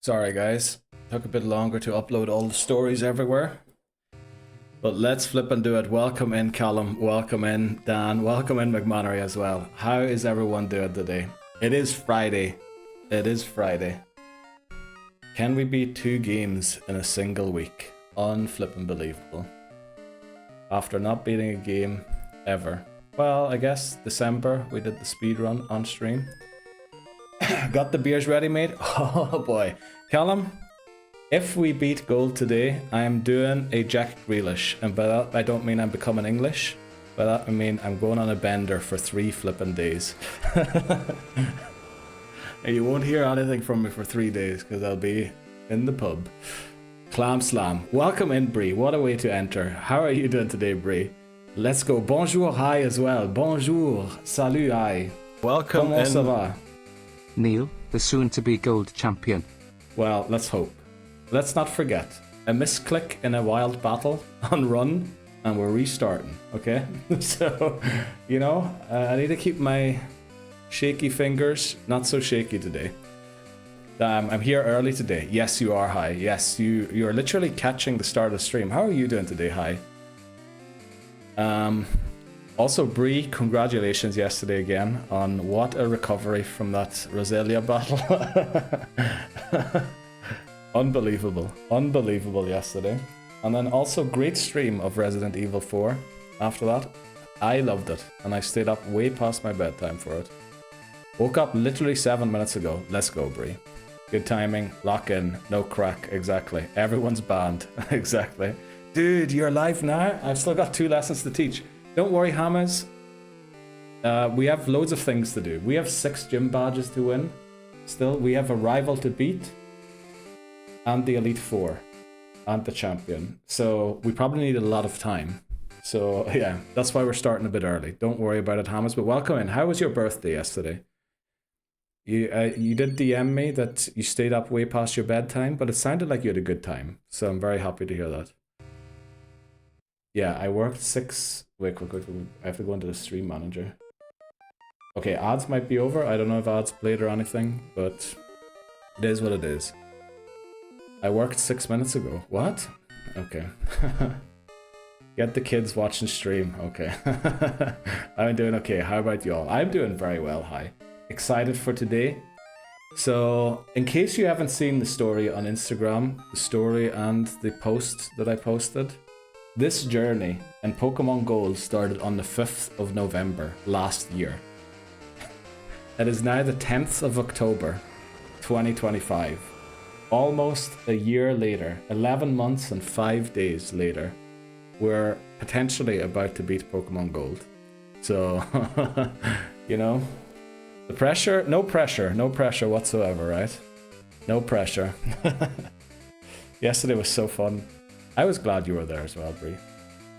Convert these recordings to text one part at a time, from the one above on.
Sorry guys, took a bit longer to upload all the stories everywhere. But let's flip and do it. Welcome in Callum, welcome in Dan, welcome in McMannery as well. How is everyone doing today? It is Friday. It is Friday. Can we beat 2 games in a single week? Unflippin' believable. After not beating a game ever. Well, I guess December we did the speed run on stream. Got the beers ready, mate? Oh boy. Callum, if we beat gold today, I am doing a Jack Grealish. And by that, I don't mean I'm becoming English. By that, I mean I'm going on a bender for 3 flipping days. And you won't hear anything from me for 3 days, because I'll be in the pub. Clam Slam. Welcome in, Bree. What a way to enter. How are you doing today, Bree? Let's go. Bonjour, hi as well. Bonjour. Salut, hi. Welcome Comment in. ça va? Neil, the soon-to-be gold champion. Well, let's hope. Let's not forget. A misclick in a wild battle on run, and we're restarting, okay? So, you know, I need to keep my shaky fingers not so shaky today. I'm here early today. Yes, you are, Hi. Yes, you're literally catching the start of the stream. How are you doing today, Hi? Also, Bree, congratulations yesterday again on what a recovery from that Roselia battle. Unbelievable. Unbelievable yesterday. And then also great stream of Resident Evil 4 after that. I loved it, and I stayed up way past my bedtime for it. Woke up literally 7 minutes ago. Let's go, Bree. Good timing, lock in, no crack, exactly. Everyone's banned, exactly. Dude, you're live now? I've still got 2 lessons to teach. Don't worry, Hammers. We have loads of things to do. We have 6 gym badges to win. Still, we have a rival to beat. And the Elite 4. And the champion. So, we probably need a lot of time. So, yeah, that's why we're starting a bit early. Don't worry about it, Hammers. But welcome in. How was your birthday yesterday? You did DM me that you stayed up way past your bedtime, but it sounded like you had a good time. So I'm very happy to hear that. Yeah, I worked 6... Wait, quick. I have to go into the stream manager. Okay, ads might be over. I don't know if ads played or anything, but it is what it is. I worked 6 minutes ago. What? Okay. Get the kids watching stream. Okay. I'm doing okay. How about y'all? I'm doing very well. Hi. Excited for today. So, in case you haven't seen the story on Instagram, the story and the post that I posted, this journey in Pokemon Gold started on the 5th of November last year. It is now the 10th of October, 2025. Almost a year later, 11 months and 5 days later, we're potentially about to beat Pokemon Gold. So, you know, the pressure, no pressure whatsoever, right? No pressure. Yesterday was so fun. I was glad you were there as well, Bree.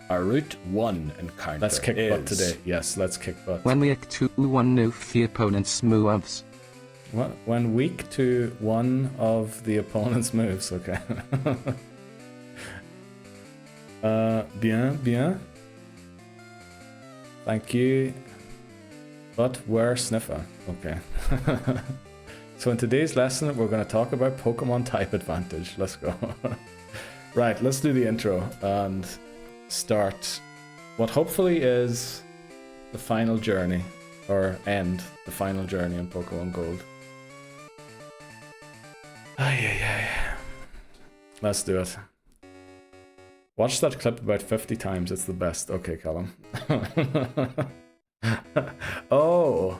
Our Route 1 encounter Let's kick butt today. Yes, let's kick butt. When we act 2-1 noof the opponent's moves. What? When weak to one of the opponent's moves, okay. Bien. Thank you. But where Sniffer? Okay. So in today's lesson, we're going to talk about Pokemon type advantage. Let's go. Right, let's do the intro and start what hopefully is the final journey, or end the final journey in Pokemon Gold. Let's do it. Watch that clip about 50 times, it's the best. Okay, Callum. Oh,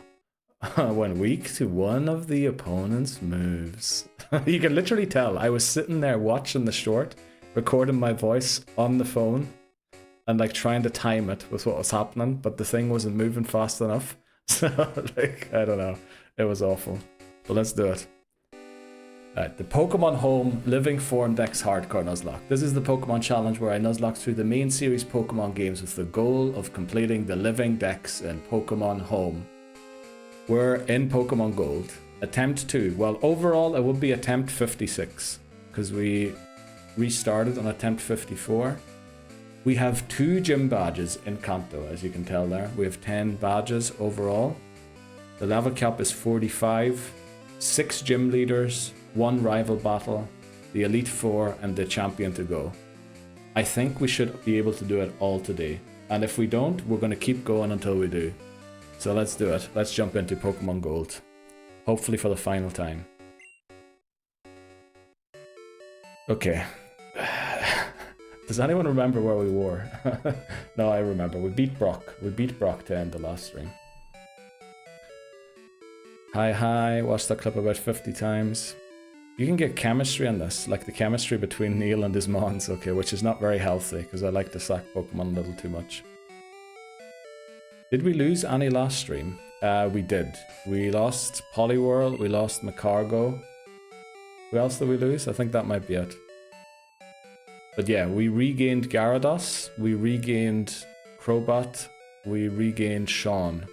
when weak to one of the opponent's moves. You can literally tell. I was sitting there watching the short, recording my voice on the phone, and like trying to time it with what was happening, but the thing wasn't moving fast enough. So, like, I don't know. It was awful. But let's do it. Alright, the Pokemon Home Living Form Dex Hardcore Nuzlocke. This is the Pokemon challenge where I Nuzlocke through the main series Pokemon games with the goal of completing the Living Dex in Pokemon Home. We're in Pokemon Gold. Attempt 2. Well, overall it would be attempt 56, because we restarted on attempt 54. We have 2 gym badges in Kanto, as you can tell there. We have 10 badges overall. The level cap is 45, 6 gym leaders, one rival battle, the Elite Four, and the champion to go. I think we should be able to do it all today. And if we don't, we're going to keep going until we do. So let's do it. Let's jump into Pokemon Gold. Hopefully for the final time. Okay. Does anyone remember where we were? No, I remember. We beat Brock. We beat Brock to end the last stream. Hi, watched that clip about 50 times. You can get chemistry on this, like the chemistry between Neil and his Mons, okay, which is not very healthy, because I like to sack Pokemon a little too much. Did we lose any last stream? We did. We lost Poliwhirl, we lost Macargo. Who else did we lose? I think that might be it. But yeah, we regained Gyarados, we regained Crobat, we regained Sean,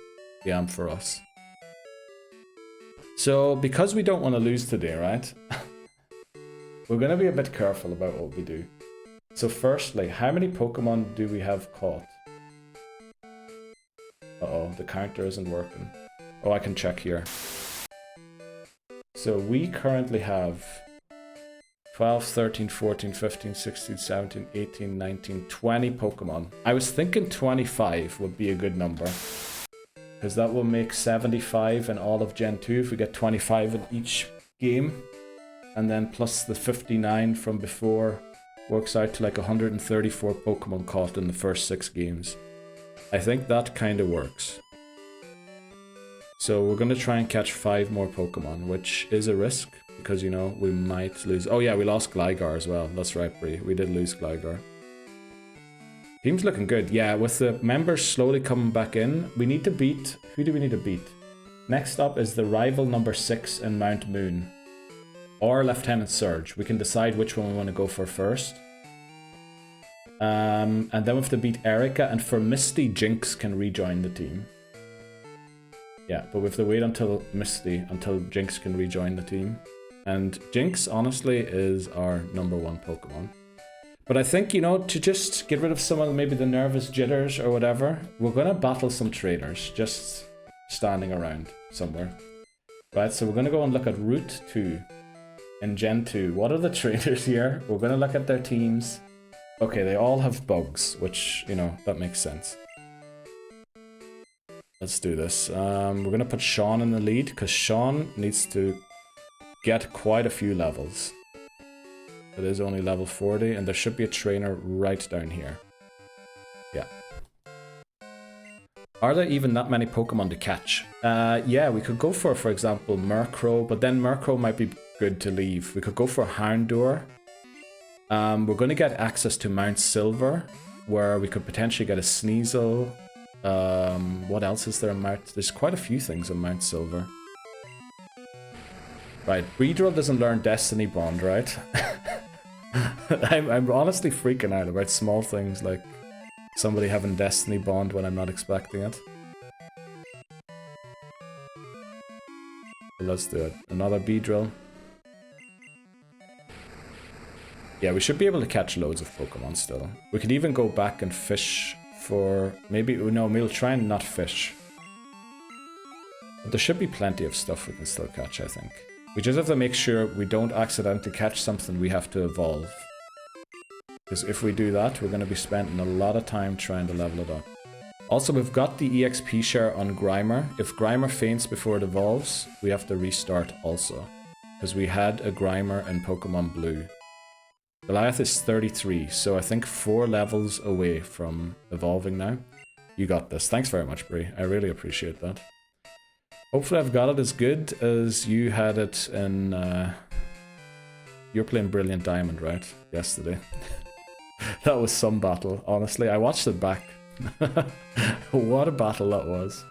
the Ampharos. So, because we don't want to lose today, right? We're going to be a bit careful about what we do. So firstly, how many Pokemon do we have caught? Uh-oh, the counter isn't working. Oh, I can check here. So we currently have 12, 13, 14, 15, 16, 17, 18, 19, 20 Pokemon. I was thinking 25 would be a good number, because that will make 75 in all of Gen 2 if we get 25 in each game. And then plus the 59 from before works out to like 134 Pokemon caught in the first 6 games. I think that kind of works. So we're going to try and catch 5 more Pokemon, which is a risk, because, you know, we might lose... Oh yeah, we lost Gligar as well. That's right, Bree. We did lose Gligar. Team's looking good. Yeah, with the members slowly coming back in, we need to beat... Who do we need to beat? Next up is the rival number 6 in Mount Moon. Or Lieutenant Surge. We can decide which one we want to go for first. And then we have to beat Erika, and for Misty, Jinx can rejoin the team. Yeah, but we have to wait until Jinx can rejoin the team. And Jinx, honestly, is our #1 Pokemon. But I think, you know, to just get rid of some of maybe the nervous jitters or whatever, we're going to battle some trainers just standing around somewhere. Right, so we're going to go and look at Route 2 in Gen 2. What are the trainers here? We're going to look at their teams. Okay, they all have bugs, which, you know, that makes sense. Let's do this. We're going to put Sean in the lead, because Sean needs to get quite a few levels. It is only level 40, and there should be a trainer right down here. Yeah. Are there even that many Pokemon to catch? Yeah, we could go for example, Murkrow, but then Murkrow might be good to leave. We could go for Houndour. We're going to get access to Mount Silver, where we could potentially get a Sneasel. What else is there on Mount? There's quite a few things on Mount Silver. Right, Breedril doesn't learn Destiny Bond, right? I'm honestly freaking out about small things like somebody having Destiny Bond when I'm not expecting it. But let's do it. Another Beedrill. Yeah, we should be able to catch loads of Pokemon still. We could even go back and fish for... Maybe... No, we'll try and not fish. But there should be plenty of stuff we can still catch, I think. We just have to make sure we don't accidentally catch something we have to evolve. Because if we do that, we're going to be spending a lot of time trying to level it up. Also, we've got the EXP share on Grimer. If Grimer faints before it evolves, we have to restart also. Because we had a Grimer in Pokemon Blue. Goliath is 33, so I think 4 levels away from evolving now. You got this. Thanks very much, Bree. I really appreciate that. Hopefully I've got it as good as you had it in... You're playing Brilliant Diamond, right? Yesterday. That was some battle, honestly. I watched it back. What a battle that was.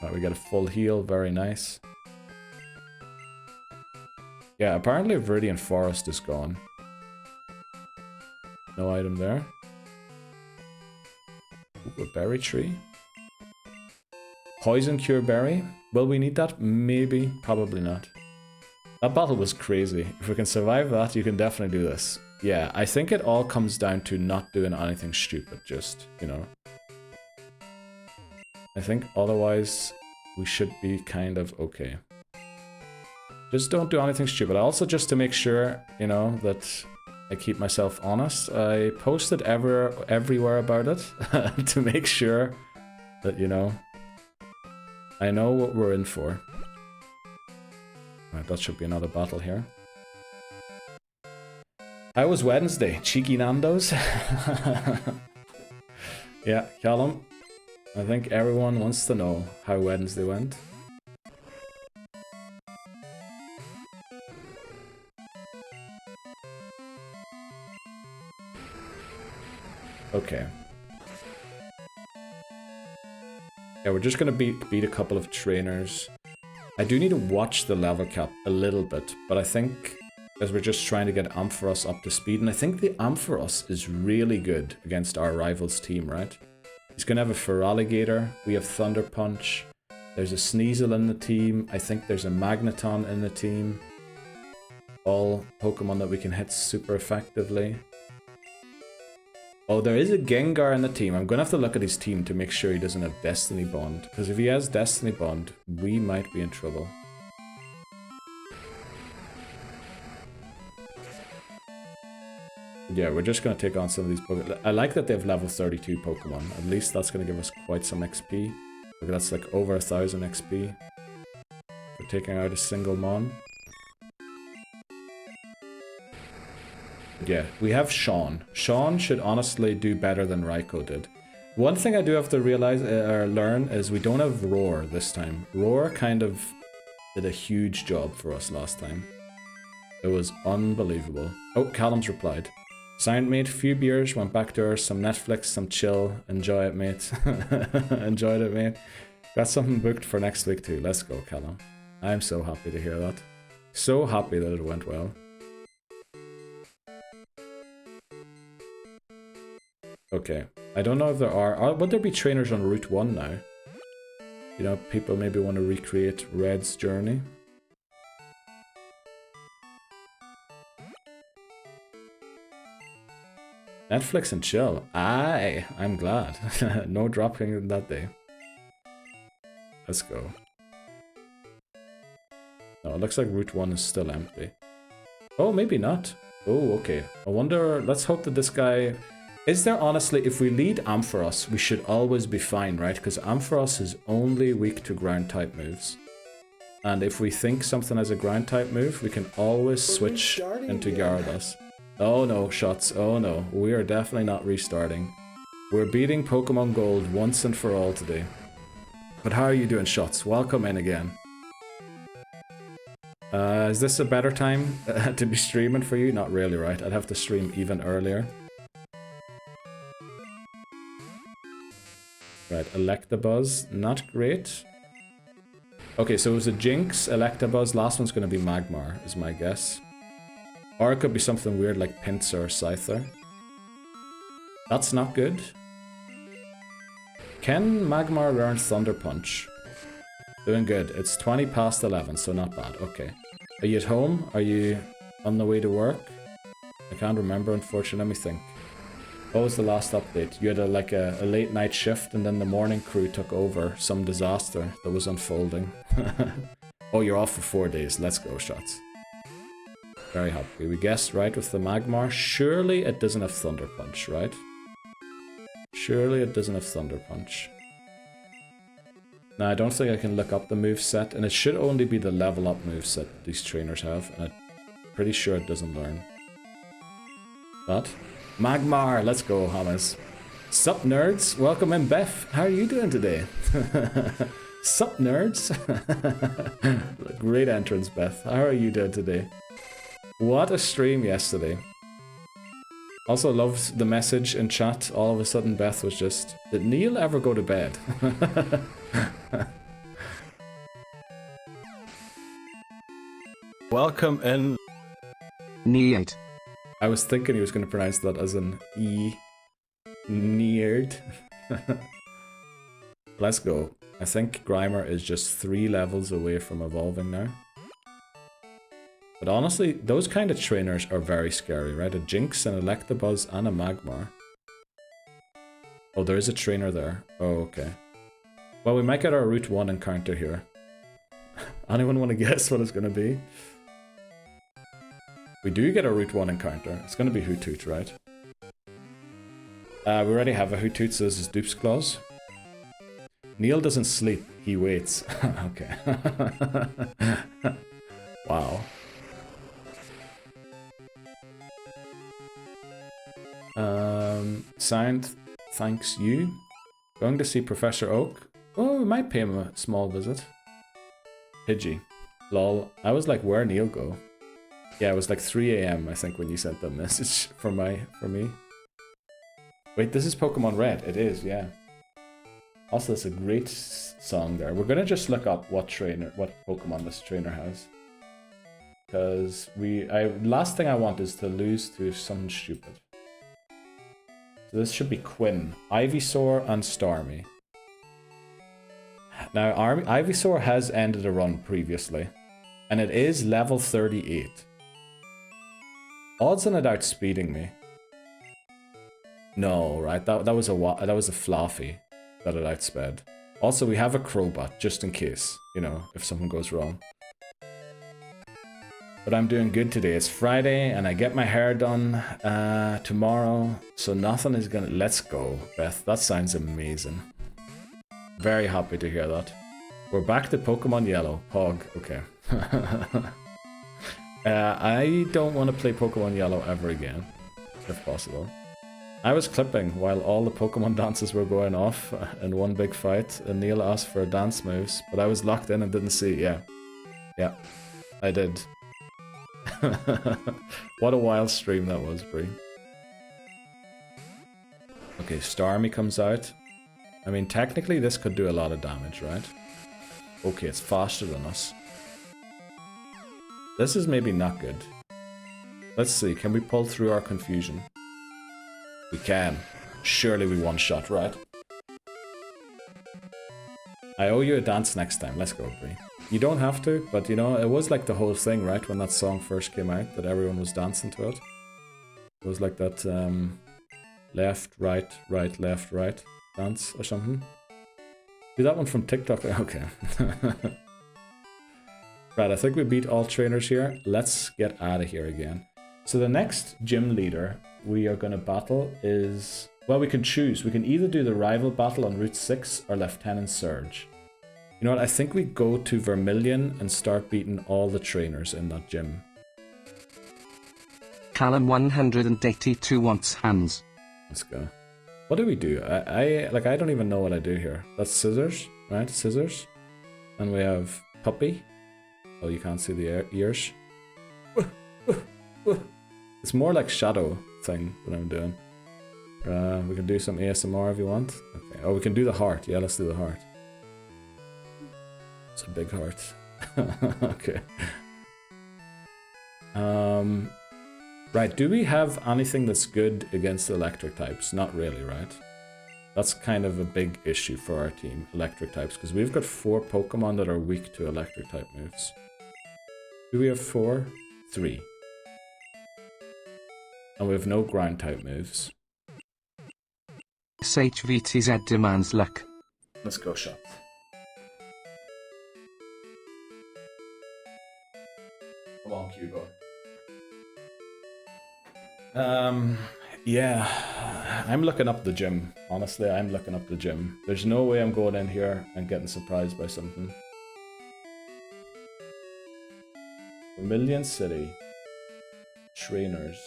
Right, we get a full heal. Very nice. Yeah, apparently Viridian Forest is gone. No item there. Ooh, a berry tree. Poison Cure Berry? Will we need that? Maybe. Probably not. That battle was crazy. If we can survive that, you can definitely do this. Yeah, I think it all comes down to not doing anything stupid, just, you know. I think otherwise we should be kind of okay. Just don't do anything stupid. Also, just to make sure, you know, that I keep myself honest, I posted everywhere about it to make sure that, you know, I know what we're in for. Right, that should be another battle here. How was Wednesday? Cheeky Nando's? Yeah, Callum, I think everyone wants to know how Wednesday went. Okay. Yeah, we're just gonna beat a couple of trainers. I do need to watch the level cap a little bit, but I think as we're just trying to get Ampharos up to speed, and I think the Ampharos is really good against our rival's team, right? He's gonna have a Feraligatr, we have Thunder Punch, there's a Sneasel in the team, I think there's a Magneton in the team. All Pokemon that we can hit super effectively. Oh, there is a Gengar in the team. I'm gonna have to look at his team to make sure he doesn't have Destiny Bond. Because if he has Destiny Bond, we might be in trouble. Yeah, we're just gonna take on some of these Pokemon. I like that they have level 32 Pokemon. At least that's gonna give us quite some XP. Look, that's like over 1000 XP for taking out a single Mon. Yeah, we have Sean. Sean should honestly do better than Raikou did. One thing I do have to realize or learn is we don't have Roar this time. Roar kind of did a huge job for us last time. It was unbelievable. Oh, Callum's replied. Signed, mate. Few beers, went back to her, some Netflix, some chill. Enjoy it, mate. Enjoyed it, mate. Got something booked for next week too. Let's go, Callum. I'm so happy to hear that. So happy that it went well. Okay, I don't know if there are... Would there be trainers on Route 1 now? You know, people maybe want to recreate Red's journey. Netflix and chill. Aye, I'm glad. No dropping that day. Let's go. No, it looks like Route 1 is still empty. Oh, maybe not. Oh, okay. I wonder... Let's hope that this guy... Is there honestly, if we lead Ampharos, we should always be fine, right? Because Ampharos is only weak to ground type moves. And if we think something has a ground type move, we can always switch into Gyarados. Oh no, shots. Oh no, we are definitely not restarting. We're beating Pokemon Gold once and for all today. But how are you doing, Shots? Welcome in again. Is this a better time to be streaming for you? Not really, right? I'd have to stream even earlier. Right, Electabuzz, not great. Okay, so it was a Jinx, Electabuzz, last one's gonna be Magmar, is my guess. Or it could be something weird like Pinsir or Scyther. That's not good. Can Magmar learn Thunder Punch? Doing good. It's 20 past 11, so not bad. Okay. Are you at home? Are you on the way to work? I can't remember, unfortunately. Let me think. What was the last update? You had a late night shift and then the morning crew took over some disaster that was unfolding. Oh, you're off for 4 days. Let's go, Shots. Very happy. We guessed right with the Magmar. Surely it doesn't have Thunder Punch, right? Surely it doesn't have Thunder Punch. Now, I don't think I can look up the moveset, and it should only be the level up moveset these trainers have, and I'm pretty sure it doesn't learn. But Magmar, let's go, Hamas. Sup, nerds? Welcome in, Beth. How are you doing today? Sup, nerds? Great entrance, Beth. How are you doing today? What a stream yesterday. Also loved the message in chat. All of a sudden, Beth was just, did Neil ever go to bed? Welcome in. Need. I was thinking he was going to pronounce that as an E. Neared. Let's go. I think Grimer is just 3 levels away from evolving now. But honestly, those kind of trainers are very scary, right? A Jinx, an Electabuzz, and a Magmar. Oh, there is a trainer there. Oh, okay. Well, we might get our Route 1 encounter here. Anyone want to guess what it's going to be? We do get a Route 1 encounter. It's going to be Hoothoot, right? We already have a Hoothoot, so this is Dupes Clause. Neil doesn't sleep, he waits. Okay. Wow. Sound, thanks you. Going to see Professor Oak. Oh, we might pay him a small visit. Pidgey. Lol. I was like, where Neil go? Yeah, it was like 3 AM, I think, when you sent that message for me. Wait, this is Pokemon Red. It is, yeah. Also, it's a great song there. We're gonna just look up what Pokemon this trainer has. Because last thing I want is to lose to something stupid. So this should be Quinn, Ivysaur, and Starmie. Now, Ivysaur has ended a run previously, and it is level 38. Odds on it outspeeding me. No, right? That was a Fluffy that it outsped. Also, we have a Crobat just in case, you know, if something goes wrong. But I'm doing good today. It's Friday and I get my hair done tomorrow. So nothing is gonna... Let's go, Beth. That sounds amazing. Very happy to hear that. We're back to Pokemon Yellow. Pog. Okay. I don't want to play Pokemon Yellow ever again. If possible. I was clipping while all the Pokemon dances were going off in one big fight. And Neil asked for dance moves. But I was locked in and didn't see. Yeah. Yeah. I did. What a wild stream that was, Bree. Okay, Starmie comes out. I mean, technically this could do a lot of damage, right? Okay, it's faster than us. This is maybe not good. Let's see, can we pull through our confusion? We can. Surely we one-shot, right? I owe you a dance next time. Let's go, Bree. You don't have to, but you know, it was like the whole thing, right? When that song first came out, that everyone was dancing to it. It was like that left, right, right, left, right dance or something. Do that one from TikTok. Okay. Right, I think we beat all trainers here. Let's get out of here again. So the next gym leader we are going to battle is... Well, we can choose. We can either do the rival battle on Route 6 or Lieutenant Surge. You know what, I think we go to Vermilion and start beating all the trainers in that gym. Callum 182 wants hands. Let's go. What do we do? I don't even know what I do here. That's Scissors, right? Scissors. And we have Puppy. Oh, you can't see the ears. It's more like Shadow thing that I'm doing. We can do some ASMR if you want. Okay. Oh, we can do the heart. Yeah, let's do the heart. It's a big heart. Okay. Right, do we have anything that's good against electric types? Not really, right? That's kind of a big issue for our team, electric types, because we've got 4 Pokemon that are weak to electric type moves. Do we have 4? 3. And we have no ground type moves. SHVTZ demands luck. Let's go, shot. Come on, Cubo. Yeah, I'm looking up the gym. Honestly, I'm looking up the gym. There's no way I'm going in here and getting surprised by something. Vermilion City. Trainers.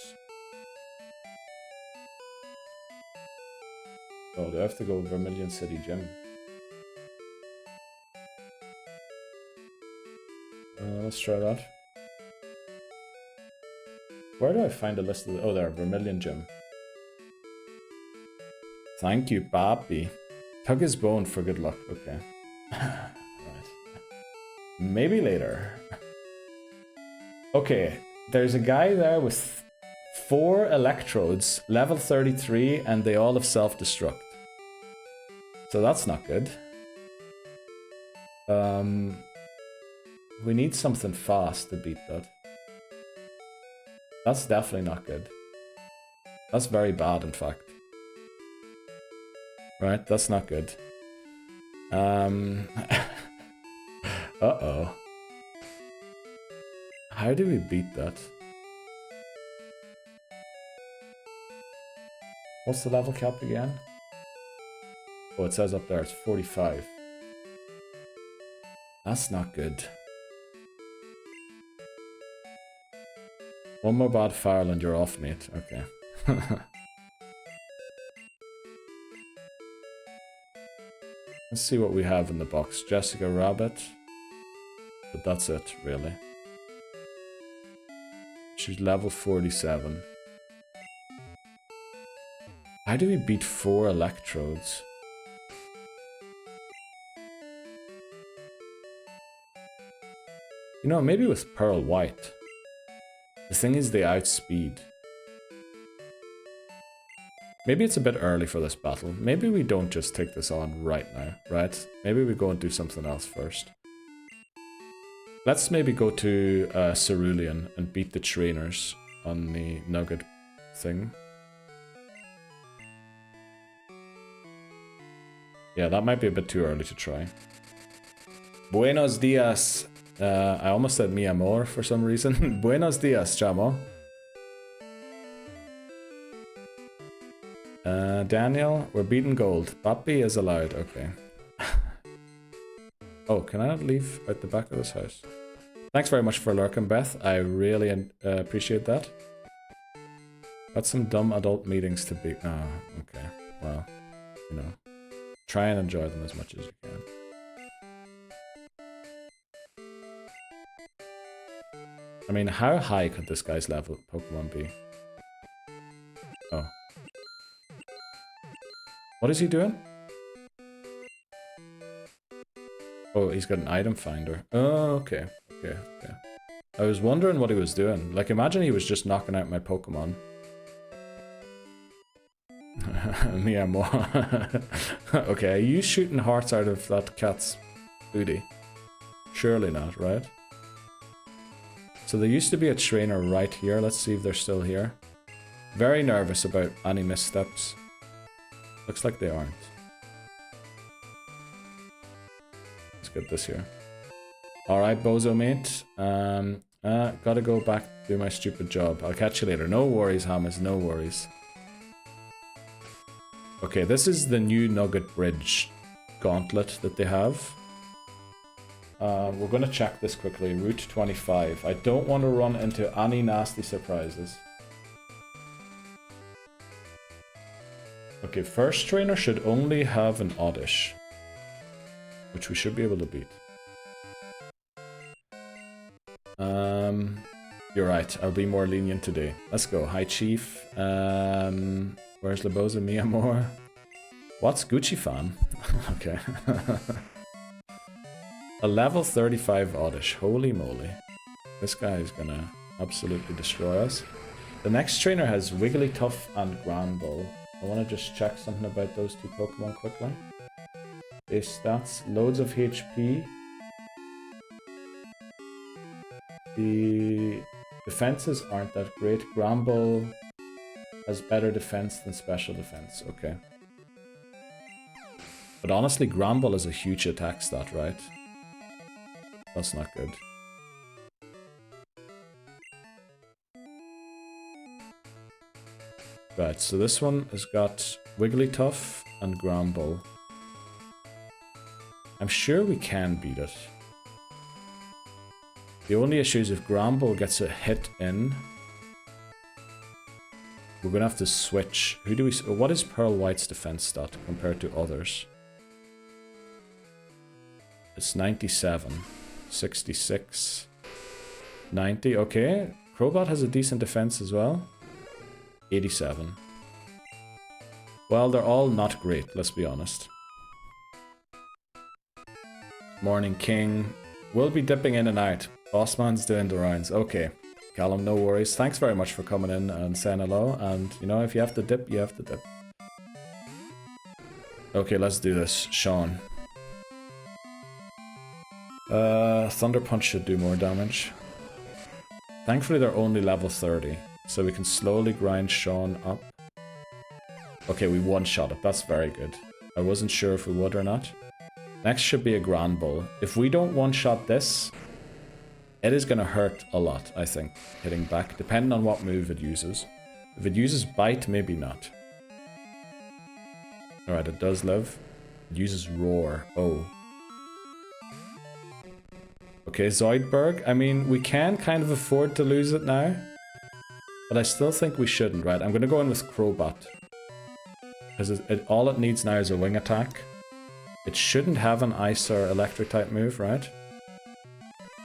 Oh, do I have to go Vermilion City Gym? Let's try that. Where do I find a list of the... Oh, there, Vermilion Gym. Thank you, Papi. Tug his bone for good luck. Okay. Right. Maybe later. Okay, there's a guy there with 4 electrodes, level 33, and they all have self-destruct. So that's not good. We need something fast to beat that. That's definitely not good. That's very bad, in fact. Right, that's not good. Uh-oh. How do we beat that? What's the level cap again? Oh, it says up there it's 45. That's not good. One more bad foul and you're off, mate. Okay. Let's see what we have in the box. Jessica Rabbit. But that's it, really. She's level 47. How do we beat 4 electrodes? You know, maybe with Pearl White. The thing is they outspeed. Maybe it's a bit early for this battle. Maybe we don't just take this on right now, right? Maybe we go and do something else first. Let's maybe go to Cerulean and beat the trainers on the nugget thing. Yeah, that might be a bit too early to try. Buenos dias. I almost said mi amor for some reason. Buenos dias, chamo. Daniel, we're beating gold. Papi is allowed. Okay. Oh, can I not leave out the back of this house? Thanks very much for lurking, Beth. I really appreciate that. Got some dumb adult meetings to be... Oh, okay. Well, you know. Try and enjoy them as much as you can. I mean, how high could this guy's level Pokemon be? Oh. What is he doing? Oh, he's got an item finder. Oh, okay. Okay. I was wondering what he was doing. Like, imagine he was just knocking out my Pokemon. Yeah, more. Okay, are you shooting hearts out of that cat's booty? Surely not, right? So there used to be a trainer right here. Let's see if they're still here. Very nervous about any missteps. Looks like they aren't. Let's get this here. Alright, bozo mate. Gotta go back to do my stupid job. I'll catch you later. No worries, Hamas, no worries. Okay, this is the new Nugget Bridge gauntlet that they have. We're gonna check this quickly. Route 25. I don't want to run into any nasty surprises. Okay, first trainer should only have an Oddish, which we should be able to beat. You're right, I'll be more lenient today. Let's go. Hi, Chief. Where's Laboza Miyamore? What's Gucci fan? Okay. A level 35 Oddish. Holy moly. This guy is gonna absolutely destroy us. The next trainer has Wigglytuff and Granbull. I want to just check something about those two Pokemon quickly. Base stats, loads of HP. The defenses aren't that great. Granbull has better defense than special defense. Okay. But honestly, Granbull is a huge attack stat, right? That's not good. Right, so this one has got Wigglytuff and Granbull. I'm sure we can beat it. The only issue is if Granbull gets a hit in, we're gonna have to switch. Who do we? What is Pearl White's defense stat compared to others? It's 97, 66, 90. Okay, Crobat has a decent defense as well. 87. Well, they're all not great, let's be honest. Morning King. We'll be dipping in and out. Bossman's doing the rounds. Okay. Callum, no worries. Thanks very much for coming in and saying hello. And, you know, if you have to dip, you have to dip. Okay, let's do this. Sean. Thunder Punch should do more damage. Thankfully, they're only level 30. So we can slowly grind Sean up. Okay, we one-shot it. That's very good. I wasn't sure if we would or not. Next should be a Grand Bull. If we don't one-shot this, it is going to hurt a lot, I think, hitting back, depending on what move it uses. If it uses Bite, maybe not. Alright, it does live. It uses Roar. Oh. Okay, Zoidberg. I mean, we can kind of afford to lose it now. But I still think we shouldn't, right? I'm going to go in with Crobat. Because all it needs now is a wing attack. It shouldn't have an ice or electric type move, right?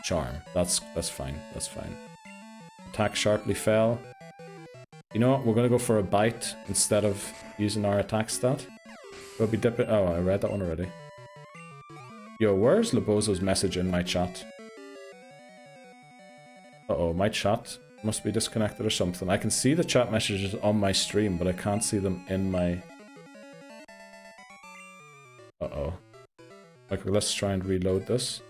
Charm. That's fine. That's fine. Attack sharply fell. You know what? We're going to go for a bite instead of using our attack stat. We'll be dipping. Oh, I read that one already. Yo, where's Lobozo's message in my chat? Uh-oh, my chat must be disconnected or something. I can see the chat messages on my stream, but I can't see them in my... Uh-oh. Okay, let's try and reload this.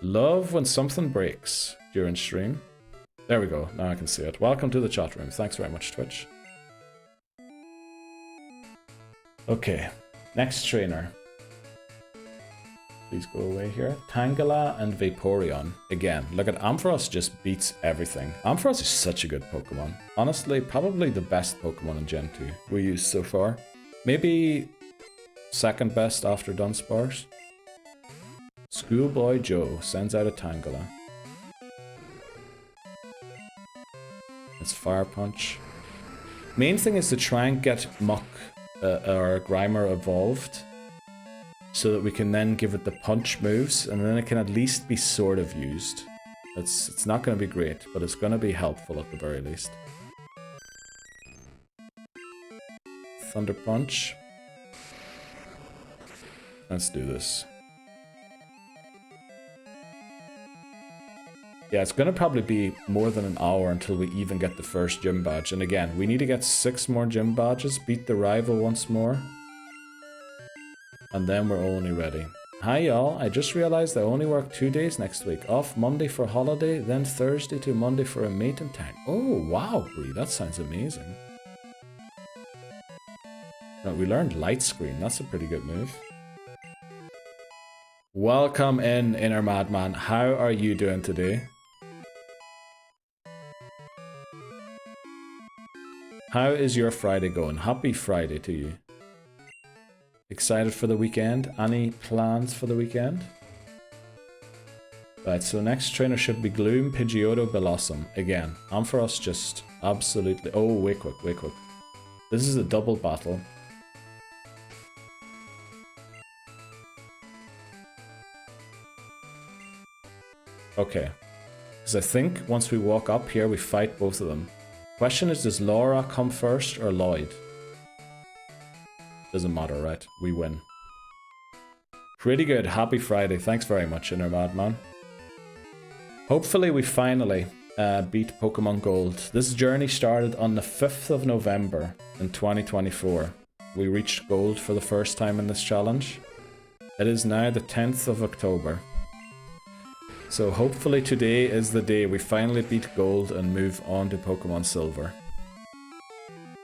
Love when something breaks during stream. There we go, now I can see it. Welcome to the chat room. Thanks very much, Twitch. Okay, next trainer. Please go away here. Tangela and Vaporeon. Again, look at Ampharos just beats everything. Ampharos is such a good Pokemon. Honestly, probably the best Pokemon in Gen 2 we used so far. Maybe second best after Dunsparce. Schoolboy Joe sends out a Tangela. It's Fire Punch. Main thing is to try and get Muck or Grimer evolved, so that we can then give it the punch moves, and then it can at least be sort of used. It's not going to be great, but it's going to be helpful at the very least. Thunder Punch. Let's do this. Yeah, it's going to probably be more than an hour until we even get the first gym badge. And again, we need to get 6 more gym badges, beat the rival once more. And then we're only ready. Hi y'all, I just realized I only work 2 days next week. Off Monday for holiday, then Thursday to Monday for a mate in town. Oh wow, Bree, that sounds amazing. No, we learned Light Screen, that's a pretty good move. Welcome in, Inner Madman. How are you doing today? How is your Friday going? Happy Friday to you. Excited for the weekend? Any plans for the weekend? Right, so next trainer should be Gloom, Pidgeotto, Blossom. Again, Ampharos just absolutely... Oh, wait quick, wait quick. This is a double battle. Okay. Because I think once we walk up here, we fight both of them. Question is, does Laura come first or Lloyd? Doesn't matter, right? We win. Pretty good. Happy Friday. Thanks very much, Inner Madman. Hopefully we finally beat Pokemon Gold. This journey started on the 5th of November in 2024. We reached Gold for the first time in this challenge. It is now the 10th of October. So hopefully today is the day we finally beat Gold and move on to Pokemon Silver.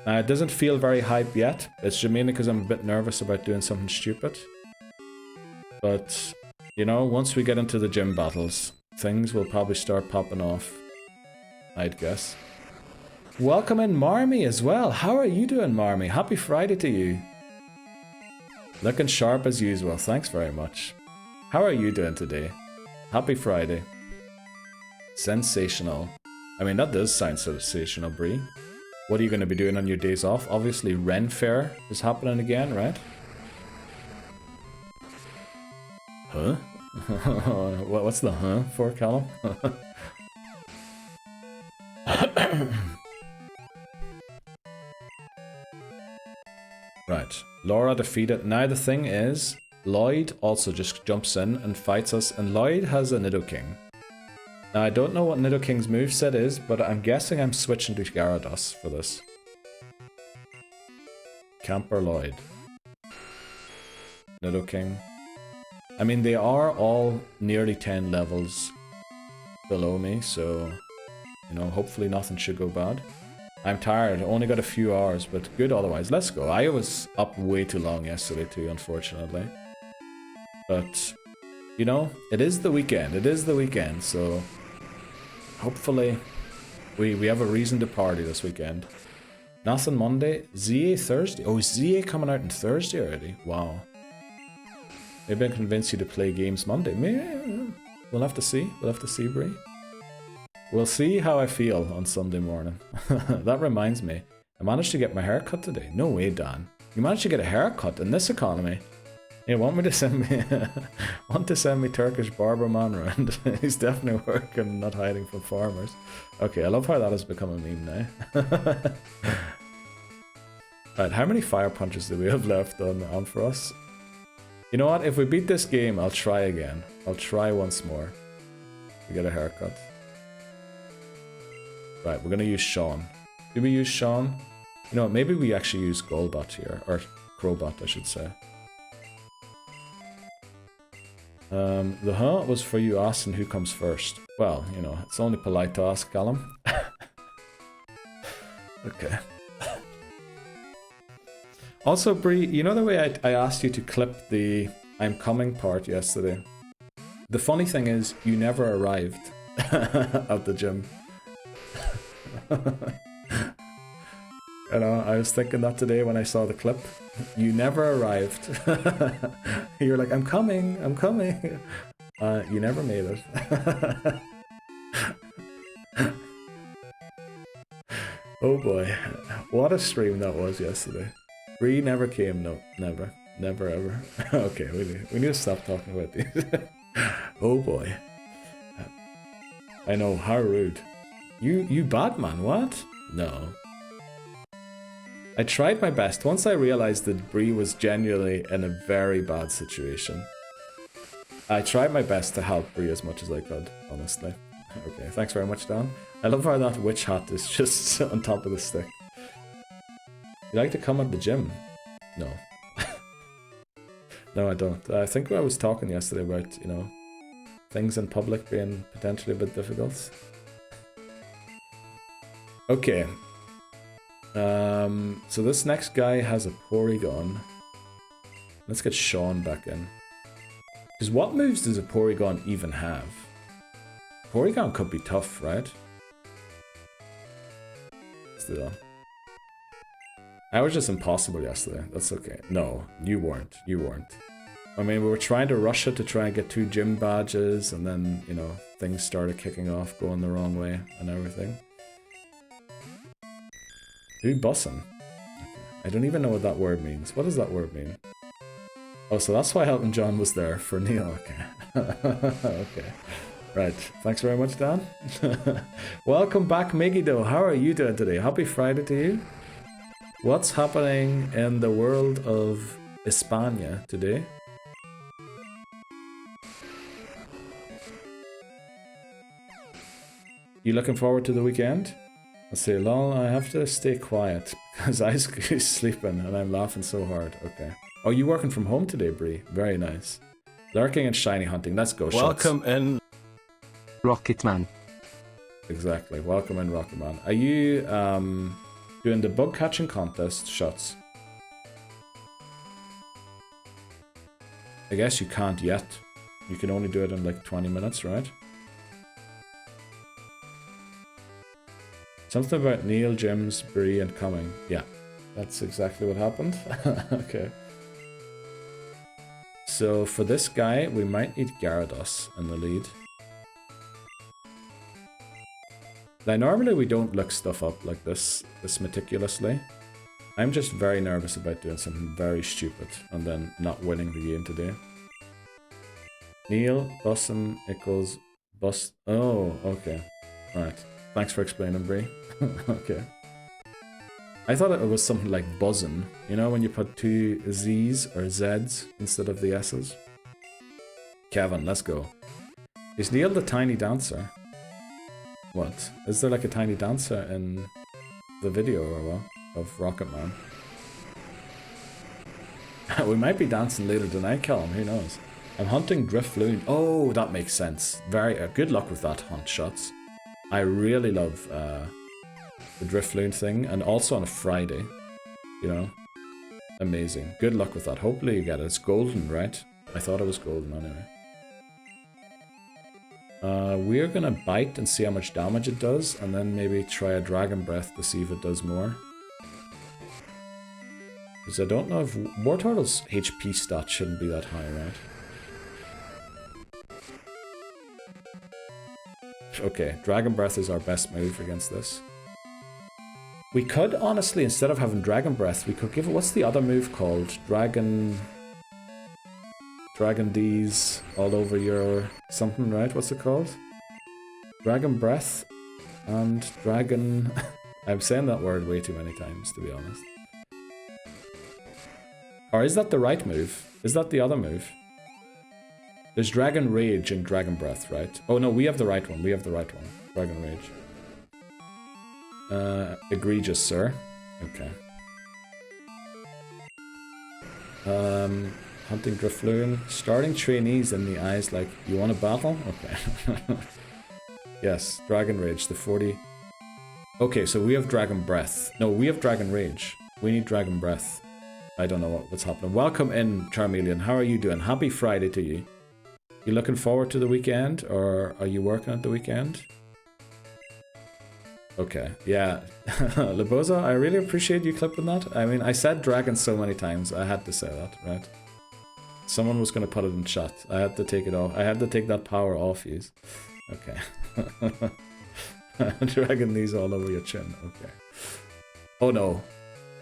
Now, it doesn't feel very hype yet. It's just mainly because I'm a bit nervous about doing something stupid. But, you know, once we get into the gym battles, things will probably start popping off, I'd guess. Welcome in Marmy as well. How are you doing, Marmy? Happy Friday to you. Looking sharp as usual. Thanks very much. How are you doing today? Happy Friday. Sensational. I mean, that does sound sensational, Bree. What are you going to be doing on your days off? Obviously, Ren Fair is happening again, right? Huh? What's the huh for, Callum? Right. Laura defeated. Now the thing is, Lloyd also just jumps in and fights us, and Lloyd has a Nidoking. Now, I don't know what Nidoking's moveset is, but I'm guessing I'm switching to Gyarados for this. Camper Lloyd. Nidoking. I mean, they are all nearly 10 levels below me, so, you know, hopefully nothing should go bad. I'm tired, only got a few hours, but good otherwise. Let's go. I was up way too long yesterday too, unfortunately. But, you know, it is the weekend. It is the weekend, so hopefully we have a reason to party this weekend. NAS on Monday, ZA Thursday. Oh, is ZA coming out on Thursday already? Wow. Maybe I can convince you to play games Monday. Maybe. We'll have to see. We'll have to see, Brie. We'll see how I feel on Sunday morning. That reminds me. I managed to get my hair cut today. No way, Dan. You managed to get a haircut in this economy? You want me to send me Turkish barber man around? He's definitely working, not hiding from farmers. Okay, I love how that has become a meme now. Right, how many fire punches do we have left on for us? You know what? If we beat this game, I'll try again. I'll try once more to get a haircut. Right, we're gonna use Sean. Do we use Sean? You know what? Maybe we actually use Golbot here, or Crowbot, I should say. The hunt was for you asking who comes first. Well, you know, it's only polite to ask, Callum. Okay. Also, Brie, you know the way I asked you to clip the I'm coming part yesterday? The funny thing is, you never arrived at the gym. You know, I was thinking that today when I saw the clip. You never arrived. You're like, I'm coming. You never made it. Oh boy, what a stream that was yesterday. Bree never came, no, never ever. Okay, we need to stop talking about these. Oh boy. I know, how rude. You bad man, what? No. I tried my best. Once I realized that Bree was genuinely in a very bad situation, I tried my best to help Bree as much as I could, honestly. Okay, thanks very much, Dan. I love how that witch hat is just on top of the stick. You like to come at the gym? No. No, I don't. I think I was talking yesterday about, you know, things in public being potentially a bit difficult. Okay. So this next guy has a Porygon. Let's get Sean back in. Because what moves does a Porygon even have? Porygon could be tough, right? Let's do that. I was just impossible yesterday. That's okay. No, you weren't. You weren't. I mean, we were trying to rush it to try and get 2 gym badges, and then, you know, things started kicking off, going the wrong way and everything. Who bussin'? Okay. I don't even know what that word means. What does that word mean? Oh, so that's why Elton John was there for Neil. Okay. Okay. Right. Thanks very much, Dan. Welcome back, Megido. How are you doing today? Happy Friday to you. What's happening in the world of España today? You looking forward to the weekend? I say, lol, I have to stay quiet because I's sleeping and I'm laughing so hard. Okay. Oh, you working from home today, Bree? Very nice. Lurking and shiny hunting. Let's go, Welcome shots. in, Rocketman. Exactly. Welcome in, Rocketman. Are you doing the bug catching contest, shots? I guess you can't yet. You can only do it in like 20 minutes, right? Something about Neil, Jims, Bree, and coming. Yeah, that's exactly what happened. Okay. So for this guy, we might need Gyarados in the lead. Now, normally we don't look stuff up like this meticulously. I'm just very nervous about doing something very stupid and then not winning the game today. Neil, Bussum, equals, Bus... Oh, okay. Right. Thanks for explaining, Bree. Okay. I thought it was something like buzzin', you know, when you put 2 Z's or Z's instead of the S's. Kevin, let's go. Is Neil the tiny dancer? What? Is there like a tiny dancer in the video or what? Of Rocketman? We might be dancing later tonight, Callum, who knows? I'm hunting Drifloon. Oh, that makes sense. Very good luck with that hunt, shots. I really love the Drifloon thing, and also on a Friday, you know? Amazing. Good luck with that. Hopefully you get it. It's golden, right? I thought it was golden anyway. We're gonna bite and see how much damage it does, and then maybe try a Dragon Breath to see if it does more. Because I don't know if Wartortle's HP stat shouldn't be that high, right? Okay, Dragon Breath is our best move against this. We could, honestly, instead of having Dragon Breath, we could give it... What's the other move called? Dragon D's all over your... something, right? What's it called? Dragon Breath and Dragon... I'm saying that word way too many times, to be honest. Or is that the right move? Is that the other move? There's Dragon Rage and Dragon Breath, right? Oh no, we have the right one. We have the right one. Dragon Rage. Egregious, sir. Okay. Hunting Drifloon. Starting trainees in the eyes like, you want a battle? Okay. Yes, Dragon Rage, the 40. Okay, so we have Dragon Breath. No, we have Dragon Rage. We need Dragon Breath. I don't know what's happening. Welcome in, Charmeleon. How are you doing? Happy Friday to you. You looking forward to the weekend, or are you working at the weekend? Okay, yeah. Leboza, I really appreciate you clipping that. I mean, I said dragon so many times, I had to say that, right? Someone was going to put it in chat. I had to take it off. I had to take that power off you. Okay. Dragging these all over your chin. Okay. Oh no.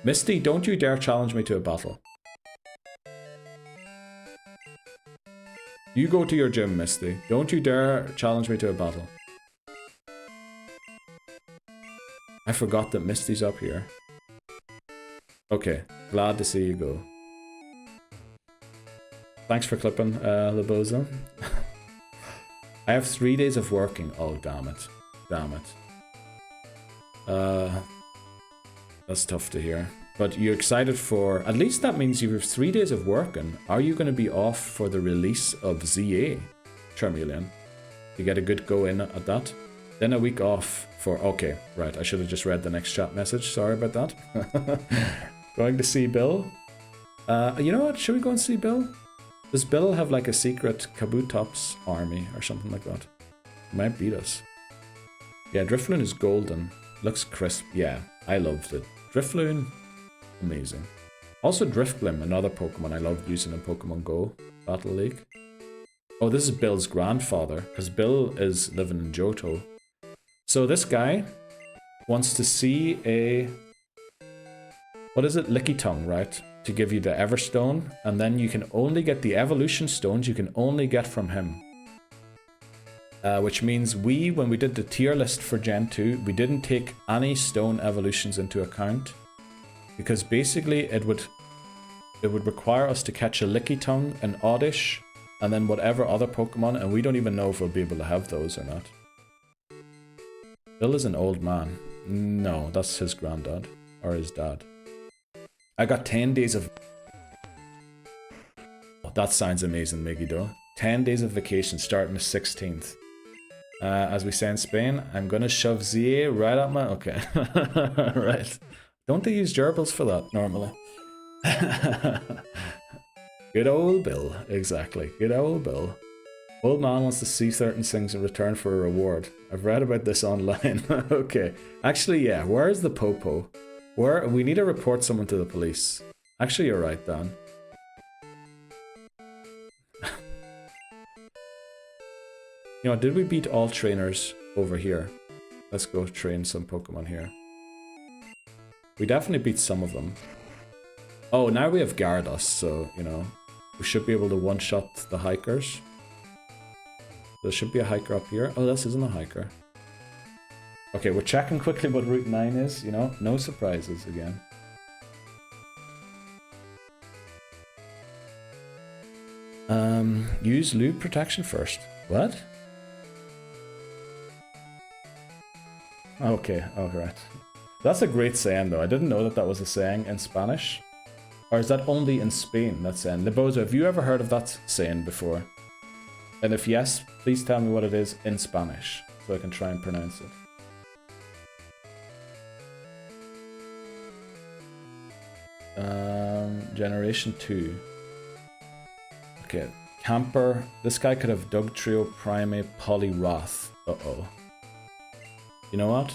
Misty, don't you dare challenge me to a battle. You go to your gym, Misty. Don't you dare challenge me to a battle. I forgot that Misty's up here. Okay, glad to see you go. Thanks for clipping, Leboza. I have 3 days of working. Oh, damn it. Damn it. That's tough to hear. But you're excited for... At least that means you have 3 days of working. Are you going to be off for the release of ZA, Charmeleon? You get a good go in at that? Then a week off for... Okay, right. I should have just read the next chat message. Sorry about that. Going to see Bill. You know what? Should we go and see Bill? Does Bill have like a secret Kabutops army or something like that? He might beat us. Yeah, Drifloon is golden. Looks crisp. Yeah, I loved it. Drifloon, amazing. Also Driftblim, another Pokemon I loved using in Pokemon Go Battle League. Oh, this is Bill's grandfather, because Bill is living in Johto. So this guy wants to see a... What is it? Licky Tongue, right? To give you the Everstone, and then you can only get the evolution stones you can only get from him. Which means when we did the tier list for Gen 2, we didn't take any stone evolutions into account. Because basically it would require us to catch a Licky Tongue, an Oddish, and then whatever other Pokemon, and we don't even know if we'll be able to have those or not. Bill is an old man. No, that's his granddad. Or his dad. I got 10 days of... Oh, that sounds amazing, Megiddo. 10 days of vacation starting the 16th. As we say in Spain, I'm gonna shove ZA right up my... Okay. Right. Don't they use gerbils for that, normally? Good old Bill. Exactly. Good old Bill. Old man wants to see certain things in return for a reward. I've read about this online. Okay. Actually, yeah. Where is the Popo? We need to report someone to the police. Actually, you're right, Dan. You know, did we beat all trainers over here? Let's go train some Pokemon here. We definitely beat some of them. Oh, now we have Gyarados, so, you know, we should be able to one-shot the hikers. There should be a hiker up here. Oh, this isn't a hiker. Okay, we're checking quickly what Route 9 is, you know? No surprises again. Use lube protection first. What? Okay, alright. That's a great saying though. I didn't know that was a saying in Spanish. Or is that only in Spain, that saying? Lebozo, have you ever heard of that saying before? And if yes, please tell me what it is in Spanish, so I can try and pronounce it. Generation 2. Okay, Camper. This guy could have Dugtrio, Primate, Polyroth. Uh-oh. You know what?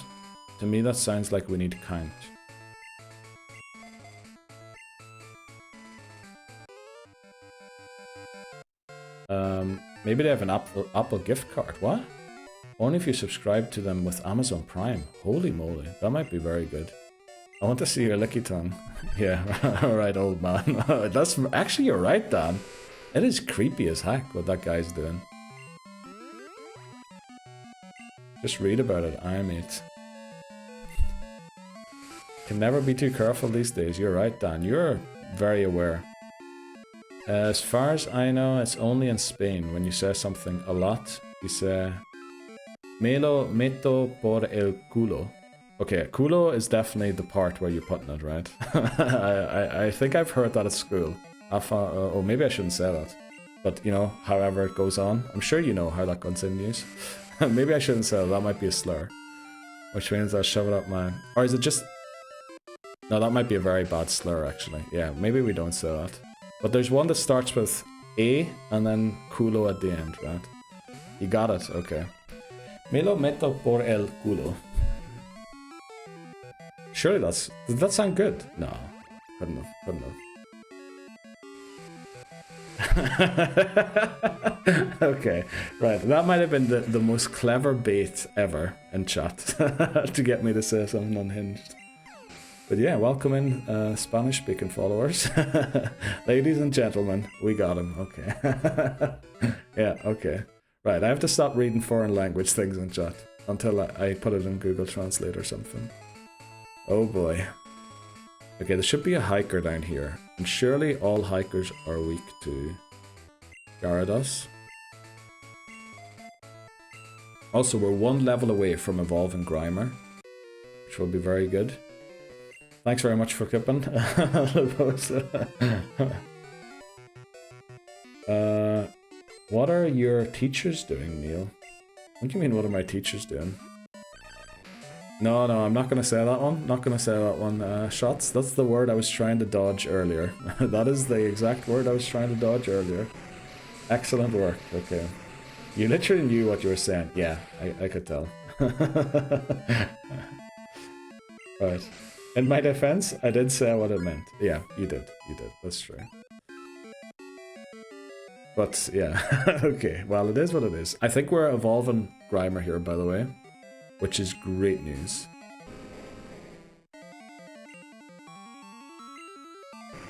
To me that sounds like we need to count. Maybe they have an Apple gift card. What? Only if you subscribe to them with Amazon Prime. Holy moly, that might be very good. I want to see your licky tongue. Yeah, alright, old man. That's actually, you're right, Dan. It is creepy as heck what that guy's doing. Just read about it, I'm it. Can never be too careful these days. You're right, Dan. You're very aware. As far as I know, it's only in Spain when you say something a lot. You say, me lo meto por el culo. Okay, culo is definitely the part where you're putting it, right? I think I've heard that at school. Oh, maybe I shouldn't say that. But, you know, however it goes on. I'm sure you know how that continues. Maybe I shouldn't say that. That might be a slur. Which means I'll shove it up my... Or is it just... No, that might be a very bad slur, actually. Yeah, maybe we don't say that. But there's one that starts with A and then culo at the end, right? You got it, okay. Me lo meto por el culo. Surely that's... Does that sound good? No. Couldn't have. Couldn't have. Okay, right. That might have been the most clever bait ever in chat to get me to say something unhinged. But yeah, welcome in Spanish-speaking followers. Ladies and gentlemen, we got him. Okay. Yeah, okay. Right, I have to stop reading foreign language things in chat until I put it in Google Translate or something. Oh boy. Okay, there should be a hiker down here. And surely all hikers are weak to Gyarados. Also, we're one level away from evolving Grimer, which will be very good. Thanks very much for clipping. What are your teachers doing, Neil? What do you mean, what are my teachers doing? No, I'm not going to say that one. Not going to say that one. Shots, that's the word I was trying to dodge earlier. That is the exact word I was trying to dodge earlier. Excellent work, okay. You literally knew what you were saying. Yeah, I could tell. Right. In my defense, I did say what it meant. Yeah, you did. That's true. But, yeah. Okay, well, it is what it is. I think we're evolving Grimer here, by the way. Which is great news.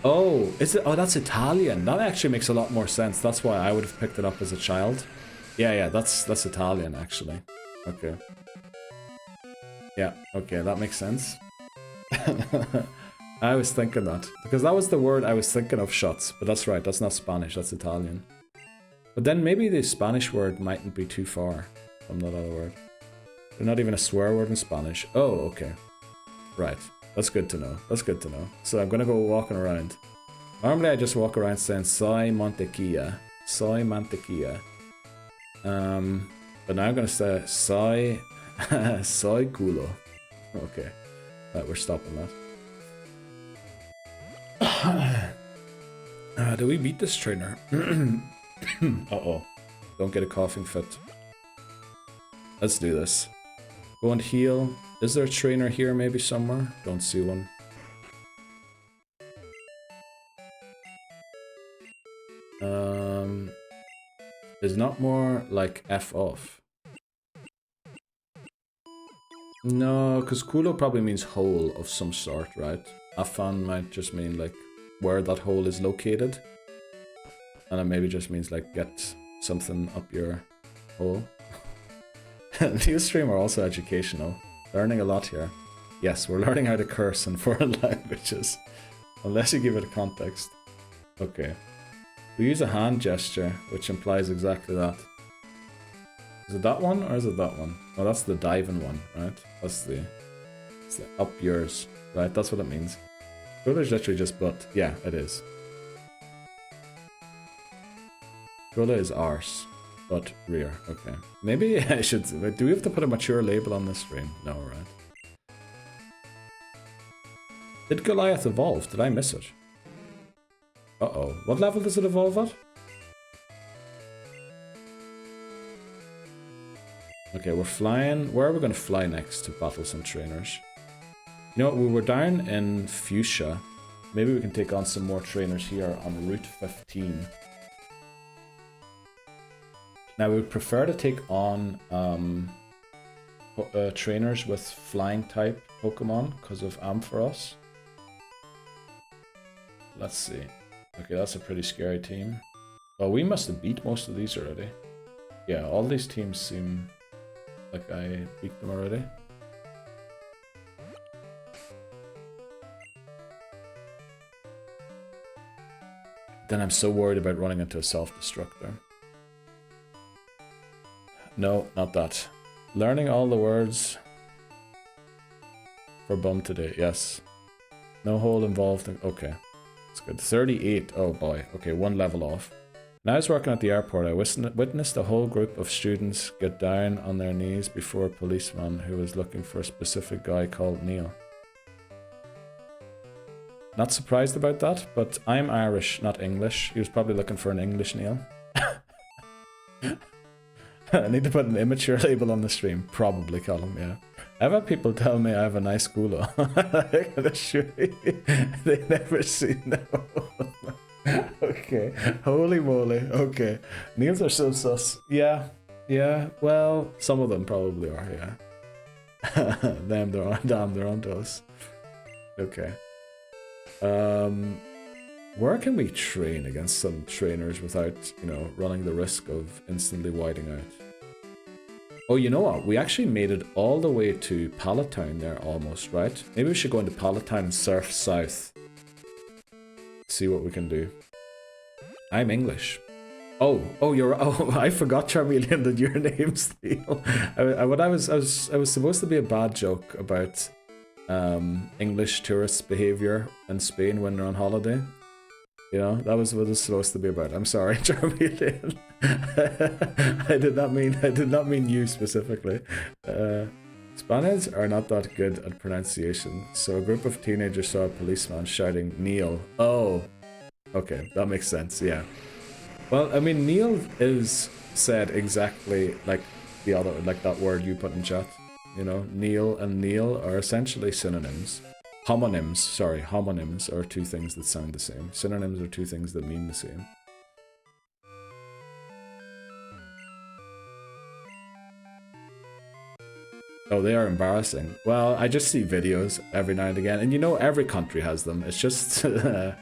Oh, is it? Oh, that's Italian. That actually makes a lot more sense. That's why I would have picked it up as a child. Yeah, that's Italian, actually. Okay. Yeah, okay, that makes sense. I was thinking that. Because that was the word I was thinking of, shots. But that's right, that's not Spanish, that's Italian. But then maybe the Spanish word mightn't be too far from that other word. They're not even a swear word in Spanish. Oh, okay. Right. That's good to know. That's good to know. So I'm gonna go walking around. Normally I just walk around saying soy mantequilla. Soy mantequilla. But now I'm gonna say soy soy culo. Okay. Right, we're stopping that. Do we beat this trainer? Uh-oh. Don't get a coughing fit. Let's do this. Go and heal. Is there a trainer here maybe somewhere? Don't see one. Is not more like F off. No, because culo probably means hole of some sort, right? Afan might just mean like where that hole is located. And it maybe just means like get something up your hole. These stream are also educational. Learning a lot here. Yes, we're learning how to curse in foreign languages. Unless you give it a context. Okay. We use a hand gesture, which implies exactly that. Is it that one or is it that one? Oh, that's the diving one, right? That's the up yours, right? That's what it means. Cooler's literally just butt. Yeah, it is. Cooler is arse. But rear, okay. Maybe I should... Do we have to put a mature label on this stream? No, right. Did Goliath evolve? Did I miss it? Uh-oh. What level does it evolve at? Okay, we're flying. Where are we going to fly next to battle some trainers? You know what, we were down in Fuchsia. Maybe we can take on some more trainers here on Route 15. Now, we would prefer to take on trainers with flying type Pokemon because of Ampharos. Let's see. Okay, that's a pretty scary team. Well, we must have beat most of these already. Yeah, all these teams seem like I beat them already. Then I'm so worried about running into a self-destructor. No, not that. Learning all the words for bum today, yes. No hole involved in, okay. That's good. 38, oh boy. Okay, one level off. When I was working at the airport, I witnessed a whole group of students get down on their knees before a policeman who was looking for a specific guy called Neil. Not surprised about that, but I'm Irish, not English. He was probably looking for an English Neil. I need to put an immature label on the stream. Probably, Colin, yeah. I've had people tell me I have a nice gulo. I can assure you, they never seen that. Okay, holy moly, okay. Neils are so sus. Yeah, well, some of them probably are, yeah. Damn, they're on to us. Okay. Where can we train against some trainers without, you know, running the risk of instantly whiting out? Oh, you know what? We actually made it all the way to Palatown there almost, right? Maybe we should go into Palatown and surf south. See what we can do. I'm English. Oh, I forgot, Charmeleon, that your name's Neil. I was supposed to be a bad joke about English tourists' behavior in Spain when they're on holiday. You know, that was what it was supposed to be about. I'm sorry, Charmeleon. I did not mean you specifically. Spaniards are not that good at pronunciation, so a group of teenagers saw a policeman shouting Neil. Oh, okay, that makes sense, yeah. Well, I mean, Neil is said exactly like the other, like that word you put in chat. You know, Neil and Neil are essentially synonyms. Homonyms are two things that sound the same. Synonyms are two things that mean the same. Oh, they are embarrassing. Well, I just see videos every now and again, and you know every country has them. It's just the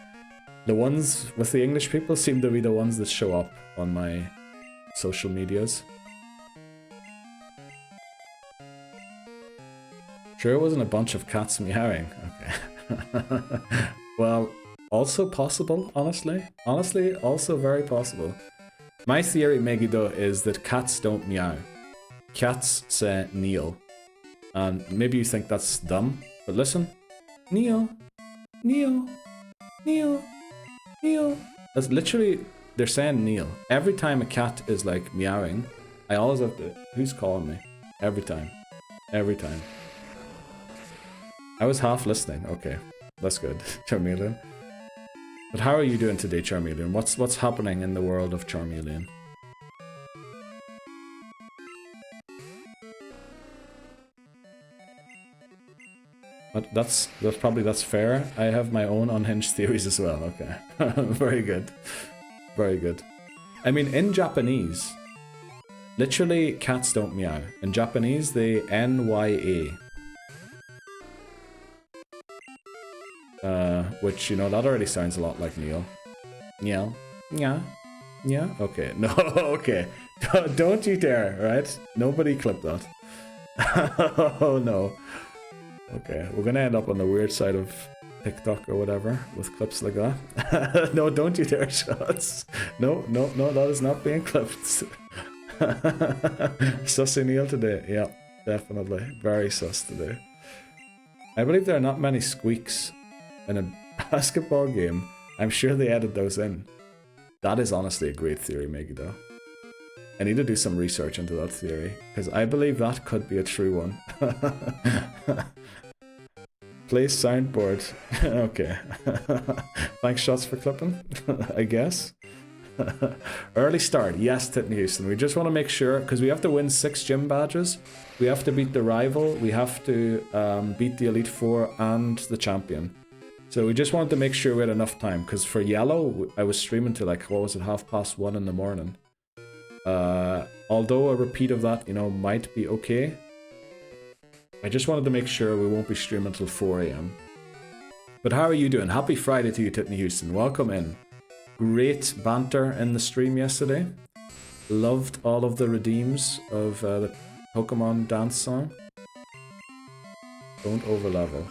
ones with the English people seem to be the ones that show up on my social medias. Sure it wasn't a bunch of cats meowing. Okay. Well, also possible, honestly. Honestly, also very possible. My theory, Megiddo, is that cats don't meow. Cats say Neil. And maybe you think that's dumb, but listen. Neil. Neil. Neil. Neil. That's literally, they're saying Neil. Every time a cat is like meowing, I always have to, who's calling me? Every time. Every time. I was half listening. Okay, that's good, Charmeleon. But how are you doing today, Charmeleon? What's happening in the world of Charmeleon? But that's fair. I have my own unhinged theories as well. Okay, very good, very good. I mean, in Japanese, literally cats don't meow. In Japanese, they NYA. Which, you know, that already sounds a lot like Neil. Neil. Yeah. Yeah. Okay. No. Okay. Don't you dare, right? Nobody clip that. Oh no. Okay. We're gonna end up on the weird side of TikTok or whatever with clips like that. No, don't you dare, shots. No, that is not being clipped. Sussy Neil today. Yeah, definitely. Very sus today. I believe there are not many squeaks in a basketball game. I'm sure they added those in. That is honestly a great theory, Megiddo. I need to do some research into that theory, because I believe that could be a true one. Place soundboard. Okay. Thanks, shots, for clipping, I guess. Early start, yes, Titney Houston. We just want to make sure, because we have to win 6 gym badges. We have to beat the rival. We have to beat the Elite Four and the champion. So we just wanted to make sure we had enough time, because for yellow, I was streaming to like, what was it, 1:30 in the morning. Although a repeat of that, you know, might be okay. I just wanted to make sure we won't be streaming until 4 AM. But how are you doing? Happy Friday to you, Titney Houston. Welcome in. Great banter in the stream yesterday. Loved all of the redeems of the Pokemon dance song. Don't overlevel.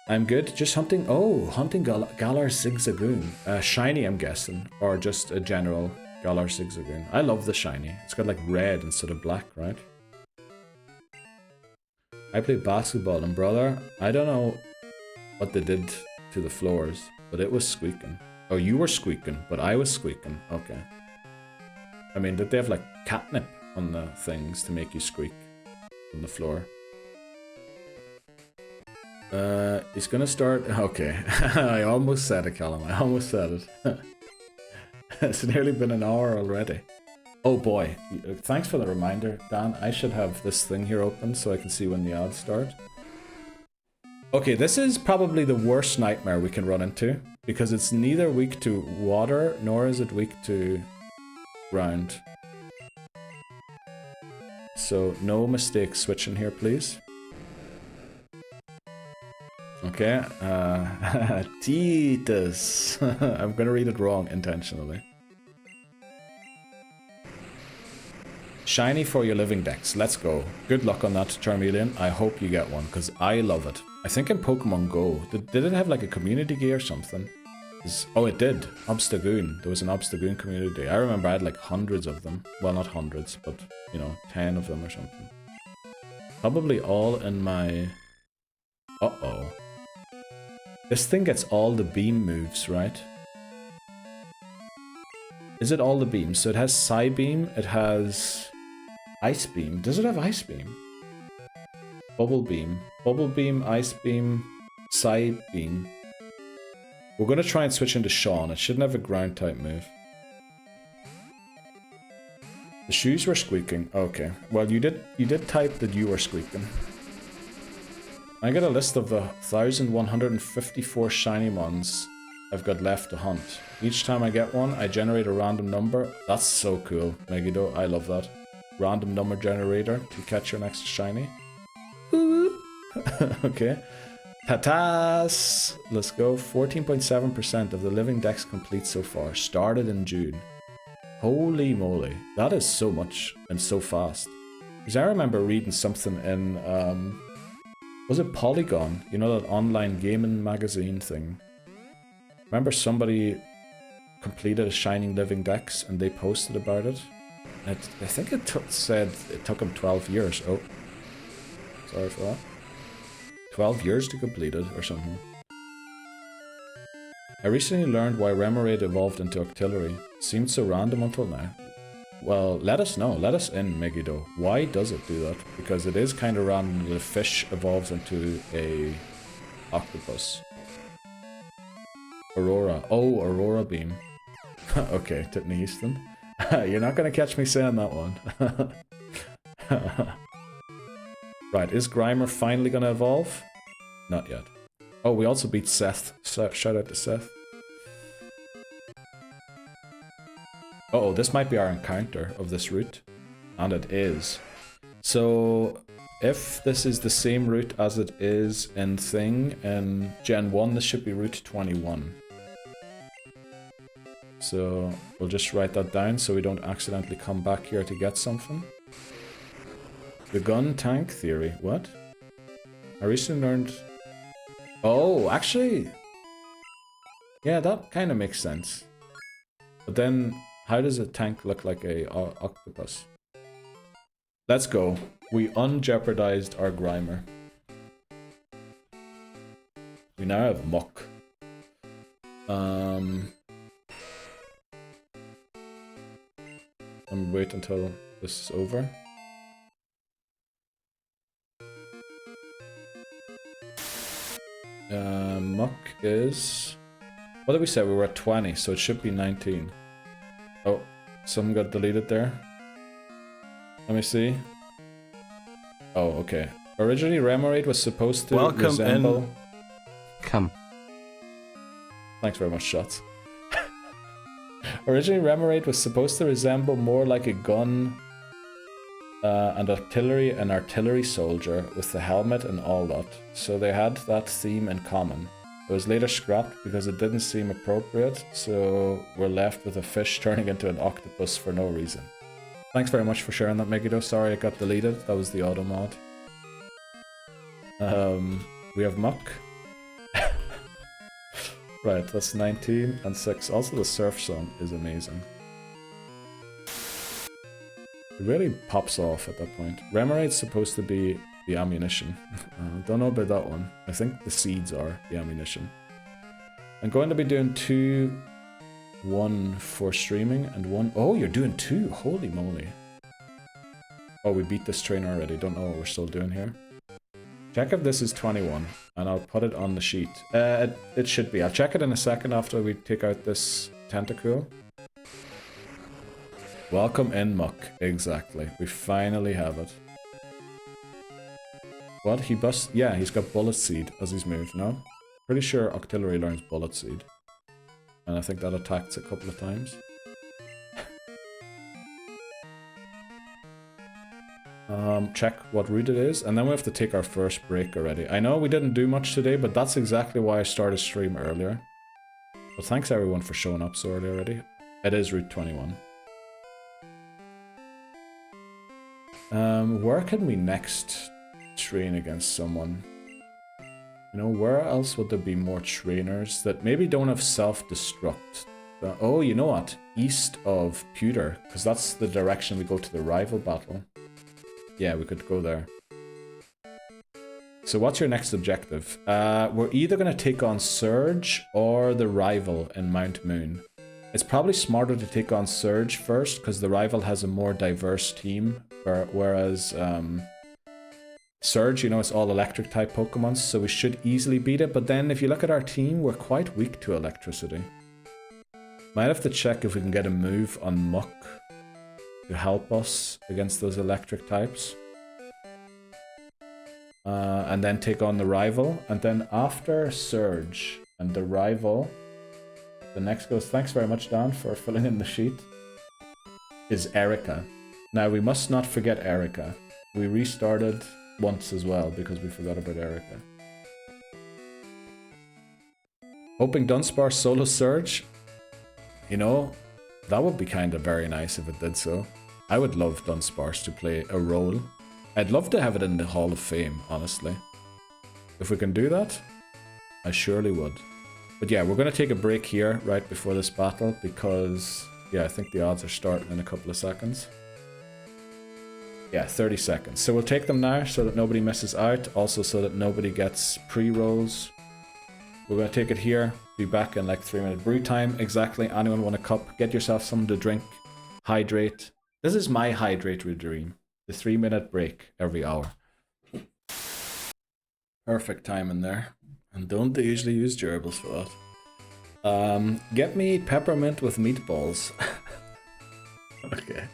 I'm good. Just hunting. Oh, hunting Galar Zigzagoon. Shiny, I'm guessing. Or just a general Galar Zigzagoon. I love the shiny. It's got like red instead of black, right? I play basketball, and brother, I don't know what they did to the floors, but it was squeaking. Oh, you were squeaking, but I was squeaking. Okay. I mean, did they have like catnip on the things to make you squeak on the floor? He's gonna start. Okay. I almost said it, Callum. I almost said it. It's nearly been an hour already. Oh boy. Thanks for the reminder, Dan. I should have this thing here open so I can see when the ads start. Okay, this is probably the worst nightmare we can run into, because it's neither weak to water nor is it weak to ground. So no mistakes switching here, please. Okay, Titus. I'm gonna read it wrong intentionally. Shiny for your living Dex. Let's go. Good luck on that, Charmeleon. I hope you get one, because I love it. I think in Pokemon Go, did it have like a community day or something? Oh, it did. Obstagoon. There was an Obstagoon community day. I remember I had like hundreds of them. Well, not hundreds, but, you know, 10 of them or something. Probably all in my... Uh-oh. This thing gets all the beam moves, right? Is it all the beams? So it has Psy Beam, it has Ice Beam. Does it have Ice Beam? Bubble Beam. Bubble Beam, Ice Beam, Psy Beam. We're going to try and switch into Sean. It shouldn't have a ground type move. The shoes were squeaking. Okay. Well, you did type that you were squeaking. I get a list of the 1,154 shiny mons I've got left to hunt. Each time I get one, I generate a random number. That's so cool, Megido. I love that. Random number generator to catch your next shiny. Okay. Tatas! Let's go. 14.7% of the living Dex complete so far. Started in June. Holy moly. That is so much and so fast. Because I remember reading something in... was it Polygon? You know, that online gaming magazine thing? Remember somebody completed a Shining Living Dex and they posted about it? I think it said it took him 12 years. Oh, sorry for that. 12 years to complete it or something. I recently learned why Remoraid evolved into Octillery. Seemed so random until now. Well, let us know. Let us in, Megido. Why does it do that? Because it is kind of random that a fish evolves into a octopus. Aurora. Oh, Aurora Beam. Okay, Titney Houston. You're not going to catch me saying that one. Right, is Grimer finally going to evolve? Not yet. Oh, we also beat Seth. Shout out to Seth. Uh-oh, this might be our encounter of this route. And it is. So, if this is the same route as it is in Gen 1, this should be Route 21. So, we'll just write that down so we don't accidentally come back here to get something. The gun tank theory. What? I recently learned... Oh, actually... Yeah, that kind of makes sense. But then, how does a tank look like a octopus? Let's go. We unjeopardized our Grimer. We now have Muck. I'm wait until this is over. Muck is What did we say? We were at 20, so it should be 19. Oh, some got deleted there. Let me see. Oh, okay. Originally, Remoraid was supposed to resemble... Come. Thanks very much, Shots. Originally, Remoraid was supposed to resemble more like a gun and an artillery soldier with the helmet and all that. So they had that theme in common. It was later scrapped because it didn't seem appropriate, so we're left with a fish turning into an octopus for no reason. Thanks very much for sharing that, Megiddo. Sorry it got deleted. That was the auto mod. We have Muck. Right, that's 19 and 6. Also, the surf song is amazing. It really pops off at that point. Remoraid's supposed to be the ammunition. Don't know about that one. I think the seeds are the ammunition. I'm going to be doing 1 for streaming and 1... Oh, you're doing 2! Holy moly. Oh, we beat this trainer already. Don't know what we're still doing here. Check if this is 21, and I'll put it on the sheet. It should be. I'll check it in a second after we take out this Tentacool. Welcome in, Muck. Exactly. We finally have it. What? He busts... Yeah, he's got Bullet Seed as he's moved, no? Pretty sure Octillery learns Bullet Seed. And I think that attacks a couple of times. Check what route it is, and then we have to take our first break already. I know we didn't do much today, but that's exactly why I started stream earlier. But thanks everyone for showing up so early already. It is Route 21. Where can we next train against someone? You know, where else would there be more trainers that maybe don't have self-destruct? Oh, you know what? East of Pewter, because that's the direction we go to the rival battle. Yeah, we could go there. So what's your next objective? We're either going to take on Surge or the rival in Mount Moon. It's probably smarter to take on Surge first, because the rival has a more diverse team, whereas Surge, you know, it's all electric type Pokemon, so we should easily beat it. But then if you look at our team, we're quite weak to electricity. Might have to check if we can get a move on Muck to help us against those electric types. And then take on the rival. And then after Surge and the rival, the next goes, thanks very much, Dan, for filling in the sheet, is Erika. Now, we must not forget Erika. We restarted once as well because we forgot about Erika. Hoping Dunsparce solo Surge. You know, that would be kind of very nice if it did so. I would love Dunsparce to play a role. I'd love to have it in the Hall of Fame, honestly. If we can do that, I surely would. But yeah, we're going to take a break here right before this battle because, yeah, I think the odds are starting in a couple of seconds. Yeah, 30 seconds. So we'll take them now so that nobody misses out. Also so that nobody gets pre-rolls. We're going to take it here. Be back in like 3-minute brew time. Exactly. Anyone want a cup? Get yourself something to drink. Hydrate. This is my hydrate dream. The 3-minute break every hour. Perfect time in there. And don't they usually use gerbils for that? Get me peppermint with meatballs. Okay.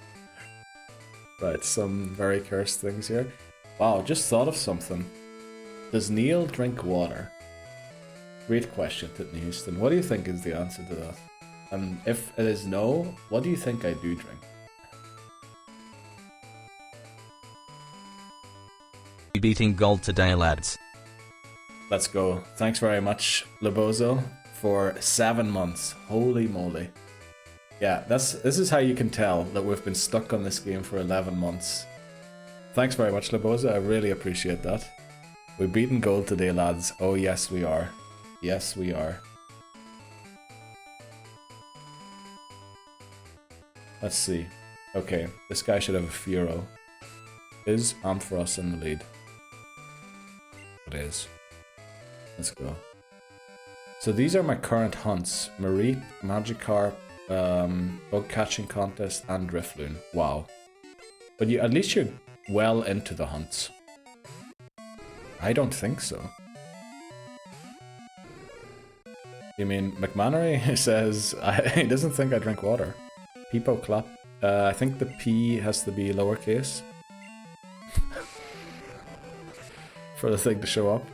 Right, some very cursed things here. Wow, just thought of something. Does Neil drink water? Great question, Titney Houston. What do you think is the answer to that? And if it is no, what do you think I do drink? Beating gold today, lads. Let's go. Thanks very much, Lebozo, for 7 months. Holy moly. Yeah, this is how you can tell that we've been stuck on this game for 11 months. Thanks very much, Lebozo. I really appreciate that. We've beaten gold today, lads. Oh, yes, we are. Yes, we are. Let's see. Okay, this guy should have a Furo. Is Ampharos in the lead? It is. Let's go. So these are my current hunts. Mareep, Magikarp, Bug Catching Contest, and Drifloon. Wow. But at least you're well into the hunts. I don't think so. You mean McMannery says he doesn't think I drink water. Peepo clap. I think the P has to be lowercase for the thing to show up.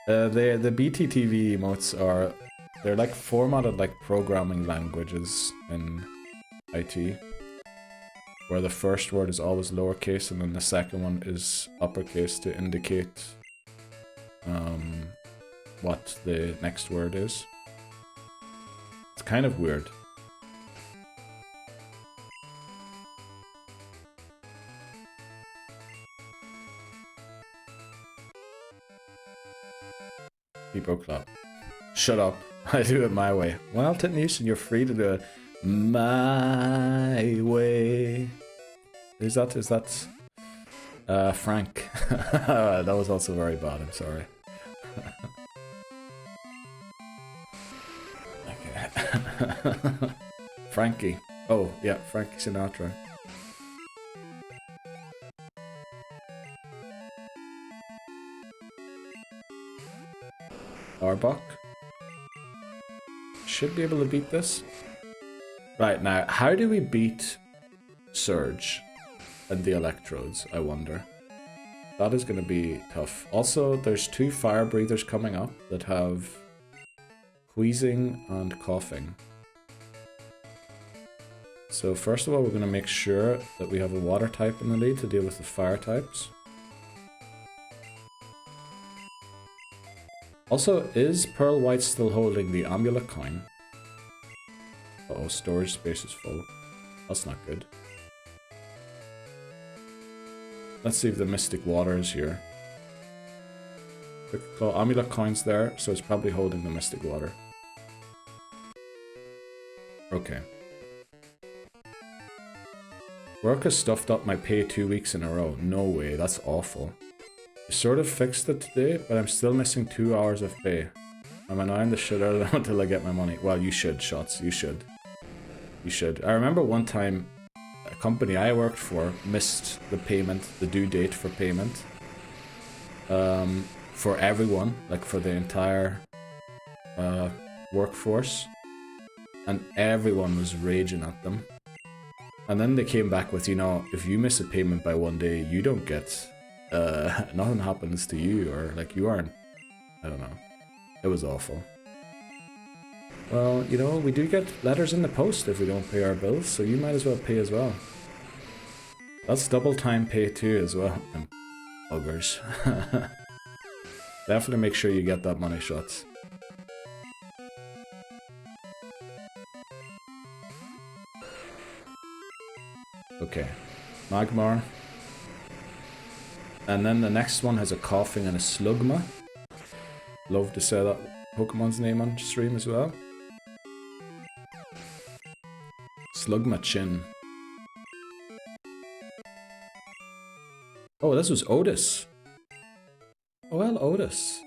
The BTTV emotes they're like formatted like programming languages in IT, where the first word is always lowercase and then the second one is uppercase to indicate what the next word is. It's kind of weird. People clap. Shut up. I do it my way. Well, Titnation, you're free to do it my way. Is that Frank? That was also very bad, I'm sorry. Okay. Frankie. Oh, yeah, Frankie Sinatra. Arbok. Should be able to beat this. Right, now, how do we beat Surge and the Electrodes, I wonder? That is going to be tough. Also, there's 2 Fire Breathers coming up that have wheezing and coughing. So first of all, we're going to make sure that we have a water type in the lead to deal with the fire types. Also, is Pearl White still holding the amulet coin? Uh-oh, storage space is full. That's not good. Let's see if the Mystic Water is here. Quick call. Amulet coin's there, so it's probably holding the Mystic Water. Okay. Work has stuffed up my pay 2 weeks in a row. No way, that's awful. I sort of fixed it today, but I'm still missing 2 hours of pay. I'm annoying the shit out of them until I get my money. Well, you should, Shots. You should. You should. I remember one time a company I worked for missed the payment, the due date for payment. For everyone, like for the entire workforce. And everyone was raging at them. And then they came back with, you know, if you miss a payment by 1 day, you don't get... nothing happens to you, or like you aren't... I don't know. It was awful. Well, you know, we do get letters in the post if we don't pay our bills, so you might as well pay as well. That's double time pay too as well. Buggers. Definitely make sure you get that money, Shots. Okay. Magmar. And then the next one has a coughing and a Slugma. Love to say that Pokemon's name on stream as well. Slugma Chin. Oh, this was Otis. Oh, well, Otis.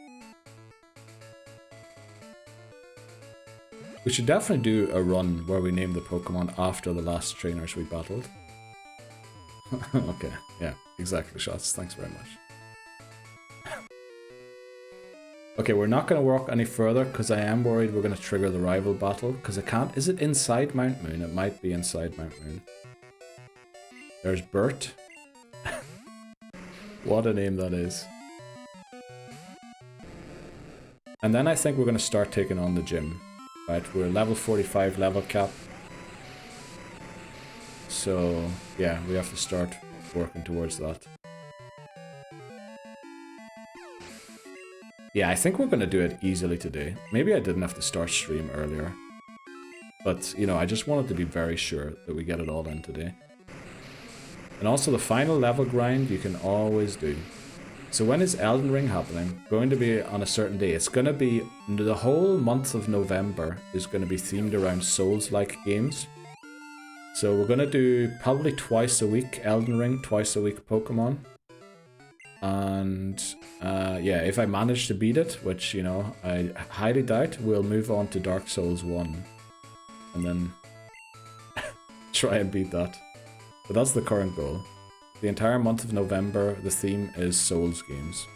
We should definitely do a run where we name the Pokemon after the last trainers we battled. Okay, yeah, exactly, Shots. Thanks very much. Okay, we're not going to work any further because I am worried we're going to trigger the rival battle because I can't... Is it inside Mount Moon? It might be inside Mount Moon. There's Bert. What a name that is. And then I think we're going to start taking on the gym. Right, we're level 45 level cap. So, yeah, we have to start working towards that. Yeah, I think we're going to do it easily today. Maybe I didn't have to start stream earlier. But, you know, I just wanted to be very sure that we get it all in today. And also the final level grind you can always do. So when is Elden Ring happening? Going to be on a certain day. It's going to be... The whole month of November is going to be themed around Souls-like games. So we're going to do probably twice a week Elden Ring, twice a week Pokemon. And yeah, if I manage to beat it, which, you know, I highly doubt, we'll move on to Dark Souls 1. And then try and beat that. But that's the current goal. The entire month of November, the theme is Souls games.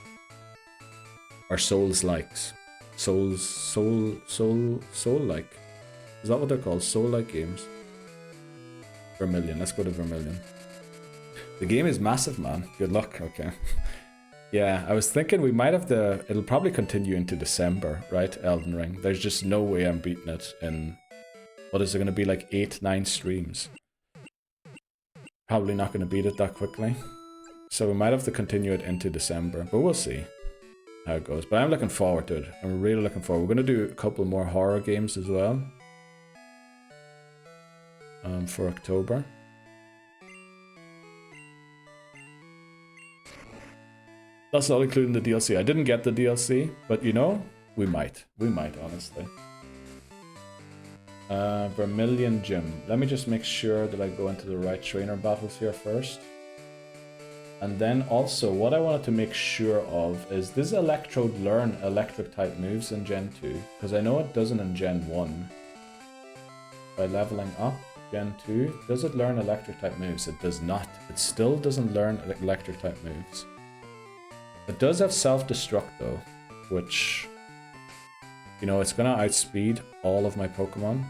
Or Souls-likes. Soul-like. Is that what they're called? Soul-like games. Vermilion. Let's go to Vermilion. The game is massive, man. Good luck. Okay. Yeah, I was thinking we might have to... It'll probably continue into December, right? Elden Ring. There's just no way I'm beating it in... What is it going to be, like 8, 9 streams? Probably not going to beat it that quickly. So we might have to continue it into December, but we'll see how it goes. But I'm looking forward to it. I'm really looking forward. We're going to do a couple more horror games as well. For October. That's not including the DLC. I didn't get the DLC, but you know, we might. We might, honestly. Vermilion Gym. Let me just make sure that I go into the right trainer battles here first. And then also, what I wanted to make sure of is, does Electrode learn electric type moves in Gen 2? Because I know it doesn't in Gen 1. By leveling up, Gen 2, does it learn electric type moves? It does not. It still doesn't learn electric type moves. It does have self-destruct though, which, you know, it's gonna outspeed all of my Pokemon.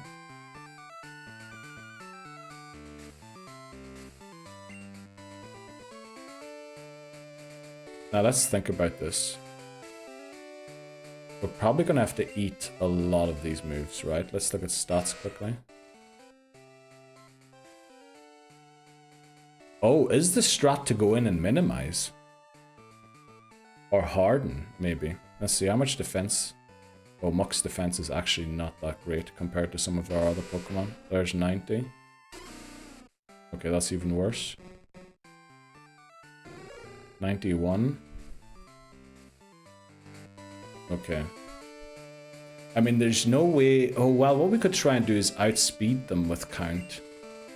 Now let's think about this. We're probably gonna have to eat a lot of these moves, right? Let's look at stats quickly. Oh, is the strat to go in and minimize? Or harden, maybe. Let's see, how much defense? Oh, Muck's defense is actually not that great compared to some of our other Pokemon. There's 90. Okay, that's even worse. 91. Okay. I mean, there's no way... Oh, well, what we could try and do is outspeed them with Count.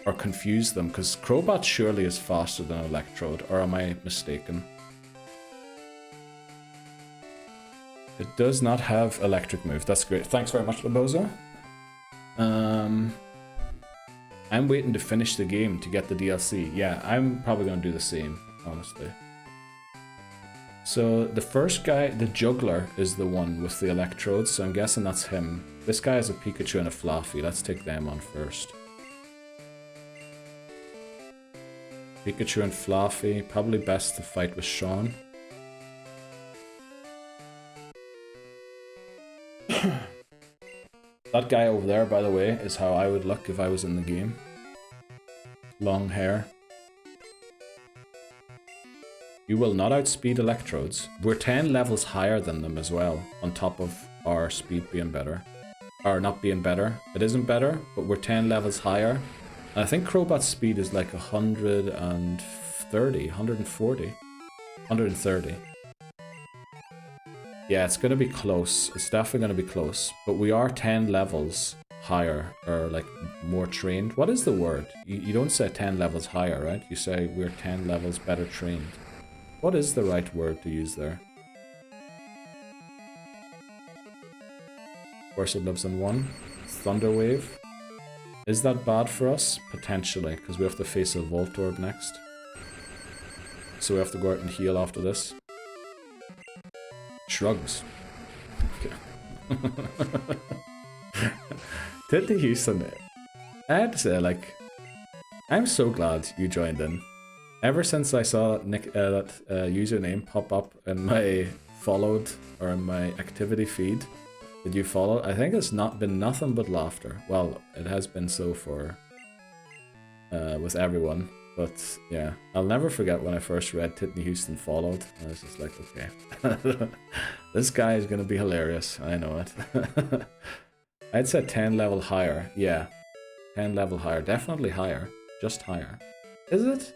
Or confuse them, because Crobat surely is faster than Electrode. Or am I mistaken? It does not have electric move. That's great. Thanks very much, Laboza. I'm waiting to finish the game to get the DLC. Yeah, I'm probably going to do the same, honestly. So the first guy, the Juggler, is the one with the electrodes, so I'm guessing that's him. This guy has a Pikachu and a Fluffy. Let's take them on first. Pikachu and Fluffy. Probably best to fight with Sean. That guy over there, by the way, is how I would look if I was in the game. Long hair. You will not outspeed Electrodes. We're 10 levels higher than them as well, on top of our speed being better. Or not being better. It isn't better, but we're 10 levels higher. And I think Crobat's speed is like 130, 140, 130. Yeah, it's going to be close. It's definitely going to be close. But we are 10 levels higher, or like more trained. What is the word? You don't say 10 levels higher, right? You say we're 10 levels better trained. What is the right word to use there? Of course it lives in 1. Thunder Wave. Is that bad for us? Potentially, because we have to face a Voltorb next. So we have to go out and heal after this. Shrugs. Okay. Titty Houston, I had to say, like, I'm so glad you joined in. Ever since I saw that username pop up in my followed or in my activity feed, did you follow? I think it's not been nothing but laughter. Well, it has been so for with everyone. But yeah, I'll never forget when I first read Titney Houston followed. I was just like, okay, this guy is gonna be hilarious. I know it. I'd say 10 level higher. Yeah, 10 level higher. Definitely higher. Just higher. Is it?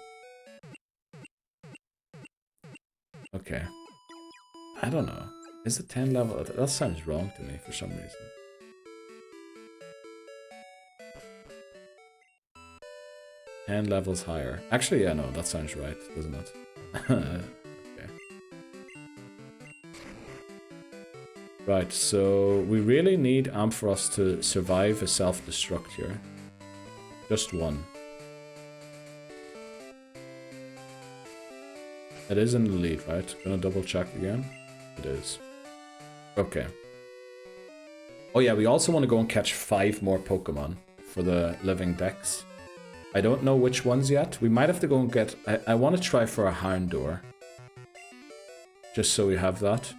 Okay. I don't know. Is it 10 level? That sounds wrong to me for some reason. And levels higher. Actually, yeah, no, that sounds right, doesn't it? Okay. Right, so we really need Ampharos to survive a self-destruct here. Just one. It is in the lead, right? Gonna double check again. It is. Okay. Oh yeah, we also want to go and catch 5 more Pokemon for the Living Dex. I don't know which ones yet. We might have to go and get... I want to try for a Houndour. Just so we have that.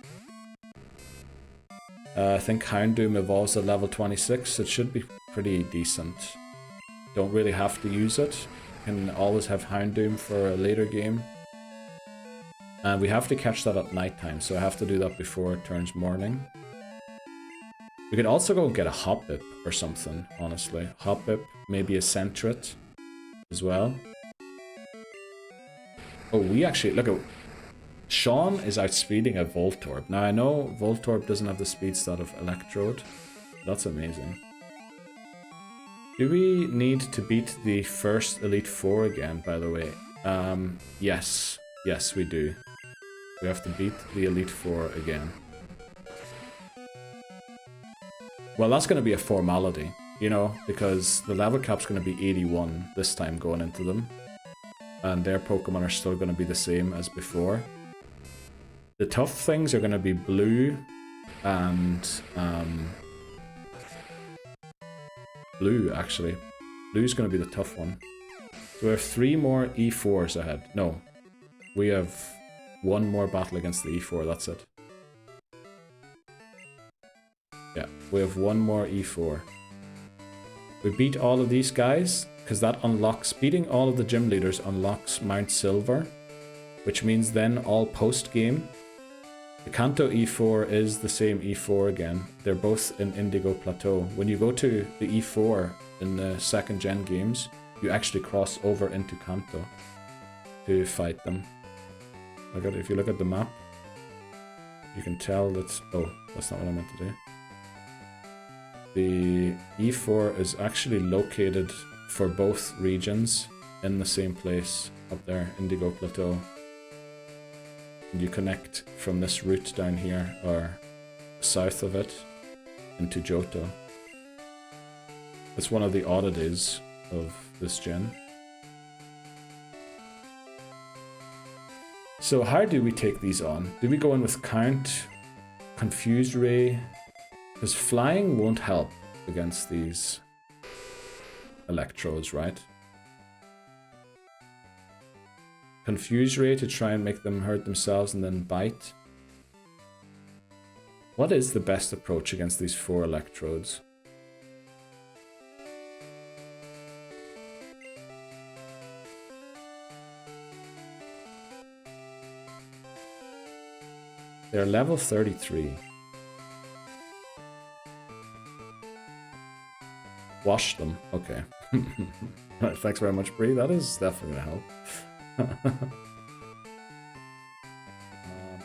I think Houndoom evolves at level 26. It should be pretty decent. Don't really have to use it. Can always have Houndoom for a later game. And we have to catch that at nighttime, so I have to do that before it turns morning. We could also go and get a Hoppip or something, honestly. Hoppip, maybe a Sentret as well. Oh, we actually... Look at... Sean is outspeeding a Voltorb. Now, I know Voltorb doesn't have the speed stat of Electrode. That's amazing. Do we need to beat the first Elite Four again, by the way? Yes. Yes, we do. We have to beat the Elite Four again. Well, that's going to be a formality, you know, because the level cap's going to be 81 this time going into them. And their Pokemon are still going to be the same as before. The tough things are going to be Blue and... Blue, actually. Blue's going to be the tough one. So we have 3 more E4s ahead. No. We have 1 more battle against the E4, that's it. Yeah, we have 1 more E4. We beat all of these guys, because that unlocks... Beating all of the gym leaders unlocks Mount Silver, which means then all post-game... The Kanto E4 is the same E4 again. They're both in Indigo Plateau. When you go to the E4 in the 2nd gen games, you actually cross over into Kanto to fight them. If you look at the map, you can tell that's... Oh, that's not what I meant to do. The E4 is actually located for both regions in the same place up there, Indigo Plateau. And you connect from this route down here, or south of it, into Johto. It's one of the oddities of this gen. So how do we take these on? Do we go in with Count, Confused Ray? Because flying won't help against these Electrodes, right? Confuse Ray to try and make them hurt themselves and then bite. What is the best approach against these 4 Electrodes? They're level 33. Wash them. Okay. Right, thanks very much, Bree. That is definitely going to help.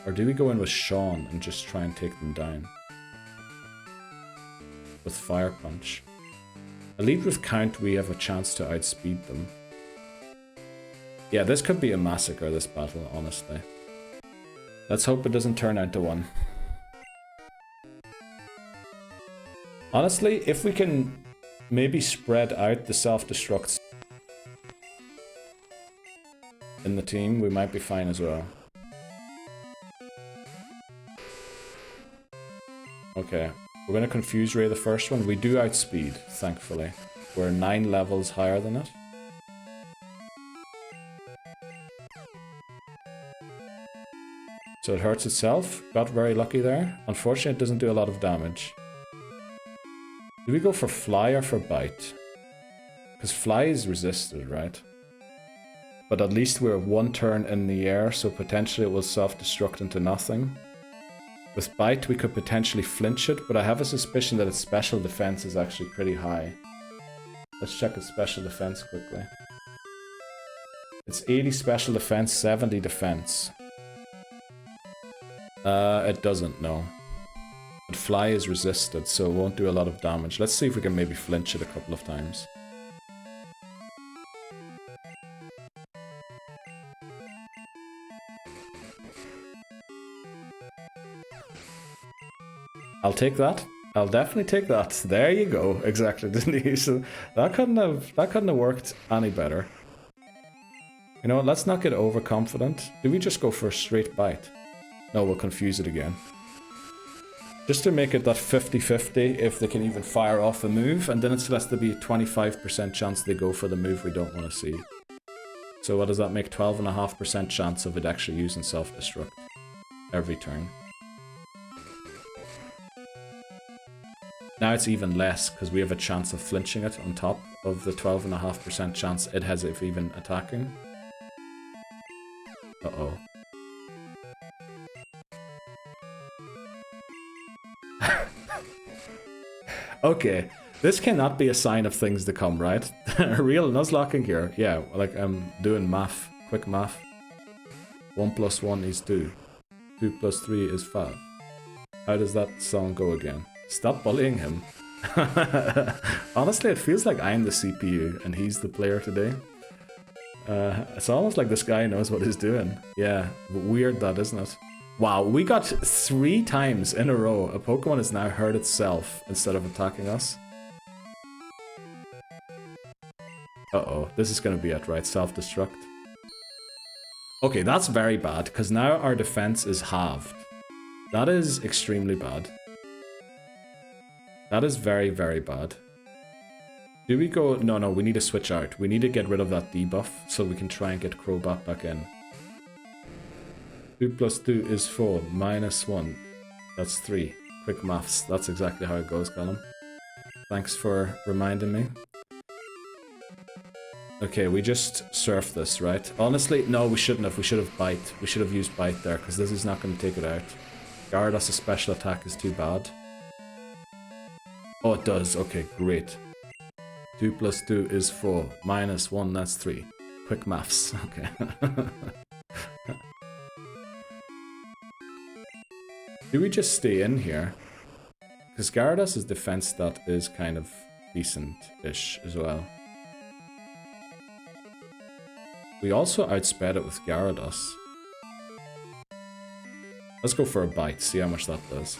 Or do we go in with Sean and just try and take them down? With Fire Punch. Elite with Count, we have a chance to outspeed them. Yeah, this could be a massacre, this battle, honestly. Let's hope it doesn't turn out to one. Honestly, if we can maybe spread out the self-destructs in the team, we might be fine as well. Okay, we're going to Confuse Ray the first one. We do outspeed, thankfully. We're 9 levels higher than it. So it hurts itself. Got very lucky there. Unfortunately, it doesn't do a lot of damage. Do we go for Fly or for Bite? Because Fly is resisted, right? But at least we're 1 turn in the air, so potentially it will self-destruct into nothing. With Bite, we could potentially flinch it, but I have a suspicion that its special defense is actually pretty high. Let's check its special defense quickly. It's 80 special defense, 70 defense. It doesn't, no. But Fly is resisted, so it won't do a lot of damage. Let's see if we can maybe flinch it a couple of times. I'll take that. I'll definitely take that. There you go. Exactly. Didn't you? So that couldn't have worked any better. You know what? Let's not get overconfident. Do we just go for a straight bite? No, we'll confuse it again. Just to make it that 50-50 if they can even fire off a move, and then it still has to be a 25% chance they go for the move we don't want to see. So what does that make? 12.5% chance of it actually using self-destruct every turn. Now it's even less, because we have a chance of flinching it on top of the 12.5% chance it has of even attacking. Uh-oh. Okay, this cannot be a sign of things to come, right? Real nuzlocking here. Yeah, like I'm doing math, quick math. 1 + 1 is 2. 2 + 3 is 5. How does that song go again? Stop bullying him. Honestly, it feels like I'm the CPU and he's the player today. It's almost like this guy knows what he's doing. Yeah, weird that, isn't it? Wow, we got 3 times in a row. A Pokemon has now hurt itself instead of attacking us. Uh-oh, this is gonna be it, right? Self-destruct. Okay, that's very bad, because now our defense is halved. That is extremely bad. That is very, very bad. Do we go... No, we need to switch out. We need to get rid of that debuff so we can try and get Crobat back in. 2 + 2 is 4, -1. That's 3. Quick maths. That's exactly how it goes, Callum. Thanks for reminding me. Okay, we just surf this, right? Honestly, no, we shouldn't have. We should have Bite. We should have used Bite there, because this is not going to take it out. Gyarados' special attack is too bad. Oh, it does. Okay, great. 2 + 2 is 4, -1, that's 3. Quick maths. Okay. Do we just stay in here? Because Gyarados' defense stat is kind of decent-ish as well. We also outsped it with Gyarados. Let's go for a Bite, see how much that does.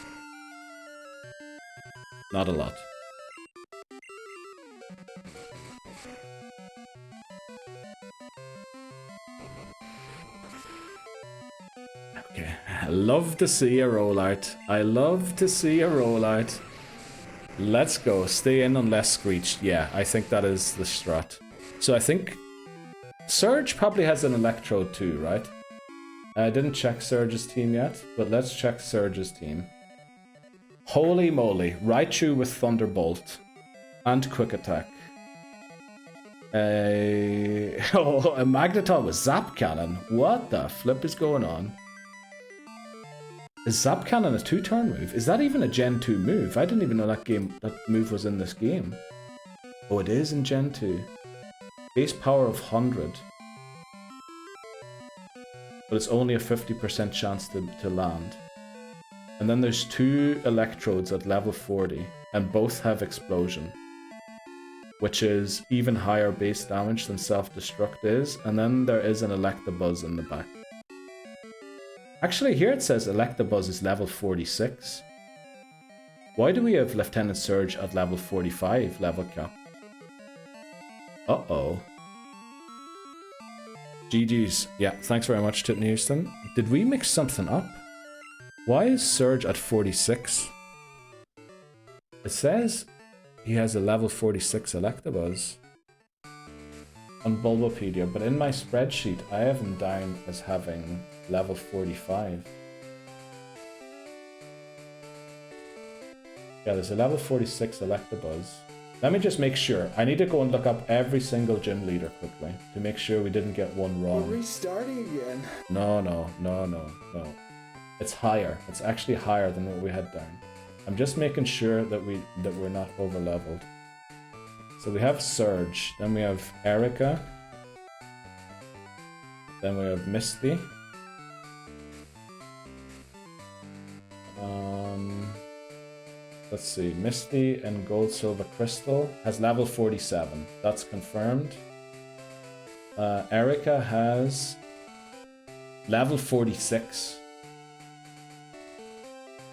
Not a lot. Okay, I love to see a rollout. I love to see a rollout. Let's go. Stay in unless screeched. Yeah, I think that is the strat. So I think Surge probably has an Electrode too, right? I didn't check Surge's team yet, but let's check Surge's team. Holy moly. Raichu with Thunderbolt and Quick Attack. A Magneton with Zap Cannon. What the flip is going on? Is Zap Cannon a 2-turn move? Is that even a Gen 2 move? I didn't even know that move was in this game. Oh, it is in Gen 2. Base power of 100. But it's only a 50% chance to land. And then there's 2 Electrodes at level 40, and both have Explosion, which is even higher base damage than Self-Destruct is, and then there is an Electabuzz in the back. Actually, here it says Electabuzz is level 46. Why do we have Lieutenant Surge at level 45 level cap? Uh-oh. GG's. Yeah, thanks very much, Titten Houston. Did we mix something up? Why is Surge at 46? It says he has a level 46 Electabuzz on Bulbapedia, but in my spreadsheet I have him down as having level 45. Yeah, there's a level 46 Electabuzz. Let me just make sure. I need to go and look up every single gym leader quickly to make sure we didn't get one wrong. We're restarting again. No. It's higher. It's actually higher than what we had down. I'm just making sure that we're not over leveled. So we have Surge, then we have Erika, then we have Misty. Let's see, Misty and Gold Silver Crystal has level 47. That's confirmed. Erika has level 46.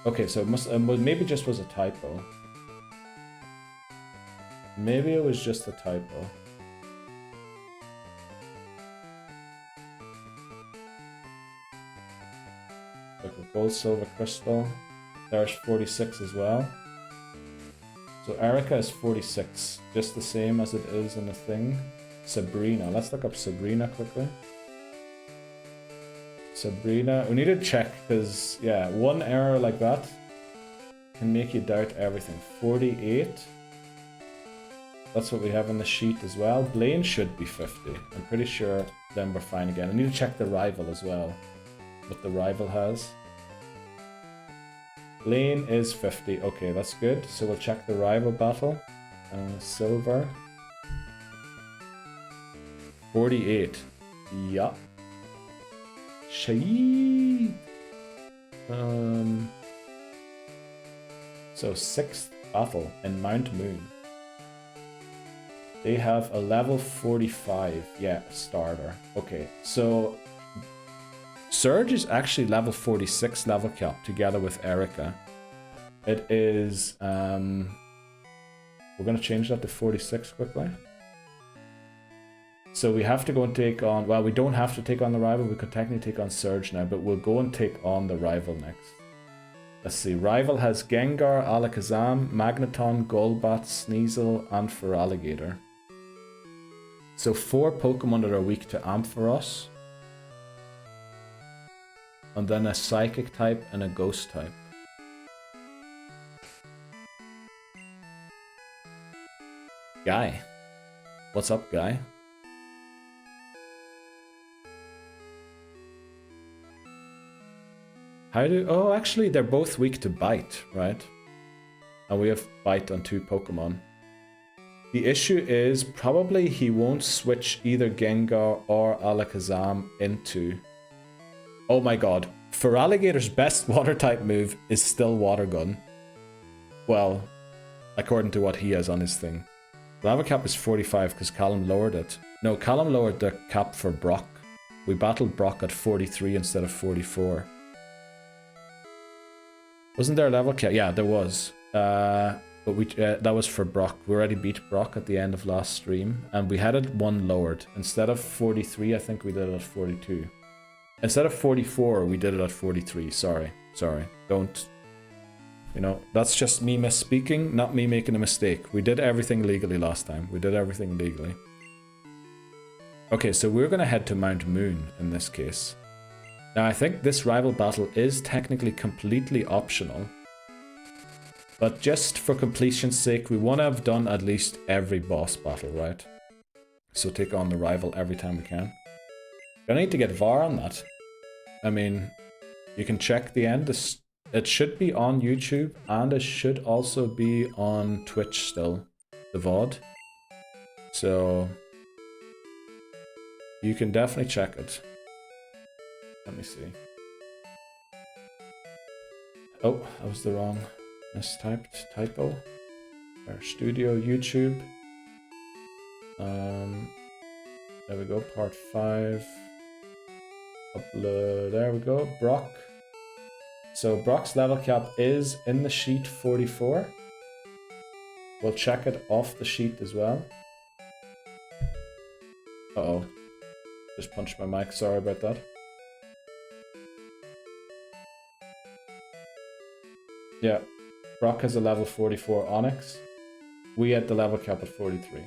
Okay, so it must maybe just was a typo. Maybe it was just a typo. Look at Gold Silver Crystal. There's 46 as well. So Erika is 46, just the same as it is in the thing. Sabrina, let's look up Sabrina quickly. Sabrina, we need to check because, yeah, one error like that can make you doubt everything. 48. That's what we have in the sheet as well. Blaine should be 50. I'm pretty sure then we're fine again. I need to check the rival as well. What the rival has. Blaine is 50. Okay, that's good. So we'll check the rival battle. Silver. 48. Yeah. Shade. So 6th battle in Mount Moon. They have a level 45. Yeah, starter. Okay, so Surge is actually level 46 level cap together with Erika. It is we're gonna change that to 46 quickly. So we have to go and take on, well, we don't have to take on the rival, we could technically take on Surge now, but we'll go and take on the rival next. Let's see, rival has Gengar, Alakazam, Magneton, Golbat, Sneasel, and Feraligatr. So 4 Pokemon that are weak to Ampharos. And then a Psychic type and a Ghost type. Guy. What's up, Guy? Oh, actually, they're both weak to Bite, right? And we have Bite on 2 Pokemon. The issue is probably he won't switch either Gengar or Alakazam into... Oh my god. Feraligator's best water type move is still Water Gun. Well, according to what he has on his thing. Lava cap is 45 because Callum lowered it. No, Callum lowered the cap for Brock. We battled Brock at 43 instead of 44. Wasn't there a level cap? Yeah, there was. But we that was for Brock. We already beat Brock at the end of last stream. And we had it one lowered. Instead of 43, I think we did it at 42. Instead of 44, we did it at 43. Sorry. Don't... You know, that's just me misspeaking, not me making a mistake. We did everything legally last time. We did everything legally. Okay, so we're going to head to Mount Moon in this case. Now, I think this rival battle is technically completely optional. But just for completion's sake, we want to have done at least every boss battle, right? So take on the rival every time we can. Gonna need to get VAR on that. I mean, you can check the end. It should be on YouTube, and it should also be on Twitch still, the VOD. So, you can definitely check it. Let me see. Oh, that was the wrong mistyped typo. Our studio YouTube. There we go, part 5. Upload, there we go, Brock. So Brock's level cap is in the sheet 44. We'll check it off the sheet as well. Uh-oh. Just punched my mic, sorry about that. Yeah, Brock has a level 44 Onyx. We had the level cap at 43.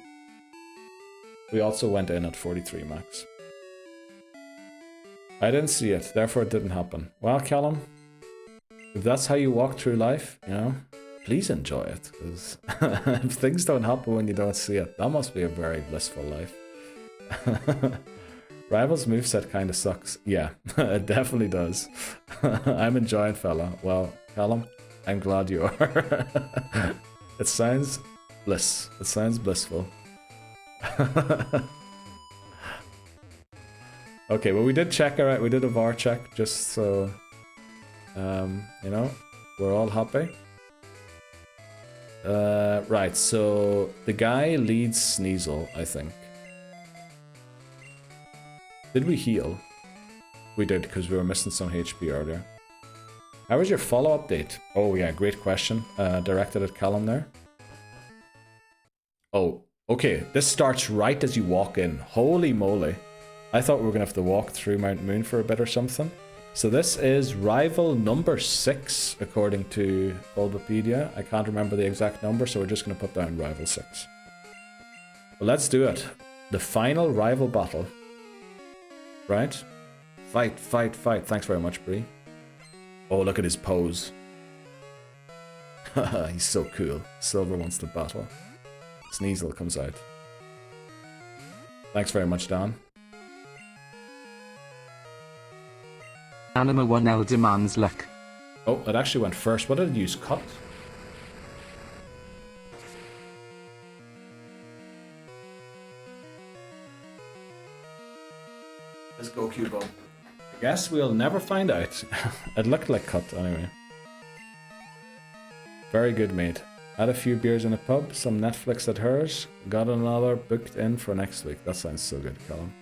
We also went in at 43 max. I didn't see it, therefore it didn't happen. Well, Callum, if that's how you walk through life, you know, please enjoy it. Because if things don't happen when you don't see it, that must be a very blissful life. Rival's moveset kind of sucks. Yeah, it definitely does. I'm enjoying fella. Well, Callum, I'm glad you are. It sounds bliss. It sounds blissful. Okay, well we did check, alright, we did a VAR check just so, you know, we're all happy. Right, so the guy leads Sneasel, I think. Did we heal? We did, because we were missing some HP earlier. How was your follow-up date? Oh yeah, great question. Directed at Callum there. Oh, okay, this starts right as you walk in. Holy moly. I thought we were going to have to walk through Mount Moon for a bit or something. So this is rival number 6, according to Bulbapedia. I can't remember the exact number, so we're just going to put down rival 6. Well, let's do it. The final rival battle. Right? Fight, fight, fight. Thanks very much, Bree. Oh, look at his pose. He's so cool. Silver wants to battle. Sneasel comes out. Thanks very much, Dan. Anima 1L demands luck. Oh, it actually went first. What did it use? Cut? Let's go, Cubo. I guess we'll never find out. It looked like cut anyway. Very good, mate. Had a few beers in a pub, some Netflix at hers, got another booked in for next week. That sounds so good, Callum.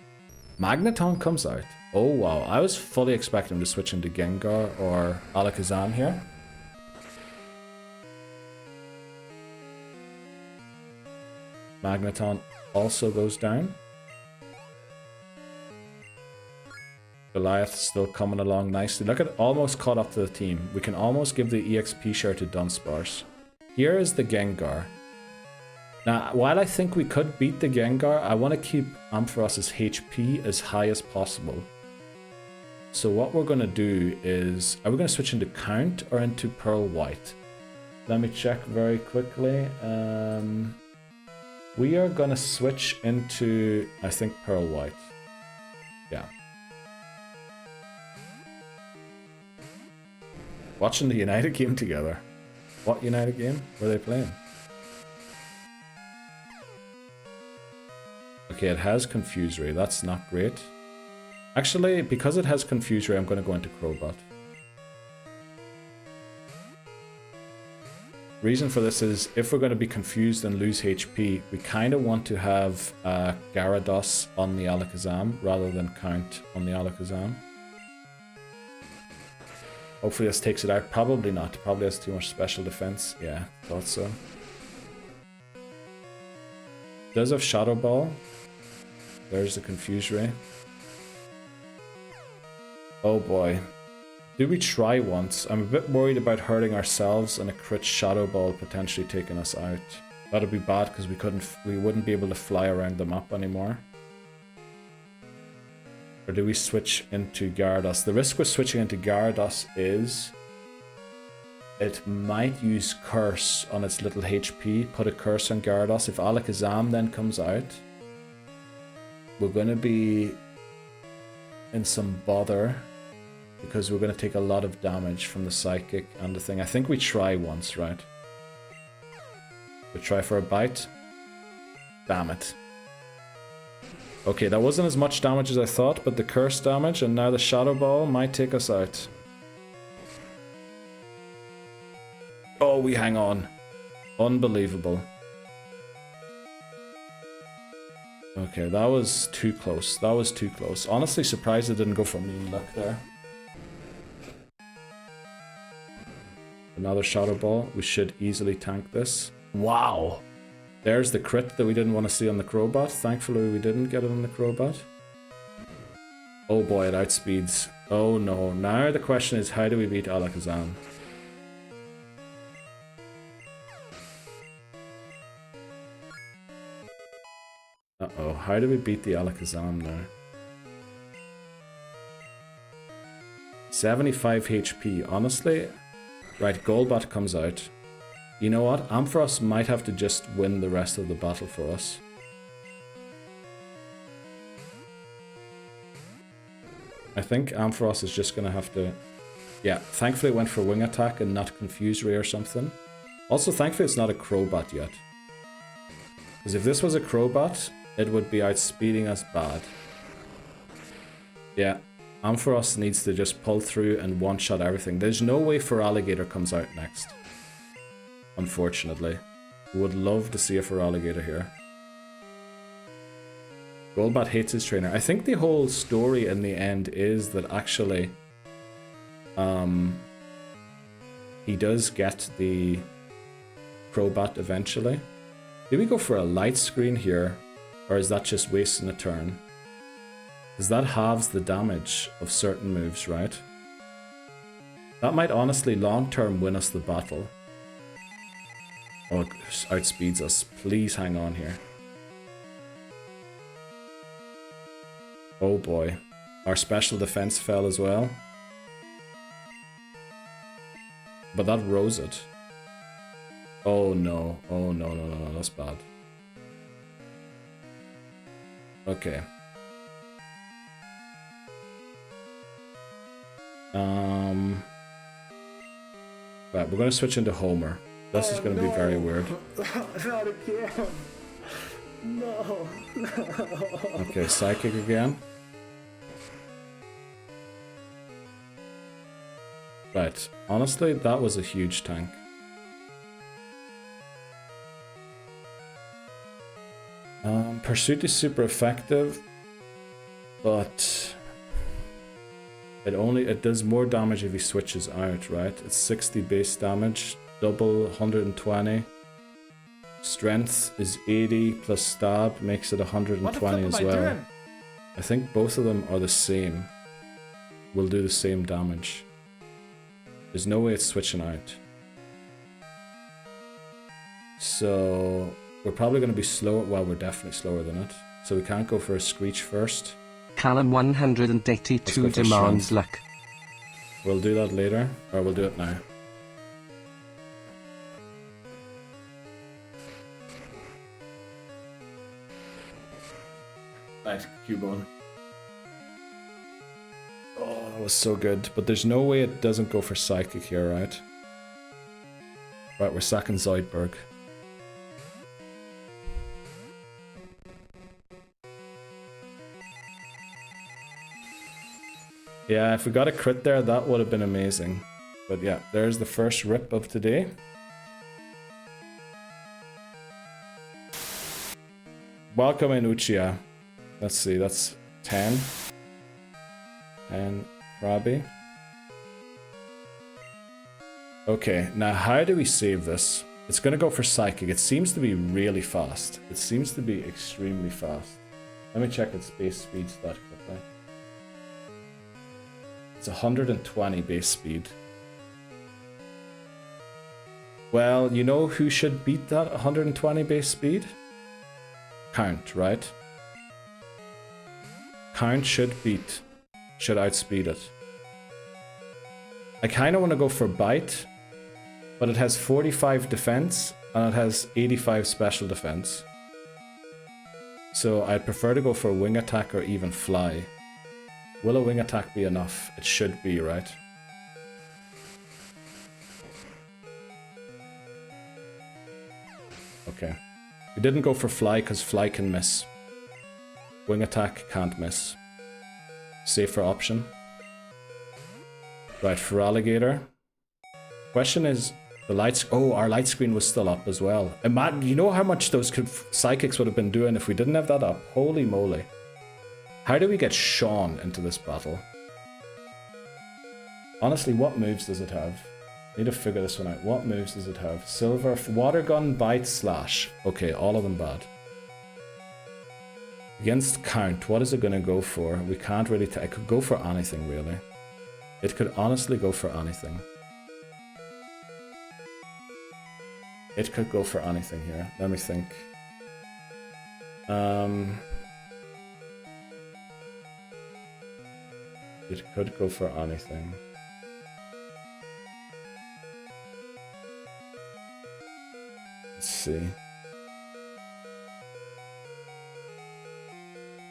Magneton comes out. Oh wow, I was fully expecting him to switch into Gengar or Alakazam here. Magneton also goes down. Goliath still coming along nicely. Look at almost caught up to the team. We can almost give the EXP share to Dunsparce. Here is the Gengar. Now, while I think we could beat the Gengar, I want to keep Amphiros's HP as high as possible. So what we're going to do is, are we going to switch into Count or into Pearl White? Let me check very quickly. We are going to switch into, I think, Pearl White. Yeah. Watching the United game together. What United game were they playing? Okay, it has Confuse Ray. That's not great. Actually, because it has Confuse Ray, I'm going to go into Crowbat. Reason for this is, if we're going to be confused and lose HP, we kind of want to have Gyarados on the Alakazam rather than Count on the Alakazam. Hopefully this takes it out. Probably not. Probably has too much special defense. Yeah, thought so. Does have Shadow Ball. There's the Confuse Ray. Oh boy. Do we try once? I'm a bit worried about hurting ourselves and a crit Shadow Ball potentially taking us out. That'd be bad because we wouldn't be able to fly around the map anymore. Or do we switch into Gyarados? The risk with switching into Gyarados is it might use Curse on its little HP, put a Curse on Gyarados. If Alakazam then comes out, we're going to be in some bother because we're going to take a lot of damage from the Psychic and the thing. I think we try once, right? We try for a bite. Damn it. Okay, that wasn't as much damage as I thought, but the Curse damage and now the Shadow Ball might take us out. Oh, we hang on. Unbelievable. Okay, that was too close. That was too close. Honestly surprised it didn't go for mean luck there. Another Shadow Ball. We should easily tank this. Wow! There's the crit that we didn't want to see on the Crobat. Thankfully we didn't get it on the Crobat. Oh boy, it outspeeds. Oh no. Now the question is, how do we beat Alakazam? Uh-oh, how do we beat the Alakazam now? 75 HP, honestly. Right, Golbat comes out. You know what? Ampharos might have to just win the rest of the battle for us. I think Ampharos is just going to have to... Yeah, thankfully it went for Wing Attack and not Confuse Ray or something. Also, thankfully it's not a Crobat yet. Because if this was a Crobat, it would be outspeeding us bad. Yeah, Ampharos needs to just pull through and one-shot everything. There's no way Feraligatr comes out next. Unfortunately. We would love to see a Feraligatr here. Golbat hates his trainer. I think the whole story in the end is that actually he does get the Crobat eventually. Did we go for a light screen here? Or is that just wasting a turn? Because that halves the damage of certain moves, right? That might honestly long-term win us the battle. Oh, it outspeeds us. Please hang on here. Oh boy. Our special defense fell as well. But that rose it. Oh no. Oh no, no, no, no. That's bad. Okay. Right, we're going to switch into Homer. This is going to be very weird. Not again. No. Okay, Psychic again. Right, honestly, that was a huge tank. Pursuit is super effective, but it does more damage if he switches out, right? It's 60 base damage, double 120. Strength is 80 plus stab makes it 120 as well. Doing? I think both of them are the same. Will do the same damage. There's no way it's switching out. So we're probably going to be slower. Well, we're definitely slower than it. So we can't go for a Screech first. Callum 182 demands luck. We'll do that later, or we'll do it now. Right, Cubone. Oh, that was so good. But there's no way it doesn't go for Psychic here, right? Right, we're sacking Zoidberg. Yeah, if we got a crit there, that would have been amazing. But yeah, there's the first rip of today. Welcome in, Uchiha. Let's see, that's 10. And Krabby. Okay, now how do we save this? It's gonna go for Psychic. It seems to be really fast. It seems to be extremely fast. Let me check its base speed that quickly. It's 120 base speed. Well, you know who should beat that 120 base speed? Count, right? Count should outspeed it. I kind of want to go for Bite, but it has 45 defense and it has 85 special defense. So I'd prefer to go for Wing Attack or even Fly. Will a Wing Attack be enough? It should be, right? Okay. We didn't go for Fly because Fly can miss. Wing Attack can't miss. Safer option. Right, for Alligator. Question is, the lights. Oh, our light screen was still up as well. Imagine, you know how much those Psychics would have been doing if we didn't have that up? Holy moly. How do we get Sean into this battle? Honestly, what moves does it have? Need to figure this one out. What moves does it have? Silver, Water Gun, Bite, Slash. Okay, all of them bad. Against Count, what is it going to go for? We can't really tell. It could go for anything, really. It could honestly go for anything. It could go for anything here. Let me think. It could go for anything. Let's see.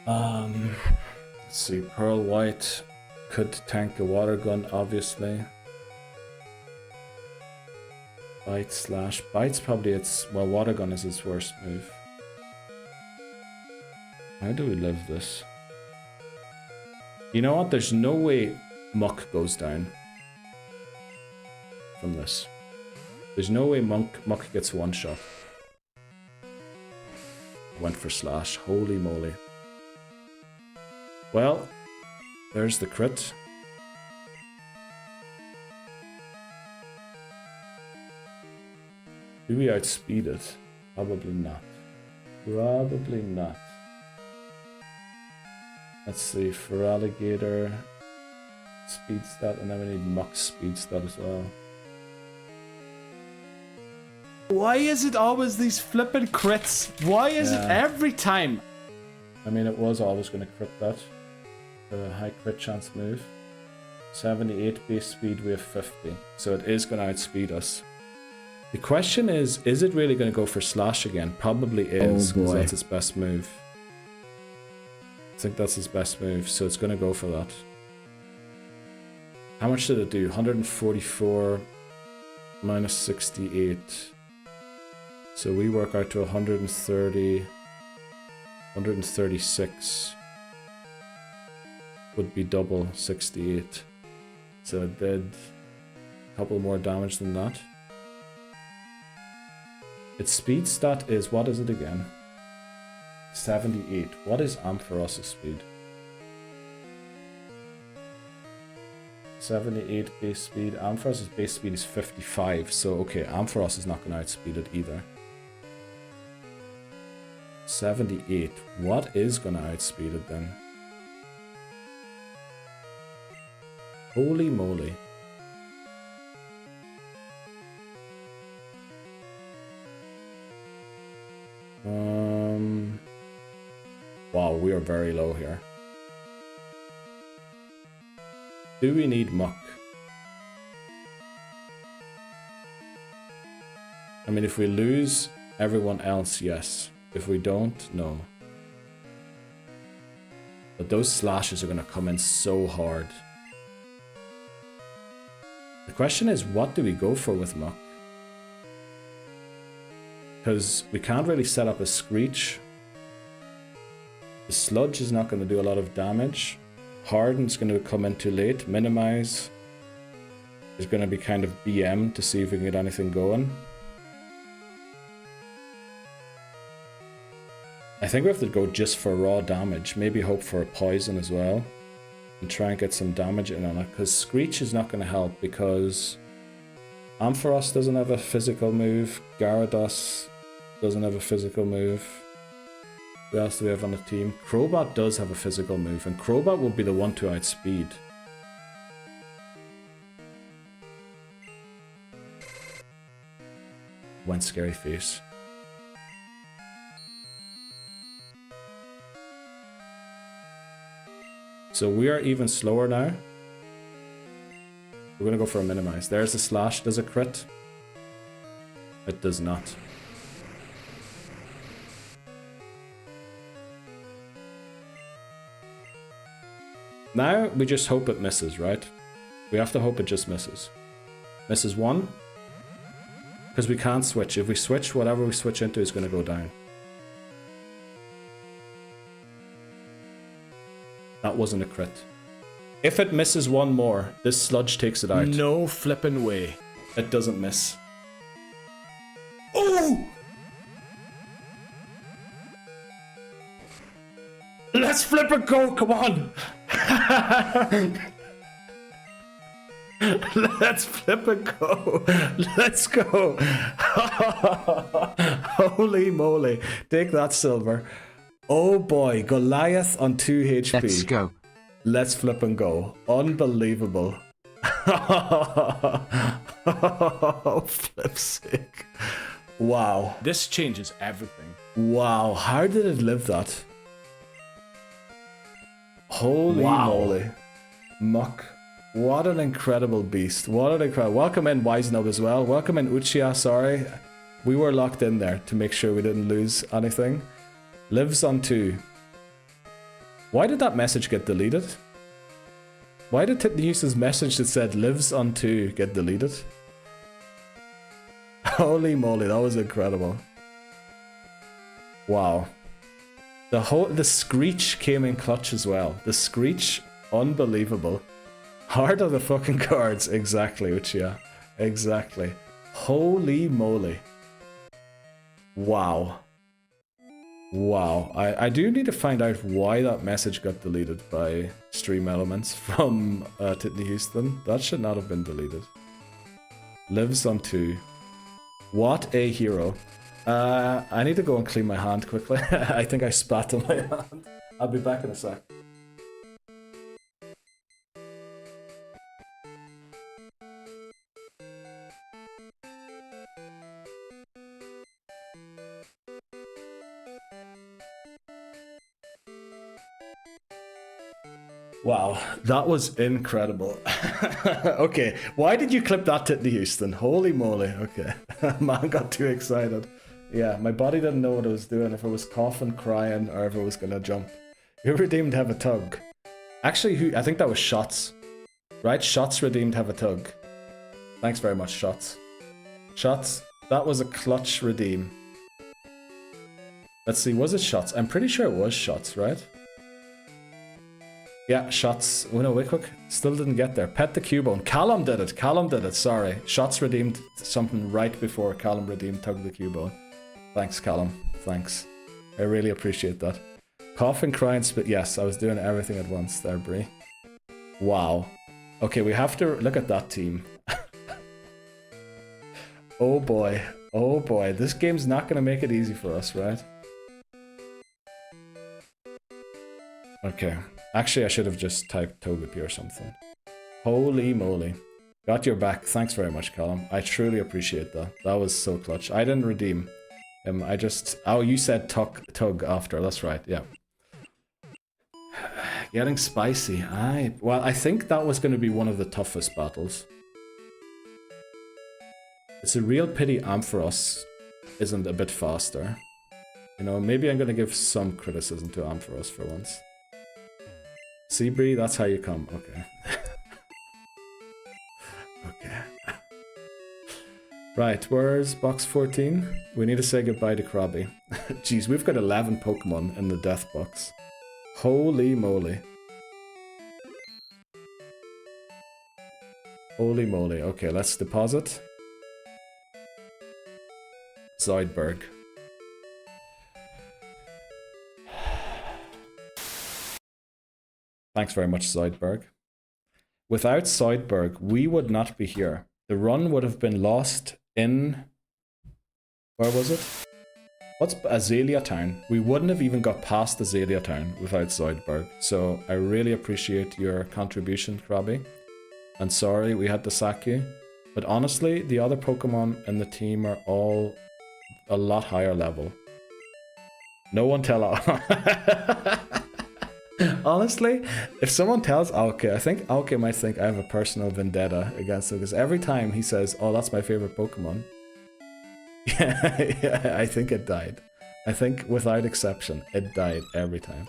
Let's see. Pearl White could tank a Water Gun, obviously. Bite, Slash. Bite's probably its... Well, Water Gun is its worst move. How do we live this? You know what? There's no way Muck goes down from this. There's no way Muck gets one shot. Went for Slash. Holy moly. Well, there's the crit. Do we outspeed it? Probably not. Probably not. Let's see, for Alligator. speed stat, and then we need Muck's speed stat as well. Why is it always these flippin' crits? Why is it every time? I mean, it was always going to crit that. The high crit chance move. 78 base speed, we have 50. So it is going to outspeed us. The question is it really going to go for Slash again? Probably is, because that's its best move. I think that's its best move, so it's going to go for that. How much did it do? 144 minus 68. So we work out to 130, 136 would be double 68. So it did a couple more damage than that. Its speed stat is, what is it again? 78. What is Ampharos's speed? 78 base speed. Ampharos's base speed is 55. So okay, Ampharos is not going to outspeed it either. 78. What is going to outspeed it then? Holy moly. Wow, we are very low here. Do we need Muck? I mean, if we lose everyone else, yes. If we don't, no. But those slashes are going to come in so hard. The question is, what do we go for with Muck? Because we can't really set up a Screech. The Sludge is not going to do a lot of damage. Harden's going to come in too late. Minimize is going to be kind of BM to see if we can get anything going. I think we have to go just for raw damage. Maybe hope for a poison as well. And try and get some damage in on it. Because Screech is not going to help because Ampharos doesn't have a physical move. Gyarados doesn't have a physical move. Who else do we have on the team? Crobat does have a physical move, and Crobat will be the one to outspeed. Went scary face. So we are even slower now. We're gonna go for a minimize. There's a slash. Does it crit? It does not. Now, we just hope it misses, right? We have to hope it just misses. Misses one. Because we can't switch. If we switch, whatever we switch into is going to go down. That wasn't a crit. If it misses one more, this Sludge takes it out. No flippin' way. It doesn't miss. Oh! Let's flip and go, come on! Let's flip and go. Let's go. Holy moly. Take that, Silver. Oh boy, Goliath on 2 HP. Let's go. Let's flip and go. Unbelievable. Flip sick. Wow. This changes everything. Wow, how did it live that? Holy moly. Muck. What an incredible beast. What an incredible... Welcome in Wisenub as well. Welcome in Uchiha, sorry. We were locked in there to make sure we didn't lose anything. Lives on 2. Why did that message get deleted? Why did Titnius's message that said lives on 2 get deleted? Holy moly, that was incredible. Wow. The Screech came in clutch as well. The Screech, unbelievable. Heart of the fucking cards. Exactly, Uchiha. Exactly. Holy moly. Wow. Wow. I do need to find out why that message got deleted by Stream Elements from Titney Houston. That should not have been deleted. Lives on 2. What a hero. I need to go and clean my hand quickly. I think I spat on my hand. I'll be back in a sec. Wow, that was incredible. Okay, why did you clip that to Houston? Holy moly, okay. Man got too excited. Yeah, my body didn't know what it was doing, if it was coughing, crying, or if it was gonna jump. Who redeemed Have a Tug? Actually, I think that was Shots. Right? Shots redeemed Have a Tug. Thanks very much, Shots. Shots, that was a clutch redeem. Let's see, was it Shots? I'm pretty sure it was Shots, right? Yeah, Shots. Oh no, wait quick. Still didn't get there. Pet the Cubone. Callum did it. Callum did it. Sorry. Shots redeemed something right before Callum redeemed Tug the Cubone. Thanks, Callum. Thanks. I really appreciate that. Coughing, crying, spit. Yes, I was doing everything at once there, Brie. Wow. Okay, we have to look at that team. Oh boy. Oh boy. This game's not going to make it easy for us, right? Okay. Actually, I should have just typed Togepi or something. Holy moly. Got your back. Thanks very much, Callum. I truly appreciate that. That was so clutch. I didn't redeem. I just... Oh, you said tug after. That's right, yeah. Getting spicy. Well, I think that was going to be one of the toughest battles. It's a real pity Ampharos isn't a bit faster. You know, maybe I'm going to give some criticism to Ampharos for once. Seabree, that's how you come. Okay. Okay. Right, where's box 14? We need to say goodbye to Krabby. Jeez, we've got 11 Pokemon in the death box. Holy moly. Holy moly. Okay, let's deposit. Zoidberg. Thanks very much, Zoidberg. Without Zoidberg, we would not be here. The run would have been lost in... Where was it? What's Azalea Town? We wouldn't have even got past Azalea Town without Zoidberg. So I really appreciate your contribution, Krabby. And sorry we had to sack you. But honestly, the other Pokemon in the team are all a lot higher level. No one tell... Honestly, if someone tells Alke, I think Alke might think I have a personal vendetta against him, because every time he says, oh, that's my favorite Pokemon, yeah, I think it died. I think, without exception, it died every time.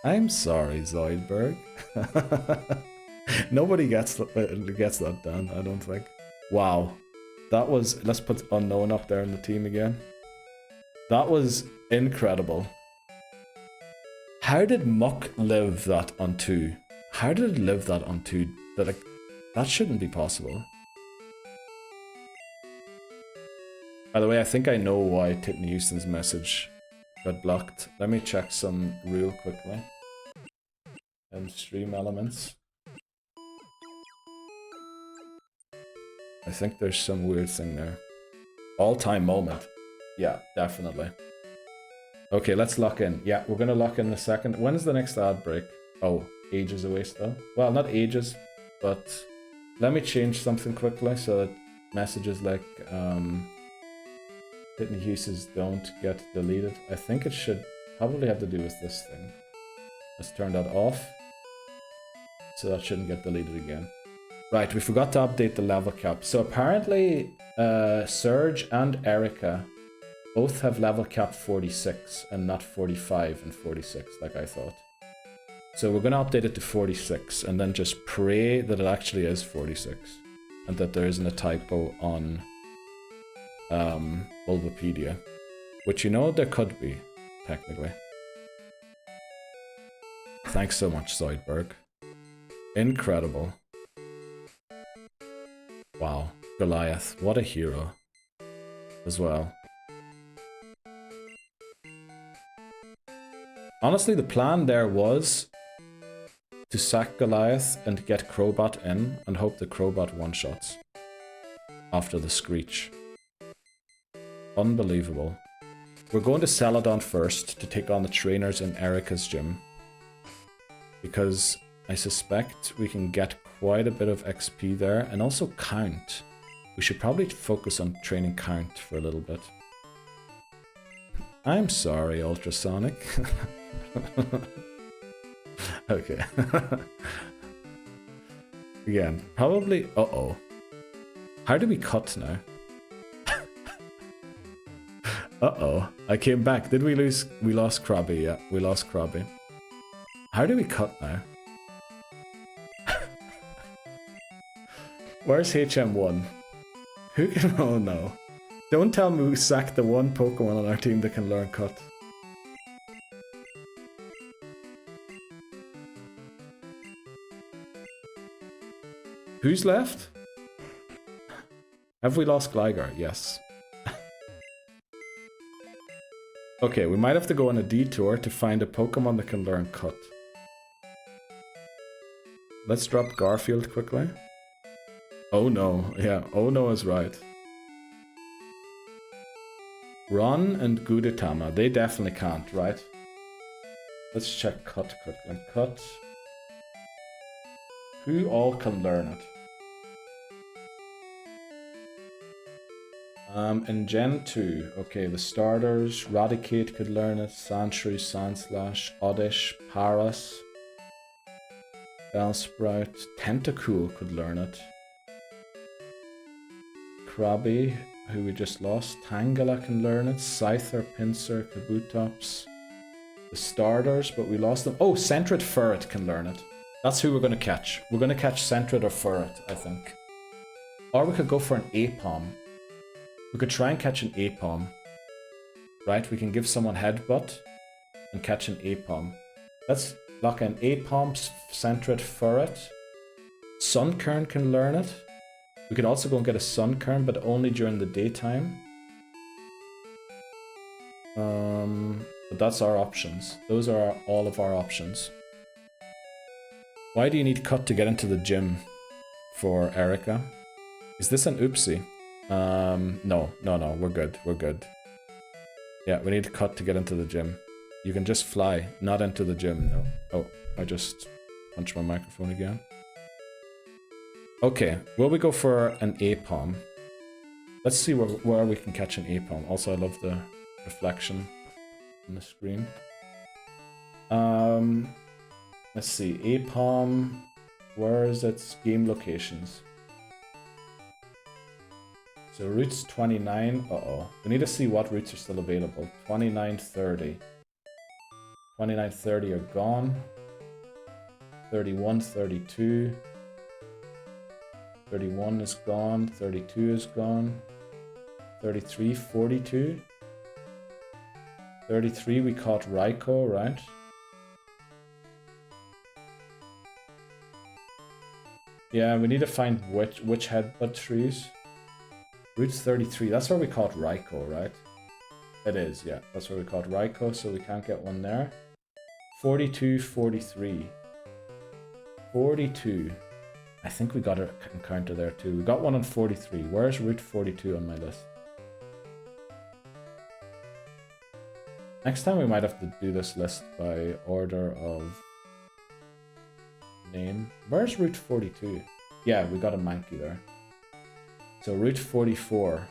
I'm sorry, Zoidberg. Nobody gets that done, I don't think. Wow. That was... Let's put Unknown up there in the team again. That was incredible. How did Muck live that on 2? How did it live that on 2? That shouldn't be possible. By the way, I think I know why Titney Houston's message got blocked. Let me check some real quickly. Stream elements. I think there's some weird thing there. All-time moment. Yeah, definitely. Okay, let's lock in. Yeah, we're gonna lock in a second. When's the next ad break? Oh, ages away still. Well, not ages, but let me change something quickly so that messages like Pitney Hughes don't get deleted. I think it should probably have to do with this thing. Let's turn that off. So that shouldn't get deleted again. Right, we forgot to update the level cap. So apparently Surge and Erika both have level cap 46 and not 45 and 46 like I thought. So we're going to update it to 46 and then just pray that it actually is 46 and that there isn't a typo on Bulbapedia, which you know there could be, technically. Thanks so much, Zoidberg. Incredible. Wow, Goliath, what a hero as well. Honestly, the plan there was to sack Goliath and get Crobat in and hope the Crobat one-shots after the Screech. Unbelievable. We're going to Celadon first to take on the trainers in Erika's gym, because I suspect we can get quite a bit of XP there, and also Count. We should probably focus on training Count for a little bit. I'm sorry, Ultrasonic. Okay. Again, probably... Uh-oh. How do we cut now? Uh-oh. I came back. Did we lose? We lost Krabby. Yeah, we lost Krabby. How do we cut now? Where's HM1? Who can... Oh no. Don't tell me we sacked the one Pokemon on our team that can learn cut. Who's left? Have we lost Gligar? Yes. Okay, we might have to go on a detour to find a Pokemon that can learn cut. Let's drop Garfield quickly. Oh no, yeah, oh no is right. Ron and Gudetama, they definitely can't, right? Let's check cut quickly. Cut. Who all can learn it? In Gen 2, okay, the starters, Raticate could learn it, Sandshrew, Sandslash, Oddish, Paras, Bellsprout, Tentacool could learn it. Krabby, who we just lost, Tangela can learn it, Scyther, Pinsir, Kabutops, the starters, but we lost them. Oh, Sentret Ferret can learn it. That's who we're going to catch. We're going to catch Sentret or Ferret, I think. Or we could go for an Apom. We could try and catch an Apom. Right, we can give someone Headbutt and catch an Apom. Let's lock in Apom, Sentret, Ferret. Sunkern can learn it. We could also go and get a Sunkern, but only during the daytime. But that's our options. Those are all of our options. Why do you need cut to get into the gym for Erika? Is this an oopsie? No, we're good, we're good. Yeah, we need cut to get into the gym. You can just fly, not into the gym, no. Oh, I just punched my microphone again. Okay, will we go for an Apom? Let's see where we can catch an Apom. Also, I love the reflection on the screen. Let's see, Apom, where is its game locations? So routes 29, uh-oh. We need to see what routes are still available. 29, 30. 29, 30 are gone. 31, 32. 31 is gone. 32 is gone. 33, 42. 33 we caught Raikou, right? Yeah, we need to find which headbutt trees. Route 33, that's where we caught Raikou, right? It is, yeah, that's where we caught Raikou, so we can't get one there. 42, 43. 42. I think we got an encounter there too. We got one on 43. Where's Route 42 on my list? Next time we might have to do this list by order of name. Where's Route 42? Yeah, we got a Mankey there. So Route 44.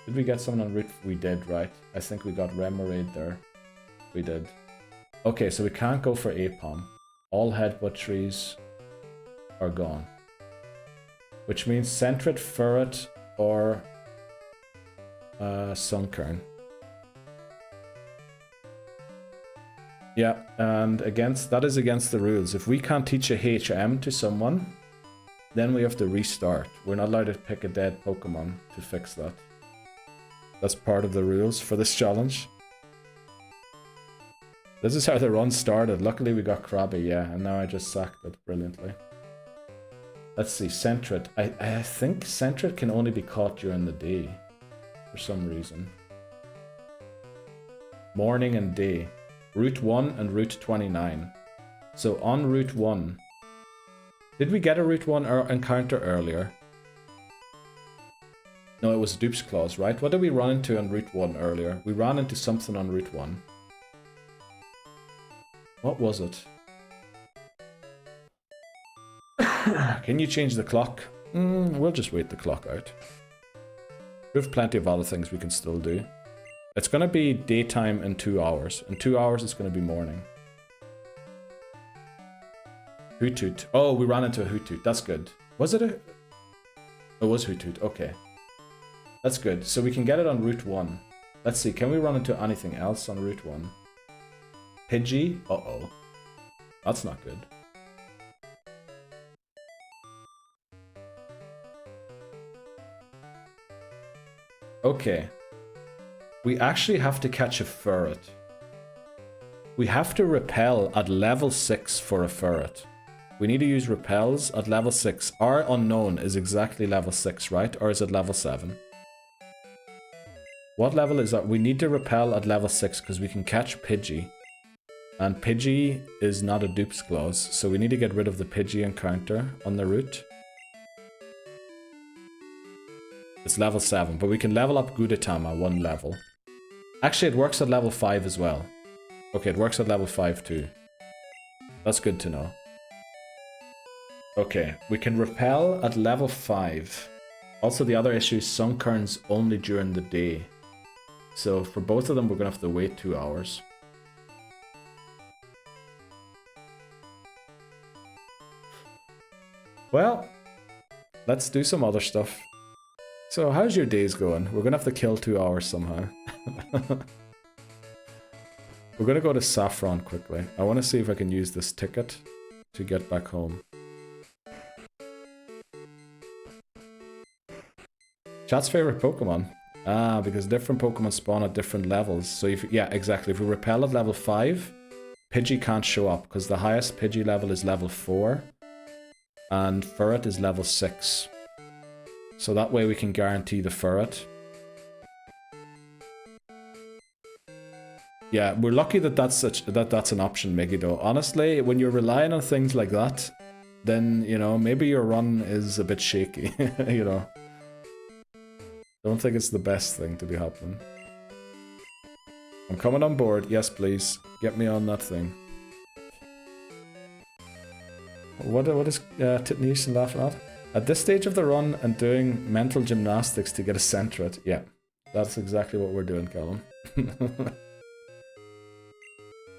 Did we get someone on Route? We did, right? I think we got Remoraid there. We did. Okay, so we can't go for Apom. All headbutt trees are gone. Which means Sentret, Ferret, or Sunkern. Yeah, and that is against the rules. If we can't teach a HM to someone, then we have to restart. We're not allowed to pick a dead Pokemon to fix that. That's part of the rules for this challenge. This is how the run started. Luckily we got Krabby, yeah, and now I just sacked it brilliantly. Let's see, Sentret. I think Sentret can only be caught during the day, for some reason. Morning and day. Route 1 and Route 29. So on Route 1... Did we get a Route 1 encounter earlier? No, it was Dupe's Claws, right? What did we run into on Route 1 earlier? We ran into something on Route 1. What was it? Can you change the clock? We'll just wait the clock out. We have plenty of other things we can still do. It's going to be daytime in 2 hours. In 2 hours, it's going to be morning. Hoot. Oh, we ran into a Hoot. That's good. Was it a... It was Hoot. Okay. That's good. So we can get it on Route 1. Let's see. Can we run into anything else on Route 1? Pidgey? Uh-oh. That's not good. Okay. We actually have to catch a ferret. We have to repel at level 6 for a ferret. We need to use repels at level 6. Our unknown is exactly level 6, right? Or is it level 7? What level is that? We need to repel at level 6 because we can catch Pidgey. And Pidgey is not a dupes clause, so we need to get rid of the Pidgey encounter on the route. It's level 7, but we can level up Gudetama 1 level. Actually, it works at level 5 as well. Okay, it works at level 5 too. That's good to know. Okay, we can repel at level 5. Also, the other issue is Sunkern's only during the day. So for both of them, we're going to have to wait 2 hours. Well, let's do some other stuff. So how's your days going? We're going to have to kill 2 hours somehow. We're going to go to Saffron quickly. I want to see if I can use this ticket to get back home. Chat's favorite Pokemon? Ah, because different Pokemon spawn at different levels. So if, yeah, exactly. If we repel at level 5, Pidgey can't show up because the highest Pidgey level is level 4 and Ferret is level 6. So that way we can guarantee the Ferret. Yeah, we're lucky that that's an option, Miggy, though. Honestly, when you're relying on things like that, then, you know, maybe your run is a bit shaky, you know. Don't think it's the best thing to be happening. I'm coming on board. Yes, please. Get me on that thing. What is Titnish laughing at? At this stage of the run and doing mental gymnastics to get a Centret. Yeah, that's exactly what we're doing, Callum.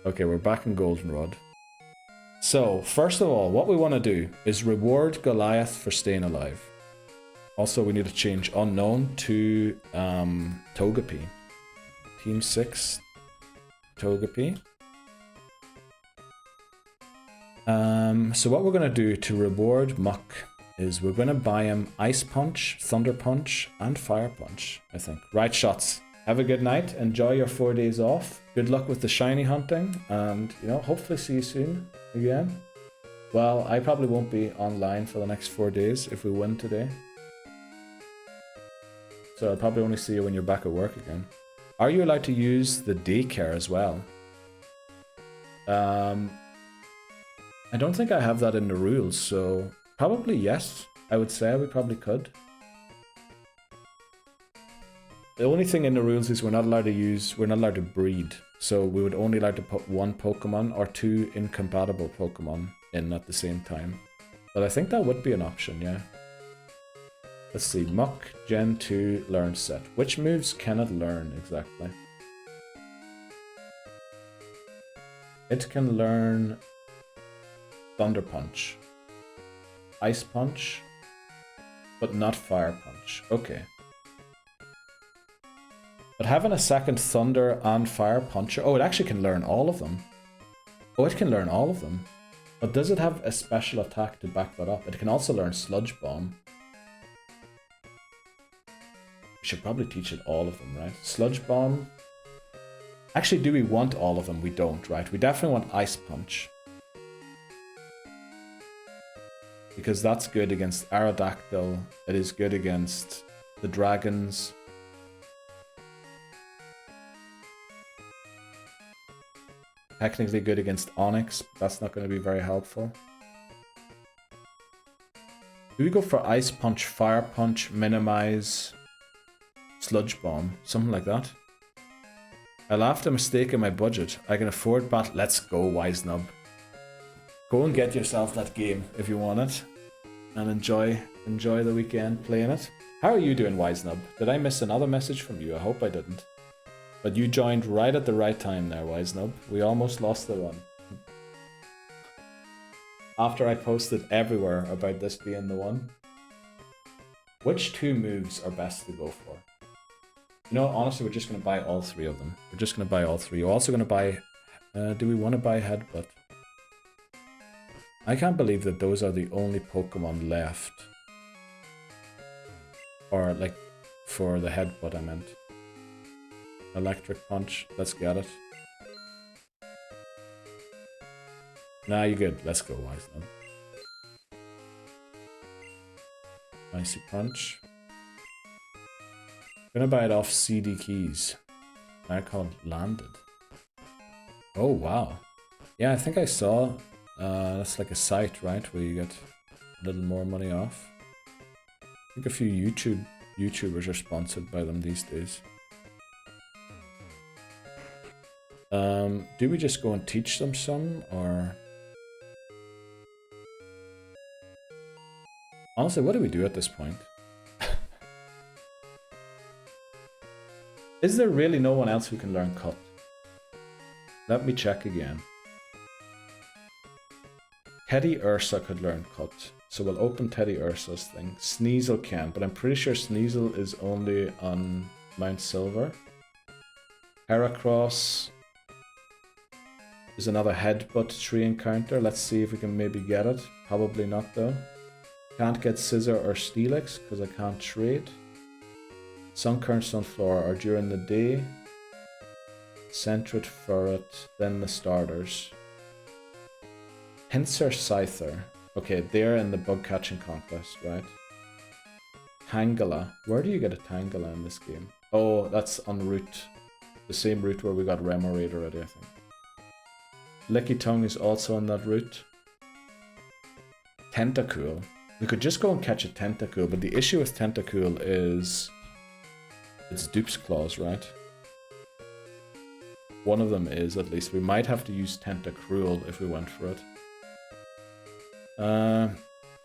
Okay, we're back in Goldenrod. So, first of all, what we want to do is reward Goliath for staying alive. Also, we need to change Unknown to Togepi. Team 6, Togepi. So what we're going to do to reward Muck is we're going to buy him Ice Punch, Thunder Punch, and Fire Punch, I think. Right shots. Have a good night. Enjoy your 4 days off. Good luck with the shiny hunting. And, you know, hopefully see you soon again. Well, I probably won't be online for the next 4 days if we win today. So I'll probably only see you when you're back at work again. Are you allowed to use the daycare as well? I don't think I have that in the rules, so probably yes. I would say we probably could. The only thing in the rules is we're not allowed to breed. So we would only allowed to put 1 Pokemon or 2 incompatible Pokemon in at the same time. But I think that would be an option, yeah. Let's see, Muck, Gen 2, Learn Set. Which moves can it learn exactly? It can learn Thunder Punch, Ice Punch, but not Fire Punch. Okay. But having a second Thunder and Fire Puncher... Oh, it actually can learn all of them. Oh, it can learn all of them. But does it have a special attack to back that up? It can also learn Sludge Bomb. We should probably teach it all of them, right? Sludge Bomb. Actually, do we want all of them? We don't, right? We definitely want Ice Punch. Because that's good against Aerodactyl. It is good against the dragons. Technically good against Onyx. That's not going to be very helpful. Do we go for Ice Punch, Fire Punch, Minimize... Sludge Bomb, something like that. I laughed at a mistake in my budget. I can afford bat. Let's go, Wisenub. Go and get yourself that game if you want it, and enjoy the weekend playing it. How are you doing, Wisenub? Did I miss another message from you? I hope I didn't. But you joined right at the right time there, Wisenub. We almost lost the run. after I posted everywhere about this being the one. Which 2 moves are best to go for? You know, honestly, we're just going to buy all 3 of them. We're just going to buy all 3. We're also going to buy... do we want to buy Headbutt? I can't believe that those are the only Pokemon left. Or, like, for the Headbutt I meant. Electric Punch. Let's get it. Nah, you're good. Let's go, Wisdom. Icy Punch. Gonna buy it off CD Keys. I call it landed. Oh wow. Yeah, I think I saw that's like a site, right, where you get a little more money off. I think a few YouTubers are sponsored by them these days. Do we just go and teach them some, or honestly, what do we do at this point? Is there really no one else who can learn Cut? Let me check again. Teddy Ursa could learn Cut. So we'll open Teddy Ursa's thing. Sneasel can, but I'm pretty sure Sneasel is only on Mount Silver. Heracross is another Headbutt tree encounter. Let's see if we can maybe get it. Probably not though. Can't get Scissor or Steelix because I can't trade. Sunkern, Sunflower are during the day. Sentret, Ferret, then the starters. Pinsir, Scyther. Okay, they're in the bug catching contest, right? Tangela. Where do you get a Tangela in this game? Oh, that's on route. The same route where we got Remoraid already, I think. Licky Tongue is also on that route. Tentacool. We could just go and catch a Tentacool, but the issue with Tentacool is it's dupes claws, right? One of them is, at least. We might have to use Tentacruel if we went for it.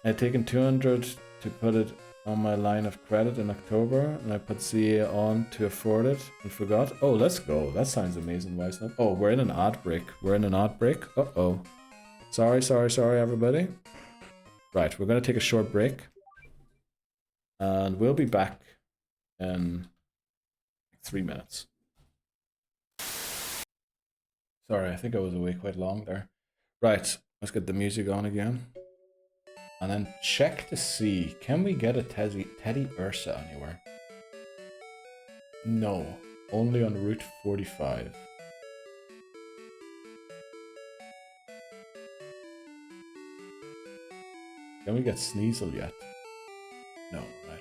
I'd taken 200 to put it on my line of credit in October, and I put CA on to afford it and forgot. Oh, let's go. That sounds amazing, why is that? Oh, we're in an ad break. We're in an ad break. Uh-oh. Sorry, everybody. Right, we're going to take a short break. And we'll be back in 3 minutes. Sorry, I think I was away quite long there. Right, let's get the music on again. And then check to see, can we get a Teddy Ursa anywhere? No, only on Route 45. Can we get Sneasel yet? No, right.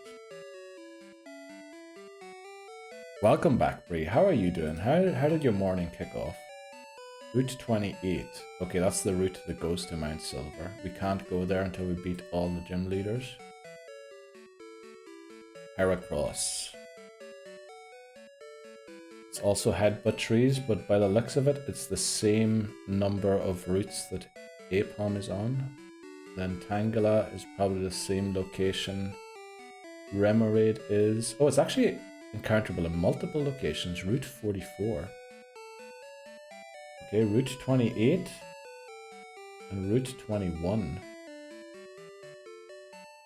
Welcome back, Bree. How are you doing? How did your morning kick off? Route 28. Okay, that's the route that goes to Mount Silver. We can't go there until we beat all the gym leaders. Heracross. It's also Headbutt trees, but by the looks of it, it's the same number of routes that Apom is on. Then Tangela is probably the same location. Remoraid is... Oh, it's actually encounterable in multiple locations. Route 44. Okay, Route 28 and Route 21.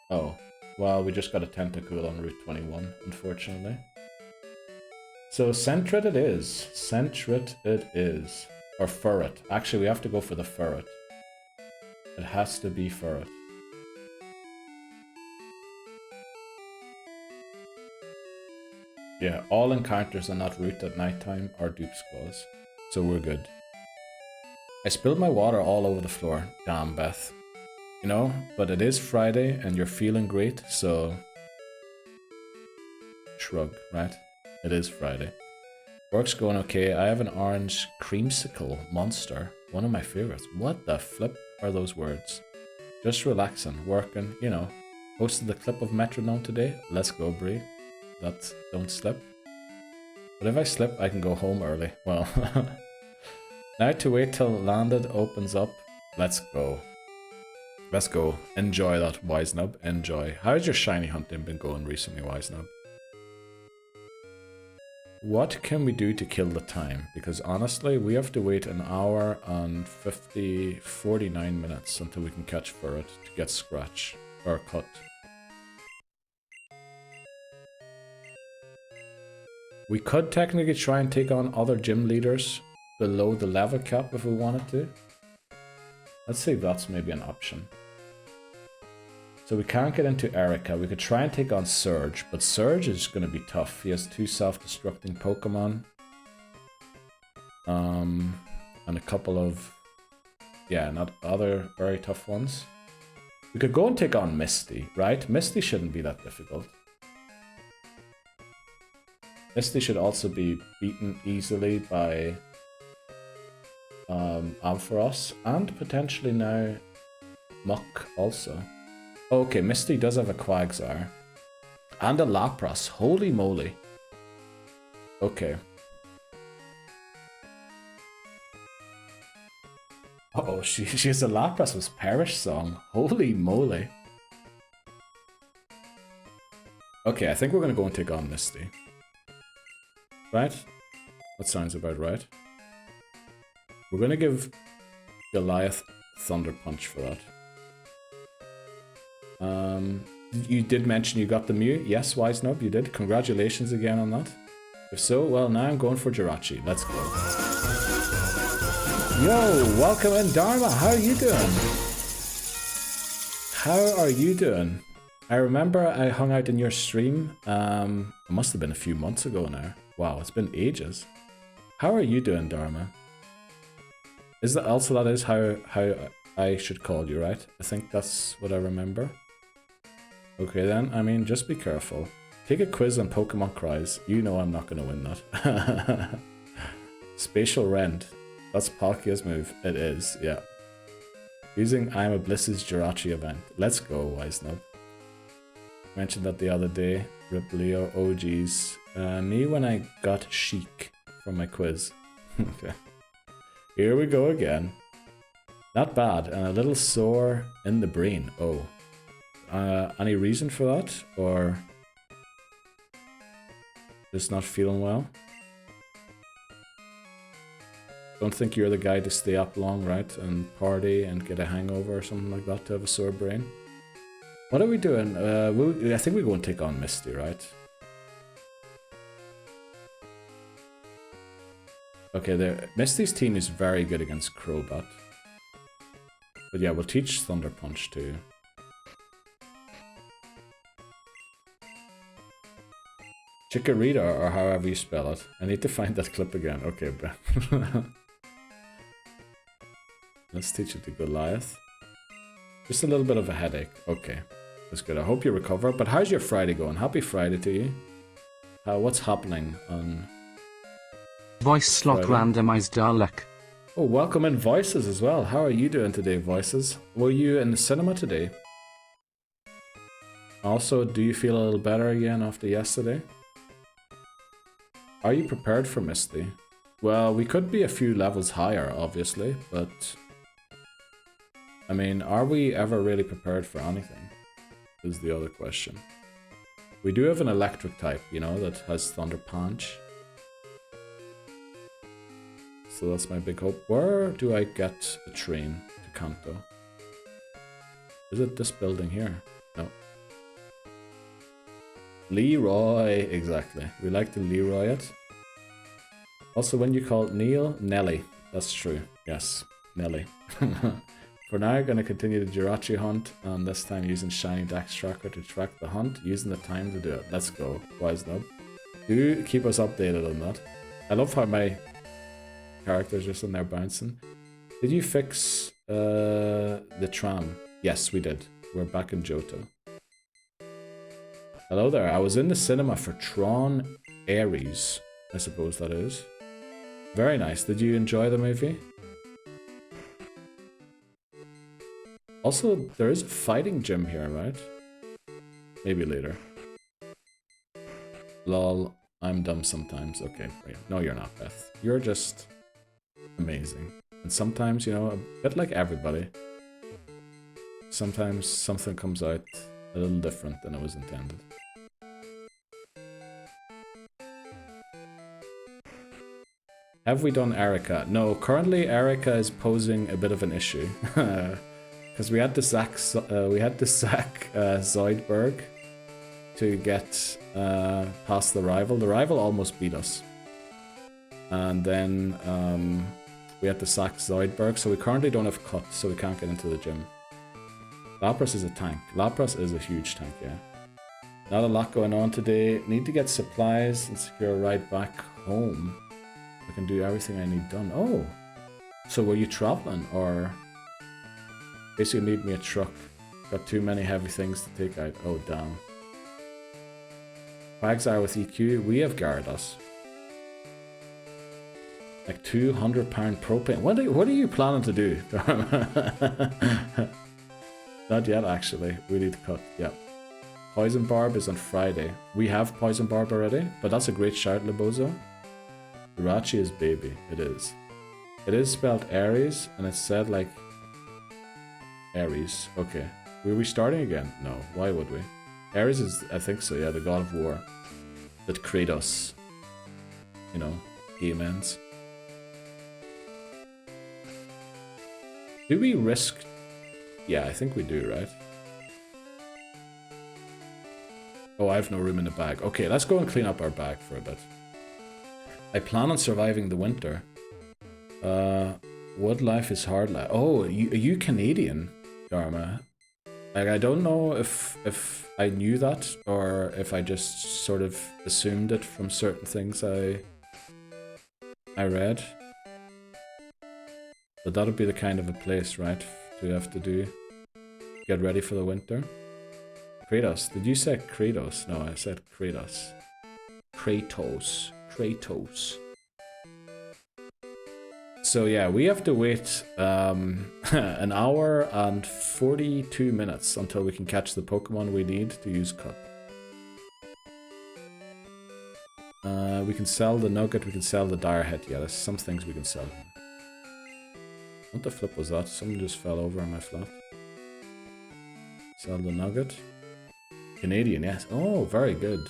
Oh, well, we just got a Tentacool on Route 21, unfortunately. So Sentret it is. Sentret it is. Or Ferret. Actually, we have to go for the Ferret. It has to be Ferret. Yeah, all encounters on that route at nighttime are dupes claws. So we're good. I spilled my water all over the floor. Damn, Beth. You know, but it is Friday and you're feeling great, so... Shrug, right? It is Friday. Work's going okay. I have an orange creamsicle monster. One of my favorites. What the flip are those words? Just relaxing, working, you know. Posted the clip of Metronome today. Let's go, Brie. That's don't slip. But if I slip, I can go home early. Well... Now to wait till landed opens up. Let's go. Let's go. Enjoy that, Wisenub. Enjoy. How's your shiny hunting been going recently, Wisenub? What can we do to kill the time? Because honestly, we have to wait an hour and 49 minutes until we can catch for it to get scratch or cut. We could technically try and take on other gym leaders below the level cap if we wanted to. Let's see if that's maybe an option. So we can't get into Erika. We could try and take on Surge, but Surge is going to be tough. He has 2 self-destructing Pokemon. And a couple of, yeah, not other very tough ones. We could go and take on Misty, right? Misty shouldn't be that difficult. Misty should also be beaten easily by Ampharos and potentially now Muck also. Okay, Misty does have a Quagsire. And a Lapras. Holy moly. Okay. Uh-oh, she has a Lapras with Perish Song. Holy moly. Okay, I think we're going to go and take on Misty. Right? That sounds about right. We're going to give Goliath Thunder Punch for that. You did mention you got the Mew. Yes, Wisenub, you did. Congratulations again on that. If so, well, now I'm going for Jirachi. Let's go. Yo, welcome in, Dharma. How are you doing? How are you doing? I remember I hung out in your stream. It must have been a few months ago now. Wow, it's been ages. How are you doing, Dharma? Is that also that is how I should call you, right? I think that's what I remember. Okay then, I mean, just be careful. Take a quiz on Pokemon Cries. You know I'm not going to win that. Spatial Rend. That's Palkia's move. It is, yeah. Using I'm a Bliss's Jirachi event. Let's go, Wisenub. Mentioned that the other day. Rip Leo, OGs. Me when I got Chic from my quiz. Okay. Here we go again. Not bad, and a little sore in the brain. Oh. Any reason for that? Or just not feeling well? Don't think you're the guy to stay up long, right? And party and get a hangover or something like that to have a sore brain. What are we doing? I think we go and take on Misty, right? Okay, there. Misty's team is very good against Crobat. But yeah, we'll teach Thunder Punch too. Chikorita, or however you spell it. I need to find that clip again. Okay, Ben. Let's teach it to Goliath. Just a little bit of a headache. Okay, that's good. I hope you recover. But how's your Friday going? Happy Friday to you. What's happening on Voice slot randomized Dalek. Oh, welcome in Voices as well. How are you doing today, Voices? Were you in the cinema today? Also, do you feel a little better again after yesterday? Are you prepared for Misty? Well, we could be a few levels higher, obviously, but I mean, are we ever really prepared for anything? Is the other question. We do have an electric type, you know, that has Thunder Punch. So that's my big hope. Where do I get the train to Kanto? Is it this building here? No. Leroy, exactly. We like to Leroy it. Also, when you call it Neil, Nelly. That's true. Yes, Nelly. For now, I'm going to continue the Jirachi hunt, and this time using Shiny Dex Tracker to track the hunt, using the time to do it. Let's go, Wisenub. Do keep us updated on that. I love how my characters are sitting there bouncing. Did you fix the tram? Yes, we did. We're back in Johto. Hello there. I was in the cinema for Tron Ares, I suppose that is. Very nice. Did you enjoy the movie? Also, there is a fighting gym here, right? Maybe later. Lol, I'm dumb sometimes. Okay, great. No, you're not, Beth. You're just amazing. And sometimes, you know, a bit like everybody, sometimes something comes out a little different than it was intended. Have we done Erika? No, currently Erika is posing a bit of an issue. Because we had to sack Zoidberg to get past the rival. The rival almost beat us. And then we had to sack Zoidberg, so we currently don't have cut, so we can't get into the gym. Lapras is a tank. Lapras is a huge tank, yeah. Not a lot going on today. Need to get supplies and secure a ride back home. I can do everything I need done. Oh! So were you traveling, or... Basically need me a truck. Got too many heavy things to take out. Oh, damn. Quagsire with EQ. We have Gyarados. Like £200 propane. What are you planning to do? Not yet, actually. We need to cut. Yep. Poison Barb is on Friday. We have Poison Barb already, but that's a great shout, Lebozo. Irachi is baby. It is. It is spelled Aries, and it's said like Aries. Okay. Were we starting again? No. Why would we? Ares is, I think so, yeah, the god of war. That Kratos, you know, amens. Do we risk... Yeah, I think we do, right? Oh, I have no room in the bag. Okay, let's go and clean up our bag for a bit. I plan on surviving the winter. Wood life is hard life. Oh, are you Canadian, Dharma? Like, I don't know if I knew that, or if I just sort of assumed it from certain things I read. But that would be the kind of a place, right, to have to do. Get ready for the winter. Kratos. Did you say Kratos? No, I said Kratos. Kratos. Kratos. So yeah, we have to wait an hour and 42 minutes until we can catch the Pokemon we need to use Cut. We can sell the Nugget, we can sell the Dire Head. Yeah, there's some things we can sell. What the flip was that? Someone just fell over on my flat. Sell the Nugget. Canadian, yes. Oh, very good.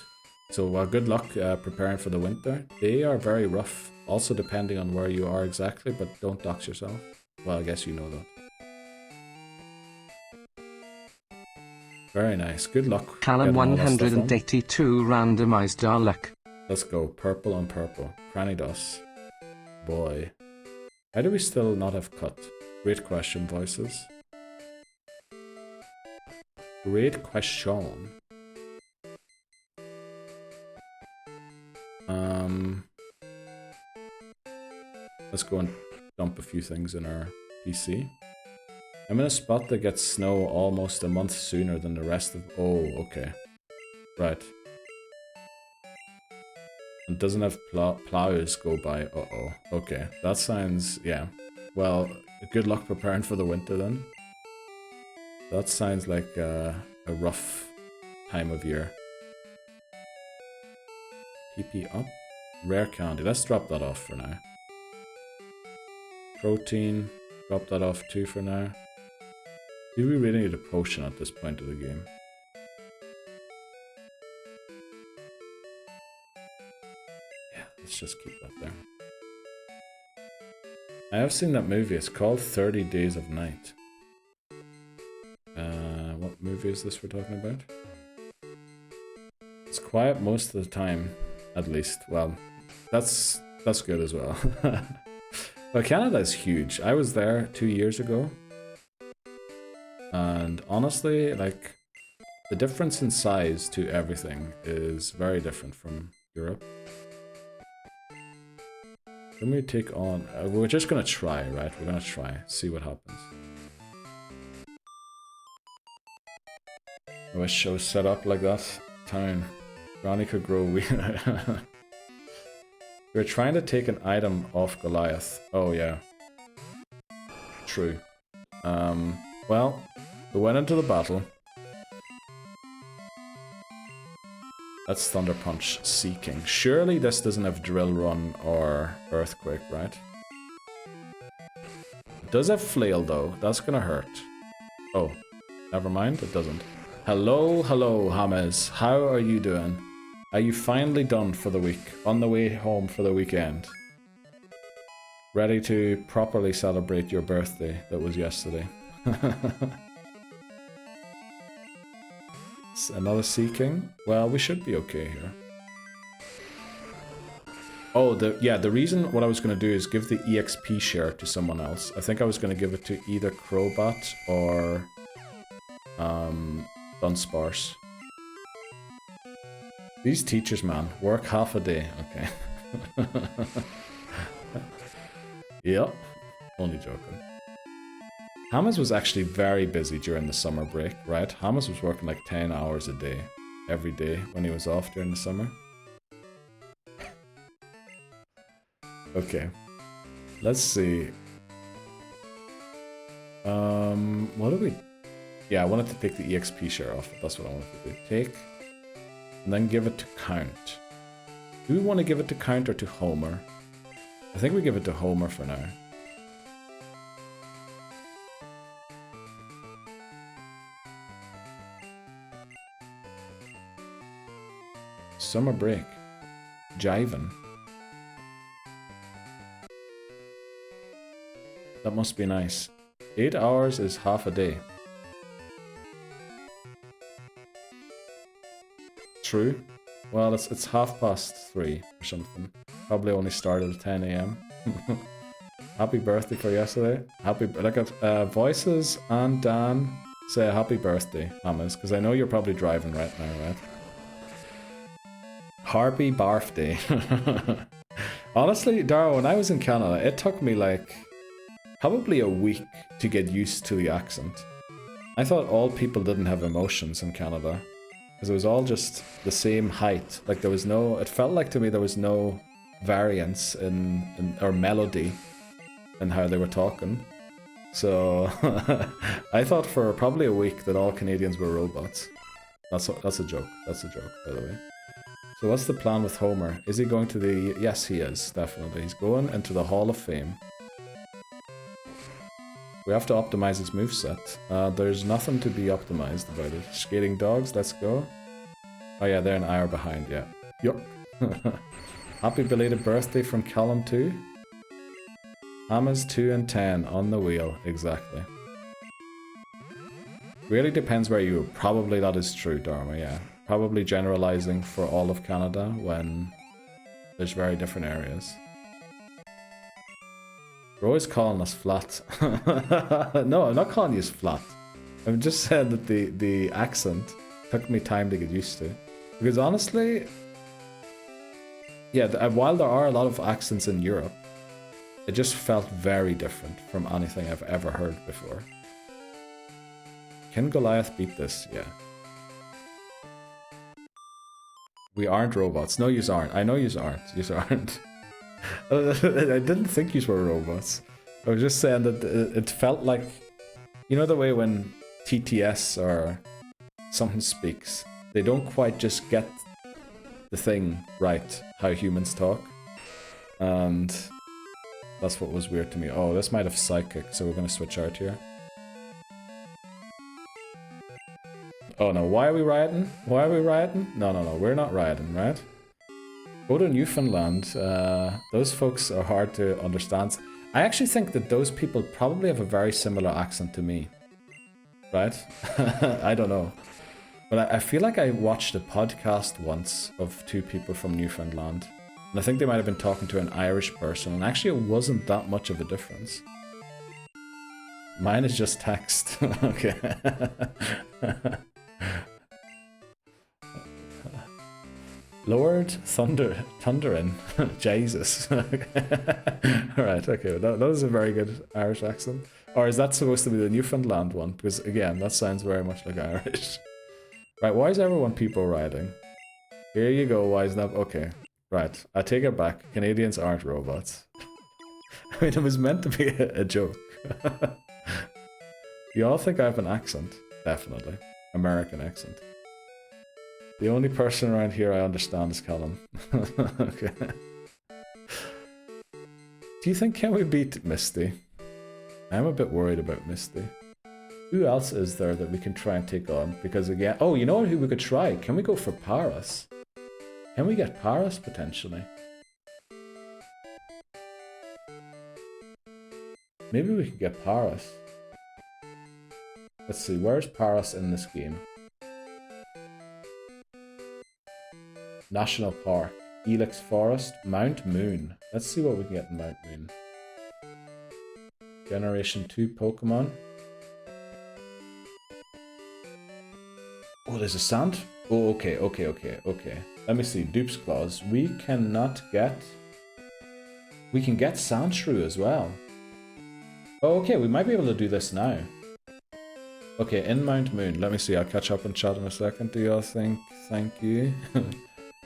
So good luck preparing for the winter. They are very rough. Also depending on where you are exactly, but don't dox yourself. Well, I guess you know that. Very nice. Good luck. Callum 182 randomized Dalek. Let's go. Purple on purple. Cranidos. Boy. How do we still not have cut? Great question, voices. Great question. Let's go and dump a few things in our PC. I'm in a spot that gets snow almost a month sooner than the rest of... Oh, okay. Right. It doesn't have plows go by. Uh-oh. Okay. That sounds... Yeah. Well, good luck preparing for the winter then. That sounds like a rough time of year. PP up. Rare candy. Let's drop that off for now. Protein. Drop that off too for now. Do we really need a potion at this point of the game? Yeah, let's just keep that there. I have seen that movie. It's called 30 Days of Night. What movie is this we're talking about? It's quiet most of the time, at least. Well, that's good as well. Well, Canada is huge. I was there 2 years ago. And honestly, like, the difference in size to everything is very different from Europe. Can we take on... we're just gonna try, right? We're gonna try. See what happens. I wish I was set up like that. Town. Granny could grow wheat. We're trying to take an item off Goliath. Oh, yeah. True. Well, we went into the battle. That's Thunder Punch Seeking. Surely this doesn't have Drill Run or Earthquake, right? It does have Flail, though. That's gonna hurt. Oh, never mind. It doesn't. Hello, hello, James. How are you doing? Are you finally done for the week? On the way home for the weekend? Ready to properly celebrate your birthday that was yesterday. Another Seeking? Well, we should be okay here. Oh, the reason what I was going to do is give the EXP share to someone else. I think I was going to give it to either Crowbat or Dunsparce. These teachers, man, work half a day. Okay. Yep. Only joking. Hamas was actually very busy during the summer break, right? Hamas was working like 10 hours a day, every day when he was off during the summer. Okay. Let's see. What do we... Yeah, I wanted to take the EXP share off. That's what I wanted to do. Take, and then give it to Count. Do we want to give it to Count or to Homer? I think we give it to Homer for now. Summer break. Jiving. That must be nice. 8 hours is half a day. True. Well, it's 3:30 or something. Probably only started at 10 AM. Happy birthday for yesterday. Happy, look at Voices and Dan say happy birthday, Hamas, because I know you're probably driving right now, right? Harpy birthday. Honestly, Dara, when I was in Canada, it took me like probably a week to get used to the accent. I thought all people didn't have emotions in Canada, because it was all just the same height. Like there was no, it felt like to me there was no variance in or melody in how they were talking. So I thought for probably a week that all Canadians were robots. That's a joke. That's a joke, by the way. So what's the plan with Homer? Is he going to the... Yes, he is, definitely. He's going into the Hall of Fame. We have to optimize his moveset. There's nothing to be optimized about it. Skating dogs, let's go. Oh yeah, they're an hour behind, yeah. Yup. Happy belated birthday from Callum too. Hammers 2 and 10 on the wheel, exactly. Really depends where you... Probably that is true, Dharma, yeah. Probably generalizing for all of Canada when there's very different areas. We're always calling us flat. No, I'm not calling you flat. I'm just saying that the accent took me time to get used to. Because honestly, yeah, while there are a lot of accents in Europe, it just felt very different from anything I've ever heard before. Can Goliath beat this? Yeah. We aren't robots. No, yous aren't. I know yous aren't. Yous aren't. I didn't think yous were robots. I was just saying that it felt like... You know the way when TTS or something speaks, they don't quite just get the thing right, how humans talk. And that's what was weird to me. Oh, this might have Psychic, so we're going to switch out here. Oh no, why are we rioting? Why are we rioting? No, we're not rioting, right? Go to Newfoundland. Those folks are hard to understand. I actually think that those people probably have a very similar accent to me. Right? I don't know. But I feel like I watched a podcast once of two people from Newfoundland. And I think they might have been talking to an Irish person, and actually it wasn't that much of a difference. Mine is just text. Okay. Lord Thundering. Jesus. Alright, okay. That was a very good Irish accent. Or is that supposed to be the Newfoundland one? Because again, that sounds very much like Irish. Right, why is everyone people riding? Here you go, wisen up. Okay, right. I take it back. Canadians aren't robots. I mean, it was meant to be a joke. You all think I have an accent? Definitely. American accent. The only person around here I understand is Callum. Okay. Do you think can we beat Misty? I'm a bit worried about Misty. Who else is there that we can try and take on? Because again... Oh, you know who we could try? Can we go for Paras? Can we get Paras potentially? Maybe we could get Paris. Let's see, where's Paris in this game? National Park, Elix Forest, Mount Moon. Let's see what we can get in Mount Moon. Generation 2 Pokemon. Oh, there's a sand? Oh, okay. Let me see, Dupes Clause. We can get Sandshrew as well. Oh, okay, we might be able to do this now. Okay, in Mount Moon. Let me see, I'll catch up and chat in a second. Do y'all think? Thank you.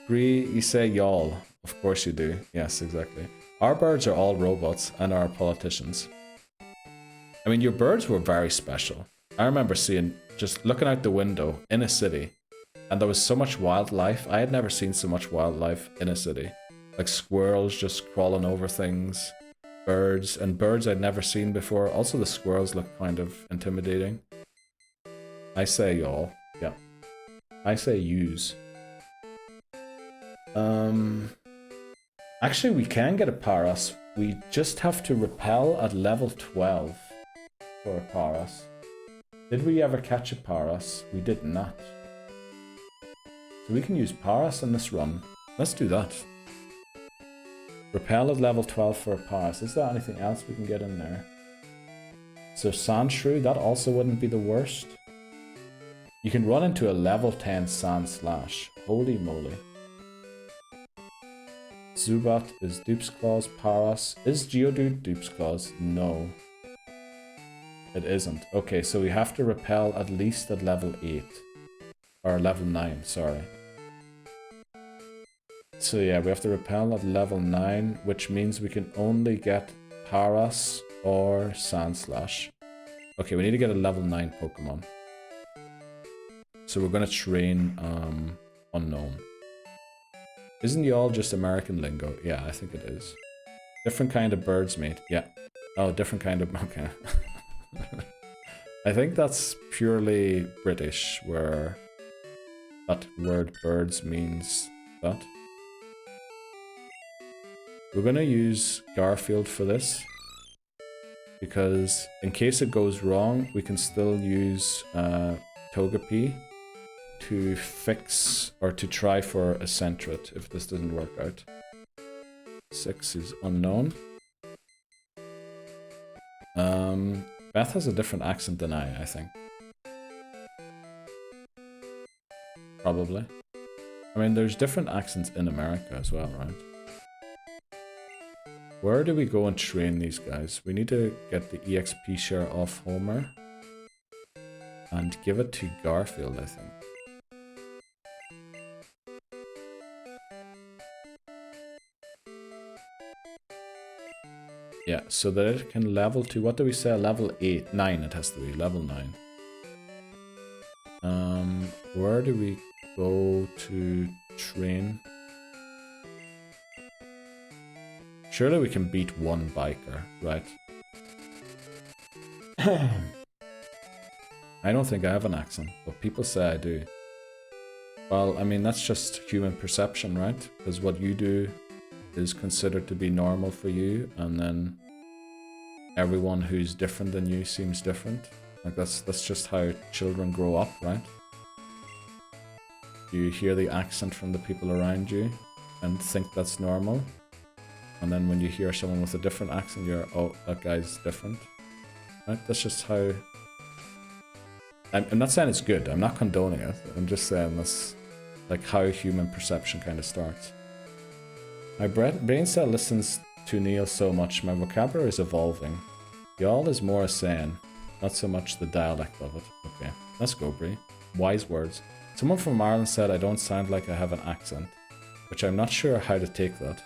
Bree, you say y'all. Of course you do. Yes, exactly. Our birds are all robots and our politicians. I mean, your birds were very special. I remember just looking out the window in a city, and there was so much wildlife. I had never seen so much wildlife in a city. Like squirrels just crawling over things, birds I'd never seen before. Also, the squirrels look kind of intimidating. I say y'all. Yeah. I say use. Actually, we can get a Paras. We just have to repel at level 12 for a Paras. Did we ever catch a Paras? We did not. So we can use Paras in this run. Let's do that. Repel at level 12 for a Paras. Is there anything else we can get in there? So Sandshrew, that also wouldn't be the worst. You can run into a level 10 Sand Slash. Holy moly. Zubat is Dupes Clause. Paras. Is Geodude Dupes Clause? No. It isn't. Okay, so we have to repel at least at level 8. Or level 9, sorry. So yeah, we have to repel at level 9, which means we can only get Paras or Sandslash. Okay, we need to get a level 9 Pokemon. So we're gonna train Unknown. Isn't y'all just American lingo? Yeah, I think it is. Different kind of birds, mate. Yeah. Oh, different kind of... Okay. I think that's purely British, where that word birds means that. We're gonna use Garfield for this, because in case it goes wrong, we can still use Togepi to fix or to try for a Sentret if this doesn't work out. 6 is unknown. Beth has a different accent than I think. Probably. I mean, there's different accents in America as well, right? Where do we go and train these guys? We need to get the EXP share off Homer and give it to Garfield, I think. Yeah, so that it can level to, what do we say, level 8, 9 it has to be, level 9. Where do we go to train? Surely we can beat one biker, right? I don't think I have an accent, but people say I do. Well, I mean, that's just human perception, right? Because what you do is considered to be normal for you, and then everyone who's different than you seems different. Like that's just how children grow up, right? You hear the accent from the people around you and think that's normal, and then when you hear someone with a different accent, you're, oh, that guy's different, right? That's just how... I'm not saying it's good, I'm not condoning it, I'm just saying that's like how human perception kind of starts. My brain cell listens to Neil so much, my vocabulary is evolving. Y'all is more a saying, not so much the dialect of it. Okay, let's go, Bree. Wise words. Someone from Ireland said I don't sound like I have an accent, which I'm not sure how to take that.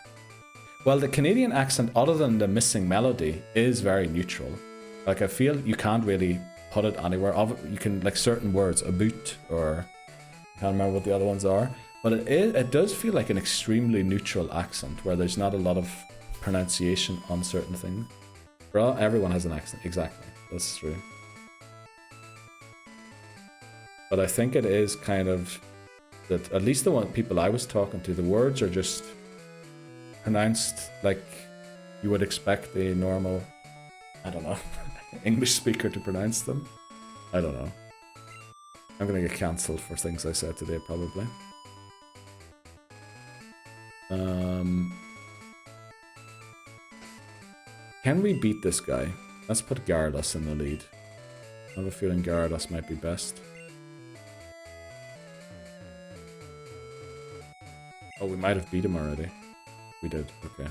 Well, the Canadian accent, other than the missing melody, is very neutral. Like, I feel you can't really put it anywhere. You can, like, certain words, a boot, or I can't remember what the other ones are. But it does feel like an extremely neutral accent, where there's not a lot of pronunciation on certain things. Well, everyone has an accent, exactly. That's true. But I think it is kind of that, at least the one people I was talking to, the words are just pronounced like you would expect a normal I don't know, English speaker to pronounce them. I don't know. I'm gonna get cancelled for things I said today, probably. Can we beat this guy? Let's put Gyarados in the lead. I have a feeling Gyarados might be best. Oh, we might have beat him already. We did, okay.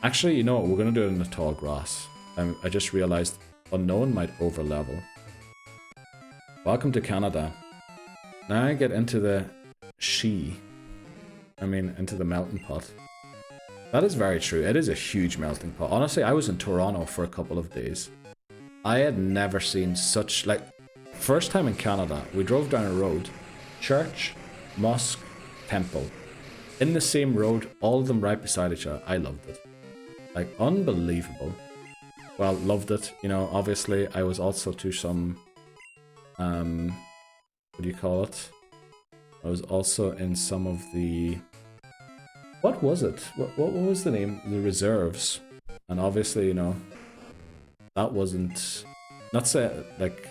Actually, you know what? We're gonna do it in the tall grass. I just realized Unknown might over-level. Welcome to Canada. Now I get into the into the melting pot. That is very true. It is a huge melting pot. Honestly, I was in Toronto for a couple of days. I had never seen such, like, first time in Canada, we drove down a road, church, mosque, temple, in the same road, all of them right beside each other. I loved it. Like, unbelievable. Well, loved it. You know, obviously, I was also to some, what do you call it? I was also in some of the, what was it? What was the name? The reserves. And obviously, you know, that wasn't, not say, like,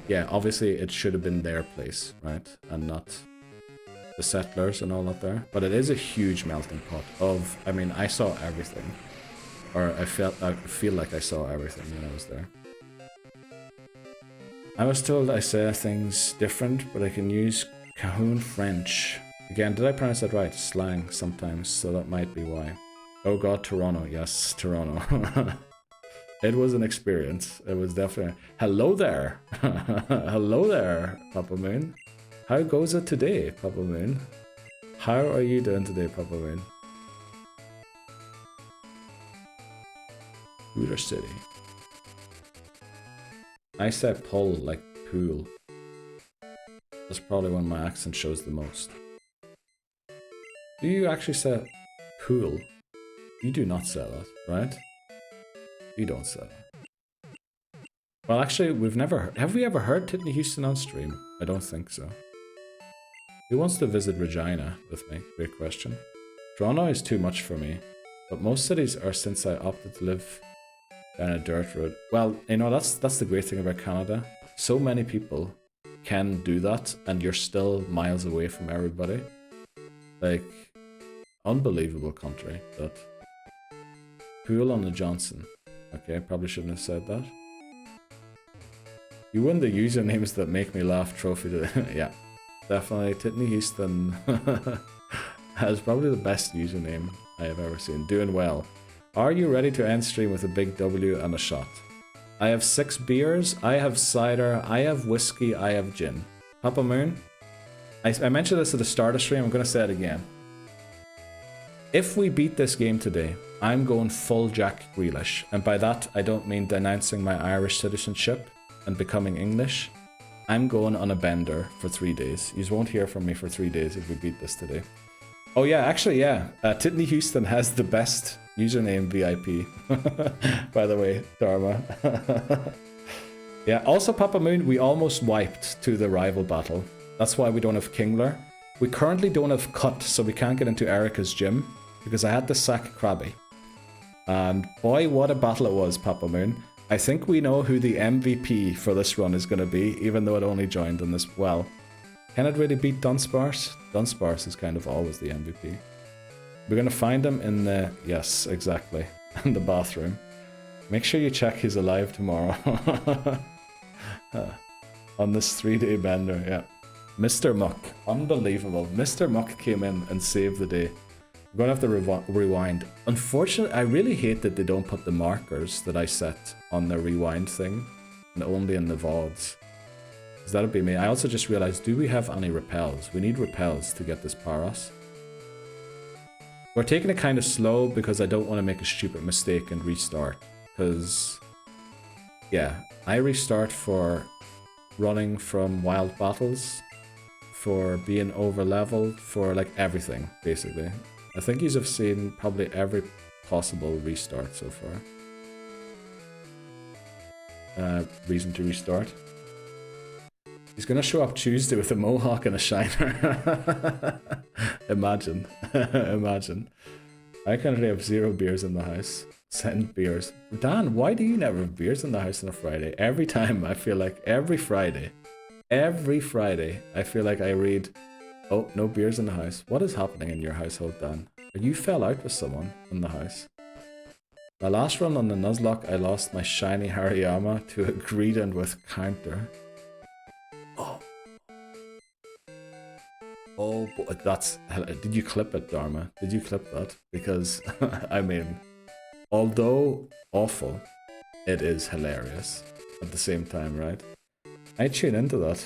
yeah, obviously it should have been their place, right? And not the settlers and all that there. But it is a huge melting pot of, I mean, I saw everything. Or I feel like I saw everything when I was there. I was told I say things different, but I can use Cahoon French. Again, did I pronounce that right? Slang sometimes, so that might be why. Oh god, Toronto. Yes, Toronto. It was an experience. It was definitely... Hello there! Hello there, Papa Moon. How goes it today, Papa Moon? How are you doing today, Papa Moon? Hooter City. I said pull like pool. That's probably when my accent shows the most. Do you actually say pool? You do not say that, right? You don't say that. Well, actually, we've never heard... Have we ever heard Titney Houston on stream? I don't think so. Who wants to visit Regina with me? Great question. Toronto is too much for me, but most cities are since I opted to live down a dirt road. Well, you know, that's the great thing about Canada. So many people can do that, and you're still miles away from everybody. Like, unbelievable country, but... Pool on the Johnson. Okay, probably shouldn't have said that. You win the usernames that make me laugh trophy today. Yeah, definitely. Titney Houston has probably the best username I have ever seen. Doing well. Are you ready to end stream with a big W and a shot? I have 6 beers, I have cider, I have whiskey, I have gin. Papa Moon? I mentioned this at the start of stream, I'm going to say it again. If we beat this game today, I'm going full Jack Grealish. And by that, I don't mean denouncing my Irish citizenship and becoming English. I'm going on a bender for 3 days. You won't hear from me for 3 days if we beat this today. Oh yeah, actually, yeah. Titney Houston has the best username VIP. By the way, Dharma. Yeah, also Papa Moon, we almost wiped to the rival battle. That's why we don't have Kingler. We currently don't have Cut, so we can't get into Erika's gym, because I had to sack Krabby. And boy, what a battle it was, Papa Moon. I think we know who the MVP for this run is going to be, even though it only joined in this... Well, can it really beat Dunsparce? Dunsparce is kind of always the MVP. We're going to find him in the... Yes, exactly. In the bathroom. Make sure you check he's alive tomorrow. On this 3-day bender, yeah. Mr. Muck. Unbelievable. Mr. Muck came in and saved the day. We're going to have to rewind. Unfortunately, I really hate that they don't put the markers that I set on the rewind thing, and only in the VODs. Because that'll be me. I also just realized, do we have any repels? We need repels to get this Paras. We're taking it kind of slow because I don't want to make a stupid mistake and restart. Because, yeah, I restart for running from wild battles, for being over leveled, for like everything, basically. I think you have seen probably every possible restart so far. Reason to restart. He's gonna show up Tuesday with a mohawk and a shiner. Imagine. Imagine. I currently have 0 beers in the house. Send beers. Dan, why do you never have beers in the house on a Friday? Every time, I feel like every Friday, I feel like I read, oh, no beers in the house. What is happening in your household, Dan? You fell out with someone in the house. My last run on the Nuzlocke, I lost my shiny Hariyama to a Greedent with Kanto. Oh. Oh, but that's... Did you clip it, Dharma? Did you clip that? Because, I mean, although awful, it is hilarious at the same time, right? I tune into that.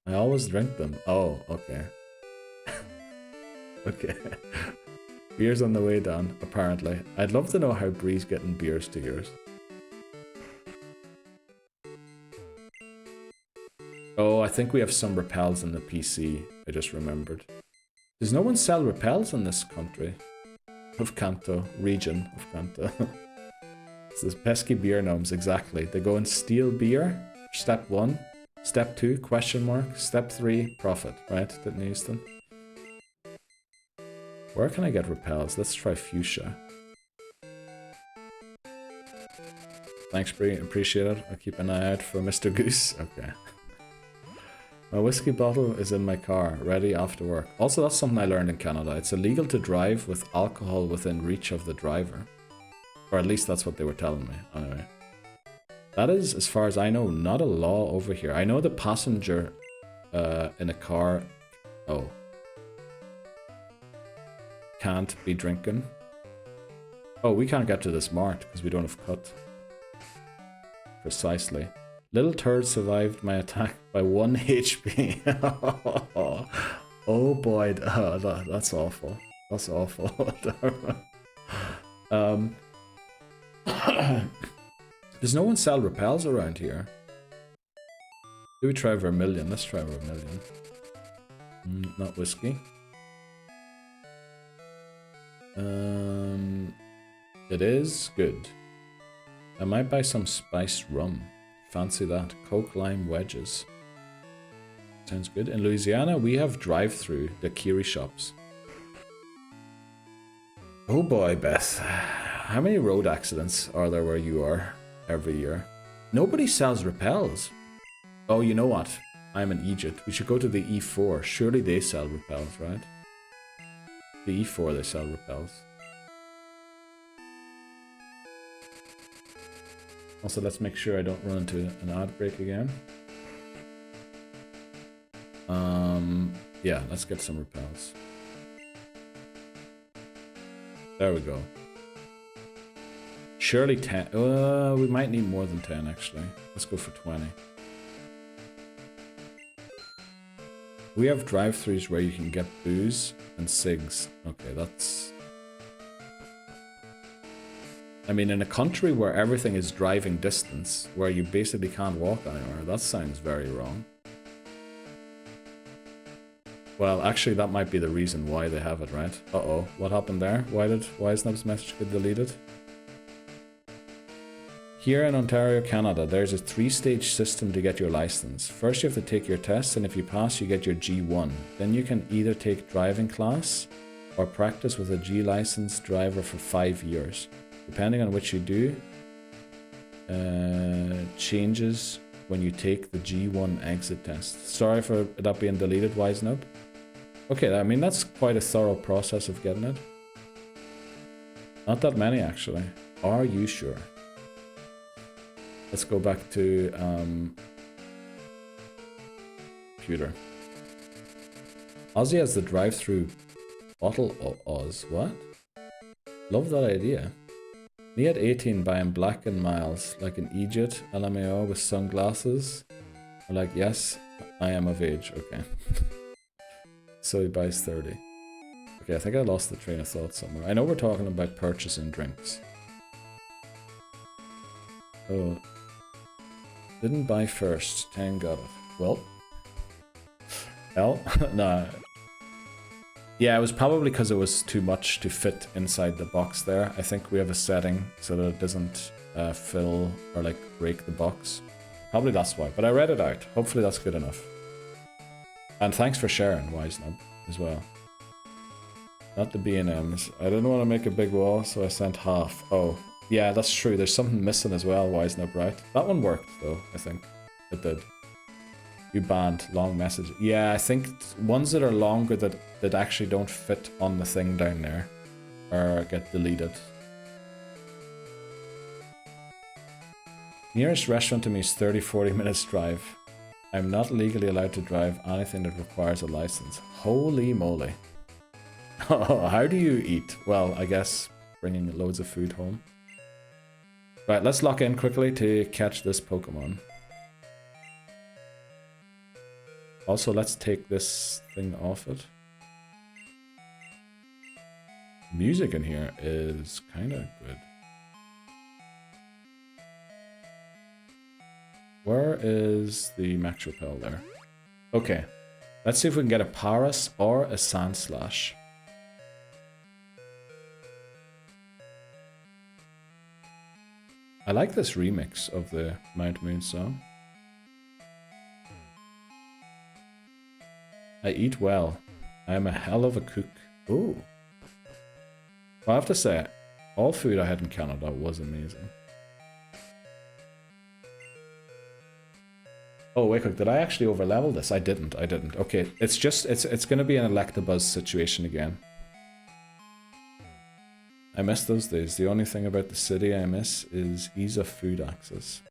I always drink them. Oh, okay. Okay. Beers on the way down, apparently. I'd love to know how Bree's getting beers to yours. Oh, I think we have some repels in the PC, I just remembered. Does no one sell repels in this country? Of Kanto, region of Kanto. It's those pesky beer gnomes, exactly. They go and steal beer, step 1. Step 2, question mark. Step 3, profit, right? Didn't use them. Where can I get repels? Let's try fuchsia. Thanks, Bree. Appreciate it. I'll keep an eye out for Mr. Goose. Okay. My whiskey bottle is in my car, ready after work. Also, that's something I learned in Canada. It's illegal to drive with alcohol within reach of the driver. Or at least that's what they were telling me. Anyway. That is, as far as I know, not a law over here. I know the passenger in a car... Oh. Can't be drinking. Oh, we can't get to this mart because we don't have cut. Precisely. Little turd survived my attack by 1 HP. Oh boy, that's awful. That's awful. Does no one sell repels around here? Do we try vermilion? Let's try vermilion. Not whiskey. It is good. I might buy some spiced rum. Fancy that. Coke lime wedges. Sounds good. In Louisiana, we have drive-through daiquiri shops. Oh boy, Beth. How many road accidents are there where you are every year? Nobody sells repels. Oh, you know what? I'm in Egypt. We should go to the E4. Surely they sell repels, right? The E4, they sell repels. Also, let's make sure I don't run into an ad break again. Yeah, let's get some repels. There we go. Surely 10. We might need more than 10, actually. Let's go for 20. We have drive-thrus where you can get booze and cigs. Okay, that's... I mean, in a country where everything is driving distance, where you basically can't walk anywhere, that sounds very wrong. Well, actually, that might be the reason why they have it, right? Uh-oh, what happened there? Why Snub's message get deleted? Here in Ontario, Canada, there's a 3-stage system to get your license. First, you have to take your test, and if you pass, you get your G1. Then you can either take driving class or practice with a G-licensed driver for 5 years. Depending on which you do, changes when you take the G1 exit test. Sorry for that being deleted, Wise Nub. Okay, I mean, that's quite a thorough process of getting it. Not that many, actually. Are you sure? Let's go back to computer. Ozzy has the drive-through bottle Oz. What? Love that idea. Me at 18 buying black and miles, like an Egypt LMAO with sunglasses. I'm like, yes, I am of age. Okay. So he buys 30. Okay, I think I lost the train of thought somewhere. I know we're talking about purchasing drinks. Oh. Didn't buy first. 10 got it. Well. L? No. Yeah, it was probably because it was too much to fit inside the box there. I think we have a setting so that it doesn't fill or like break the box. Probably that's why. But I read it out. Hopefully that's good enough. And thanks for sharing, Wise Nub, as well. Not the B&Ms. I didn't want to make a big wall, so I sent half. Oh, yeah, that's true. There's something missing as well. Why isn't it bright? That one worked, though, I think. It did. You banned long message. Yeah, I think ones that are longer that actually don't fit on the thing down there or get deleted. Nearest restaurant to me is 30-40 minutes drive. I'm not legally allowed to drive anything that requires a license. Holy moly. Oh, how do you eat? Well, I guess bringing loads of food home. Right, let's lock in quickly to catch this Pokemon. Also, let's take this thing off it. Music in here is kind of good. Where is the Max Repel there? Okay, let's see if we can get a Paras or a Sandslash. I like this remix of the Mount Moon song. I eat well. I am a hell of a cook. Ooh. I have to say, all food I had in Canada was amazing. Oh, wait, did I actually overlevel this? I didn't. Okay, it's just, it's gonna be an Electabuzz situation again. I miss those days. The only thing about the city I miss is ease of food access.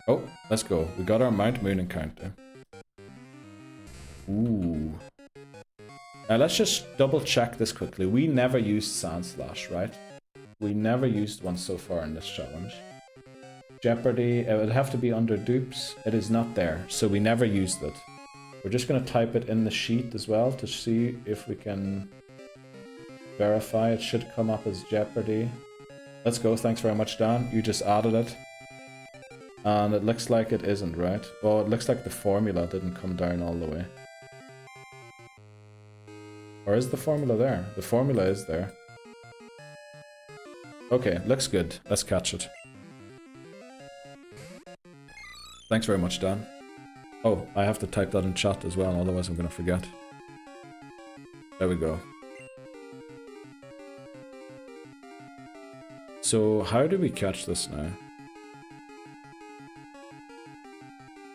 Oh, let's go. We got our Mount Moon encounter. Ooh. Now let's just double check this quickly. We never used Sandslash, right? We never used one so far in this challenge. Jeopardy, it would have to be under dupes. It is not there, so we never used it. We're just going to type it in the sheet as well to see if we can verify. It should come up as Jeopardy. Let's go, thanks very much, Dan. You just added it. And it looks like it isn't, right? Oh, it looks like the formula didn't come down all the way. Or is the formula there? The formula is there. Okay, looks good. Let's catch it. Thanks very much, Dan. Oh, I have to type that in chat as well, otherwise I'm gonna forget. There we go. So, how do we catch this now?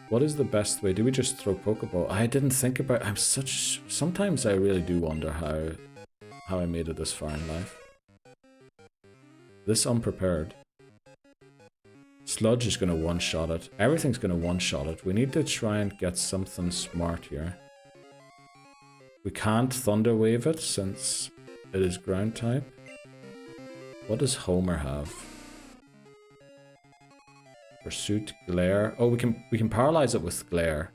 What is the best way? Do we just throw Pokeball? I didn't think about... Sometimes I really do wonder how I made it this far in life. This unprepared. Sludge is going to one-shot it. Everything's going to one-shot it. We need to try and get something smart here. We can't Thunder Wave it since it is ground type. What does Homer have? Pursuit, Glare. Oh, we can paralyze it with Glare.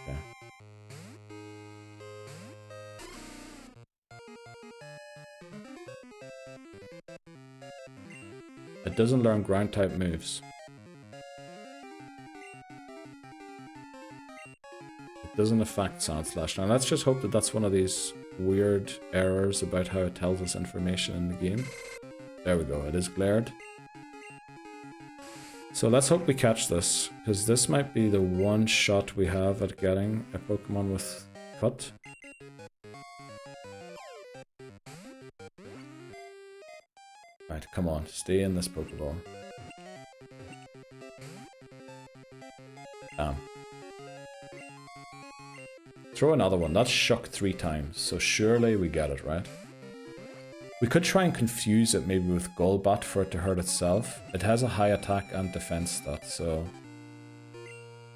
Okay. It doesn't learn ground type moves. It doesn't affect Sandslash. Now let's just hope that that's one of these weird errors about how it tells us information in the game. There we go, it is glared. So let's hope we catch this, because this might be the one shot we have at getting a Pokemon with Cut. Right, come on, stay in this Pokeball. Damn. Throw another one, that's shook 3 times, so surely we get it, right? We could try and confuse it maybe with Golbat for it to hurt itself. It has a high attack and defense stat, so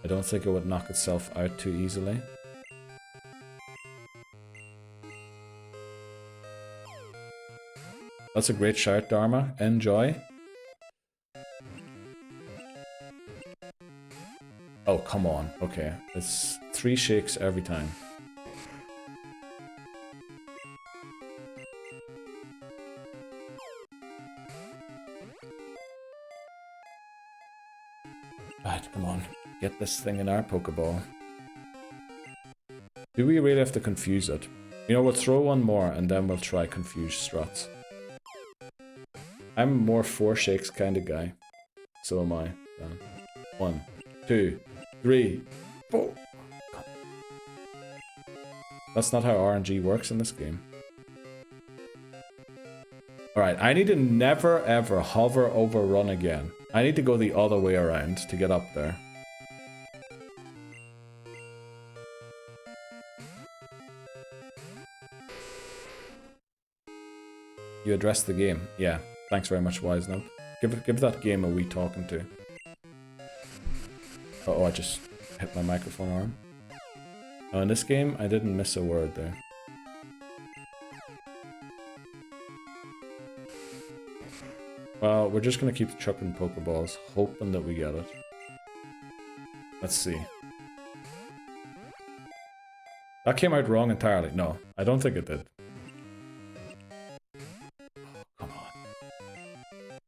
I don't think it would knock itself out too easily. That's a great shout, Dharma. Enjoy. Oh, come on. Okay, it's 3 shakes every time. Right, come on. Get this thing in our Pokeball. Do we really have to confuse it? You know, we'll throw one more and then we'll try confuse struts. I'm a more 4 shakes kind of guy. So am I. 1, 2, 3, 4. That's not how RNG works in this game. Alright, I need to never ever hover over run again. I need to go the other way around to get up there. You addressed the game. Yeah, thanks very much, Wise Note. Give that game a wee talking to. Uh oh, I just hit my microphone arm. Oh, in this game, I didn't miss a word there. Well, we're just gonna keep chucking Pokeballs, hoping that we get it. Let's see. That came out wrong entirely. No, I don't think it did. Come on.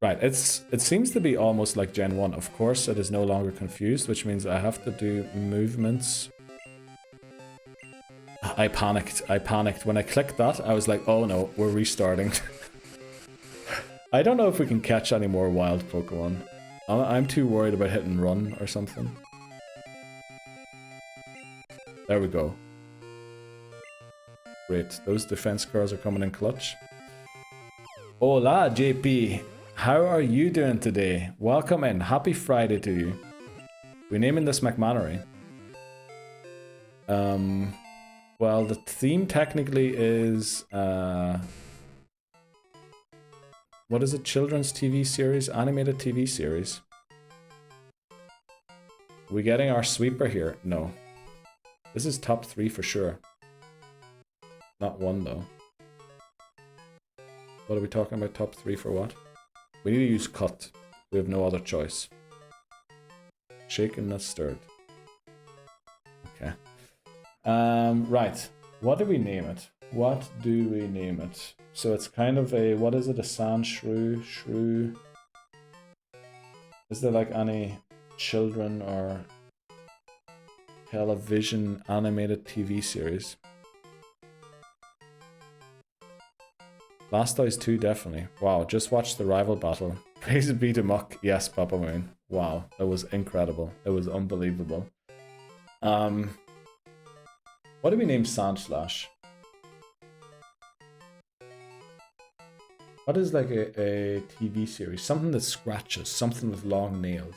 Right, it seems to be almost like Gen 1. Of course, it is no longer confused, which means I have to do movements. I panicked. When I clicked that, I was like, oh no, we're restarting. I don't know if we can catch any more wild Pokemon. I'm too worried about hit and run or something. There we go. Great, those defense scores are coming in clutch. Hola, JP. How are you doing today? Welcome in. Happy Friday to you. We're naming this McMannery. Well, the theme technically is, what is it? Children's TV series? Animated TV series? We getting our sweeper here? No. This is top 3 for sure. Not 1 though. What are we talking about? Top 3 for what? We need to use cut. We have no other choice. Shaken, not stirred. Okay. Right. What do we name it? What do we name it? So it's kind of a, what is it? A sand shrew? Shrew? Is there like any children or television animated TV series? Blastoise 2 definitely. Wow, just watched the rival battle. Praise beat him up. Yes, Papa Moon. Wow, that was incredible. It was unbelievable. What do we name Sandslash? What is like a TV series? Something that scratches, something with long nails.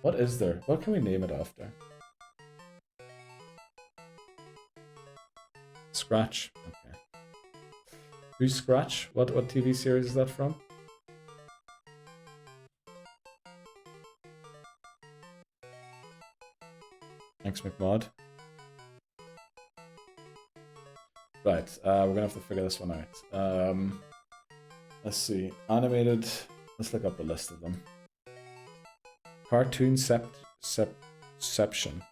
What is there? What can we name it after? Scratch. Okay. Who's Scratch? What TV series is that from? Thanks, McMod. Right, we're gonna have to figure this one out. Let's see. Animated. Let's look up a list of them. Cartoon Seption.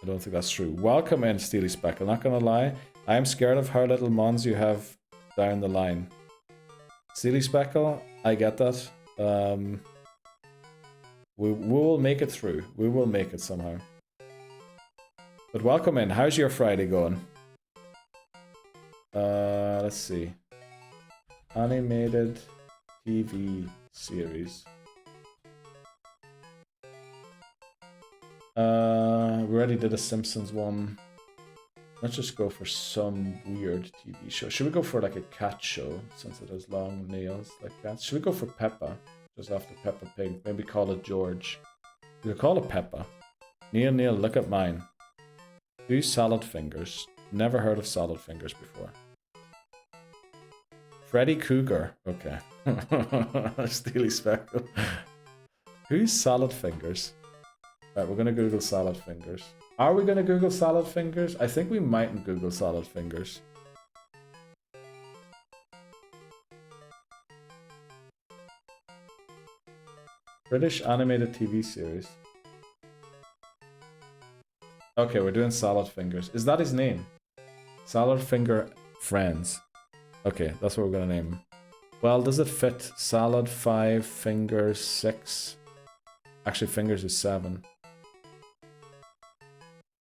I don't think that's true. Welcome in, Steely Speckle. Not gonna lie, I am scared of how little mons you have down the line. Steely Speckle, I get that. We will make it through. We will make it somehow. But welcome in. How's your Friday going? Let's see. Animated TV series. We already did a Simpsons one. Let's just go for some weird TV show. Should we go for like a cat show since it has long nails like cats? Should we go for Peppa? Just after Peppa Pig. Maybe call it George. We could call it Peppa. Neil, look at mine. Do salad fingers. Never heard of salad fingers before. Freddy Cougar. Okay. Steely Speckle. Who's salad fingers? Right, we're gonna Google salad fingers. Are we gonna Google salad fingers? I think we mightn't Google salad fingers. British animated TV series. Okay, we're doing salad fingers. Is that his name? Salad finger friends. Okay, that's what we're gonna name him. Well, does it fit? Salad 5, fingers 6. Actually, fingers is 7.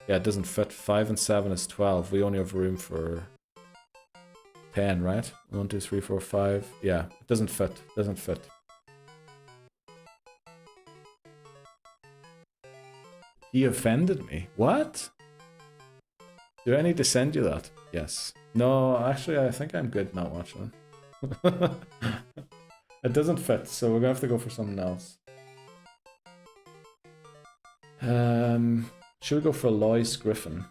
Yeah, it doesn't fit. 5 and 7 is 12. We only have room for 10, right? 1, 2, 3, 4, 5. Yeah, it doesn't fit. Doesn't fit. He offended me. What? Do I need to send you that? Yes. No, actually, I think I'm good not watching it. It doesn't fit, so we're gonna have to go for something else. Should we go for Lois Griffin?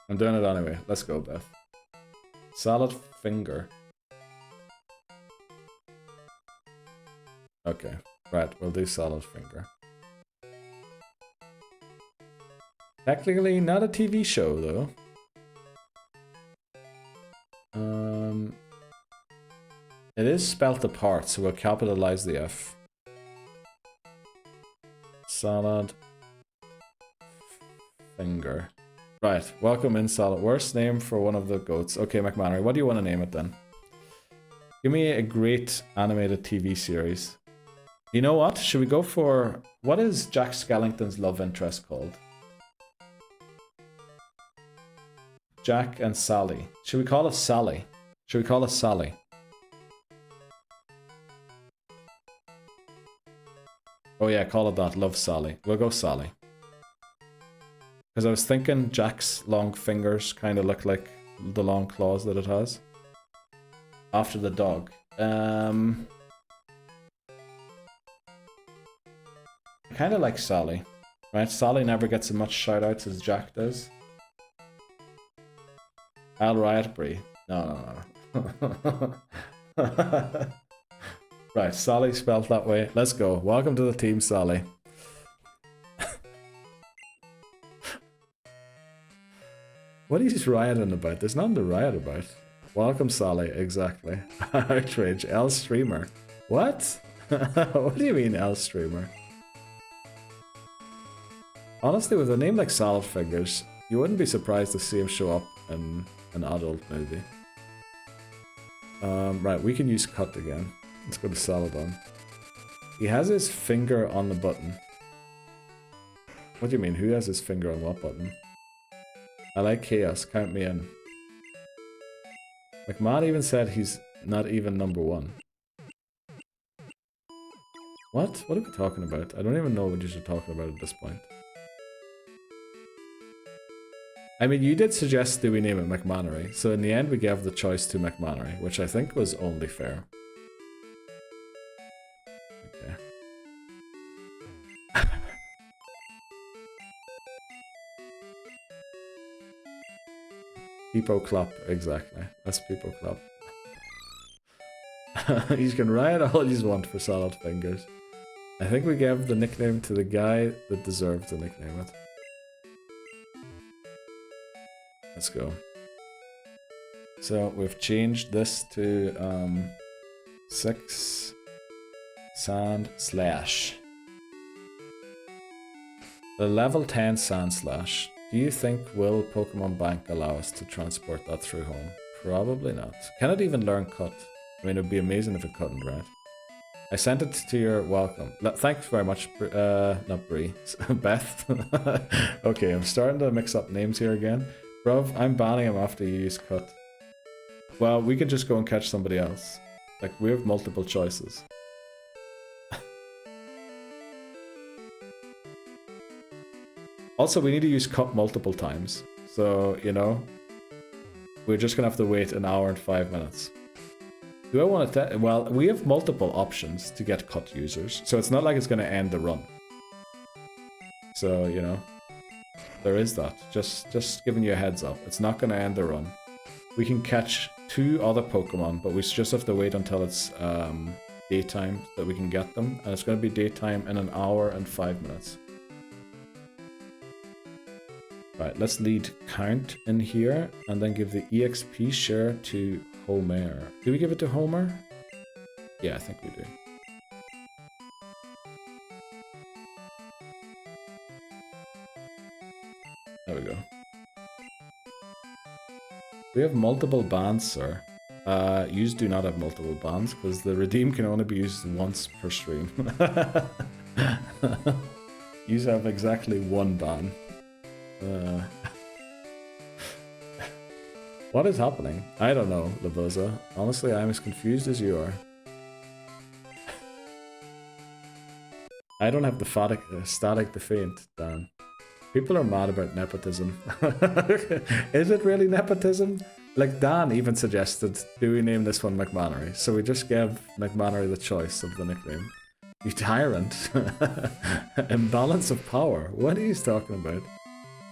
I'm doing it anyway. Let's go, Beth. Salad finger. Okay, right, we'll do salad finger. Technically not a TV show, though. It is spelt apart, so we'll capitalize the F. Salad finger. Right, welcome in, Salad. Worst name for one of the goats. Okay, McMannery, what do you want to name it then? Give me a great animated TV series. You know what? Should we go for... What is Jack Skellington's love interest called? Jack and Sally. Should we call it Sally? Should we call it Sally? Oh yeah, call it that. Love Sally. We'll go Sally. Because I was thinking Jack's long fingers kind of look like the long claws that it has. After the dog. I kind of like Sally. Right? Sally never gets as much shout-outs as Jack does. I'll riot Brie. No. Right, Sally spelled that way. Let's go. Welcome to the team, Sally. What are you rioting about? There's nothing to riot about. Welcome, Sally. Exactly. Outrage. L streamer. What? What do you mean, L streamer? Honestly, with a name like Salad Fingers, you wouldn't be surprised to see him show up in an adult movie. Right, we can use cut again. Let's go to Saladon. He has his finger on the button. What do you mean? Who has his finger on what button? I like chaos. Count me in. McMahon even said he's not even #1. What? What are we talking about? I don't even know what you're talking about at this point. I mean, you did suggest do we name it McMannery, so in the end we gave the choice to McMannery, which I think was only fair. Okay. Peepo Club, exactly. That's Peepo Club. You can riot all you want for Salad Fingers. I think we gave the nickname to the guy that deserved to nickname it. Let's go. So we've changed this to 6 sand slash. The level 10 sand slash. Do you think will Pokemon Bank allow us to transport that through home? Probably not. Can it even learn cut? I mean, it would be amazing if it couldn't, right? I sent it to your welcome. Thanks very much, not Brie, Beth. Okay, I'm starting to mix up names here again. Bruv, I'm banning him after you use cut. Well, we can just go and catch somebody else. Like, we have multiple choices. Also, we need to use cut multiple times. So, you know, we're just gonna have to wait an hour and 5 minutes. Do I want to... Well, we have multiple options to get cut users. So it's not like it's gonna end the run. So, you know, there is that. Just giving you a heads up. It's not gonna end the run. We can catch 2 other Pokemon, but we just have to wait until it's daytime that we can get them. And it's gonna be daytime in an hour and 5 minutes. Right, let's lead count in here and then give the EXP share to Homer. Do we give it to Homer? Yeah, I think we do. There we go. We have multiple bans, sir. Yous do not have multiple bans because the redeem can only be used once per stream. Yous have exactly 1 ban. What is happening? I don't know, Laboza. Honestly, I'm as confused as you are. I don't have the static to faint, Dan. People are mad about nepotism. Is it really nepotism? Like, Dan even suggested, do we name this one McMannery? So we just gave McMannery the choice of the nickname. You tyrant. Imbalance of power. What are you talking about?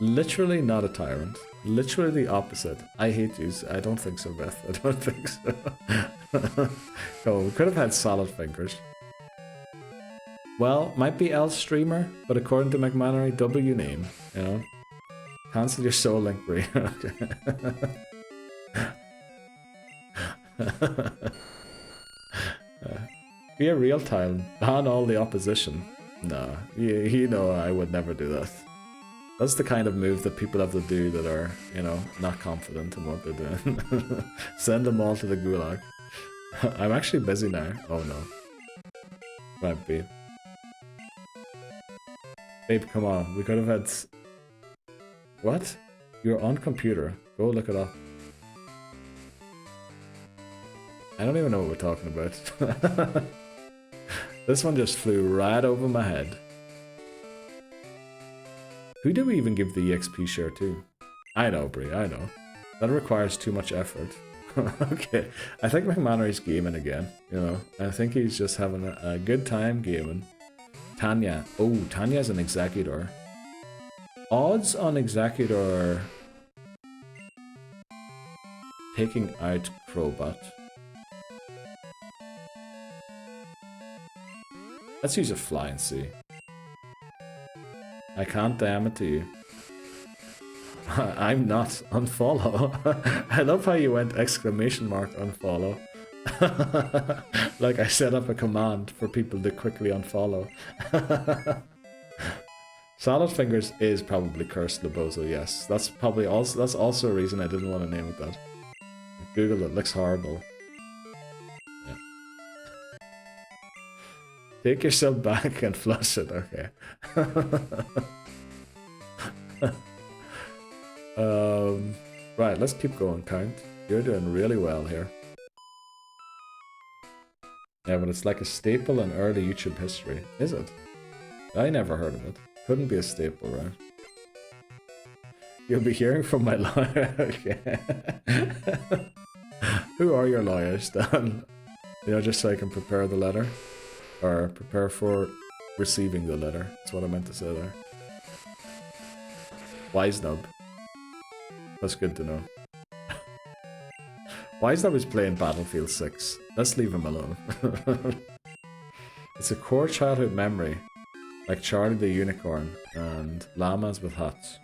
Literally not a tyrant. Literally the opposite. I hate yous. I don't think so, Beth. I don't think so. Oh, we could have had solid fingers. Well, might be L streamer, but according to McMannery, W name, you know? Cancel your soul link, Brie. Be a real tyrant. Ban all the opposition. Nah, you know I would never do that. That's the kind of move that people have to do that are, you know, not confident in what they're doing. Send them all to the gulag. I'm actually busy now. Oh no. Right, babe. Babe, come on. We could have had... What? You're on computer. Go look it up. I don't even know what we're talking about. This one just flew right over my head. Who do we even give the EXP share to? I know, Brie, I know. That requires too much effort. Okay, I think McMannery's gaming again, you know. I think he's just having a good time gaming. Tanya. Oh, Tanya's an executor. Odds on executor taking out Crowbot. Let's use a fly and see. I can't damn it to you. I'm not. Unfollow. I love how you went exclamation mark unfollow. Like I set up a command for people to quickly unfollow. Solid Fingers is probably cursed Lobozo, yes. That's probably also a reason I didn't want to name it that. Google it, looks horrible. Yeah. Take yourself back and flush it, okay. Right, let's keep going, Count. You're doing really well here. Yeah, but it's like a staple in early YouTube history. Is it? I never heard of it. Couldn't be a staple, right? You'll be hearing from my lawyer. Okay. Who are your lawyers, Dan? You know, just so I can prepare the letter. Or prepare for receiving the letter. That's what I meant to say there. Wisenub. That's good to know. Wisenub is playing Battlefield 6. Let's leave him alone. It's a core childhood memory. Like Charlie the Unicorn and llamas with hats.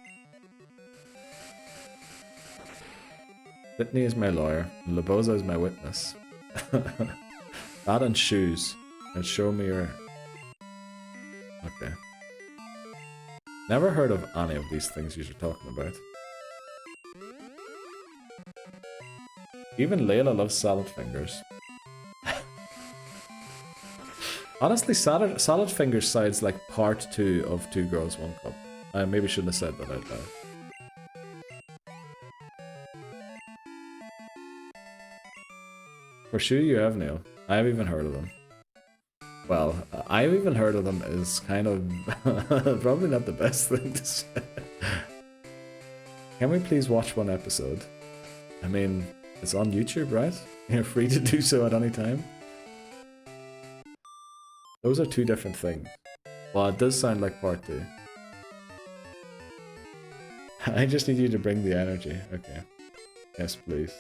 Whitney is my lawyer, and Loboza is my witness. That and shoes. And show me your... Okay. Never heard of any of these things you're talking about. Even Layla loves salad fingers. Honestly, salad fingers sounds like part 2 of 2 Girls, 1 Cup. I maybe shouldn't have said that out loud. For sure you have, Neil. I've even heard of them. Well, I've even heard of them is kind of probably not the best thing to say. Can we please watch one episode? I mean, it's on YouTube, right? You're free to do so at any time. Those are 2 different things. Well, it does sound like part 2. I just need you to bring the energy. Okay. Yes, please.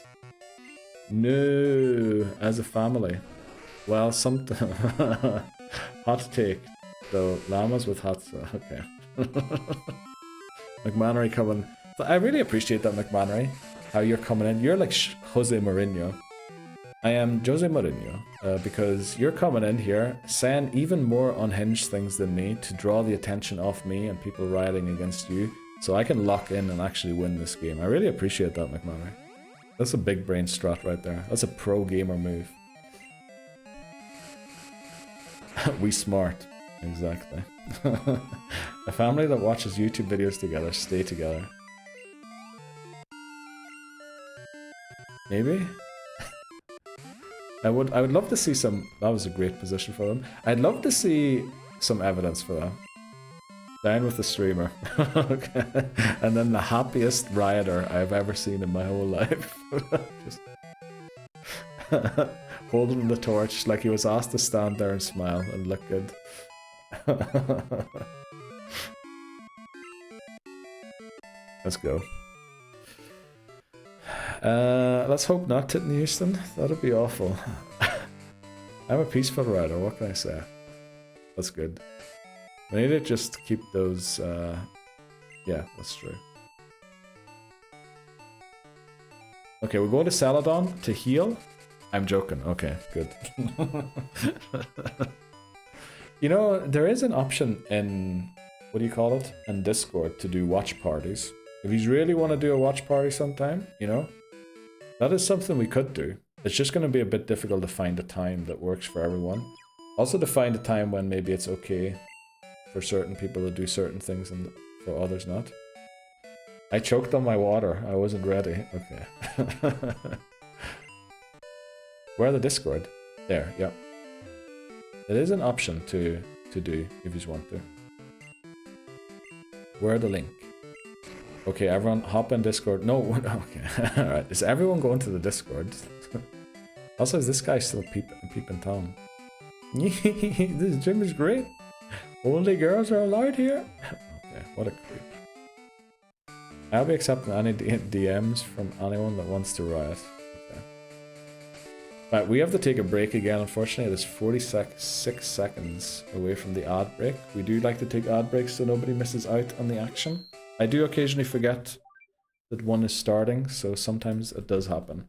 No, as a family. Well, something... Hot take. Though, llamas with hats. Okay. McMannery coming... I really appreciate that, McMannery. How you're coming in. You're like Jose Mourinho. I am Jose Mourinho. Because you're coming in here saying even more unhinged things than me to draw the attention off me and people rioting against you. So I can lock in and actually win this game. I really appreciate that, McMannery. That's a big brain strat right there. That's a pro gamer move. We smart. Exactly. A family that watches YouTube videos together stay together. Maybe? I would love to see some... That was a great position for them. I'd love to see some evidence for that. Down with the streamer. Okay. And then the happiest rioter I've ever seen in my whole life. Just holding the torch like he was asked to stand there and smile and look good. Let's go. Let's hope not, Titten Houston. That'd be awful. I'm a peaceful rider, what can I say? That's good. We need to just keep those, yeah, that's true. Okay, we'll go to Celadon to heal. I'm joking, okay, good. You know, there is an option in, what do you call it? In Discord to do watch parties. If you really want to do a watch party sometime, you know, that is something we could do. It's just going to be a bit difficult to find a time that works for everyone. Also to find a time when maybe it's okay for certain people to do certain things and for others not. I choked on my water. I wasn't ready. Okay. Where the Discord? There, yeah. It is an option to do if you want to. Where the link? Okay, everyone hop in Discord. No, okay. Alright, is everyone going to the Discord? Also, is this guy still peeping Tom? This gym is great. Only girls are allowed here. Okay, what a creep. I'll be accepting any DMs from anyone that wants to riot. Okay. Right, we have to take a break again. Unfortunately, it is 46 seconds away from the ad break. We do like to take ad breaks so nobody misses out on the action. I do occasionally forget that one is starting, so sometimes it does happen.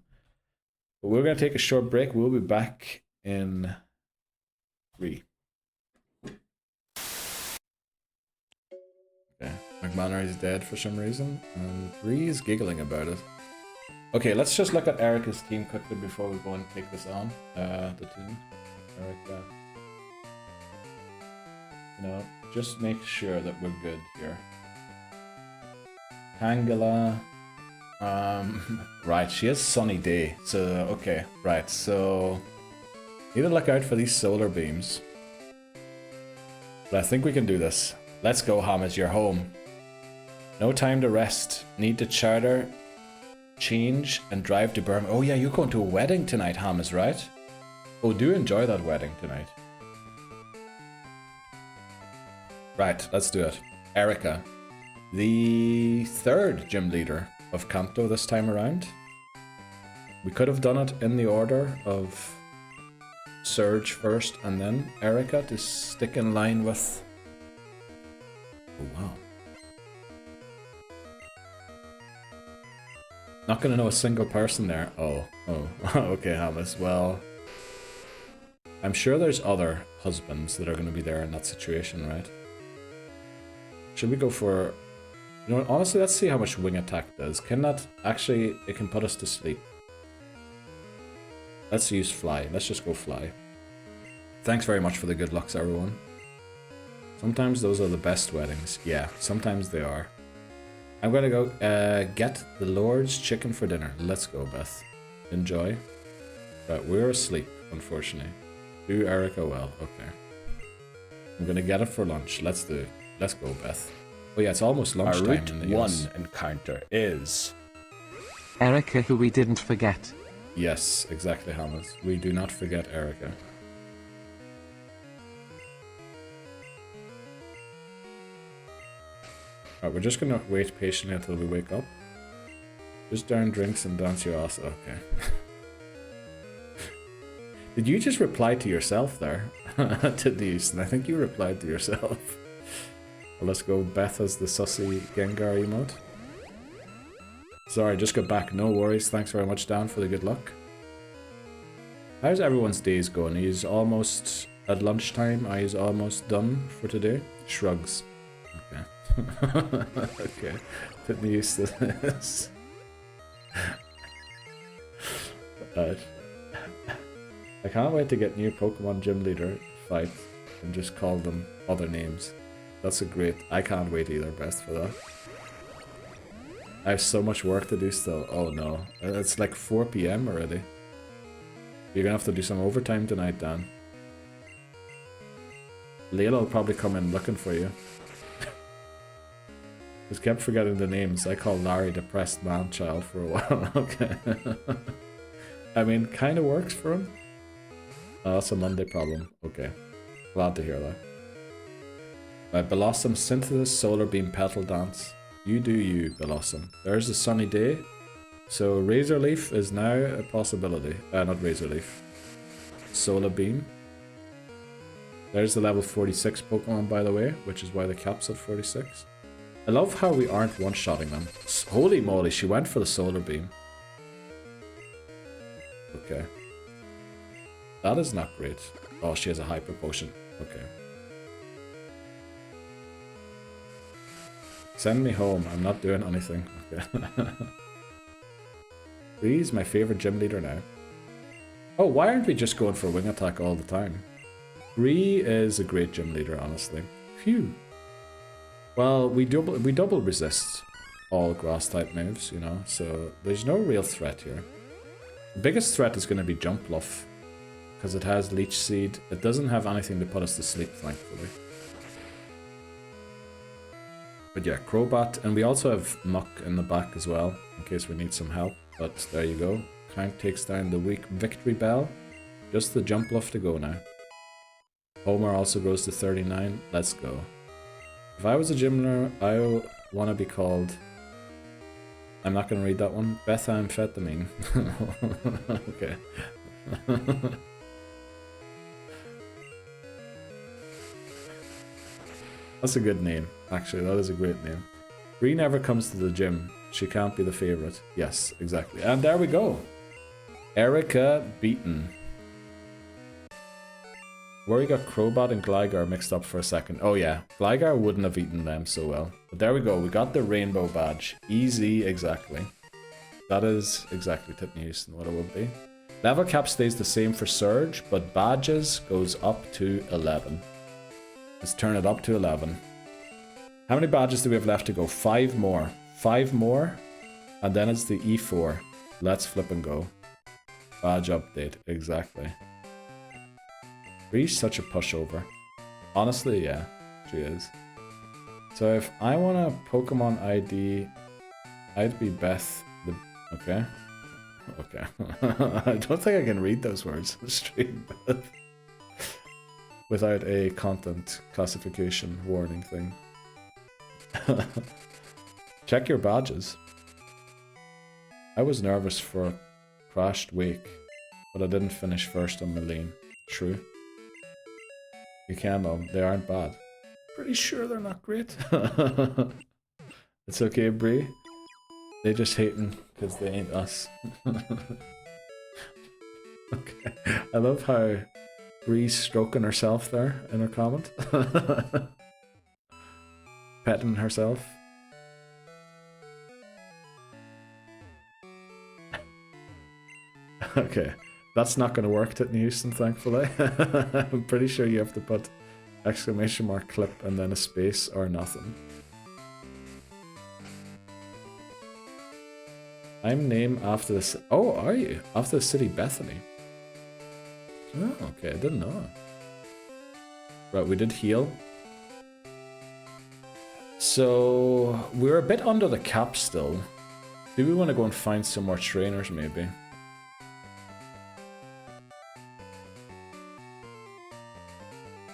But we're going to take a short break. We'll be back in 3. Okay, McMannery is dead for some reason, and Bree is giggling about it. Okay, let's just look at Erika's team quickly before we go and take this on. The team. Erika. You know, just make sure that we're good here. Tangela. Right, she has Sunny Day, so okay, right, so need to look out for these solar beams. But I think we can do this. Let's go, Hamas, you're home. No time to rest. Need to charter, change, and drive to Birmingham. Oh yeah, you're going to a wedding tonight, Hamas, right? Oh, do enjoy that wedding tonight. Right, let's do it. Erika, the 3rd gym leader of Kanto this time around. We could have done it in the order of Surge first and then Erika to stick in line with... Oh wow. Not gonna know a single person there. Oh, okay, Hamas. Well, I'm sure there's other husbands that are gonna be there in that situation, right? Should we go for... You know what, honestly, let's see how much wing attack does. Can that actually... It can put us to sleep. Let's use fly. Let's just go fly. Thanks very much for the good lucks, everyone. Sometimes those are the best weddings. Yeah, sometimes they are. I'm gonna go get the Lord's chicken for dinner. Let's go, Beth. Enjoy. Right, we're asleep, unfortunately. Do Erika well. Okay. I'm gonna get it for lunch. Let's do it. Let's go, Beth. Oh yeah, it's almost lunchtime. Our route in the US. 1 encounter is... Erika, who we didn't forget. Yes, exactly, Hamas. We do not forget Erika. Alright, we're just gonna wait patiently until we wake up. Just down drinks and dance your ass. Okay. Did you just reply to yourself there? To these? I think you replied to yourself. Well, let's go. Beth has the sussy Gengar emote. Sorry, just got back. No worries. Thanks very much, Dan, for the good luck. How's everyone's days going? He's almost at lunchtime. He's almost done for today. Shrugs. Okay. Okay. Getting used to this. I can't wait to get new Pokemon gym leader fight and just call them other names. That's a great... I can't wait either, Best, for that. I have so much work to do still. Oh no. It's like 4 PM already. You're gonna have to do some overtime tonight, Dan. Layla will probably come in looking for you. Just kept forgetting the names. I call Larry depressed man-child for a while. Okay. I mean, kind of works for him. Oh, that's a Monday problem. Okay. Glad to hear that. Blossom Synthesis Solar Beam Petal Dance. You do you, Blossom. There's a sunny day. So Razor Leaf is now a possibility. Not Razor Leaf. Solar Beam. There's the level 46 Pokemon, by the way, which is why the cap's at 46. I love how we aren't one-shotting them. Holy moly, she went for the Solar Beam. Okay. That is not great. Oh, she has a Hyper Potion. Okay. Send me home. I'm not doing anything. Okay. Bree's my favorite gym leader now. Oh, why aren't we just going for wing attack all the time? Bree is a great gym leader, honestly. Phew. Well, we double resist all grass type moves, you know, so there's no real threat here. The biggest threat is going to be Jump Bluff, because it has Leech Seed. It doesn't have anything to put us to sleep, thankfully. But yeah, Crobat, and we also have Muck in the back as well, in case we need some help. But there you go. Count takes down the weak Victory Bell. Just the Jump Bluff to go now. Homer also goes to 39. Let's go. If I was a gym leader, I want to be called... I'm not going to read that one. Methamphetamine. Okay. That's a good name, actually. That is a great name. Bree never comes to the gym. She can't be the favorite. Yes, exactly. And there we go. Erika beaten. Worry got Crobat and Gligar mixed up for a second. Oh yeah, Gligar wouldn't have eaten them so well. But there we go. We got the rainbow badge. Easy, exactly. That is exactly Tip Houston what it would be. Level cap stays the same for Surge, but badges goes up to 11. Let's turn it up to 11. How many badges do we have left to go? 5 more. 5 more. And then it's the E4. Let's flip and go. Badge update. Exactly. Bree's such a pushover. Honestly, yeah. She is. So if I want a Pokemon ID, I'd be Beth. Okay. Okay. I don't think I can read those words on the stream, but without a content classification warning thing. Check your badges. I was nervous for a crashed wake, but I didn't finish first on my lane. True. You can though, they aren't bad. Pretty sure they're not great. It's okay, Bree. They just hating because they ain't us. Okay. I love how Bree's stroking herself there in her comment. Petting herself. Okay. That's not going to work, Titney Houston, thankfully. I'm pretty sure you have to put exclamation mark clip and then a space or nothing. I'm named after the... Oh, are you? After the city Bethany. Oh, okay. I didn't know. Right, we did heal. So, we're a bit under the cap still. Do we want to go and find some more trainers, maybe?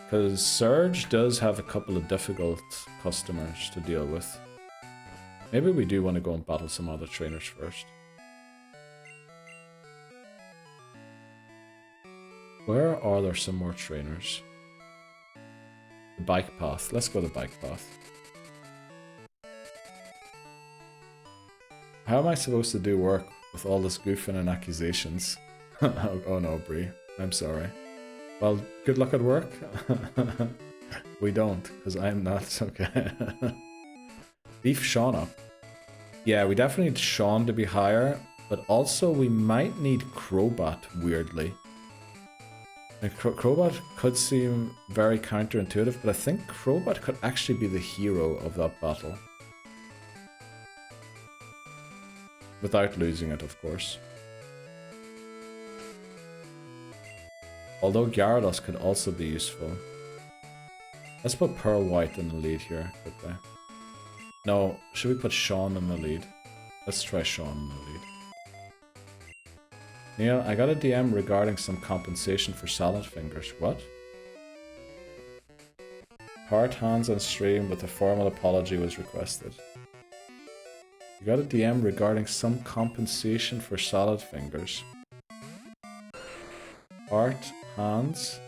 Because Surge does have a couple of difficult customers to deal with. Maybe we do want to go and battle some other trainers first. Where are there some more trainers? The bike path. Let's go the bike path. How am I supposed to do work with all this goofing and accusations? Oh no, Bree. I'm sorry. Well, good luck at work. We don't, because I'm not. Okay. Beef Sean up. Yeah, we definitely need Sean to be higher, but also we might need Crobat, weirdly. Like, Crobat could seem very counterintuitive, but I think Crobat could actually be the hero of that battle. Without losing it, of course. Although Gyarados could also be useful. Let's put Pearl White in the lead here, quickly. No, should we put Sean in the lead? Let's try Sean in the lead. Neil, I got a DM regarding some compensation for salad fingers. What? Heart hands on stream with a formal apology was requested. You got a DM regarding some compensation for salad fingers. Heart hands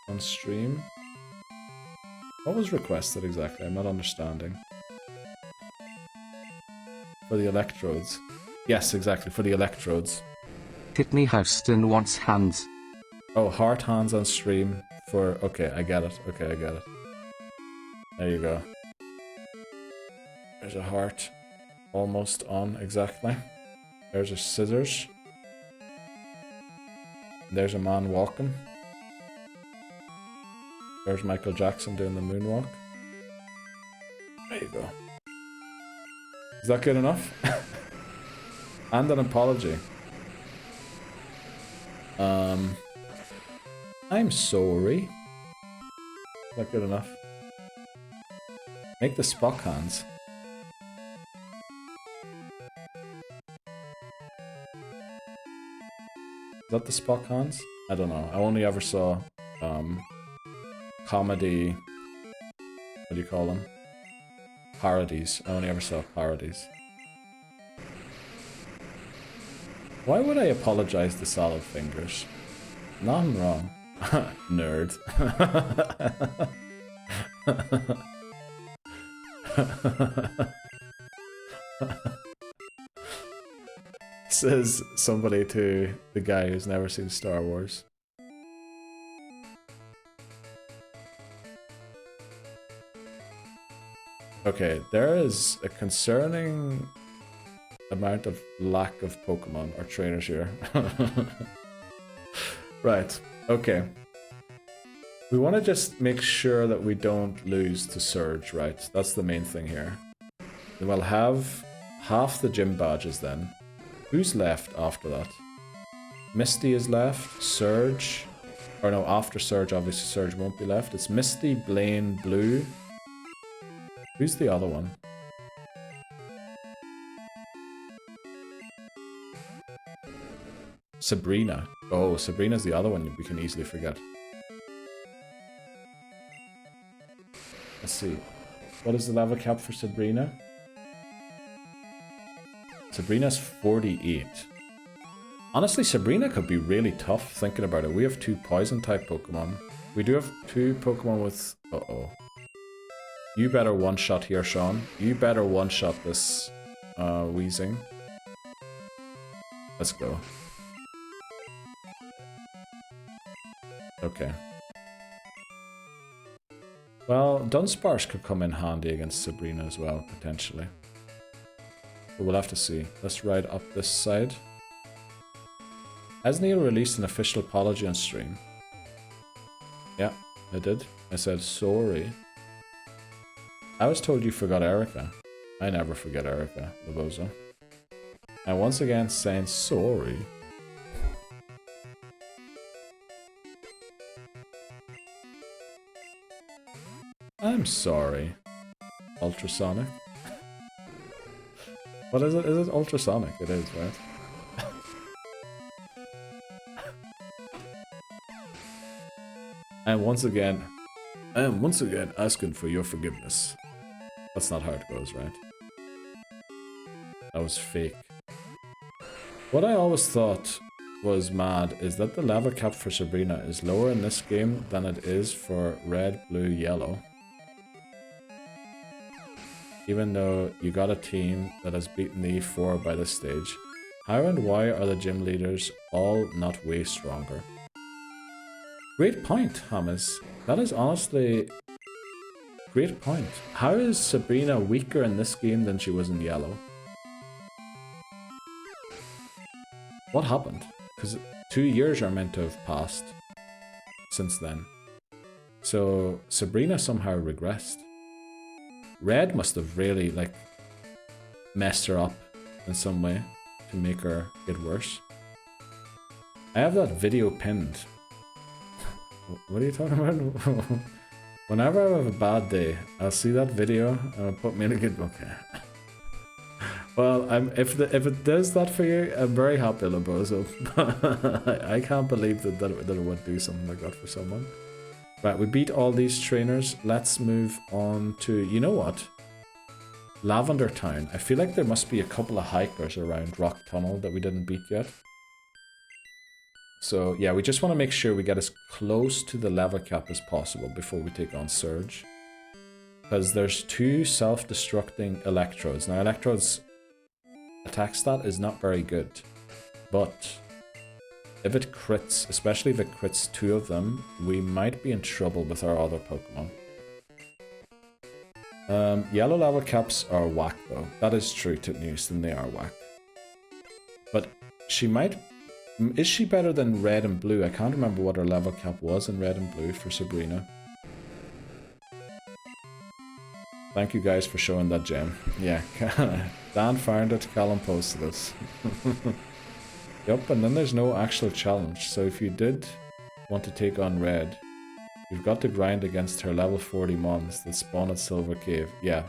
on stream. What was requested exactly? I'm not understanding. For the electrodes. Yes, exactly, for the electrodes. Whitney Houston wants hands. Oh, heart hands on stream for... Okay, I get it. Okay, I get it. There you go. There's a heart. Almost on, exactly. There's a scissors. There's a man walking. There's Michael Jackson doing the moonwalk. There you go. Is that good enough? And an apology. I'm sorry. Is that good enough? Make the Spock hands. Is that the Spock hands? I don't know. I only ever saw comedy, what do you call them? Parodies. I only ever saw parodies. Why would I apologize to Solid Fingers? Nothing wrong. Nerd. Says somebody to the guy who's never seen Star Wars. Okay, there is a concerning amount of lack of Pokemon or trainers here. Right, okay. We want to just make sure that we don't lose to Surge, right? That's the main thing here. Then we'll have half the gym badges then. Who's left after that? Misty is left, Surge, or no, after Surge, obviously Surge won't be left. It's Misty, Blaine, Blue. Who's the other one? Sabrina. Oh, Sabrina's the other one we can easily forget. Let's see. What is the level cap for Sabrina? Sabrina's 48. Honestly, Sabrina could be really tough thinking about it. We have 2 poison type Pokemon. We do have 2 Pokemon with... Uh-oh. You better one-shot here, Sean. You better one-shot this Weezing. Let's go. Okay. Well, Dunsparce could come in handy against Sabrina as well, potentially. But we'll have to see. Let's ride up this side. Has Neil released an official apology on stream? Yeah, I did. I said sorry. I was told you forgot Erika. I never forget Erika, Labozo. And once again, saying sorry. I'm sorry. Ultrasonic. What is it? Is it ultrasonic? It is, right? And once again, I am once again asking for your forgiveness. That's not how it goes, right? That was fake. What I always thought was mad is that the level cap for Sabrina is lower in this game than it is for red, blue, yellow. Even though you got a team that has beaten the E4 by this stage. How and why are the gym leaders all not way stronger? Great point, Hamas. That is honestly... great point. How is Sabrina weaker in this game than she was in yellow? What happened? Because 2 years are meant to have passed since then. So Sabrina somehow regressed. Red must have really, like, messed her up in some way to make her get worse. I have that video pinned. What are you talking about? Whenever I have a bad day, I'll see that video and it'll put me in a good mood. Okay. Well, if it does that for you, I'm very happy, Lobozo. I can't believe that it would do something like that for someone. Right, we beat all these trainers. Let's move on to, you know what? Lavender Town. I feel like there must be a couple of hikers around Rock Tunnel that we didn't beat yet. So yeah, we just want to make sure we get as close to the level cap as possible before we take on Surge. Because there's 2 self-destructing electrodes. Now electrodes attack stat is not very good. But if it crits, especially if it crits 2 of them, we might be in trouble with our other Pokemon. Yellow level caps are whack though. That is true, Titnews, they are whack. But she might... Is she better than red and blue? I can't remember what her level cap was in red and blue for Sabrina. Thank you guys for showing that gem. Yeah, Dan found it, Callum posted it. Yup, and then there's no actual challenge. So if you did want to take on red, you've got to grind against her level 40 mons that spawn at Silver Cave. Yeah.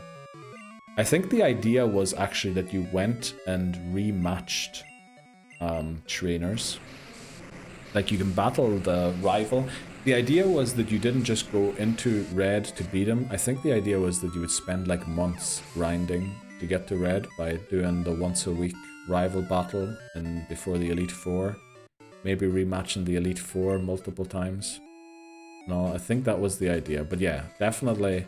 I think the idea was actually that you went and rematched trainers. Like you can battle the rival. The idea was that you didn't just go into red to beat him. I think the idea was that you would spend like months grinding to get to red by doing the once a week rival battle and before the Elite Four. Maybe rematching the Elite Four multiple times. No, I think that was the idea. But yeah, definitely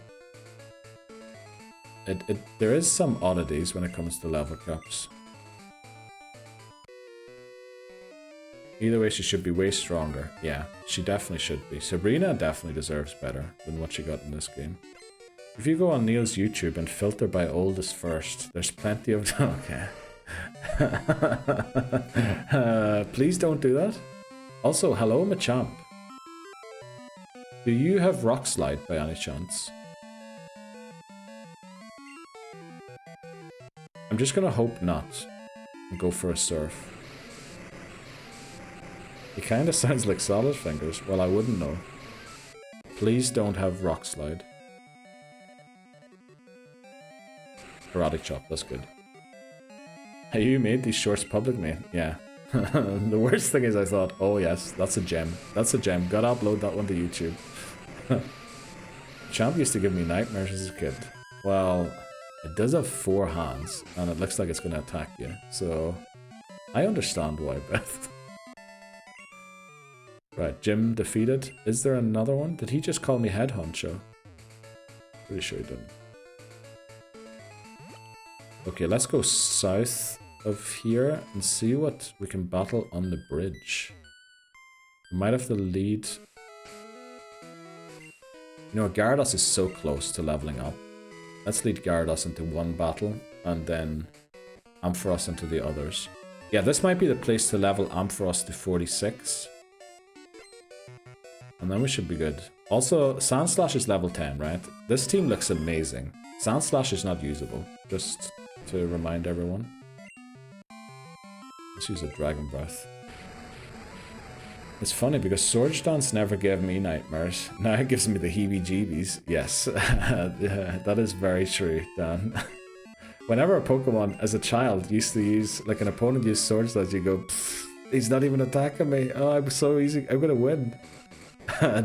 there is some oddities when it comes to level caps. Either way, she should be way stronger. Yeah, she definitely should be. Sabrina definitely deserves better than what she got in this game. If you go on Neil's YouTube and filter by oldest first, there's plenty of... Okay. Please don't do that. Also, hello Machamp. Do you have Rock Slide by any chance? I'm just gonna hope not and go for a Surf. He kinda sounds like Solid Fingers. Well, I wouldn't know. Please don't have Rock Slide. Karate Chop, that's good. Hey, you made these shorts public, mate. Yeah. The worst thing is I thought, oh yes, that's a gem. That's a gem. Gotta upload that one to YouTube. Champ used to give me nightmares as a kid. Well, it does have 4 hands, and it looks like it's gonna attack you. So, I understand why, Beth. Right, Jim defeated. Is there another one? Did he just call me head honcho? Pretty sure he didn't. Okay, let's go south of here and see what we can battle on the bridge. We might have to lead... You know, Gyarados is so close to leveling up. Let's lead Gyarados into one battle and then Ampharos into the others. Yeah, this might be the place to level Ampharos to 46. And then we should be good. Also, Sandslash is level 10, right? This team looks amazing. Sandslash is not usable, just to remind everyone. Let's use a Dragon Breath. It's funny because Surge Dance never gave me nightmares. Now it gives me the heebie-jeebies. Yes, that is very true, Dan. Whenever a Pokemon, as a child, used to use, like an opponent used Surge Dance, you go, he's not even attacking me. Oh, I'm so easy, I'm gonna win.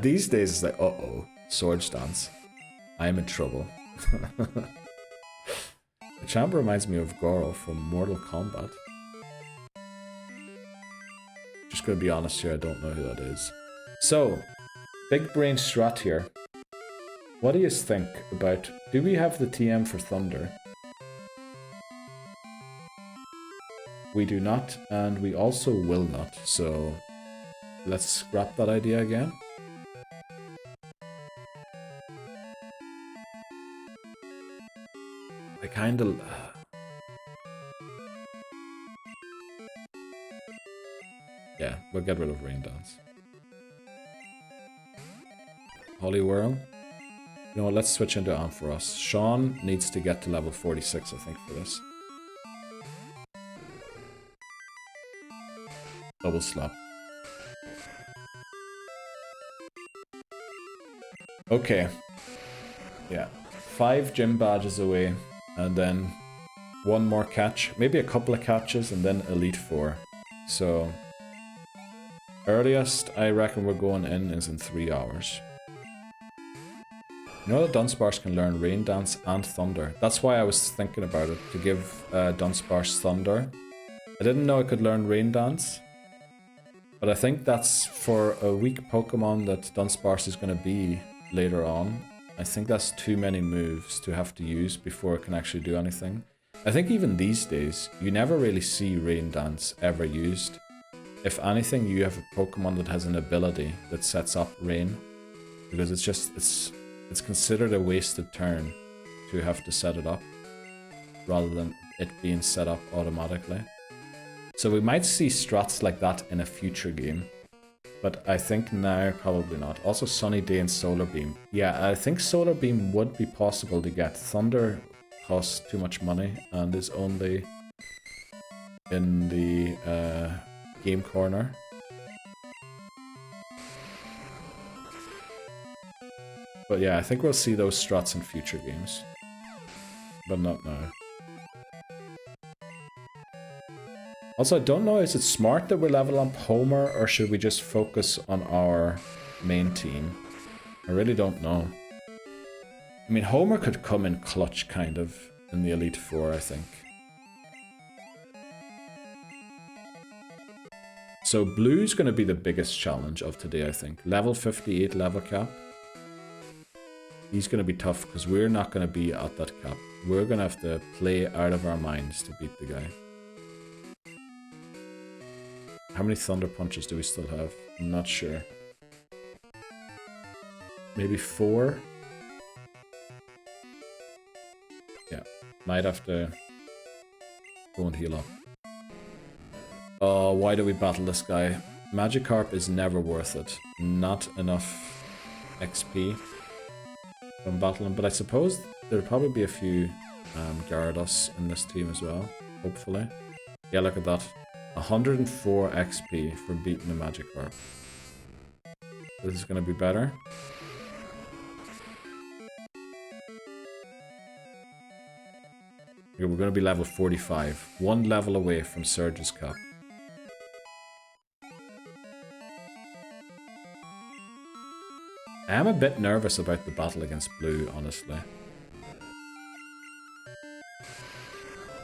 These days it's like, uh-oh, Sword Dance. I'm in trouble. The champ reminds me of Goro from Mortal Kombat. Just gonna be honest here, I don't know who that is. So, big brain strat here. What do you think about, do we have the TM for Thunder? We do not, and we also will not, so let's scrap that idea again. I kinda... Yeah, we'll get rid of Rain Dance. Holy Whirl. You know what, let's switch into Ampharos. Sean needs to get to level 46, I think, for this. Double Slap. Okay. Yeah. 5 gym badges away, and then 1 more catch. Maybe a couple of catches, and then Elite Four. So, earliest I reckon we're going in is in 3 hours. You know that Dunsparce can learn Rain Dance and Thunder. That's why I was thinking about it, to give Dunsparce Thunder. I didn't know it could learn Rain Dance. But I think that's for a weak Pokemon that Dunsparce is going to be later on. I think that's too many moves to have to use before it can actually do anything. I think even these days, you never really see Rain Dance ever used. If anything, you have a Pokemon that has an ability that sets up Rain. Because it's considered a wasted turn to have to set it up, rather than it being set up automatically. So we might see strats like that in a future game, but I think now probably not. Also Sunny Day and Solar Beam. Yeah, I think Solar Beam would be possible to get. Thunder costs too much money and is only in the game corner. But yeah, I think we'll see those strats in future games, but not now. Also, I don't know, is it smart that we level up Homer, or should we just focus on our main team? I really don't know. I mean, Homer could come in clutch, kind of, in the Elite Four, I think. So Blue's going to be the biggest challenge of today, I think. Level 58 level cap. He's going to be tough, because we're not going to be at that cap. We're going to have to play out of our minds to beat the guy. How many Thunder Punches do we still have? I'm not sure. Maybe 4? Yeah, might have to go and heal up. Oh, why do we battle this guy? Magikarp is never worth it. Not enough XP from battling, but I suppose there'll probably be a few Gyarados in this team as well, hopefully. Yeah, look at that. 104 XP for beating a Magikarp. This is going to be better. Okay, we're going to be level 45. 1 level away from Surge's cap. I am a bit nervous about the battle against Blue, honestly.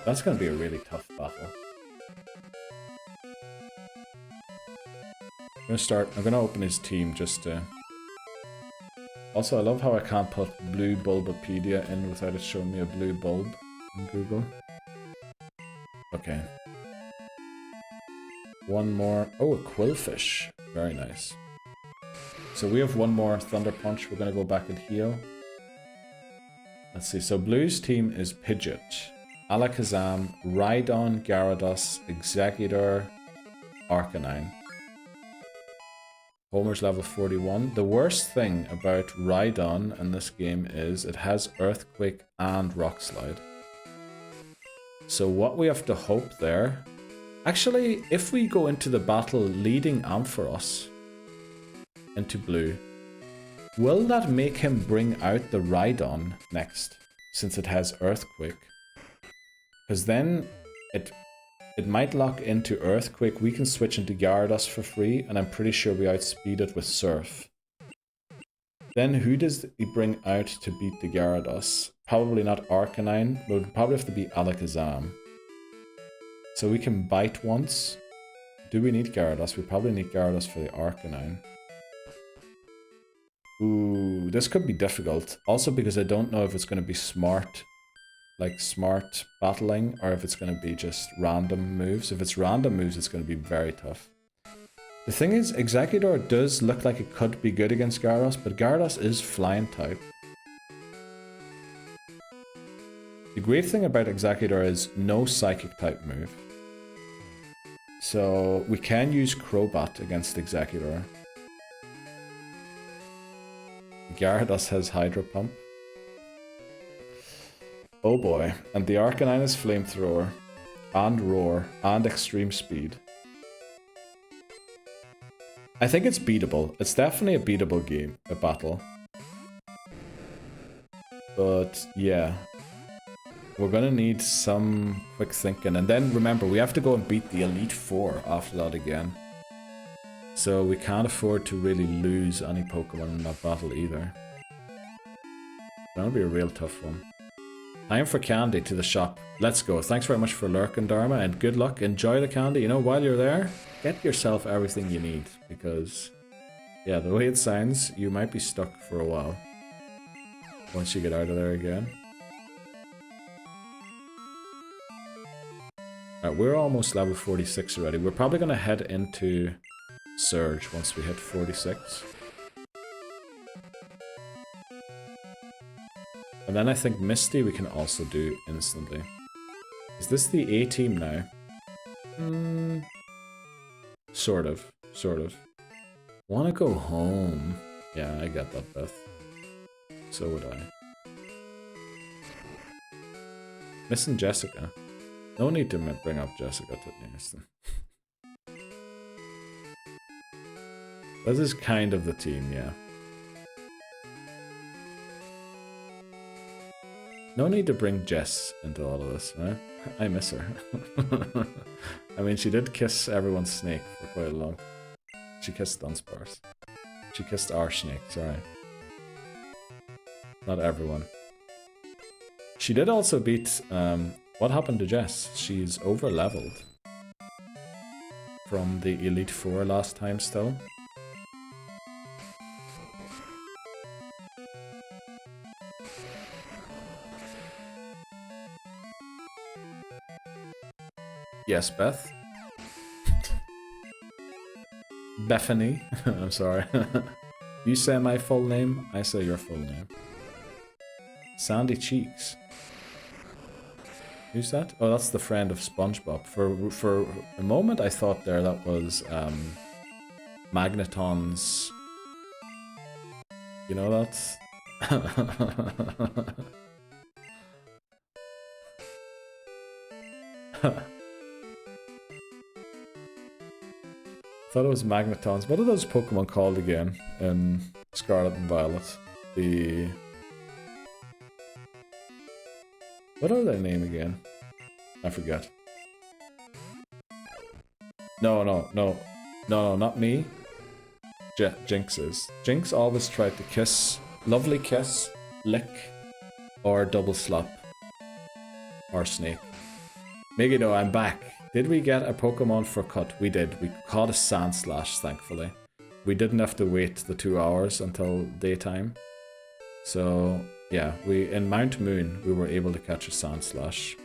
That's going to be a really tough battle. I'm going to open his team just to... Also, I love how I can't put Blue Bulbapedia in without it showing me a blue bulb in Google. Okay. 1 more... Oh, a Quillfish. Very nice. So we have 1 more Thunder Punch. We're going to go back and heal. Let's see. So Blue's team is Pidgeot, Alakazam, Rhydon, Gyarados, Exeggutor, Arcanine. Homer's level 41. The worst thing about Rhydon in this game is it has Earthquake and Rock Slide. So what we have to hope there... Actually, if we go into the battle leading Ampharos into Blue, will that make him bring out the Rhydon next, since it has Earthquake? Because then it might lock into Earthquake. We can switch into Gyarados for free, and I'm pretty sure we outspeed it with Surf. Then who does he bring out to beat the Gyarados? Probably not Arcanine, but it would probably have to be Alakazam. So we can bite once. Do we need Gyarados? We probably need Gyarados for the Arcanine. Ooh, this could be difficult. Also because I don't know if it's going to be smart, like smart battling, or if it's going to be just random moves. If it's random moves, it's going to be very tough. The thing is, Exeggutor does look like it could be good against Gyarados, but Gyarados is flying type. The great thing about Exeggutor is no psychic type move. So we can use Crobat against Exeggutor. Gyarados has Hydro Pump. Oh boy. And the Arcanine is Flamethrower, and Roar, and Extreme Speed. I think it's beatable. It's definitely a beatable game, a battle. But yeah, we're gonna need some quick thinking. And then remember, we have to go and beat the Elite Four after that again. So we can't afford to really lose any Pokemon in that battle either. That'll be a real tough one. Time for candy to the shop. Let's go. Thanks very much for lurking, Dharma, and good luck. Enjoy the candy. You know, while you're there, get yourself everything you need. Because, yeah, the way it sounds, you might be stuck for a while. Once you get out of there again. Alright, we're almost level 46 already. We're probably going to head into Surge once we hit 46. And then I think Misty we can also do instantly. Is this the A team now? Sort of. Wanna go home? Yeah, I get that, Beth. So would I. Missing Jessica. No need to bring up Jessica to Houston. This is kind of the team, yeah. No need to bring Jess into all of this, right? I miss her. I mean, she did kiss everyone's snake for quite a long. She kissed Dunsparce. She kissed our snake, sorry. Not everyone. She did also beat, what happened to Jess? She's over-leveled. From the Elite Four last time still. Yes, Beth. Bethany. I'm sorry. You say my full name, I say your full name. Sandy Cheeks. Who's that? Oh, that's the friend of SpongeBob. For a moment I thought there that was Magneton's... You know that? Thought it was Magneton's. What are those Pokemon called again in Scarlet and Violet? The... What are their name again? I forget. No, not me. Jinx's. Jinx always tried to kiss, lovely kiss, lick, or double slap. Or snake. Megiddo, I'm back. Did we get a Pokemon for cut? We did. We caught a Sandslash, thankfully. We didn't have to wait the 2 hours until daytime. So, yeah, in Mount Moon, we were able to catch a Sandslash.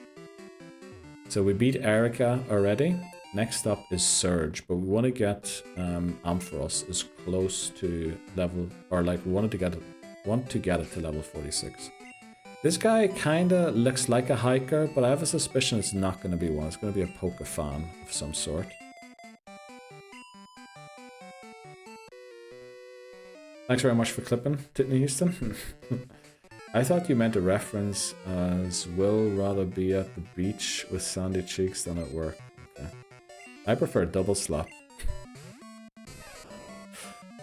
So we beat Erika already. Next up is Surge, but we want to get Ampharos as close to level, or like we want to get it to level 46. This guy kinda looks like a hiker, but I have a suspicion it's not going to be one. It's going to be a Pokefan of some sort. Thanks very much for clipping, Titney Houston. I thought you meant a reference as will rather be at the beach with sandy cheeks than at work. Okay. I prefer double slap.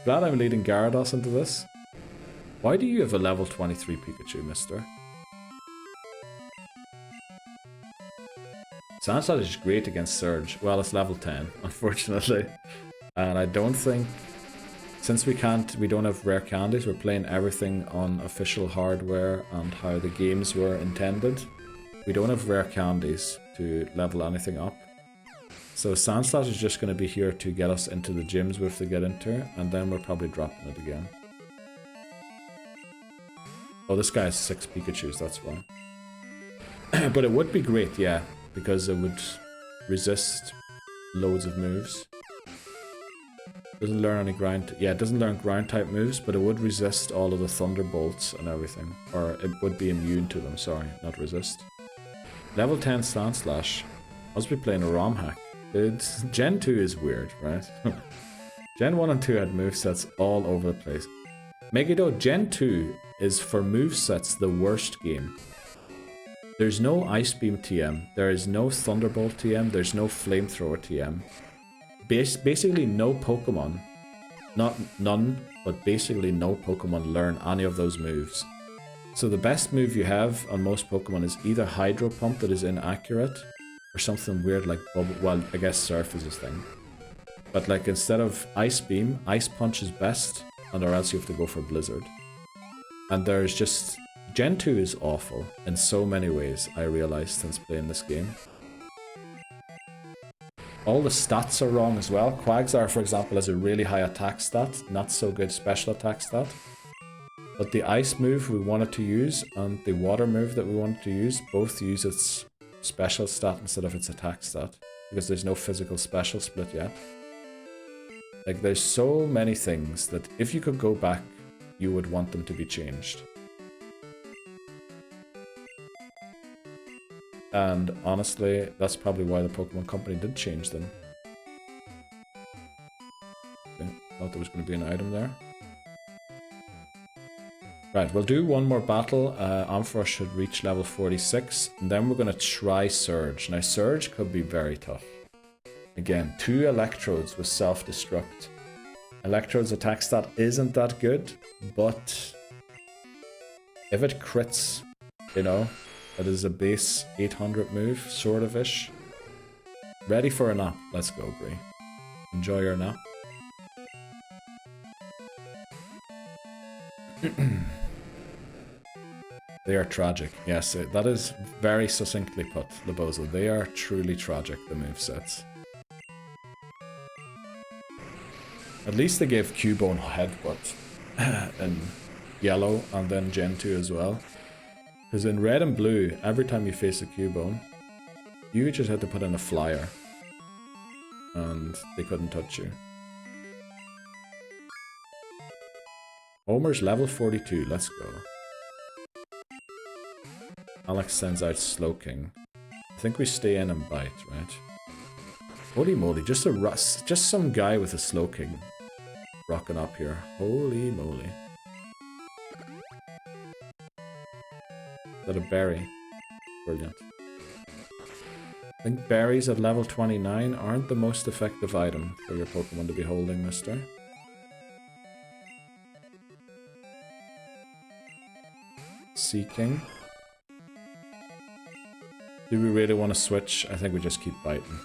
Glad I'm leading Gyarados into this. Why do you have a level 23 Pikachu, mister? Sandslash is great against Surge. Well, it's level 10, unfortunately. And I don't think... Since we don't have rare candies, we're playing everything on official hardware and how the games were intended. We don't have rare candies to level anything up. So Sandslash is just going to be here to get us into the gyms we have to get into, and then we're probably dropping it again. Oh, this guy has 6 Pikachus, that's why. But it would be great, yeah, because it would resist loads of moves. Doesn't learn any ground... Yeah, it doesn't learn ground type moves, but it would resist all of the thunderbolts and everything. Or it would be immune to them, sorry, not resist. Level 10 Sandslash. Must be playing a ROM hack. Gen 2 is weird, right? Gen 1 and 2 had movesets all over the place. Megiddo, Gen 2 is for movesets the worst game. There's no Ice Beam TM, there is no Thunderbolt TM, there's no Flamethrower TM. Basically no Pokemon, none, but basically no Pokemon learn any of those moves. So the best move you have on most Pokemon is either Hydro Pump that is inaccurate, or something weird like Bubble... Well, I guess Surf is his thing. But like instead of Ice Beam, Ice Punch is best, and or else you have to go for Blizzard. And there's just... Gen 2 is awful in so many ways, I realized since playing this game. All the stats are wrong as well. Quagsire, for example, has a really high attack stat, not so good special attack stat. But the ice move we wanted to use and the water move that we wanted to use both use its special stat instead of its attack stat. Because there's no physical special split yet. Like, there's so many things that if you could go back, you would want them to be changed. And honestly, that's probably why the Pokemon Company did change them. Okay, thought there was going to be an item there. Right, we'll do one more battle. Ampharos should reach level 46, and then we're going to try Surge. Now, Surge could be very tough. Again, 2 Electrodes with Self-Destruct. Electrode's attack stat isn't that good, but if it crits, you know, it is a base 800 move, sort of-ish. Ready for a nap. Let's go, Bree. Enjoy your nap. They are tragic. Yes, that is very succinctly put, Lebozo. They are truly tragic, the movesets. At least they gave Cubone Headbutt in yellow and then Gen 2 as well. Because in red and blue, every time you face a Cubone, you just had to put in a flyer. And they couldn't touch you. Homer's level 42, let's go. Alex sends out Slowking. I think we stay in and bite, right? Holy moly, just some guy with a Slowking rocking up here. Holy moly. Is that a berry? Brilliant. I think berries at level 29 aren't the most effective item for your Pokemon to be holding, mister. Seeking. Do we really want to switch? I think we just keep biting.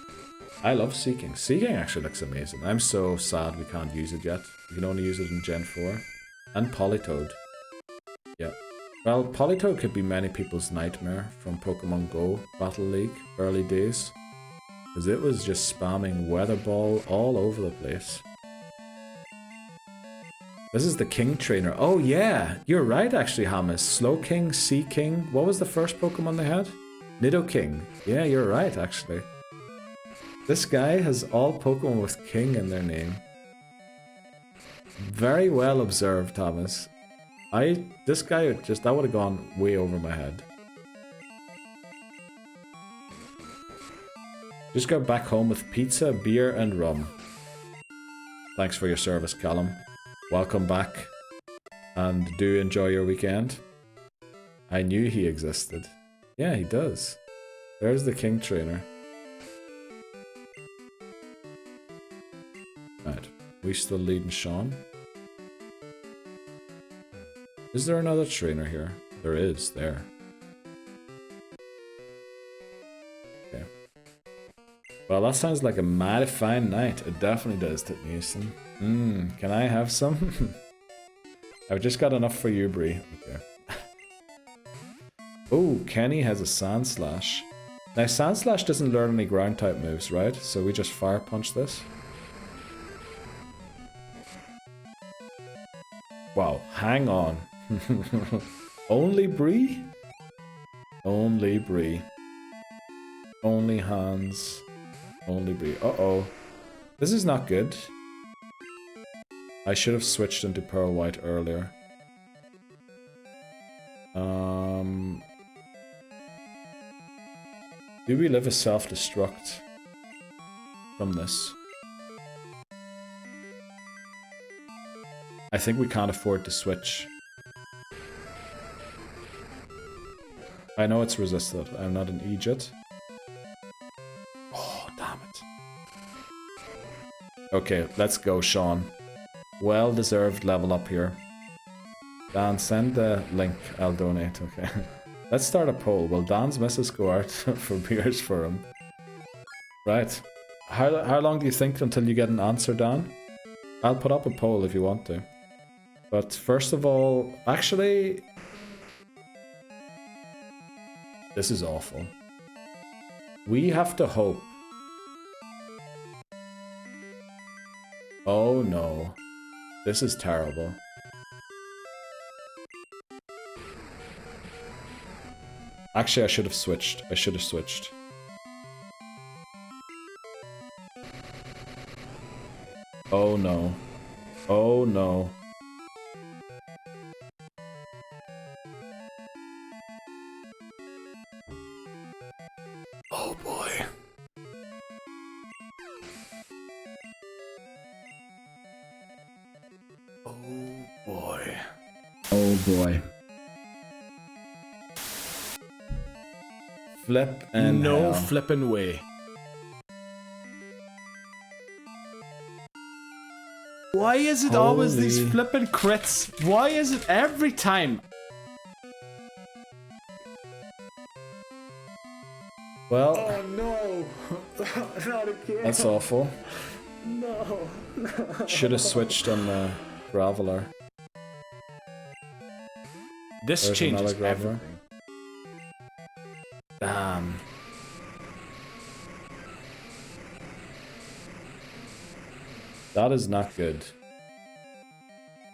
I love Seeking. Seeking actually looks amazing. I'm so sad we can't use it yet. We can only use it in Gen 4. And Politoed. Yeah. Well, Politoed could be many people's nightmare from Pokemon Go Battle League early days. Because it was just spamming Weather Ball all over the place. This is the King Trainer. Oh yeah! You're right actually, Hamas. Slowking, Seeking. What was the first Pokemon they had? Nidoking. Yeah, you're right, actually. This guy has all Pokemon with King in their name. Very well observed, Thomas. This guy that would have gone way over my head. Just got back home with pizza, beer, and rum. Thanks for your service, Callum. Welcome back. And do enjoy your weekend. I knew he existed. Yeah, he does. There's the King Trainer. Right. We still leading Sean. Is there another trainer here? There is, there. Okay. Well, that sounds like a mighty fine night. It definitely does, Titnewson. Can I have some? I've just got enough for you, Bree. Okay. Oh, Kenny has a Sand Slash. Now, Sand Slash doesn't learn any ground type moves, right? So we just Fire Punch this. Wow, hang on. Only Bree? Only Bree. Only Hans. Only Bree. Uh-oh. This is not good. I should have switched into Pearl White earlier. Do we live a self-destruct from this? I think we can't afford to switch. I know it's resisted. I'm not an Egypt. Oh, damn it. Okay, let's go, Sean. Well-deserved level up here. Dan, send the link. I'll donate, okay. Let's start a poll. Will Dan's missus go out for beers for him? Right. How long do you think until you get an answer, Dan? I'll put up a poll if you want to. But first of all, actually... This is awful. We have to hope. Oh no. This is terrible. Actually, I should have switched. Oh no. Oh no. Oh boy. Oh boy. Oh boy. Flip and no hell. flipping way. Why is it always these Holy- flipping crits? Why is it every time? Well, Oh no! Not again! that's awful. No! Should have switched on the Graveler. This There's changes another Graveler. everything. Damn. That is not good.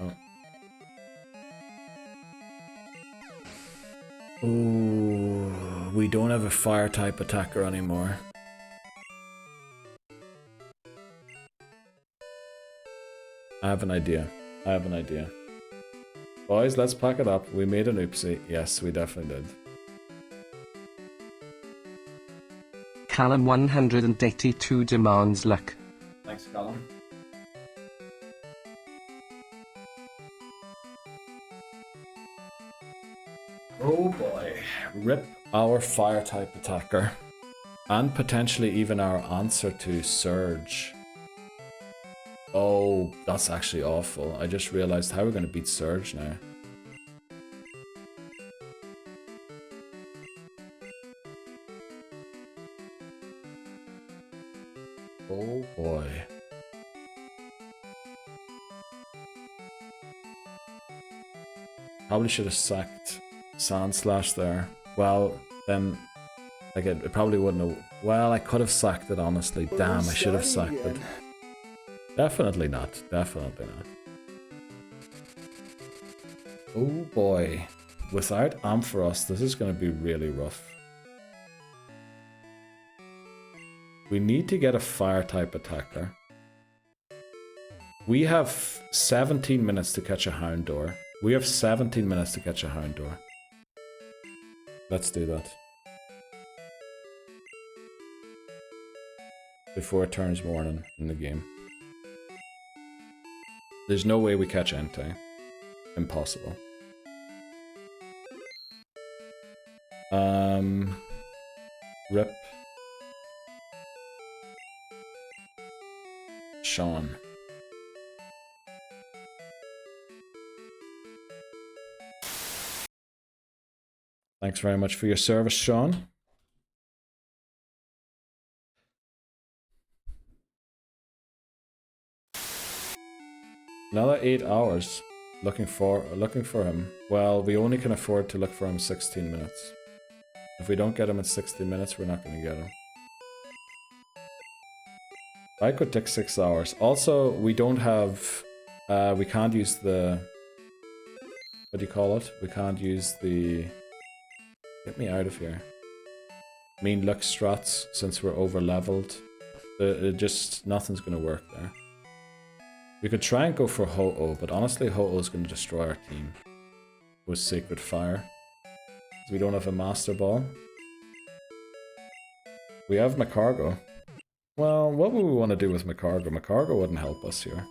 Oh. Ooh, we don't have a fire type attacker anymore. I have an idea. Boys, let's pack it up. We made an oopsie. Yes, we definitely did. Callum 182 demands luck. Thanks, Callum. Oh boy. Rip our fire type attacker. And potentially even our answer to Surge. Oh, that's actually awful. I just realized how we're going to beat Surge now. Oh boy. Probably should have sacked Sandslash there. Well, then, like it probably wouldn't have. Well, I could have sacked it, honestly. Damn, I should have sacked it. Definitely not. Definitely not. Oh boy. Without Ampharos, this is going to be really rough. We need to get a fire type attacker. We have 17 minutes to catch a Houndour. We have 17 minutes to catch a Houndour. Let's do that. Before it turns morning in the game. There's no way we catch Entei. Impossible. Rip. Sean. Thanks very much for your service, Sean. Another 8 hours looking for him. Well, we only can afford to look for him 16 minutes. If we don't get him in 60 minutes, we're not going to get him. I could take 6 hours. Also, we don't have... we can't use the... What do you call it? We can't use the... Get me out of here. Mean luck strats, since we're over leveled. Just... Nothing's going to work there. We could try and go for Ho-Oh, but honestly Ho-Oh's going to destroy our team. With Sacred Fire. We don't have a Master Ball. We have Macargo. Well, what would we want to do with Macargo? Macargo wouldn't help us here.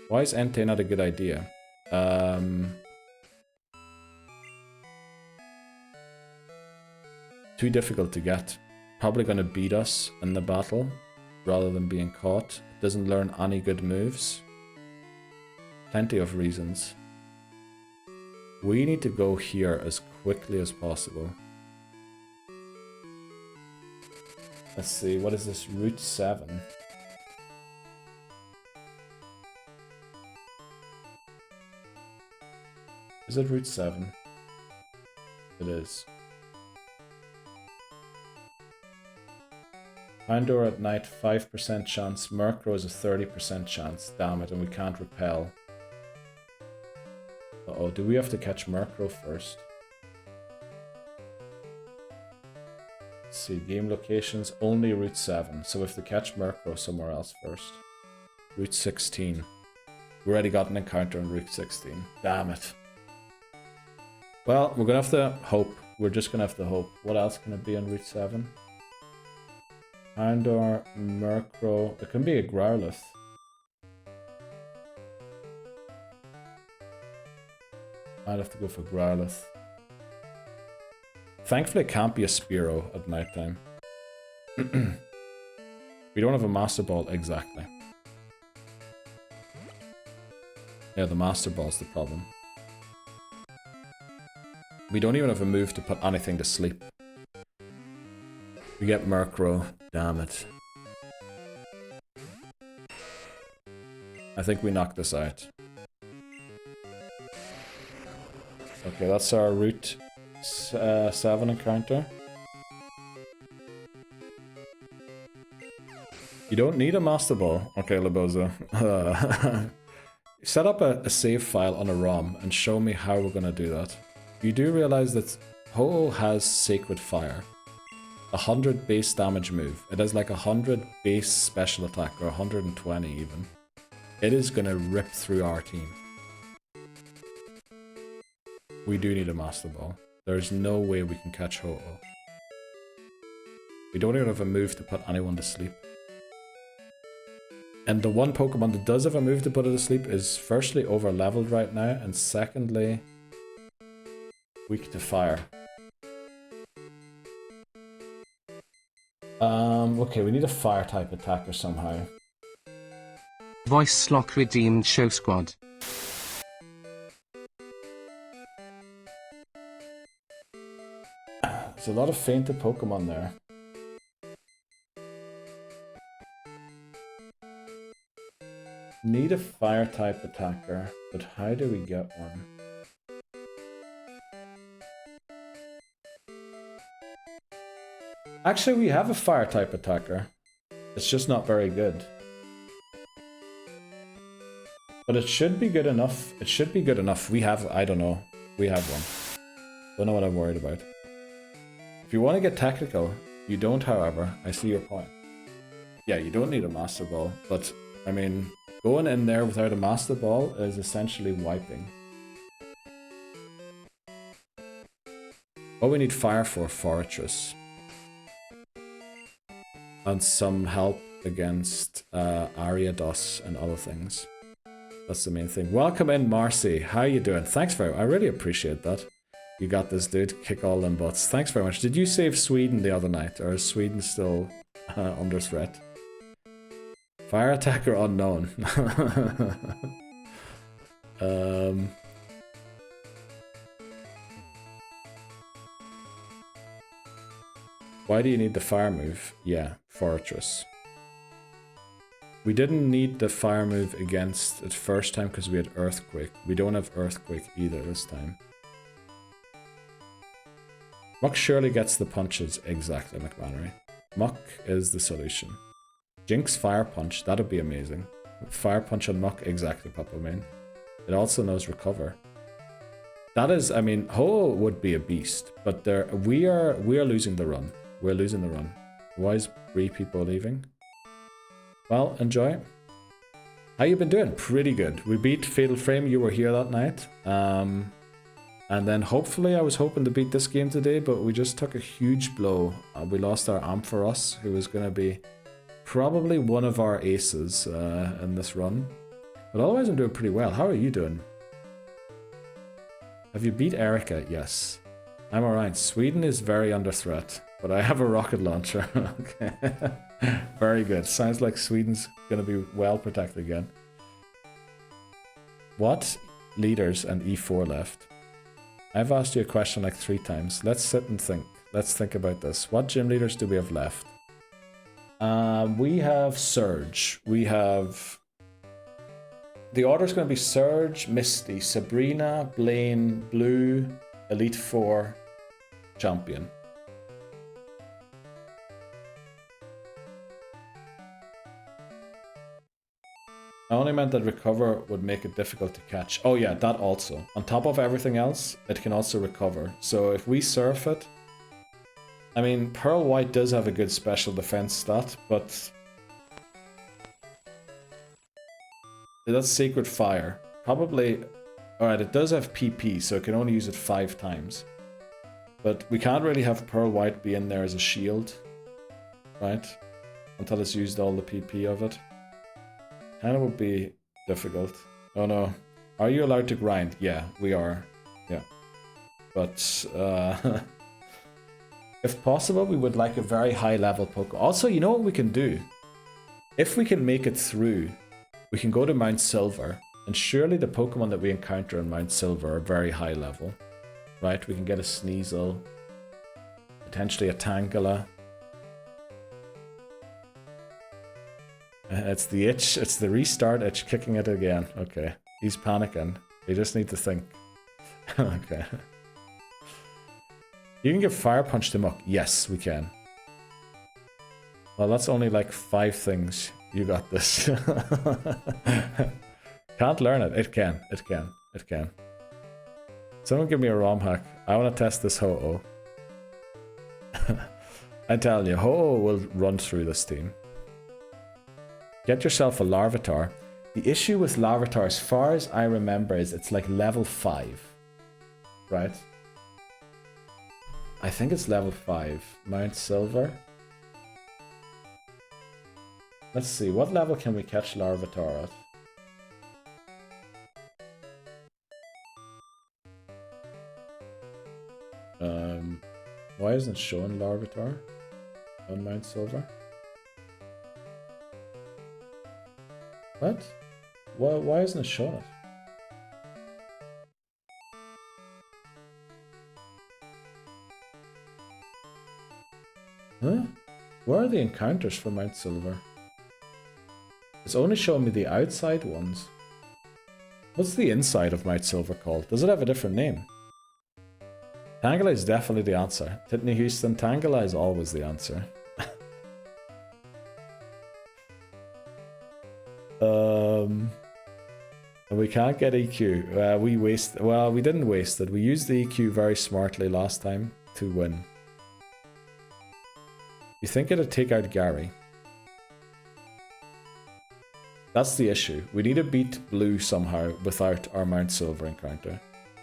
Why is Entei not a good idea? Too difficult to get. Probably going to beat us in the battle rather than being caught. It doesn't learn any good moves. plenty of reasons. We need to go here as quickly as possible. Let's see, what is this? Route 7. Is it Route 7? It is. Houndour at night, 5% chance. Murkrow is a 30% chance. Damn it, and we can't repel. Uh-oh, do we have to catch Murkrow first? Let's see, game locations, only Route 7. So we have to catch Murkrow somewhere else first. Route 16. We already got an encounter on Route 16. Damn it. Well, we're gonna have to hope. We're just gonna have to hope. What else can it be on Route 7? Houndour, Murkrow. It can be a Growlithe. I'd have to go for Growlithe. Thankfully, it can't be a Spearow at nighttime. We don't have a Master Ball exactly. Yeah, the Master Ball's the problem. We don't even have a move to put anything to sleep. We get Murkrow. Damn it. I think we knocked this out. Okay, that's our Route 7 encounter. You don't need a Master Ball. Okay, Laboza. Set up a save file on a ROM and show me how we're gonna do that. You do realize that Ho-Oh has Sacred Fire. 100 base damage move. It has like 100 base special attack, or 120 even. It is gonna rip through our team. We do need a Master Ball. There's no way we can catch Ho-Oh. We don't even have a move to put anyone to sleep. And the one Pokemon that does have a move to put it to sleep is firstly over leveled right now, and secondly weak to fire. Okay, we need a fire type attacker somehow. Voice lock redeemed show squad. There's a lot of fainted Pokemon there. Need a fire type attacker, but how do we get one? Actually, we have a fire type attacker. It's just not very good. But it should be good enough. It should be good enough. We have, I don't know. We have one. Don't know what I'm worried about. If you want to get technical, you don't, however. I see your point. Yeah, you don't need a Master Ball, but, I mean, going in there without a Master Ball is essentially wiping. What we need fire for, Fortress. And some help against Ariados and other things. That's the main thing. Welcome in, Marcy. How you doing? Thanks very much. I really appreciate that. You got this, dude. Kick all them butts. Thanks very much. Did you save Sweden the other night? Or is Sweden still under threat? Fire attacker unknown. Why do you need the fire move? Yeah, Fortress. We didn't need the fire move against it first time because we had Earthquake. We don't have Earthquake either this time. Muck surely gets the punches. Exactly, McMannery. Muck is the solution. Jinx Fire Punch, that'd be amazing. Fire Punch on Muck, exactly, Papa Main. It also knows Recover. That is, I mean, Ho would be a beast, but we are losing the run. We're losing the run. Why is 3 people leaving? Well, enjoy. How you been doing? Pretty good. We beat Fatal Frame, you were here that night. And then hopefully, I was hoping to beat this game today, but we just took a huge blow. We lost our Ampharos, who was going to be probably one of our aces in this run. But otherwise, I'm doing pretty well. How are you doing? Have you beat Erika? Yes. I'm alright. Sweden is very under threat, but I have a rocket launcher. Okay. Very good. Sounds like Sweden's going to be well protected again. what leaders and E4 left? I've asked you a question like 3 times. Let's sit and think. Let's think about this. What gym leaders do we have left? We have Surge. We have... The order's going to be Surge, Misty, Sabrina, Blaine, Blue, Elite Four, Champion. I only meant that recover would make it difficult to catch. Oh yeah, that also. On top of everything else, it can also recover. So if we surf it... I mean, Pearl White does have a good special defense stat, but... That's Sacred Fire. Probably... Alright, it does have PP, so it can only use it 5 times. But we can't really have Pearl White be in there as a shield. Right? Until it's used all the PP of it. Kinda would be difficult. Oh no. Are you allowed to grind? Yeah, we are. Yeah. But, if possible, we would like a very high level Pokemon. Also, you know what we can do? If we can make it through, we can go to Mount Silver, and surely the Pokemon that we encounter in Mount Silver are very high level. Right? We can get a Sneasel, potentially a Tangela. It's the itch, it's the restart itch kicking it again. Okay. He's panicking. You just need to think. Okay. You can give Fire Punch to Muck. Yes, we can. Well, that's only like 5 things. You got this. Can't learn it. It can. It can. It can. Someone give me a ROM hack. I want to test this Ho-Oh. I tell you, Ho-Oh will run through this team. Get yourself a Larvitar. The issue with Larvitar, as far as I remember, is it's like level 5. Right? I think it's level 5. Mount Silver. Let's see, what level can we catch Larvitar at? Why isn't it showing Larvitar on Mount Silver? What? Why isn't it showing it? Huh? Where are the encounters for Mount Silver? It's only showing me the outside ones. What's the inside of Mount Silver called? Does it have a different name? Tangela is definitely the answer. Titney Houston, Tangela is always the answer. We can't get EQ. We didn't waste it. We used the EQ very smartly last time to win. You think it'd take out Gary? That's the issue. We need to beat Blue somehow without our Mount Silver encounter.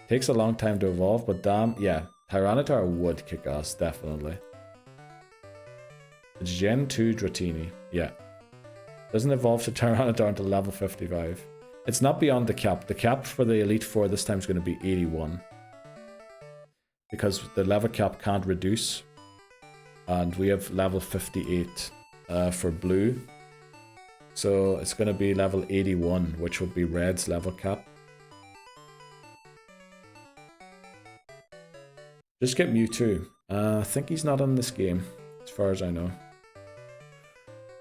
Takes a long time to evolve, but damn, yeah, Tyranitar would kick ass, definitely. It's Gen 2 Dratini, yeah. Doesn't evolve to Tyranitar until level 55. It's not beyond the cap. The cap for the Elite Four this time is going to be 81. Because the level cap can't reduce. And we have level 58 for Blue. So it's going to be level 81, which would be Red's level cap. Just get Mewtwo. I think he's not in this game, as far as I know.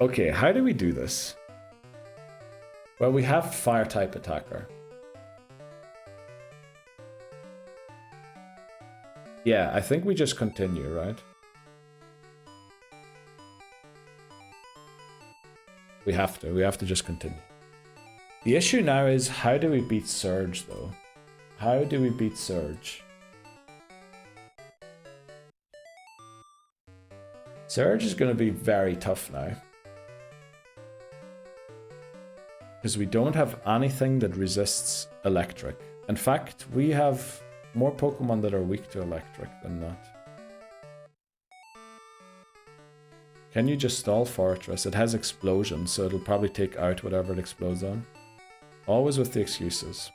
Okay, how do we do this? Well, we have Fire-type attacker. Yeah, I think we just continue, right? We have to just continue. The issue now is, how do we beat Surge, though? How do we beat Surge? Surge is going to be very tough now. Because we don't have anything that resists electric. In fact, we have more Pokemon that are weak to electric than that. Can you just stall Fortress? It has explosion, so it'll probably take out whatever it explodes on. Always with the excuses.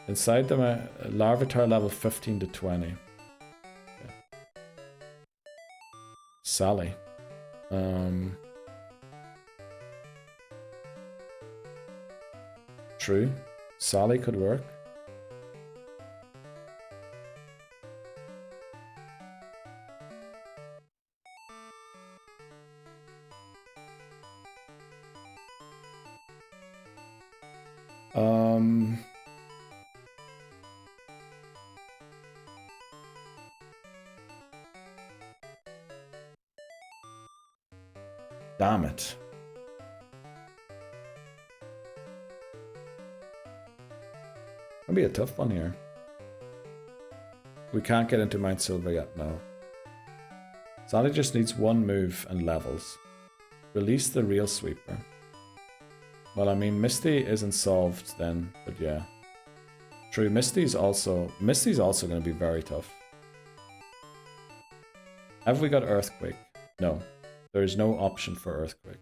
Inside them, Larvitar level 15 to 20. Okay. Sally. True. Sally could work. Damn it. Gonna be a tough one here. We can't get into Mount Silver yet, no. Sally just needs one move and levels. Release the real sweeper. Well, I mean, Misty isn't solved then, but yeah. True, Misty's also gonna be very tough. Have we got Earthquake? No. There is no option for Earthquake.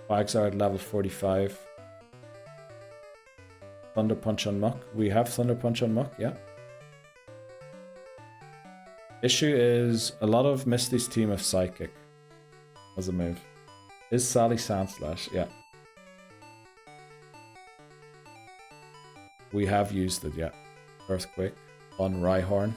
Quags are at level 45. Thunder Punch on Muck. We have Thunder Punch on Muck, yeah. Issue is a lot of Misty's team of Psychic as a move. Is Sally Sandslash? Yeah. We have used it, yeah. Earthquake on Rhyhorn.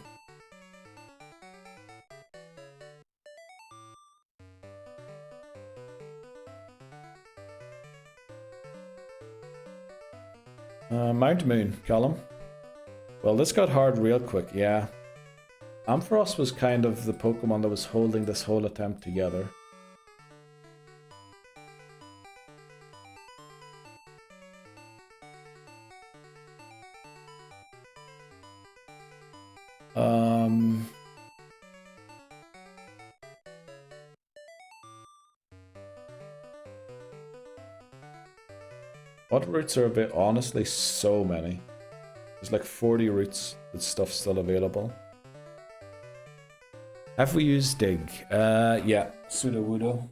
Mount Moon, Callum. Well, this got hard real quick, yeah. Ampharos was kind of the Pokemon that was holding this whole attempt together. What routes are a bit? Honestly, so many. There's like 40 routes with stuff still available. Have we used Dig? Yeah, Sudowoodo.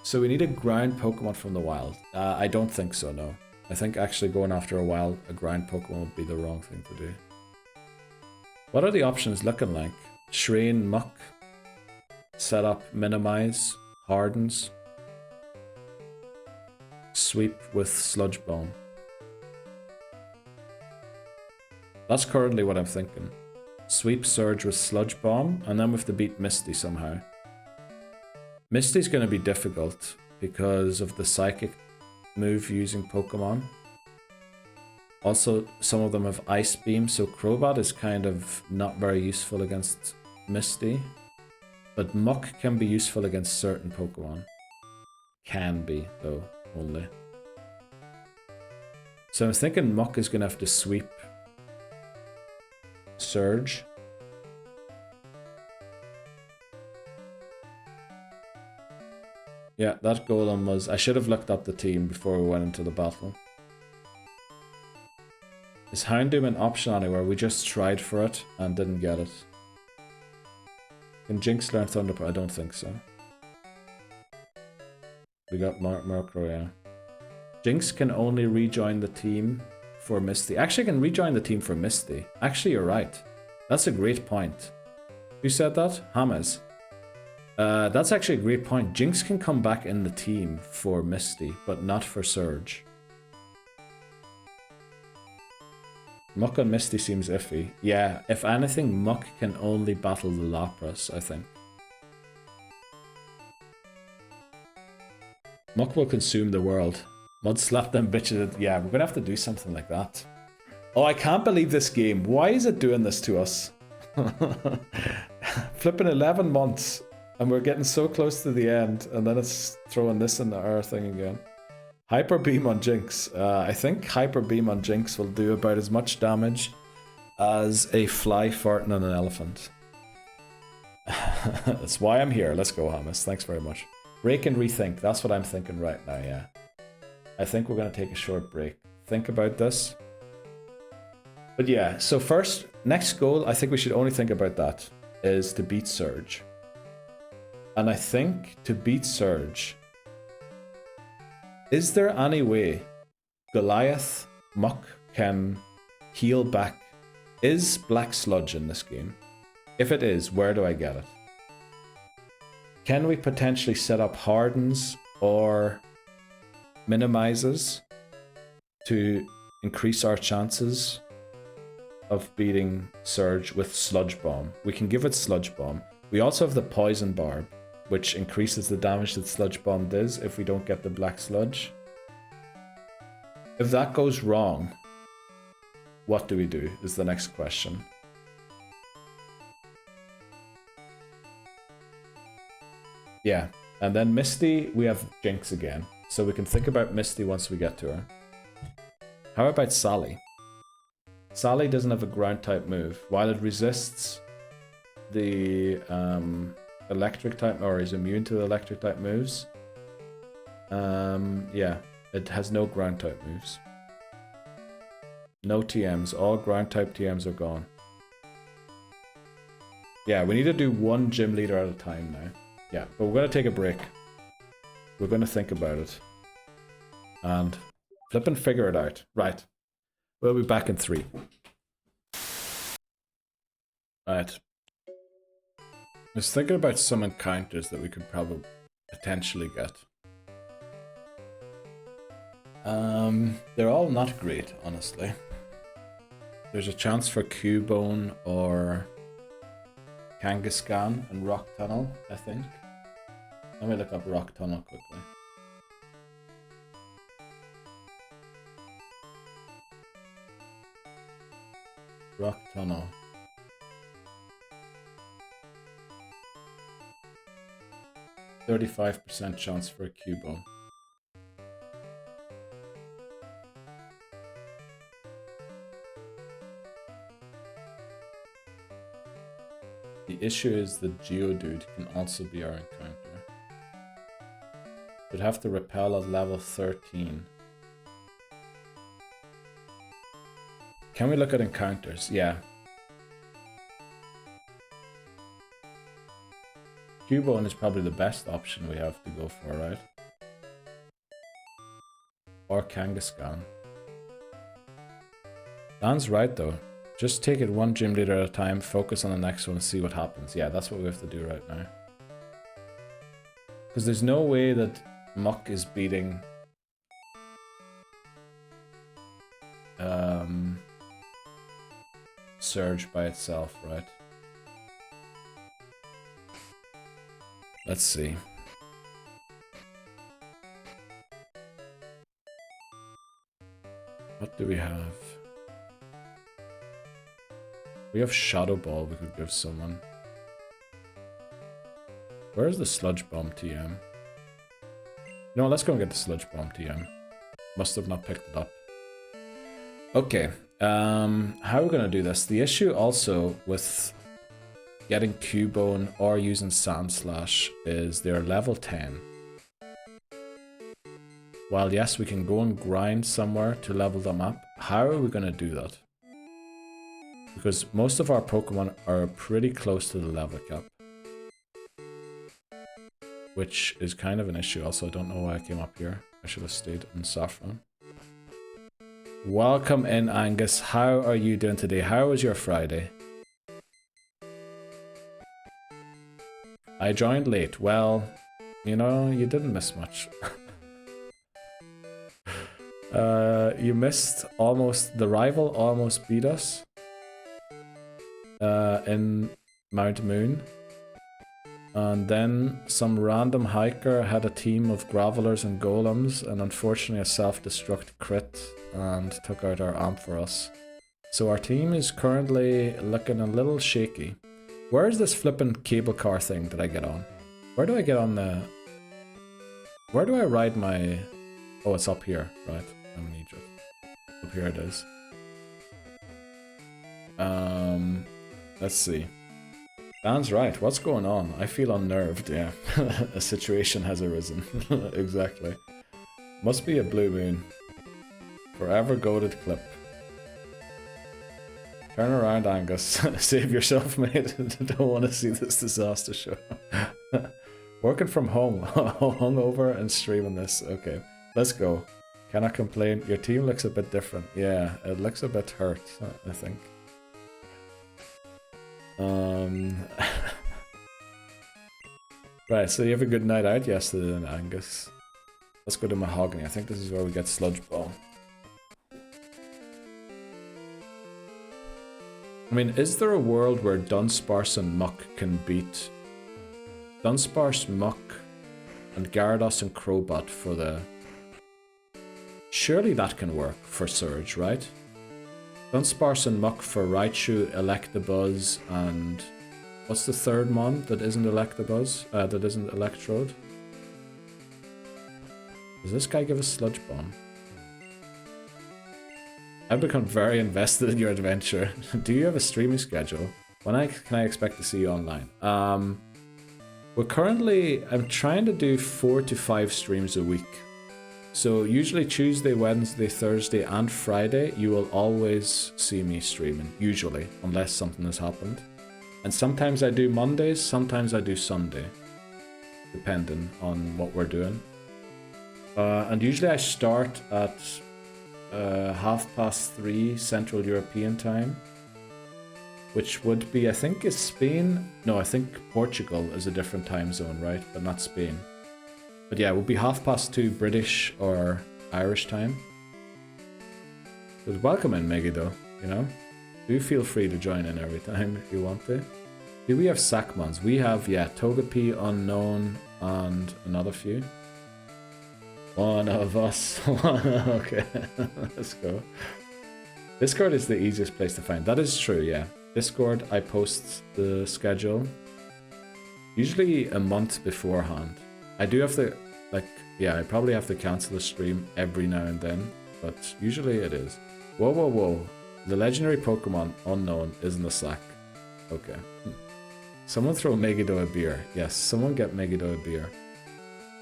So we need a ground Pokemon from the wild. I don't think so, no. I think actually going after a ground Pokemon would be the wrong thing to do. What are the options looking like? Shrine, Muck, Setup, Minimize, Hardens, Sweep with Sludge Bomb. That's currently what I'm thinking. Sweep, Surge with Sludge Bomb, and then we have to beat Misty somehow. Misty's going to be difficult because of the Psychic move using Pokemon. Also, some of them have Ice Beam, so Crobat is kind of not very useful against Misty. But Muck can be useful against certain Pokemon. Can be, though, only. So I'm thinking Muck is going to have to Sweep, Surge. Yeah, that Golem was... I should have looked up the team before we went into the battle. Is Houndoom an option anywhere? We just tried for it and didn't get it. Can Jinx learn Thunder Punch? I don't think so. We got Murkrow, yeah. Jinx can only rejoin the team for Misty. Actually, can rejoin the team for Misty. Actually, you're right. That's a great point. Who said that? Hamas. That's actually a great point. Jinx can come back in the team for Misty, but not for Surge. Muck on Misty seems iffy. Yeah, if anything, Muck can only battle the Lapras, I think. Muck will consume the world. Mud slap them bitches. Yeah, we're gonna have to do something like that. Oh, I can't believe this game. Why is it doing this to us? Flipping 11 months, and we're getting so close to the end, and then it's throwing this in our thing again. Hyper Beam on Jinx. I think Hyper Beam on Jinx will do about as much damage as a fly farting on an elephant. That's why I'm here. Let's go, Hamas. Thanks very much. Break and rethink. That's what I'm thinking right now, yeah. I think we're going to take a short break. Think about this. But yeah, so first, next goal, I think we should only think about that, is to beat Surge. And I think to beat Surge, is there any way Goliath, Muck can heal back? Is Black Sludge in this game? If it is, where do I get it? Can we potentially set up Hardens or minimizes to increase our chances of beating Surge with Sludge Bomb. We can give it Sludge Bomb. We also have the Poison Barb, which increases the damage that Sludge Bomb does if we don't get the Black Sludge. If that goes wrong, what do we do is the next question. Yeah, and then Misty, we have Jinx again. So we can think about Misty once we get to her. How about Sally? Sally doesn't have a ground type move. While it resists the electric type, or is immune to the electric type moves, yeah, it has no ground type moves. No TMs. All ground type TMs are gone. Yeah, we need to do one gym leader at a time now. Yeah, but we're going to take a break. We're going to think about it. And flip and figure it out. Right. We'll be back in 3. Right. I was thinking about some encounters that we could probably potentially get. They're all not great, honestly. There's a chance for Cubone or Kangaskhan and Rock Tunnel, I think. Let me look up Rock Tunnel quickly. Rock Tunnel. %35% chance for a Cubone. The issue is the Geodude can also be our encounter. We'd have to repel at level 13. Can we look at encounters? Yeah. Cubone is probably the best option we have to go for, right? Or Kangaskhan. Dan's right though. Just take it one gym leader at a time, focus on the next one and see what happens. Yeah, that's what we have to do right now. Because there's no way that Muck is beating Surge by itself, right? Let's see. What do we have? We have Shadow Ball we could give someone. Where's the Sludge Bomb TM? No, let's go and get the Sludge Bomb TM. Must have not picked it up. Okay, how are we gonna do this? The issue also with getting Cubone or using Sandslash is they're level 10. While yes, we can go and grind somewhere to level them up, how are we gonna do that? Because most of our Pokemon are pretty close to the level cap. Which is kind of an issue. Also, I don't know why I came up here. I should have stayed in Saffron. Welcome in, Angus. How are you doing today? How was your Friday? I joined late. Well, you know, you didn't miss much. You missed almost... The rival almost beat us. In Mount Moon. And then some random hiker had a team of Gravelers and Golems, and unfortunately a self-destruct crit and took out our Amp for us. So our team is currently looking a little shaky. Where is this flippin' cable car thing that I get on? Where do I get on the... Where do I ride my... Oh, it's up here, right? I'm in Egypt. Up here it is. Let's see. Dan's right. What's going on? I feel unnerved, yeah. A situation has arisen. Exactly. Must be a blue moon. Forever goated clip. Turn around, Angus. Save yourself, mate. Don't want to see this disaster show. Working from home. Hungover and streaming this. Okay. Let's go. Cannot complain. Your team looks a bit different. Yeah, it looks a bit hurt, I think. Right, so you have a good night out yesterday then, Angus. Let's go to Mahogany. I think this is where we get Sludge Ball. I mean, is there a world where Dunsparce and Muck can beat Dunsparce, Muck, and Gyarados and Crobat for the... Surely that can work for Surge, right? Dunsparce and Muck for Raichu, Electabuzz, and... What's the third mon that isn't Electabuzz? That isn't Electrode? Does this guy give a Sludge Bomb? I've become very invested in your adventure. Do you have a streaming schedule? When can I expect to see you online? I'm trying to do 4 to 5 streams a week. So usually Tuesday, Wednesday, Thursday, and Friday, you will always see me streaming. Usually, unless something has happened. And sometimes I do Mondays, sometimes I do Sunday. Depending on what we're doing. And usually I start at 3:30 Central European time, which would be, I think, is Spain. No, I think Portugal is a different time zone, right? But not Spain. But yeah, it would be 2:30 British or Irish time. But welcome in, Megiddo, you know? Do feel free to join in every time if you want to. Do we have Sackmons? We have, yeah, Togepi, Unknown, and another few. One of us. Okay, let's go. Discord is the easiest place to find. That is true, yeah. Discord, I post the schedule usually a month beforehand. I do have to, like, yeah, I probably have to cancel a stream every now and then, but usually it is. Whoa, whoa, whoa. The legendary Pokemon Unknown isn't a sack. Okay. Someone throw Megiddo a beer. Yes, someone get Megiddo a beer.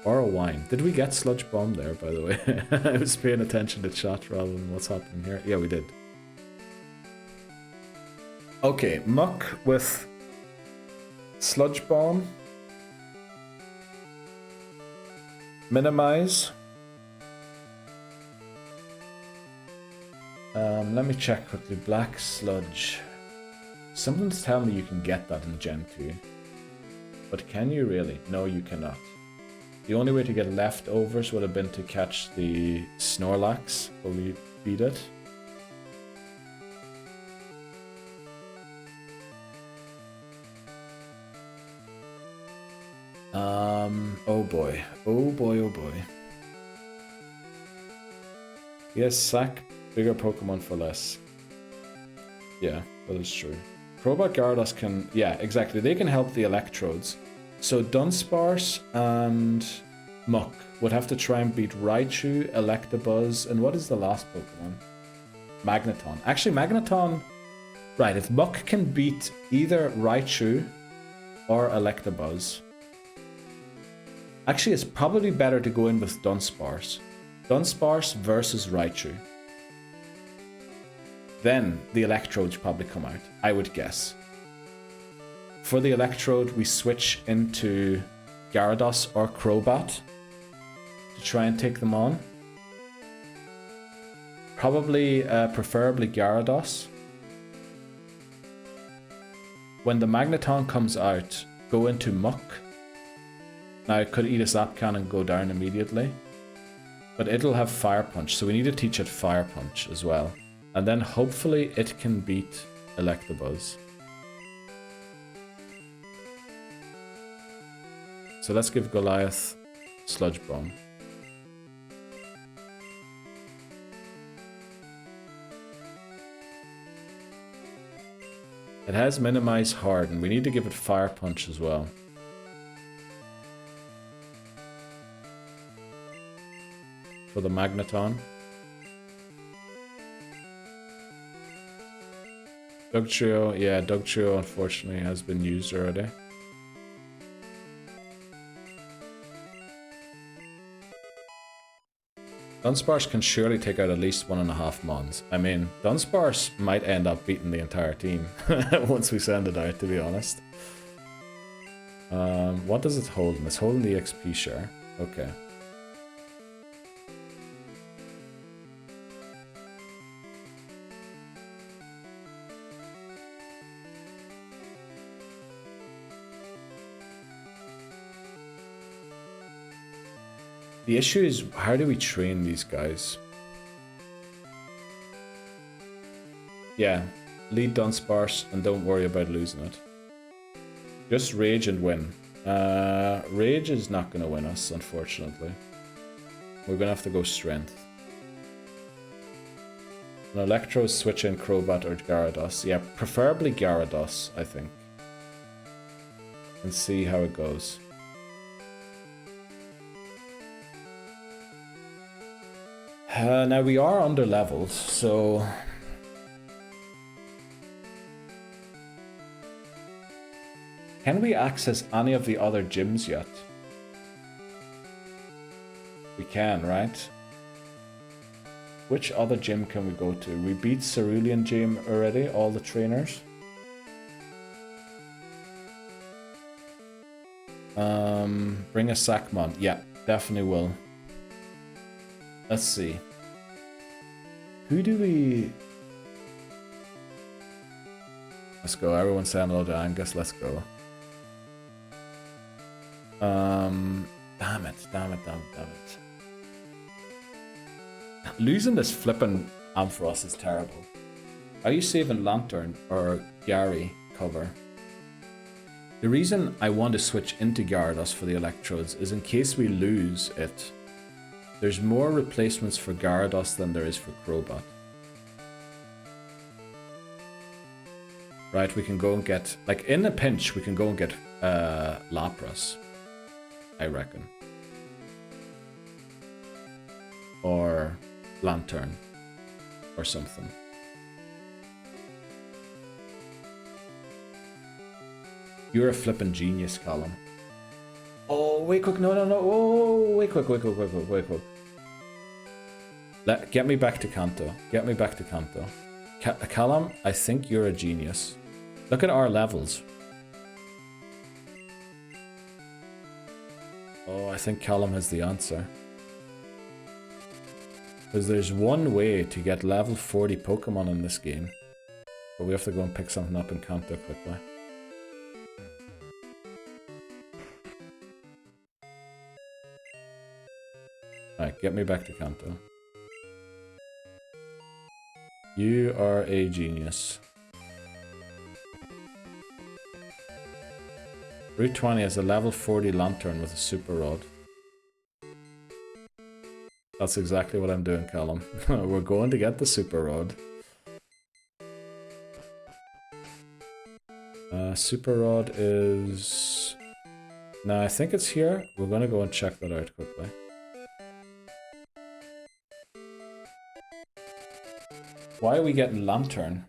Or a wine. Did we get Sludge Bomb there, by the way? I was paying attention to chat rather than what's happening here. Yeah, we did. Okay, Muck with Sludge Bomb. Minimize. Let me check quickly. Black Sludge. Something's telling me you can get that in Gen 2. But can you really? No, you cannot. The only way to get leftovers would have been to catch the Snorlax, but we beat it. Oh boy. Oh boy, oh boy. Yes, sack bigger Pokemon for less. Yeah, that is true. Crobat Gyarados can... Yeah, exactly. They can help the Electrodes. So Dunsparce and Muck would have to try and beat Raichu, Electabuzz, and what is the last Pokemon? Magneton. Actually, Magneton... Right, if Muck can beat either Raichu or Electabuzz... Actually, it's probably better to go in with Dunsparce. Dunsparce versus Raichu. Then the Electrodes probably come out, I would guess. For the Electrode, we switch into Gyarados or Crobat to try and take them on. Probably, preferably Gyarados. When the Magneton comes out, go into Muck. Now it could eat a Zapcan and go down immediately. But it'll have Fire Punch, so we need to teach it Fire Punch as well. And then hopefully it can beat Electabuzz. So let's give Goliath Sludge Bomb. It has Minimize Harden. We need to give it Fire Punch as well. For the Magneton. Dugtrio, yeah, Dugtrio unfortunately has been used already. Dunsparce can surely take out at least 1.5 Mons. I mean, Dunsparce might end up beating the entire team once we send it out, to be honest. What does it hold? It's holding the XP share. Okay. The issue is, how do we train these guys? Yeah, lead Dunsparce and don't worry about losing it. Just rage and win. Rage is not going to win us, unfortunately. We're going to have to go strength. An Electro, switch in Crobat or Gyarados. Yeah, preferably Gyarados, I think. And see how it goes. Now we are under levels, so... Can we access any of the other gyms yet? We can, right? Which other gym can we go to? We beat Cerulean Gym already, all the trainers. Bring a Sackmon. Yeah, definitely will. Let's see. Who do we... Let's go. Everyone's saying hello to Angus. Let's go. Damn it. Losing this flipping Ampharos is terrible. Are you saving Lantern or Gary cover? The reason I want to switch into Gyarados for the Electrodes is in case we lose it, there's more replacements for Gyarados than there is for Crobat. Right, we can go and get, like in a pinch, we can go and get Lapras, I reckon. Or Lantern, or something. You're a flippin' genius, Callum. Oh, wait quick, no. Oh, wait quick. Get me back to Kanto. Callum, I think you're a genius. Look at our levels. Oh, I think Callum has the answer. Because there's one way to get level 40 Pokemon in this game. But we have to go and pick something up in Kanto quickly. Alright, get me back to Kanto. You are a genius. Route 20 has a level 40 Lantern with a Super Rod. That's exactly what I'm doing, Callum. We're going to get the Super Rod. Super Rod is... No, I think it's here. We're going to go and check that out quickly. Why are we getting Lantern?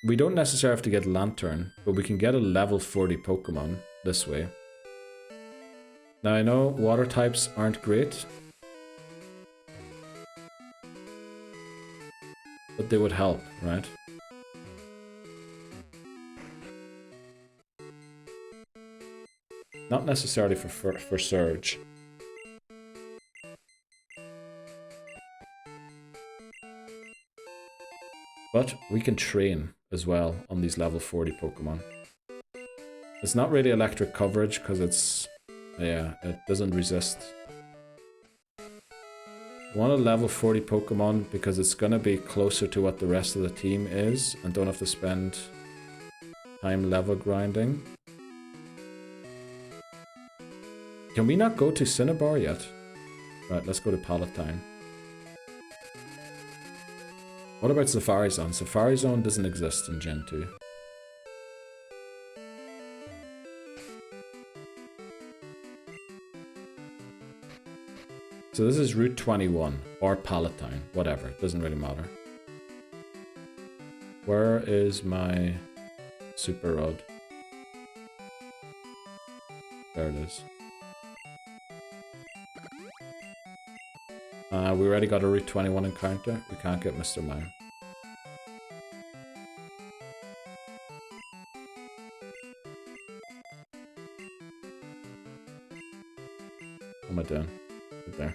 We don't necessarily have to get Lantern, but we can get a level 40 Pokemon this way. Now I know water types aren't great, but they would help, right? Not necessarily for Surge. But we can train as well on these level 40 Pokemon. It's not really electric coverage because it's... yeah, it doesn't resist. I want a level 40 Pokemon because it's gonna be closer to what the rest of the team is and don't have to spend time level grinding. Can we not go to Cinnabar yet? Right, let's go to Palatine. What about Safari Zone? Safari Zone doesn't exist in Gen 2. So this is Route 21, or Palatine, whatever, it doesn't really matter. Where is my Super Rod? There it is. We already got a Route 21 encounter. We can't get Mr. Mime. What am I doing? Right there.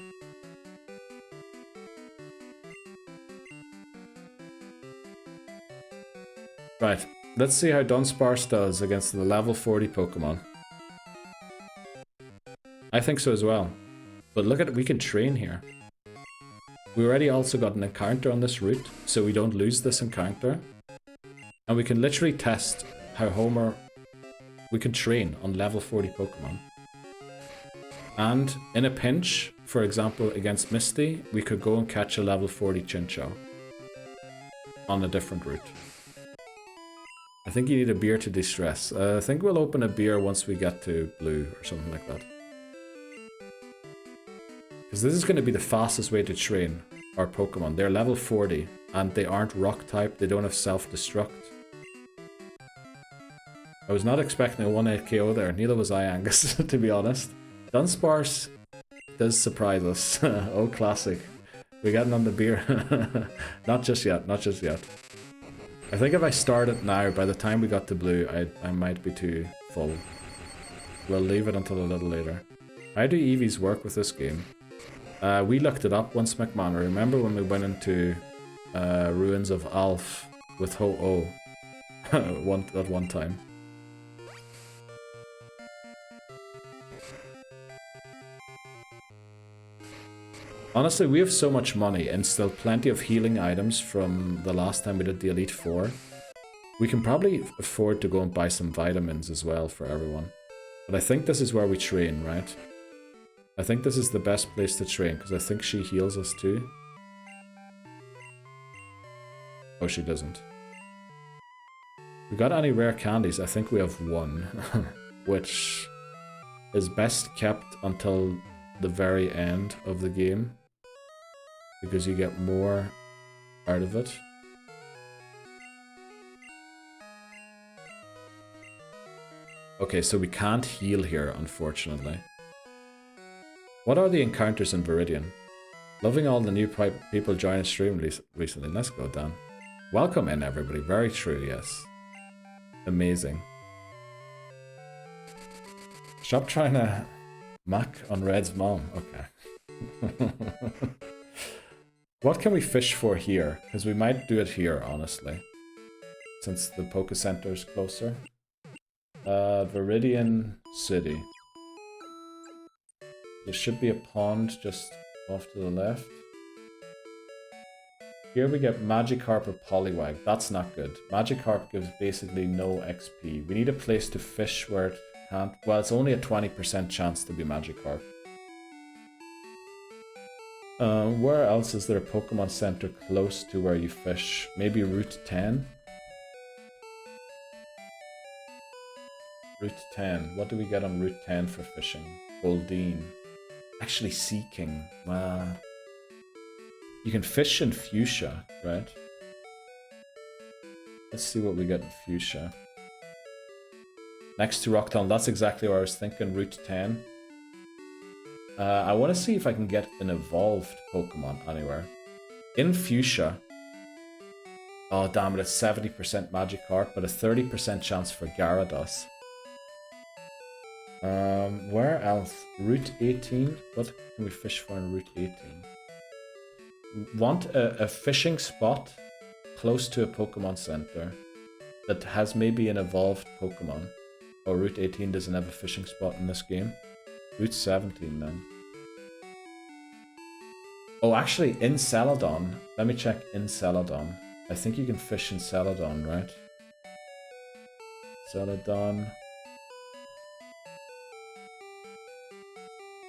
Right, let's see how Dunsparce does against the level 40 Pokemon. I think so as well. But look at it, we can train here. We already also got an encounter on this route, so we don't lose this encounter. And we can literally test how we can train on level 40 Pokemon. And in a pinch, for example, against Misty, we could go and catch a level 40 Chinchou on a different route. I think you need a beer to de-stress. I think we'll open a beer once we get to blue or something like that. Because this is going to be the fastest way to train our Pokemon. They're level 40 and they aren't rock type, they don't have self-destruct. I was not expecting a 1-8 KO there, neither was I, Angus, to be honest. Dunsparce does surprise us. Oh, classic. We're getting on the beer. Not just yet, not just yet. I think if I start it now, by the time we got to blue, I might be too full. We'll leave it until a little later. How do EVs work with this game? We looked it up once, McMahon. Remember when we went into Ruins of Alph with Ho-Oh at one time? Honestly, we have so much money and still plenty of healing items from the last time we did the Elite Four. We can probably afford to go and buy some vitamins as well for everyone. But I think this is where we train, right? I think this is the best place to train, because I think she heals us too. Oh, she doesn't. We got any rare candies? I think we have one, which is best kept until the very end of the game, because you get more out of it. Okay, so we can't heal here, unfortunately. What are the encounters in Viridian? Loving all the new people joining stream recently. Let's go, Dan. Welcome in, everybody. Very true, yes. Amazing. Stop trying to mac on Red's mom. Okay. What can we fish for here? Because we might do it here, honestly. Since the Poke Center is closer. Viridian City. There should be a pond just off to the left. Here we get Magikarp or Poliwag. That's not good. Magikarp gives basically no XP. We need a place to fish where it can't... Well, it's only a 20% chance to be Magikarp. Where else is there a Pokemon Center close to where you fish? Maybe Route 10? Route 10. What do we get on Route 10 for fishing? Goldeen. Actually, Seeking. You can fish in Fuchsia, right? Let's see what we get in Fuchsia. Next to Rocktown. That's exactly what I was thinking. Route 10. I want to see if I can get an evolved Pokemon anywhere. In Fuchsia. Oh, damn it. It's 70% Magikarp, but a 30% chance for Gyarados. Where else? Route 18? What can we fish for in Route 18? Want a fishing spot close to a Pokemon Center that has maybe an evolved Pokemon. Oh, Route 18 doesn't have a fishing spot in this game. Route 17 then. Oh, actually, in Celadon. Let me check in Celadon. I think you can fish in Celadon, right? Celadon.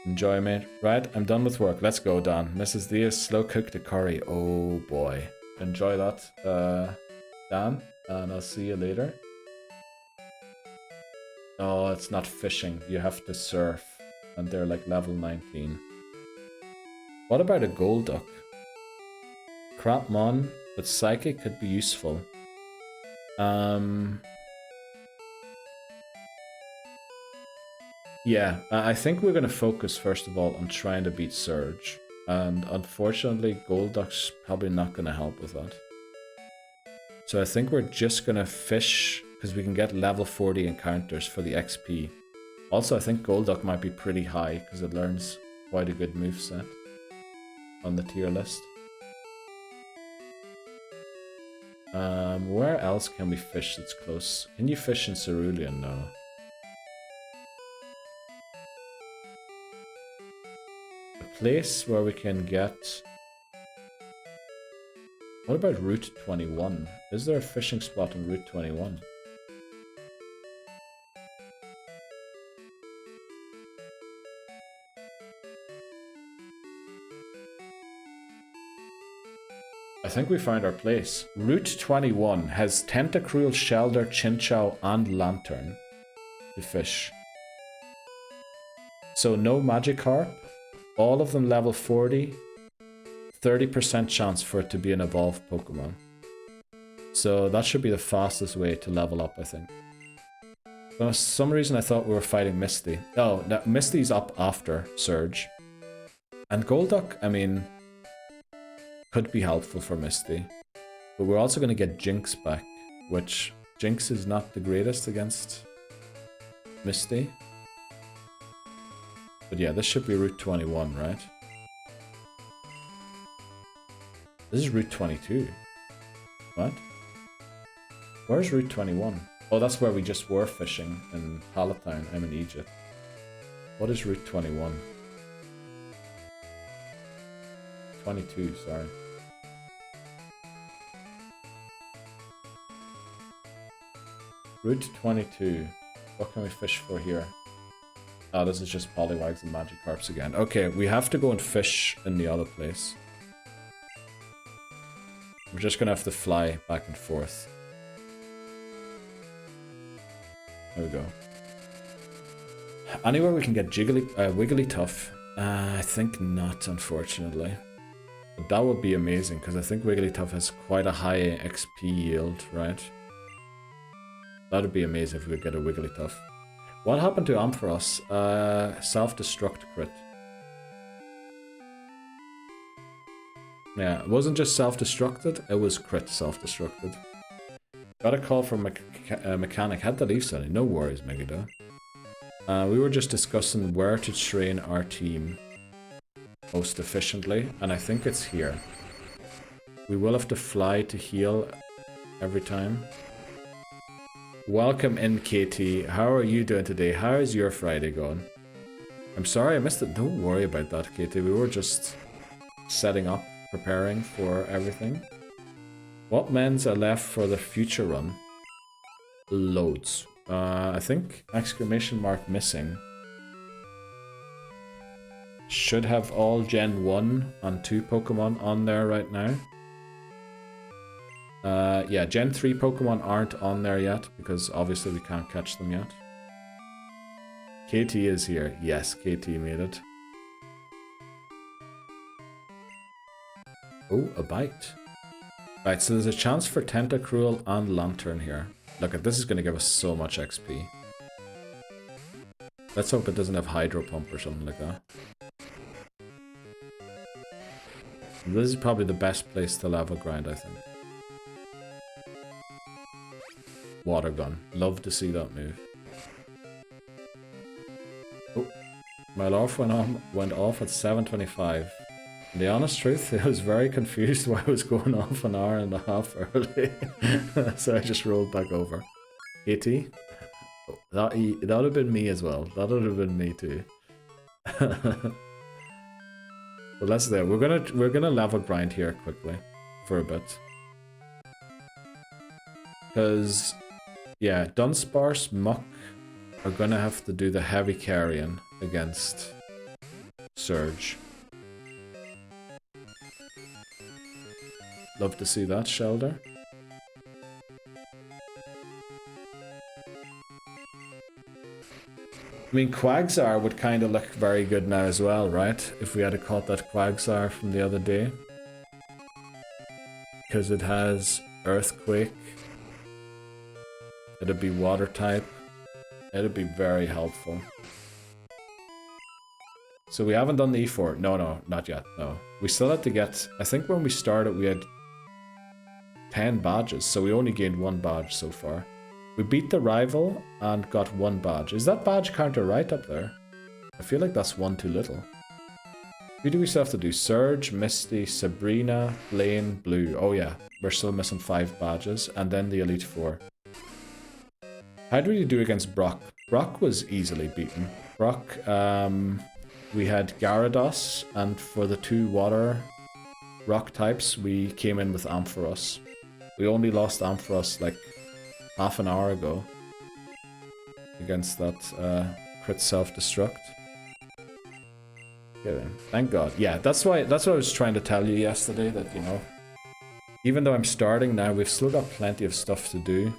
Enjoy, mate. Right, I'm done with work. Let's go, Dan. Mrs. Diaz, slow cooked a curry. Oh boy. Enjoy that, Dan. And I'll see you later. Oh, it's not fishing. You have to surf. And they're like level 19. What about a Golduck? Crapmon, but Psychic could be useful. Yeah, I think we're going to focus first of all on trying to beat Surge. And unfortunately, Golduck's probably not going to help with that. So I think we're just going to fish, because we can get level 40 encounters for the XP. Also, I think Golduck might be pretty high, because it learns quite a good moveset on the tier list. Where else can we fish that's close? Can you fish in Cerulean? No. place where we can get... What about Route 21? Is there a fishing spot on Route 21? I think we found our place. Route 21 has Tentacruel, Shelder, Chinchou, and Lantern to fish. So no Magikarp, all of them level 40, 30% chance for it to be an evolved Pokemon. So that should be the fastest way to level up, I think. For some reason I thought we were fighting Misty. Oh, no, Misty's up after Surge. And Golduck, I mean, could be helpful for Misty. But we're also going to get Jinx back, which Jinx is not the greatest against Misty. But yeah, this should be Route 21, right? This is Route 22. What? Where's Route 21? Oh, that's where we just were fishing in Palatine. I'm in Egypt. What is Route 21? 22, sorry. Route 22. What can we fish for here? Oh, this is just Poliwags and Magikarps again. Okay, we have to go and fish in the other place. We're just gonna have to fly back and forth. There we go. Anywhere we can get Wigglytuff? I think not, unfortunately. But that would be amazing, because I think Wigglytuff has quite a high XP yield, right? That would be amazing if we could get a Wigglytuff. What happened to Ampharos? Self-destruct crit. Yeah, it wasn't just self-destructed, it was crit self-destructed. Got a call from Mechanic. Had to leave suddenly. No worries, Megado. We were just discussing where to train our team most efficiently, and I think it's here. We will have to fly to heal every time. Welcome in, KT. How are you doing today? How is your Friday going? I'm sorry I missed it. Don't worry about that, KT. We were just setting up, preparing for everything. What mens are left for the future run? Loads. I think exclamation mark missing. Should have all Gen 1 and 2 Pokemon on there right now. Yeah, Gen 3 Pokemon aren't on there yet, because obviously we can't catch them yet. KT is here. Yes, KT made it. Oh, a bite. Right, so there's a chance for Tentacruel and Lantern here. Look, this is going to give us so much XP. Let's hope it doesn't have Hydro Pump or something like that. This is probably the best place to level grind, I think. Water Gun. Love to see that move. Oh, my Alph went off at 7:25. The honest truth, I was very confused why I was going off an hour and a half early. So I just rolled back over. 80? Oh, that would have been me as well. That would have been me too. But let's do it. We're gonna level grind here quickly for a bit. Because yeah, Dunsparce, Muck are gonna have to do the heavy carrying against Surge. Love to see that, Shelder. I mean, Quagsire would kind of look very good now as well, right? If we had caught that Quagsire from the other day. Because it has Earthquake. It'd be Water type. It'd be very helpful. So we haven't done the E4. No, not yet, no. We still had to get... I think when we started we had 10 badges, so we only gained 1 badge so far. We beat the rival and got 1 badge. Is that badge counter right up there? I feel like that's 1 too little. Who do we still have to do? Surge, Misty, Sabrina, Blaine, Blue. Oh yeah, we're still missing 5 badges, and then the Elite 4. How did we do against Brock? Brock was easily beaten. Brock, we had Gyarados, and for the 2 water rock types, we came in with Ampharos. We only lost Ampharos like half an hour ago against that crit self-destruct. Thank God. Yeah, that's what I was trying to tell you yesterday, that, you know, even though I'm starting now, we've still got plenty of stuff to do.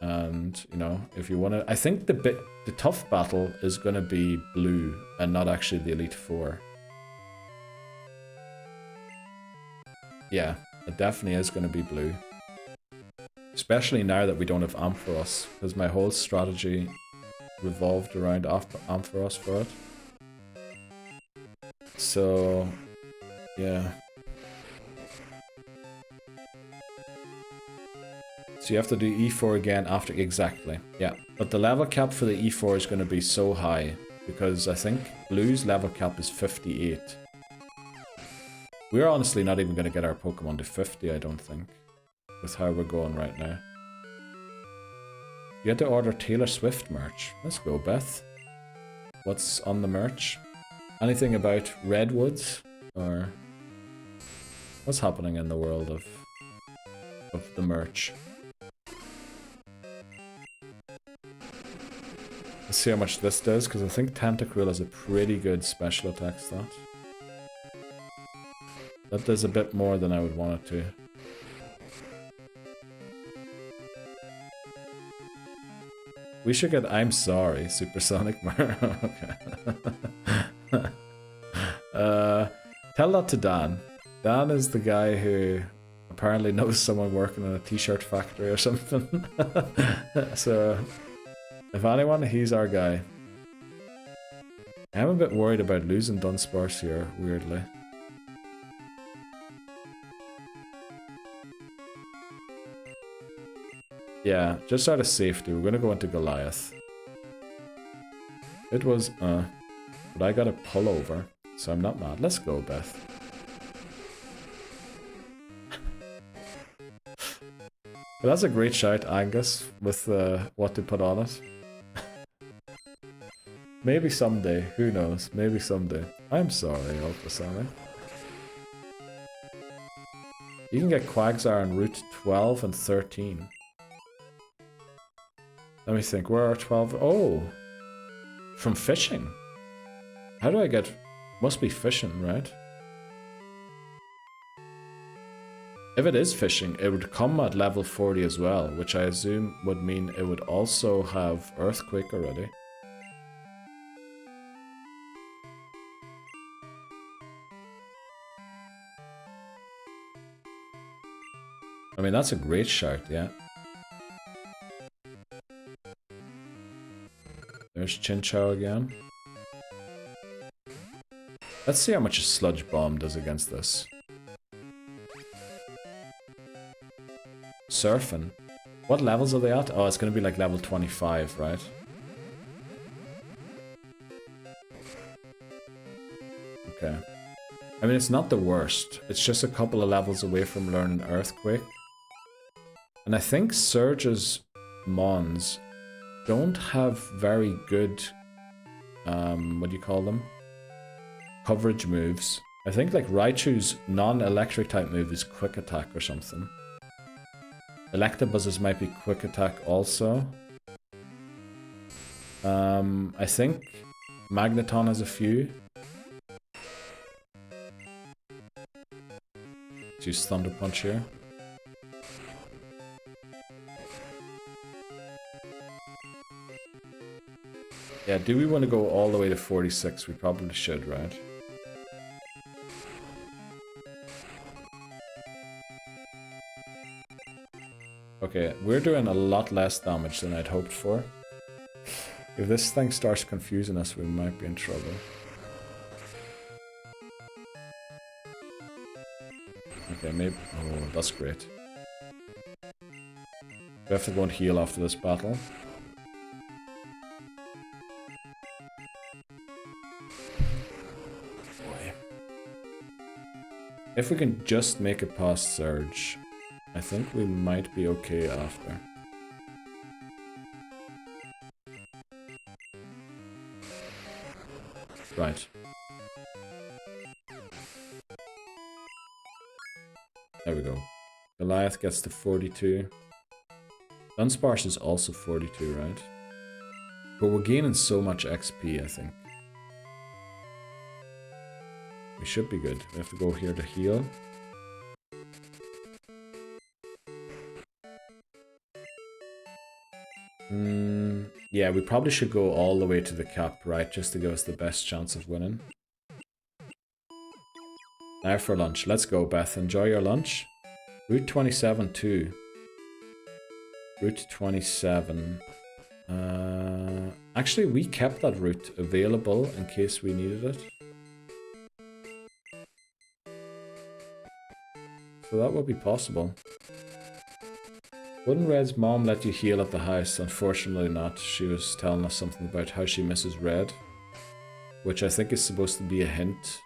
And, you know, if you want to... I think the tough battle is going to be blue and not actually the Elite Four. Yeah, it definitely is going to be blue. Especially now that we don't have Ampharos, because my whole strategy revolved around Ampharos for it. So, yeah. So you have to do E4 again after, exactly, yeah. But the level cap for the E4 is going to be so high, because I think Blue's level cap is 58. We're honestly not even going to get our Pokemon to 50, I don't think, with how we're going right now. You had to order Taylor Swift merch. Let's go, Beth. What's on the merch? Anything about Redwoods? Or what's happening in the world of the merch? Let's see how much this does, because I think Tentacruel has a pretty good special attack stat. That does a bit more than I would want it to. We should get I'm Sorry, Supersonic Mar. Okay. Tell that to Dan. Dan is the guy who apparently knows someone working in a t-shirt factory or something. So, if anyone, he's our guy. I'm a bit worried about losing Dunsparce here, weirdly. Yeah, just out of safety, we're gonna go into Goliath. It was, but I got a pull over, so I'm not mad. Let's go, Beth. But that's a great shout, Angus, with what to put on it. Maybe someday, who knows, maybe someday. I'm sorry, Ultra Sonic. You can get Quagsire on Route 12 and 13. Let me think, where are 12? Oh! From fishing? How do I get... Must be fishing, right? If it is fishing, it would come at level 40 as well, which I assume would mean it would also have Earthquake already. I mean, that's a great shout, yeah. There's Chinchou again. Let's see how much a Sludge Bomb does against this. Surfing. What levels are they at? Oh, it's going to be like level 25, right? Okay. I mean, it's not the worst. It's just a couple of levels away from learning Earthquake. And I think Surge's Mons don't have very good, what do you call them? Coverage moves. I think like Raichu's non-electric type move is Quick Attack or something. Electabuzz's might be Quick Attack also. I think Magneton has a few. Let's use Thunder Punch here. Yeah, do we want to go all the way to 46? We probably should, right? Okay, we're doing a lot less damage than I'd hoped for. If this thing starts confusing us, we might be in trouble. Okay, maybe... Oh, that's great. We have to go and heal after this battle. If we can just make it past Surge, I think we might be okay after. Right. There we go. Goliath gets to 42. Dunsparce is also 42, right? But we're gaining so much XP, I think. We should be good. We have to go here to heal. Yeah, we probably should go all the way to the cap, right? Just to give us the best chance of winning. Now for lunch. Let's go, Beth. Enjoy your lunch. Route 27 too. Route 27. Actually, we kept that route available in case we needed it. So that would be possible. Wouldn't Red's mom let you heal at the house? Unfortunately not. She was telling us something about how she misses Red. Which I think is supposed to be a hint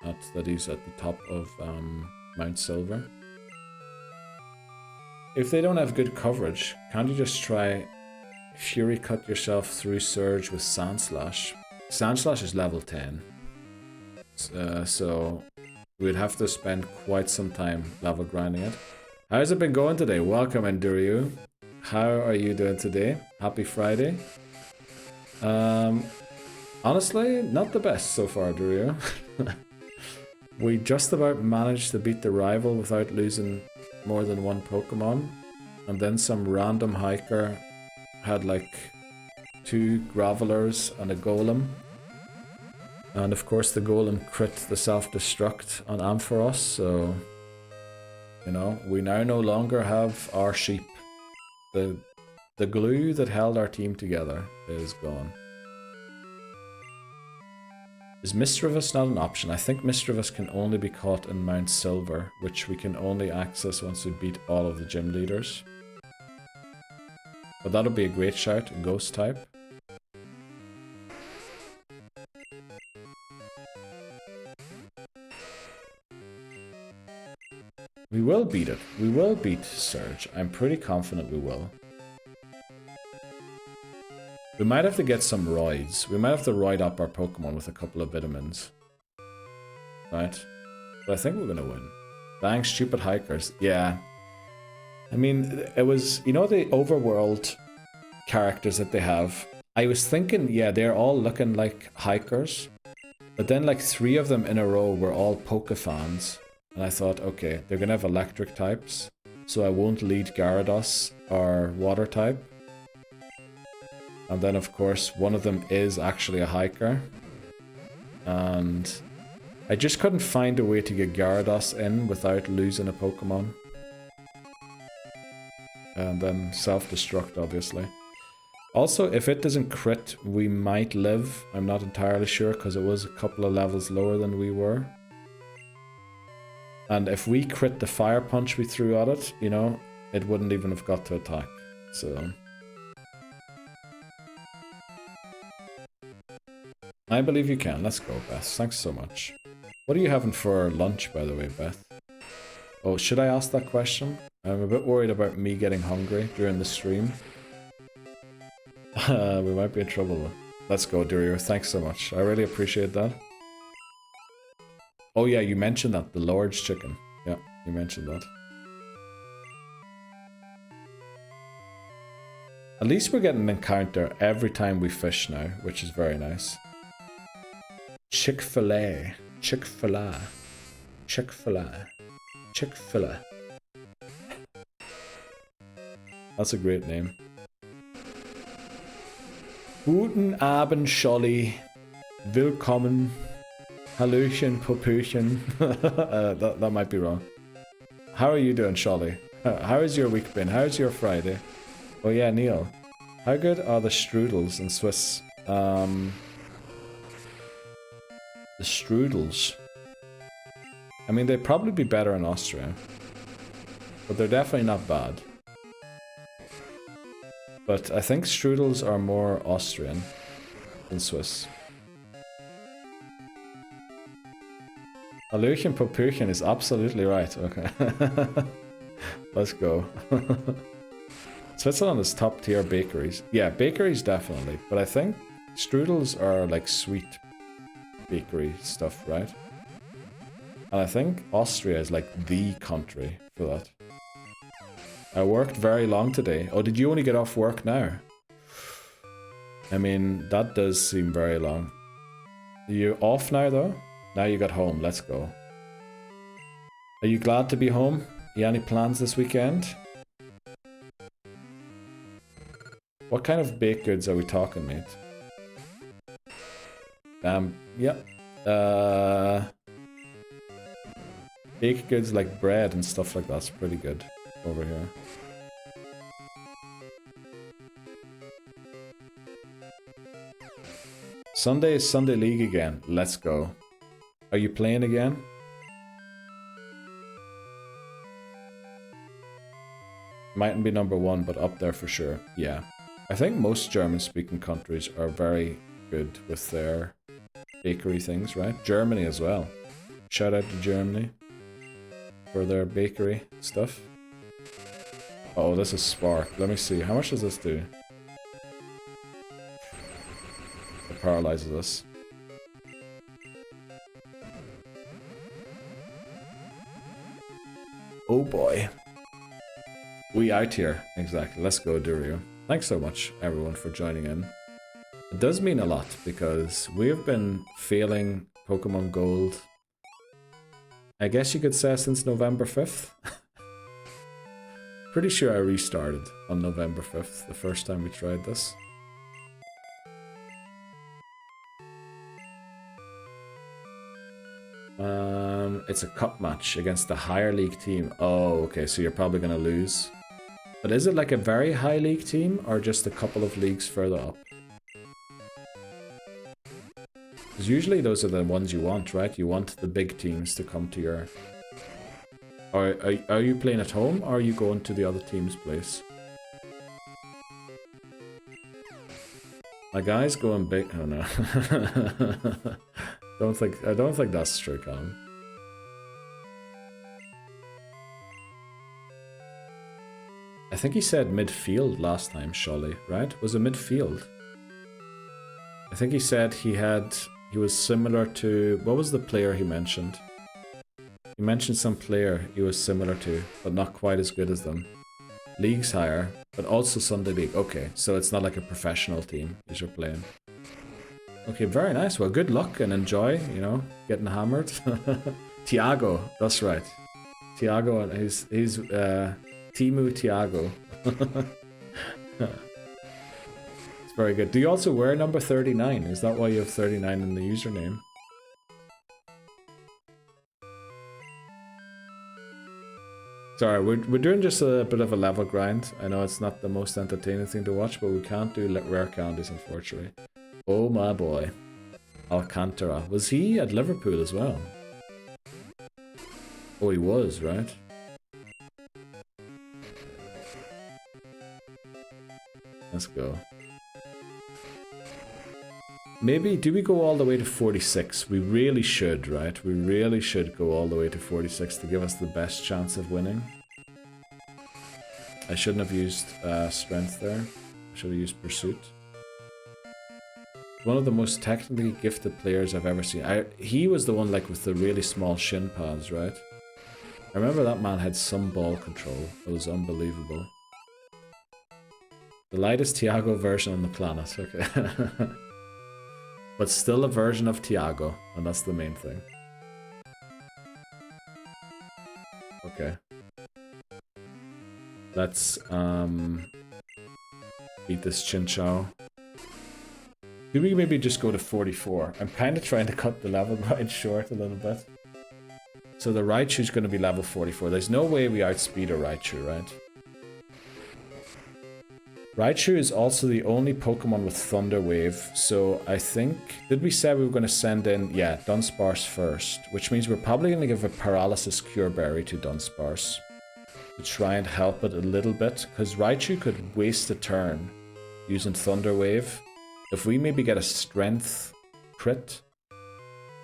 at that he's at the top of Mount Silver. If they don't have good coverage, can't you just try Fury Cut yourself through Surge with Sandslash? Sandslash is level 10. So we'd have to spend quite some time level grinding it. How's it been going today? Welcome, Enduryu. How are you doing today? Happy Friday. Honestly, not the best so far, Enduryu. We just about managed to beat the rival without losing more than one Pokemon. And then some random hiker had like 2 Gravelers and a Golem. And of course the Golem crit the self-destruct on Ampharos, so... You know, we now no longer have our sheep. The glue that held our team together is gone. Is Misdreavus not an option? I think Misdreavus can only be caught in Mount Silver, which we can only access once we beat all of the gym leaders. But that'll be a great shout, Ghost type. We will beat it. We will beat Surge. I'm pretty confident we will. We might have to get some roids. We might have to roid up our Pokemon with a couple of vitamins. Right? But I think we're gonna win. Dang stupid hikers. Yeah. I mean, it was... You know the overworld characters that they have? I was thinking, yeah, they're all looking like hikers. But then like 3 of them in a row were all Pokefans. And I thought, okay, they're gonna have electric types, so I won't lead Gyarados or water type. And then of course, one of them is actually a hiker. And I just couldn't find a way to get Gyarados in without losing a Pokemon. And then self-destruct, obviously. Also, if it doesn't crit, we might live. I'm not entirely sure, because it was a couple of levels lower than we were. And if we crit the fire punch we threw at it, you know, it wouldn't even have got to attack. So... I believe you can. Let's go, Beth. Thanks so much. What are you having for lunch, by the way, Beth? Oh, should I ask that question? I'm a bit worried about me getting hungry during the stream. We might be in trouble. Let's go, Durio. Thanks so much. I really appreciate that. Oh yeah, you mentioned that, the Lord's chicken. Yeah, you mentioned that. At least we're getting an encounter every time we fish now, which is very nice. Chick-fil-A. Chick-fil-A. Chick-fil-A. Chick-fil-A. That's a great name. Guten Abend, Scholli. Willkommen. Hallöchen, Popöchen. That might be wrong. How are you doing, Scholli? How has your week been? How's your Friday? Oh yeah, Neil. How good are the strudels in Swiss? The strudels. I mean, they'd probably be better in Austria. But they're definitely not bad. But I think strudels are more Austrian than Swiss. Hallöchen Popöchen is absolutely right. Okay. Let's go. Switzerland is top tier bakeries. Yeah, bakeries definitely. But I think strudels are like sweet. bakery stuff, right? And I think Austria is like the country for that. I worked very long today. Oh, did you only get off work now? I mean, that does seem very long. Are you off now though? Now you got home, let's go. Are you glad to be home? You any plans this weekend? What kind of baked goods are we talking, mate? Yep. Baked goods like bread and stuff like that's pretty good over here. Sunday is Sunday League again. Let's go. Are you playing again? Mightn't be number one, but up there for sure. Yeah. I think most German-speaking countries are very good with their bakery things, right? Germany as well. Shout out to Germany for their bakery stuff. Oh, this is Spark. Let me see. How much does this do? It paralyzes us. Oh boy. We out here. Exactly. Let's go, Durio. Thanks so much, everyone, for joining in. It does mean a lot, because we've been failing Pokemon Gold, I guess you could say, since November 5th. Pretty sure I restarted on November 5th, the first time we tried this. It's a cup match against a higher league team. Oh, okay, so you're probably gonna lose. But is it like a very high league team, or just a couple of leagues further up? Because usually those are the ones you want, right? You want the big teams to come to your... Are you playing at home, or are you going to the other team's place? My guy's going big... Oh no. I don't think that's true, Colin. I think he said midfield last time, surely, right? Was it midfield? I think he said he was similar to... What was the player he mentioned? He mentioned some player he was similar to, but not quite as good as them. League's higher, but also Sunday League. Okay, so it's not like a professional team that you're playing. Okay, very nice. Well, good luck and enjoy, you know, getting hammered. Tiago, that's right. Tiago, he's Timu Tiago. It's very good. Do you also wear number 39? Is that why you have 39 in the username? Sorry, we're doing just a bit of a level grind. I know it's not the most entertaining thing to watch, but we can't do rare candies, unfortunately. Oh my boy. Alcantara. Was he at Liverpool as well? Oh, he was, right? Let's go. Maybe, do we go all the way to 46? We really should, right? We really should go all the way to 46 to give us the best chance of winning. I shouldn't have used strength there. I should have used pursuit. One of the most technically gifted players I've ever seen. He was the one like with the really small shin pads, right? I remember that man had some ball control. It was unbelievable. The lightest Tiago version on the planet, okay. But still a version of Tiago, and that's the main thing. Okay. Let's beat this Chinchou. Could we maybe just go to 44? I'm kind of trying to cut the level grind short a little bit. So the Raichu's going to be level 44. There's no way we outspeed a Raichu, right? Raichu is also the only Pokemon with Thunder Wave, so I think... Did we say we were going to send in... Yeah, Dunsparce first, which means we're probably going to give a Paralysis Cure Berry to Dunsparce to try and help it a little bit, because Raichu could waste a turn using Thunder Wave. If we maybe get a Strength crit...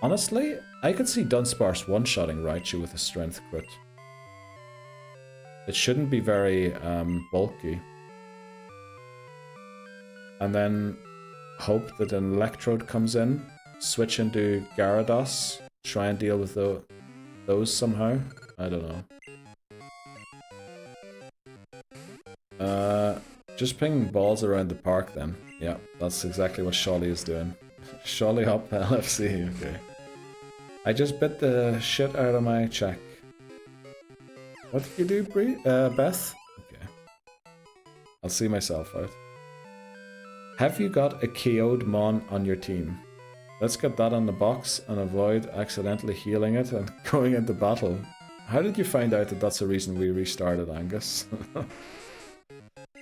Honestly, I could see Dunsparce one-shotting Raichu with a Strength crit. It shouldn't be very bulky. And then hope that an Electrode comes in. switch into Gyarados, try and deal with those somehow. I don't know. Just ping balls around the park then. Yeah, that's exactly what Sholly is doing. Sholly up LFC, okay. I just bit the shit out of my check. What did you do, Beth? Okay. I'll see myself out. Have you got a KO'd Mon on your team? Let's get that on the box and avoid accidentally healing it and going into battle. How did you find out that that's the reason we restarted, Angus?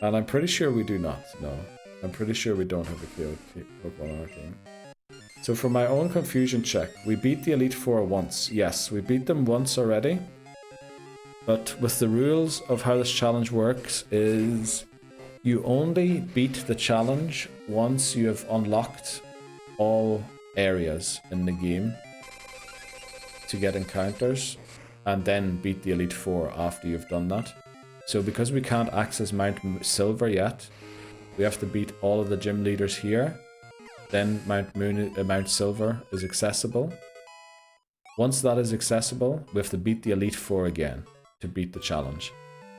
And I'm pretty sure we do not, no. I'm pretty sure we don't have a KO'd Pokemon on our team. So for my own confusion check, we beat the Elite Four once. Yes, we beat them once already. But with the rules of how this challenge works is you only beat the challenge once you have unlocked all areas in the game to get encounters, and then beat the Elite Four after you've done that. So because we can't access Mount Silver yet, we have to beat all of the gym leaders here. Then Mount Silver is accessible. Once that is accessible, we have to beat the Elite Four again to beat the challenge.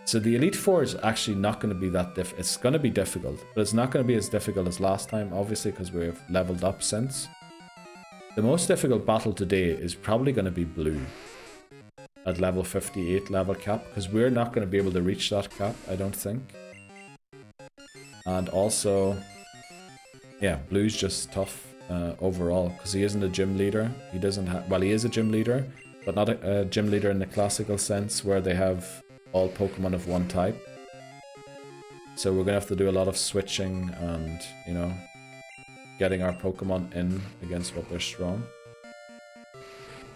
So the Elite Four is actually not going to be that it's going to be difficult, but it's not going to be as difficult as last time, obviously, because we've leveled up since. The most difficult battle today is probably going to be Blue at level 58 level cap, because we're not going to be able to reach that cap, I don't think. And also, yeah, Blue's just tough overall, because he isn't a gym leader. He doesn't have, well, he is a gym leader, but not a gym leader in the classical sense where they have all Pokemon of one type. So we're going to have to do a lot of switching and, you know, getting our Pokemon in against what they're strong.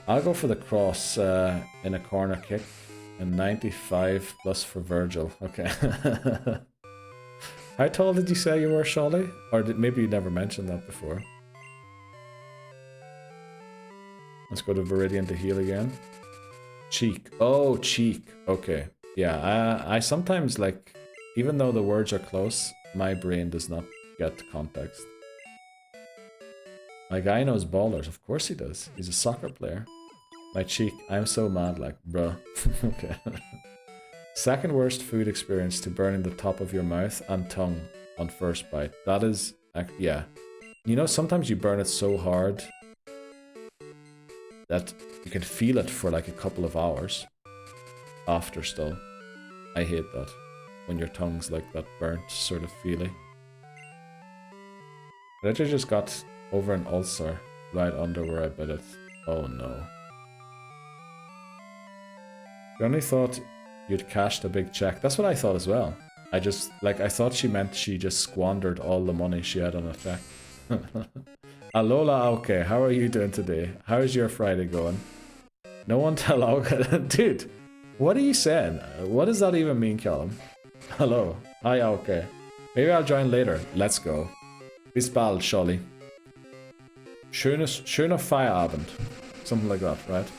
I'll go for the cross in a corner kick and 95 plus for Virgil. Okay. How tall did you say you were, Sholly? Or maybe you never mentioned that before. Let's go to Viridian to heal again. Cheek. Oh, cheek. Okay. Yeah, I sometimes, like, even though the words are close, my brain does not get context. My guy knows ballers. Of course he does. He's a soccer player. My cheek. I'm so mad, like, bruh. Okay. Second worst food experience to burning the top of your mouth and tongue on first bite. That is, yeah. You know, sometimes you burn it so hard that you can feel it for like a couple of hours after still. I hate that. When your tongue's like that burnt sort of feeling. I literally just got over an ulcer right under where I bit it. Oh no. I only thought you'd cashed a big check. That's what I thought as well. I just, like, I thought she meant she just squandered all the money she had on a check. Alola Auke, how are you doing today? How's your Friday going? No one tell Auke. Dude, what are you saying? What does that even mean, Callum? Hello. Hi, Auke. Maybe I'll join later. Let's go. Bis bald, Scholli. Schöner Feierabend. Something like that, right?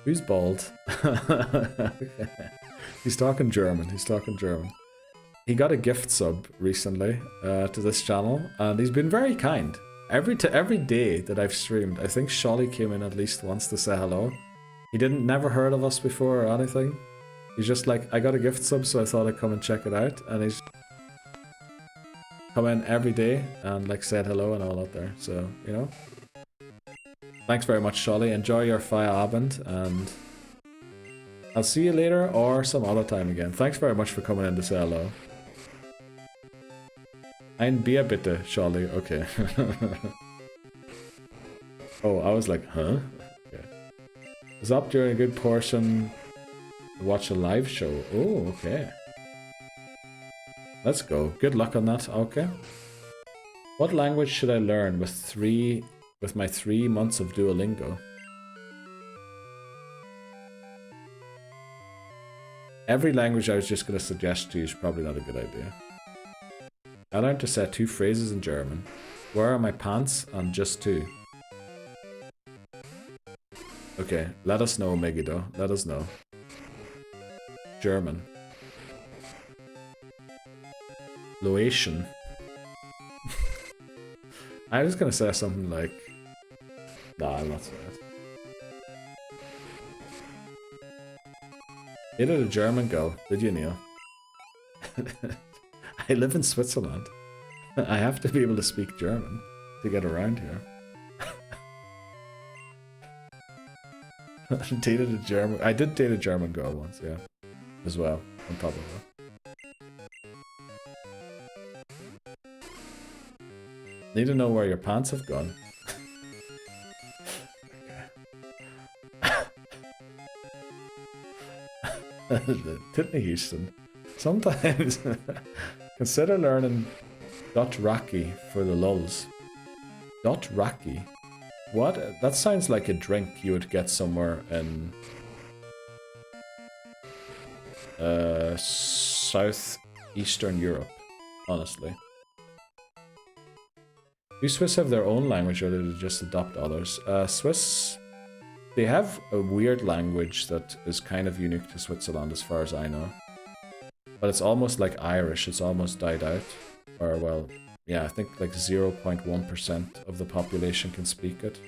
Who's bald? He's talking German. He's talking German. He got a gift sub recently to this channel, and he's been very kind. Every day that I've streamed, I think Sholly came in at least once to say hello. He never heard of us before or anything. He's just like, I got a gift sub, so I thought I'd come and check it out. And he's come in every day and like said hello and all that there. So, you know. Thanks very much, Sholly. Enjoy your Feierabend, and I'll see you later or some other time again. Thanks very much for coming in to say hello. Ein Bier bitte, Sholly. Okay. Oh, I was like, huh? Okay. Was up during a good portion to watch a live show. Oh, okay. Let's go. Good luck on that, okay. What language should I learn with my 3 months of Duolingo? Every language I was just going to suggest to you is probably not a good idea. I learned to say 2 phrases in German. Where are my pants? And just 2. Okay, let us know, Megiddo. Let us know. German. Loation. I was gonna say something like... Nah, I'm not saying it. Dated a German girl, did you, Neil? I live in Switzerland. I have to be able to speak German to get around here. Dated a German... I did date a German girl once, yeah. As well, on top of that. Need to know where your pants have gone. Titney Houston. Sometimes consider learning Dothraki for the lulz. Dothraki? What? That sounds like a drink you would get somewhere in southeastern Europe, honestly. Do Swiss have their own language or do they just adopt others? Swiss, they have a weird language that is kind of unique to Switzerland as far as I know. But it's almost like Irish, it's almost died out. Or well, yeah, I think like 0.1% of the population can speak it.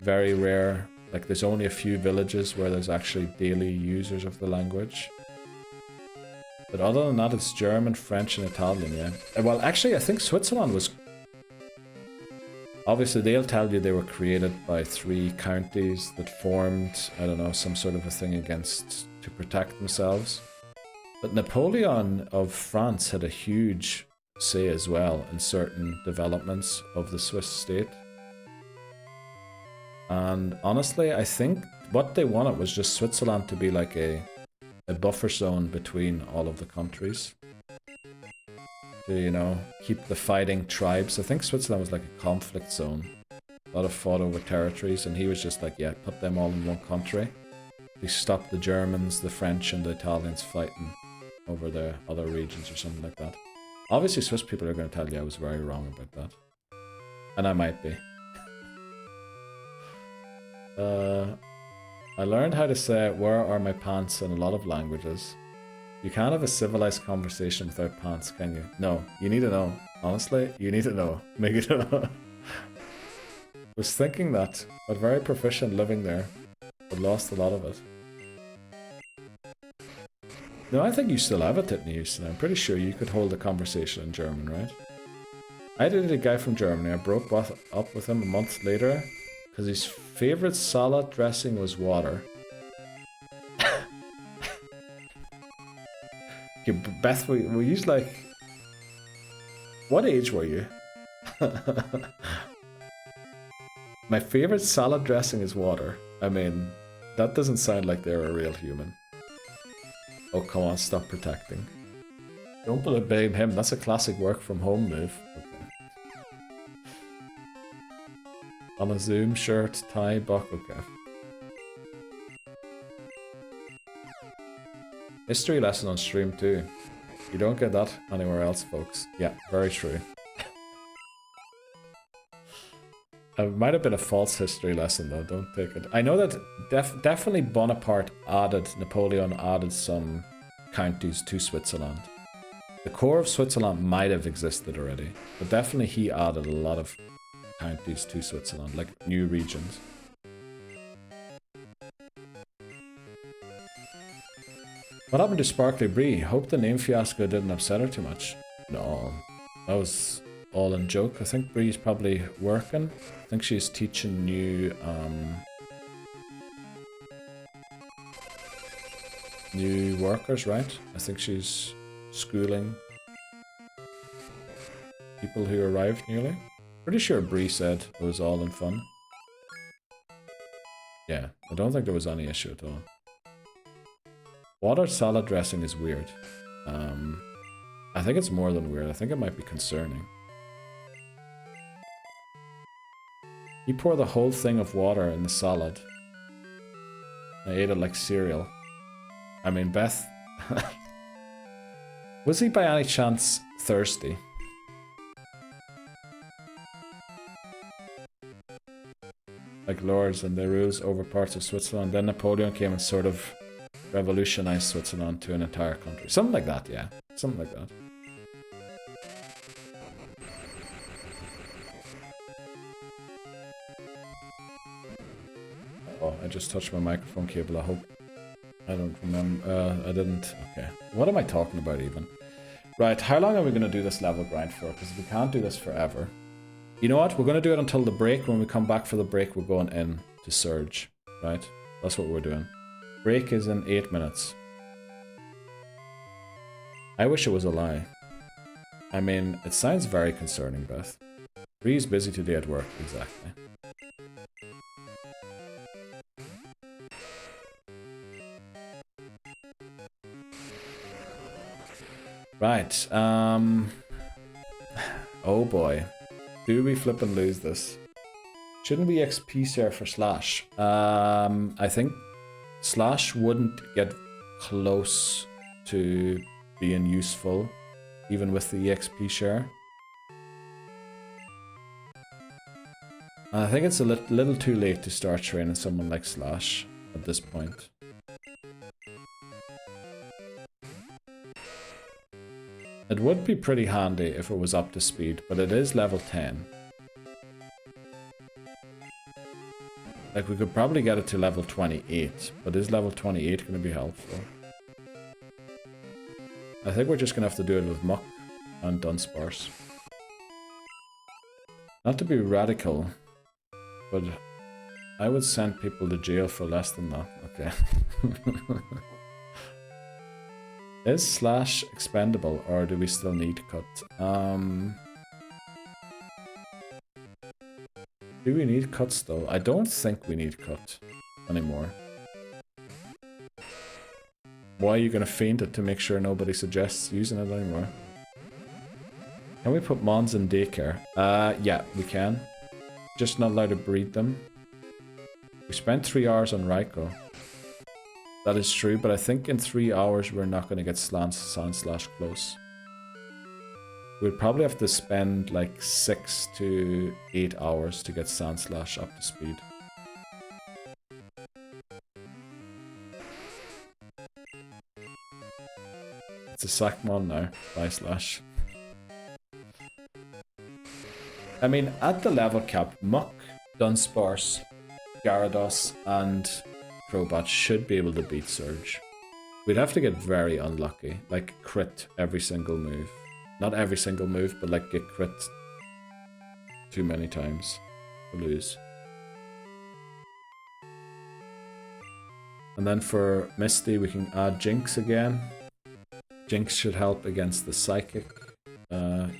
Very rare, like there's only a few villages where there's actually daily users of the language. But other than that, it's German, French and Italian, yeah. Well, actually, I think Switzerland was... Obviously, they'll tell you they were created by 3 counties that formed, I don't know, some sort of a thing to protect themselves. But Napoleon of France had a huge say as well in certain developments of the Swiss state. And honestly, I think what they wanted was just Switzerland to be like a buffer zone between all of the countries. To, you know, keep the fighting tribes. I think Switzerland was like a conflict zone. A lot of fought over territories, and he was just like, yeah, put them all in one country. He stopped the Germans, the French, and the Italians fighting over the other regions or something like that. Obviously, Swiss people are going to tell you I was very wrong about that. And I might be. I learned how to say, where are my pants in a lot of languages. You can't have a civilized conversation without pants, can you? No, you need to know. Honestly, you need to know. Make it know. Was thinking that, but very proficient living there, but lost a lot of it. No, I think you still have it, Titney Houston. I'm pretty sure you could hold a conversation in German, right? I dated a guy from Germany. I broke up with him a month later because his favorite salad dressing was water. Okay, Beth, were you like... What age were you? My favorite salad dressing is water. I mean, that doesn't sound like they're a real human. Oh, come on, stop protecting. Don't blame him, that's a classic work from home move. Okay. On a Zoom shirt, tie, buck, okay. History lesson on stream too. You don't get that anywhere else, folks. Yeah, very true. It might have been a false history lesson though, don't take it. I know that definitely Napoleon added some counties to Switzerland. The core of Switzerland might have existed already, but definitely he added a lot of counties to Switzerland, like new regions. What happened to Sparkly Bree? Hope the name fiasco didn't upset her too much. No, that was all in joke. I think Bree's probably working. I think she's teaching new workers, right? I think she's schooling people who arrived newly. Pretty sure Bree said it was all in fun. Yeah, I don't think there was any issue at all. Water salad dressing is weird. I think it's more than weird. I think it might be concerning. You pour the whole thing of water in the salad. I ate it like cereal. I mean, Beth... Was he by any chance thirsty? Like lords and they rules over parts of Switzerland. Then Napoleon came and sort of revolutionized Switzerland to an entire country. Something like that, yeah. Something like that. Oh, I just touched my microphone cable. I hope I don't remember. I didn't. Okay. What am I talking about even? Right. How long are we going to do this level grind for? Because we can't do this forever. You know what? We're going to do it until the break. When we come back for the break, we're going in to Surge. Right? That's what we're doing. Break is in 8 minutes. I wish it was a lie. I mean, it sounds very concerning, Beth. Bree's busy today at work. Exactly. Right, oh boy. Do we flip and lose this? Shouldn't we XP share for Slash? I think Slash wouldn't get close to being useful, even with the EXP share. I think it's a little too late to start training someone like Slash at this point. It would be pretty handy if it was up to speed, but it is level 10. Like, we could probably get it to level 28, but is level 28 going to be helpful? I think we're just going to have to do it with Muck and Dunsparce. Not to be radical, but I would send people to jail for less than that. Okay. Is Slash expendable, or do we still need cut? Do we need cut still? I don't think we need cut anymore. Why are you gonna feint it to make sure nobody suggests using it anymore? Can we put Mons in daycare? Yeah, we can. Just not allowed to breed them. We spent 3 hours on Raikou. That is true, but I think in 3 hours we're not going to get Sand Slash close. We'd probably have to spend like 6 to 8 hours to get Sand Slash up to speed. It's a Sackmon now. Bye, Slash. I mean, at the level cap, Muck, Dunsparce, Gyarados, and Crobat should be able to beat Surge. We'd have to get very unlucky, like crit every single move. Not every single move, but like get crit too many times to lose. And then for Misty, we can add Jinx again. Jinx should help against the Psychic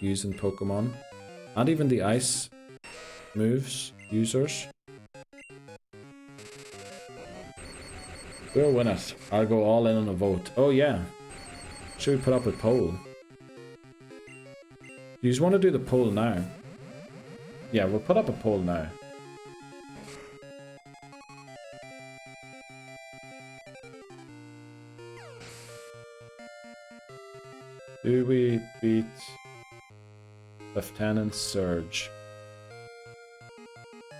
using Pokemon. And even the Ice moves, users. We'll win it. I'll go all in on a vote. Oh yeah. Should we put up a poll? You just want to do the poll now? Yeah, we'll put up a poll now. Do we beat Lieutenant Surge?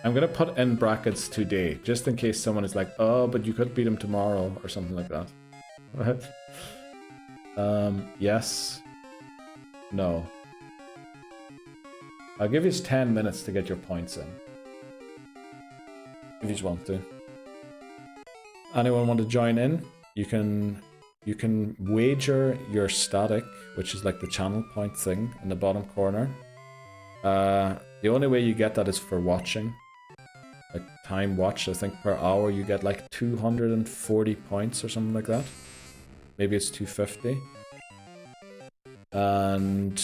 I'm gonna put in brackets today, just in case someone is like, oh, but you could beat him tomorrow, or something like that. What? Yes. No. I'll give you 10 minutes to get your points in. If you just want to. Anyone want to join in? You can wager your static, which is like the channel point thing in the bottom corner. The only way you get that is for watching. Like time watched, I think per hour you get like 240 points or something like that. Maybe it's 250. And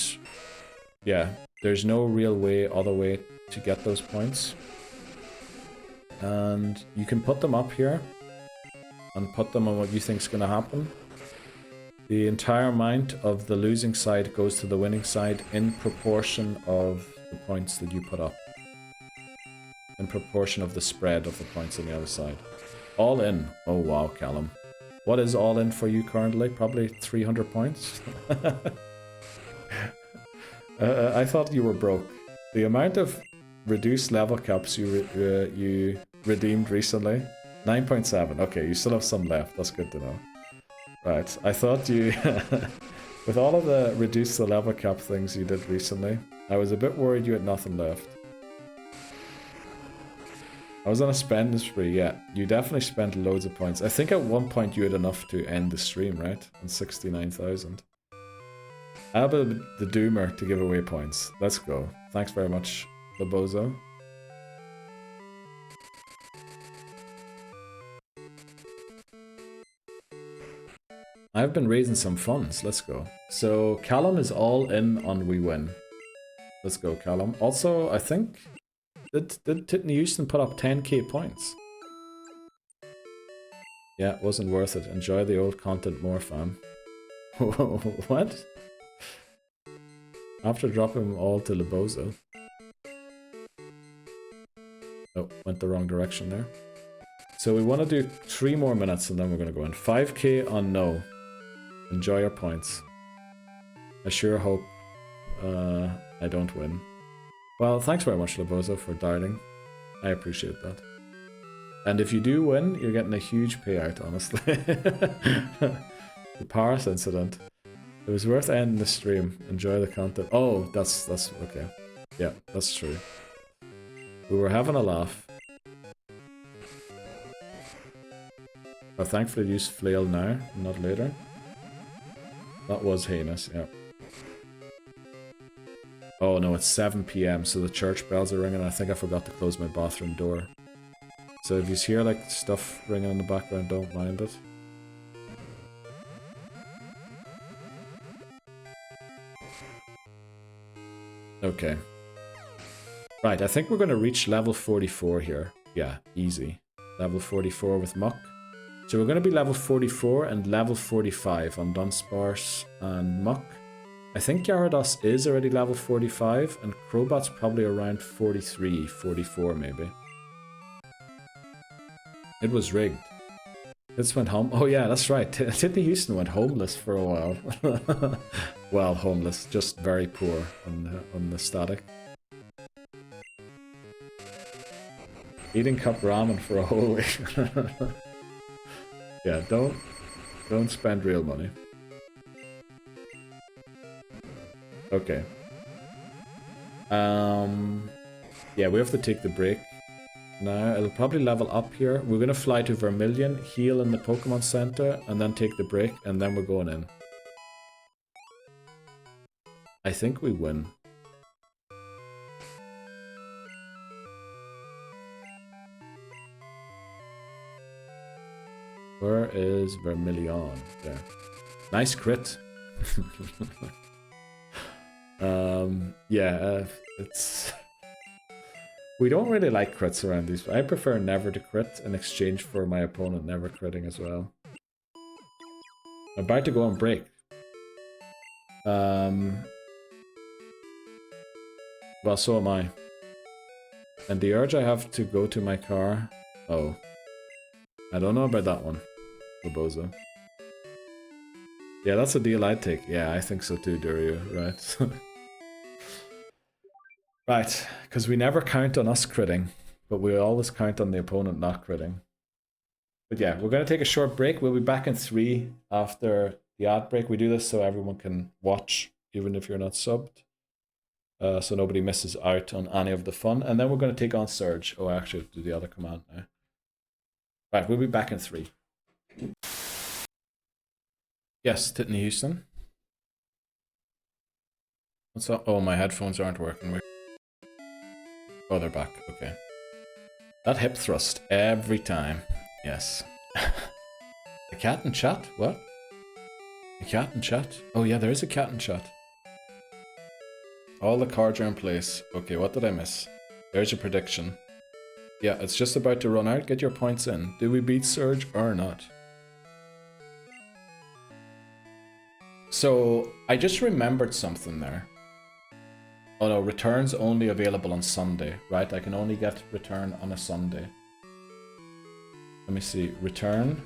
yeah, there's no real other way to get those points. And you can put them up here and put them on what you think is going to happen. The entire amount of the losing side goes to the winning side in proportion of the points that you put up. In proportion of the spread of the points on the other side. All in. Oh wow, Callum. What is all in for you currently? Probably 300 points? I thought you were broke. The amount of reduced level caps you redeemed recently? 9.7. Okay, you still have some left. That's good to know. Right, I thought you... with all of the reduce the level cap things you did recently, I was a bit worried you had nothing left. I was on a spending spree, yeah. You definitely spent loads of points. I think at one point you had enough to end the stream, right? On 69,000. I have the Doomer to give away points. Let's go. Thanks very much, Labozo. I've been raising some funds. Let's go. So Callum is all in on we win. Let's go, Callum. Also, I think did Titney Houston put up 10k points? Yeah, it wasn't worth it. Enjoy the old content more, fam. What? After dropping them all to Labozo. Oh, went the wrong direction there. So we want to do 3 more minutes and then we're going to go in. 5k on no. Enjoy your points. I sure hope I don't win. Well, thanks very much, Labozo, for darting. I appreciate that. And if you do win, you're getting a huge payout, honestly. The Paris incident. It was worth ending the stream. Enjoy the content. Oh, that's okay. Yeah, that's true. We were having a laugh. But thankfully use flail now, not later. That was heinous, yeah. Oh no, it's 7 PM, so the church bells are ringing. I think I forgot to close my bathroom door. So if you hear like stuff ringing in the background, don't mind it. Okay. Right, I think we're going to reach level 44 here. Yeah, easy. Level 44 with Muck. So we're going to be level 44 and level 45 on Dunsparce and Muck. I think Gyarados is already level 45 and Crobat's probably around 43, 44 maybe. It was rigged. This went home. Oh yeah, that's right. Titney Houston went homeless for a while. Well, homeless, just very poor on the static. Eating cup ramen for a whole week. Yeah, don't spend real money. Okay. Yeah, we have to take the break now. It'll probably level up here. We're gonna fly to Vermilion, heal in the Pokemon Center, and then take the break, and then we're going in. I think we win. Where is Vermilion? There. Nice crit. Yeah, it's... We don't really like crits around these. I prefer never to crit in exchange for my opponent never critting as well. I'm about to go on break. Well, so am I. And the urge I have to go to my car... Oh. I don't know about that one. Labozo. Yeah, that's a deal I'd take. Yeah, I think so too, Durio, right? Right, because we never count on us critting, but we always count on the opponent not critting. But yeah, we're going to take a short break. We'll be back in 3 after the ad break. We do this so everyone can watch, even if you're not subbed. So nobody misses out on any of the fun. And then we're going to take on Surge. Oh, I actually have to do the other command now. Right, we'll be back in 3. Yes, Titney Houston. What's up? Oh, my headphones aren't working. Oh, they're back. Okay. That hip thrust every time. Yes. A cat in chat? What? A cat in chat? Oh yeah, there is a cat in chat. All the cards are in place. Okay, what did I miss? There's your prediction. Yeah, it's just about to run out. Get your points in. Did we beat Surge or not? So, I just remembered something there. Oh no, return's only available on Sunday, right? I can only get return on a Sunday. Let me see, return.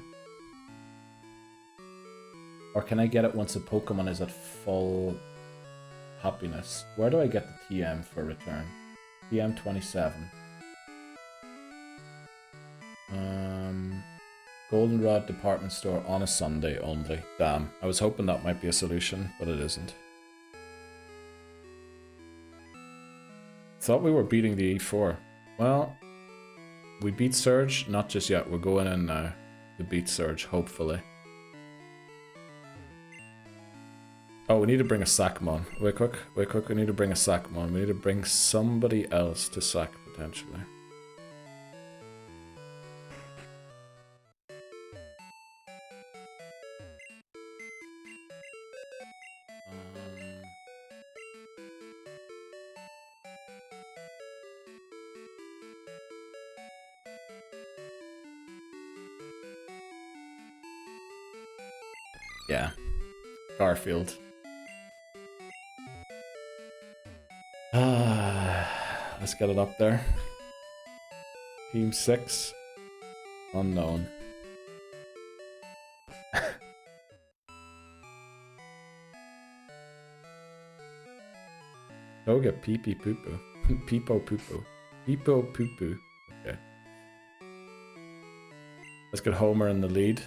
Or can I get it once a Pokemon is at full happiness? Where do I get the TM for return? TM 27. Goldenrod department store on a Sunday only. Damn, I was hoping that might be a solution, but it isn't. Thought we were beating the E4. Well, We beat Surge? Not just yet. We're going in now to beat Surge, hopefully. Oh, we need to bring a Sackmon. Wait quick. We need to bring a Sackmon. We need to bring somebody else to sack, potentially. Yeah. Garfield. Let's get it up there. Team 6. Unknown. Go get pee pee poo poo. Peepo poo poo. Peepo poo poo. Okay. Let's get Homer in the lead.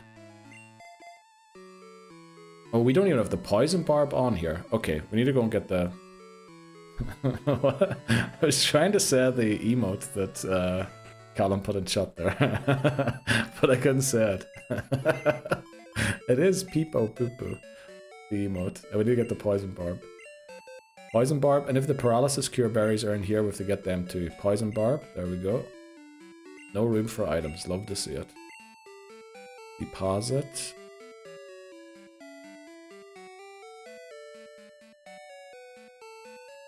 Oh, we don't even have the poison barb on here. Okay, we need to go and get the... I was trying to say the emote that Callum put in chat there. But I couldn't say it. It is Peepo Poo Poo, the emote. And we need to get the poison barb. Poison barb, and if the paralysis cure berries are in here, we have to get them too. Poison barb, there we go. No room for items, love to see it. Deposit.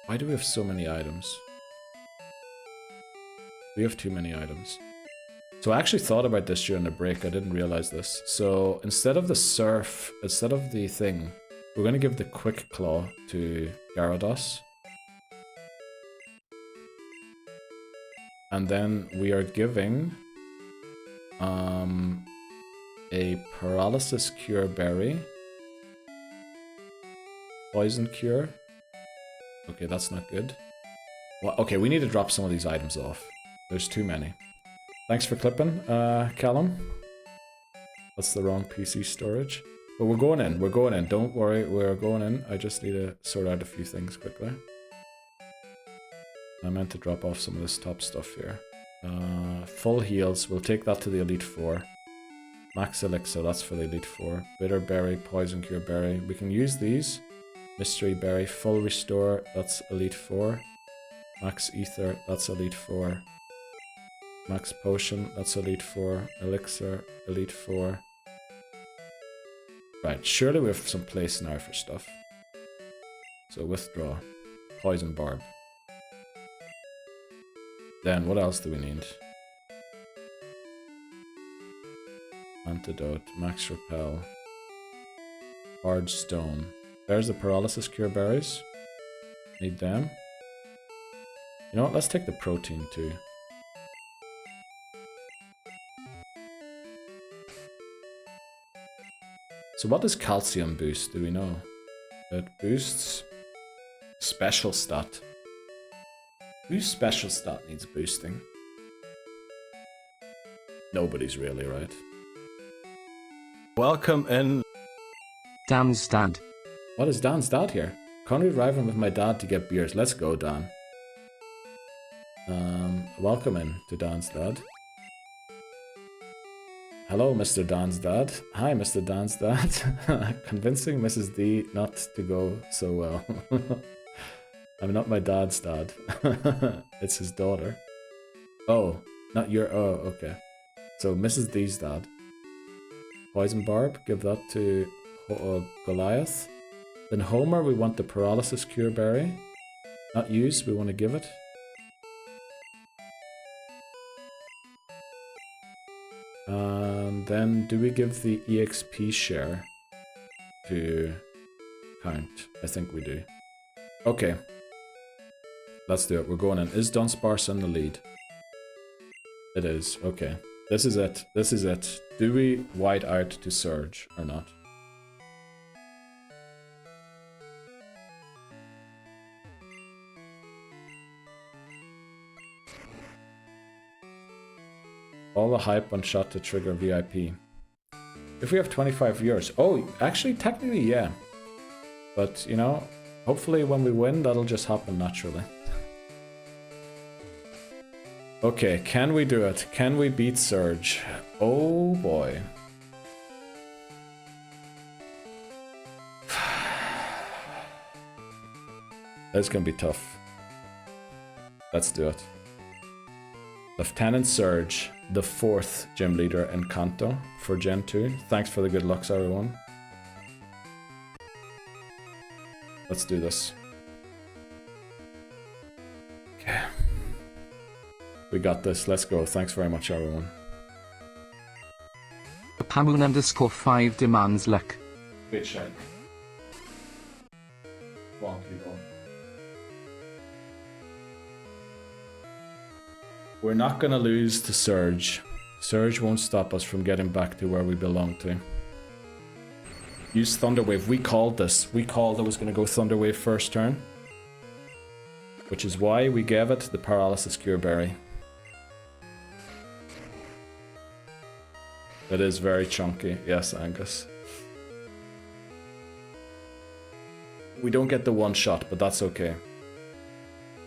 Why do we have so many items? We have too many items. So I actually thought about this during the break, I didn't realize this. So instead of the surf, instead of the thing, we're going to give the quick claw to Gyarados. And then we are giving a paralysis cure berry. Poison cure. Okay, that's not good. Well, okay, we need to drop some of these items off. There's too many. Thanks for clipping, Callum. That's the wrong PC storage. But we're going in, Don't worry, we're going in. I just need to sort out a few things quickly. I meant to drop off some of this top stuff here. Full heals, we'll take that to the Elite Four. Max Elixir, that's for the Elite Four. Bitter Berry, Poison Cure Berry. We can use these. Mystery Berry, Full Restore, that's Elite Four. Max Ether, that's Elite Four. Max Potion, that's Elite Four. Elixir, Elite Four. Right, surely we have some place now for stuff. So withdraw. Poison Barb. Then what else do we need? Antidote, Max Repel. Hard Stone. There's the Paralysis Cure Berries. Need them. You know what, let's take the protein too. So what does calcium boost, do we know? It boosts special stat. Whose special stat needs boosting? Nobody's really, right? Welcome in. Dan's dad. What is Dan's dad here? Currently driving with my dad to get beers. Let's go, Dan. Welcome in to Dan's dad. Hello, Mr. Dan's dad. Hi, Mr. Dan's dad. Convincing Mrs. D not to go so well. I'm not my dad's dad. It's his daughter. Oh, not your... Oh, okay. So, Mrs. D's dad. Poison Barb, give that to Goliath. Then Homer, we want the Paralysis Cure Berry. Not use, we want to give it. And then do we give the EXP share to Count? I think we do. Okay. Let's do it. We're going in. Is Dunsparce in the lead? It is. Okay. This is it. This is it. Do we white out to Surge or not? All the hype on shot to trigger VIP. If we have 25 viewers. Oh, actually, technically, yeah. But, you know, hopefully when we win, that'll just happen naturally. Okay, can we do it? Can we beat Surge? Oh boy. That's gonna be tough. Let's do it. Lieutenant Surge, the 4th gym leader in Kanto for Gen 2. Thanks for the good lucks, everyone. Let's do this. Okay. We got this. Let's go. Thanks very much, everyone. Pamoon_5 demands luck. Great shake. Go on, keep going. We're not going to lose to Surge. Surge won't stop us from getting back to where we belong to. Use Thunder Wave. We called this. We called it was going to go Thunder Wave first turn. Which is why we gave it the Paralysis Cure Berry. It is very chunky. Yes, Angus. We don't get the one shot, but that's okay.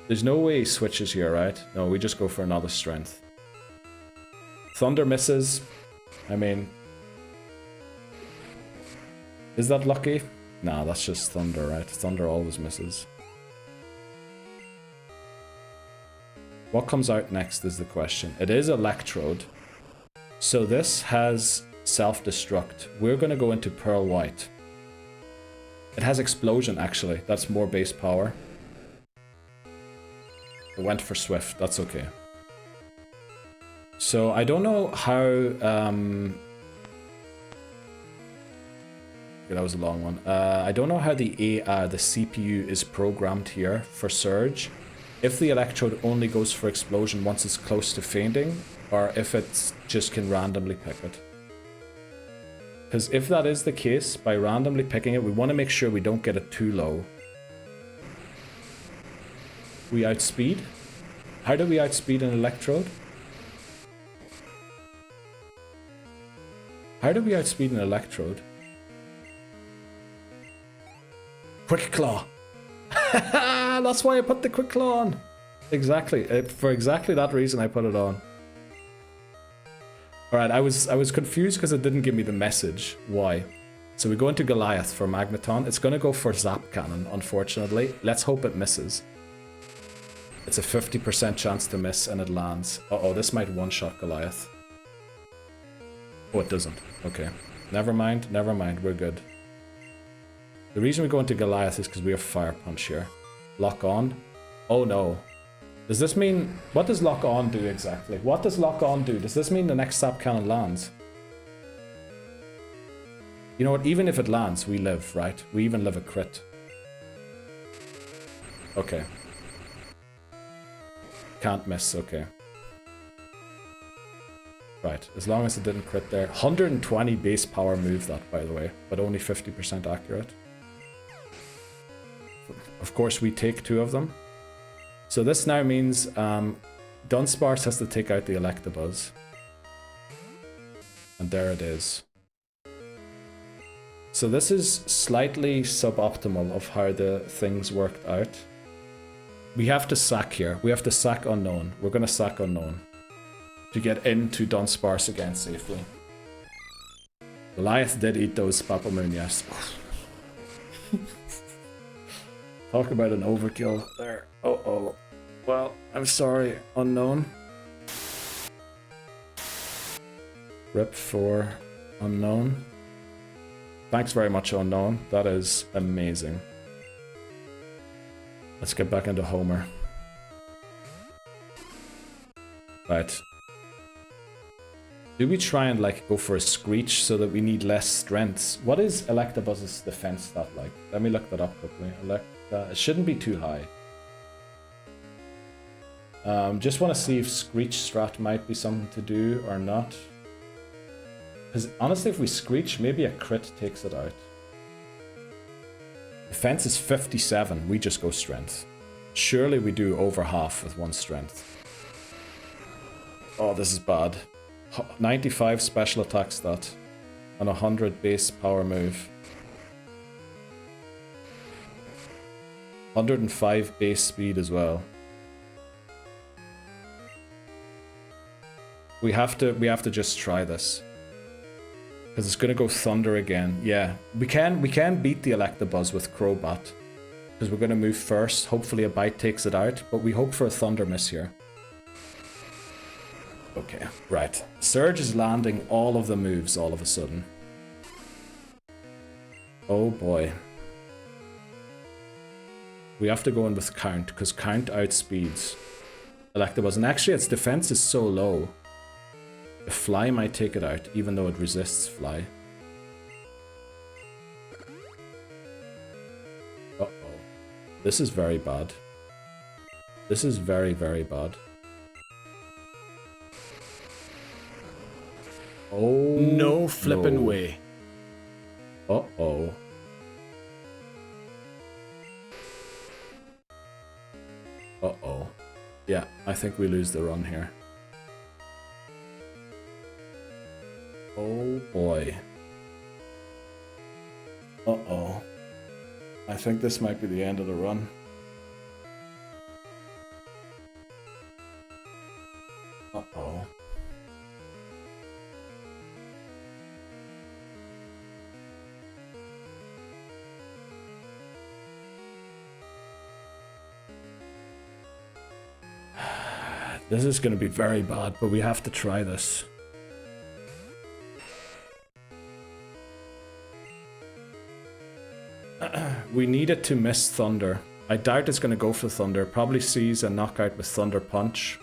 There's no way he switches here, right? No, we just go for another strength. Thunder misses. I mean... Is that lucky? Nah, that's just Thunder, right? Thunder always misses. What comes out next is the question. It is Electrode. So this has self-destruct. We're going to go into Pearl White. It has Explosion, actually. That's more base power. It went for Swift. That's okay. So I don't know how... Okay, that was a long one. I don't know how the CPU is programmed here for Surge. If the Electrode only goes for Explosion once it's close to fainting, or if it just can randomly pick it. Because if that is the case, by randomly picking it, we want to make sure we don't get it too low. We outspeed? How do we outspeed an Electrode? How do we outspeed an Electrode? Quick Claw! That's why I put the Quick Claw on! Exactly. For exactly that reason I put it on. Alright, I was confused because it didn't give me the message. Why? So we go into Goliath for Magneton. It's going to go for Zap Cannon, unfortunately. Let's hope it misses. It's a 50% chance to miss and it lands. Uh-oh, this might one-shot Goliath. Oh, it doesn't. Okay. Never mind, we're good. The reason we go into Goliath is because we have Fire Punch here. Lock on. Oh no. Does this mean... What does Lock On do exactly? What does Lock On do? Does this mean the next Zap Cannon lands? You know what? Even if it lands, we live, right? We even live a crit. Okay. Can't miss, okay. Right, as long as it didn't crit there. 120 base power move that, by the way, but only 50% accurate. Of course, we take 2 of them. So this now means Dunsparce has to take out the Electabuzz. And there it is. So this is slightly suboptimal of how the things worked out. We have to sack here. We have to sack Unknown. We're going to sack Unknown to get into Dunsparce again safely. Goliath did eat those Papamoon, yes. Talk about an overkill there. Uh-oh. Well, I'm sorry, Unknown. Rip for Unknown. Thanks very much, Unknown. That is amazing. Let's get back into Homer. Right. Do we try and like go for a Screech so that we need less strengths? What is Electabuzz's defense stat like? Let me look that up quickly. It shouldn't be too high. Just want to see if Screech strat might be something to do or not. Because honestly, if we Screech, maybe a crit takes it out. Defense is 57, we just go strength. Surely we do over half with 1 strength. Oh, this is bad. 95 special attack stat and 100 base power move. 105 base speed as well. We have to just try this. Because it's gonna go Thunder again. Yeah, we can beat the Electabuzz with Crobat. Because we're gonna move first. Hopefully a Bite takes it out, but we hope for a Thunder Miss here. Okay, right. Surge is landing all of the moves all of a sudden. Oh boy. We have to go in with Count, because Count outspeeds Electabuzz. And actually its defense is so low. The Fly might take it out, even though it resists Fly. Uh-oh. This is very bad. This is very, very bad. Oh, no flippin' way. Uh-oh. Uh-oh. Yeah, I think we lose the run here. Oh boy. Uh-oh. I think this might be the end of the run. Uh-oh. This is going to be very bad, but we have to try this. We need it to miss Thunder. I doubt it's going to go for Thunder. Probably sees a knockout with Thunder Punch.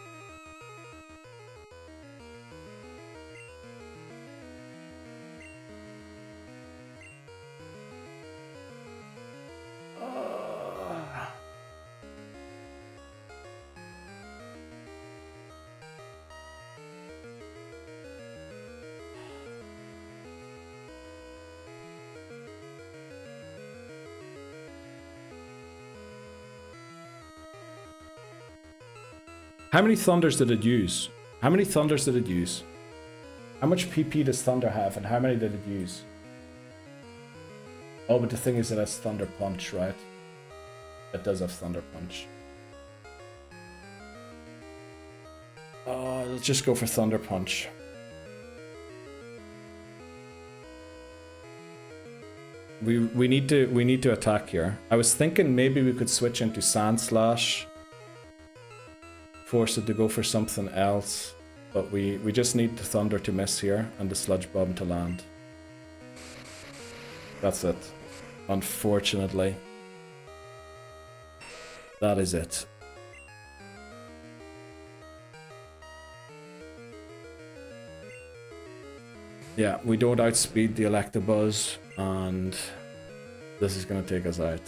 How many Thunders did it use? How many Thunders did it use? How much PP does Thunder have and how many did it use? Oh, but the thing is it has Thunder Punch, right? It does have Thunder Punch. Let's just go for Thunder Punch. We need to attack here. I was thinking maybe we could switch into Sand Slash. Force it to go for something else, but we just need the Thunder to miss here and the Sludge Bomb to land. That's it. Unfortunately. That is it. Yeah, we don't outspeed the Electabuzz, and this is going to take us out.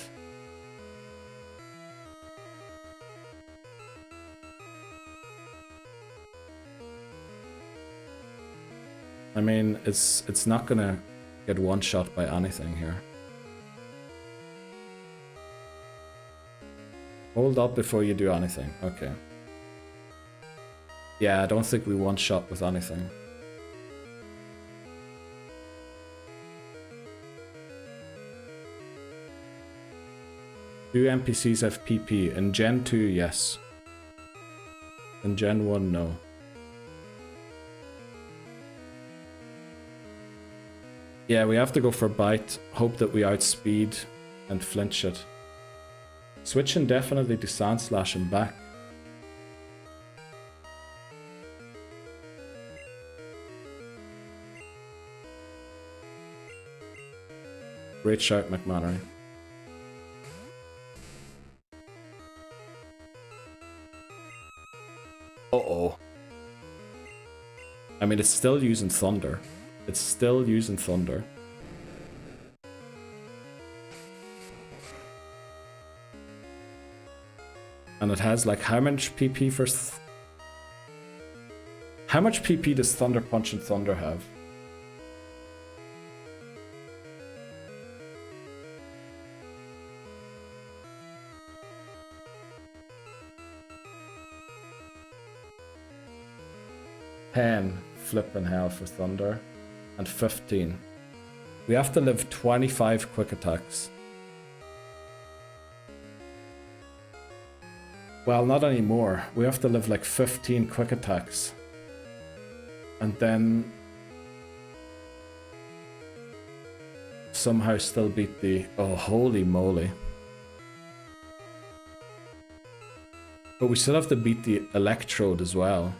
I mean, it's not gonna get one-shot by anything here. Hold up before you do anything. Okay. Yeah, I don't think we one-shot with anything. Do NPCs have PP? In Gen 2, yes. In Gen 1, no. Yeah, we have to go for Bite, hope that we outspeed and flinch it. Switch indefinitely to Sand Slash and back. Great shout, McMannery. Uh-oh. I mean, it's still using Thunder. It's still using Thunder. And it has like how much PP for... How much PP does Thunder Punch and Thunder have? $10 flippin' hell for Thunder. And 15. We have to live 25 quick attacks. Well, not anymore. We have to live like 15 quick attacks. and then somehow still beat the... Oh, holy moly. But we still have to beat the Electrode as well.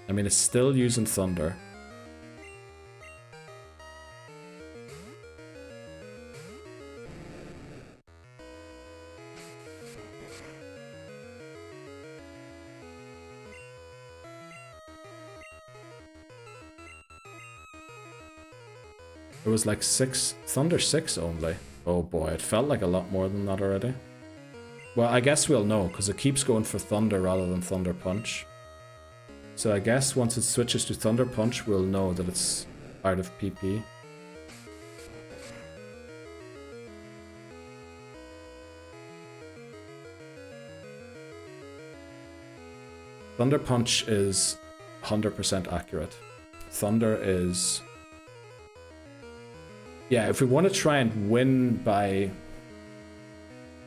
I mean, it's still using Thunder. It was like 6, Thunder 6 only. Oh boy, it felt like a lot more than that already. Well, I guess we'll know, because it keeps going for Thunder rather than Thunder Punch. So I guess once it switches to Thunder Punch, we'll know that it's out of PP. Thunder Punch is 100% accurate. Thunder is... Yeah, if we want to try and win by...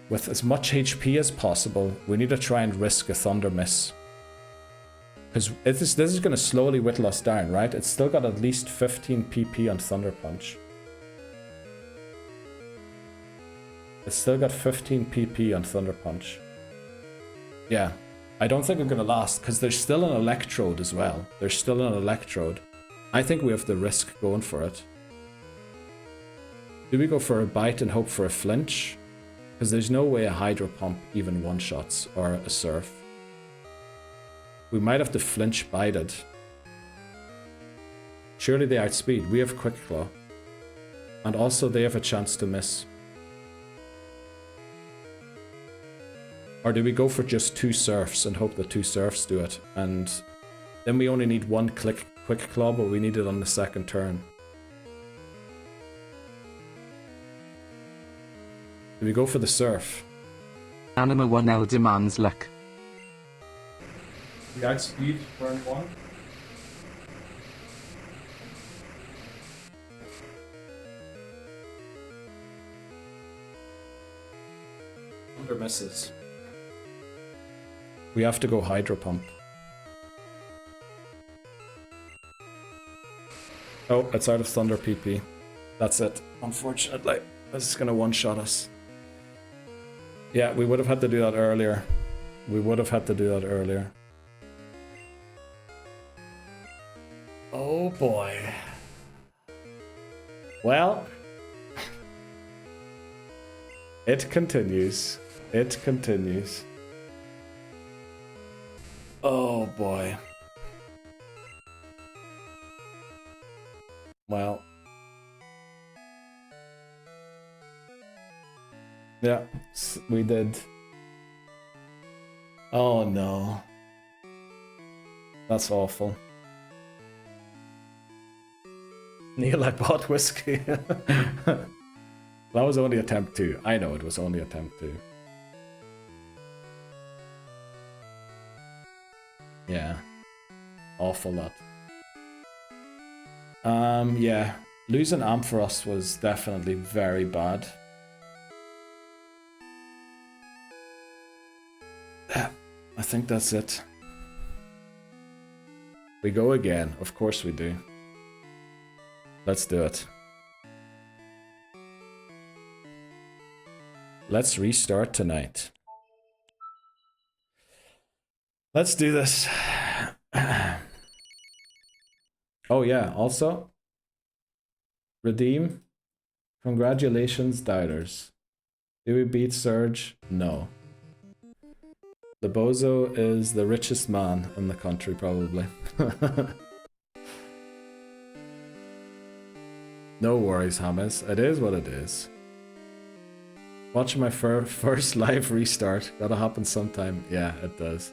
with as much HP as possible, we need to try and risk a Thunder Miss. Because this is going to slowly whittle us down, right? It's still got at least 15 PP on Thunder Punch. It's still got 15 PP on Thunder Punch. Yeah, I don't think I'm going to last, because there's still an Electrode as well. There's still an Electrode. I think we have the risk going for it. Do we go for a Bite and hope for a flinch? Because there's no way a Hydro Pump even one-shots, or a Surf. We might have to flinch Bited. Surely they outspeed. We have Quick Claw. And also they have a chance to miss. Or do we go for just 2 Surfs and hope the 2 Surfs do it? And then we only need 1 Quick Claw, but we need it on the second turn. Do we go for the Surf? Anima 1L demands luck. We outspeed turn 1. Thunder misses. We have to go Hydro Pump. Oh, it's out of Thunder PP. That's it. Unfortunately, this is gonna one-shot us. Yeah, we would have had to do that earlier. We would have had to do that earlier. Oh boy. Well, it continues. It continues. Oh boy. Well. Yeah, we did. Oh no. That's awful. Neil, I bought whiskey. That was only attempt 2. I know it was only attempt 2. Yeah. Awful lot. Yeah. Losing Ampharos was definitely very bad. I think that's it. We go again. Of course we do. Let's do it. Let's restart tonight. Let's do this. Oh yeah, also, redeem. Congratulations, doubters. Did we beat Surge? No. The bozo is the richest man in the country, probably. No worries, Hamas. It is what it is. Watching my first live restart. Gotta happen sometime. Yeah, it does.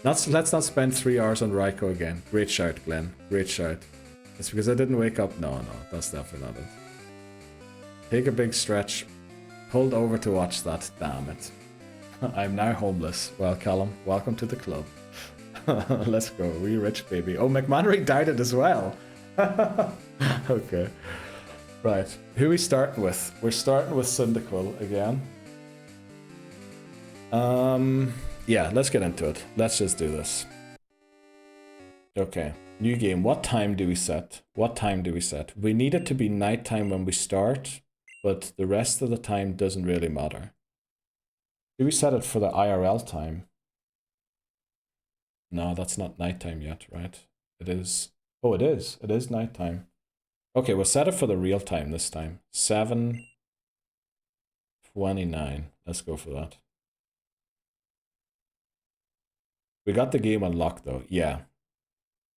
Let's not spend 3 hours on Raikou again. Great shout, Glenn. Great shout. It's because I didn't wake up. No, that's definitely not it. Take a big stretch. Pulled over to watch that. Damn it. I'm now homeless. Well, Callum, welcome to the club. Let's go. We rich, baby. Oh, McMannery died it as well. Okay. Right. Who are we starting with? We're starting with Cyndaquil again. Yeah, let's get into it. Let's just do this. Okay. New game. What time do we set? What time do we set? We need it to be nighttime when we start, but the rest of the time doesn't really matter. Do we set it for the IRL time? No, that's not nighttime yet, right? It is. Oh, it is. It is nighttime. Okay, we'll set it for the real time this time. 7:29. Let's go for that. We got the game unlocked though. Yeah.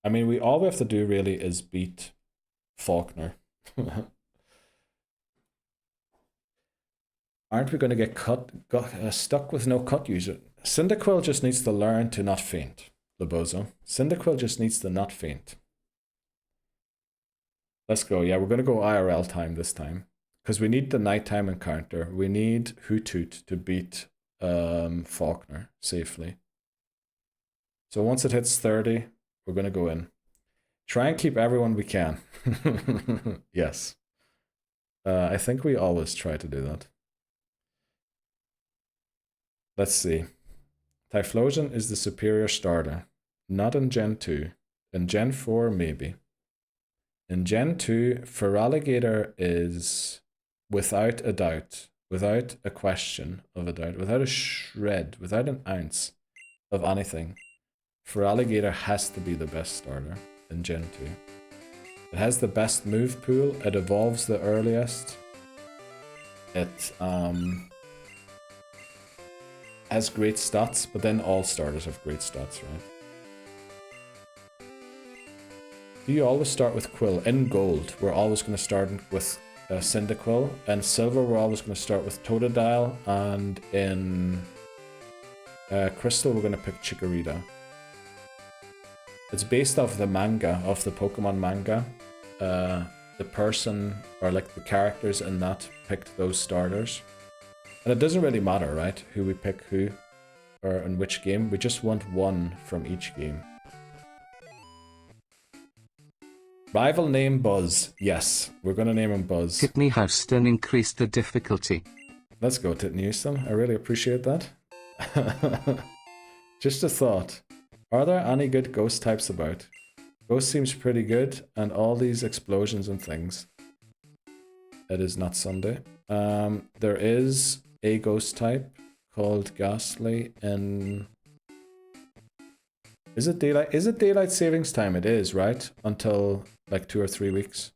I mean, all we have to do really is beat Falkner. Aren't we going to get stuck with no cut user? Cyndaquil just needs to learn to not faint, Lobozo. Cyndaquil just needs to not faint. Let's go. Yeah, we're going to go IRL time this time. Because we need the nighttime encounter. We need Hoothoot to beat Falkner safely. So once it hits 30, we're going to go in. Try and keep everyone we can. Yes. I think we always try to do that. Let's see. Typhlosion is the superior starter. Not in Gen 2. In Gen 4, maybe. In Gen 2, Feraligatr is, without a doubt, without a question of a doubt, without a shred, without an ounce of anything, Feraligatr has to be the best starter in Gen 2. It has the best move pool, it evolves the earliest, it has great stats, but then all starters have great stats, right? Do you always start with Quill? In Gold, we're always going to start with Cyndaquil. In Silver, we're always going to start with Totodile. And in Crystal, we're going to pick Chikorita. It's based off the manga, off the Pokemon manga. The person, or like the characters in that, picked those starters. And it doesn't really matter, right? Who we pick who, or in which game. We just want one from each game. Rival name Buzz. Yes, we're going to name him Buzz. Titney Houston increased the difficulty. Let's go, Titney Houston. I really appreciate that. Just a thought. Are there any good ghost types about? Ghost seems pretty good, and all these explosions and things. It is not Sunday. There is a ghost type called Ghastly in... Is it daylight? Is it daylight savings time? It is, right? Until like 2 or 3 weeks.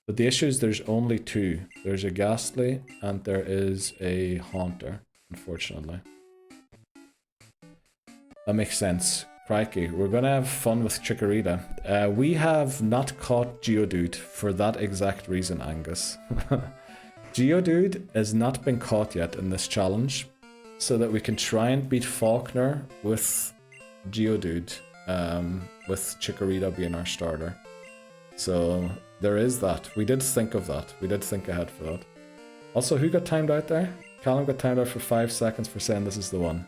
But the issue is there's only two. There's a Ghastly and there is a Haunter, unfortunately. That makes sense. Crikey, we're gonna have fun with Chikorita. We have not caught Geodude for that exact reason, Angus. Geodude has not been caught yet in this challenge, so that we can try and beat Falkner with Geodude, with Chikorita being our starter. So there is that. We did think of that. We did think ahead for that. Also, who got timed out there? Callum got timed out for 5 seconds for saying this is the one.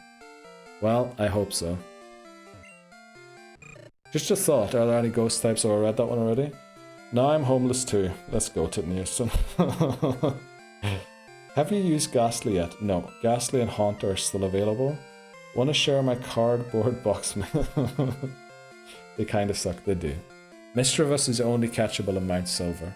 Well, I hope so. Just a thought, are there any ghost types? Oh, I read that one already. Now I'm homeless too. Let's go to Houston. Have you used Ghastly yet? No. Ghastly and Haunter are still available. Want to share my cardboard box? They kind of suck, they do. Mischievous is only catchable in Mount Silver.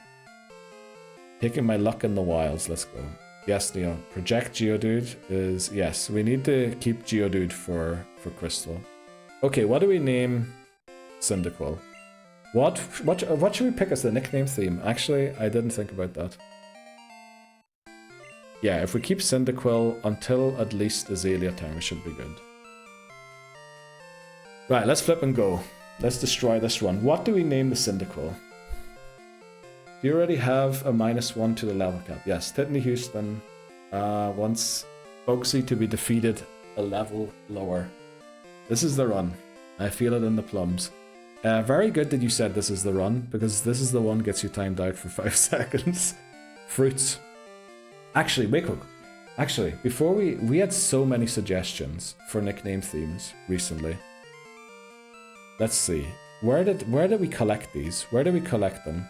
Taking my luck in the wilds, let's go. Yes, Neil. Project Geodude is... Yes, we need to keep Geodude for Crystal. Okay, what do we name Cyndaquil? What should we pick as the nickname theme? Actually, I didn't think about that. Yeah, if we keep Cyndaquil until at least Azalea time, it should be good. Right, let's flip and go. Let's destroy this run. What do we name the Cyndaquil? Do you already have a -1 to the level cap? Yes, Titney Houston wants Bugsy to be defeated a level lower. This is the run. I feel it in the plums. Very good that you said this is the run, because this is the one gets you timed out for 5 seconds. Fruits. Actually, wait quick. Actually, before we had so many suggestions for nickname themes recently. Let's see. Where did we collect these? Where did we collect them?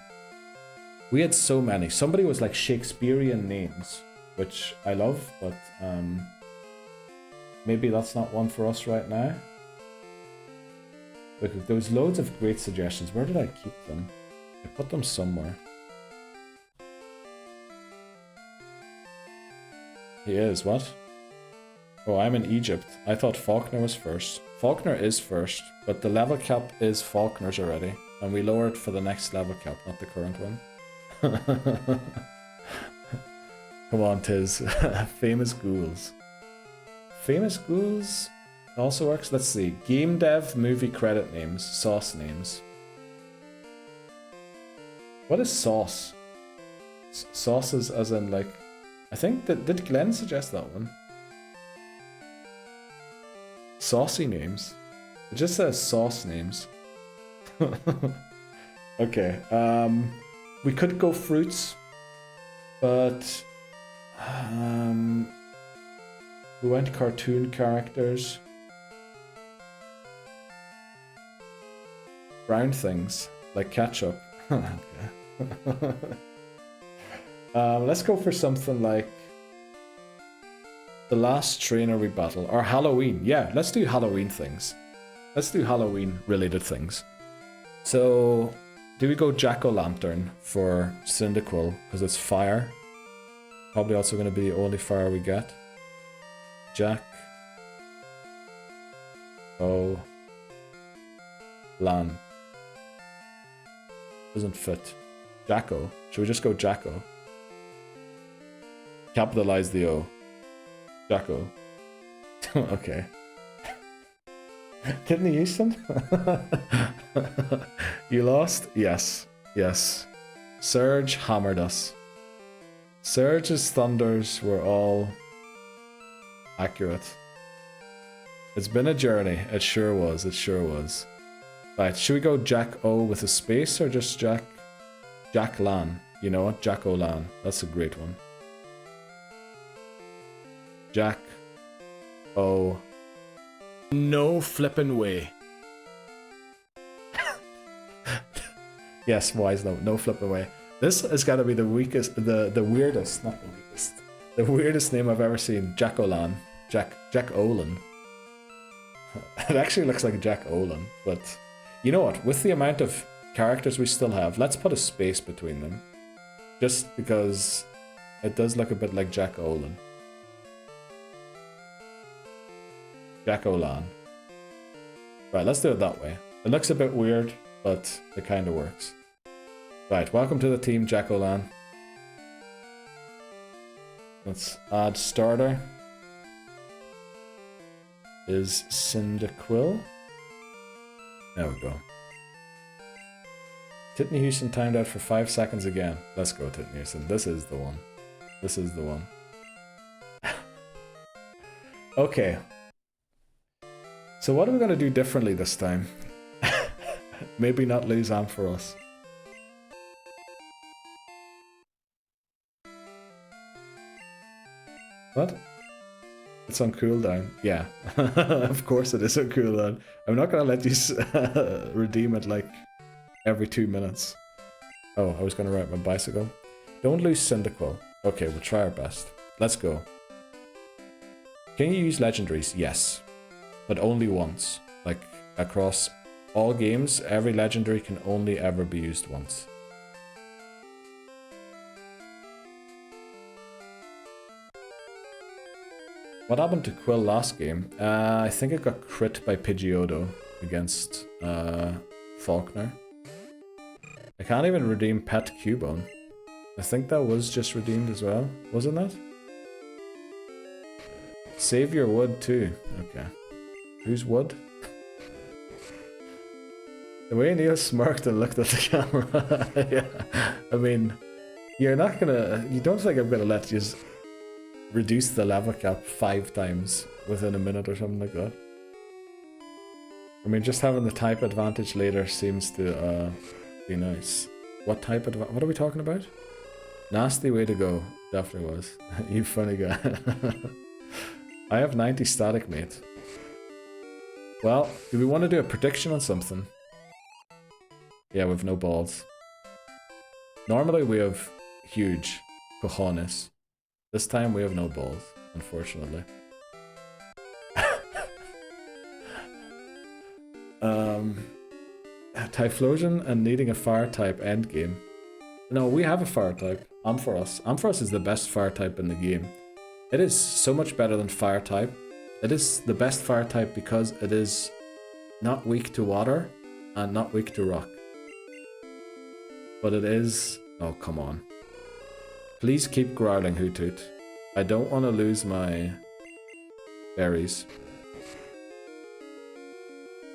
We had so many. Somebody was like Shakespearean names, which I love, but maybe that's not one for us right now. Look, there was loads of great suggestions. Where did I keep them? I put them somewhere. He is, what? Oh, I'm in Egypt. I thought Falkner was first. Falkner is first, but the level cap is Falkner's already. And we lowered for the next level cap, not the current one. Come on, Tiz. Famous ghouls. Famous ghouls also works. Let's see. Game dev, movie credit names, sauce names. What is sauce? Sauces as in like... I think that... Did Glenn suggest that one? Saucy names. It just says sauce names. Okay. We could go fruits. But... we went cartoon characters. Brown things. Like ketchup. Okay. Let's go for something like the last trainer we battle, or Halloween. Yeah, let's do Halloween things. Let's do Halloween related things. So, do we go Jack-o'-lantern for Cyndaquil because it's fire? Probably also going to be the only fire we get. Jack. O. Lan. Doesn't fit. Jacko. Should we just go Jacko? Capitalize the O. Jacko. Okay. Didn't he use them? You lost? Yes. Yes. Surge hammered us. Surge's thunders were all accurate. It's been a journey. It sure was. It sure was. Right, should we go Jack O with a space or just Jack Lan? You know what? Jack O Lan. That's a great one. Jack O. No flippin' way. Yes, wise no. No flip away. This has got to be the weakest, the weirdest, not the weakest. The weirdest name I've ever seen. Jack Olan. Jack Olan. It actually looks like Jack Olan, but you know what? With the amount of characters we still have, let's put a space between them. Just because it does look a bit like Jack Olan. Jack Olan. Right, let's do it that way. It looks a bit weird, but it kind of works. Right, welcome to the team, Jack Olan. Let's add starter. Is Cyndaquil. There we go. Titney Houston timed out for 5 seconds again. Let's go, Titney Houston. This is the one. This is the one. Okay. So what are we going to do differently this time? Maybe not lose Ampharos. What? It's on cooldown. Yeah. Of course it is on cooldown. I'm not going to let you redeem it like every 2 minutes. Oh, I was going to ride my bicycle. Don't lose Cyndaquil. Okay, we'll try our best. Let's go. Can you use legendaries? Yes. But only once. Like, across all games, every legendary can only ever be used once. What happened to Quill last game? I think it got crit by Pidgeotto against Falkner. I can't even redeem Pet Cubone. I think that was just redeemed as well, wasn't that? Save your wood too. Okay. Who's wood? The way Neil smirked and looked at the camera. Yeah. I mean, you're not gonna... You don't think I'm gonna let you reduce the level cap 5 times within a minute or something like that? I mean, just having the type advantage later seems to be nice. What type advantage? What are we talking about? Nasty way to go. Definitely was. You funny guy. I have 90 static, mate. Well, do we want to do a prediction on something? Yeah, we've no balls. Normally we have huge cojones. This time we have no balls, unfortunately. Typhlosion and needing a fire type endgame. No, we have a fire type. Ampharos. Ampharos is the best fire type in the game. It is so much better than fire type. It is the best fire type because it is not weak to water and not weak to rock. But it is... Oh, come on. Please keep growling, Hoothoot. I don't want to lose my berries.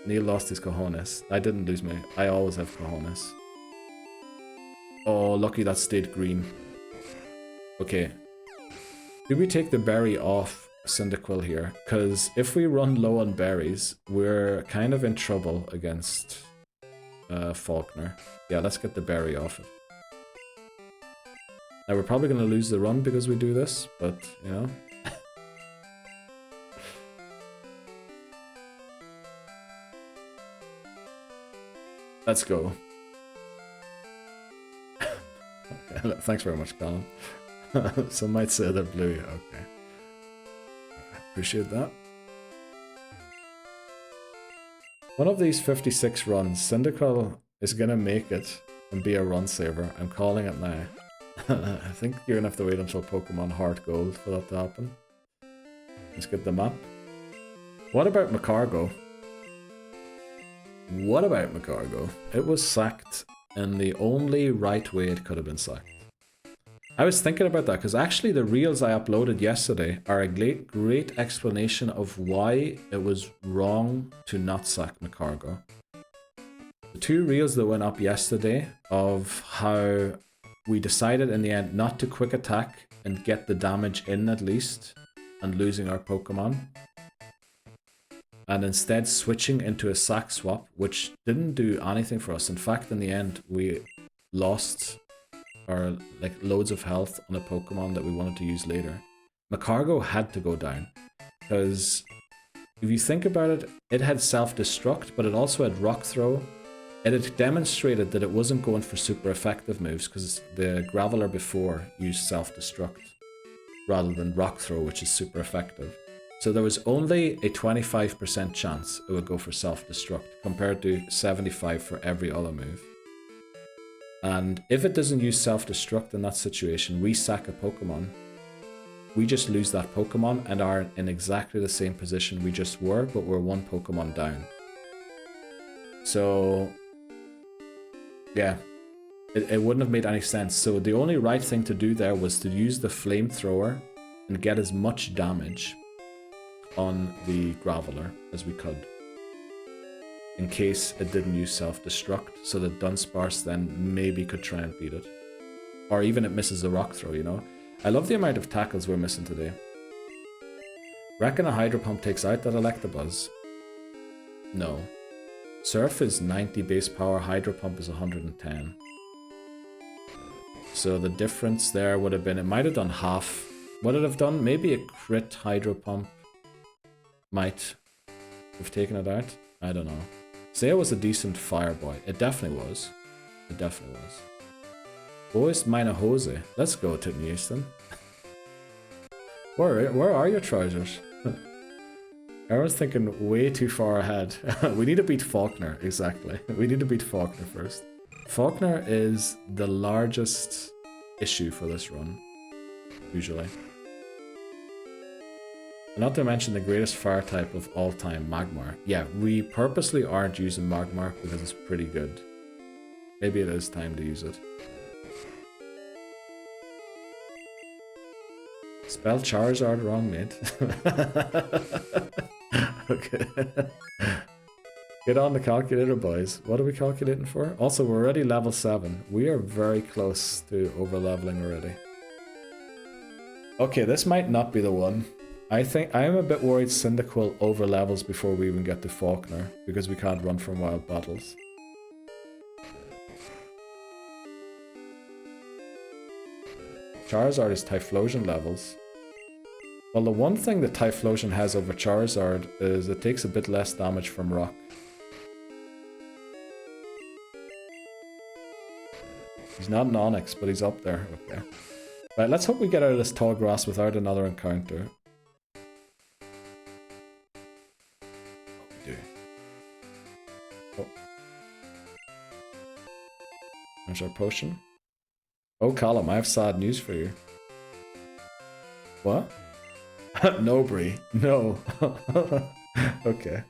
Neil lost his cojones. I didn't lose my... I always have cojones. Oh, lucky that stayed green. Okay. Do we take the berry off Cyndaquil here? Because if we run low on berries, we're kind of in trouble against Falkner. Yeah, let's get the berry off it. Now, we're probably going to lose the run because we do this, but, you know. Let's go. Okay, thanks very much, Colin. Some might say they're blue. Okay. Appreciate that. One of these 56 runs, Cyndaquil is going to make it and be a run saver. I'm calling it now. I think you're going to have to wait until Pokemon Heart Gold for that to happen. Let's get the map. What about Macargo? What about Macargo? It was sacked in the only right way it could have been sacked. I was thinking about that because actually the reels I uploaded yesterday are a great explanation of why it was wrong to not sack Macargo. The two reels that went up yesterday of how we decided in the end not to quick attack and get the damage in at least and losing our Pokemon. And instead switching into a sack swap, which didn't do anything for us. In fact, in the end, we lost our loads of health on a Pokemon that we wanted to use later. Macargo had to go down. Because if you think about it, it had self-destruct, but it also had Rock Throw. It had demonstrated that it wasn't going for super effective moves because the Graveler before used self-destruct rather than Rock Throw, which is super effective. So there was only a 25% chance it would go for self-destruct compared to 75% for every other move. And if it doesn't use self-destruct in that situation, we sack a Pokemon. We just lose that Pokemon and are in exactly the same position we just were, but we're one Pokemon down. So, yeah, it wouldn't have made any sense. So the only right thing to do there was to use the Flamethrower and get as much damage on the Graveler as we could, in case it didn't use self-destruct, so that Dunsparce then maybe could try and beat it. Or even it misses the Rock Throw, you know? I love the amount of tackles we're missing today. Reckon a Hydro Pump takes out that Electabuzz? No. Surf is 90 base power, Hydro Pump is 110. So the difference there would have been, it might have done half. Would it have done? Maybe a crit Hydro Pump might have taken it out. I don't know. Say it was a decent Fire Boy. It definitely was. It definitely was. Boys, meine Hose. Let's go, Titten Houston. Where are your trousers? Everyone's thinking way too far ahead. We need to beat Falkner, exactly. We need to beat Falkner first. Falkner is the largest issue for this run, usually. Not to mention the greatest fire type of all time, Magmar. Yeah, we purposely aren't using Magmar because it's pretty good. Maybe it is time to use it. Spell Charizard wrong, mate. Okay. Get on the calculator, boys. What are we calculating for? Also, we're already level 7. We are very close to over-leveling already. Okay, this might not be the one. I think I am a bit worried Cyndaquil over-levels before we even get to Falkner, because we can't run from wild battles. Charizard is Typhlosion levels. Well, the one thing that Typhlosion has over Charizard is it takes a bit less damage from rock. He's not an Onyx, but he's up there. Okay. Right, let's hope we get out of this tall grass without another encounter. Oh. There's our potion. Oh, Callum, I have sad news for you. What? No, Bree. No. Okay.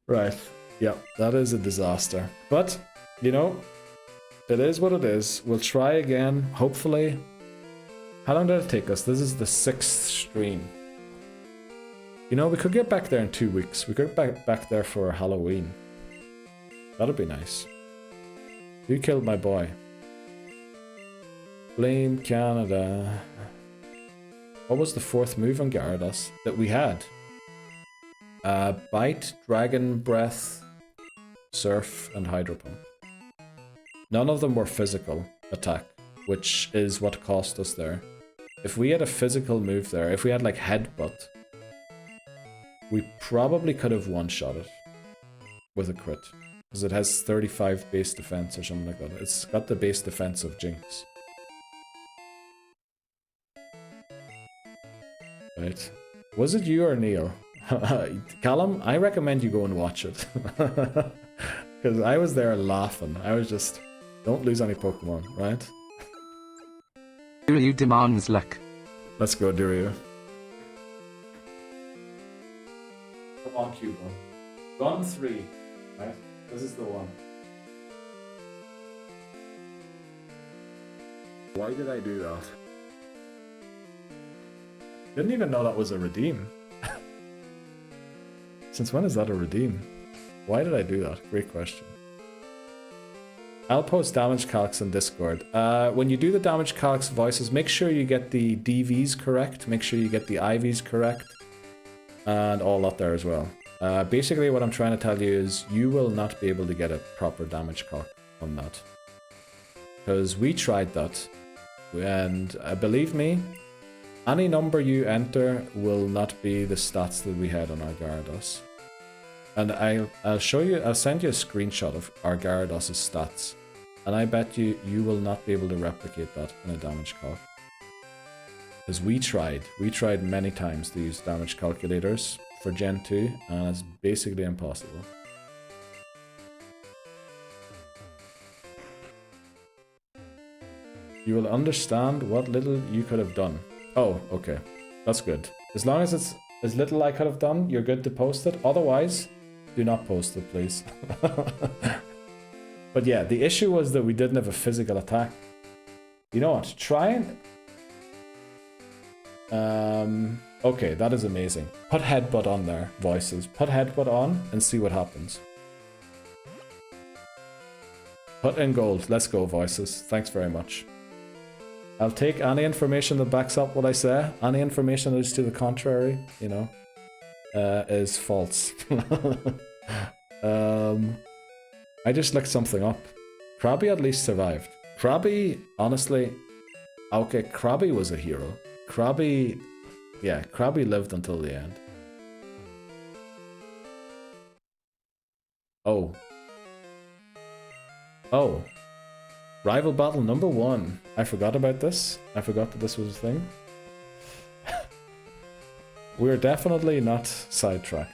Right. Yep, that is a disaster. But, you know, it is what it is. We'll try again, hopefully. How long did it take us? This is the 6th stream. You know, we could get back there in 2 weeks. We could get back there for Halloween. That'd be nice. Who killed my boy? Blame Canada. What was the 4th move on Gyarados that we had? Bite, Dragon Breath, Surf, and Hydro Pump. None of them were physical attack, which is what cost us there. If we had a physical move there, if we had like Headbutt, we probably could have one-shot it with a crit. Because it has 35 base defense or something like that. It's got the base defense of Jinx. Right. Was it you or Neil? Callum, I recommend you go and watch it. Because I was there laughing. I was just, don't lose any Pokemon, right? You demands luck. Let's go, Diryu. Come on, Cuba. Gun 3, right? This is the one. Why did I do that? Didn't even know that was a redeem. Since when is that a redeem? Why did I do that? Great question. I'll post damage calcs in Discord. When you do the damage calcs voices, make sure you get the DVs correct, make sure you get the IVs correct, and all that there as well. Basically what I'm trying to tell you is you will not be able to get a proper damage calc on that. Because we tried that, and believe me, any number you enter will not be the stats that we had on our Gyarados. And I'll show you, I'll send you a screenshot of our Gyarados' stats. And I bet you will not be able to replicate that in a damage calc. Because we tried many times to use damage calculators for Gen 2, and it's basically impossible. You will understand what little you could have done. Oh, okay. That's good. As long as it's as little I could have done, you're good to post it. Otherwise, do not post it, please. But yeah, the issue was that we didn't have a physical attack. You know what? Try and... okay, that is amazing. Put Headbutt on there, voices. Put Headbutt on and see what happens. Put in gold. Let's go, voices. Thanks very much. I'll take any information that backs up what I say. Any information that is to the contrary, you know, is false. I just looked something up. Krabby at least survived. Krabby, honestly, okay, Krabby was a hero. Krabby, yeah, Krabby lived until the end. Oh. Oh. Rival battle number 1. I forgot about this. I forgot that this was a thing. We're definitely not sidetracked.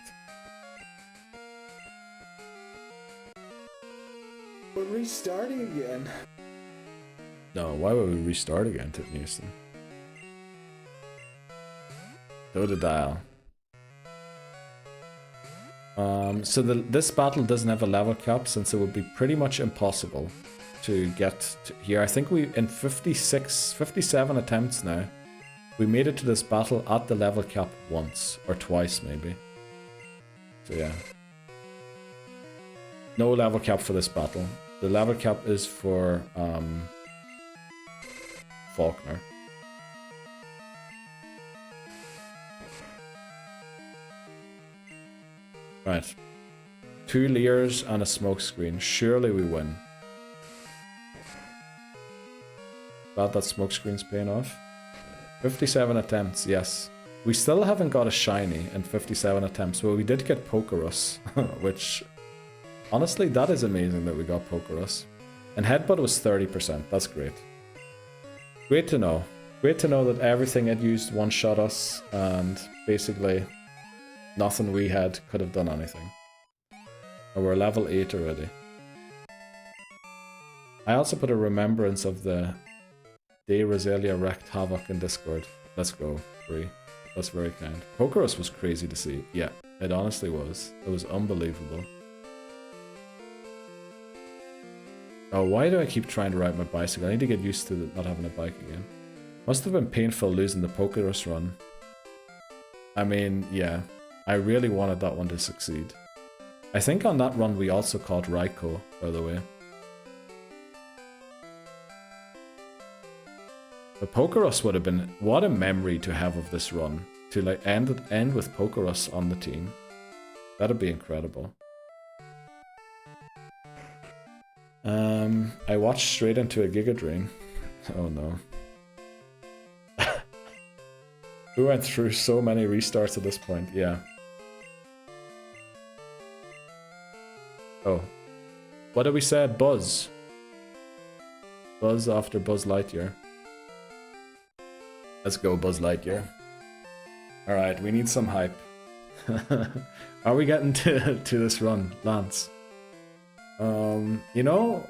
We're restarting again. No, why would we restart again, Tip Newson? Totodile. So this battle doesn't have a level cap, since it would be pretty much impossible to get to here. I think we, in 57 attempts now, we made it to this battle at the level cap once, or twice maybe. So yeah. No level cap for this battle. The level cap is for Falkner. Right. 2 Leers and a smokescreen. Surely we win. Glad that smokescreen's paying off. 57 attempts, yes. We still haven't got a shiny in 57 attempts, but we did get Pokerus, which, honestly, that is amazing that we got Pokerus. And Headbutt was 30%. That's great. Great to know. Great to know that everything it used one-shot us, and basically nothing we had could have done anything. And we're level 8 already. I also put a remembrance of the day Roselia wrecked havoc in Discord. Let's go, Bree. That's very kind. Pokerus was crazy to see. Yeah, it honestly was. It was unbelievable. Oh, why do I keep trying to ride my bicycle? I need to get used to not having a bike again. Must have been painful losing the Pokerus run. I mean, yeah. I really wanted that one to succeed. I think on that run we also caught Raikou, by the way. But Pokerus would have been... What a memory to have of this run. To like end with Pokerus on the team. That'd be incredible. I watched straight into a Giga Drain. Oh no. We went through so many restarts at this point, yeah. Oh. What did we say? Buzz. Buzz after Buzz Lightyear. Let's go, Buzz Lightyear. Alright, we need some hype. Are we getting to this run, Lance? You know,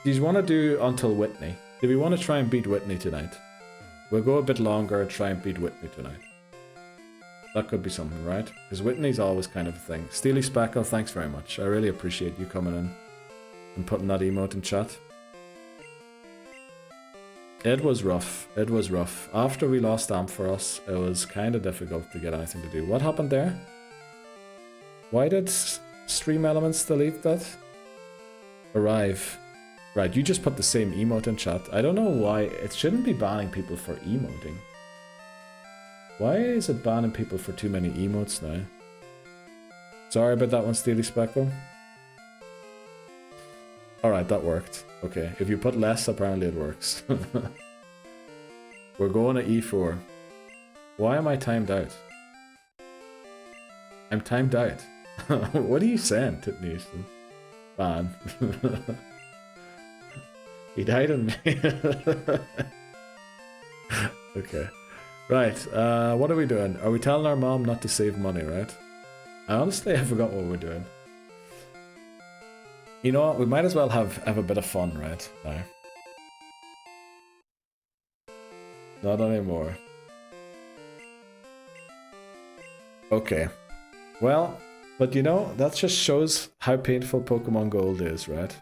do you want to do until Whitney? Do we want to try and beat Whitney tonight? We'll go a bit longer and try and beat Whitney tonight. That could be something, right? Because Whitney's always kind of a thing. Steely Speckle, thanks very much. I really appreciate you coming in and putting that emote in chat. It was rough. It was rough. After we lost Ampharos, it was kind of difficult to get anything to do. What happened there? Why did Stream Elements delete that? Arrive. Right, you just put the same emote in chat. I don't know why. It shouldn't be banning people for emoting. Why is it banning people for too many emotes now? Sorry about that one, Steely Speckle. Alright, that worked. Okay, if you put less, apparently it works. We're going to E4. Why am I timed out? I'm timed out. What are you saying, Titnation? Ban. He died on me. Okay. Right, what are we doing? Are we telling our mom not to save money, right? I honestly forgot what we're doing. You know what? We might as well have a bit of fun, right? Now. Not anymore. Okay. Well, but you know, that just shows how painful Pokemon Gold is, right?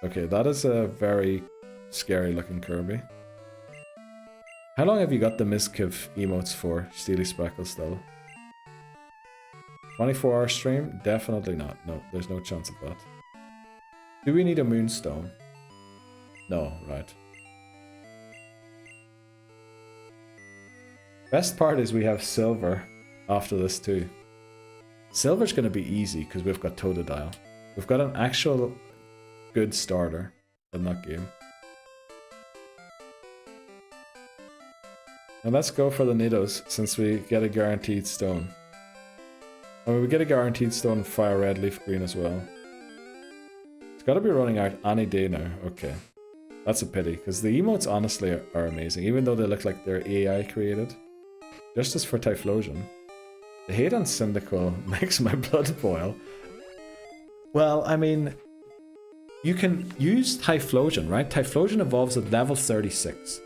Okay, that is a very scary looking Kirby. How long have you got the Mizkif emotes for, Steely Speckle still? 24-hour stream? Definitely not. No, there's no chance of that. Do we need a Moonstone? No, right. Best part is we have Silver after this too. Silver's going to be easy because we've got Totodile. We've got an actual good starter in that game. And let's go for the Nidos since we get a guaranteed stone. I mean, we get a guaranteed stone Fire Red, Leaf Green as well. It's got to be running out any day now. Okay. That's a pity, because the emotes honestly are amazing, even though they look like they're AI created. Justice for Typhlosion. The hate on Cyndaquil makes my blood boil. Well, I mean, you can use Typhlosion, right? Typhlosion evolves at level 36.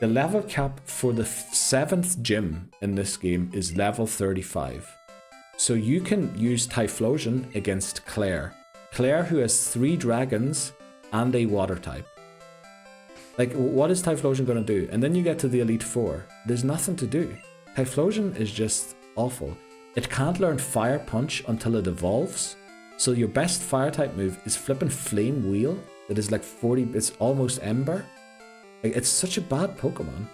The level cap for the 7th gym in this game is level 35. So you can use Typhlosion against Claire. Claire, who has 3 dragons and a water type. Like, what is Typhlosion going to do? And then you get to the Elite Four. There's nothing to do. Typhlosion is just awful. It can't learn Fire Punch until it evolves. So your best fire type move is flipping Flame Wheel. That is like 40, it's almost Ember. Like, it's such a bad Pokemon.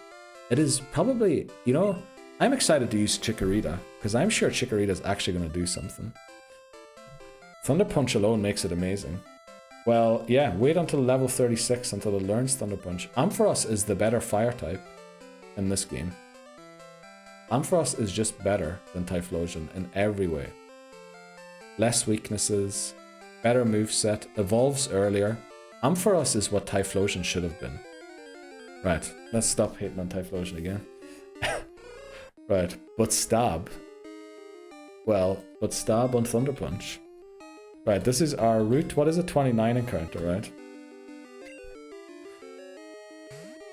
It is probably, you know, I'm excited to use Chikorita, because I'm sure Chikorita is actually going to do something. Thunder Punch alone makes it amazing. Well, yeah, wait until level 36 until it learns Thunder Punch. Ampharos is the better fire type in this game. Ampharos is just better than Typhlosion in every way. Less weaknesses, Better moveset, evolves earlier. Ampharos is what Typhlosion should have been. Right, let's stop hating on Typhlosion again. Right, but stab. Well, but stab on Thunder Punch. Right, this is our route. What is it? 29 encounter, right?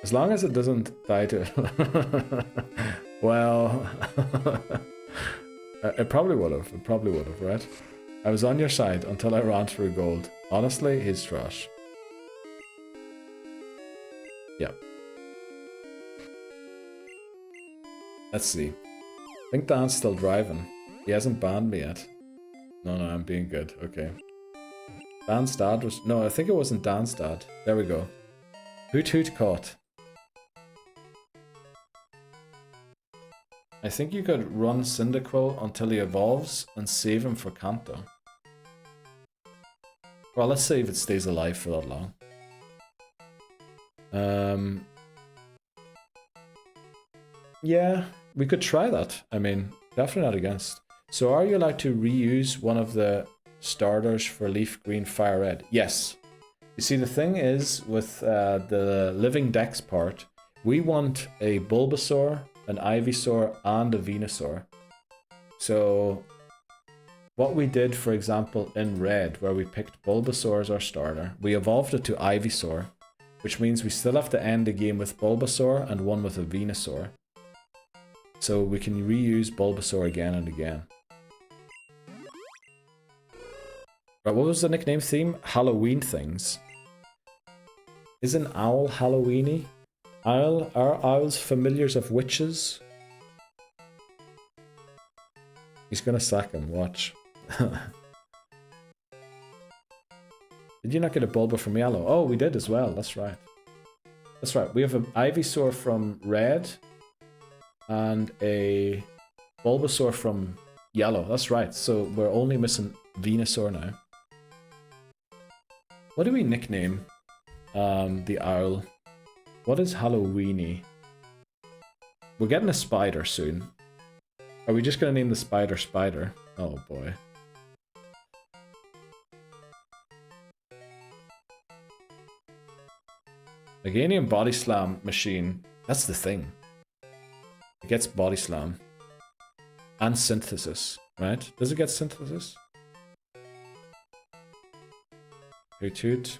As long as it doesn't die to... Well... it probably would have. It probably would have, right? I was on your side until I ran through gold. Honestly, he's trash. Yep. Let's see. I think Dan's still driving. He hasn't banned me yet. No, I'm being good. Okay. Dan's dad was... No, I think it wasn't Dan's dad. There we go. Hoot Hoot caught. I think you could run Cyndaquil until he evolves and save him for Kanto. Well, let's see if it stays alive for that long. Yeah, we could try that. I mean, definitely not against. So are you allowed to reuse one of the starters for Leaf Green Fire Red? Yes. You see, the thing is, with the Living Dex part, we want a Bulbasaur, an Ivysaur, and a Venusaur. So what we did, for example, in Red, where we picked Bulbasaur as our starter, we evolved it to Ivysaur, which means we still have to end the game with Bulbasaur and one with a Venusaur. So we can reuse Bulbasaur again and again. Right, what was the nickname theme? Halloween things. Is an owl Halloweeny? Are owls familiars of witches? He's gonna sack him, watch. Did you not get a Bulba from Yellow? Oh, we did as well, that's right. That's right, we have an Ivysaur from Red and a Bulbasaur from Yellow, that's right. So we're only missing Venusaur now. What do we nickname the owl? What is Halloweeny? We're getting a spider soon. Are we just gonna name the spider Spider? Oh boy. Meganium Body Slam machine. That's the thing. It gets Body Slam. And Synthesis, right? Does it get Synthesis? Hoot Hoot.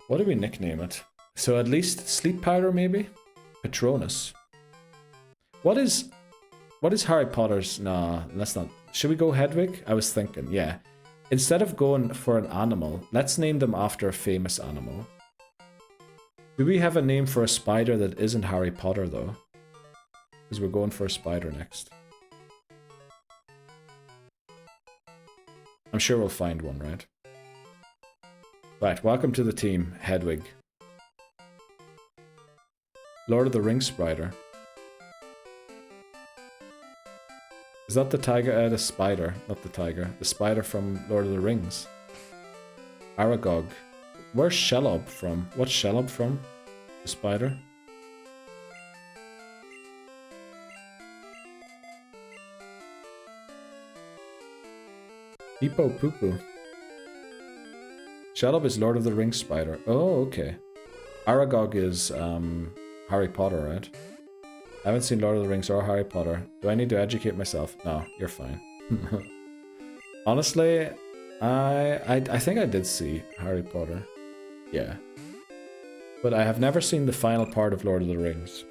What do we nickname it? So at least Sleep Powder, maybe? Patronus. What is Harry Potter's... Nah, let's not... Should we go Hedwig? I was thinking, yeah. Instead of going for an animal, let's name them after a famous animal. Do we have a name for a spider that isn't Harry Potter, though? Because we're going for a spider next. I'm sure we'll find one, right? Right, welcome to the team, Hedwig. Lord of the Rings spider. Is that the tiger? The spider, not the tiger. The spider from Lord of the Rings. Aragog. Where's Shelob from? What's Shelob from? The spider? Peepo Poo. Shelob is Lord of the Rings spider. Oh, okay. Aragog is Harry Potter, right? I haven't seen Lord of the Rings or Harry Potter. Do I need to educate myself? No, you're fine. Honestly, I think I did see Harry Potter. Yeah. But I have never seen the final part of Lord of the Rings.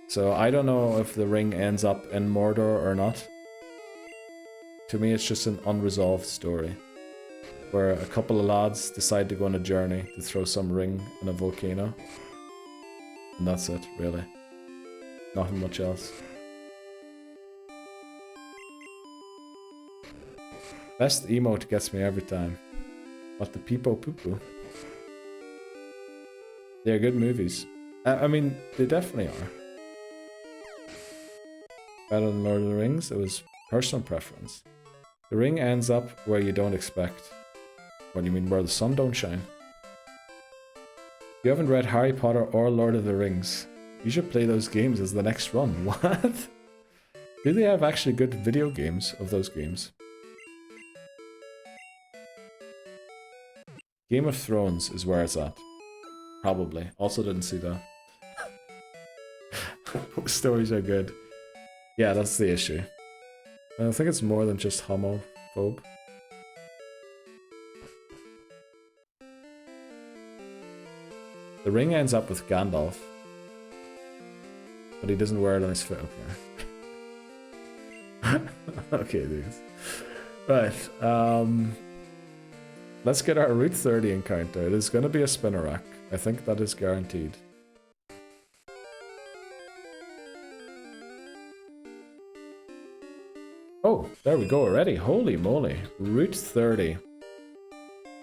So I don't know if the ring ends up in Mordor or not. To me, it's just an unresolved story. Where a couple of lads decide to go on a journey to throw some ring in a volcano. And that's it, really. Nothing much else. Best emote gets me every time. But the Peepo Poo Poo. They're good movies. I mean, they definitely are. Better than Lord of the Rings? It was personal preference. The ring ends up where you don't expect. What do you mean, where the sun don't shine? You haven't read Harry Potter or Lord of the Rings. You should play those games as the next run. What? Do they have actually good video games of those games? Game of Thrones is where it's at. Probably. Also didn't see that. Stories are good. Yeah, that's the issue. I think it's more than just homophobe. The ring ends up with Gandalf. But he doesn't wear it on his foot. Okay. Okay, dudes. Right. Let's get our Route 30 encounter. It is going to be a Spinnerack. I think that is guaranteed. Oh, there we go already. Holy moly. Route 30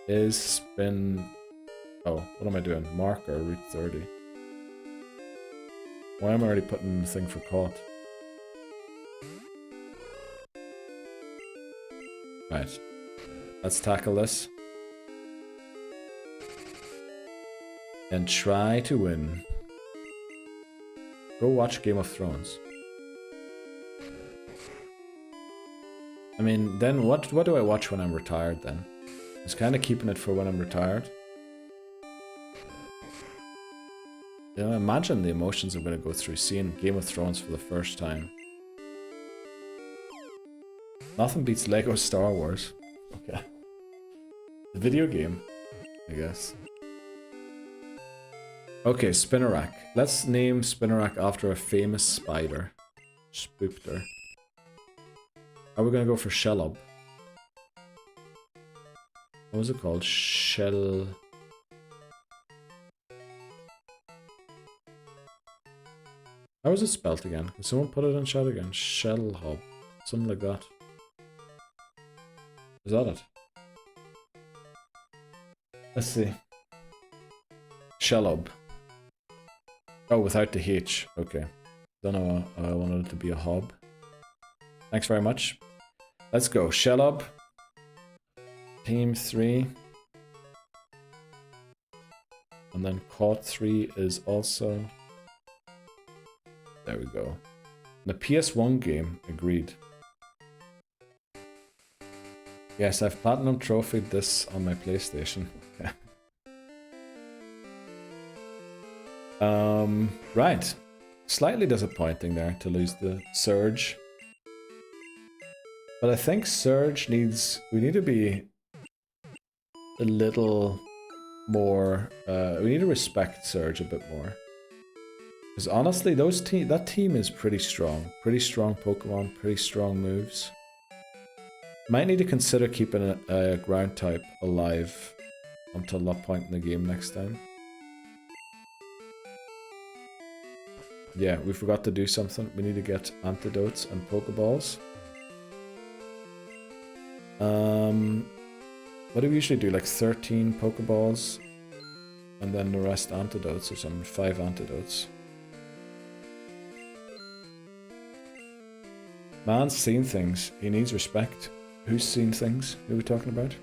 is spin... Oh, what am I doing? Marker, Route 30. Why am I already putting the thing for caught? Right. Let's tackle this. And try to win. Go watch Game of Thrones. I mean, then what do I watch when I'm retired then? Just kind of keeping it for when I'm retired. You know, imagine the emotions I'm going to go through seeing Game of Thrones for the first time. Nothing beats Lego Star Wars. Okay. The video game, I guess. Okay, Spinnerack. Let's name Spinnerack after a famous spider. Spoopter. Are we gonna go for Shelob? What was it called? Shell... How was it spelled again? Can someone put it in chat again? Shellhob. Something like that. Is that it? Let's see. Shelob. Oh, without the H. Okay. Don't know why I wanted it to be a hob. Thanks very much. Let's go. Shelob. Team 3. And then caught 3 is also... There we go. The PS1 game, agreed. Yes, I've platinum trophied this on my PlayStation. Right. Slightly disappointing there to lose the Surge. But I think Surge needs... We need to be a little more... we need to respect Surge a bit more. Because honestly, that team is pretty strong. Pretty strong Pokemon, pretty strong moves. Might need to consider keeping a ground type alive until that point in the game next time. Yeah, we forgot to do something. We need to get antidotes and Pokeballs. What do we usually do? Like 13 Pokeballs? And then the rest antidotes or something. 5 antidotes. Man's seen things. He needs respect. Who's seen things? Who are we talking about?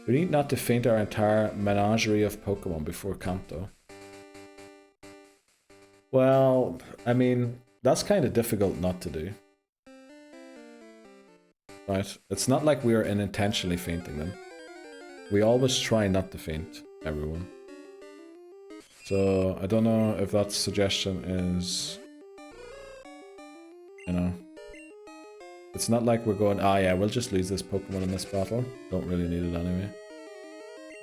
We need not to faint our entire menagerie of Pokemon before Kanto. Well, I mean, that's kind of difficult not to do. Right? It's not like we are unintentionally fainting them. We always try not to faint everyone. So, I don't know if that suggestion is... You know... It's not like we're going, ah yeah, we'll just lose this Pokemon in this battle. Don't really need it anyway.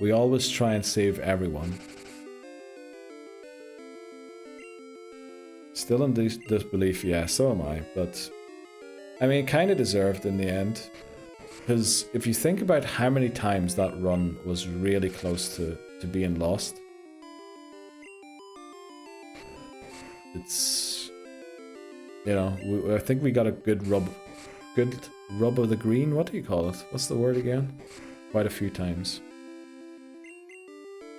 We always try and save everyone. Still in disbelief, yeah, so am I, but... I mean, kind of deserved in the end. Because if you think about how many times that run was really close to being lost. It's... You know, I think we got a good rub of the green, what do you call it? What's the word again? Quite a few times.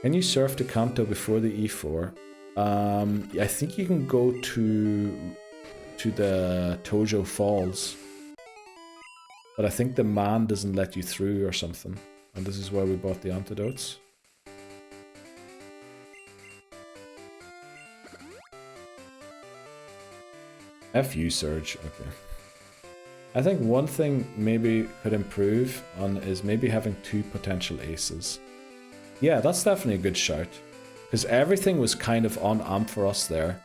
Can you surf to Kanto before the E4? I think you can go to the Tojo Falls. But I think the man doesn't let you through or something. And this is where we bought the antidotes. F you, Surge. Okay. I think one thing maybe could improve on is maybe having 2 potential aces. Yeah, that's definitely a good shout. Because everything was kind of on amp for us there.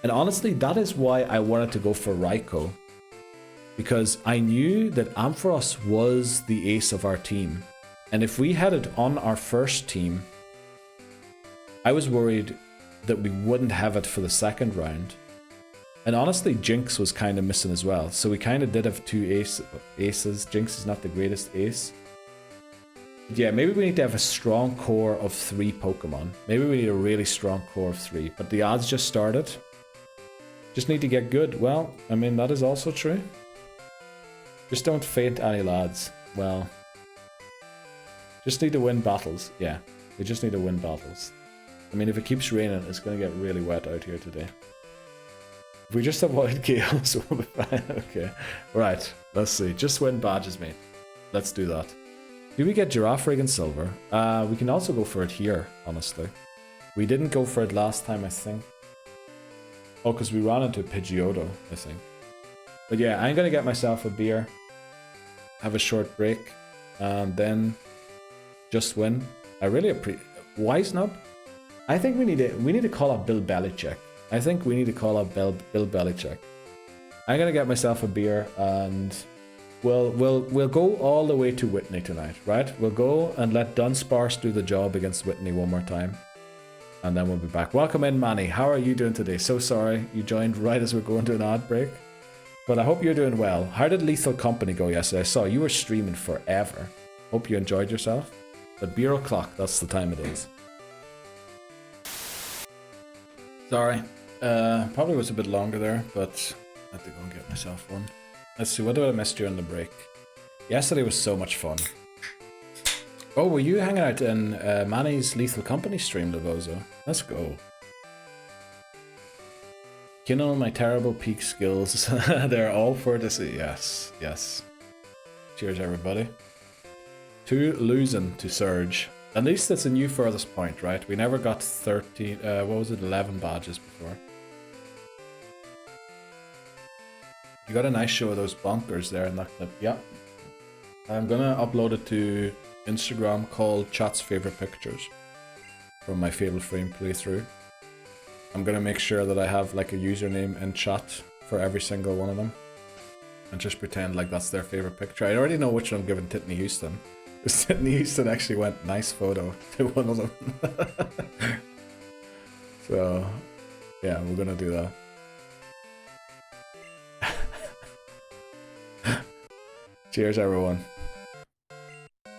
And honestly, that is why I wanted to go for Raikou. Because I knew that Ampharos was the ace of our team. And if we had it on our first team, I was worried that we wouldn't have it for the second round. And honestly, Jinx was kind of missing as well. So we kind of did have two aces. Jinx is not the greatest ace. Yeah, maybe we need to have a strong core of 3 Pokemon. Maybe we need a really strong core of 3. But the odds just started. Just need to get good. Well, I mean, that is also true. Just don't faint any lads. Well, just need to win battles. Yeah, we just need to win battles. I mean, if it keeps raining, it's going to get really wet out here today. If we just avoid chaos, we'll be fine. Okay. Right, let's see. Just win badges, mate. Let's do that. Do we get Giraffe Rig and Silver? We can also go for it here, honestly. We didn't go for it last time, I think. Oh, because we ran into Pidgeotto, I think. But yeah, I'm going to get myself a beer. Have a short break. And then just win. I really appreciate... Wise Nub? I think we need to call up Bill Belichick. I think we need to call up Bill Belichick. I'm gonna get myself a beer and we'll go all the way to Whitney tonight, right? We'll go and let Dunsparce do the job against Whitney one more time. And then we'll be back. Welcome in, Manny. How are you doing today? So sorry you joined right as we're going to an ad break. But I hope you're doing well. How did Lethal Company go yesterday? I saw you were streaming forever. Hope you enjoyed yourself. But beer o'clock, that's the time it is. Sorry. Probably was a bit longer there, but I had to go and get myself one. Let's see, what did I miss during the break? Yesterday was so much fun. Oh, were you hanging out in Manny's Lethal Company stream, Levozo? Let's go. Kindle my terrible peak skills. They're all for this. Yes, yes. Cheers, everybody. 2 losing to Surge. At least it's a new furthest point, right? We never got 13, what was it, 11 badges before. You got a nice show of those bonkers there in that clip. Yeah. I'm gonna upload it to Instagram called Chat's Favorite Pictures from my Fatal Frame playthrough. I'm gonna make sure that I have like a username in chat for every single one of them. And just pretend like that's their favorite picture. I already know which one I'm giving Titney Houston. Titney Houston actually went nice photo to one of them. So, yeah, we're gonna do that. Cheers, everyone.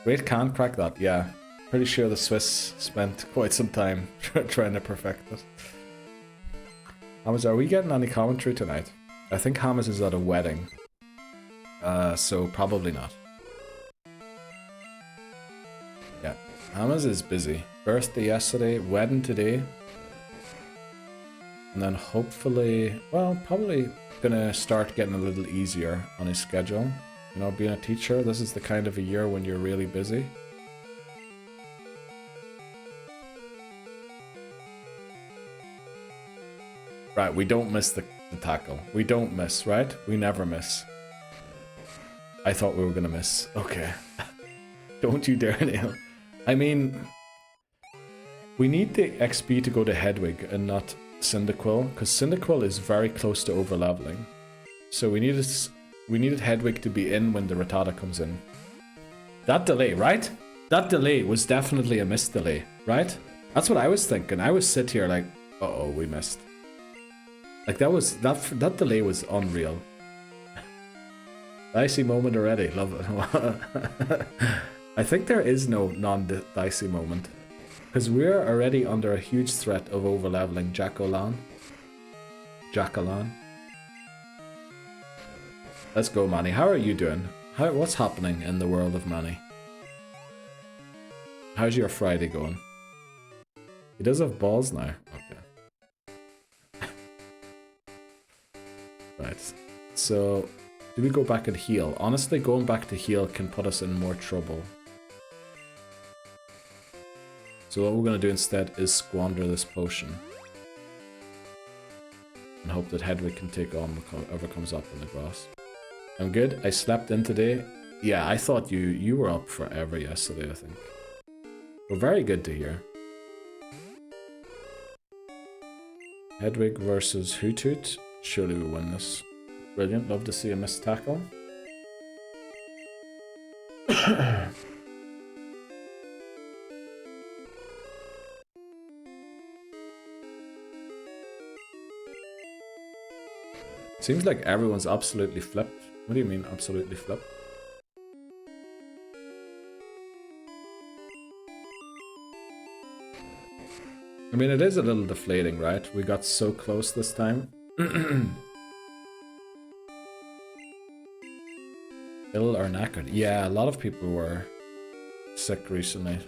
Wait, can't crack that. Yeah, pretty sure the Swiss spent quite some time trying to perfect it. Hammers, are we getting any commentary tonight? I think Hammers is at a wedding. So probably not. Yeah, Hammers is busy. Birthday yesterday, wedding today. And then hopefully, well, probably gonna start getting a little easier on his schedule. You know, being a teacher, this is the kind of a year when you're really busy. Right, we don't miss the tackle. We don't miss, right? We never miss. I thought we were gonna miss. Okay. Don't you dare, Neil. I mean, we need the XP to go to Hedwig and not Cyndaquil, because Cyndaquil is very close to overleveling. So we needed Hedwig to be in when the Rattata comes in. That delay, right? That delay was definitely a missed delay, right? That's what I was thinking. I was sit here like, uh-oh, we missed. Like that delay was unreal. Dicey moment already, love it. I think there is no non-dicey moment. Because we're already under a huge threat of overleveling Jackolan. Let's go, Manny. How are you doing? What's happening in the world of Manny? How's your Friday going? He does have balls now. Okay. Right. So, do we go back and heal? Honestly, going back to heal can put us in more trouble. So what we're going to do instead is squander this potion. And hope that Hedwig can take on whoever comes up in the grass. I'm good. I slept in today. Yeah, I thought you were up forever yesterday, I think. Well, very good to hear. Hedwig versus Hoothoot. Surely we win this. Brilliant. Love to see a missed tackle. Seems like everyone's absolutely flipped. What do you mean, absolutely flipped? I mean, it is a little deflating, right? We got so close this time. Ill or knackered? Yeah, a lot of people were sick recently.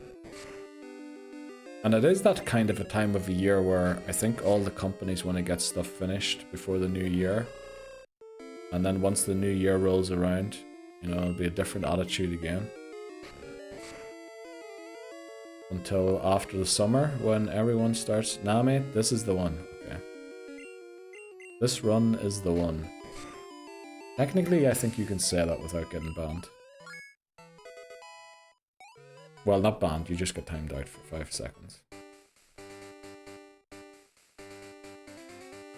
And it is that kind of a time of the year where I think all the companies want to get stuff finished before the new year. And then once the new year rolls around, you know, it'll be a different attitude again. Until after the summer, when everyone starts... Nah, mate, this is the one. Okay. This run is the one. Technically, I think you can say that without getting banned. Well, not banned, you just get timed out for 5 seconds.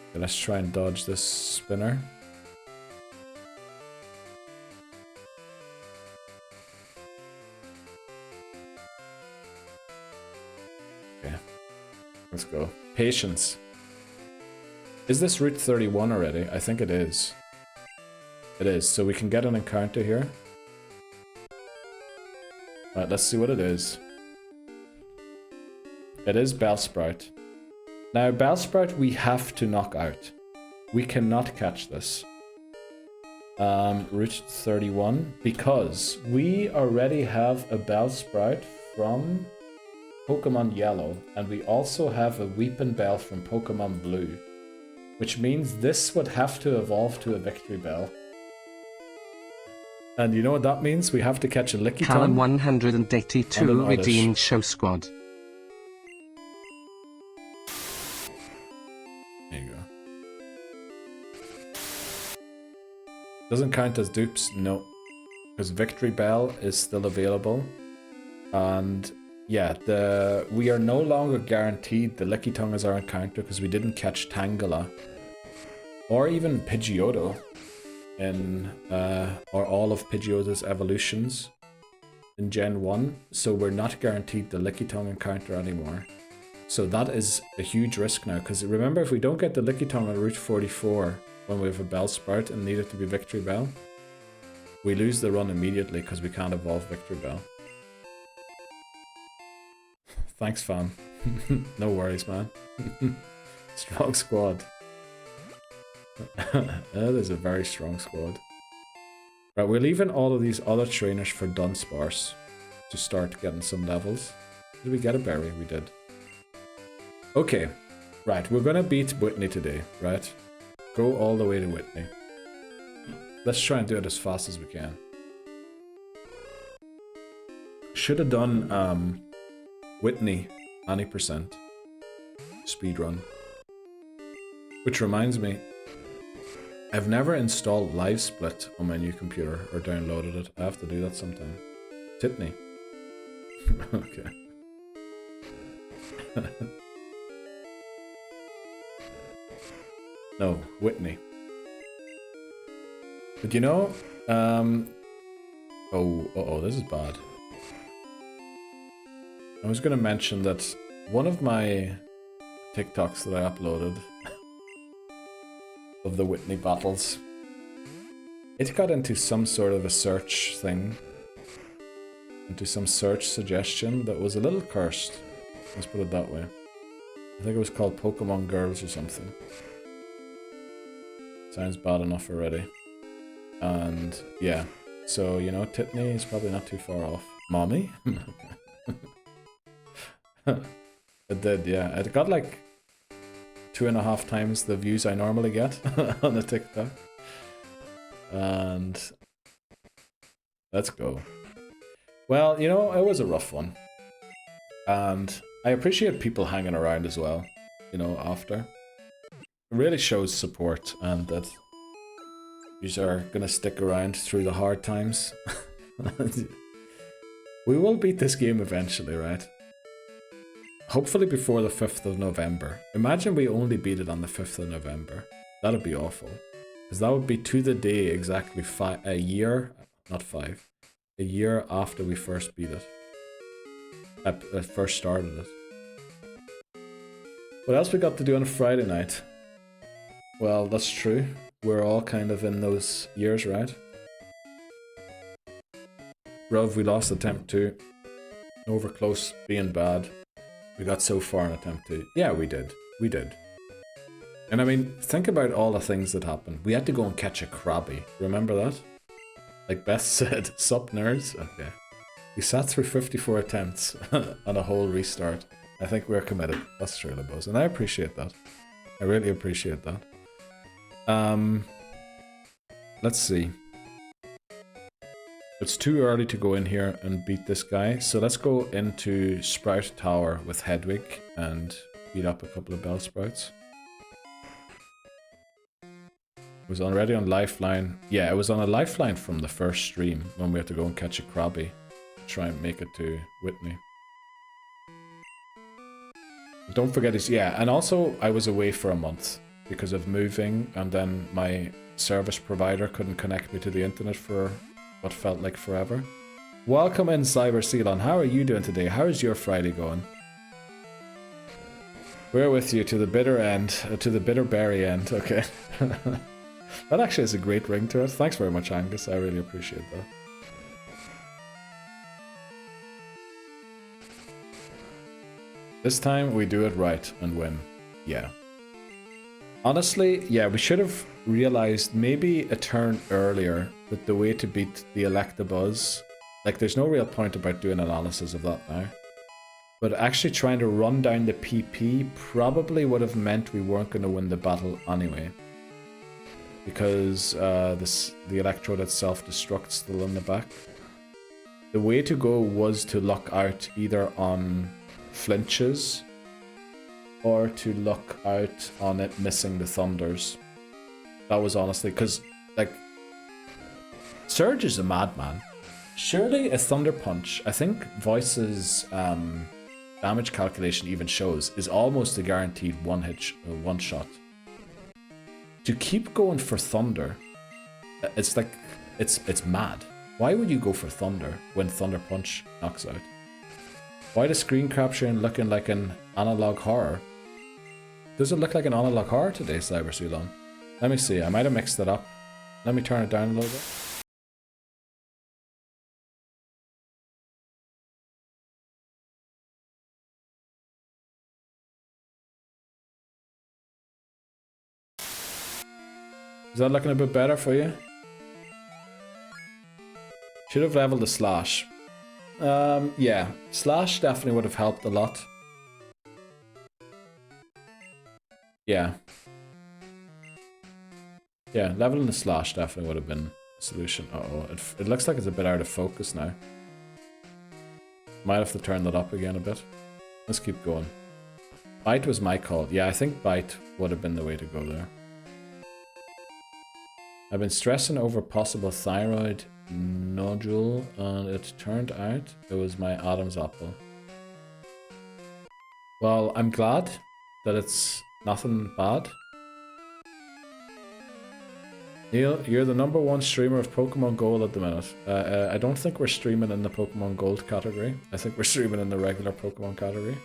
Okay, let's try and dodge this spinner. Okay, let's go. Patience. Is this Route 31 already? I think it is. It is, so we can get an encounter here. Right, let's see what it is. It is Bellsprout. Now, Bellsprout we have to knock out. We cannot catch this. Route 31, because we already have a Bellsprout from Pokemon Yellow, and we also have a Weeping Bell from Pokemon Blue, which means this would have to evolve to a Victory Bell. And you know what that means? We have to catch a Lickitung. Callum 182 redeemed Show Squad. There you go. Doesn't count as dupes, no. Because Victory Bell is still available. And yeah, we are no longer guaranteed the Lickitung as our encounter because we didn't catch Tangela. Or even Pidgeotto. In or all of Pidgeotto's evolutions in Gen 1, so we're not guaranteed the Lickitung encounter anymore. So that is a huge risk now, because remember, if we don't get the Lickitung on Route 44 when we have a Bellsprout and need it to be Victory Bell, we lose the run immediately because we can't evolve Victory Bell. Thanks, fam. No worries, man. Strong squad. That is a very strong squad. Right, we're leaving all of these other trainers for Dunsparce to start getting some levels. Did we get a berry? We did. Okay, right, we're gonna beat Whitney today, right? Go all the way to Whitney. Let's try and do it as fast as we can. Should have done Whitney any percent speedrun. Which reminds me, I've never installed Live Split on my new computer or downloaded it. I have to do that sometime. Tipney. Okay. No, Whitney. But you know, oh, this is bad. I was gonna mention that one of my TikToks that I uploaded of the Whitney battles, it got into some sort of a search thing, into some search suggestion that was a little cursed. Let's put it that way. I think it was called Pokemon Girls or something. Sounds bad enough already. And yeah, so you know, Titney is probably not too far off. Mommy? It did, yeah. It got like 2.5 times the views I normally get on the TikTok. And let's go. Well, you know, it was a rough one. And I appreciate people hanging around as well, you know, after. It really shows support and that you are gonna stick around through the hard times. We will beat this game eventually, right? Hopefully before the 5th of November. Imagine we only beat it on the 5th of November. That'd be awful. Because that would be to the day exactly a year, not 5, a year after we first beat it. First started it. What else we got to do on a Friday night? Well, that's true. We're all kind of in those years, right? Bruv, we lost attempt 2. Over close, being bad. We got so far in attempt 2. Yeah, we did. We did. And I mean, think about all the things that happened. We had to go and catch a Krabby. Remember that? Like Beth said, sup nerds? Okay. We sat through 54 attempts on a whole restart. I think we're committed. That's true, Labos. And I appreciate that. I really appreciate that. Let's see. It's too early to go in here and beat this guy. So let's go into Sprout Tower with Hedwig and beat up a couple of Bellsprouts. It was already on Lifeline. Yeah, it was on a Lifeline from the first stream when we had to go and catch a Krabby. Try and make it to Whitney. Don't forget his... Yeah, and also I was away for a month because of moving, and then my service provider couldn't connect me to the internet for what felt like forever. Welcome in, Cyber Ceylon. How are you doing today? How is your Friday going? We're with you to the bitter end, to the bitter berry end, okay. That actually is a great ring to it. Thanks very much, Angus. I really appreciate that. This time we do it right and win. Yeah. Honestly, yeah, we should have realized maybe a turn earlier that the way to beat the Electabuzz, like there's no real point about doing analysis of that now. But actually trying to run down the PP probably would have meant we weren't going to win the battle anyway. Because the Electrode itself destructs still in the back. The way to go was to luck out either on flinches or to luck out on it missing the thunders. That was honestly, because like Surge is a madman. Surely a Thunder Punch, I think Voice's damage calculation even shows, is almost a guaranteed one shot. To keep going for Thunder, it's like it's mad. Why would you go for Thunder when Thunder Punch knocks out? Why the screen capturing looking like an analog horror? Does it look like an analog horror today, Cyber Ceylon? Let me see, I might have mixed it up. Let me turn it down a little bit. Is that looking a bit better for you? Should have leveled the Slash. Yeah, Slash definitely would have helped a lot. Yeah. Yeah, leveling the Slash definitely would have been a solution. Uh-oh, it looks like it's a bit out of focus now. Might have to turn that up again a bit. Let's keep going. Bite was my call. Yeah, I think Bite would have been the way to go there. I've been stressing over possible thyroid nodule, and it turned out it was my Adam's apple. Well, I'm glad that it's nothing bad. Neil, you're the #1 streamer of Pokemon Gold at the minute. I don't think we're streaming in the Pokemon Gold category. I think we're streaming in the regular Pokemon category.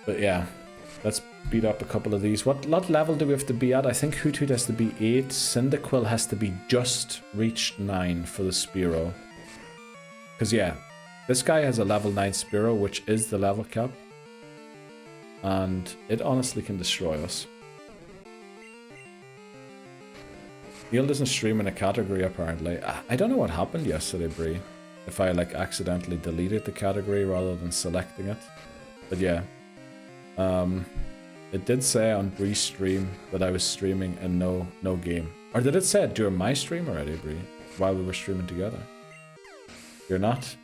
But yeah, let's beat up a couple of these. What level do we have to be at? I think Hoot Hoot has to be 8. Cyndaquil has to be just reached 9 for the Spearow. Because yeah, this guy has a level 9 Spearow, which is the level cap. And it honestly can destroy us. Neil doesn't stream in a category apparently. I don't know what happened yesterday, Bree. If I like accidentally deleted the category rather than selecting it. But yeah. It did say on Bree's stream that I was streaming in no game. Or did it say it during my stream already, Bree? While we were streaming together? You're not?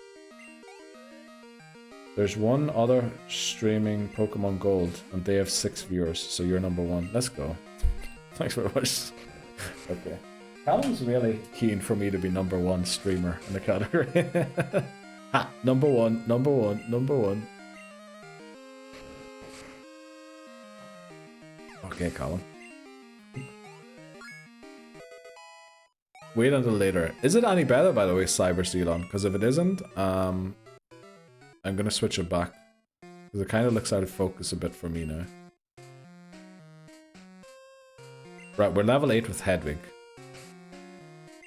There's one other streaming Pokemon Gold, and they have 6 viewers, so you're #1. Let's go. Thanks very much. Okay. Callum's really keen for me to be #1 streamer in the category. Ha! Number one, number one, number one. Okay, Colin. Wait until later. Is it any better, by the way, Cyber Ceylon? Because if it isn't, I'm gonna switch it back. Because it kind of looks out of focus a bit for me now. Right, we're level 8 with Hedwig.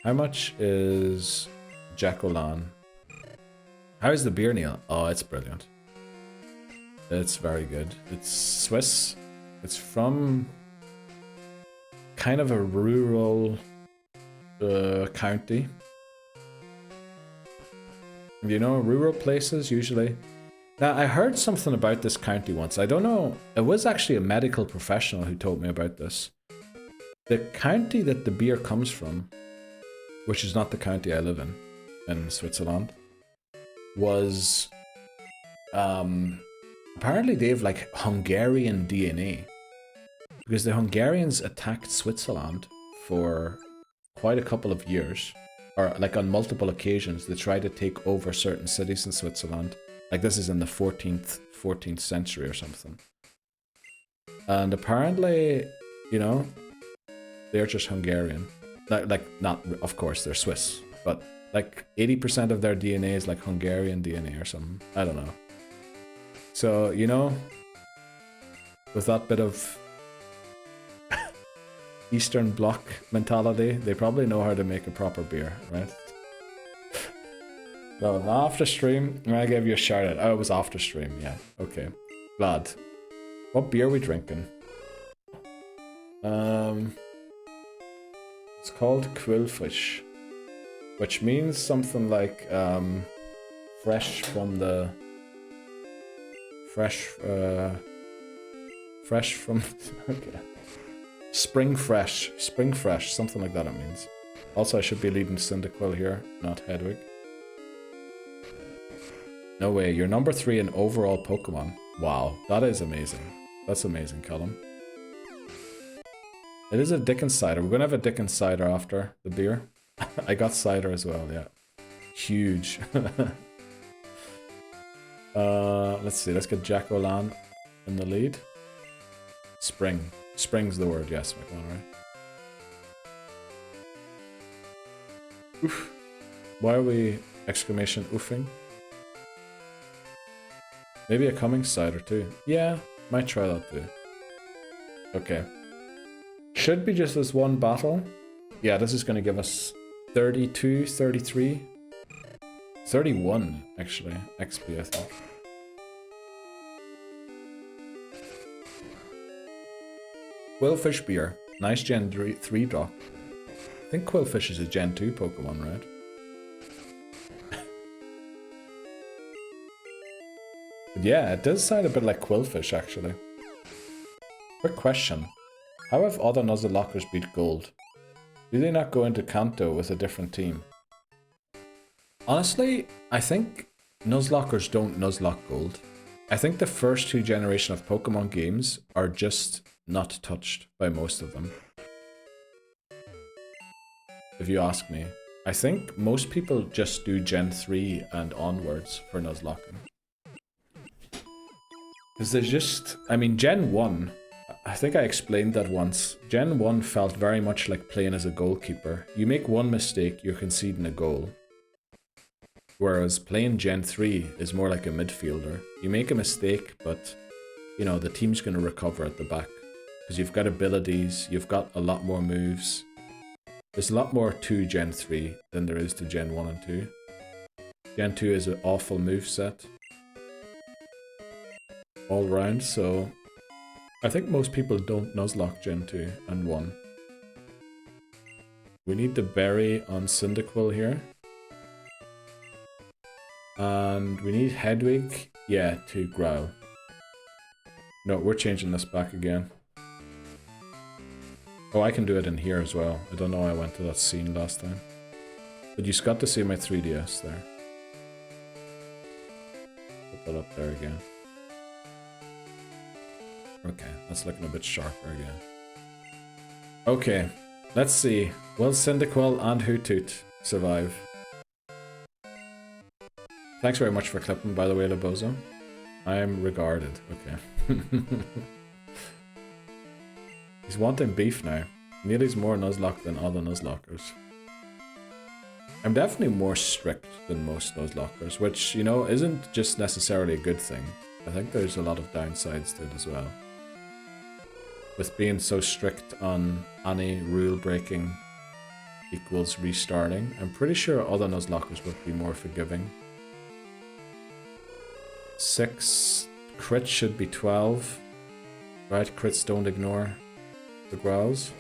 How much is Jackolan? How is the beer, Neil? Oh, it's brilliant. It's very good. It's Swiss. It's from kind of a rural county. You know, rural places usually. Now, I heard something about this county once. I don't know. It was actually a medical professional who told me about this. The county that the beer comes from, which is not the county I live in Switzerland, was apparently they have like Hungarian DNA. Because the Hungarians attacked Switzerland for quite a couple of years, or like on multiple occasions. They tried to take over certain cities in Switzerland. Like this is in the 14th century or something. And apparently, you know, they're just Hungarian. Like not, of course, they're Swiss, but like 80% of their DNA is like Hungarian DNA or something. I don't know. So, you know, with that bit of Eastern Bloc mentality, they probably know how to make a proper beer, right? No, after stream, I gave you a shout out. Oh, it was after stream, yeah. Okay. Glad. What beer are we drinking? It's called Quillfish, which means something like fresh from the fresh from okay. Spring fresh, something like that it means. Also, I should be leading Cyndaquil here, not Hedwig. No way, you're number 3 in overall Pokemon. Wow, that is amazing. That's amazing, Callum. It is a Dickens cider. We're gonna have a Dickens cider after the beer. I got cider as well, yeah. Huge. Let's see, let's get Jackolan in the lead. Spring. Spring's the word, yes, McMahon, right? Oof. Why are we exclamation oofing? Maybe a coming cider too. Yeah, might try that too. Okay. Should be just this one battle. Yeah, this is going to give us 32, 33, 31 actually, XP I think. Quillfish beer. Nice Gen 3 drop. I think Quillfish is a Gen 2 Pokemon, right? But yeah, it does sound a bit like Quillfish actually. Quick question. How have other Nuzlockers beat Gold? Do they not go into Kanto with a different team? Honestly, I think Nuzlockers don't Nuzlocke Gold. I think the first 2 generations of Pokemon games are just not touched by most of them. If you ask me. I think most people just do Gen 3 and onwards for Nuzlocking. Because there's just... I mean, Gen 1... I think I explained that once. Gen 1 felt very much like playing as a goalkeeper. You make one mistake, you're conceding a goal. Whereas playing Gen 3 is more like a midfielder. You make a mistake, but, you know, the team's going to recover at the back. Because you've got abilities, you've got a lot more moves. There's a lot more to Gen 3 than there is to Gen 1 and 2. Gen 2 is an awful moveset. All round, so... I think most people don't Nuzlocke Gen 2 and 1. We need the berry on Cyndaquil here. And we need Hedwig, yeah, to growl. No, we're changing this back again. Oh, I can do it in here as well. I don't know, I went to that scene last time. But you got to see my 3DS there. Put that up there again. Okay, that's looking a bit sharper again. Okay, let's see. Will Cyndaquil and Hoothoot survive? Thanks very much for clipping, by the way, Lobozo. I am regarded. Okay. He's wanting beef now. Nearly's more Nuzlocke than other Nuzlockers. I'm definitely more strict than most Nuzlockers, which, you know, isn't just necessarily a good thing. I think there's a lot of downsides to it as well. With being so strict on any rule breaking equals restarting, I'm pretty sure other Nuzlockers would be more forgiving. 6 crits should be 12. Right, crits don't ignore the growls.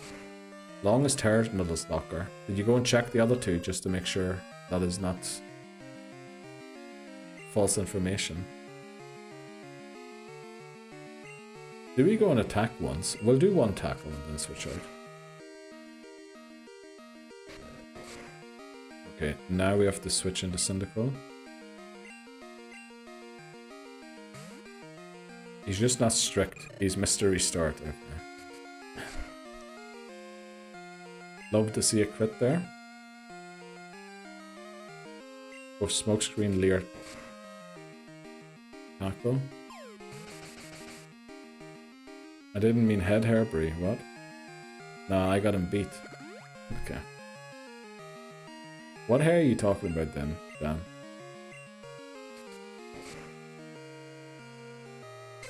Longest hair Nuzlocker. Did you go and check the other two just to make sure that is not false information? Do we go and attack once? We'll do one tackle and then switch out. Okay, now we have to switch into Syndical. He's just not strict. He's Mr. Restart. Okay. Love to see a crit there. Both Smokescreen, Leer, Tackle. I didn't mean head hair, Bree. What? Nah, I got him beat. Okay. What hair are you talking about then, Dan?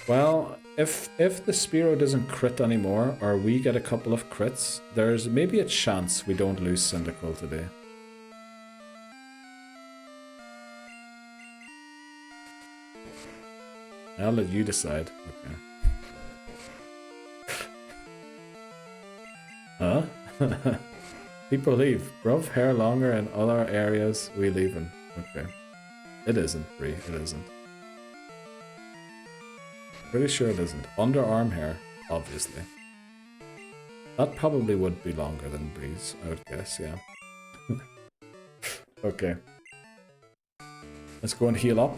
Well, if the Spearow doesn't crit anymore, or we get a couple of crits, there's maybe a chance we don't lose Syndical today. I'll let you decide. Okay. Huh? People leave. Bruv, hair longer in other areas, we leave him. Okay. It isn't, Bree. It isn't. Pretty sure it isn't. Underarm hair, obviously. That probably would be longer than Bree's, I would guess, yeah. Okay. Let's go and heal up.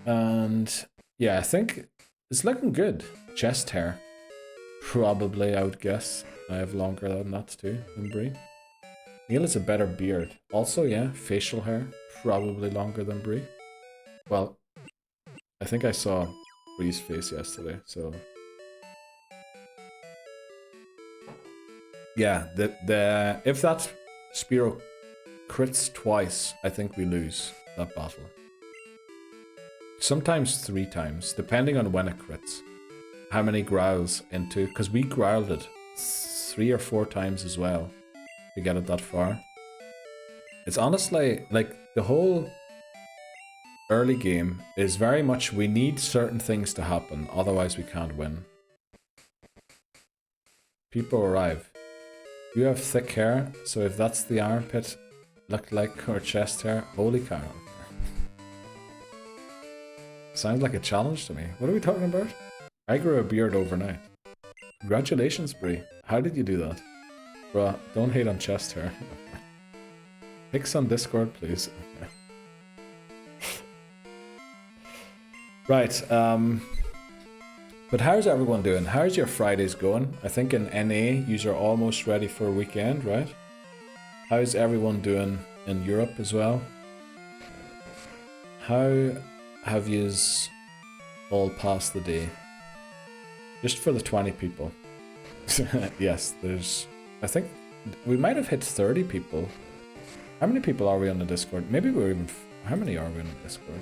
And yeah, I think it's looking good. Chest hair. Probably, I would guess. I have longer than that too, than Bree. Neil has a better beard. Also, yeah, facial hair. Probably longer than Bree. Well, I think I saw Bree's face yesterday, so... Yeah, if that Spearow crits twice, I think we lose that battle. Sometimes 3 times, depending on when it crits. How many growls into, because we growled it 3 or 4 times as well to get it that far. It's honestly, like, the whole early game is very much we need certain things to happen, otherwise we can't win. People arrive. You have thick hair, so if that's the armpit looked like her chest hair, holy cow. Sounds like a challenge to me. What are we talking about? I grew a beard overnight. Congratulations, Bree. How did you do that? Bruh, don't hate on chest hair. Pics on Discord, please. Right, but how's everyone doing? How's your Fridays going? I think in NA, you're almost ready for a weekend, right? How's everyone doing in Europe as well? How have yous all passed the day? Just for the 20 people. Yes, there's... I think we might have hit 30 people. How many people are we on the Discord? Maybe we're even... How many are we on the Discord?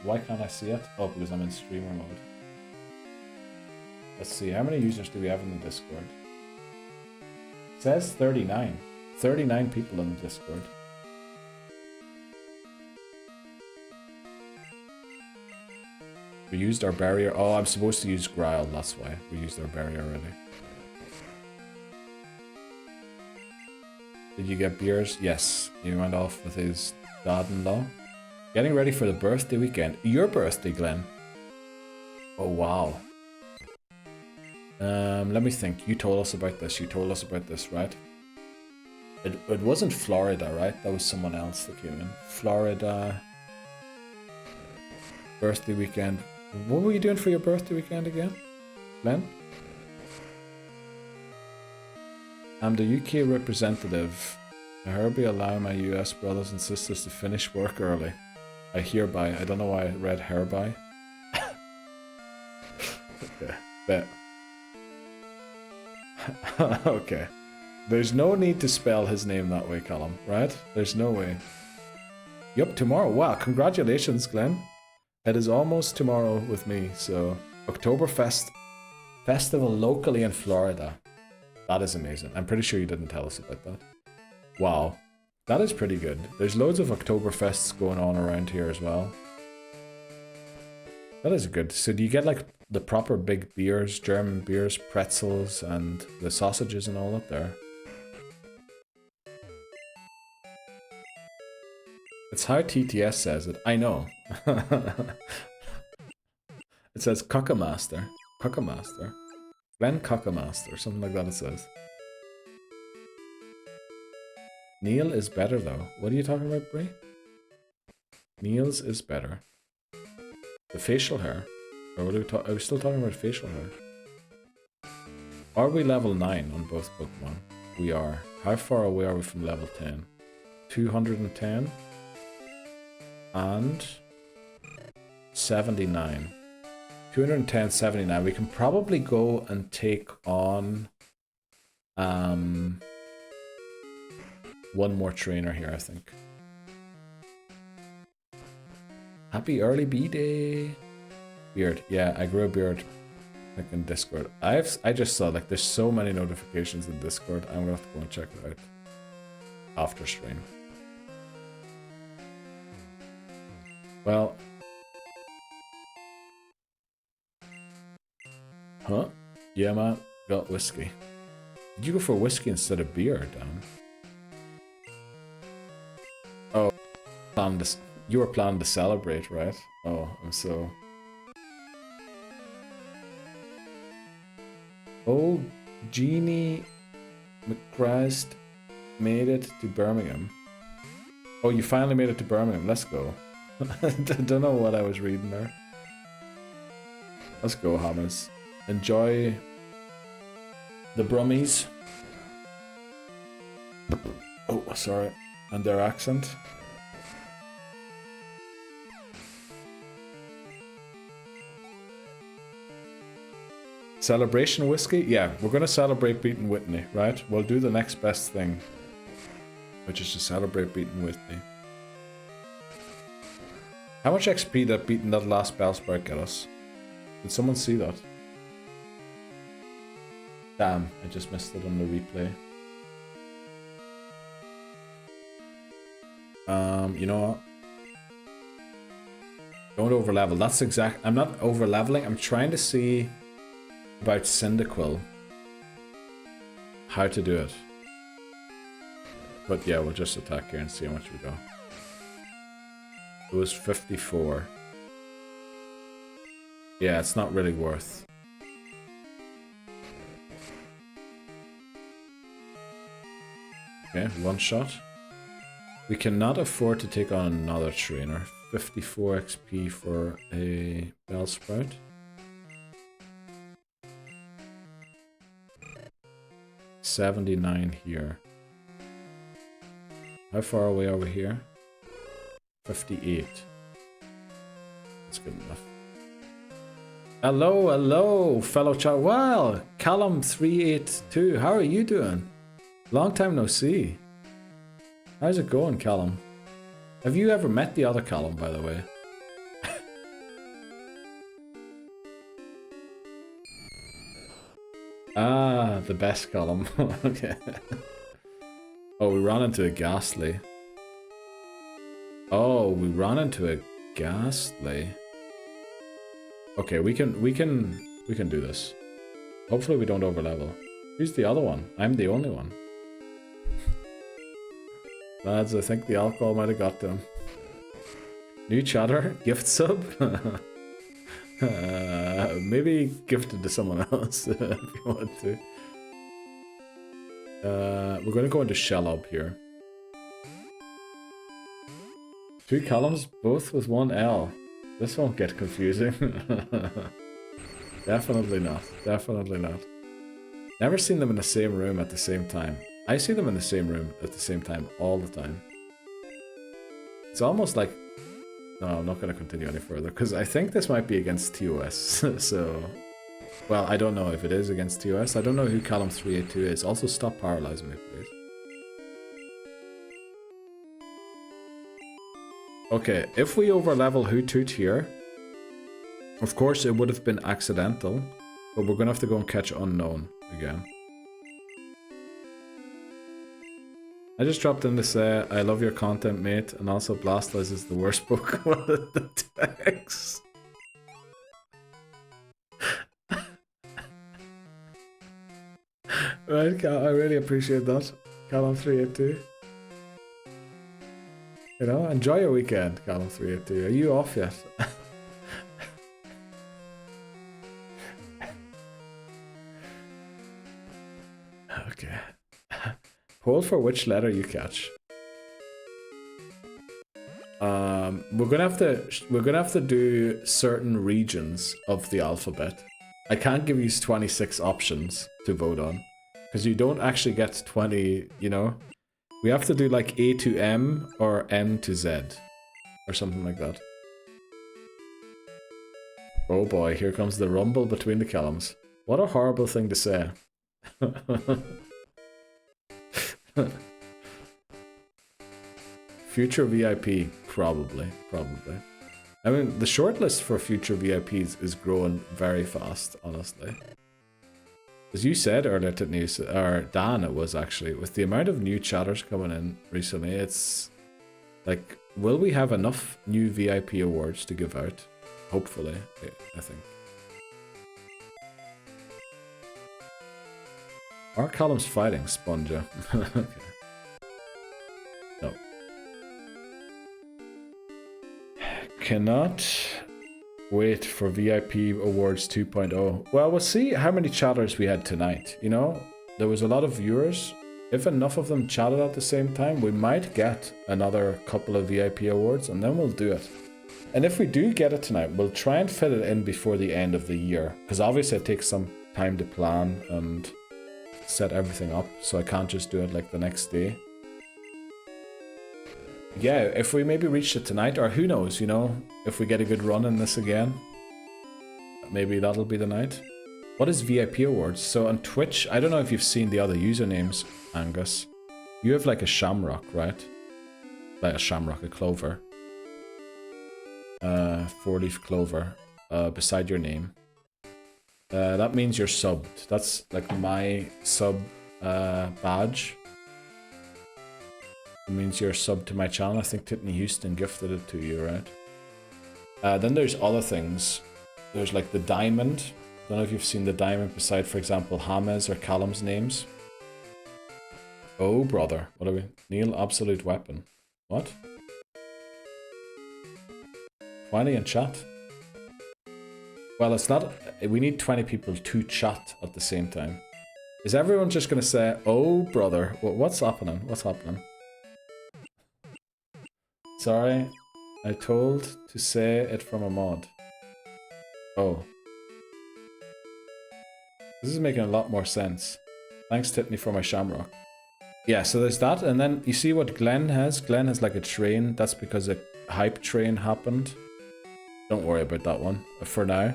Why can't I see it? Oh, because I'm in streamer mode. Let's see, how many users do we have in the Discord? It says 39. 39 people in the Discord. We used our barrier. Oh, I'm supposed to use Growl, that's why. We used our barrier already. Did you get beers? Yes. He went off with his dad-in-law. Getting ready for the birthday weekend. Your birthday, Glenn. Oh, wow. Let me think. You told us about this. You told us about this, right? It wasn't Florida, right? That was someone else that came in. Florida. Birthday weekend. What were you doing for your birthday weekend again, Glenn? I'm the UK representative I hereby allow my US brothers and sisters to finish work early. I hereby. I don't know why I read hereby. Okay, bet. Okay. There's no need to spell his name that way, Callum, right? There's no way. Yup, tomorrow. Wow, congratulations, Glenn. It is almost tomorrow with me, so... Oktoberfest Festival locally in Florida. That is amazing. I'm pretty sure you didn't tell us about that. Wow. That is pretty good. There's loads of Oktoberfests going on around here as well. That is good. So do you get like the proper big beers, German beers, pretzels, and the sausages and all up there? It's how TTS says it. I know. It says Cockamaster. Cockamaster. Glenn Cockamaster. Something like that it says. Neil is better though. What are you talking about, Brie? Neil's is better. The facial hair. Or what are we still talking about facial hair? Are we level 9 on both Pokemon? We are. How far away are we from level 10? 210 and 79. 210, 79. We can probably go and take on one more trainer here, I think. Happy early B-Day. Beard. Yeah, I grew a beard like in Discord. I just saw like there's so many notifications in Discord. I'm gonna have to go and check it out after stream. Well, huh? Yeah, man. Got whiskey. Did you go for whiskey instead of beer, Dan? Oh, you were planning to celebrate, right? Oh, I'm so... Oh, Jeannie McChrist made it to Birmingham. Oh, you finally made it to Birmingham. Let's go. I don't know what I was reading there. Let's go, Hammers. Enjoy the Brummies. Oh, sorry. And their accent. Celebration whiskey? Yeah, we're going to celebrate beating Whitney, right? We'll do the next best thing, which is to celebrate beating Whitney. How much XP did beating that last Bellsprout get us? Did someone see that? Damn, I just missed it on the replay. You know what? Don't overlevel. That's exact. I'm not overleveling. I'm trying to see about Cyndaquil. How to do it. But yeah, we'll just attack here and see how much we go. It was 54. Yeah, it's not really worth. Okay, one shot. We cannot afford to take on another trainer. 54 XP for a Bellsprout. $79 here. How far away are we here? 58. That's good enough. Hello, hello, fellow child. Well, Callum382, how are you doing? Long time no see. How's it going, Callum? Have you ever met the other Callum, by the way? Ah, the best Callum. Okay. Oh, we ran into a Ghastly. Oh, we ran into a Ghastly. Okay, we can do this. Hopefully we don't overlevel. Who's the other one? I'm the only one. Lads, I think the alcohol might have got to him. New chatter? Gift sub? Maybe gifted to someone else if you want to. We're going to go into Shelob here. 2 columns, both with 1 L. This won't get confusing. Definitely not. Definitely not. Never seen them in the same room at the same time. I see them in the same room at the same time all the time. It's almost like... No, I'm not going to continue any further, because I think this might be against TOS, so... Well, I don't know if it is against TOS. I don't know who column 382 is. Also, stop paralyzing me, please. Okay, if we overlevel Hoothoot here, of course it would have been accidental, but we're gonna have to go and catch Unknown again. I just dropped in to say, I love your content, mate, and also Blastoise is the worst Pokemon in the Dex. Right, I really appreciate that, Callum382. You know, enjoy your weekend, Callum382. Are you off yet? Okay. Poll for which letter you catch. We're gonna have to do certain regions of the alphabet. I can't give you 26 options to vote on, because you don't actually get 20, you know? We have to do like A to M or N to Z, or something like that. Oh boy, here comes the rumble between the Callums. What a horrible thing to say. Future VIP, probably. I mean, the shortlist for future VIPs is growing very fast, honestly. As you said earlier, Tiffany, or Dan, it was actually, with the amount of new chatters coming in recently, it's like, will we have enough new VIP awards to give out? Hopefully, I think. Are columns fighting, Sponja? Okay. No. Cannot wait for VIP Awards 2.0. Well, we'll see how many chatters we had tonight. You know, there was a lot of viewers. If enough of them chatted at the same time, we might get another couple of VIP awards, and then we'll do it. And if we do get it tonight, we'll try and fit it in before the end of the year, because obviously it takes some time to plan and set everything up, so I can't just do it like the next day. Yeah, if we maybe reach it tonight, or who knows, you know, if we get a good run in this again, maybe that'll be the night. What is VIP awards? So on Twitch, I don't know if you've seen the other usernames, Angus. You have like a shamrock, right? Like a shamrock, a clover. 4-leaf clover beside your name. That means you're subbed. That's like my sub badge. It means you're subbed to my channel. I think Tiffany Houston gifted it to you, right? Then there's other things. There's like the diamond. Don't know if you've seen the diamond beside, for example, James or Callum's names. Oh, brother. What are we? Neil, absolute weapon. What? 20 in chat? Well, it's not... We need 20 people to chat at the same time. Is everyone just going to say, oh, brother, what's happening? What's happening? Sorry, I told to say it from a mod. Oh. This is making a lot more sense. Thanks, Tiffany, for my shamrock. Yeah, so there's that, and then you see what Glenn has? Glenn has like a train. That's because a hype train happened. Don't worry about that one for now.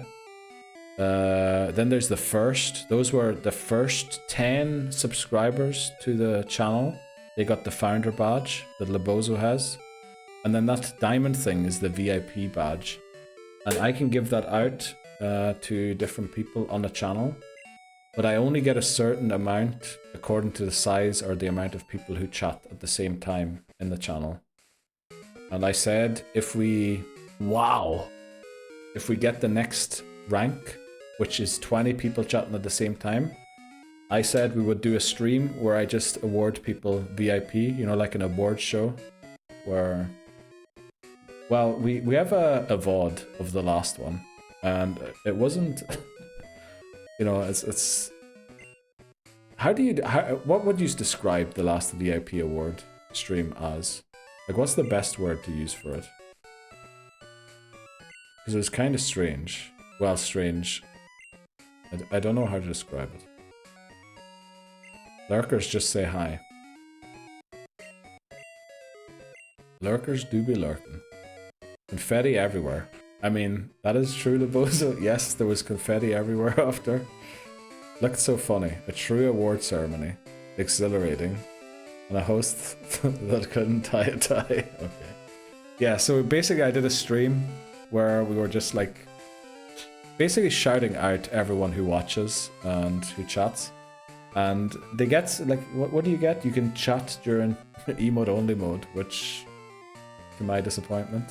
Then there's the first. Those were the first 10 subscribers to the channel. They got the founder badge that Lebozo has. And then that diamond thing is the VIP badge. And I can give that out to different people on the channel. But I only get a certain amount according to the size or the amount of people who chat at the same time in the channel. And I said if we... Wow! If we get the next rank, which is 20 people chatting at the same time, I said we would do a stream where I just award people VIP, you know, like an award show, where... Well, we have a VOD of the last one, and it wasn't... You know, it's... What would you describe the last VIP award stream as? Like, what's the best word to use for it? Because it was kind of strange. Well, strange. I don't know how to describe it. Lurkers, just say hi. Lurkers do be lurking. Confetti everywhere. I mean, that is true, Lebozo. Yes, there was confetti everywhere after. Looked so funny. A true award ceremony. Exhilarating. And a host that couldn't tie a tie. Okay. Yeah, so basically I did a stream where we were just like basically shouting out everyone who watches and who chats. And they get, like, what do you get? You can chat during emote only mode, which, to my disappointment.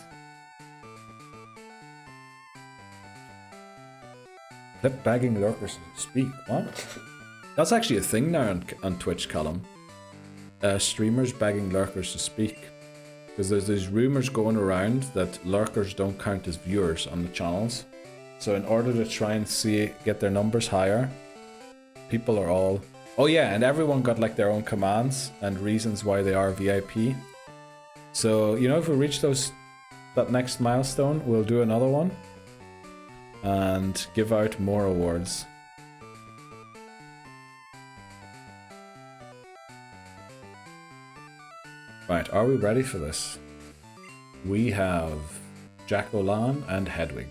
Clip bagging lurkers to speak. What? That's actually a thing now on Twitch, Callum. Streamers begging lurkers to speak. Because there's these rumors going around that lurkers don't count as viewers on the channels. So in order to try and get their numbers higher, people are all... Oh yeah, and everyone got like their own commands and reasons why they are VIP. So, you know, if we reach that next milestone, we'll do another one. And give out more awards. Right, are we ready for this? We have Jack-O-Lan and Hedwig.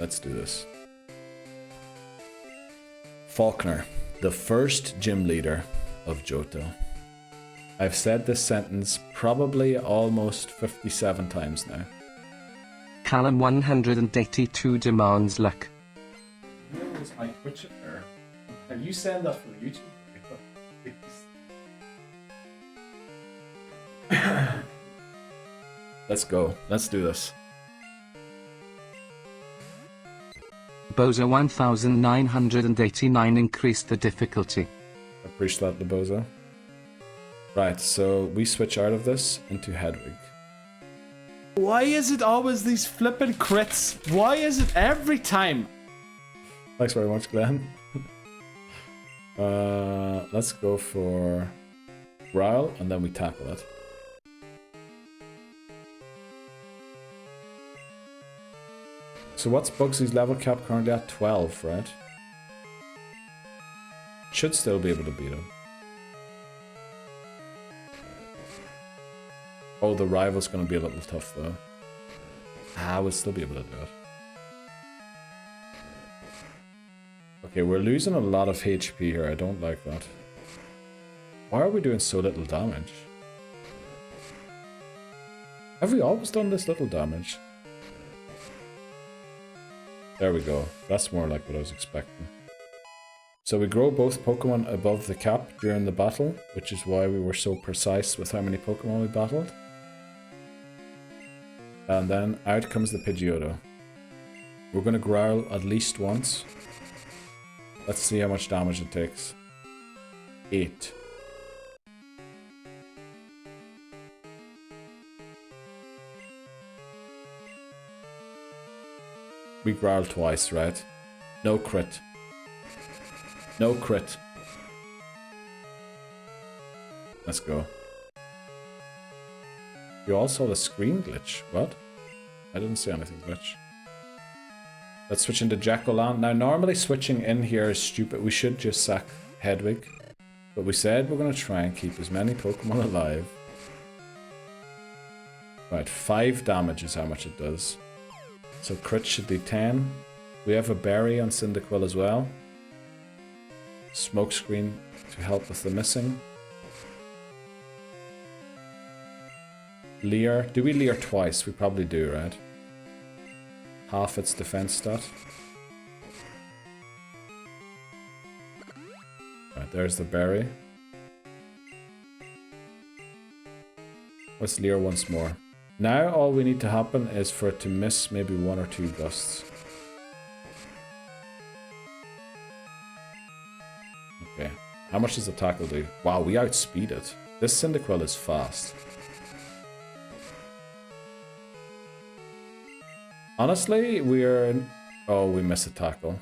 Let's do this. Falkner, the first gym leader of Johto. I've said this sentence probably almost 57 times now. Callum 182 demands luck. Where was my Twitch there? Have you sent that for YouTube? Let's go. Let's do this. Bozo 1989 increased the difficulty. Appreciate that, Lebozo. Right, so we switch out of this into Hedwig. Why is it always these flippin' crits? Why is it every time? Thanks very much, Glenn. Let's go for Growl, and then we tackle it. So what's Bugsy's level cap currently at? 12, right? Should still be able to beat him. Oh, the rival's gonna be a little tough though. We'll still be able to do it. Okay, we're losing a lot of HP here. I don't like that. Why are we doing so little damage? Have we always done this little damage? There we go. That's more like what I was expecting. So we grow both Pokemon above the cap during the battle, which is why we were so precise with how many Pokemon we battled. And then out comes the Pidgeotto. We're going to growl at least once. Let's see how much damage it takes. 8. We growl twice, right? No crit. No crit. Let's go. You all saw the screen glitch. What? I didn't see anything glitch. Let's switch into Jack-O-Lan. Now, normally switching in here is stupid. We should just sack Hedwig. But we said we're going to try and keep as many Pokemon alive. Right, 5 damage is how much it does. So crit should do 10. We have a berry on Cyndaquil as well. Smokescreen to help with the missing. Leer. Do we Leer twice? We probably do, right? Half its defense stat. Right, there's the berry. Let's Leer once more. Now all we need to happen is for it to miss maybe 1 or 2 gusts. Okay, how much does the tackle do? Wow, we outspeed it. This Cyndaquil is fast. Honestly, we're... Oh, we miss a tackle.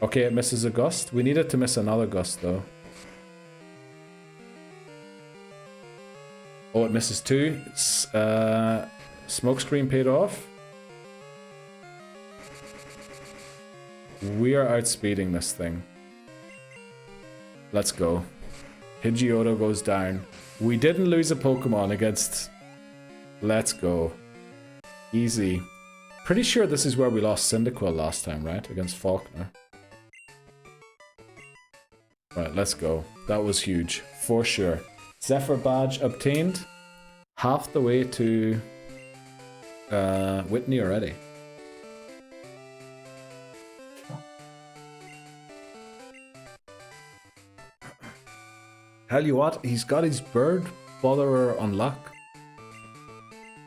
Okay, it misses a gust. We needed to miss another gust though. Oh, it misses 2. Smokescreen paid off. We are outspeeding this thing. Let's go. Pidgeotto goes down. We didn't lose a Pokemon against... Let's go. Easy. Pretty sure this is where we lost Cyndaquil last time, right? Against Falkner. Right, let's go. That was huge. For sure. Zephyr badge obtained. Half the way to... Whitney already. Tell you what, he's got his bird botherer on lock.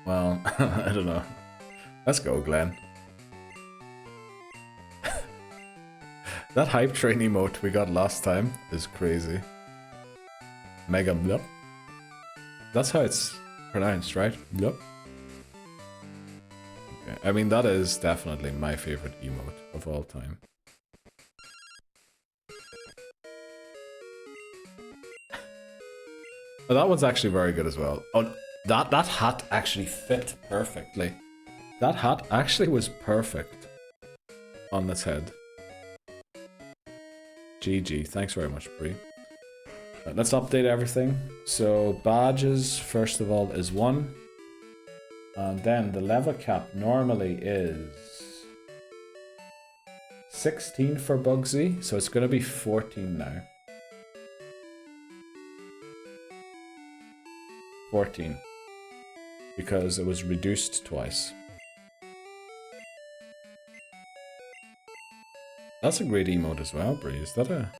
Well, I don't know. Let's go, Glenn. That hype train emote we got last time is crazy. Mega blup. That's how it's pronounced, right? Blup. Okay. I mean, that is definitely my favorite emote of all time. Oh, that one's actually very good as well. Oh, that hat actually fit perfectly. That hat actually was perfect on this head. GG. Thanks very much, Bree. Let's update everything. So badges, first of all, is 1. And then the level cap normally is 16 for Bugsy, so it's going to be 14 now. 14. Because it was reduced twice. That's a great emote as well, Bree. Is that a...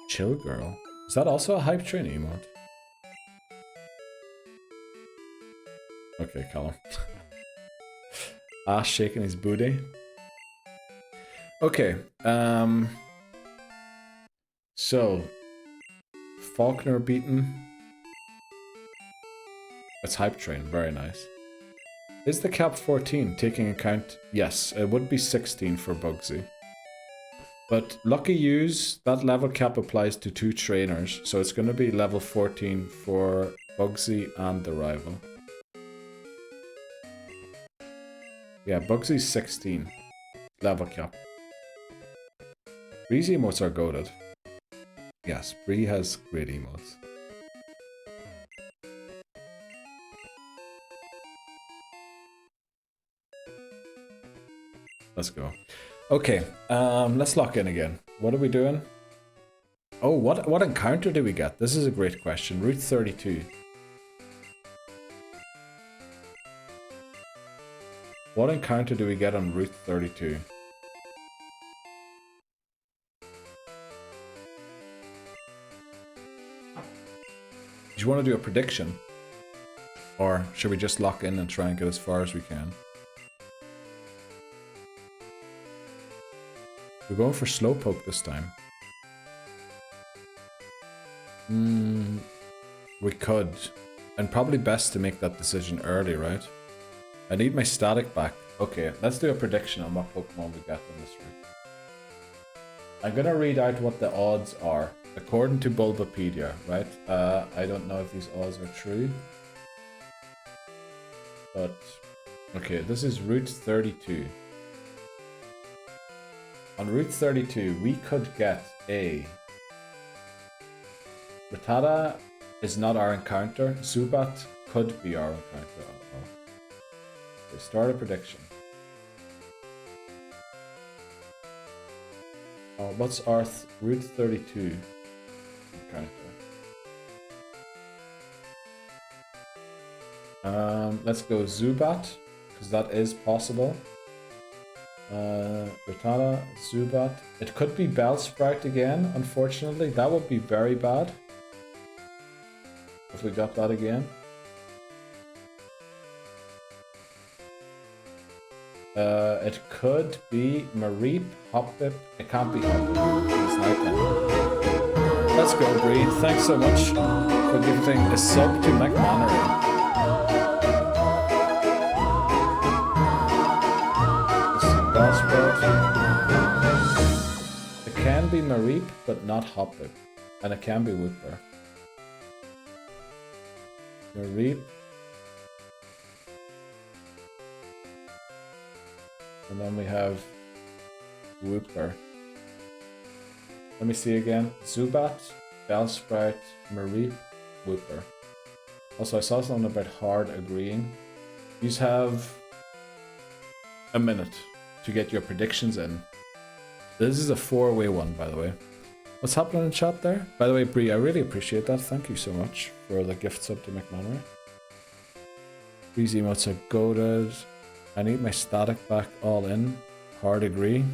Chill girl? Is that also a hype train emote? Okay, Callum. Ash shaking his booty. Okay, so... Falkner beaten. That's hype train, very nice. Is the cap 14, taking account? Yes, it would be 16 for Bugsy. But lucky yous, that level cap applies to 2 trainers, so it's going to be level 14 for Bugsy and the rival. Yeah, Bugsy's 16. Level cap. Bree's emotes are goated. Yes, Bree has great emotes. Let's go. Okay, let's lock in again. What are we doing? Oh, what encounter do we get? This is a great question. Route 32. What encounter do we get on Route 32? Do you want to do a prediction? Or should we just lock in and try and get as far as we can? We're going for Slowpoke this time. We could. And probably best to make that decision early, right? I need my static back. Okay, let's do a prediction on what Pokemon we get on this route. I'm gonna read out what the odds are. According to Bulbapedia, right? I don't know if these odds are true. But, okay, this is Route 32. On Route 32, we could get a... Rattata is not our encounter. Zubat could be our encounter. Okay, start a prediction. What's our Route 32 encounter? Let's go Zubat, because that is possible. Rattata, Zubat. It could be Bellsprout again, unfortunately. That would be very bad if we got that again. It could be Mareep, Hoppip. It can't be Hoppip. It's nighttime. Let's go, Bree. Thanks so much for giving a sub to McMannery. It can be Mareep, but not Hoppip. And it can be Wooper. Mareep. And then we have Wooper. Let me see again. Zubat, Bellsprout, Marie, Whooper. Also, I saw something about hard agreeing. You have a minute to get your predictions in. This is a 4-way one, by the way. What's happening in chat there? By the way, Bree, I really appreciate that. Thank you so much for the gift sub to McManary. These emotes are goated. I need my static back all in. Hard agree.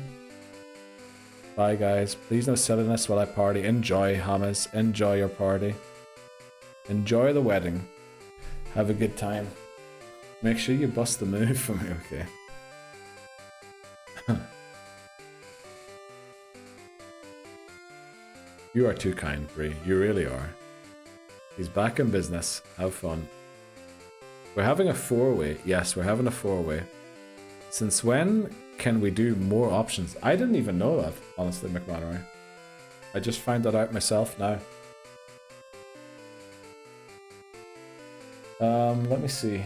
Bye, guys. Please no silliness while I party. Enjoy, Hamas. Enjoy your party. Enjoy the wedding. Have a good time. Make sure you bust the move for me, okay? You are too kind, Bree. You really are. He's back in business. Have fun. We're having a 4-way. Yes, we're having a 4-way. Since when can we do more options? I didn't even know that, honestly, McManary. I just found that out myself now. Let me see.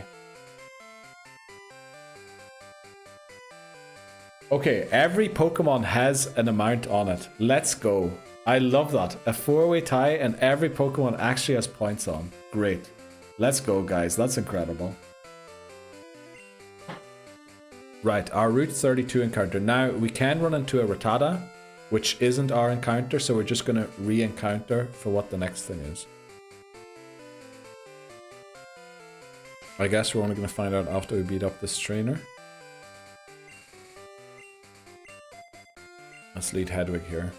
Okay, every Pokemon has an amount on it. Let's go. I love that. A 4-way tie and every Pokemon actually has points on. Great. Let's go, guys. That's incredible. Right, our Route 32 encounter. Now, we can run into a Rattata, which isn't our encounter, so we're just going to re-encounter for what the next thing is. I guess we're only going to find out after we beat up this trainer. Let's lead Hedwig here.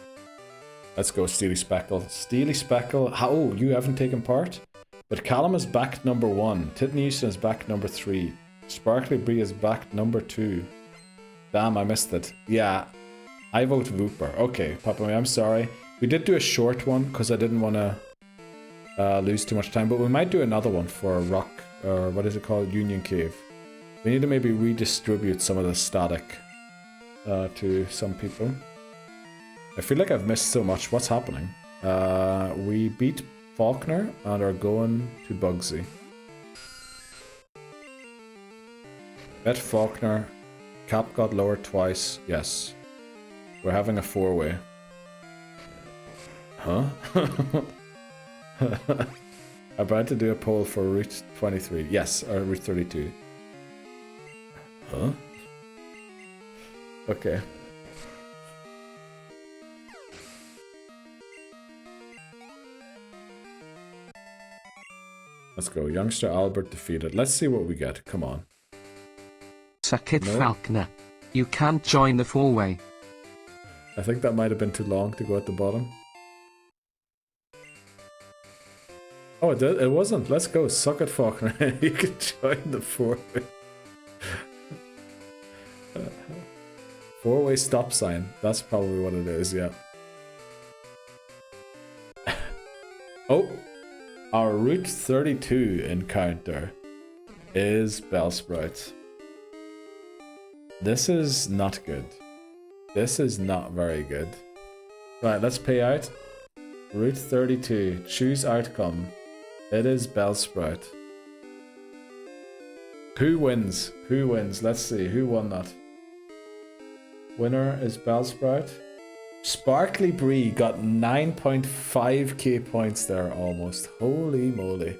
Let's go, Steely Speckle. Steely Speckle. Oh, you haven't taken part? But Callum is back number 1. Titnewson is back number 3. Sparkly Bree is back number 2. Damn, I missed it. Yeah, I vote Whooper. Okay, Papa, I'm sorry. We did do a short one because I didn't want to lose too much time, but we might do another one for Rock, or what is it called? Union Cave. We need to maybe redistribute some of the static to some people. I feel like I've missed so much. What's happening? We beat Falkner and are going to Bugsy. Bet Falkner. Cap got lowered twice. Yes. We're having a 4-way. Huh? I'm about to do a poll for Route 23. Yes, or Route 32. Huh? Okay. Let's go. Youngster Albert defeated. Let's see what we get. Come on. Suck it, no? Falkner. You can't join the 4-way. I think that might have been too long to go at the bottom. Oh, it wasn't. Let's go. Suck it, Falkner. You can join the 4-way. 4-way stop sign. That's probably what it is, yeah. Oh! Our Route 32 encounter is Bellsprout. This is not good. This is not very good. Right, let's pay out. Route 32. Choose outcome. It is Bellsprout. Who wins? Who wins? Let's see. Who won that? Winner is Bellsprout. Sparkly Bree got 9.5k points there almost. Holy moly.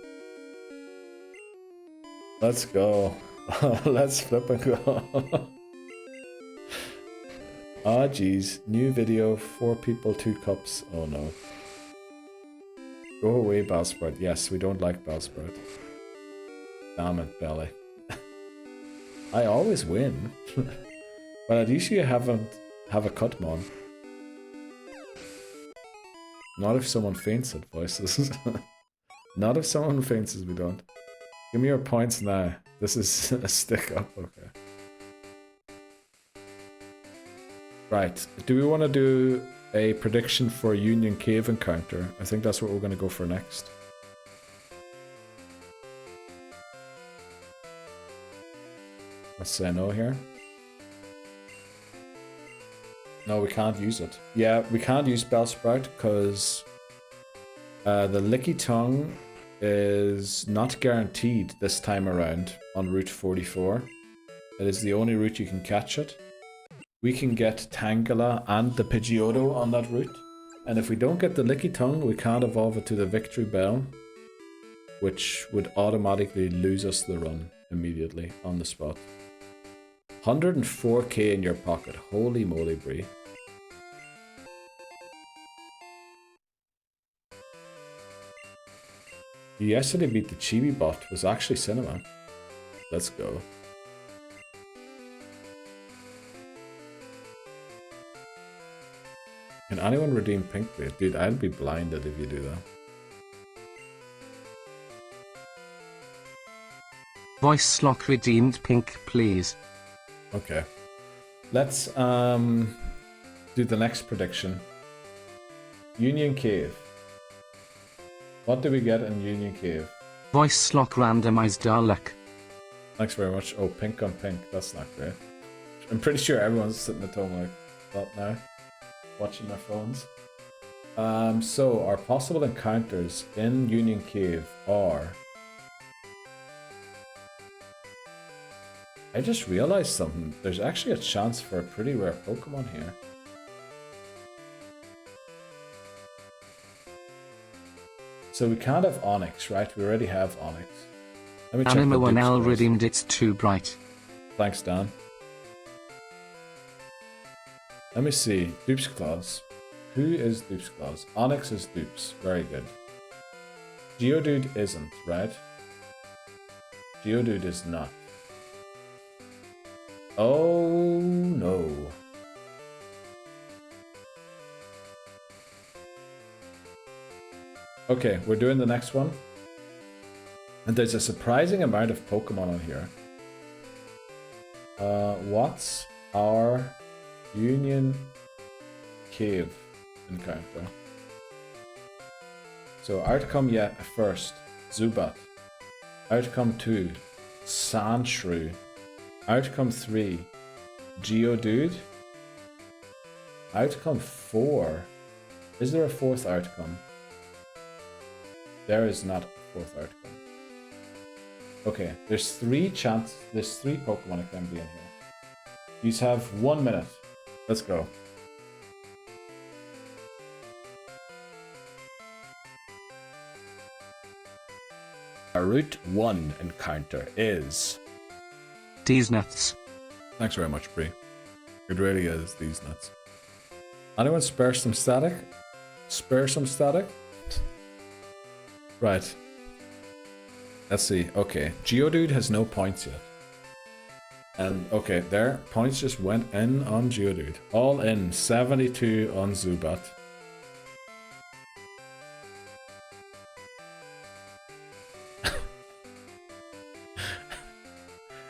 Let's go. Let's flip and go. Ah, geez. New video. 4 people, 2 cups. Oh no. Go away, Bellsprout. Yes, we don't like Bellsprout. Damn it, Belly. I always win. But at least you have a Cutmon. Not if someone faints at voices. Not if someone faints, we don't. Give me your points now. This is a stick up, okay. Right, do we want to do a prediction for Union Cave encounter? I think that's what we're going to go for next. Let's say no here. No, we can't use it. Yeah, we can't use Bellsprout because the Licky Tongue is not guaranteed this time around on Route 44. It is the only route you can catch it. We can get Tangela and the Pidgeotto on that route, And if we don't get the Licky Tongue, we can't evolve it to the Victory Bell, which would automatically lose us the run immediately on the spot. 104k in your pocket. Holy moly, Bree. You yesterday beat the Chibi bot. Was actually Cinema. Let's go. Can anyone redeem Pink Blade? Dude, I'd be blinded if you do that. Voice lock redeemed pink, please. Okay. Let's do the next prediction. Union Cave. What do we get in Union Cave? Voice lock randomized luck. Thanks very much. Oh, pink on pink. That's not great. I'm pretty sure everyone's sitting at home like that now, watching their phones. So our possible encounters in Union Cave are... I just realized something. There's actually a chance for a pretty rare Pokemon here. So we can't have Onyx, right? We already have Onyx. Let me check the Anima dupes 1L first. redeemed it's too bright. Thanks, Dan. Let me see. Dupes clause. Who is Dupes clause? Onyx is Dupes. Very good. Geodude isn't, right? Geodude is not. Oh no. Okay, we're doing the next one. And there's a surprising amount of Pokemon on here. What's our Union Cave encounter? So outcome first, Zubat. Outcome 2, Sandshrew. Outcome 3, Geodude. Outcome 4. Is there a fourth outcome? There is not a fourth outcome. Okay, there's three Pokemon that can be in here. You have 1 minute. Let's go. Our Route 1 encounter is... These nuts. Thanks very much, Bree. It really is these nuts. Anyone spare some static? Spare some static? Right. Let's see. Okay. Geodude has no points yet. And okay, there. Points just went in on Geodude. All in. 72 on Zubat.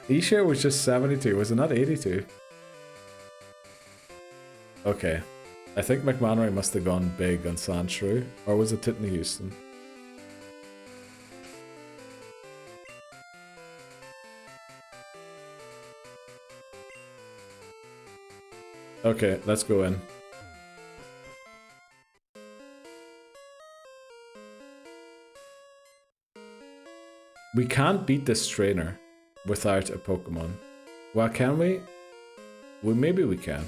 E-share was just 72, was it not 82? Okay. I think McManary must have gone big on Sandshrew. Or was it Titney Houston? Okay, let's go in. We can't beat this trainer without a Pokemon. Well, can we? Well, maybe we can.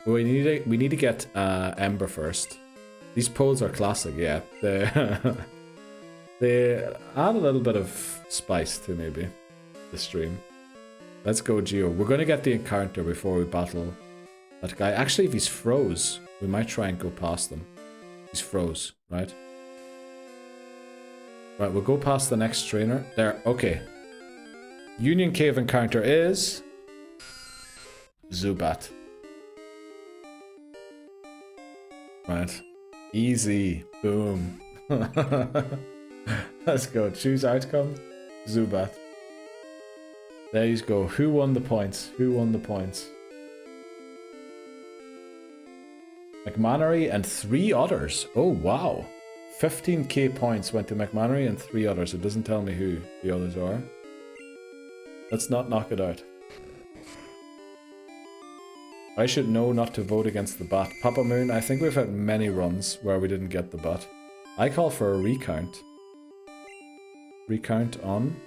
We need to get Ember first. These polls are classic, yeah. They add a little bit of spice to maybe the stream. Let's go Geo. We're going to get the encounter before we battle that guy. Actually, if he's froze, we might try and go past him. He's froze, right? Right, we'll go past the next trainer. There, okay. Union Cave encounter is... Zubat. Right. Easy. Boom. Let's go. Choose outcome. Zubat. There you go. Who won the points? Who won the points? McManary and 3 others. Oh, wow. 15k points went to McManary and 3 others. It doesn't tell me who the others are. Let's not knock it out. I should know not to vote against the bat. Papa Moon, I think we've had many runs where we didn't get the bat. I call for a recount. Recount on...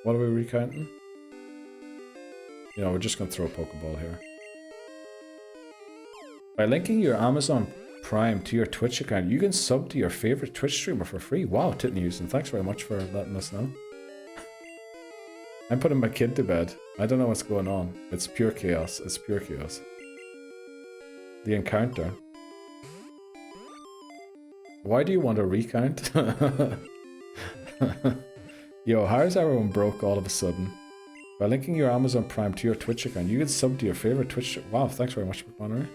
What are we recounting? You know, we're just gonna throw a Pokeball here. By linking your Amazon Prime to your Twitch account, you can sub to your favorite Twitch streamer for free. Wow, Titten Houston, thanks very much for letting us know. I'm putting my kid to bed. I don't know what's going on. It's pure chaos. It's pure chaos. The encounter. Why do you want a recount? Yo, how's everyone broke all of a sudden? By linking your Amazon Prime to your Twitch account, you can sub to your favorite Twitch. Wow, thanks very much, McMonnery.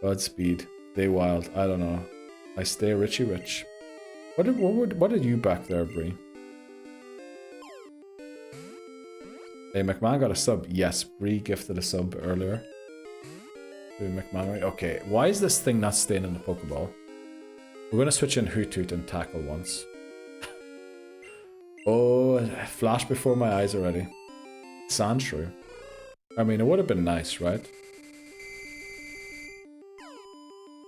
Godspeed. Day Wild. I don't know. I stay Richie Rich. What did you back there, Bree? Hey, McMahon got a sub. Yes, Bree gifted a sub earlier. To McMahon. Okay, why is this thing not staying in the Pokeball? We're gonna switch in Hoothoot and tackle once. Oh, it flashed before my eyes already. Sandshrew. I mean, it would have been nice, right?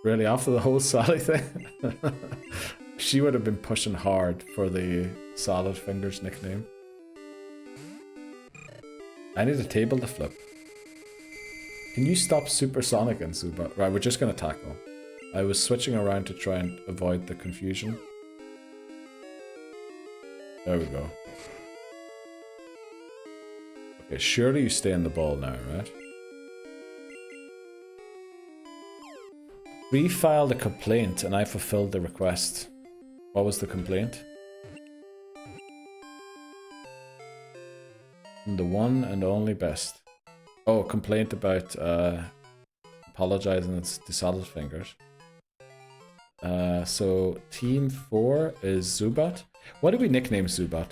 Really, after the whole Sally thing? She would have been pushing hard for the Solid Fingers nickname. I need a table to flip. Can you stop Supersonic and Zubat? Right, we're just gonna tackle. I was switching around to try and avoid the confusion. There we go. Okay, surely you stay in the ball now, right? We filed a complaint and I fulfilled the request. What was the complaint? The one and only best. Oh, complaint about apologizing to Solid Fingers. So team 4 is Zubat. What do we nickname Zubat?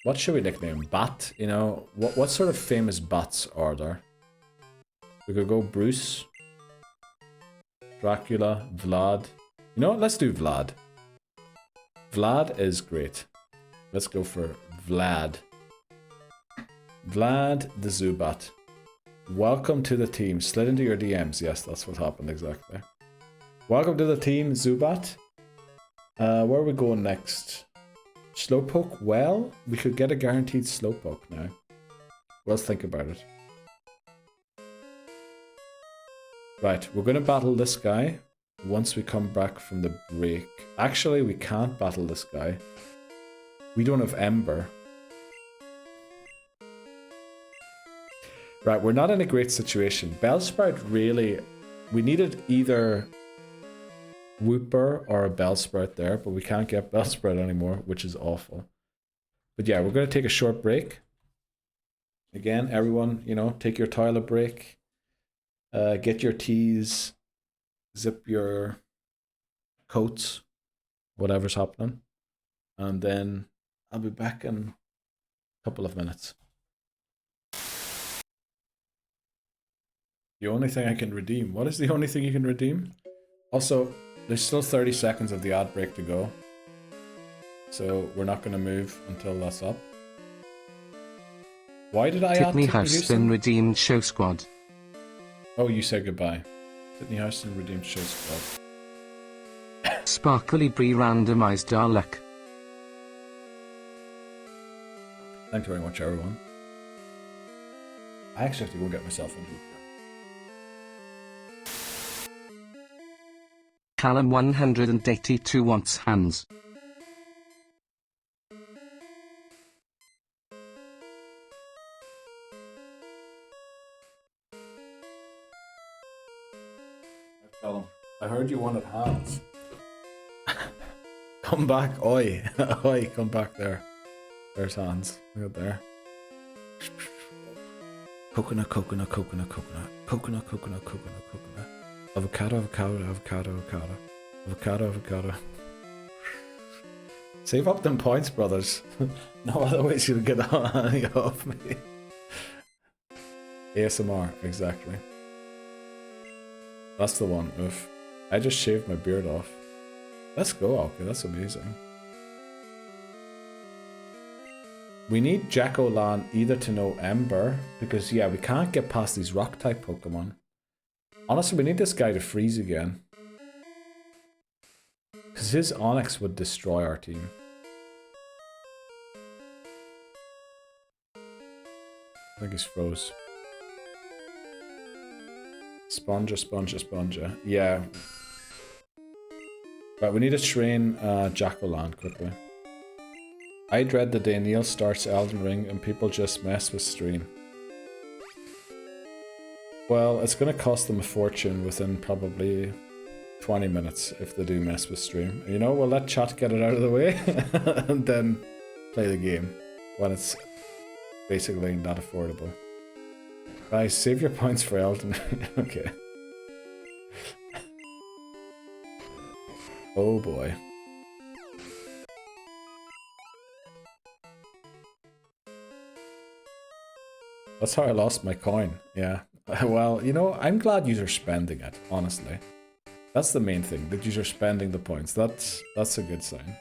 What should we nickname? Bat? You know, what sort of famous bats are there? We could go Bruce, Dracula, Vlad. You know what? Let's do Vlad. Vlad is great. Let's go for Vlad. Vlad the Zubat. Welcome to the team. Slid into your DMs. Yes, that's what happened exactly. Welcome to the team, Zubat. Where are we going next? Slowpoke Well? We could get a guaranteed Slowpoke now. Let's think about it. Right, we're going to battle this guy once we come back from the break. Actually, we can't battle this guy. We don't have Ember. Right, we're not in a great situation. Bellsprout really... We needed either Wooper or a Bellsprout there, but we can't get Bellsprout anymore, which is awful. But yeah, we're going to take a short break. Again, everyone, you know, take your toilet break. Get your teas. Zip your coats. Whatever's happening. And then I'll be back in a couple of minutes. The only thing I can redeem. What is the only thing you can redeem? Also, there's still 30 seconds of the ad break to go. So we're not going to move until that's up. Why did I add Tiffany Houston redeemed Show Squad. Oh, you said goodbye. Tiffany Houston redeemed Show Squad. Sparkly Bree randomized our luck. Thank you very much, everyone. I actually have to go get myself a boot. Callum 182 wants hands. Callum, I heard you wanted hands. Come back, oi. Oi, come back there. There's hands. Look at there. Coconut, coconut, coconut, coconut. Coconut, coconut, coconut, coconut. Avocado, avocado, avocado, avocado. Avocado, avocado. Save up them points, brothers. No other ways you'll get any off me. ASMR, exactly. That's the one. Oof. I just shaved my beard off. Let's go, okay, that's amazing. We need Jack-O-Lan either to know Ember, because yeah, we can't get past these rock-type Pokemon. Honestly, we need this guy to freeze again. Because his Onyx would destroy our team. I think he's froze. Sponger. Yeah. Right, we need to train Jackoland quickly. I dread the day Neil starts Elden Ring and people just mess with stream. Well, it's going to cost them a fortune within probably 20 minutes if they do mess with stream. You know, we'll let chat get it out of the way and then play the game when it's basically not affordable. Guys, save your points for Elden Ring. Okay. Oh boy. That's how I lost my coin. Yeah. Well, you know, I'm glad you're spending it, honestly. That's the main thing, that you're spending the points. That's a good sign.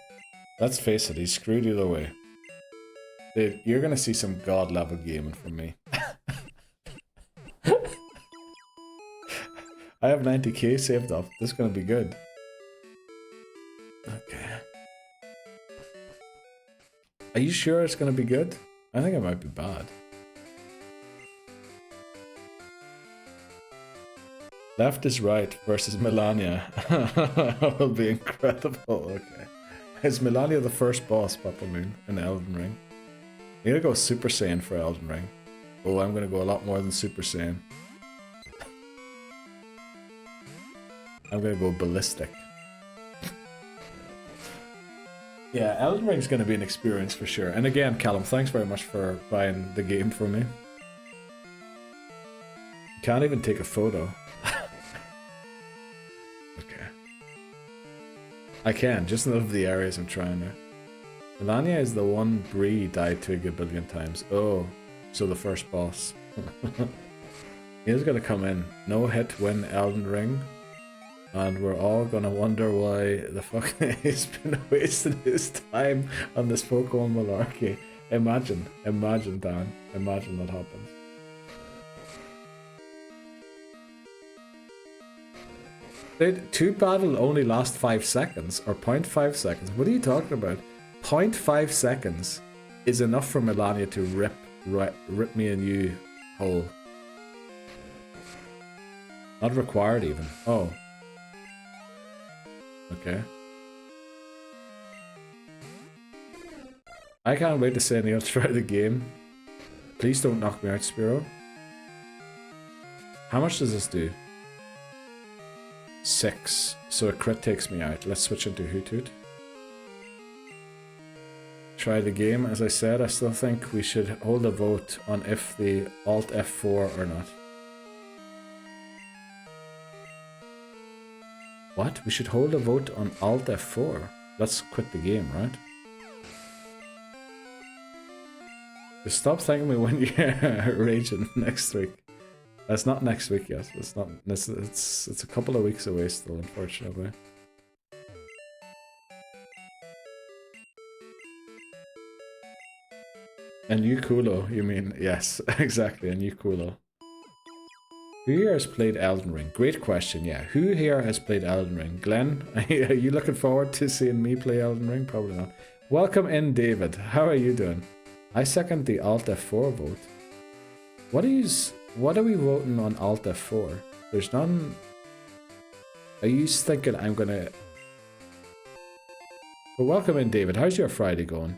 Let's face it, he's screwed either way. Dude, you're gonna see some god level gaming from me. I have 90k saved up. This is gonna be good. Okay. Are you sure it's gonna be good? I think it might be bad. Left is right versus Melania. Will be incredible. Okay. Is Melania the first boss, Papa Moon, in Elden Ring? I'm gonna go Super Saiyan for Elden Ring. Oh, I'm gonna go a lot more than Super Saiyan. I'm gonna go ballistic. Yeah, Elden Ring's gonna be an experience for sure. And again, Callum, thanks very much for buying the game for me. Can't even take a photo. Okay. I can, just none of the areas I'm trying to. Melania is the one Bree died to a billion times. Oh, so the first boss. He's gonna come in. No hit win Elden Ring. And we're all gonna wonder why the fuck he's been wasting his time on this Pokemon malarkey. Imagine, Dan. Imagine that happens. Dude, 2 battle only last 5 seconds, or 0.5 seconds. What are you talking about? 0.5 seconds is enough for Melania to rip me and you whole. Not required even. Oh. Okay. I can't wait to say Neil try the game. Please don't knock me out, Spiro. How much does this do? 6. So a crit takes me out. Let's switch into Hoothoot. Try the game. As I said, I still think we should hold a vote on if the Alt F4 or not. What? We should hold a vote on Alt F4? Let's quit the game, right? Just stop thanking me when you're raging next week. It's not next week yet. It's not. It's a couple of weeks away still, unfortunately. A new Kulo, you mean? Yes, exactly, a new Kulo. Who here has played Elden Ring? Great question, yeah. Who here has played Elden Ring? Glenn, are you looking forward to seeing me play Elden Ring? Probably not. Welcome in, David. How are you doing? I second the Alt F4 vote. What are we voting on Alt F4? There's none. Are you thinking I'm gonna... Well, welcome in, David. How's your Friday going?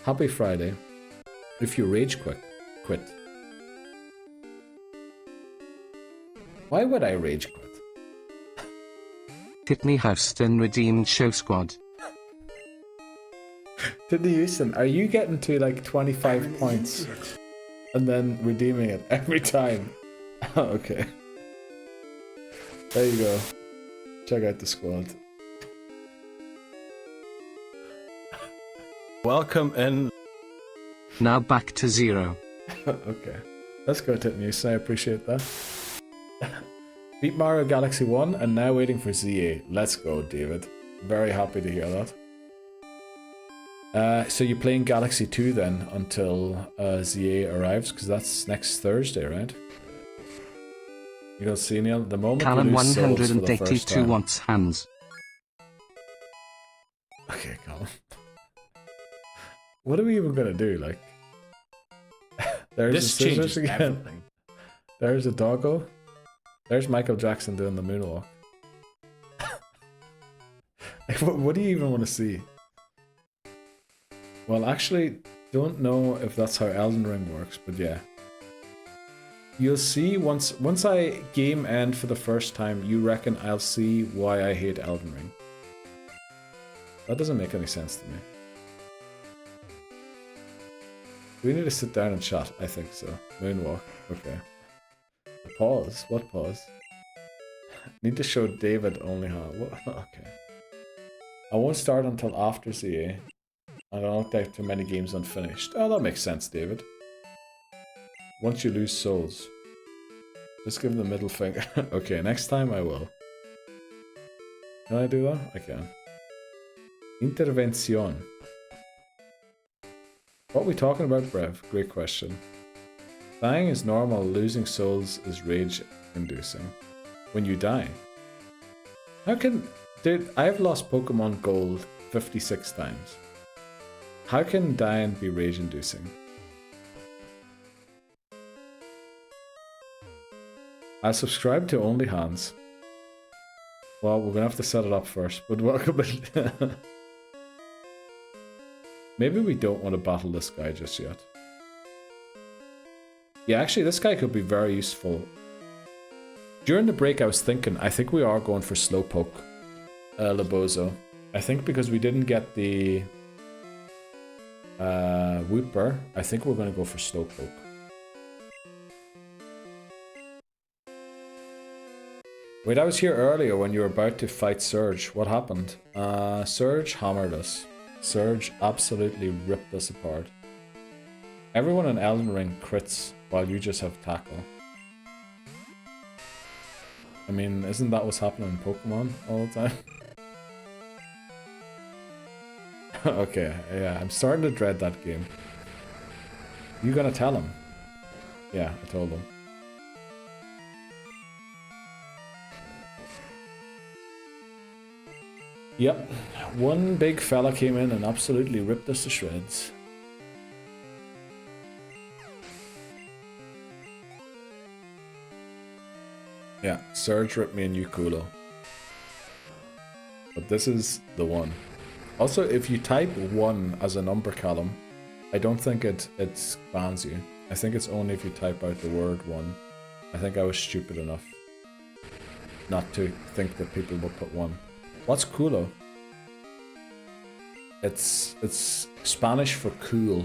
Happy Friday. If you rage quit. Why would I rage quit? Whitney Houston redeemed Show Squad. Whitney Houston, are you getting to like 25 points and then redeeming it every time? Okay. There you go. Check out the squad. Welcome in. Now back to 0. Okay. Let's go, Titmus. I appreciate that. Beat Mario Galaxy 1 and now waiting for ZA. Let's go, David. Very happy to hear that. So you're playing Galaxy 2 then until ZA arrives? Because that's next Thursday, right? You don't see, Neil? The moment Callum you lose souls for the first 182 time. wants hands. Okay, Colin. What are we even gonna do? Like, there's This the scissors changes again. everything. There's a doggo. There's Michael Jackson doing the moonwalk. Like, what do you even want to see? Well, actually, don't know if that's how Elden Ring works, but yeah. You'll see once I game end for the first time, you reckon I'll see why I hate Elden Ring. That doesn't make any sense to me. We need to sit down and chat, I think so. Moonwalk, okay. Pause, what pause? Need to show David only how, what? Okay. I won't start until after CA. I don't take too many games unfinished. Oh, that makes sense, David. Once you lose souls, just give the middle finger. Okay, next time I will. Can I do that? I can. Intervención. What are we talking about, Brev? Great question. Dying is normal, losing souls is rage-inducing. When you die. How can... Dude, I've lost Pokemon Gold 56 times. How can dying be rage-inducing? I subscribe to Only Hands. Well, we're gonna have to set it up first, but welcome. Maybe we don't want to battle this guy just yet. Yeah, actually, this guy could be very useful. During the break, I was thinking, I think we are going for Slowpoke Labozo. I think because we didn't get the Wooper, I think we're going to go for Slowpoke. Wait, I was here earlier when you were about to fight Surge. What happened? Surge hammered us. Surge absolutely ripped us apart. Everyone in Elden Ring crits while you just have tackle. I mean, isn't that what's happening in Pokemon all the time? Okay, yeah, I'm starting to dread that game. You gonna tell him? Yeah, I told him. Yep, one big fella came in and absolutely ripped us to shreds. Yeah, Surge ripped me a new Kulo. But this is the one. Also, if you type 1 as a number column, I don't think it bans you. I think it's only if you type out the word 1. I think I was stupid enough not to think that people would put 1. What's Kulo? It's Spanish for cool.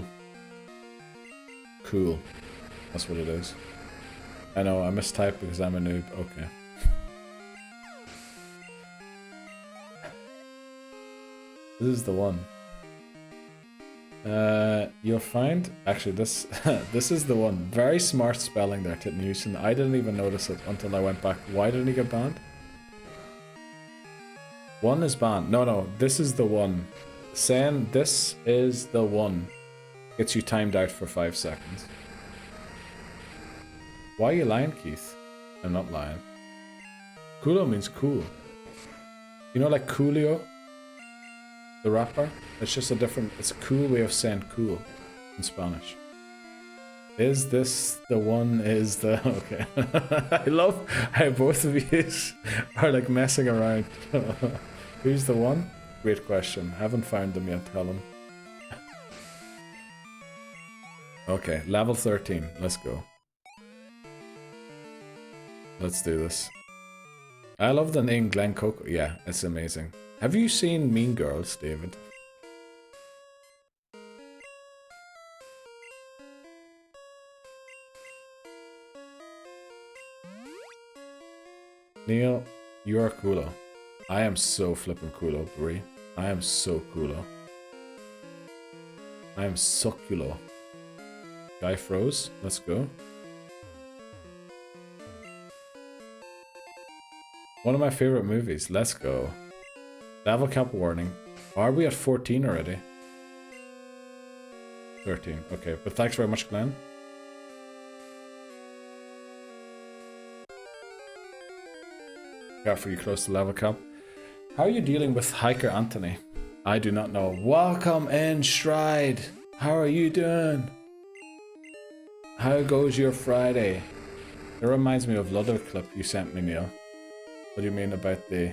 Cool. That's what it is. I know, I mistyped because I'm a noob. Okay. This is the one. You'll find... Actually, this this is the one. Very smart spelling there, Titnewson. I didn't even notice it until I went back. Why didn't he get banned? 1 is banned. No, this is the one. Saying this is the one gets you timed out for 5 seconds. Why are you lying, Keith? I'm not lying. Culo means cool. You know, like Coolio? The rapper? It's just a different... It's a cool way of saying cool in Spanish. Is this the one? Is the... Okay. I love how both of you are like messing around. Who's the one? Great question. Haven't found them yet, tell them. Okay, level 13. Let's go. Let's do this. I love the name Glen Coco. Yeah, it's amazing. Have you seen Mean Girls, David? Neil, you are coolo. I am so flippin' coolo, Brie. I am so coolo. I am so coolo. Guy froze. Let's go. One of my favorite movies. Let's go. Level cap warning. Are we at 14 already? 13. Okay, but thanks very much, Glenn. Careful, you close to level cap. How are you dealing with Hiker Anthony? I do not know. Welcome in, Stride. How are you doing? How goes your Friday? It reminds me of the other clip you sent me, Neil. What do you mean about the...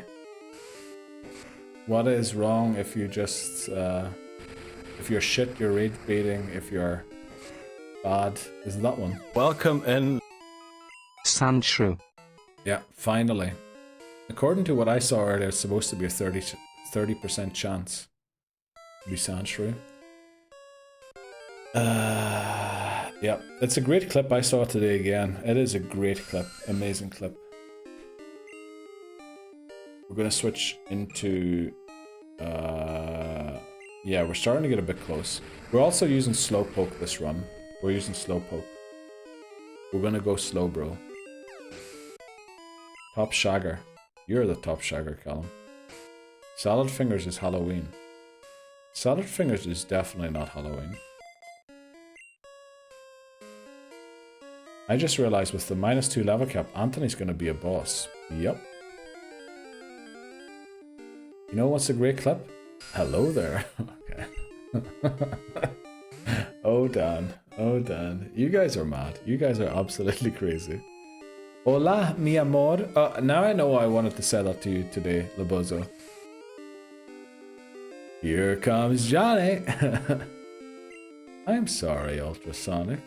What is wrong if you just... if you're shit, you're rage baiting. If you're bad, is that one? Welcome in. Sandshrew. Yeah, finally. According to what I saw earlier, it's supposed to be a 30% chance to be Sandshrew. Yeah, it's a great clip. I saw it today again. It is a great clip. Amazing clip. We're going to switch into... yeah, we're starting to get a bit close. We're also using Slowpoke this run. We're using Slowpoke. We're going to go slow, bro. Top Shagger. You're the top Shagger, Callum. Salad Fingers is Halloween. Salad Fingers is definitely not Halloween. I just realized with the -2 level cap, Anthony's going to be a boss. Yep. You know what's a great clip? Hello there. Okay. Oh, Dan. Oh, Dan. You guys are mad. You guys are absolutely crazy. Hola, mi amor. Now I know why I wanted to say that to you today, Labozo. Here comes Johnny. I'm sorry, Ultrasonic.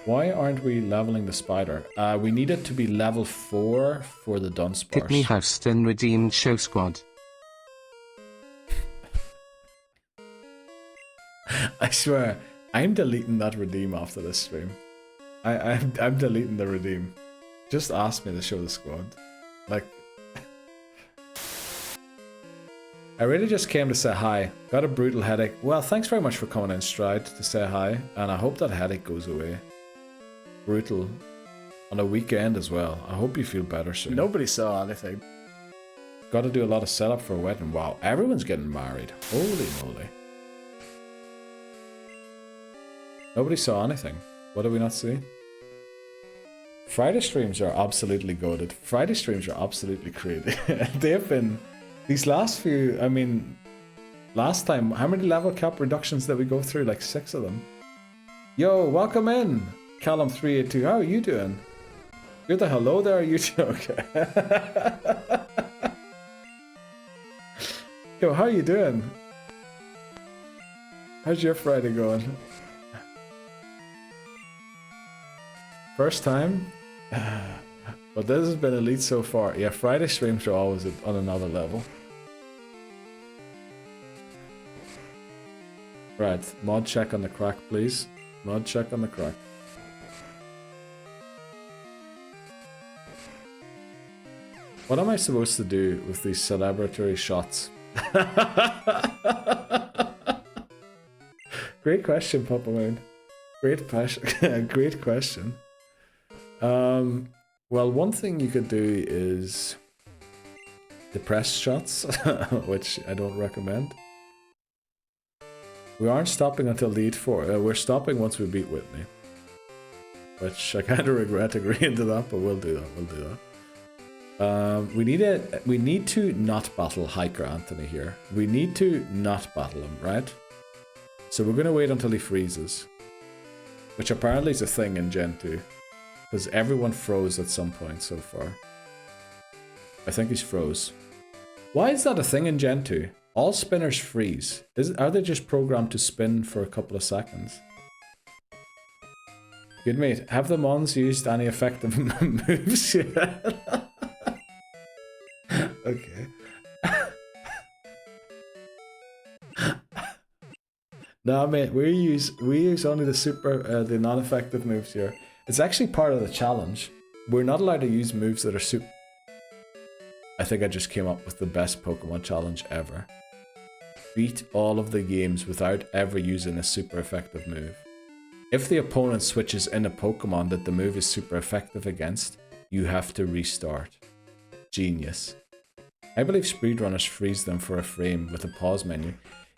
Why aren't we leveling the spider? We need it to be level 4 for the Dunsparce. Hit me Houston redeemed show squad. I swear, I'm deleting that redeem after this stream. I'm deleting the redeem. Just ask me to show the squad. Like, I really just came to say hi. Got a brutal headache. Well, thanks very much for coming in, Stride, to say hi. And I hope that headache goes away. Brutal. On a weekend as well. I hope you feel better soon. Nobody saw anything. Got to do a lot of setup for a wedding. Wow, everyone's getting married. Holy moly. Nobody saw anything. What did we not see? Friday streams are absolutely goated. Friday streams are absolutely crazy. They've been... These last few... I mean... Last time, how many level cap reductions did we go through? Like 6 of them. Yo, welcome in! Callum382, how are you doing? You're the hello there, are you too? Okay. Yo, how are you doing? How's your Friday going? First time? But this has been elite so far. Yeah, Friday streams are always on another level. Right, mod check on the crack, please. Mod check on the crack. What am I supposed to do with these celebratory shots? Great question, Papa Moon. Great question. Well, one thing you could do is depress shots, which I don't recommend. We aren't stopping until the Elite 4. We're stopping once we beat Whitney. Which I kind of regret agreeing to that, but we'll do that. We'll do that. We need to not battle Hiker Anthony here. We need to not battle him, right? So we're going to wait until he freezes. Which apparently is a thing in Gen 2. Because everyone froze at some point so far. I think he's froze. Why is that a thing in Gen 2? All spinners freeze. Are they just programmed to spin for a couple of seconds? Good mate, have the Mons used any effective moves yet? Okay. Nah, mate, we use only the non-effective moves here. It's actually part of the challenge. We're not allowed to use moves that are super... I think I just came up with the best Pokemon challenge ever. Beat all of the games without ever using a super effective move. If the opponent switches in a Pokemon that the move is super effective against, you have to restart. Genius. I believe speedrunners freeze them for a frame with a pause menu.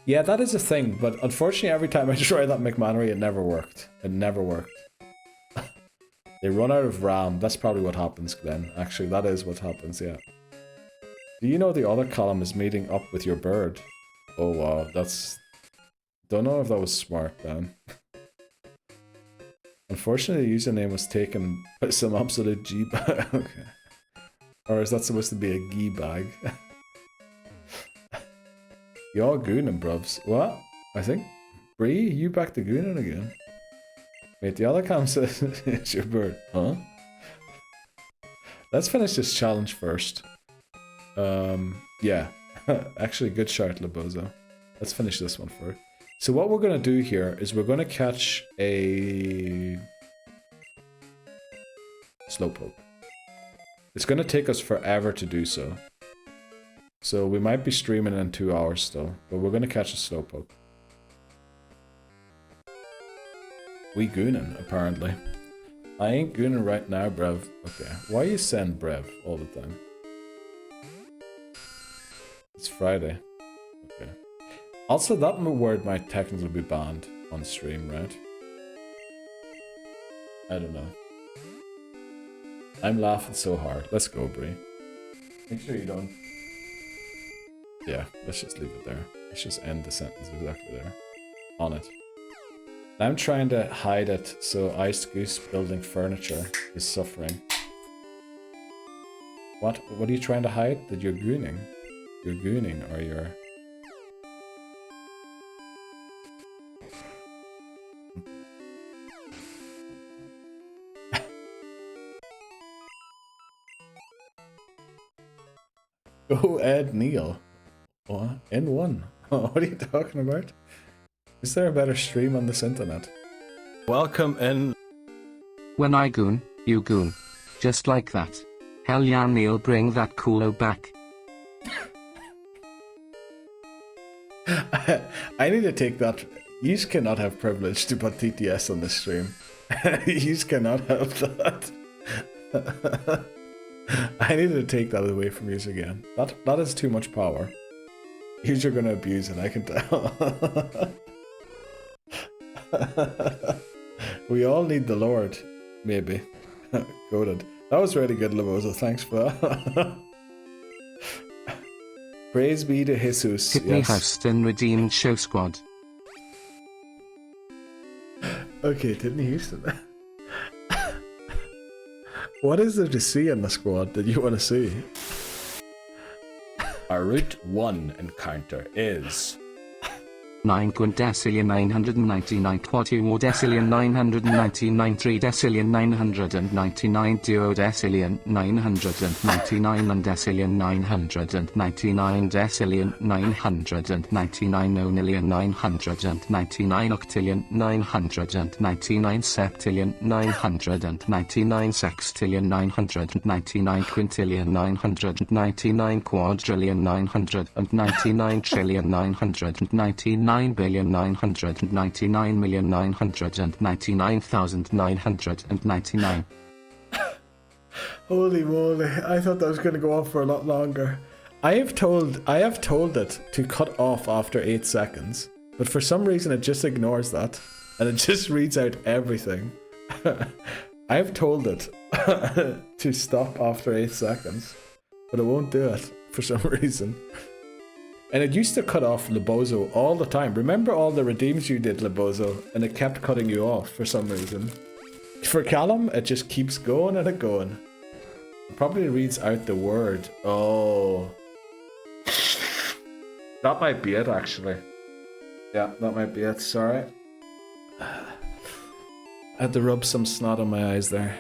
Yeah, that is a thing, but unfortunately every time I tried that McMannery, it never worked. It never worked. They run out of RAM. That's probably what happens, Glenn. Actually, that is what happens, yeah. Do you know the other column is meeting up with your bird? Oh wow, that's... Don't know if that was smart, Dan. Unfortunately, the username was taken by some absolute G-bag. Okay. Or is that supposed to be a G-bag? Y'all gooning, bruvs. What? I think... Bree, you back to gooning again? Wait, the other cam says it's your bird. Huh? Let's finish this challenge first. Yeah. Actually, good shout, Lebozo. Let's finish this one first. So what we're going to do here is we're going to catch a... Slowpoke. It's going to take us forever to do so. So we might be streaming in 2 hours still, but we're going to catch a Slowpoke. We gooning, apparently. I ain't gooning right now, brev. Okay. Why you send brev all the time? It's Friday. Okay. Also, that word might technically be banned on stream, right? I don't know. I'm laughing so hard. Let's go, Bree. Make sure you don't... Yeah, let's just leave it there. Let's just end the sentence exactly there. On it. I'm trying to hide it so Iced Goose building furniture is suffering. What? What are you trying to hide? That you're gooning? You're gooning or you're... Go Ed Neil. What? N1. What are you talking about? Is there a better stream on this internet? Welcome in. When I goon, you goon. Just like that. Hell yeah, Neil, bring that culo back. I need to take that. You cannot have privilege to put TTS on this stream. You cannot have that. I need to take that away from you again. That is too much power. You're gonna abuse it, I can tell. We all need the Lord, maybe. Goated. That was really good, Lavosa. Thanks for that. Praise be to Jesus. Hit me Houston redeemed show squad. Okay, Whitney Houston. What is there to see in the squad that you want to see? Our Route 1 encounter is... 9 quintessillion 999 quadruodecillion 999 tridecillion 999 duodecillion 999 undecillion 999 decillion 999 nonillion 999 octillion 999 septillion 999 sextillion 999 quintillion 999 quadrillion 999 trillion 999 9,999,999,999. Holy moly, I thought that was going to go on for a lot longer. I have told it to cut off after 8 seconds, but for some reason it just ignores that, and it just reads out everything. I have told it to stop after 8 seconds, but it won't do it for some reason. And it used to cut off Lebozo all the time. Remember all the redeems you did, Lebozo? And it kept cutting you off for some reason. For Callum, it just keeps going and going. It probably reads out the word. Oh. That might be it, actually. Yeah, that might be it. Sorry. I had to rub some snot on my eyes there.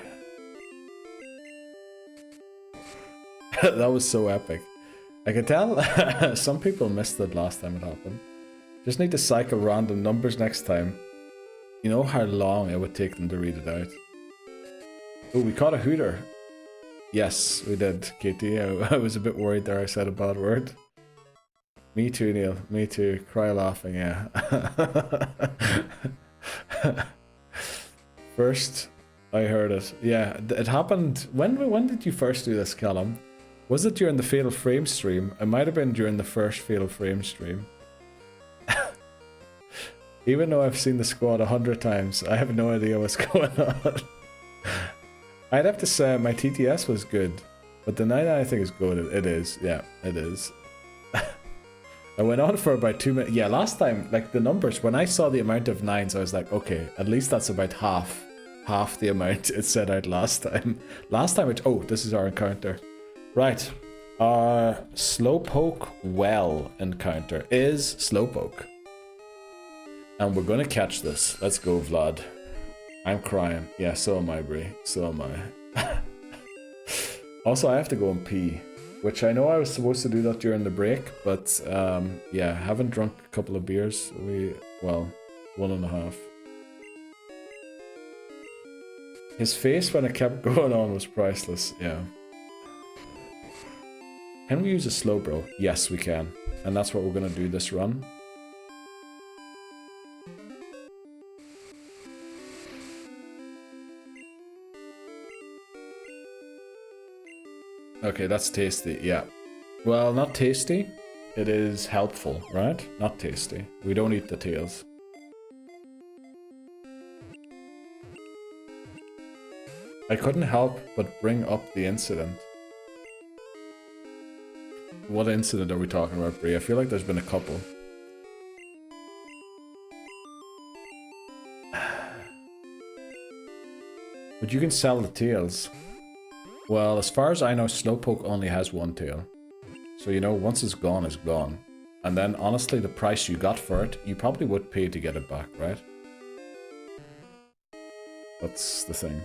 That was so epic. I could tell some people missed it last time it happened. Just need to cycle random numbers next time. You know how long it would take them to read it out. Oh, we caught a hooter. Yes, we did, Katie. I was a bit worried there I said a bad word. Me too, Neil. Me too. Cry laughing, yeah. First, I heard it. Yeah, it happened... When did you first do this, Callum? Was it during the Fatal Frame stream? It might have been during the first Fatal Frame stream. Even though I've seen the squad 100 times, I have no idea what's going on. I'd have to say my TTS was good. But the 99 I think is good. It is. Yeah, it is. I went on for about 2 minutes. Yeah, last time, like the numbers, when I saw the amount of 9s, I was like, okay, at least that's about half the amount it said out last time. Last time, oh, this is our encounter. Right. Our Slowpoke Well encounter is Slowpoke. And we're gonna catch this. Let's go, Vlad. I'm crying. Yeah, so am I, Brie. So am I. Also, I have to go and pee. Which I know I was supposed to do that during the break, but yeah, I haven't drunk a couple of beers. Well, 1.5. His face when it kept going on was priceless, yeah. Can we use a slow bro? Yes, we can. And that's what we're gonna do this run. Okay, that's tasty, yeah. Well, not tasty. It is helpful, right? Not tasty. We don't eat the tails. I couldn't help but bring up the incident. What incident are we talking about, Brie? I feel like there's been a couple. But you can sell the tails. Well, as far as I know, Slowpoke only has one tail. So, you know, once it's gone, it's gone. And then, honestly, the price you got for it, you probably would pay to get it back, right? That's the thing.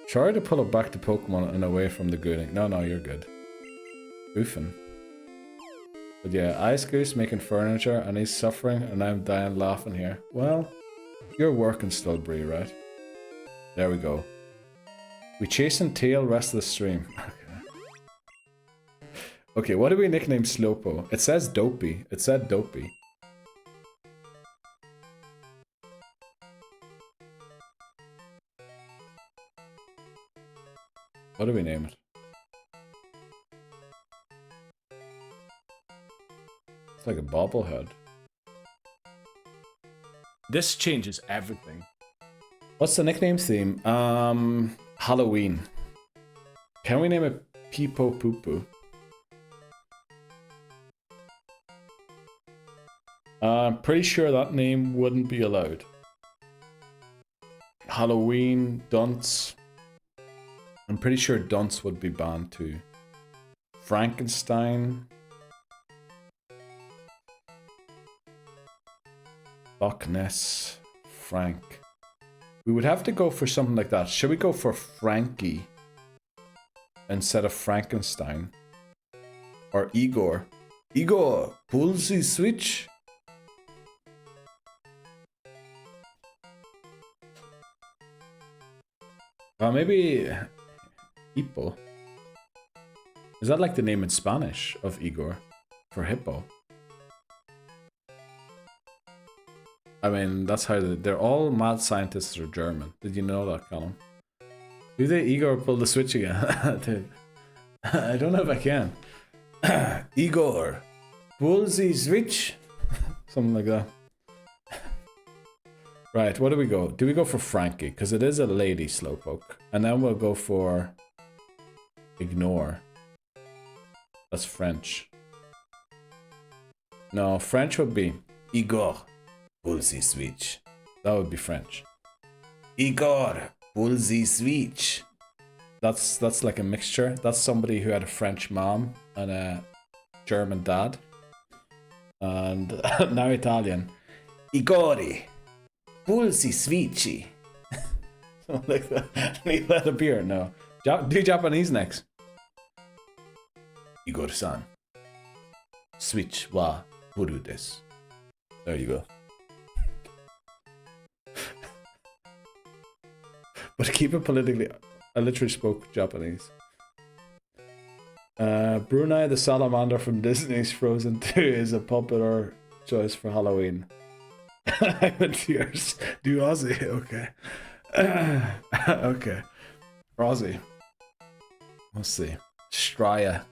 Try to pull it back to Pokemon and away from the gooning. No, you're good. Oofing. But yeah, Ice Goose making furniture and he's suffering and I'm dying laughing here. Well, you're working still, Brie, right? There we go. We chasing tail rest of the stream. Okay, what do we nickname Slowpoke? It says Dopey. It said Dopey. What do we name it? It's like a bobblehead. This changes everything. What's the nickname theme? Halloween. Can we name it Peepo Poo Poo? I'm pretty sure that name wouldn't be allowed. Halloween, Dunce. I'm pretty sure Dunce would be banned too. Frankenstein. Loch Ness. Frank. We would have to go for something like that. Should we go for Frankie instead of Frankenstein? Or Igor? Igor, pulls the switch. Maybe Hippo. Is that like the name in Spanish of Igor for hippo? I mean, that's how they're all mad scientists are German. Did you know that, Callum? Do they Igor pull the switch again? Dude, I don't know if I can. Igor, pull the switch. Something like that. Right, what do we go? Do we go for Frankie? Because it is a lady Slowpoke. And then we'll go for Ignore. That's French. No, French would be Igor. Pull the switch. That would be French. Igor, pull the switch. That's like a mixture. That's somebody who had a French mom and a German dad. And now Italian. Igori, pull the switchy. Something like that. Need that appear? No. Do Japanese next. Igor-san. Switch wa puru desu. There you go. But keep it politically. I literally spoke Japanese. Brunei the salamander from Disney's Frozen 2 is a popular choice for Halloween. I'm in tears. Do Aussie? Okay. Okay. Aussie. Let's see. Straya,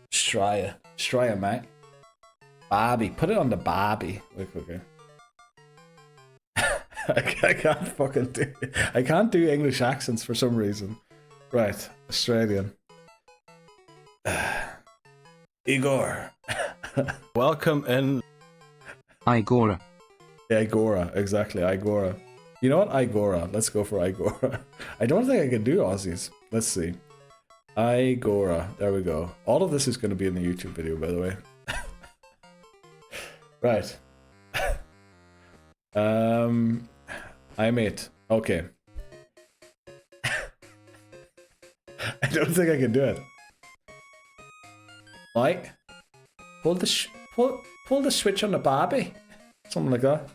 mate. Barbie. Put it on the Barbie. Okay. I can't fucking do it. I can't do English accents for some reason. Right, Australian. Igor. Welcome in. Igora. Igora, exactly, Igora. You know what? Igora. Let's go for Igora. I don't think I can do Aussies. Let's see. Igora. There we go. All of this is going to be in the YouTube video, by the way. Right. I'm it. Okay. I don't think I can do it. Like, pull the switch on the Barbie. Something like that.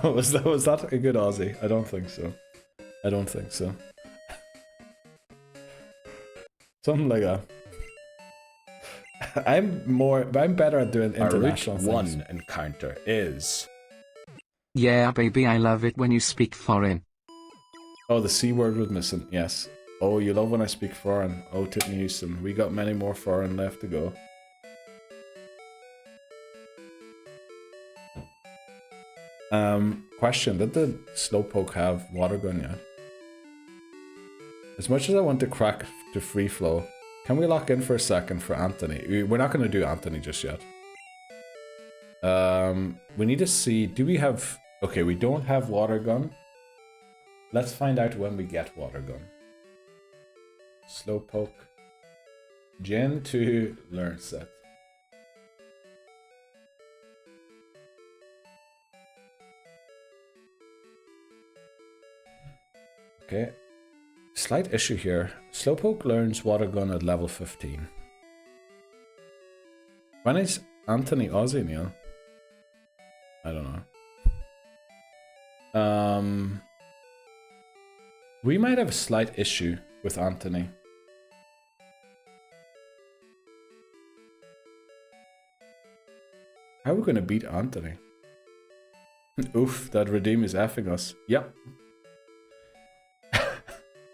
Oh, was that a good Aussie? I don't think so. I don't think so. Something like that. I'm better at doing international things. Our route 1 encounter is... Yeah, baby, I love it when you speak foreign. Oh, the C word was missing, yes. Oh, you love when I speak foreign. Oh, Tiffany Houston. We got many more foreign left to go. Question, did the Slowpoke have water gun yet? As much as I want to crack to free flow, can we lock in for a second for Anthony? We're not going to do Anthony just yet. We need to see, do we have... Okay, we don't have water gun. Let's find out when we get water gun. Slowpoke. Gen 2 learn set. Okay. Slight issue here. Slowpoke learns water gun at level 15. When is Anthony Aussie, Neil? I don't know. We might have a slight issue with Anthony. How are we going to beat Anthony? Oof, that redeem is effing us. Yep.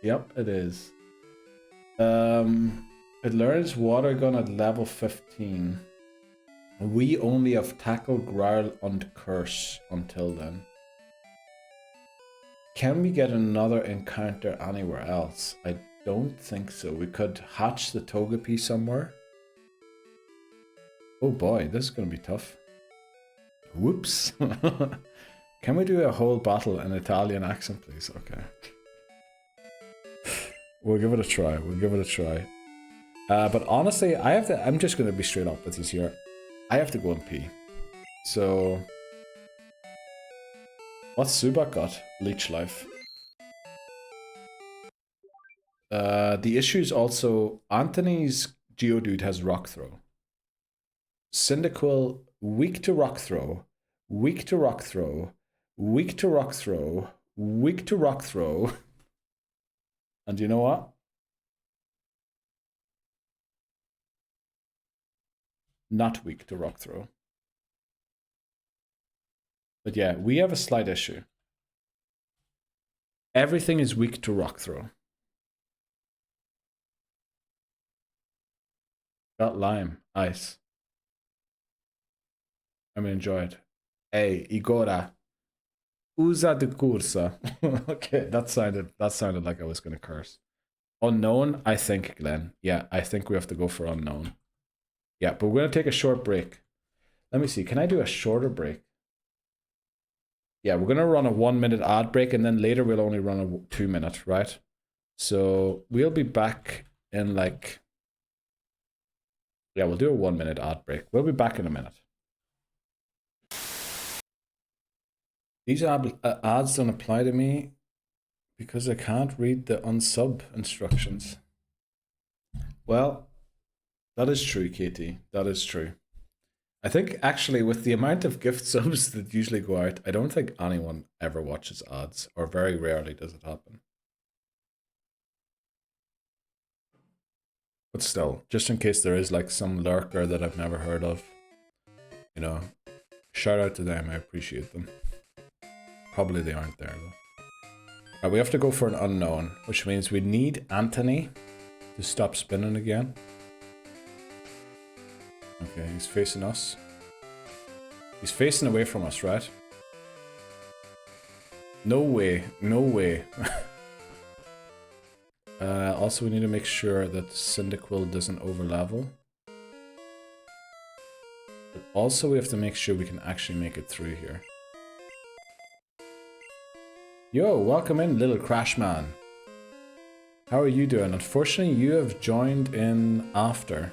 Yep, it is. It learns water gun at level 15. We only have tackle, growl, and curse until then. Can we get another encounter anywhere else? I don't think so. We could hatch the Togepi somewhere. Oh boy, this is going to be tough. Whoops. Can we do a whole battle in Italian accent, please? Okay. We'll give it a try. We'll give it a try. But honestly, I'm just going to be straight up with you here. I have to go and pee. So... What's Zubat got? Leech Life. The issue is also Anthony's Geodude has Rock Throw. Cyndaquil, weak to Rock Throw, weak to Rock Throw, weak to Rock Throw, weak to Rock Throw. And you know what? Not weak to Rock Throw. But yeah, we have a slight issue. Everything is weak to Rock Throw. Got Lime, Ice. I'm gonna enjoy it. Hey, Igora. Usa de cursa. Okay, that sounded like I was gonna curse. Unknown, I think, Glenn. Yeah, I think we have to go for unknown. Yeah, but we're gonna take a short break. Let me see, can I do a shorter break? Yeah, we're gonna run a 1 minute ad break and then later we'll only run a 2 minute, right? So we'll be back in like... Yeah, we'll do a 1 minute ad break. We'll be back in a minute. These ads don't apply to me because I can't read the unsub instructions. Well, that is true, Katie. That is true. I think actually with the amount of gift subs that usually go out, I don't think anyone ever watches ads, or very rarely does it happen. But still, just in case there is like some lurker that I've never heard of, you know, shout out to them, I appreciate them. Probably they aren't there though. Right, we have to go for an unknown, which means we need Anthony to stop spinning again. Okay, he's facing us. He's facing away from us, right? No way, no way. Also, we need to make sure that Cyndaquil doesn't overlevel. But also, we have to make sure we can actually make it through here. Yo, welcome in, little Crash Man. How are you doing? Unfortunately, you have joined in after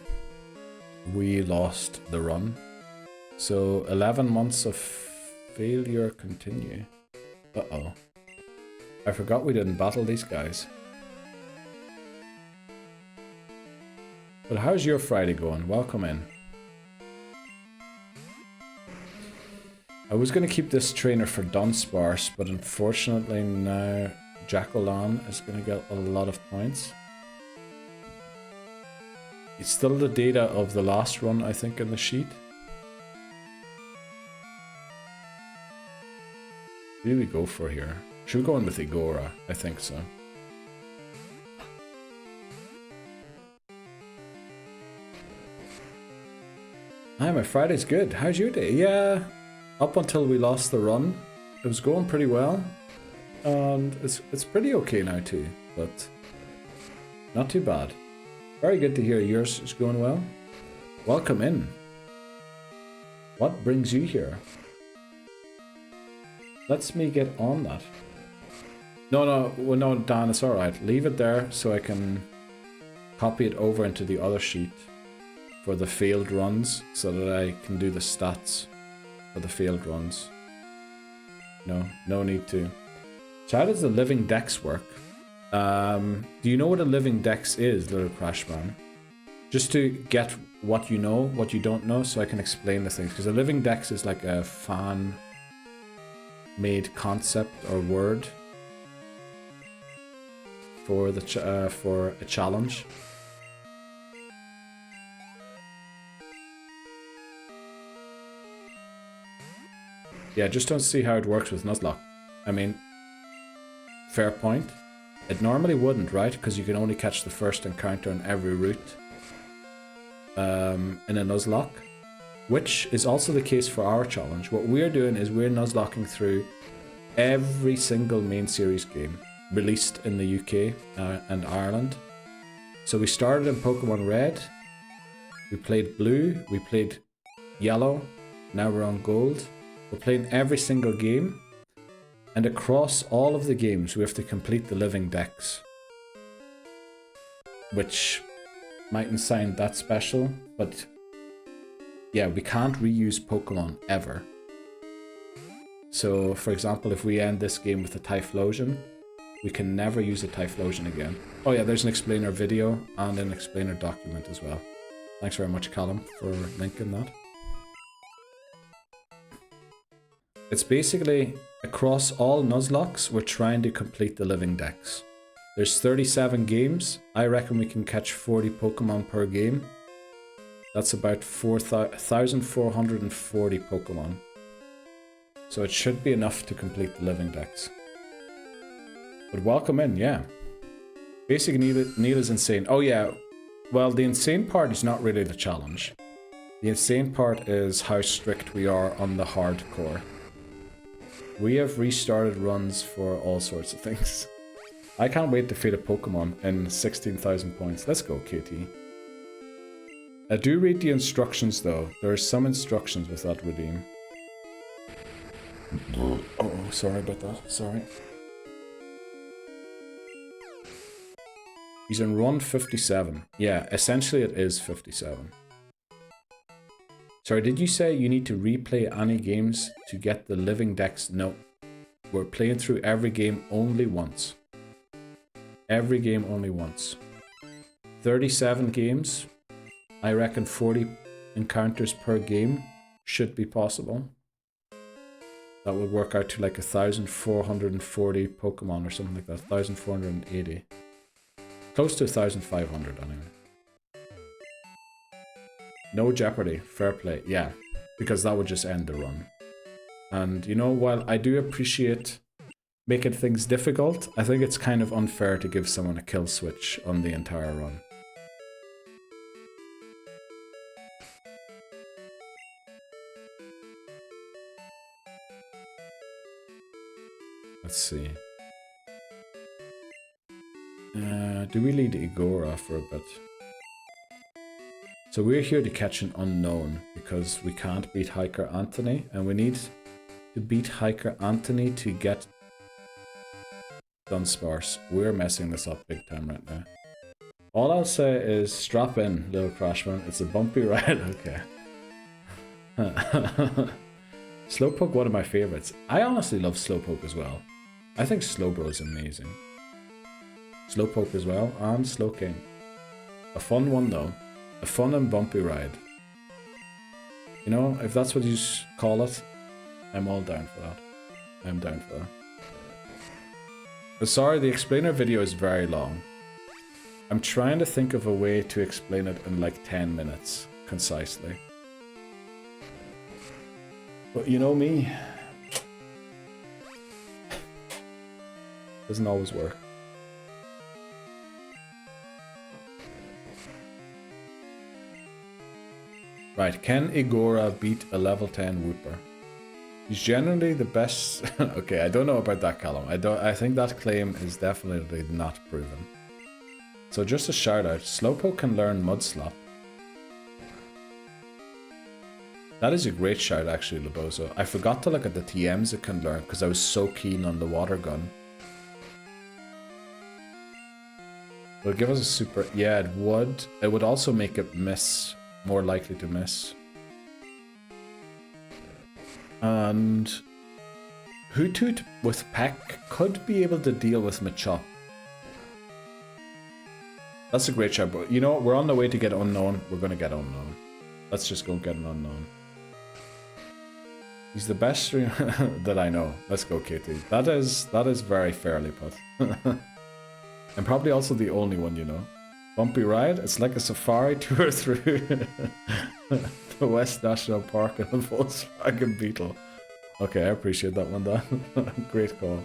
we lost the run. So 11 months of failure continue. Uh-oh. I forgot we didn't battle these guys. But how's your Friday going? Welcome in. I was going to keep this trainer for Dunsparce, but unfortunately now Jackolan is going to get a lot of points. It's still the data of the last run, I think, in the sheet. Who do we go for here? Should we go in with Igora? I think so. Hi, my Friday's good. How's your day? Yeah, up until we lost the run, it was going pretty well. And it's pretty okay now too, but not too bad. Very good to hear yours is going well. Welcome in. What brings you here? Let's me get on that. No, Dan, it's alright. Leave it there so I can copy it over into the other sheet for the failed runs so that I can do the stats for the failed runs. No need to. So how does the living dex work? Do you know what a living dex is, little Crashman? Just to get what you know, what you don't know, so I can explain the things. Because a living dex is like a fan-made concept or word for the for a challenge. Yeah, just don't see how it works with Nuzlocke. I mean, fair point. It normally wouldn't, right? Because you can only catch the first encounter on every route in a Nuzlocke, which is also the case for our challenge. What we're doing is we're Nuzlocking through every single main series game released in the UK and Ireland. So we started in Pokemon Red, we played Blue, we played Yellow, now we're on Gold. We're playing every single game. And across all of the games, we have to complete the living dex. Which mightn't sound that special, but yeah, we can't reuse Pokemon ever. So, for example, if we end this game with a Typhlosion, we can never use a Typhlosion again. Oh yeah, there's an explainer video and an explainer document as well. Thanks very much, Callum, for linking that. It's basically, across all Nuzlockes, we're trying to complete the living dex. There's 37 games. I reckon we can catch 40 Pokemon per game. That's about 1,440 Pokemon. So it should be enough to complete the living dex. But welcome in, yeah. Basic Neil is insane. Oh yeah, well the insane part is not really the challenge. The insane part is how strict we are on the hardcore. We have restarted runs for all sorts of things. I can't wait to feed a Pokemon in 16,000 points. Let's go, KT. I do read the instructions though. There are some instructions with that redeem. Oh, sorry about that. Sorry. He's in run 57. Yeah, essentially it is 57. Sorry, did you say you need to replay any games to get the living dex? No. We're playing through every game only once. Every game only once. 37 games. I reckon 40 encounters per game should be possible. That would work out to like 1,440 Pokemon or something like that. 1,480. Close to 1,500 anyway. No Jeopardy, fair play, yeah, because that would just end the run. And you know, while I do appreciate making things difficult, I think it's kind of unfair to give someone a kill switch on the entire run. Let's see. Do we lead Igora for a bit? So we're here to catch an unknown because we can't beat Hiker Anthony, and we need to beat Hiker Anthony to get Dunsparce. We're messing this up big time right now. All I'll say is strap in, little Crashman. It's a bumpy ride. Okay. Slowpoke, one of my favorites. I honestly love Slowpoke as well. I think Slowbro is amazing. Slowpoke as well, and Slowking. A fun one though. A fun and bumpy ride. You know, if that's what you call it, I'm all down for that. I'm down for that. But sorry, the explainer video is very long. I'm trying to think of a way to explain it in like 10 minutes, concisely. But you know me. Doesn't always work. Right, can Igora beat a level 10 Wooper? He's generally the best. Okay, I don't know about that, Callum. I think that claim is definitely not proven. So just a shout out, Slowpoke can learn Mudslap. That is a great shout actually, Lobozo. I forgot to look at the TMs it can learn because I was so keen on the water gun. Will it give us a super... Yeah, it would. It would also make it miss. More likely to miss. And Hoothoot with Peck could be able to deal with Machop. That's a great shout, but you know what? We're on the way to get Unknown. We're gonna get Unknown. Let's just go get an Unknown. He's the best streamer that I know. Let's go, Katie. That is very fairly put. And probably also the only one you know. Bumpy ride? It's like a safari tour through the West National Park in a Volkswagen Beetle. Okay, I appreciate that one, Dan. Great call.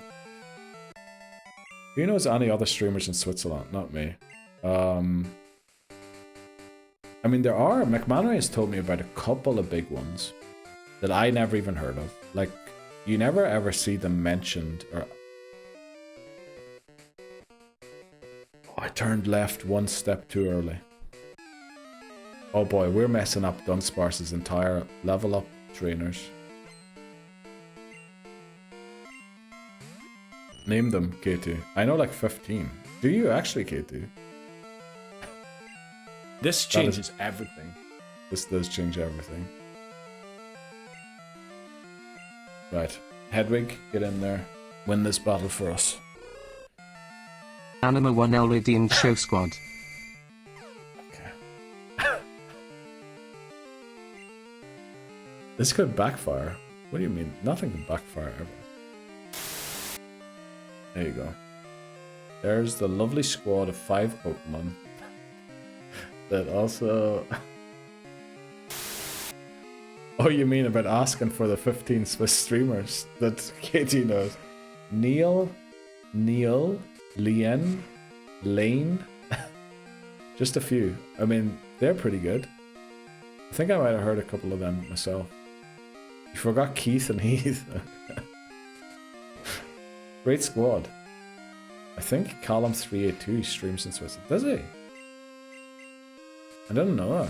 Who knows any other streamers in Switzerland? Not me. I mean, there are. McManary has told me about a couple of big ones that I never even heard of. Like, you never ever see them mentioned or... I turned left one step too early. Oh boy, we're messing up Dunsparce's entire level up trainers. Name them, K2. I know like 15. Do you actually, K2? This changes everything. This does change everything. Right. Hedwig, get in there. Win this battle for us. Anima 1L redeemed show squad. Okay. This could backfire. What do you mean? Nothing can backfire ever. There you go. There's the lovely squad of 5 Pokemon. That also... Oh, you mean about asking for the 15 Swiss streamers that Katie knows? Neil, Lien, Lane, just a few. I mean, they're pretty good. I think I might have heard a couple of them myself. You forgot Keith and Heath. Great squad. I think Column382 streams in Switzerland. Does he? I didn't know. I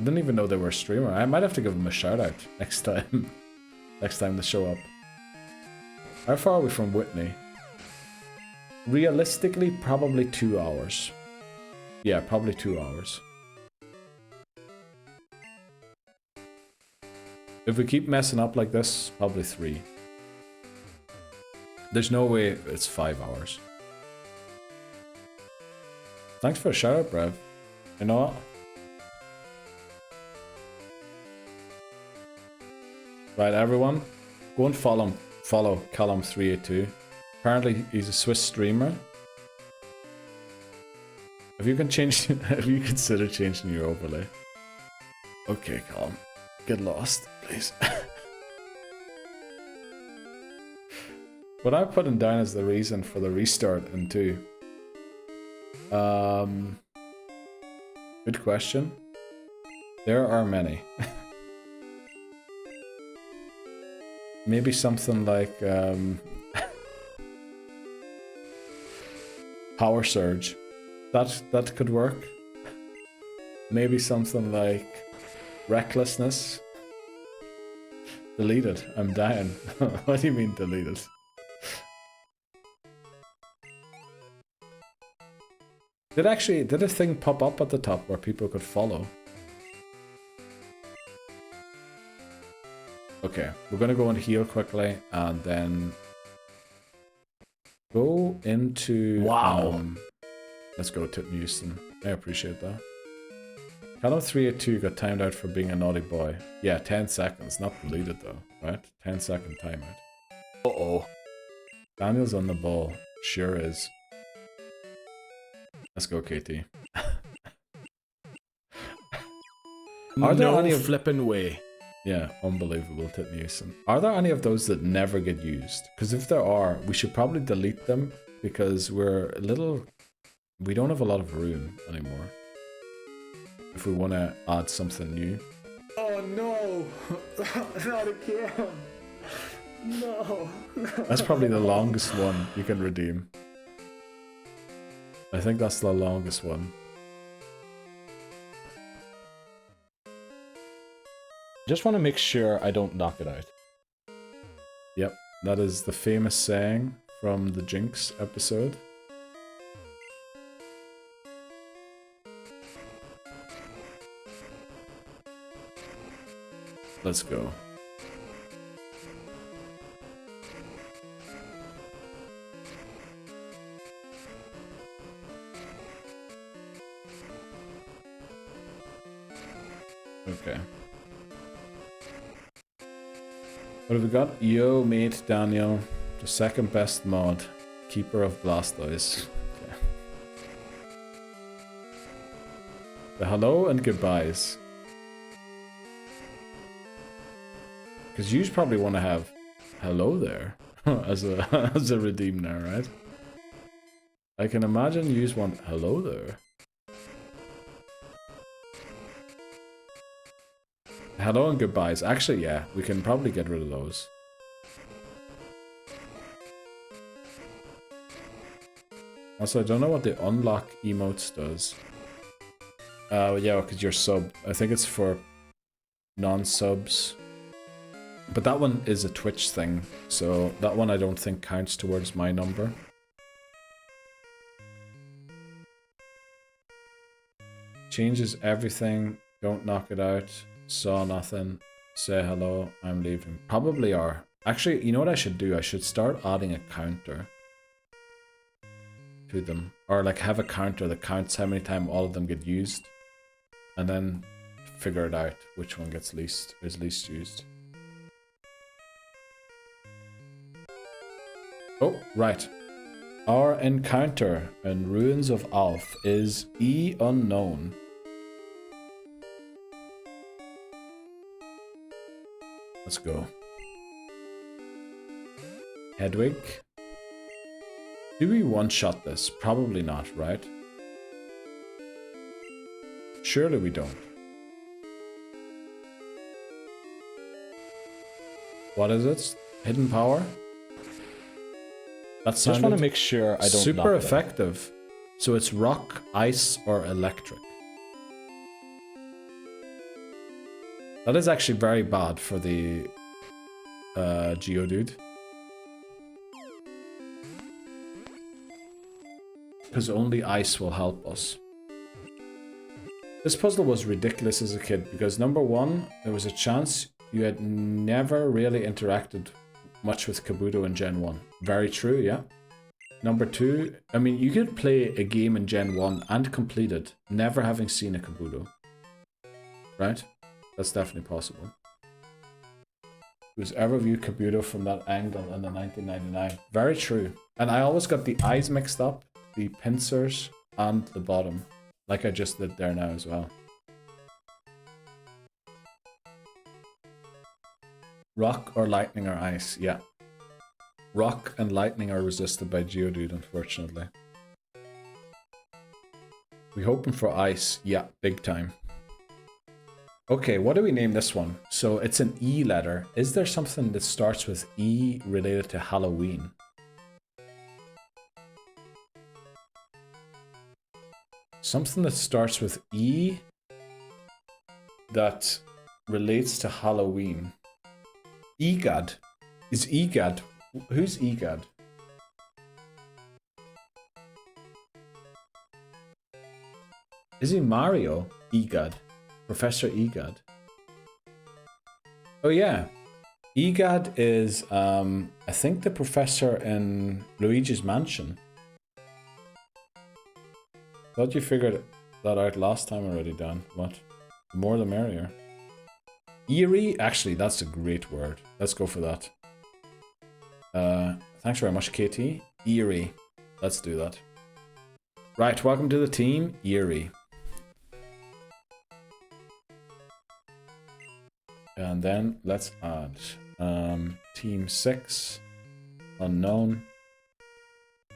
didn't even know they were a streamer. I might have to give them a shout out next time. Next time they show up. How far are we from Whitney? Realistically, probably 2 hours. Yeah, probably 2 hours. If we keep messing up like this, probably 3. There's no way it's 5 hours. Thanks for a shout out, Brev. You know what? Right, everyone, go and follow Callum382. Apparently, he's a Swiss streamer. If you can change, if you consider changing your overlay. Okay, Callum, get lost, please. What I'm putting down as the reason for the restart in 2. Good question. There are many. Maybe something like Power surge. That could work. Maybe something like recklessness. Deleted. I'm dying. What do you mean deleted? Did a thing pop up at the top where people could follow? Okay, we're gonna go and heal quickly and then go into let's go to Houston. I appreciate that. Kanto 382 got timed out for being a naughty boy. Yeah, 10 seconds, not deleted though, right? 10-second timeout. Uh-oh. Daniel's on the ball. Sure is. Let's go, KT. Are there any flipping way? Yeah, unbelievable, Titnewson. Are there any of those that never get used? Because if there are, we should probably delete them because we don't have a lot of room anymore. If we want to add something new. Oh no! Not again! No! That's probably the longest one you can redeem. I think that's the longest one. Just want to make sure I don't knock it out. Yep, that is the famous saying from the Jinx episode. Let's go. Okay. What have we got? Yo, mate, Daniel. The second best mod. Keeper of Blastoise. Okay. The hello and goodbyes. Because you probably want to have hello there as a redeem now, right? I can imagine you want hello there. Hello and goodbyes. Actually, yeah, we can probably get rid of those. Also, I don't know what the unlock emotes does. Yeah, because you're sub. I think it's for non-subs. But that one is a Twitch thing, so that one I don't think counts towards my number. Changes everything. Don't knock it out. Saw nothing. Say hello. I'm leaving. Probably are. Actually, you know what I should do? I should start adding a counter to them. Or like have a counter that counts how many times all of them get used. And then figure it out which one is least used. Oh, right. Our encounter in Ruins of Alph is E unknown. Let's go. Hedwig. Do we one-shot this? Probably not, right? Surely we don't. What is it? Hidden power? That's just want to make sure I don't super effective. So it's rock, ice, or electric. That is actually very bad for the Geodude. Because only ice will help us. This puzzle was ridiculous as a kid because number one, there was a chance you had never really interacted much with Kabuto in Gen 1. Very true, yeah. Number two, I mean, you could play a game in Gen 1 and complete it, never having seen a Kabuto. Right? That's definitely possible. Who's ever viewed Kabuto from that angle in the 1999? Very true. And I always got the eyes mixed up, the pincers, and the bottom. Like I just did there now as well. Rock or lightning or ice, yeah. Rock and lightning are resisted by Geodude, unfortunately. We hoping for ice, yeah, big time. Okay, what do we name this one? So it's an E letter. Is there something that starts with E related to Halloween? Something that starts with E that relates to Halloween. EGAD. Is EGAD? Who's EGAD? Is he Mario? EGAD. Professor EGAD. Oh yeah. EGAD is, I think the professor in Luigi's Mansion. Thought you figured that out last time already, Dan. What? The more the merrier. Eerie? Actually, that's a great word. Let's go for that. Thanks very much, KT. Eerie. Let's do that. Right, welcome to the team, Eerie. And then let's add team 6, unknown,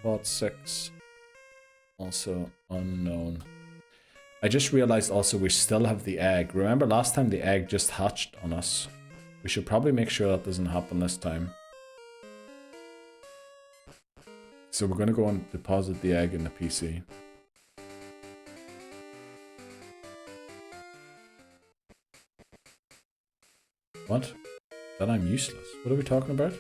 pod 6, also unknown. I just realized also we still have the egg. Remember last time the egg just hatched on us? We should probably make sure that doesn't happen this time. So we're going to go and deposit the egg in the PC. What? That I'm useless. What are we talking about?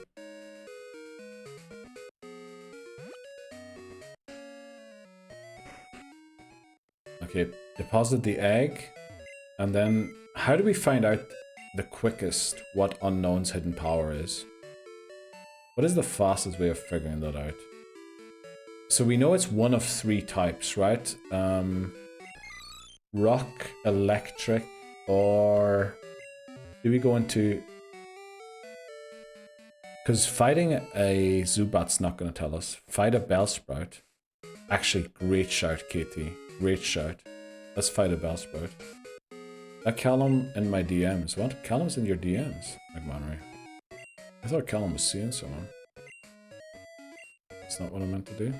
Okay, deposit the egg. And then, how do we find out the quickest what Unknown's hidden power is? What is the fastest way of figuring that out? So we know it's one of 3 types, right? Rock, electric, or... do we go into... because fighting a Zubat's not going to tell us. Fight a Bellsprout. Actually, great shout, KT. Great shout. Let's fight a Bellsprout. That Callum in my DMs. What? Callum's in your DMs, McManry. I thought Callum was seeing someone. That's not what I meant to do.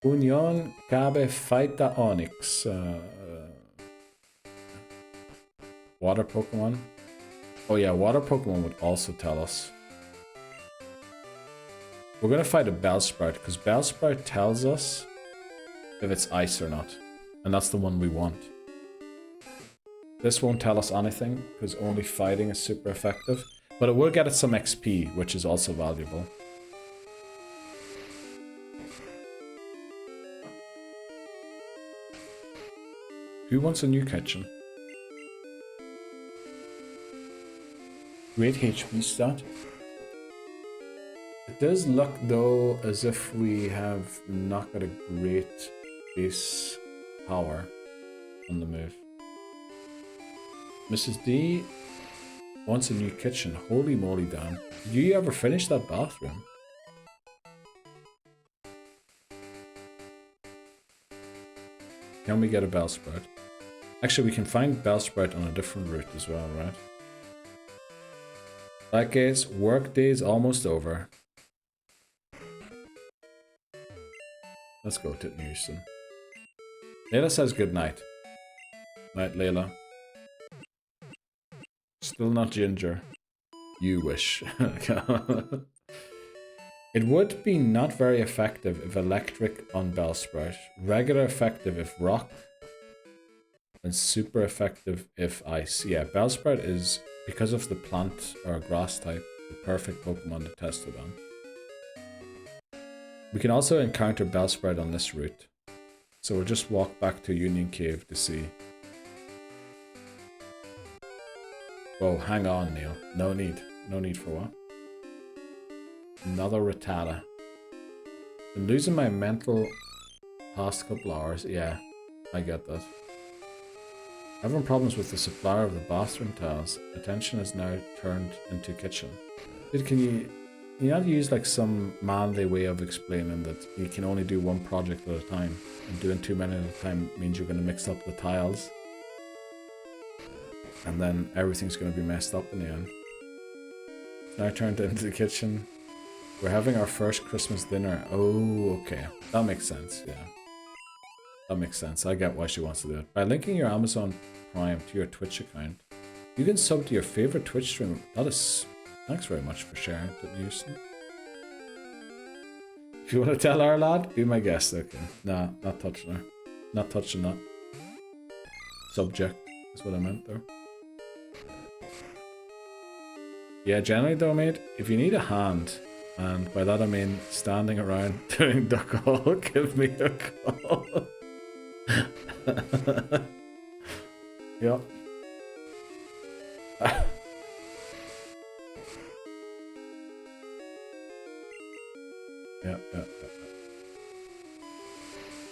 Union cabe fight the Onyx. Water Pokemon? Oh yeah, Water Pokemon would also tell us. We're gonna fight a Bellsprout, because Bellsprout tells us if it's ice or not. And that's the one we want. This won't tell us anything, because only fighting is super effective. But it will get us some XP, which is also valuable. Who wants a new kitchen? Great HP stat. It does look though as if we have not got a great base power on the move. Mrs. D wants a new kitchen. Holy moly, Dan. Did you ever finish that bathroom? Can we get a Bellsprout? Actually, we can find Bellsprout on a different route as well, right? In that case, work day is almost over. Let's go to Houston. Layla says good night. Night, Layla. Still not ginger. You wish. It would be not very effective if electric on Bellsprout. Regular effective if rock. And super effective if ice. Yeah, Bellsprout is, because of the plant or grass type, the perfect Pokemon to test it on. We can also encounter Bellsprout on this route. So we'll just walk back to Union Cave to see. Whoa, hang on, Neil. No need. No need for what? Another Rattata. Been losing my mental past couple hours. Yeah, I get that. Having problems with the supplier of the bathroom tiles. Attention is now turned into kitchen. Dude, can you not use like some manly way of explaining that you can only do one project at a time, and doing too many at a time means you're going to mix up the tiles, and then everything's going to be messed up in the end. Now turned into the kitchen. We're having our first Christmas dinner. Oh, okay. That makes sense, yeah. That makes sense. I get why she wants to do it. By linking your Amazon Prime to your Twitch account, you can sub to your favorite Twitch streamer. That is... Thanks very much for sharing it, Houston. If you want to tell our lad, be my guest. Okay. Nah, not touching her. Not touching that. Subject is what I meant there. Yeah, generally though, mate, if you need a hand, and by that I mean standing around doing duck call, give me a call. Yep. Yeah.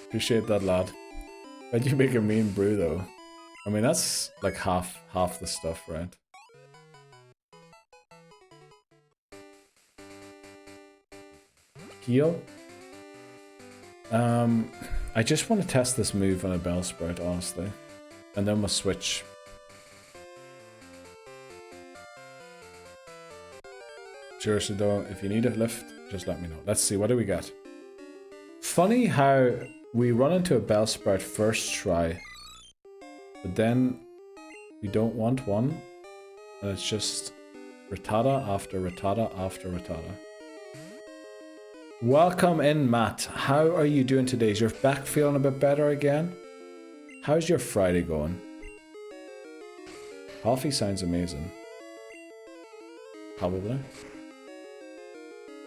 Appreciate that, lad. Why'd you make a mean brew though? I mean, that's like half the stuff, right? Heal. I just want to test this move on a Bellsprout, honestly. And then we'll switch. Seriously though, if you need a lift, just let me know. Let's see, what do we got? Funny how we run into a Bellsprout first try, but then we don't want one, and it's just Rattata after Rattata after Rattata. Welcome in, Matt. How are you doing today? Is your back feeling a bit better again? How's your Friday going? Coffee sounds amazing. Probably.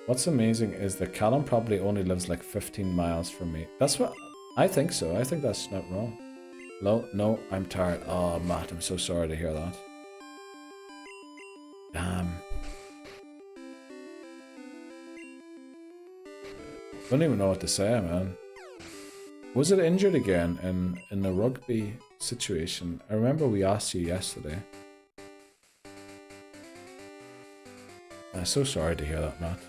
What's amazing is that Callum probably only lives like 15 miles from me. That's what I think so. I think that's not wrong. No, I'm tired. Oh, Matt, I'm so sorry to hear that. Damn. I don't even know what to say, man. Was it injured again in the rugby situation? I remember we asked you yesterday. I'm so sorry to hear that, Matt.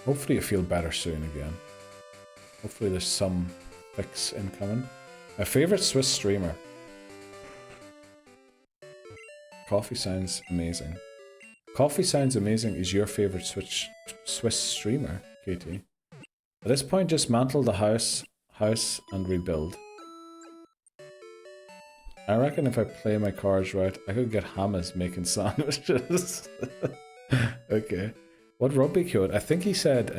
Hopefully you feel better soon again. Hopefully there's some fix incoming. My favorite Swiss streamer. Coffee sounds amazing. Coffee sounds amazing is your favorite Swiss streamer, Katie. At this point, just mantle the house and rebuild. I reckon if I play my cards right, I could get Hamas making sandwiches. Okay. What rugby code? I think he said,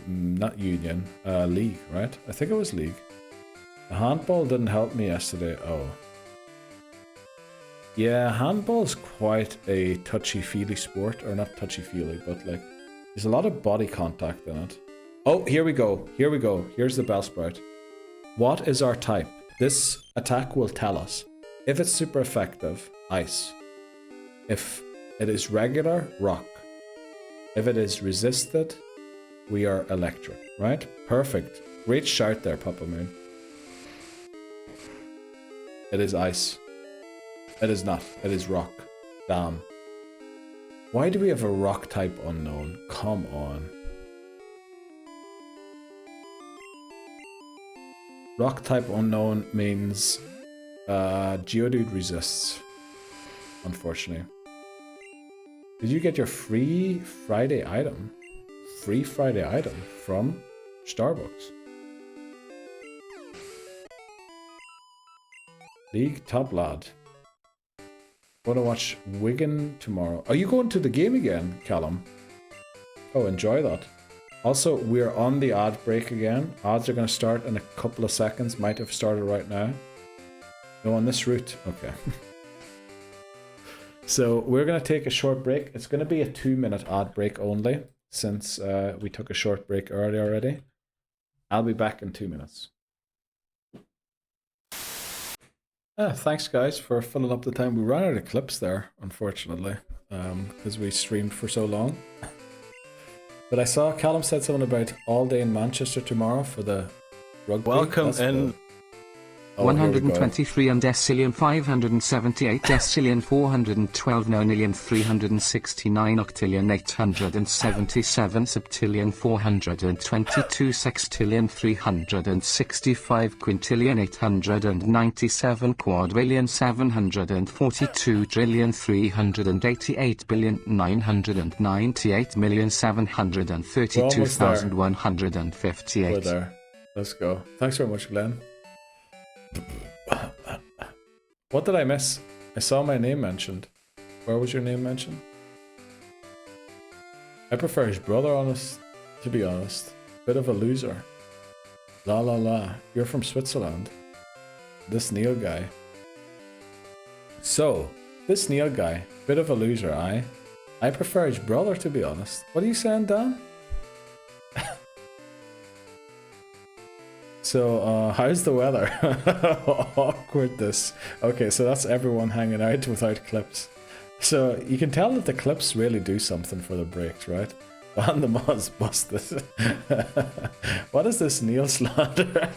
not Union, League, right? I think it was League. The handball didn't help me yesterday. Oh. Yeah, handball's quite a touchy-feely sport. Or not touchy-feely, but like, there's a lot of body contact in it. Oh, here we go. Here's the Bellsprout. What is our type? This attack will tell us. If it's super effective, ice. If it is regular, rock. If it is resisted, we are electric, right? Perfect. Great shout there, Papa Moon. It is ice. It is not. It is rock. Damn. Why do we have a rock type unknown? Come on. Rock type unknown means Geodude resists, unfortunately. Did you get your free Friday item? Free Friday item from Starbucks. League top lad. Gonna watch Wigan tomorrow. Are you going to the game again, Callum? Oh, enjoy that. Also, we're on the ad break again. Ads are going to start in a couple of seconds. Might have started right now. No, on this route. Okay. So we're going to take a short break. It's going to be a 2-minute ad break only, since we took a short break early already. I'll be back in 2 minutes. Thanks, guys, for filling up the time. We ran out of clips there, unfortunately, because we streamed for so long. But I saw Callum said something about all day in Manchester tomorrow for the rugby. Welcome That's in. cool. Oh, 123 and decillion 578 decillion 412 nonillion 369 octillion 877 septillion 422 sextillion 365 quintillion 897 quadrillion 742 trillion 388 billion 998 million 732,158. We're there. Let's go. Thanks very much, Glenn. What did I miss? I saw my name mentioned. Where was your name mentioned? I prefer his brother, honest. to be honest. Bit of a loser. La la la. You're from Switzerland. This Neil guy. So, this Neil guy, bit of a loser, aye? I prefer his brother, to be honest. What are you saying, Dan? So, how's the weather? Awkwardness. Okay, so that's everyone hanging out without clips. So, you can tell that the clips really do something for the breaks, right? And the mods busted. What is this Neil slander?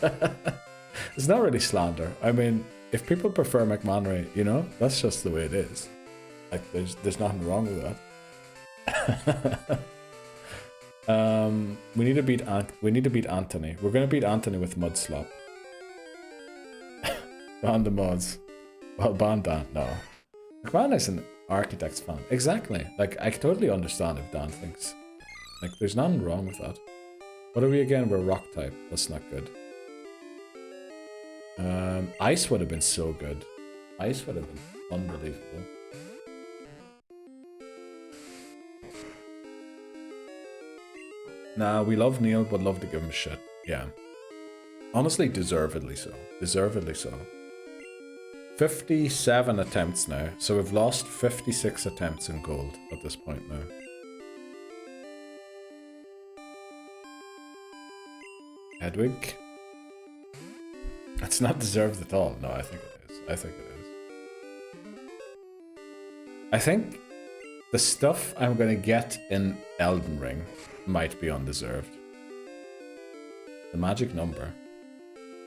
It's not really slander. I mean, if people prefer McManray, you know, that's just the way it is. Like, there's nothing wrong with that. We need to beat Anthony. We're gonna beat Anthony with Mudslop. Ban the mods. Well, ban Dan. No. McMahon is an Architects fan. Exactly. Like, I totally understand if Dan thinks. Like, there's nothing wrong with that. What are we again? We're rock type. That's not good. Ice would have been so good. Ice would have been unbelievable. Nah, we love Neil, but love to give him shit. Yeah. Honestly, deservedly so. Deservedly so. 57 attempts now. So we've lost 56 attempts in gold at this point now. Hedwig. It's not deserved at all. No, I think it is. I think it is. I think the stuff I'm gonna get in Elden Ring might be undeserved. The magic number.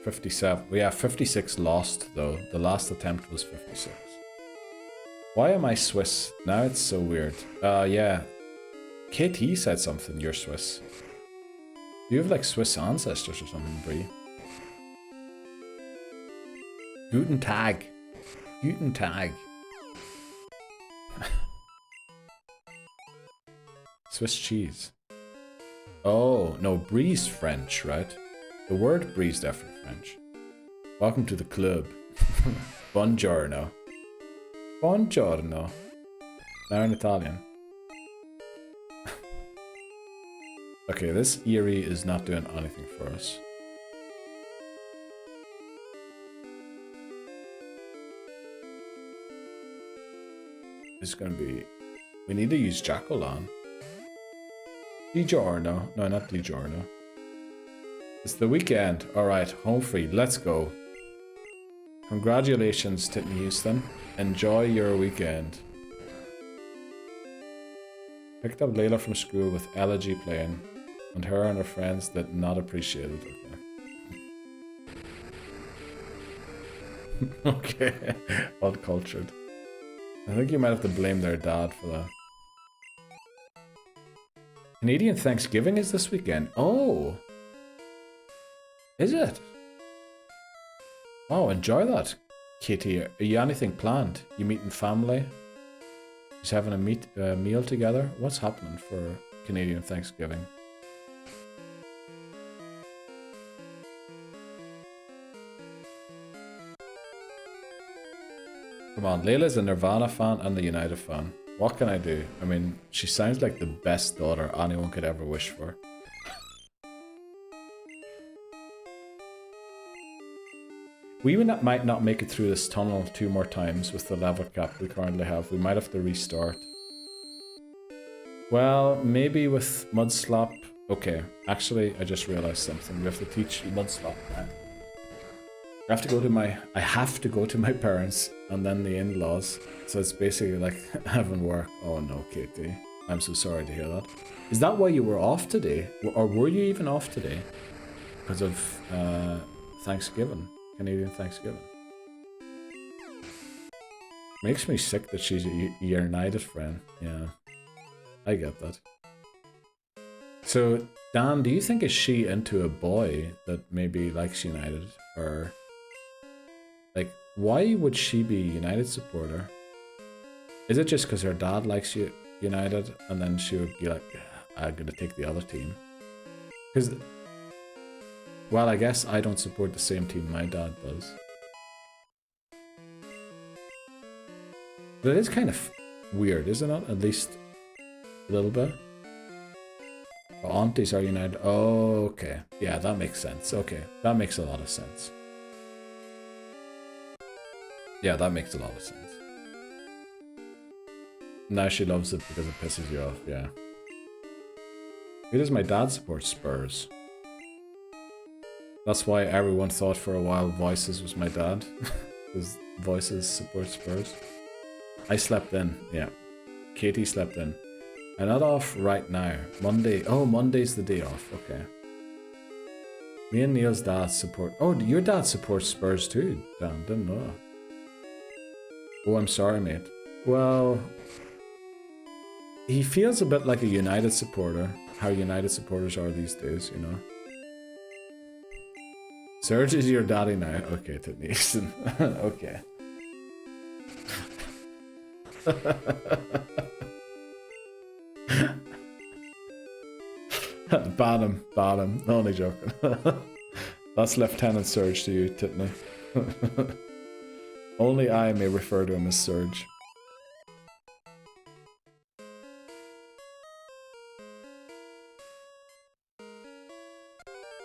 57. Yeah, 56 lost though. The last attempt was 56. Why am I Swiss? Now it's so weird. Yeah. KT said something, you're Swiss. Do you have like Swiss ancestors or something, Bree? Guten Tag. Guten Tag. Swiss cheese. Oh, no, Bree's French, right? The word Bree's definitely French. Welcome to the club. Buongiorno. Buongiorno. Now in Italian. Okay, this Eerie is not doing anything for us. It's gonna be... We need to use Jacqueline. DiGiorno. No, not DiGiorno. It's the weekend. Alright, home free. Let's go. Congratulations, Titney Houston. Enjoy your weekend. Picked up Layla from school with Elegy playing, and her and her friends did not appreciate it. Okay. Okay. Uncultured. I think you might have to blame their dad for that. Canadian Thanksgiving is this weekend. Oh! Is it? Oh, enjoy that, Katie. Are you anything planned? You meeting family? Just having a meal together? What's happening for Canadian Thanksgiving? Come on, Layla's a Nirvana fan and the United fan. What can I do? I mean, she sounds like the best daughter anyone could ever wish for. We might not make it through this tunnel 2 more times with the level cap we currently have. We might have to restart. Well, maybe with Mudslop. Okay, actually, I just realized something. We have to teach Mudslop now. I have to go to my parents and then the in-laws. So it's basically like having work. Oh no, Katie. I'm so sorry to hear that. Is that why you were off today? Or were you even off today? Because of Thanksgiving. Canadian Thanksgiving. Makes me sick that she's a United friend. Yeah. I get that. So, Dan, do you think is she into a boy that maybe likes United? Or... like, why would she be a United supporter? Is it just because her dad likes United and then she would be like, I'm gonna take the other team? Because, well, I guess I don't support the same team my dad does. But it is kind of weird, isn't it? At least a little bit. Aunties are united. Oh, okay. Yeah, that makes sense. Okay, that makes a lot of sense. Yeah, that makes a lot of sense. Now she loves it because it pisses you off, yeah. Who does my dad support? Spurs. That's why everyone thought for a while Voices was my dad. Because Voices support Spurs. I slept in, yeah. Katie slept in. I'm not off right now. Monday. Oh, Monday's the day off. Okay. Me and Neil's dad support. Oh, your dad supports Spurs too. Damn, didn't know that. Oh, I'm sorry, mate. Well, he feels a bit like a United supporter. How United supporters are these days, you know. Serge is your daddy now. Okay, Denise. Okay. Ban him. Only joking. That's Lieutenant Surge to you, Titney. Only I may refer to him as Surge.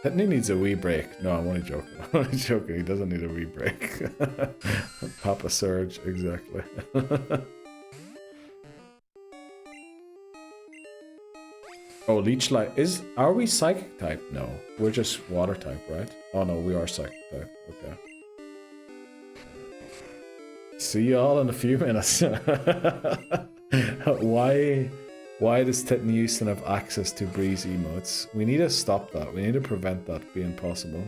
Titney needs a wee break. No, I'm only joking. I'm only joking. He doesn't need a wee break. Papa Surge, exactly. Oh, Leech Light is. Are we Psychic type? No, we're just Water type, right? Oh no, we are Psychic type. Okay. See y'all in a few minutes. Why does Titney Houston have access to Breeze emotes? We need to stop that. We need to prevent that being possible.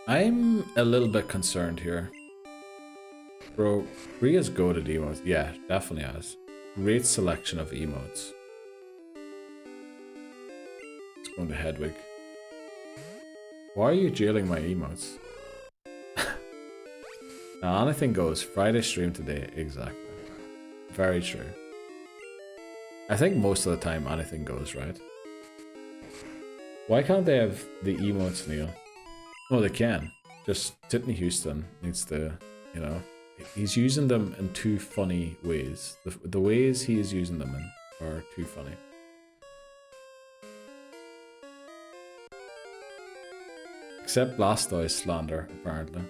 I'm a little bit concerned here. Bro, Bree has goated emotes. Yeah, definitely has. Great selection of emotes. Let's go into Hedwig. Why are you jailing my emotes? Now, anything goes. Friday stream today. Exactly. Very true. I think most of the time anything goes, right? Why can't they have the emotes, Neil? Oh, they can. Just Titney Houston needs to, you know, he's using them in too funny ways. The ways he is using them in are too funny. Except Blastoise slander, apparently.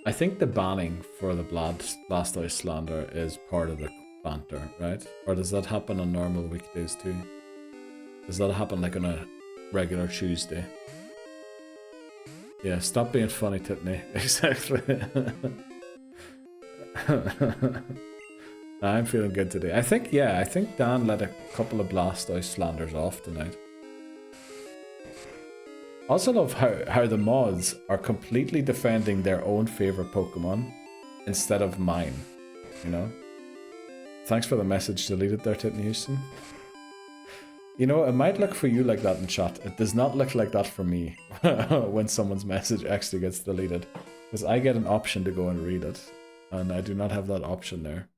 I think the banning for the Blastoise slander is part of the banter, right? Or does that happen on normal weekdays too? Does that happen like on a regular Tuesday? Yeah, stop being funny, Titney. Exactly. I'm feeling good today. I think Dan let a couple of Blastoise slanders off tonight. Also love how the mods are completely defending their own favorite Pokemon instead of mine, you know? Thanks for the message deleted there, Titney Houston. You know, it might look for you like that in chat. It does not look like that for me when someone's message actually gets deleted. Because I get an option to go and read it. And I do not have that option there.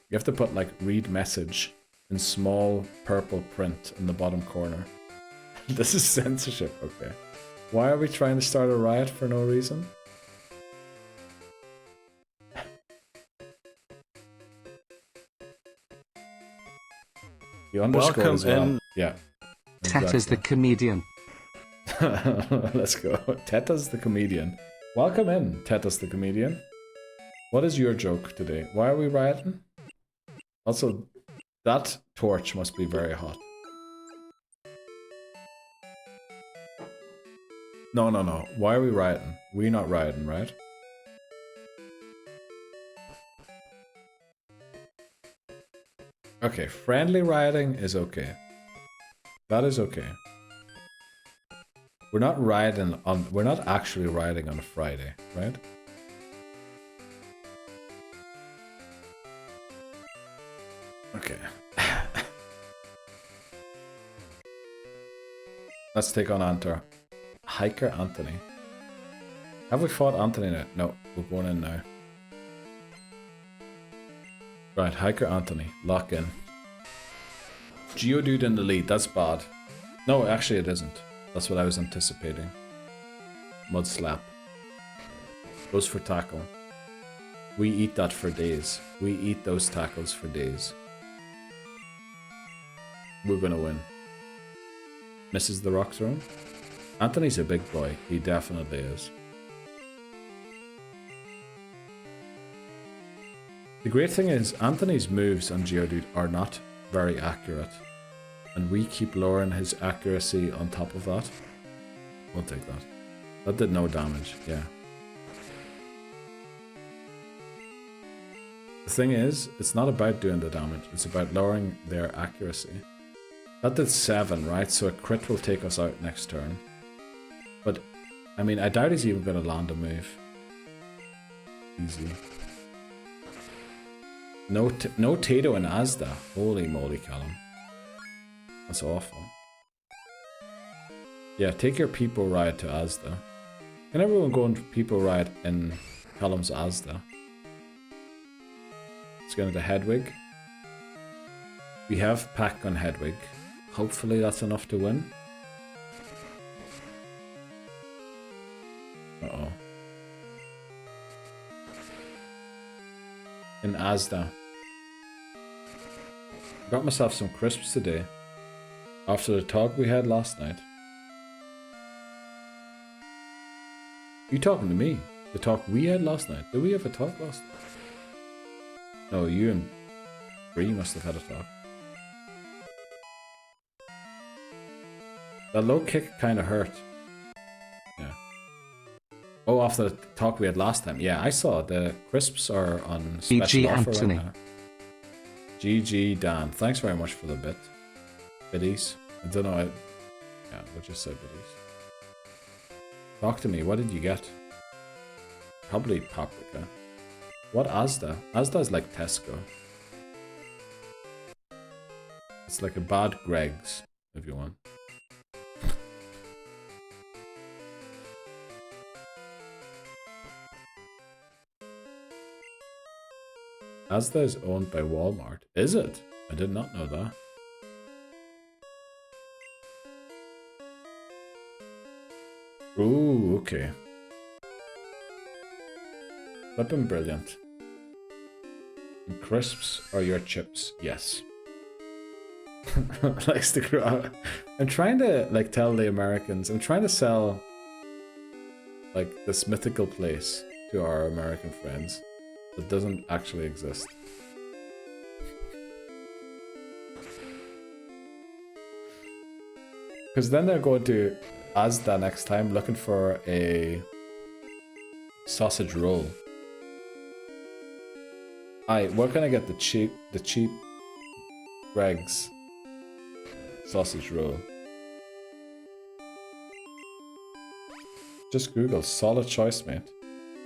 You have to put like read message in small purple print in the bottom corner. This is censorship, okay. Why are we trying to start a riot for no reason? You underscore Welcome as well. in. Yeah. Teta's the comedian. Let's go. Teta's the comedian. Welcome in, Teta's the comedian. What is your joke today? Why are we rioting? Also, that torch must be very hot. No. Why are we rioting? We're not rioting, right? Okay, friendly rioting is okay. That is okay. We're not rioting on. We're not actually rioting on a Friday, right? Okay. Let's take on Antor. Hiker Anthony. Have we fought Anthony yet? No, we're going in now. Right, Hiker Anthony. Lock in. Geodude in the lead. That's bad. No, actually it isn't. That's what I was anticipating. Mud Slap. Goes for tackle. We eat that for days. We eat those tackles for days. We're gonna win. Misses the rock throw. Anthony's a big boy. He definitely is. The great thing is, Anthony's moves on Geodude are not very accurate. And we keep lowering his accuracy on top of that. We'll take that. That did no damage, yeah. The thing is, it's not about doing the damage, it's about lowering their accuracy. That did 7, right? So a crit will take us out next turn. But, I mean, I doubt he's even going to land a move. Easy. No Tato and Asda. Holy moly, Callum. That's awful. Yeah, take your people ride to Asda. Can everyone go on people ride in Callum's Asda? Let's get into Hedwig. We have Pack on Hedwig. Hopefully that's enough to win. Uh-oh. In Asda. Got myself some crisps today. After the talk we had last night. You talking to me? The talk we had last night? Did we have a talk last night? No, you and Bree must have had a talk. That low kick kind of hurt. Yeah. Oh, after the talk we had last time. Yeah, I saw the crisps are on special GG offer Anthony. right now. GG Dan. Thanks very much for the bit. Biddies. I don't know. Yeah, we'll just say biddies. Talk to me. What did you get? Probably paprika. What Asda? Asda is like Tesco. It's like a bad Greg's, if you want. Asda is owned by Walmart. Is it? I did not know that. Ooh, okay. Flippin' brilliant. And crisps are your chips? Yes. Likes to grow out. I'm trying to like tell the Americans, I'm trying to sell like this mythical place to our American friends that doesn't actually exist. Because then they're going to Asda next time looking for a sausage roll. Aye, we're gonna get the cheap Greg's sausage roll. Just Google, solid choice, mate.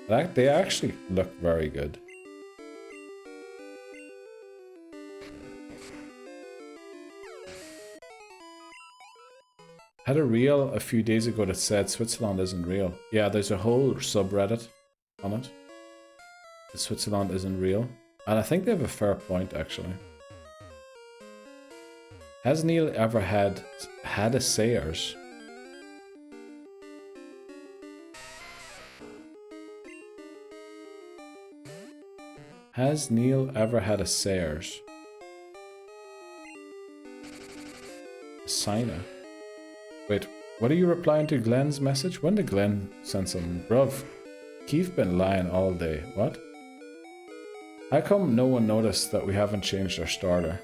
They actually look very good. Had a reel a few days ago that said Switzerland isn't real. Yeah, there's a whole subreddit on it. That Switzerland isn't real. And I think they have a fair point, actually. Has Neil ever had a Sayers? Has Neil ever had a Sayers? A signer? Wait, what are you replying to Glenn's message? When did Glenn send some? Bruv, Keith been lying all day. What? How come no one noticed that we haven't changed our starter?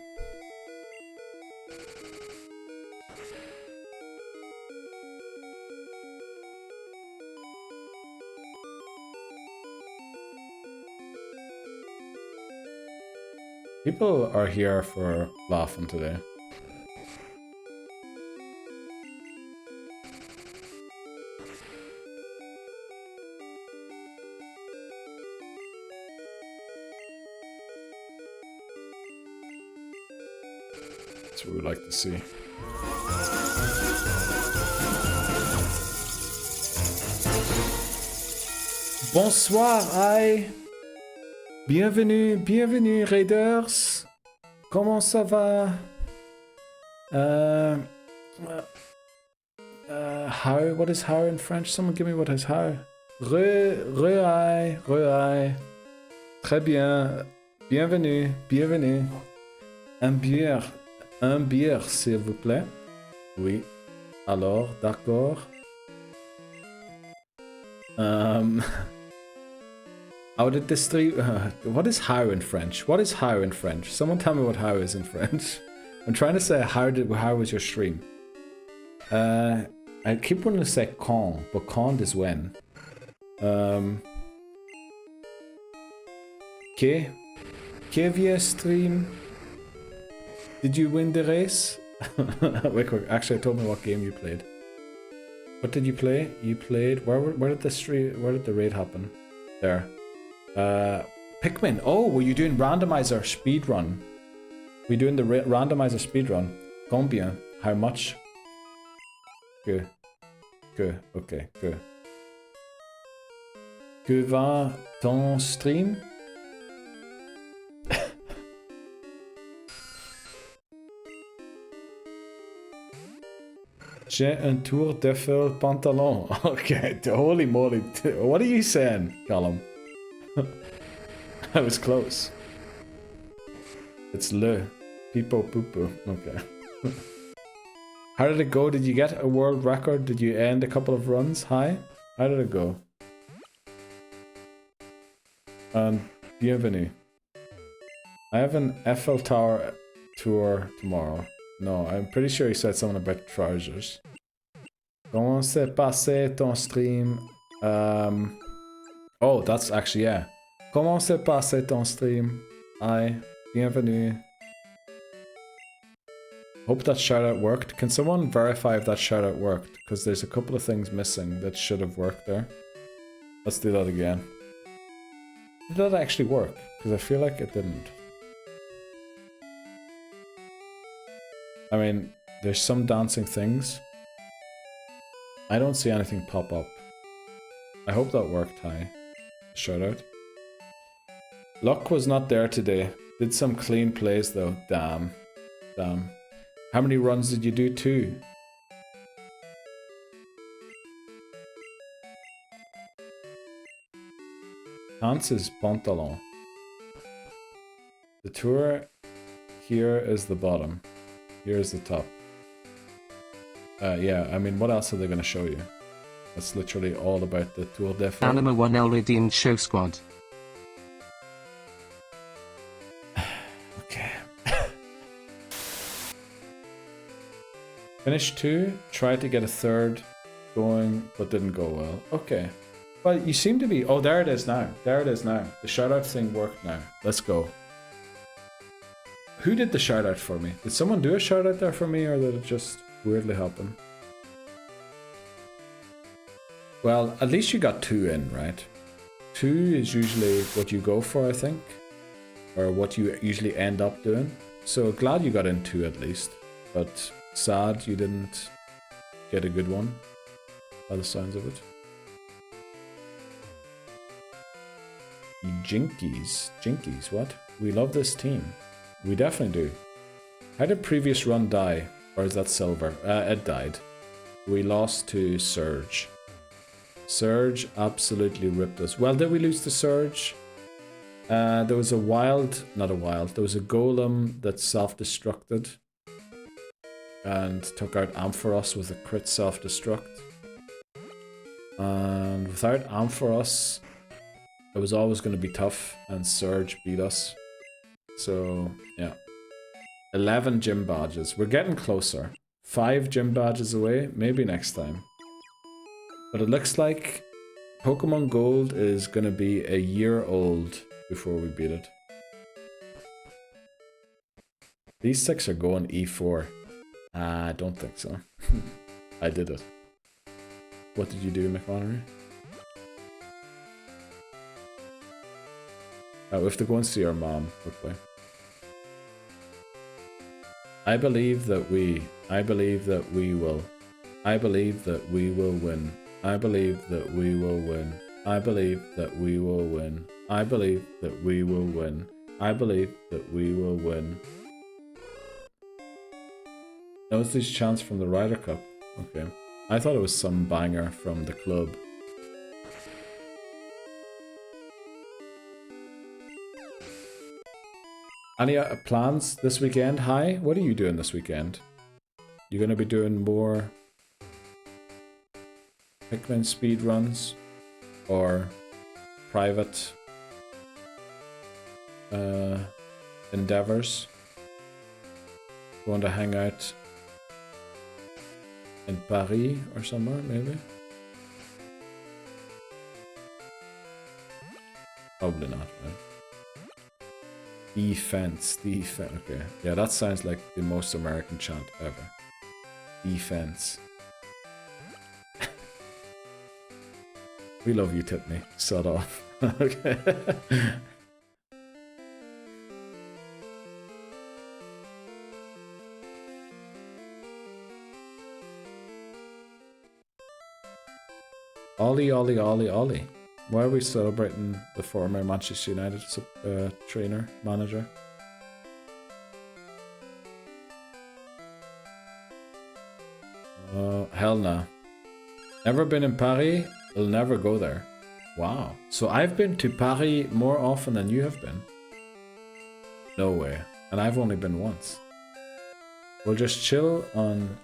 People are here for laughing today. That's what we like to see. Bonsoir, aïe. Bienvenue Raiders. Comment ça va? How? What is how in French? Someone give me what is how. Re-ai. Très bien. Bienvenue, bienvenue. Un bière, s'il vous plaît. Oui. Alors, d'accord. How did the stream... what is how in French? What is how in French? Someone tell me what how is in French. I'm trying to say how was your stream? I keep wanting to say quand, but quand is when. Que via stream? Did you win the race? Wait, quick. Actually, I told me what game you played. What did you play? You played... Where did the raid happen? There. Pikmin. Oh, were you doing randomizer speedrun? Were you doing the randomizer speedrun? Combien? How much? Good. Good. Okay, good. Que va ton stream? J'ai un tour d'effet pantalon. Okay, holy moly. What are you saying, Callum? I was close. It's le. Pipo poopo. Okay. How did it go? Did you get a world record? Did you end a couple of runs? Hi? How did it go? Bienvenue. I have an Eiffel Tower tour tomorrow. No, I'm pretty sure he said something about trousers. Comment s'est passé ton stream? Oh, that's actually, yeah. Comment s'est passé ton stream? Hi, bienvenue. Hope that shoutout worked. Can someone verify if that shoutout worked? Because there's a couple of things missing that should have worked there. Let's do that again. Did that actually work? Because I feel like it didn't. I mean, there's some dancing things. I don't see anything pop up. I hope that worked, hi. Shout out. Luck was not there today. Did some clean plays though. Damn. Damn. How many runs did you do? 2? Hans's pantalon. The tour here is the bottom. Here's the top. Yeah, I mean, what else are they going to show you? That's literally all about the Tour de France. Anima 1L redeemed show squad. Okay. Finished 2, tried to get a 3rd going, but didn't go well. Okay. Well, you seem to be... Oh, there it is now. There it is now. The shoutout thing worked now. Let's go. Who did the shoutout for me? Did someone do a shoutout there for me, or did it just weirdly happen? Well, at least you got 2 in, right? 2 is usually what you go for, I think. Or what you usually end up doing. So glad you got in 2 at least. But sad you didn't get a good one, by the sounds of it. You jinkies. Jinkies, what? We love this team. We definitely do. How did previous run die? Or is that silver? It died. We lost to Surge. Surge absolutely ripped us. Well, did we lose to Surge? There was a wild... Not a wild. There was a golem that self-destructed. And took out Ampharos with a crit self-destruct. And without Ampharos, it was always going to be tough. And Surge beat us. So, yeah. 11 gym badges. We're getting closer. 5 gym badges away. Maybe next time. But it looks like Pokemon Gold is going to be a year old before we beat it. These 6 are going E4. I don't think so. I did it. What did you do, McMonery? We have to go and see our mom quickly. I believe that we will win. I believe that we will win. I believe that we will win. I believe that we will win. I believe that we will win. I believe that we will win. I believe that we will win. Notice these chants from the Ryder Cup. Okay. I thought it was some banger from the club. Any plans this weekend? Hi, what are you doing this weekend? You're gonna be doing more Pikmin speed runs or private endeavors? Going to hang out in Paris or somewhere, maybe? Probably not, right? Defense. Okay. Yeah, that sounds like the most American chant ever. Defense. We love you, Tiffany. Shut off. Okay. Ollie, Ollie, Ollie, Ollie. Why are we celebrating the former Manchester United trainer, manager? Hell no. Never been in Paris? I'll never go there. Wow. So I've been to Paris more often than you have been? No way. And I've only been once. We'll just chill on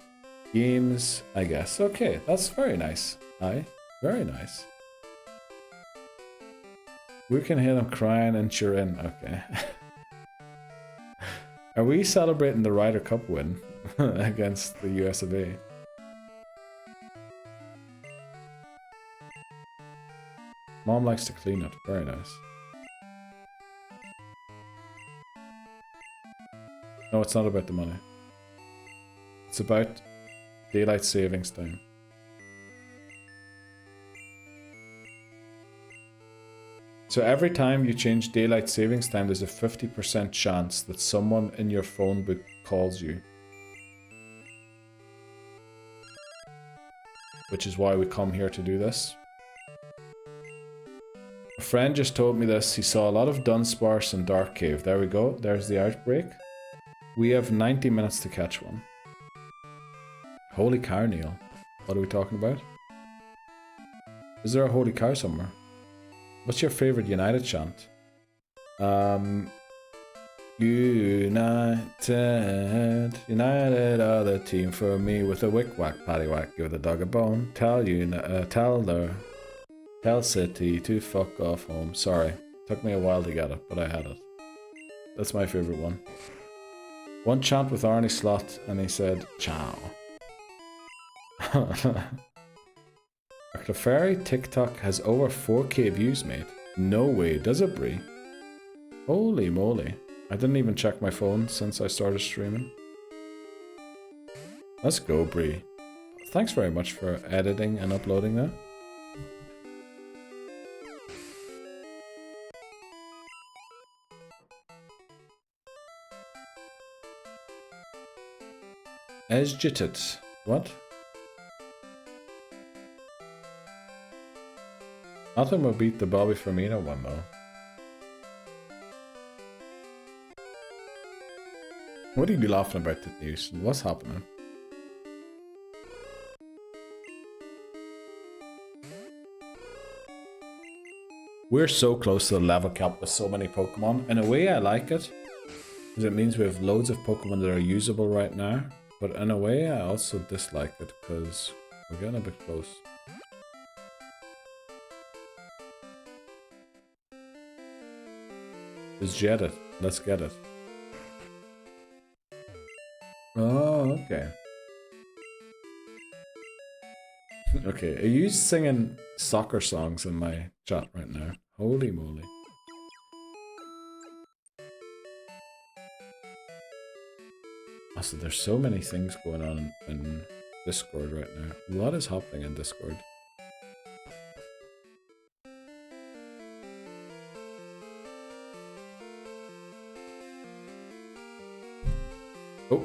games, I guess. Okay, that's very nice. Aye, very nice. We can hear them crying and cheer in. Okay. Are we celebrating the Ryder Cup win against the US of A? Mom likes to clean it. Very nice. No, it's not about the money. It's about daylight savings time. So every time you change daylight savings time, there's a 50% chance that someone in your phone book calls you. Which is why we come here to do this. A friend just told me this. He saw a lot of Dunsparce and Dark Cave. There we go. There's the outbreak. We have 90 minutes to catch one. Holy cow, Neil. What are we talking about? Is there a holy cow somewhere? What's your favorite United chant? United are the team for me with a wick whack patty whack. Give the dog a bone. Tell City to fuck off home. Sorry, took me a while to get it, but I had it. That's my favorite one. One chant with Arnie Slot, and he said, "Ciao." The fairy TikTok has over 4K views, mate. No way, does it, Bree? Holy moly. I didn't even check my phone since I started streaming. Let's go, Bree. Thanks very much for editing and uploading that. Esjitted. What? Nothing will beat the Bobby Firmino one, though. What are you laughing about, the news? What's happening? We're so close to the level cap with so many Pokemon. In a way, I like it, because it means we have loads of Pokemon that are usable right now. But in a way, I also dislike it, because we're getting a bit close. Just jet it. Let's get it. Oh, okay. Okay, are you singing soccer songs in my chat right now? Holy moly. Also, there's so many things going on in Discord right now. A lot is happening in Discord. Oh.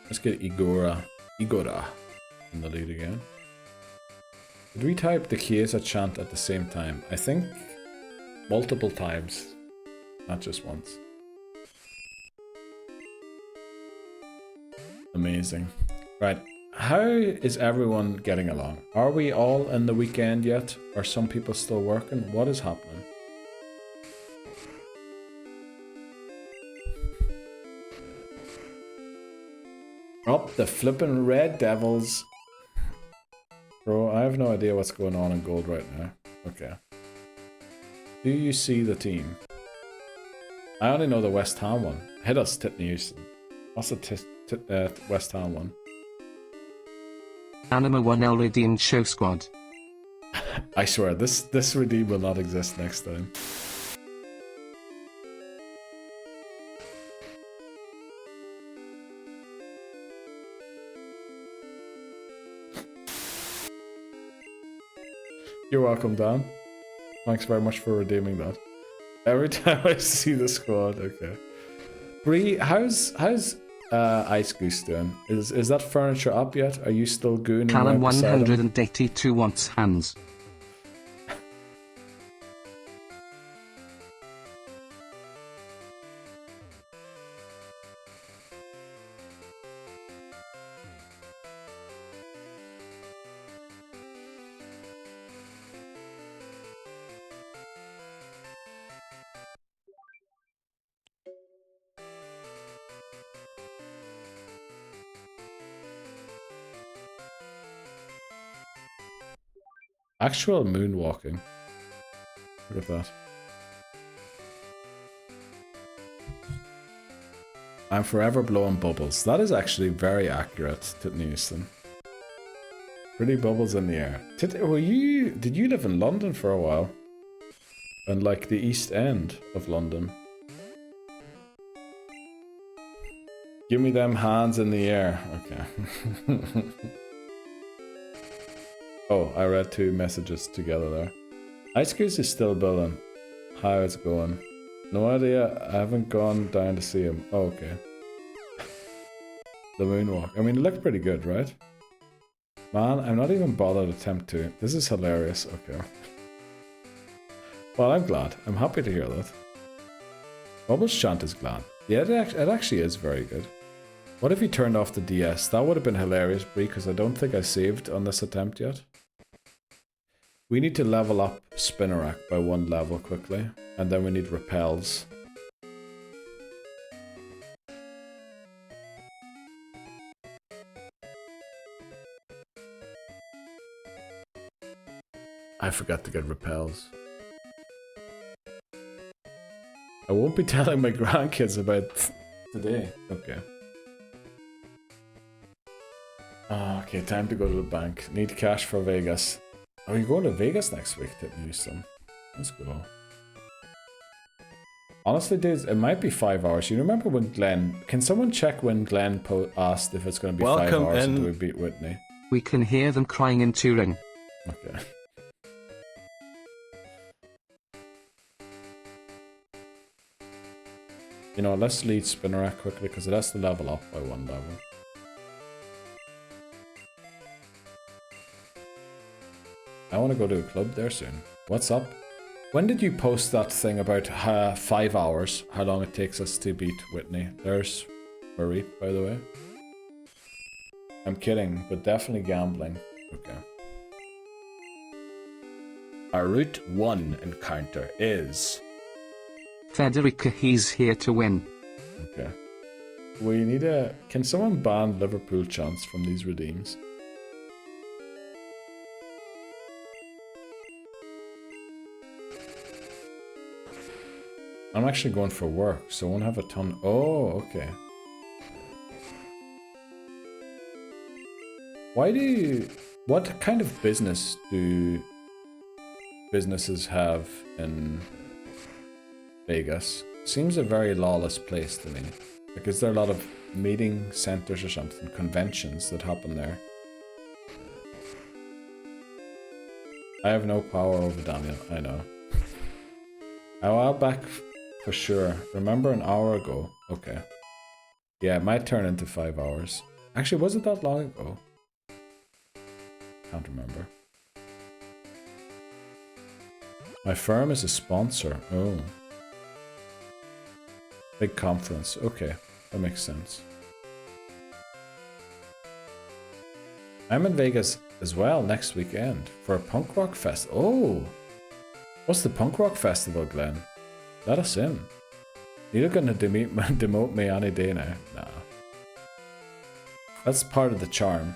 Let's get Igora in the lead again. Did we type the Chiesa chant at the same time? I think multiple times, not just once. Amazing. Right, how is everyone getting along? Are we all in the weekend yet? Are some people still working? What is happening? Oh, the flippin' Red Devils. Bro, I have no idea what's going on in gold right now. Okay. Do you see the team? I only know the West Ham one. Hit us, Titney Houston. What's the West Ham one? Anima 1L redeemed show squad. I swear, this redeem will not exist next time. You're welcome, Dan. Thanks very much for redeeming that. Every time I see the squad, okay. Bree, how's Ice Goose doing? Is that furniture up yet? Are you still gooning Callum right beside him? 182 wants hands. Actual moonwalking. Look at that. I'm forever blowing bubbles. That is actually very accurate, Titney Houston. Pretty bubbles in the air. Did you live in London for a while? And like the East End of London? Give me them hands in the air. Okay. Oh, I read two messages together there. Ice Goose is still building. How it's going? No idea. I haven't gone down to see him. Oh, okay. The moonwalk. I mean, it looked pretty good, right? Man, I'm not even bothered to attempt to. This is hilarious. Okay. Well, I'm glad. I'm happy to hear that. Bubbles Chant is glad. Yeah, it actually is very good. What if you turned off the DS? That would have been hilarious, Brie, because I don't think I saved on this attempt yet. We need to level up Spinnerack by 1 level quickly, and then we need repels. I forgot to get repels. I won't be telling my grandkids about today. Okay. Okay, time to go to the bank. Need cash for Vegas. Are you going to Vegas next week, Titney Houston? Let's go. Honestly, dudes, it might be 5 hours. You remember when Glenn... Can someone check when Glenn asked if it's going to be 5 hours until we beat Whitney? We can hear them crying in Turing. Okay. You know, let's lead Spinnerack quickly because it has to level up by 1 level. I want to go to a club there soon. What's up? When did you post that thing about 5 hours, how long it takes us to beat Whitney? There's Marie, by the way. I'm kidding, but definitely gambling. Okay. Our Route 1 encounter is... Federica, he's here to win. Okay. We need a... Can someone ban Liverpool chants from these redeems? I'm actually going for work, so I won't have a ton... Oh, okay. Why do you... What kind of business do businesses have in Vegas? Seems a very lawless place to me. Like, is there a lot of meeting centers or something, conventions that happen there? I have no power over Daniel, I know. A while back, for sure. Remember an hour ago? Okay. Yeah, it might turn into 5 hours. Actually, was it that long ago? Can't remember. My firm is a sponsor. Oh. Big conference. Okay, that makes sense. I'm in Vegas as well next weekend for a punk rock fest. Oh, what's the punk rock festival, Glenn? Let us in. You're gonna demote me any day now. Nah. That's part of the charm.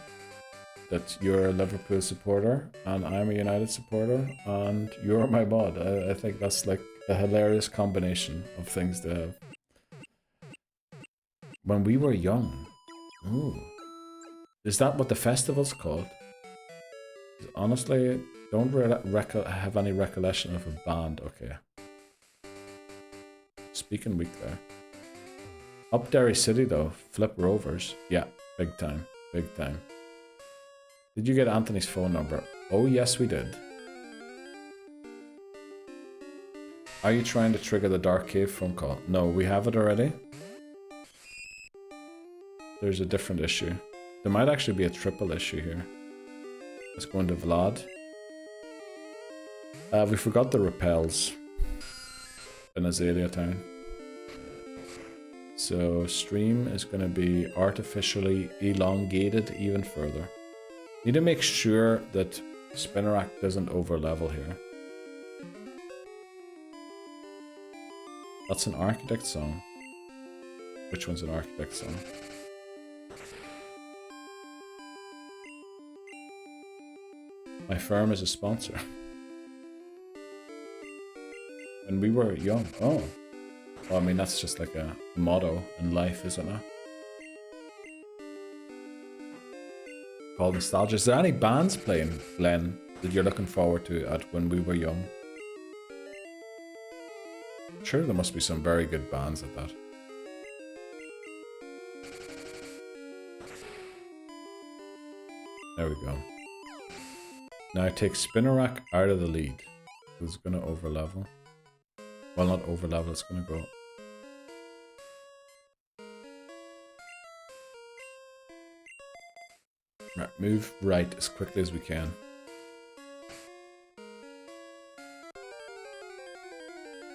That you're a Liverpool supporter and I'm a United supporter and you're my mod. I think that's like a hilarious combination of things to have. When we were young. Ooh. Is that what the festival's called? Honestly, don't have any recollection of a band. Okay. Speaking weak there. Up Derry City though. Flip Rovers. Yeah, big time. Big time. Did you get Anthony's phone number? Oh yes we did. Are you trying to trigger the Dark Cave phone call? No, we have it already. There's a different issue. There might actually be a triple issue here. Let's go into Vlad. We forgot the repels in Azalea Town. So stream is going to be artificially elongated even further. Need to make sure that Spinnerack doesn't overlevel here. That's an Architect song. Which one's an Architect song? My firm is a sponsor. When we were young. Oh. Well, I mean, that's just like a motto in life, isn't it? Called nostalgia. Is there any bands playing, Glenn, that you're looking forward to at when we were young? Sure, there must be some very good bands at that. There we go. Now take Spinnerack out of the lead. It's going to overlevel. Well, not overlevel, it's going to go. Right, move right as quickly as we can.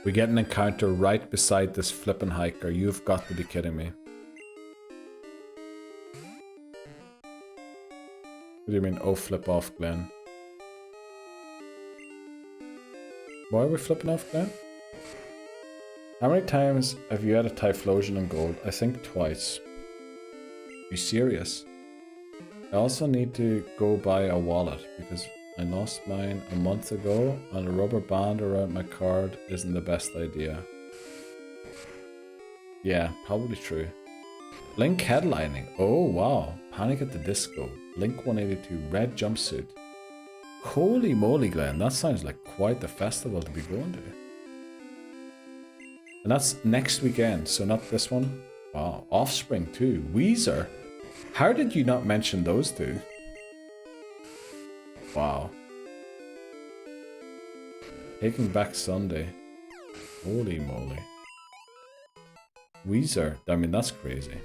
We get an encounter right beside this flippin' hiker. You've got to be kidding me. What do you mean, oh flip off, Glenn? Why are we flipping off, Glenn? How many times have you had a Typhlosion in gold? I think twice. You serious? I also need to go buy a wallet because I lost mine a month ago and a rubber band around my card isn't the best idea. Yeah, probably true. Link headlining. Oh wow. Panic at the Disco. Link 182 red jumpsuit. Holy moly, Glenn. That sounds like quite the festival to be going to. And that's next weekend, so not this one. Wow. Offspring too. Weezer. How did you not mention those two? Wow. Taking Back Sunday. Holy moly. Weezer. I mean, that's crazy.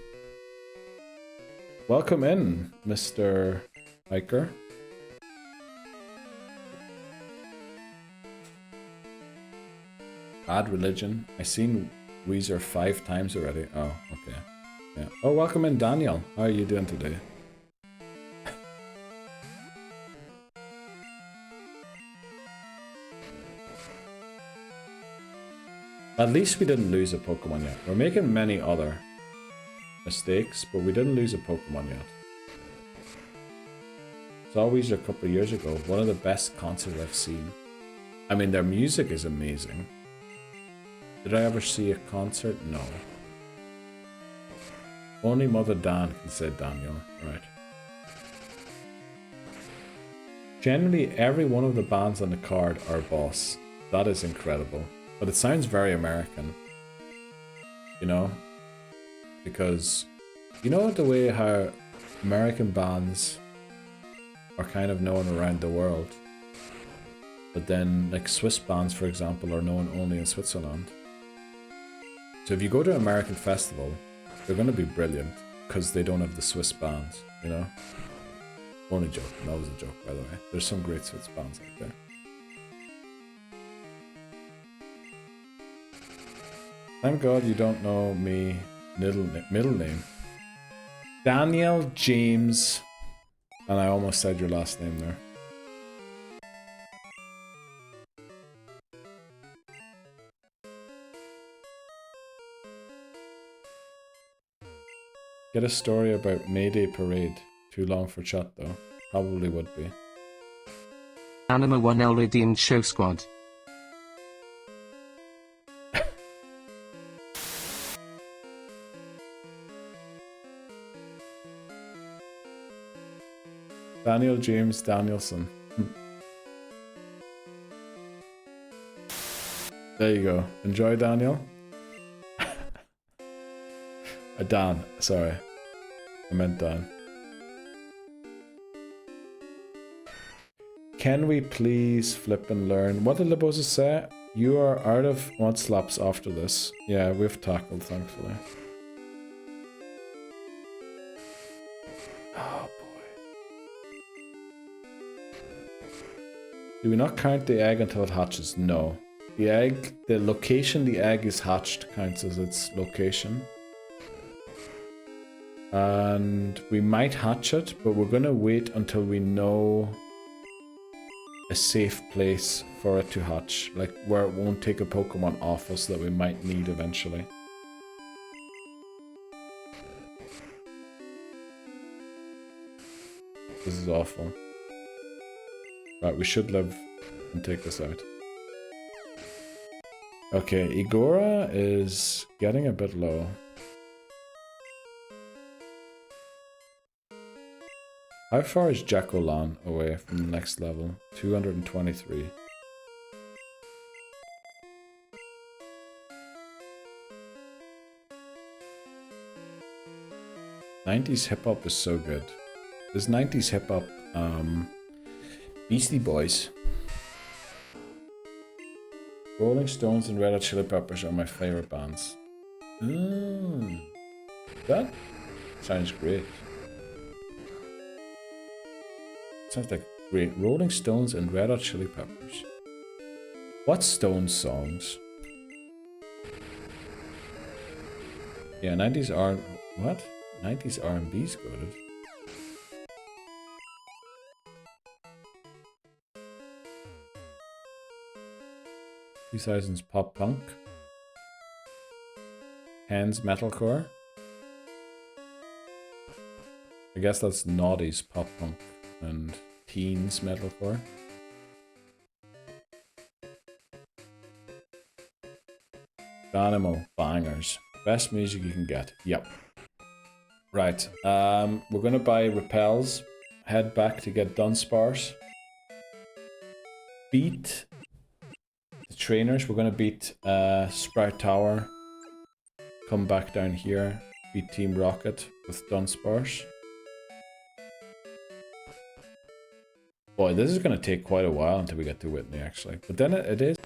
Welcome in, Mr. Hiker. Bad Religion. I've seen Weezer 5 times already. Oh, okay. Yeah. Oh, welcome in, Daniel. How are you doing today? At least we didn't lose a Pokemon yet. We're making many other mistakes, but we didn't lose a Pokemon yet. Saw Weezer a couple of years ago. One of the best concerts I've seen. I mean, their music is amazing. Did I ever see a concert? No. Only Mother Dan can say Daniel, right? Generally, every one of the bands on the card are boss. That is incredible. But it sounds very American. You know? Because, you know the way how American bands are kind of known around the world? But then, like Swiss bands, for example, are known only in Switzerland. So if you go to an American festival, they're going to be brilliant because they don't have the Swiss bands, you know? Only joking. That was a joke, by the way. There's some great Swiss bands out there. Thank God you don't know me middle name. Daniel James And I almost said your last name there. Get a story about Mayday Parade. Too long for chat though. Probably would be. Anima 1L redeemed show squad. Daniel James Danielson. There you go. Enjoy, Daniel. Dan, sorry. I meant Dan. Can we please flip and learn? What did Libosa say? You are out of what slaps after this. Yeah, we've tackled, thankfully. Oh boy. Do we not count the egg until it hatches? No. The egg, the location the egg is hatched counts as its location. And we might hatch it, but we're gonna wait until we know a safe place for it to hatch, like where it won't take a Pokemon off us that we might need eventually. This is awful. Right, we should live and take this out. Okay, Igora is getting a bit low. How far is Jackolan away from the next level? 223. '90s hip hop is so good. This '90s hip hop, Beastie Boys. Rolling Stones and Red Hot Chili Peppers are my favorite bands. That sounds great. Sounds like great. Rolling Stones and Red Hot Chili Peppers. What Stones songs? Yeah, 90s R... What? 90s R&B's good. 2000s pop punk. Hands metalcore. I guess that's naughty's pop punk and teens metalcore. Dynamo bangers. Best music you can get. Yep. Right. We're gonna buy repels. Head back to get Dunsparce. Beat the trainers. We're gonna beat Sprout Tower. Come back down here. Beat Team Rocket with Dunsparce. Boy, this is gonna take quite a while until we get to Whitney, actually. But then it is.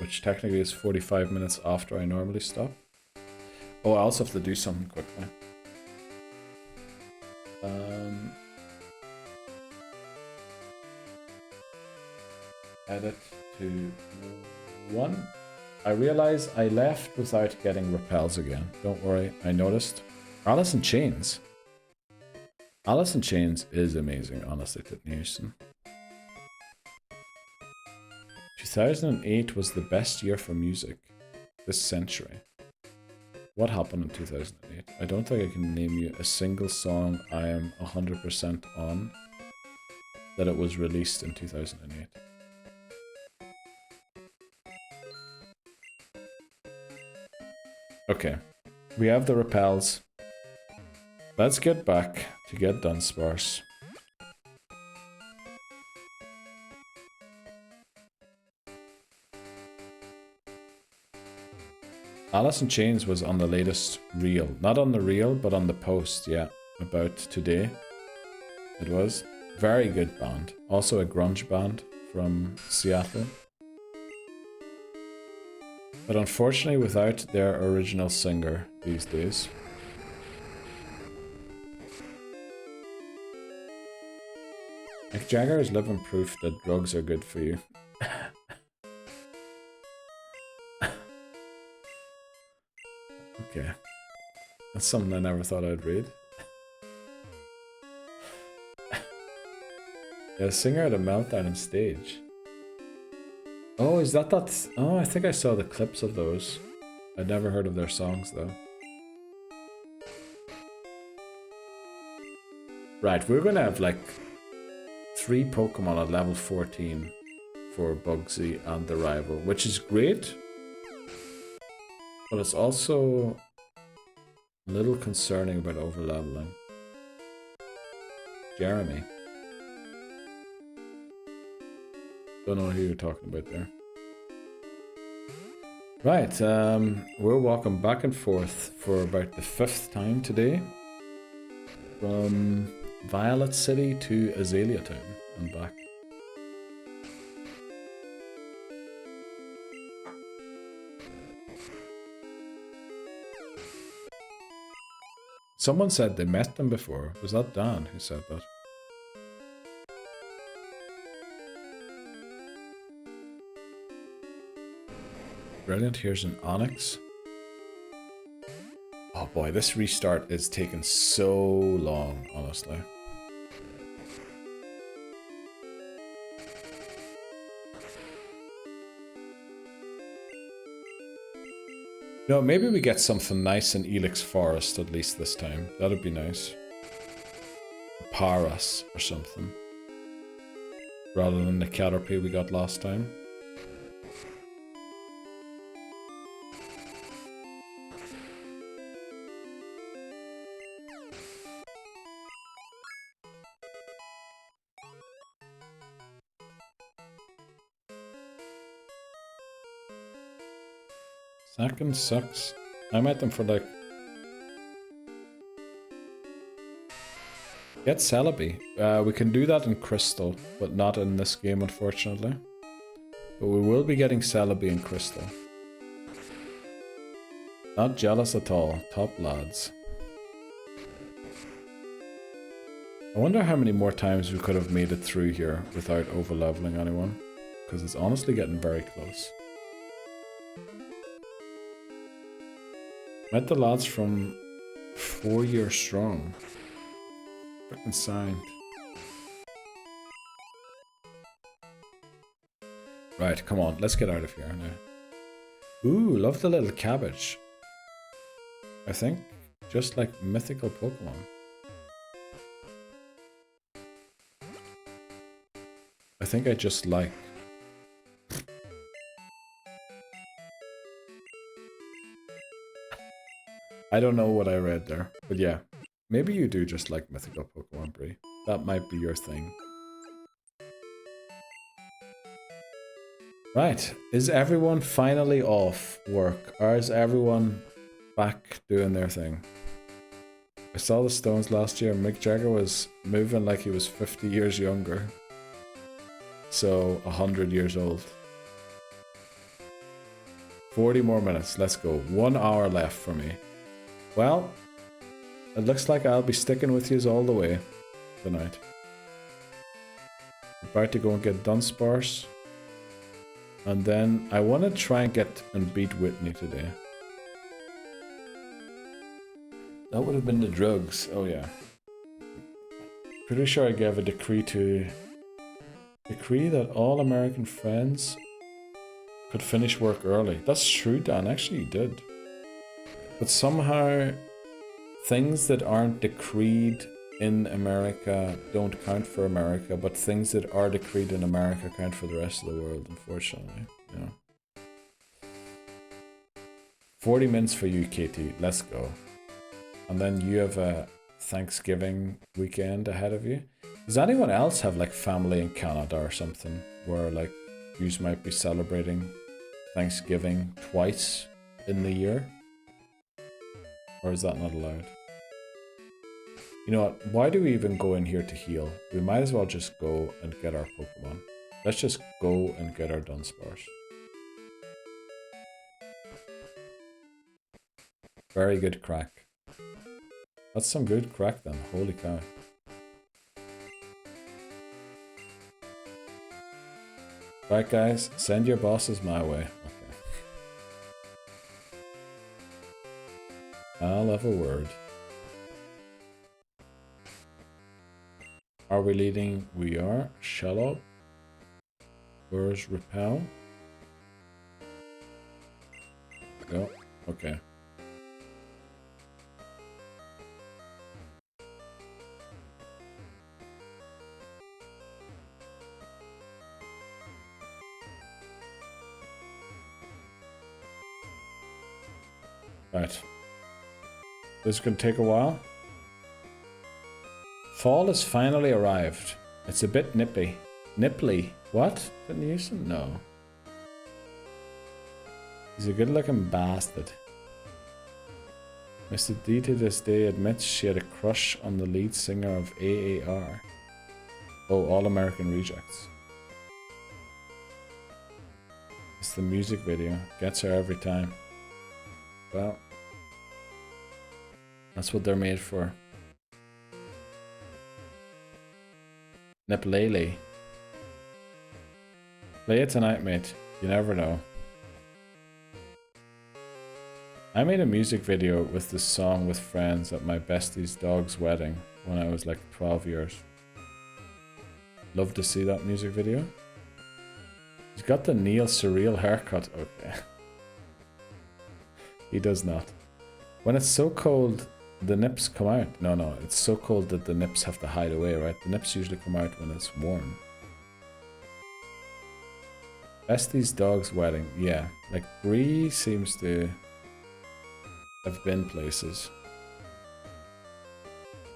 Which technically is 45 minutes after I normally stop. Oh, I also have to do something quickly. Edit to 1. I realize I left without getting repels again. Don't worry, I noticed. Alice in Chains. Alice in Chains is amazing, honestly, Titney Houston. 2008 was the best year for music this century. What happened in 2008? I don't think I can name you a single song I am 100% on that it was released in 2008. Okay, we have the repels. Let's get back to get Dunsparce. Alice in Chains was on the latest reel. Not on the reel, but on the post, yeah. About today. It was. Very good band. Also a grunge band from Seattle. But unfortunately without their original singer these days. Mick Jagger is living proof that drugs are good for you. Okay. That's something I never thought I'd read. Yeah, singer at a meltdown on stage. Oh, is that that? Oh, I think I saw the clips of those. I'd never heard of their songs though. Right, we're gonna have like 3 Pokemon at level 14 for Bugsy and the rival, which is great. But it's also a little concerning about overleveling. Jeremy. Don't know who you're talking about there. Right, we're walking back and forth for about the 5th time today. From Violet City to Azalea Town and back. Someone said they met them before. Was that Dan who said that? Brilliant, here's an Onyx. Oh boy, this restart is taking so long, honestly. No, maybe we get something nice in Elix Forest at least this time. That'd be nice. Paras or something. Rather than the Caterpie we got last time. Second sucks. I met them for like... Get Celebi. We can do that in Crystal, but not in this game unfortunately. But we will be getting Celebi in Crystal. Not jealous at all. Top lads. I wonder how many more times we could have made it through here without overleveling anyone. Because it's honestly getting very close. Met the lads from 4 Year Strong. Frickin' signed. Right, come on, let's get out of here now. Ooh, love the little cabbage. I think just like mythical Pokemon. I think I just like. I don't know what I read there, but yeah. Maybe you do just like mythical Pokemon, Bree. That might be your thing. Right, is everyone finally off work? Or is everyone back doing their thing? I saw the Stones last year. Mick Jagger was moving like he was 50 years younger. So, 100 years old. 40 more minutes, let's go. 1 hour left for me. Well, it looks like I'll be sticking with yous all the way tonight. About to go and get Dunsparce. And then I want to try and get and beat Whitney today. That would have been the drugs. Oh yeah. Pretty sure I gave a decree that all American friends could finish work early. That's true, Dan. Actually, you did. But somehow, things that aren't decreed in America don't count for America, but things that are decreed in America count for the rest of the world, unfortunately. Yeah. 40 minutes for you, Katie. Let's go. And then you have a Thanksgiving weekend ahead of you. Does anyone else have like family in Canada or something where like you might be celebrating Thanksgiving twice in the year? Or is that not allowed? You know what? Why do we even go in here to heal? We might as well just go and get our Pokemon. Let's just go and get our Dunsparce. Very good crack. That's some good crack then. Holy cow. Right guys, send your bosses my way. Okay. I'll have a word. Are we leading? We are. Shallow. Where's repel? Go. Okay. Right. This is going to take a while. Fall has finally arrived. It's a bit nippy. Nipply. What? Didn't you use him? No. He's a good looking bastard. Mr. D to this day admits she had a crush on the lead singer of AAR. Oh, All American Rejects. It's the music video. Gets her every time. Well, that's what they're made for. Niplele. Play it tonight, mate. You never know. I made a music video with this song with friends at my bestie's dog's wedding when I was like 12 years. Love to see that music video. He's got the Neil Surreal haircut. Okay. He does not. When it's so cold, the nips come out. No, it's so cold that the nips have to hide away, right? The nips usually come out when it's warm. Bestie's dog's wedding. Yeah, like Bree seems to have been places.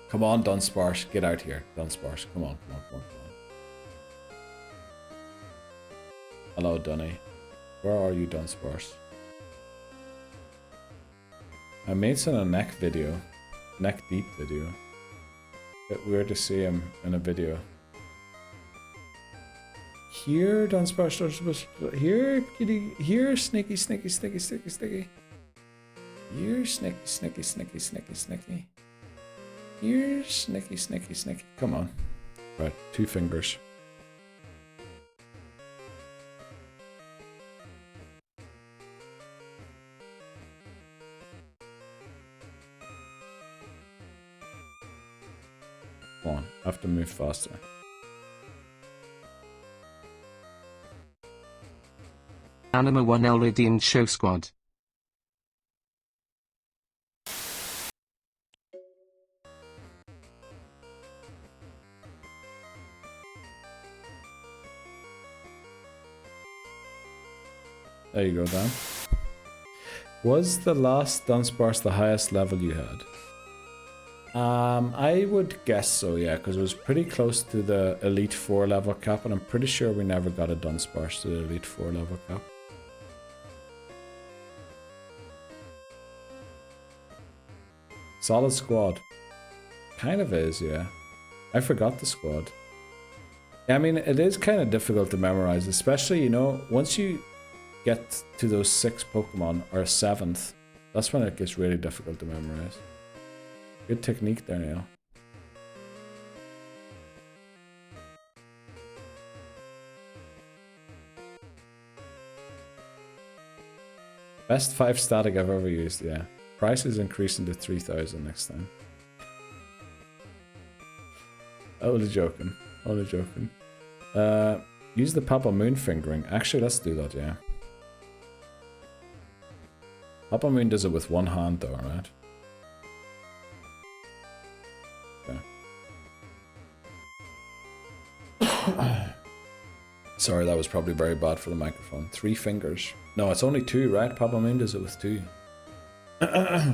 Come on, Dunsparce. Get out here, Dunsparce. Come on. Hello, Dunny. Where are you, Dunsparce? I made some a neck video. Neck deep video. Bit weird to see him in a video. Here, Dunsparce. Here, kitty. Here, Snicky. Here, Snicky. Here, Snicky. Come on. Right, 2 fingers. Come on, I have to move faster. Anima 1L redeemed show squad. There you go, Dan. Was the last Dunsparce the highest level you had? I would guess so, yeah, because it was pretty close to the Elite 4 level cap, and I'm pretty sure we never got a Dunsparce to the Elite 4 level cap. Solid squad. Kind of is, yeah. I forgot the squad. I mean, it is kind of difficult to memorize, especially, you know, once you get to those 6 Pokemon, or a 7th, that's when it gets really difficult to memorize. Good technique there, Neil. Best 5 static I've ever used, yeah. Price is increasing to 3,000 next time. Only joking. Use the Papa Moon fingering. Actually, let's do that, yeah. Papa Moon does it with one hand though, right? Okay. Sorry, that was probably very bad for the microphone. 3 fingers. No, it's only 2, right? Papa Moon does it with 2.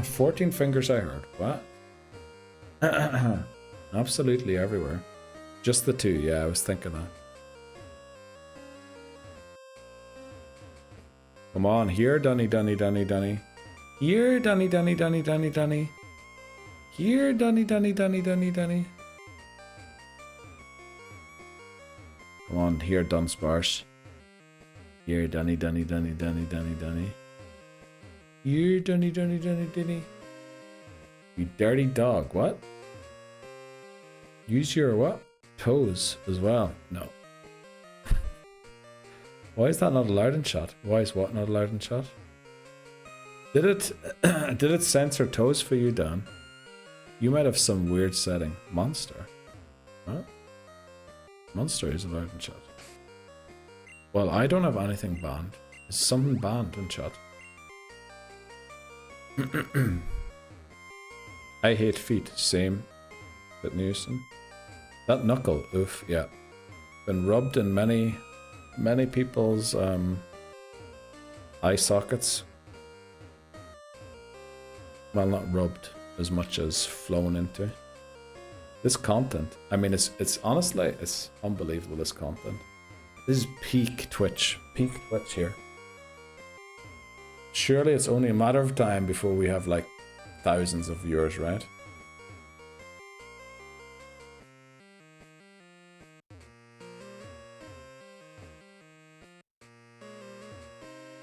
14 fingers I heard. What? Absolutely everywhere. Just the 2, yeah, I was thinking that. Come on, here, Dunny. Here, Dunny. Here, Dunny. Come on, here, Dunsparce. Here, Dunny. Here, Dunny. You dirty dog, what? Use your what? Toes as well. No. Why is that not allowed in chat? Why is what not allowed in chat? Did it censor toes for you, Dan? You might have some weird setting. Monster. What? Monster is allowed in chat. Well, I don't have anything banned. Is something banned in chat? I hate feet. Same. Bit Newsom. That knuckle. Oof. Yeah. Been rubbed in many people's eye sockets. Well, not rubbed as much as flown into. This content, I mean, it's honestly, it's unbelievable, this content. This is peak Twitch here. Surely it's only a matter of time before we have like thousands of viewers, right?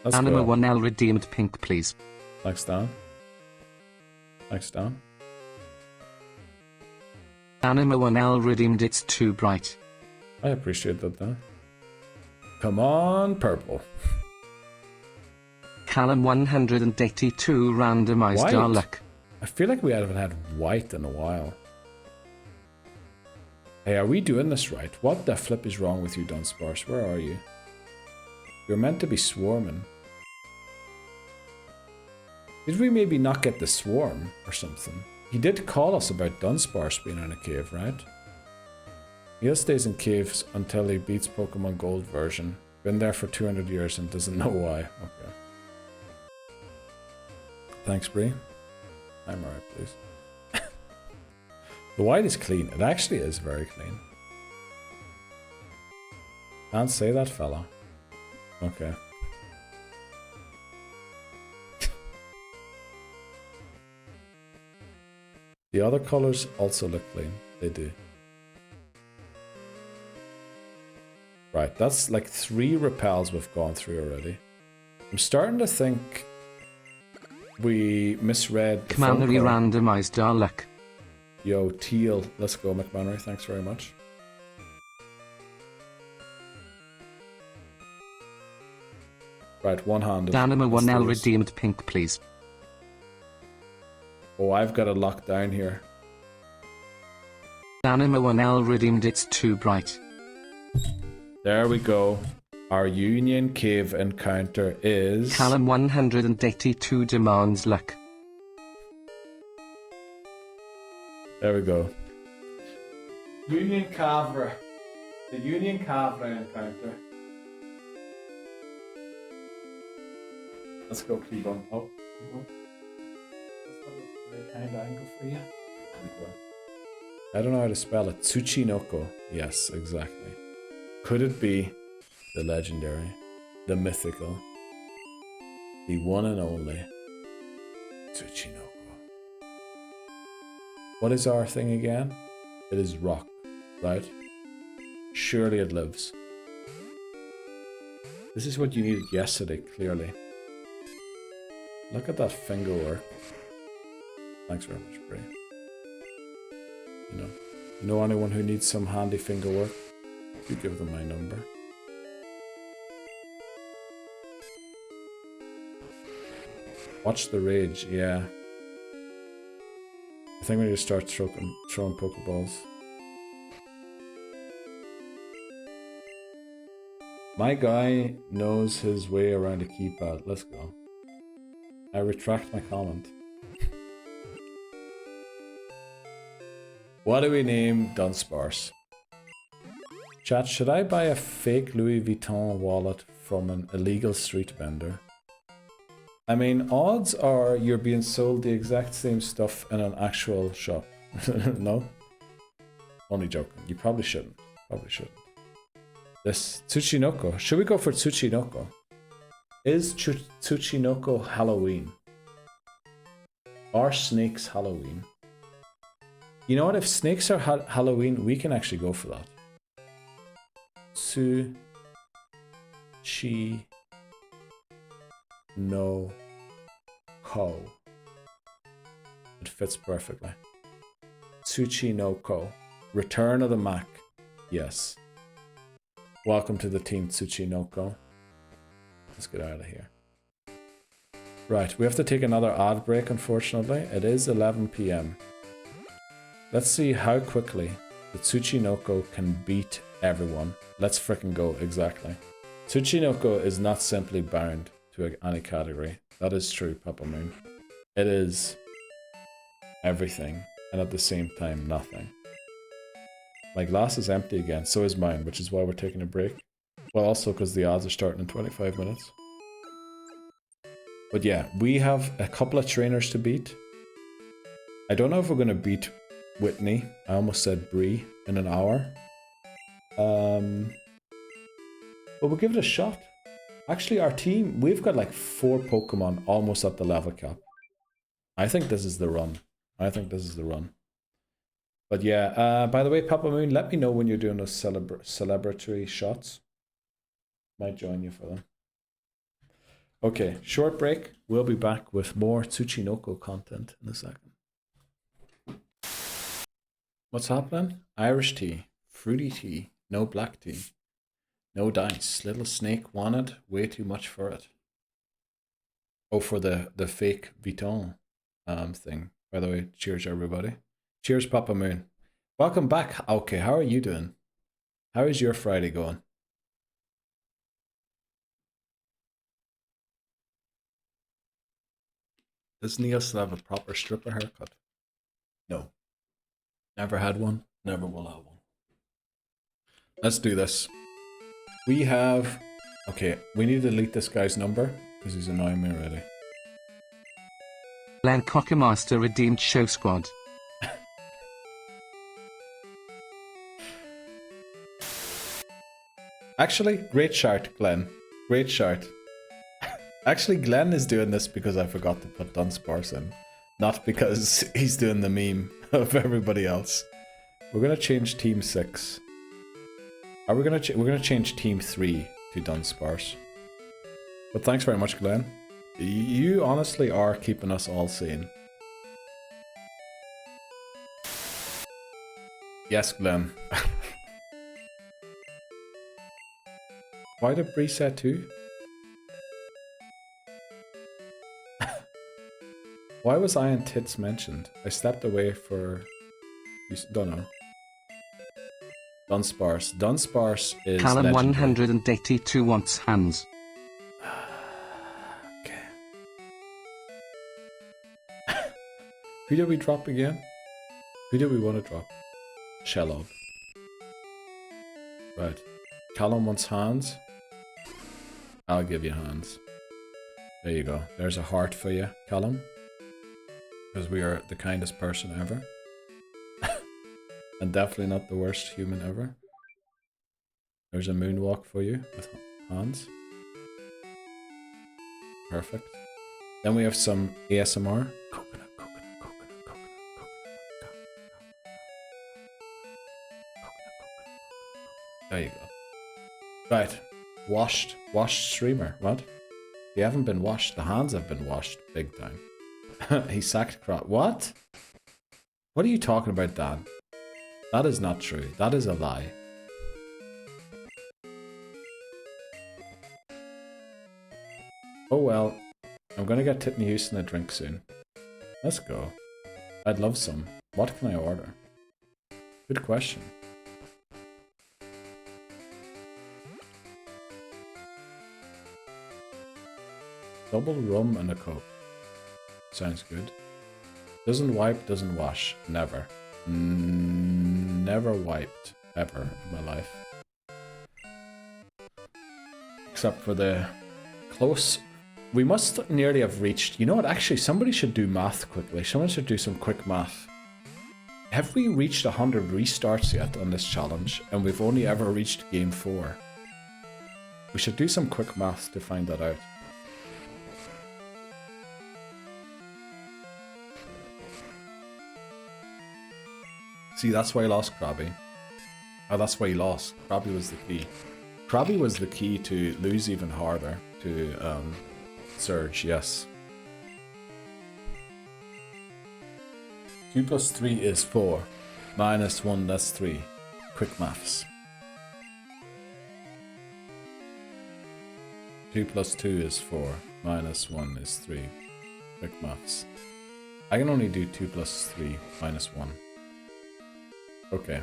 Anima 1L redeemed pink, please. Thanks, Dan. Thanks, Dan. Anima 1L redeemed, it's too bright. I appreciate that, Dan. Come on, purple. Callum 182 randomized our luck. I feel like we haven't had white in a while. Hey, are we doing this right? What the flip is wrong with you, Dunsparce? Where are you? You're meant to be swarming. Did we maybe not get the swarm or something? He did call us about Dunsparce being in a cave, right? He stays in caves until he beats Pokemon Gold version. Been there for 200 years and doesn't know why. Okay. Thanks, Bree. I'm alright, please. The white is clean. It actually is very clean. Can't say that, fella. Okay. The other colors also look clean. They do. Right, that's like 3 repels we've gone through already. I'm starting to think we misread the Commander randomized our luck. Yo, teal. Let's go, McManary. Thanks very much. Right, one-handed. Anima 1L redeemed pink, please. Oh, I've got it locked down here. Anima 1L redeemed, it's too bright. There we go. Our Union Cave encounter is... Callum 182 demands luck. There we go. Union Cavra. The Union Cavra encounter. Let's go, Cleveland. Oh. Kind of angle for you. I don't know how to spell it. Tsuchinoko. Yes, exactly. Could it be the legendary, the mythical, the one and only Tsuchinoko? What is our thing again? It is rock, right? Surely it lives. This is what you needed yesterday, clearly. Look at that finger work. Thanks very much, Bray. You know anyone who needs some handy finger work? You give them my number. Watch the rage, yeah. I think we need to start throwing Pokeballs. My guy knows his way around a keypad. Let's go. I retract my comment. What do we name Dunsparce? Chat, should I buy a fake Louis Vuitton wallet from an illegal street vendor? I mean, odds are you're being sold the exact same stuff in an actual shop. No? Only joking. You probably shouldn't. Probably shouldn't. This Tsuchinoko. Should we go for Tsuchinoko? Is Tsuchinoko Halloween? Are snakes Halloween? You know what? If snakes are Halloween, we can actually go for that. Tsuchinoko. It fits perfectly. Tsuchinoko. Return of the Mac. Yes. Welcome to the team, Tsuchinoko. Let's get out of here. Right, we have to take another ad break, unfortunately. It is 11 PM. Let's see how quickly the Tsuchinoko can beat everyone. Let's frickin' go, exactly. Tsuchinoko is not simply bound to any category. That is true, Papa Moon. It is everything, and at the same time, nothing. My glass is empty again, so is mine, which is why we're taking a break. Well, also because the odds are starting in 25 minutes. But yeah, we have a couple of trainers to beat. I don't know if we're going to beat Whitney. I almost said Bree in an hour. But we'll give it a shot. Actually, our team, we've got like 4 Pokemon almost at the level cap. I think this is the run. I think this is the run. But yeah, by the way, Papa Moon, let me know when you're doing those celebratory shots. Might join you for them. Okay, short break. We'll be back with more Tsuchinoko content in a second. What's happening? Irish tea, fruity tea, no black tea, no dice. Little snake wanted way too much for it. Oh, for the fake Vuitton thing. By the way, cheers everybody. Cheers, Papa Moon. Welcome back. Okay, how are you doing? How is your Friday going? Does Neil still have a proper stripper haircut? No. Never had one. Never will have one. Let's do this. We have... Okay, we need to delete this guy's number because he's annoying me already. Glenn Cockermaster redeemed Show Squad. Actually, great shout, Glenn. Great shout. Actually, Glenn is doing this because I forgot to put Dunsparce in. Not because he's doing the meme of everybody else. We're going to change Team 6. We're going to change Team 3 to Dunsparce. But thanks very much, Glenn. You honestly are keeping us all sane. Yes, Glenn. Why did Bree say 2? Why was Iron Tits mentioned? I stepped away for... Don't know. Dunsparce. Dunsparce is Callum legendary. 182 wants hands. Okay. Who did we drop again? Who did we want to drop? Shellov. Right. Callum wants hands. I'll give you hands. There you go. There's a heart for you, Callum. Because we are the kindest person ever. And definitely not the worst human ever. There's a moonwalk for you with hands. Perfect. Then we have some ASMR. Coconut, coconut, coconut, coconut, coconut, coconut. There you go. Right. Washed streamer. What? They haven't been washed. The hands have been washed big time. He sacked crop. What? What are you talking about, Dan? That is not true. That is a lie. Oh well. I'm gonna get Titney Houston a drink soon. Let's go. I'd love some. What can I order? Good question. Double rum and a Coke. Sounds good. Doesn't wipe, doesn't wash. Never. Never wiped. Ever in my life. Except for the close... We must nearly have reached... You know what? Actually, somebody should do math quickly. Someone should do some quick math. Have we reached 100 restarts yet on this challenge? And we've only ever reached game 4. We should do some quick math to find that out. See, that's why he lost Krabby. Oh, that's why he lost. Krabby was the key. Krabby was the key to lose even harder. To surge, yes. 2 plus 3 is 4. Minus 1, that's 3. Quick maths. 2 plus 2 is 4. Minus 1 is 3. Quick maths. I can only do 2 plus 3 minus 1. Okay.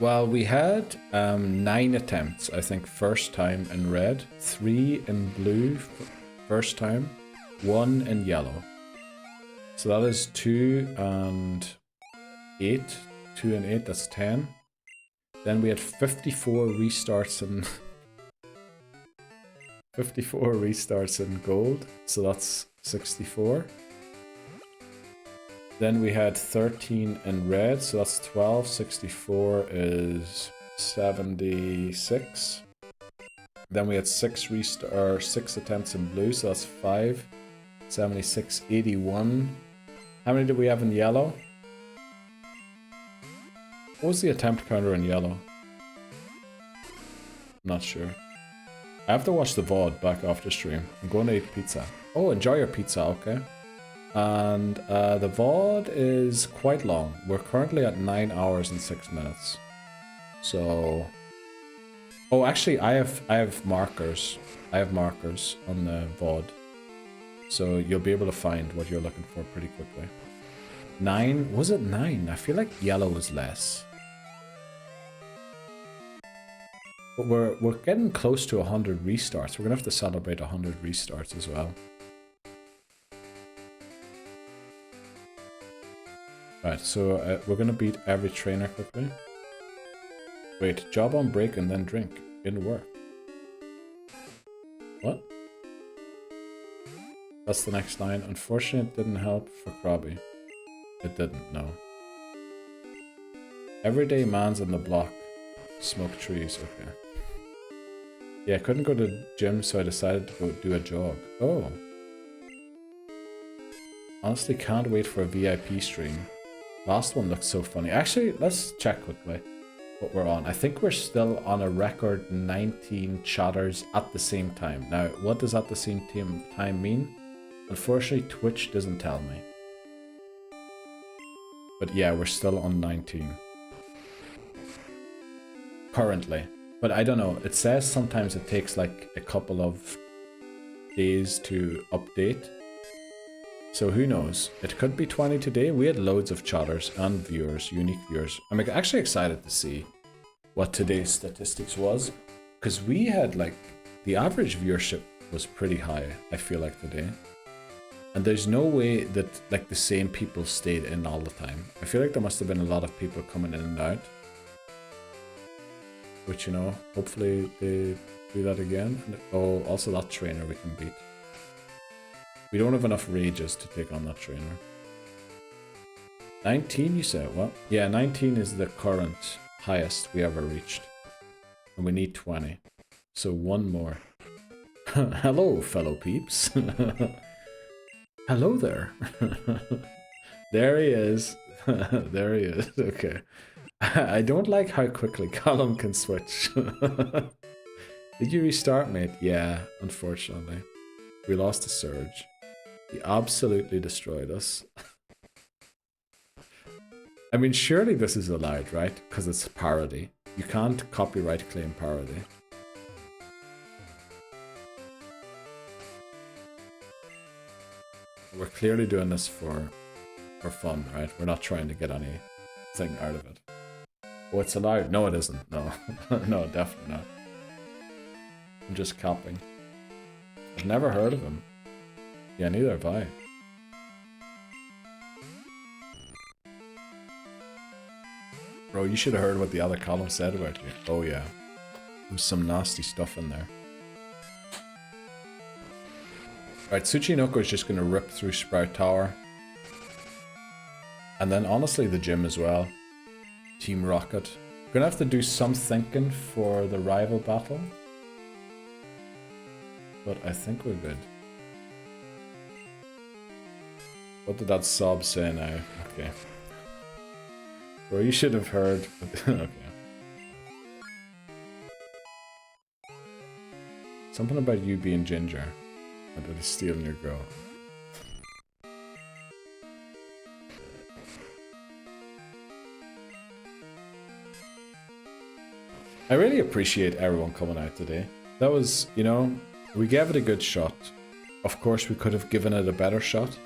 Well, we had 9 attempts, I think, first time in red, 3 in blue, first time, 1 in yellow. So that is 2 and 8. 2 and 8, that's 10. Then we had 54 restarts in 54 restarts in gold, so that's 64. Then we had 13 in red, so that's 12. 64 is 76. Then we had 6 attempts in blue, so that's 5. 76, 81. How many did we have in yellow? What was the attempt counter in yellow? Not sure. I have to watch the VOD back after stream. I'm going to eat pizza. Oh, enjoy your pizza, okay. And the VOD is quite long. We're currently at 9 hours and 6 minutes. So... Oh, actually, I have markers. I have markers on the VOD. So you'll be able to find what you're looking for pretty quickly. 9? Was it 9? I feel like yellow was less. But we're getting close to 100 restarts. We're going to have to celebrate 100 restarts as well. Right, so we're going to beat every trainer quickly. Wait, job on break and then drink. Didn't work. What? That's the next line. Unfortunately, it didn't help for Krabby. It didn't, no. Everyday man's in the block. Smoke trees, okay. Yeah, I couldn't go to the gym, so I decided to go do a jog. Oh. Honestly, can't wait for a VIP stream. Last one looked so funny. Actually, let's check quickly what we're on. I think we're still on a record 19 chatters at the same time. Now, what does at the same time mean? Unfortunately, Twitch doesn't tell me. But yeah, we're still on 19. Currently. But I don't know. It says sometimes it takes like a couple of days to update. So who knows? It could be 20 today. We had loads of chatters and viewers, unique viewers. I'm actually excited to see what today's statistics was. Because we had like, the average viewership was pretty high, I feel like today. And there's no way that like the same people stayed in all the time. I feel like there must have been a lot of people coming in and out. Which, you know, hopefully they do that again. And, oh, also that trainer we can beat. We don't have enough rages to take on that trainer. 19 you said? What? Yeah, 19 is the current highest we ever reached. And we need 20. So one more. Hello, fellow peeps. Hello there. There he is. There he is. Okay. I don't like how quickly Column can switch. Did you restart, mate? Yeah, unfortunately. We lost a surge. He absolutely destroyed us. I mean, surely this is allowed, right? Because it's parody. You can't copyright claim parody. We're clearly doing this for fun, right? We're not trying to get anything out of it. Oh, it's allowed. No, it isn't. No. No, definitely not. I'm just copying. I've never heard of him. Yeah, neither have I. Bro, you should have heard what the other column said about you. Oh yeah. There was some nasty stuff in there. Right, Tsuchinoko is just going to rip through Sprout Tower. And then honestly the gym as well. Team Rocket. We're going to have to do some thinking for the rival battle. But I think we're good. What did that sob say now? Okay. Well, you should have heard. Okay. Something about you being ginger. And that is stealing your girl. I really appreciate everyone coming out today. That was, you know, we gave it a good shot. Of course, we could have given it a better shot.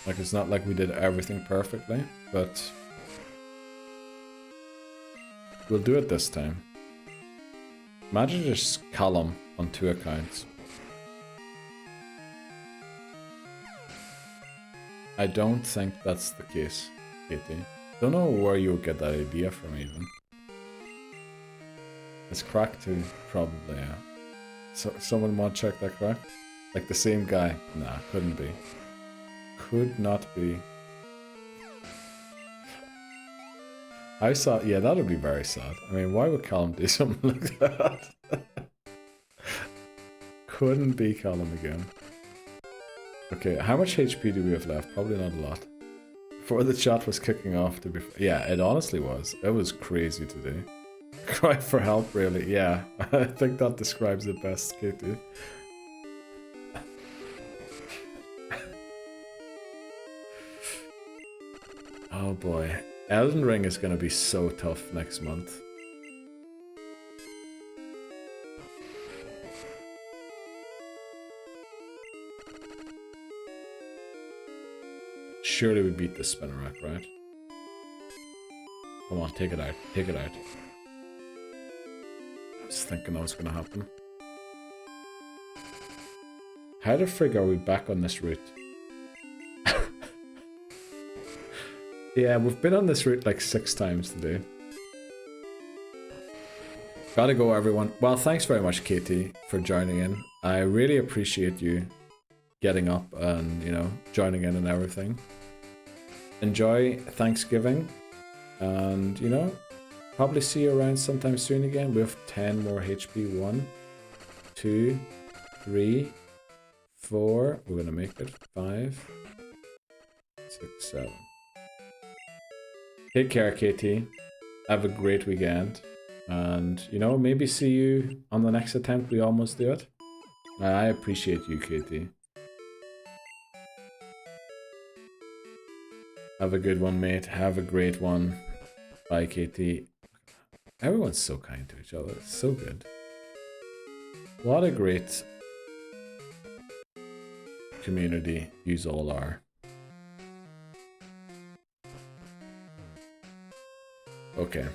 Like, it's not like we did everything perfectly, but We'll do it this time. Imagine just Callum on 2 accounts. I don't think that's the case, Katie. Don't know where you get that idea from even. It's cracked too, probably, yeah. So, someone want to check that crack? Like the same guy? Nah, couldn't be. Could not be. I saw, yeah, that would be very sad. I mean, why would Callum do something like that? Couldn't be Callum again. Okay, how much HP do we have left? Probably not a lot. Before the chat was kicking off, to be yeah, it honestly was. It was crazy today. Cry for help, really. Yeah, I think that describes it best, Katie. Oh boy. Elden Ring is going to be so tough next month. Surely we beat the Spinnerack, right? Come on, take it out. Take it out. I was thinking that was going to happen. How the frig are we back on this route? Yeah, we've been on this route like 6 times today. Gotta go, everyone. Well, thanks very much, Katie, for joining in. I really appreciate you getting up and, you know, joining in and everything. Enjoy Thanksgiving. And, you know, probably see you around sometime soon again. We have 10 more HP. 1, 2, 3, 4. We're gonna make it 5, 6, 7. Take care, Katie. Have a great weekend. And, you know, maybe see you on the next attempt. We almost do it. I appreciate you, Katie. Have a good one, mate. Have a great one. Bye, Katie. Everyone's so kind to each other. It's so good. What a great community yous all are. Okay,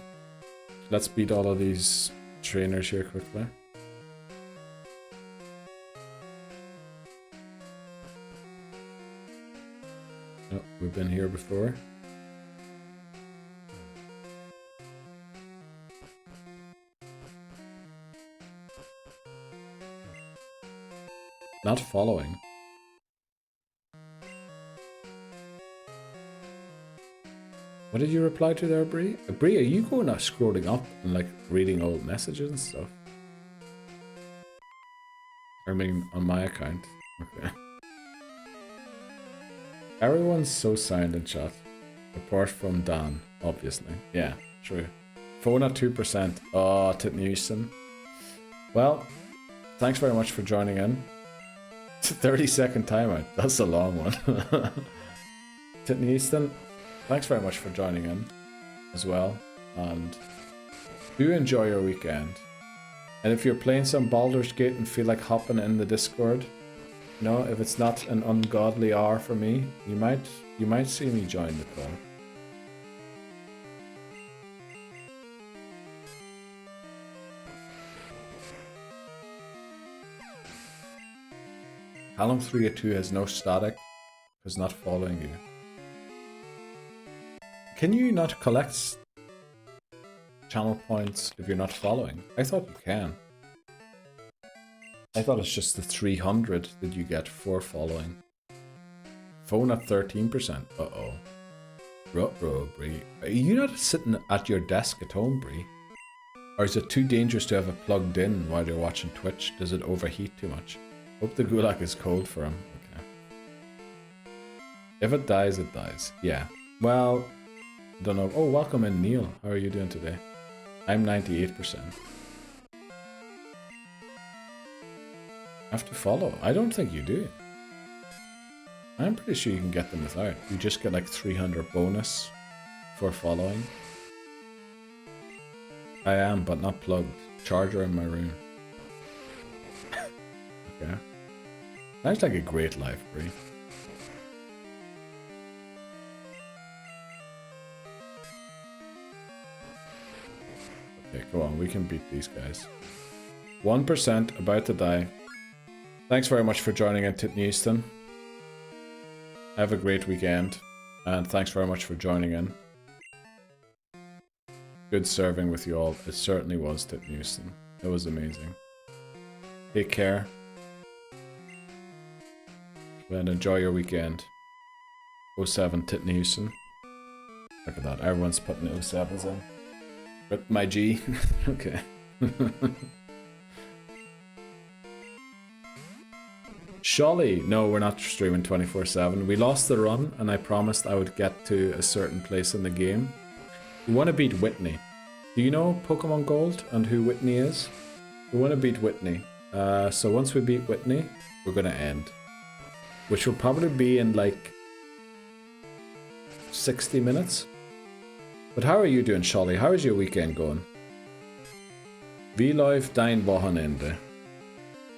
let's beat all of these trainers here quickly. Oh, we've been here before. Not following. What did you reply to there, Bree? Bree, are you going out scrolling up and like reading old messages and stuff? I mean, on my account. Okay. Everyone's so silent in chat. Apart from Dan, obviously. Yeah, true. Phone at 2%. Oh, Titnewson. Well, thanks very much for joining in. It's a 30-second timeout. That's a long one. Titnewson. Thanks very much for joining in as well, and do enjoy your weekend. And if you're playing some Baldur's Gate and feel like hopping in the Discord, you know, if it's not an ungodly hour for me, you might see me join the call. Callum 382 has no static because not following you. Can you not collect channel points if you're not following? I thought you can. I thought it's just the 300 that you get for following. Phone at 13%. Uh-oh. Ruh-roh, Bree. Are you not sitting at your desk at home, Bree? Or is it too dangerous to have it plugged in while you're watching Twitch? Does it overheat too much? Hope the gulag is cold for him. Okay. If it dies, it dies. Yeah. Well... Don't know. Oh, welcome in, Neil. How are you doing today? I'm 98%. Have to follow? I don't think you do. I'm pretty sure you can get them without. You just get like 300 bonus for following. I am, but not plugged. Charger in my room. Okay. Sounds like a great life, Bree. Okay, come on, we can beat these guys. 1% about to die. Thanks very much for joining in, Titney. Have a great weekend, and thanks very much for joining in. Good serving with you all. It certainly was, Titney. It was amazing. Take care. And enjoy your weekend. 07 Titney. Look at that, everyone's putting 07s in. Rip my G. Okay. Sholly, no, we're not streaming 24/7. We lost the run, and I promised I would get to a certain place in the game. We want to beat Whitney. Do you know Pokemon Gold and who Whitney is? We want to beat Whitney. So once we beat Whitney, we're going to end. Which will probably be in like 60 minutes. But how are you doing, Sholly? How is your weekend going? Wie läuft dein Wochenende?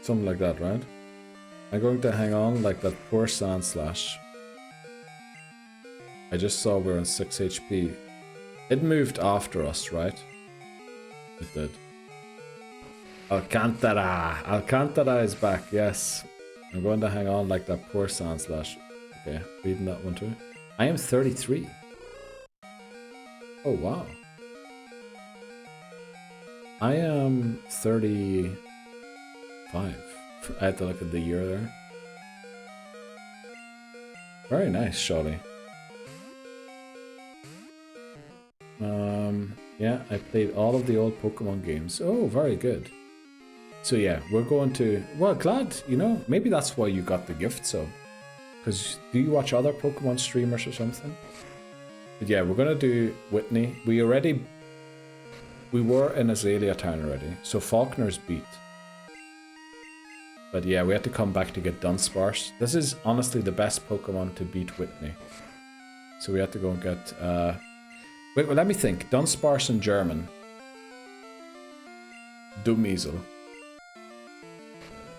Something like that, right? I'm going to hang on like that poor Sandslash. I just saw we're on 6 HP. It moved after us, right? It did. Alcantara! Alcantara is back, yes. I'm going to hang on like that poor Sandslash. Okay, reading that one too. I am 33. Oh, wow. I am 35. I had to look at the year there. Very nice, Sholly. Yeah, I played all of the old Pokemon games. Oh, very good. So yeah, we're going to... Well, glad, you know, maybe that's why you got the gift sub. Because do you watch other Pokemon streamers or something? But yeah, we're going to do Whitney. We were in Azalea Town already, so Falkner's beat. But yeah, we had to come back to get Dunsparce. This is honestly the best Pokemon to beat Whitney. So we had to go and get... Wait, well, let me think. Dunsparce in German. Dumiesel.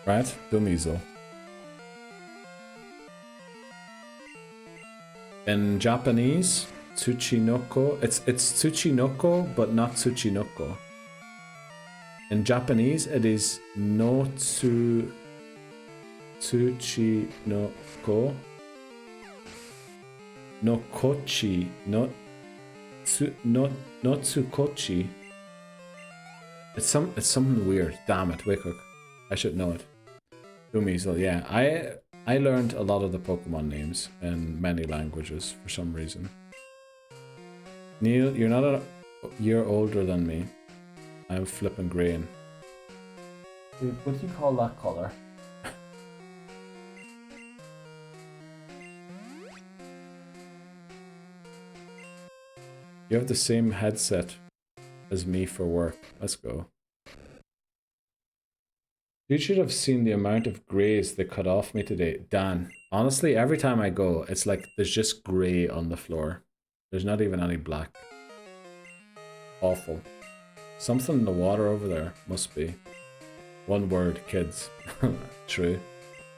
Right? Dumiesel. In Japanese, Tsuchinoko. It's Tsuchinoko, but not Tsuchinoko. In Japanese, it is no Tsuchinoko. No Kochi. No Tsukochi. It's something weird. Damn it, wait quick. I should know it. Dumiesel, yeah. I learned a lot of the Pokemon names in many languages for some reason. Neil, you're not a year older than me. I'm flipping green. What do you call that color? You have the same headset as me for work. Let's go. You should have seen the amount of greys they cut off me today. Dan, honestly, every time I go, it's like there's just grey on the floor. There's not even any black. Awful. Something in the water over there. Must be. One word, kids. True.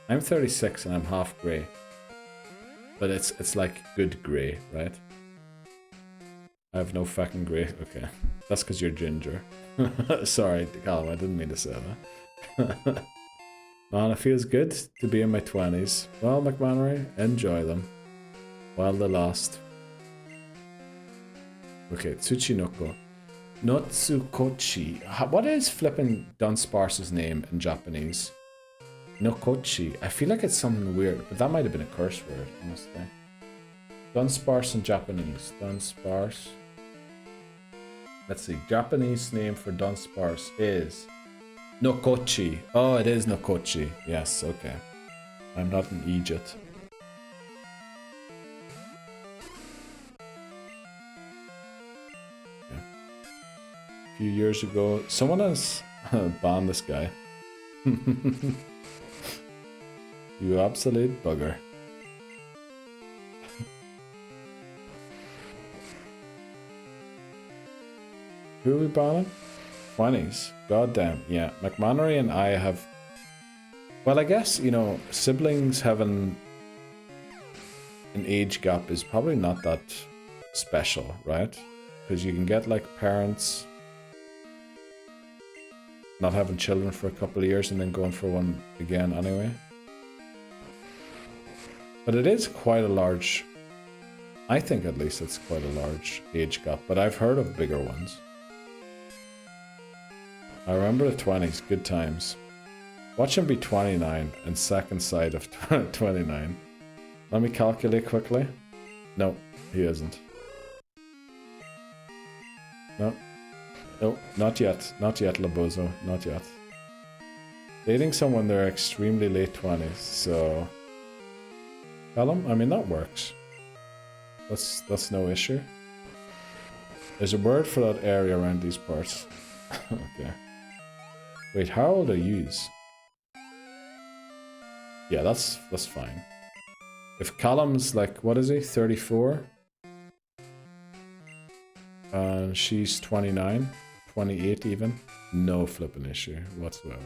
I'm 36 and I'm half grey. But it's like good grey, right? I have no fucking grey. Okay. That's because you're ginger. Sorry, Callum, I didn't mean to say that. Man, it feels good to be in my 20s. Well, McMannery, enjoy them. While they last. Okay, Tsuchinoko. Notsukochi. What is flipping Dunsparce's name in Japanese? Nokochi. I feel like it's something weird, but that might have been a curse word, honestly. Dunsparce in Japanese. Dunsparce. Let's see. Japanese name for Dunsparce is Nokochi. Oh, it is Nokochi. Yes, okay. I'm not in Egypt. Okay. A few years ago, someone has banned this guy. You absolute bugger. Who are we banning? 20s. Goddamn. Yeah, McMannery and I have... Well, I guess, you know, siblings having an age gap is probably not that special, right? Because you can get, like, parents not having children for a couple of years and then going for one again anyway. But it is quite a large, I think at least it's quite a large age gap, but I've heard of bigger ones. I remember the 20s, good times. Watch him be 29 and second side of 29. Let me calculate quickly. No, he isn't. No. No, not yet. Not yet, Labozo. Not yet. Dating someone they're extremely late 20s, so... Callum? I mean, that works. That's no issue. There's a word for that area around these parts. Okay. Wait, how old are yous? Yeah, that's fine. If Callum's like, what is he, 34? And she's 29, 28 even. No flipping issue whatsoever.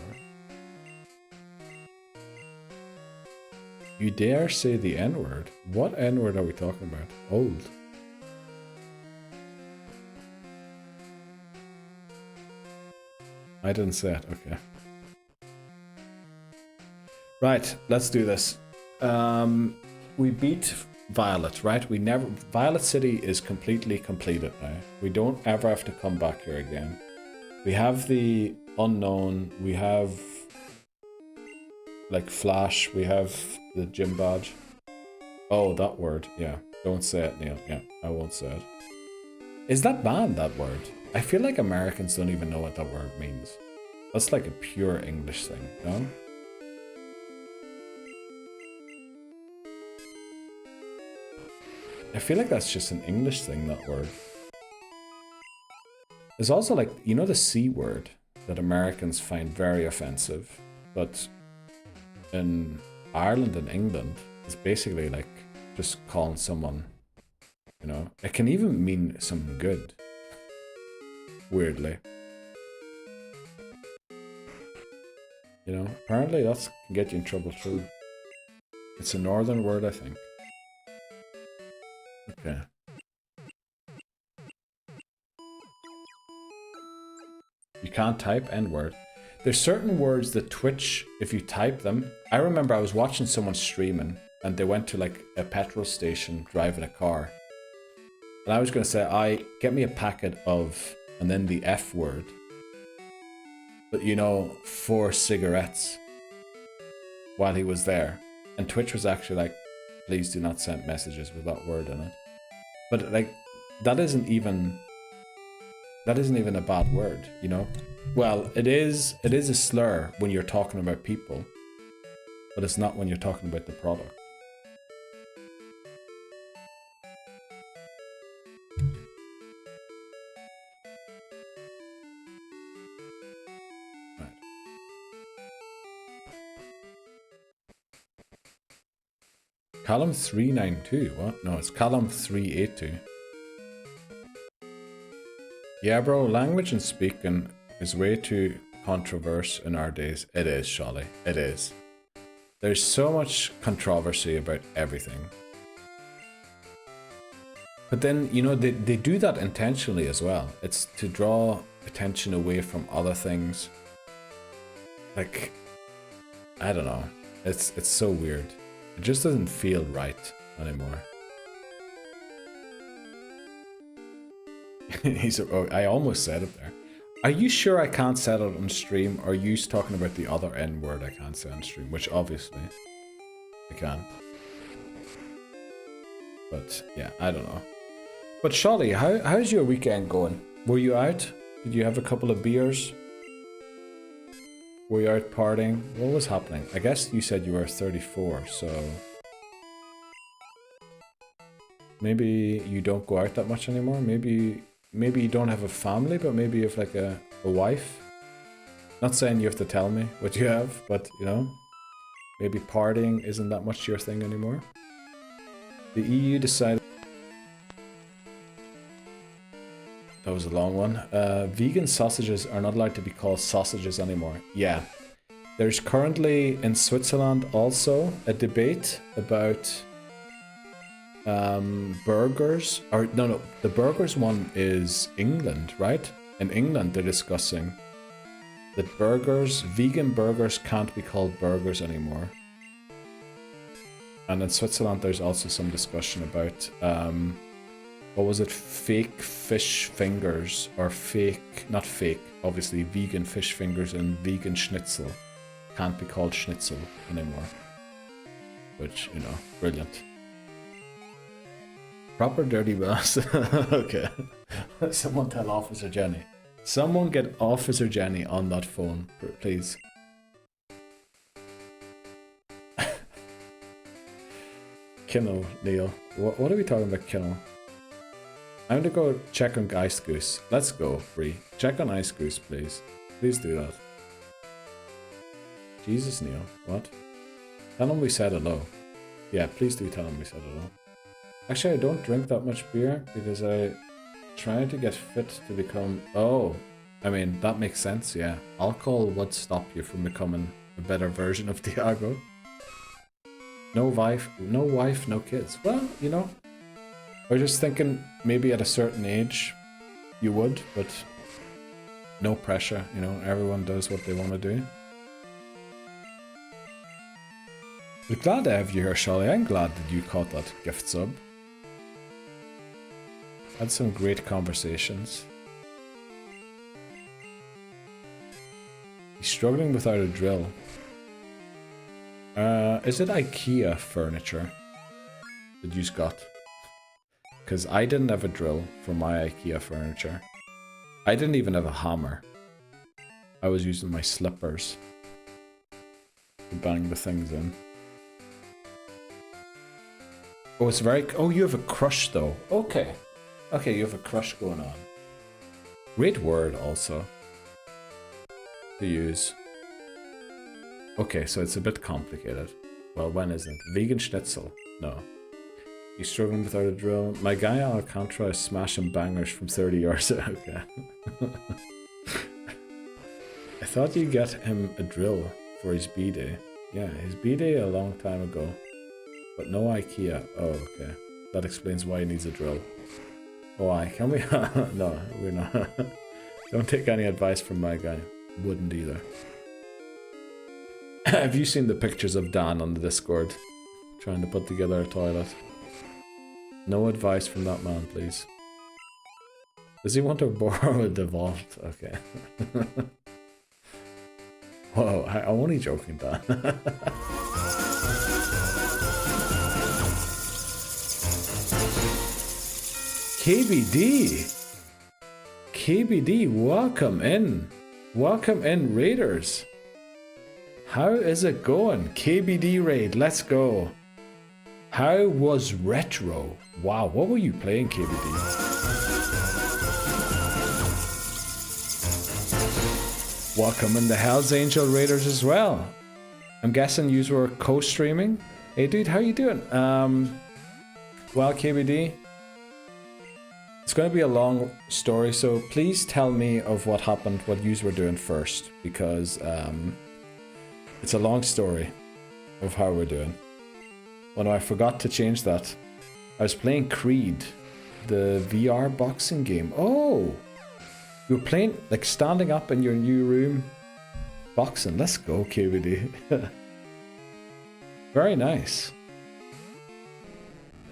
You dare say the N-word? What N-word are we talking about? Old. I didn't say it, okay. Right, let's do this. We beat Violet, right? Violet City is completely completed now. We don't ever have to come back here again. We have the unknown, we have like Flash, we have the gym badge. Oh, that word, yeah. Don't say it, Neil. Yeah, I won't say it. Is that banned, that word? I feel like Americans don't even know what that word means. That's like a pure English thing, no? I feel like that's just an English thing, that word. There's also like, you know the C word that Americans find very offensive, but in Ireland and England, it's basically like just calling someone, you know, it can even mean something good. Weirdly. You know, apparently that can get you in trouble too. It's a northern word, I think. Okay. You can't type N-word. There's certain words that Twitch, if you type them... I remember I was watching someone streaming and they went to like a petrol station driving a car. And I was going to say, get me a packet of... and then the F word. But you know, 4 cigarettes. While he was there. And Twitch was actually like, please do not send messages with that word in it. But like, that isn't even a bad word, you know? Well, it is a slur when you're talking about people, but it's not when you're talking about the product. Right. Column 392, what? No, it's column 382. Yeah, bro, language and speaking is way too controversial in our days. It is, Sholly. It is. There's so much controversy about everything. But then, you know, they do that intentionally as well. It's to draw attention away from other things. Like, I don't know. It's so weird. It just doesn't feel right anymore. I almost said it there. Are you sure I can't say it on stream? Or are you talking about the other N word I can't say on stream? Which obviously I can. But yeah, I don't know. But Sholly, how's your weekend going? Were you out? Did you have a couple of beers? Were you out partying? What was happening? I guess you said you were 34, so... maybe you don't go out that much anymore? Maybe you don't have a family, but maybe you have like a wife? Not saying you have to tell me what you have, but you know, maybe partying isn't that much your thing anymore. The EU decided... That was a long one. Vegan sausages are not allowed to be called sausages anymore. Yeah. There's currently in Switzerland also a debate about burgers. Or no, the burgers one is England, right? In England they're discussing that vegan burgers can't be called burgers anymore. And in Switzerland, there's also some discussion about, what was it, fake fish fingers, or not fake, obviously vegan fish fingers and vegan schnitzel can't be called schnitzel anymore. Which, you know, brilliant. Proper dirty boss. Okay. Someone tell Officer Jenny. Someone get Officer Jenny on that phone, please. Kinnell, Neil. What are we talking about, Kinnell? I'm gonna go check on Ice Goose. Let's go, Bree. Check on Ice Goose, please. Please do that. Jesus, Neil. What? Tell him we said hello. Yeah, please do tell him we said hello. Actually, I don't drink that much beer because I try to get fit to become... Oh, I mean, that makes sense, yeah. Alcohol would stop you from becoming a better version of Diago. No wife, no kids. Well, you know, I was just thinking maybe at a certain age you would, but no pressure, you know, everyone does what they want to do. But glad to have you here, Charlie. I'm glad that you caught that gift sub. Had some great conversations. He's struggling without a drill. Is it IKEA furniture that you got? Because I didn't have a drill for my IKEA furniture. I didn't even have a hammer. I was using my slippers to bang the things in. Oh, it's very... Oh, you have a crush though. Okay. Okay, you have a crush going on. Great word also to use. Okay, so it's a bit complicated. Well, when is it? Vegan schnitzel? No. He's struggling without a drill. My guy Alcantara is smashing bangers from 30 yards. Okay. I thought you'd get him a drill for his B-Day. Yeah, his B-Day a long time ago. But no IKEA. Oh, okay. That explains why he needs a drill. Why? Can we? No, we're not. Don't take any advice from my guy. Wouldn't either. Have you seen the pictures of Dan on the Discord? Trying to put together a toilet. No advice from that man, please. Does he want to borrow a Devolved? Okay. Whoa, I'm only joking, Dan. KBD! KBD, welcome in! Welcome in, Raiders! How is it going? KBD Raid, let's go! How was Retro? Wow, what were you playing, KBD? Welcome in the Hells Angel Raiders as well. I'm guessing you were co-streaming? Hey dude, how you doing? Well, KBD, it's going to be a long story, so please tell me of what happened, what you were doing first, because it's a long story of how we're doing. Oh no, I forgot to change that. I was playing Creed, the VR boxing game. Oh! You were playing, like, standing up in your new room, boxing. Let's go, KBD. Very nice.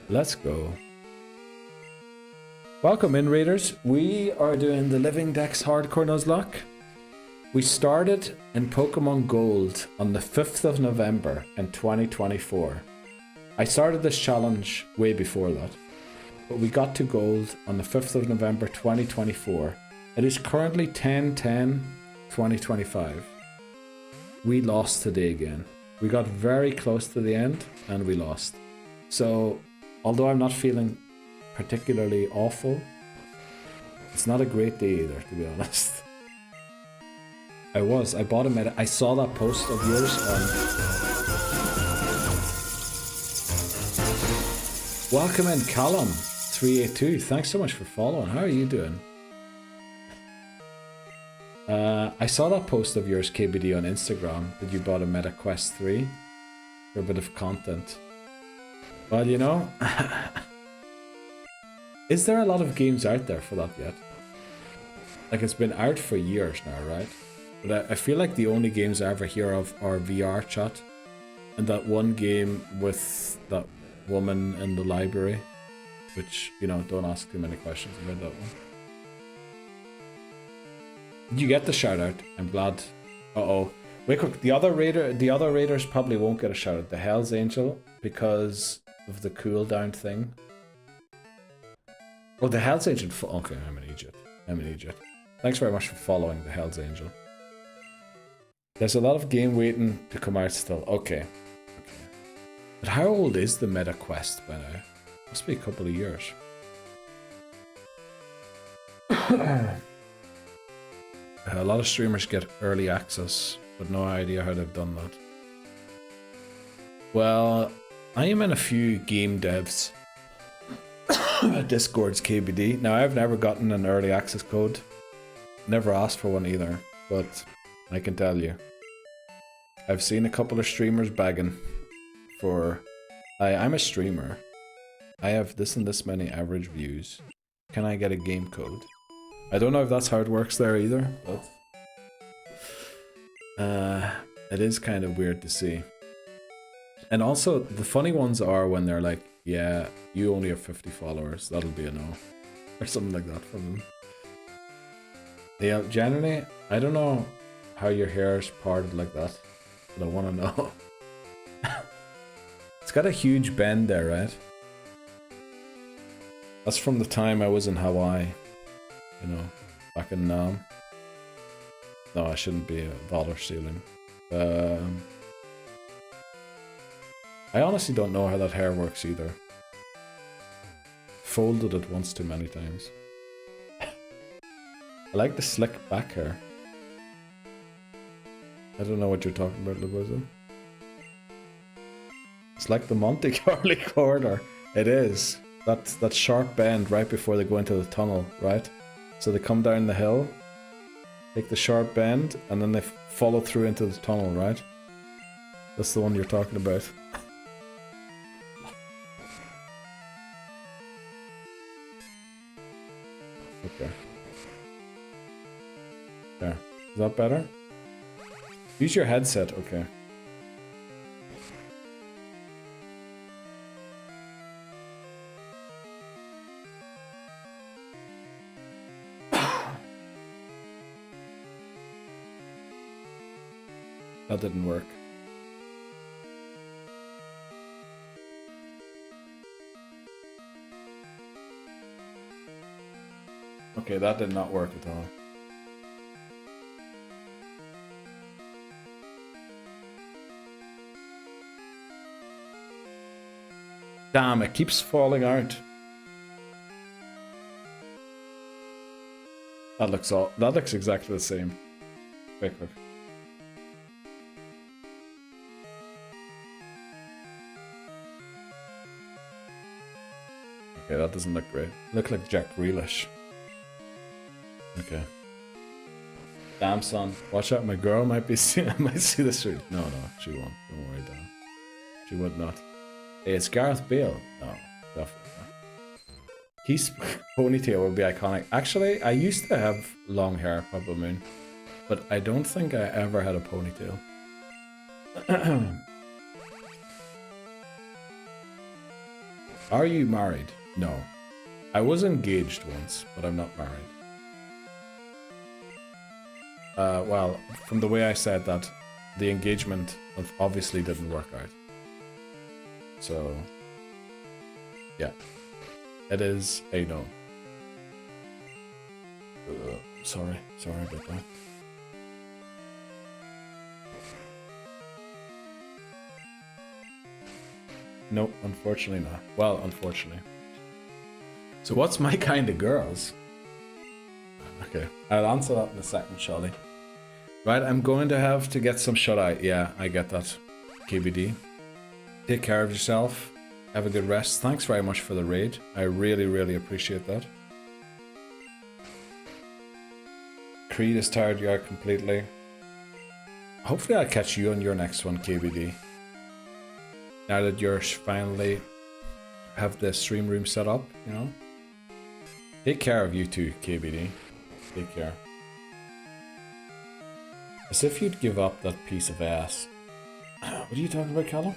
Let's go. Welcome in, Raiders. We are doing the Living Dex Hardcore Nuzlocke. We started in Pokemon Gold on the 5th of November in 2024. I started this challenge way before that, but we got to Gold on the 5th of November 2024. It is currently 10/10/2025. We lost today again. We got very close to the end and we lost. So, although I'm not feeling particularly awful, it's not a great day either, to be honest. I bought a I saw that post of yours on... Welcome in, Callum382. Thanks so much for following. How are you doing? I saw that post of yours, KBD, on Instagram, that you bought a Meta Quest 3 for a bit of content. Well, you know, is there a lot of games out there for that yet? Like, it's been out for years now, right? But I feel like the only games I ever hear of are VR chat. And that one game with that woman in the library. Which, you know, don't ask too many questions about that one. Did you get the shout out? I'm glad. Uh-oh. Wait quick, the other raiders probably won't get a shout out. The Hell's Angel, because of the cooldown thing. Oh, the Hell's Angel. Okay, I'm an idiot. Thanks very much for following the Hell's Angel. There's a lot of game waiting to come out still. Okay. But how old is the Meta Quest by now? Must be a couple of years. A lot of streamers get early access, but no idea how they've done that. Well, I am in a few game devs Discord's KBD. Now, I've never gotten an early access code. Never asked for one either, but I can tell you. I've seen a couple of streamers begging for... I'm a streamer. I have this and this many average views. Can I get a game code? I don't know if that's how it works there either, but... it is kind of weird to see. And also, the funny ones are when they're like, yeah, you only have 50 followers, that'll be a no. Or something like that from them. Yeah, generally, I don't know how your hair is parted like that, but I want to know. It's got a huge bend there, right? That's from the time I was in Hawaii, you know, back in Nam. No, I shouldn't be dollar stealing. I honestly don't know how that hair works either. Folded it once too many times. I like the slick back hair. I don't know what you're talking about, Labuza. It's like the Monte Carlo corridor. It is. That sharp bend right before they go into the tunnel, right? So they come down the hill, take the sharp bend, and then they follow through into the tunnel, right? That's the one you're talking about. Okay. There. Is that better? Use your headset, okay. That didn't work. Okay, that did not work at all. Damn, it keeps falling out. That looks exactly the same. Wait, quick. Okay, that doesn't look great. Look like Jack Grealish. Okay. Damn, son. Watch out, my girl might be might see this. No, she won't. Don't worry, Dan. She would not. Hey, it's Gareth Bale. No, definitely not. His ponytail would be iconic. Actually, I used to have long hair, Papa Moon, but I don't think I ever had a ponytail. Are you married? No. I was engaged once, but I'm not married. Well, from the way I said that, the engagement obviously didn't work out. So, yeah. It is a no. Sorry about that. No, unfortunately not. Well, unfortunately. So what's my kind of girls? Okay, I'll answer that in a second, Charlie. Right, I'm going to have to get some shut-eye. Yeah, I get that. KBD. Take care of yourself. Have a good rest. Thanks very much for the raid. I really, really appreciate that. Creed is tired you out completely. Hopefully I'll catch you on your next one, KBD. Now that you're finally have the stream room set up, you know. Take care of you too, KBD. Take care. As if you'd give up that piece of ass. What are you talking about, Callum?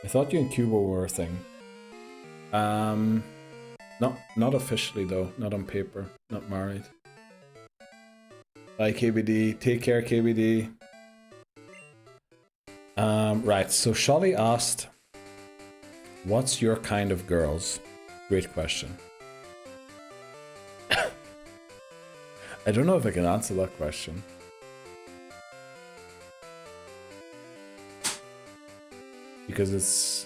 I thought you and Cuba were a thing. Not officially though. Not on paper. Not married. Bye, KBD. Take care, KBD. Right, so Sholly asked, what's your kind of girls? Great question. I don't know if I can answer that question. Because it's...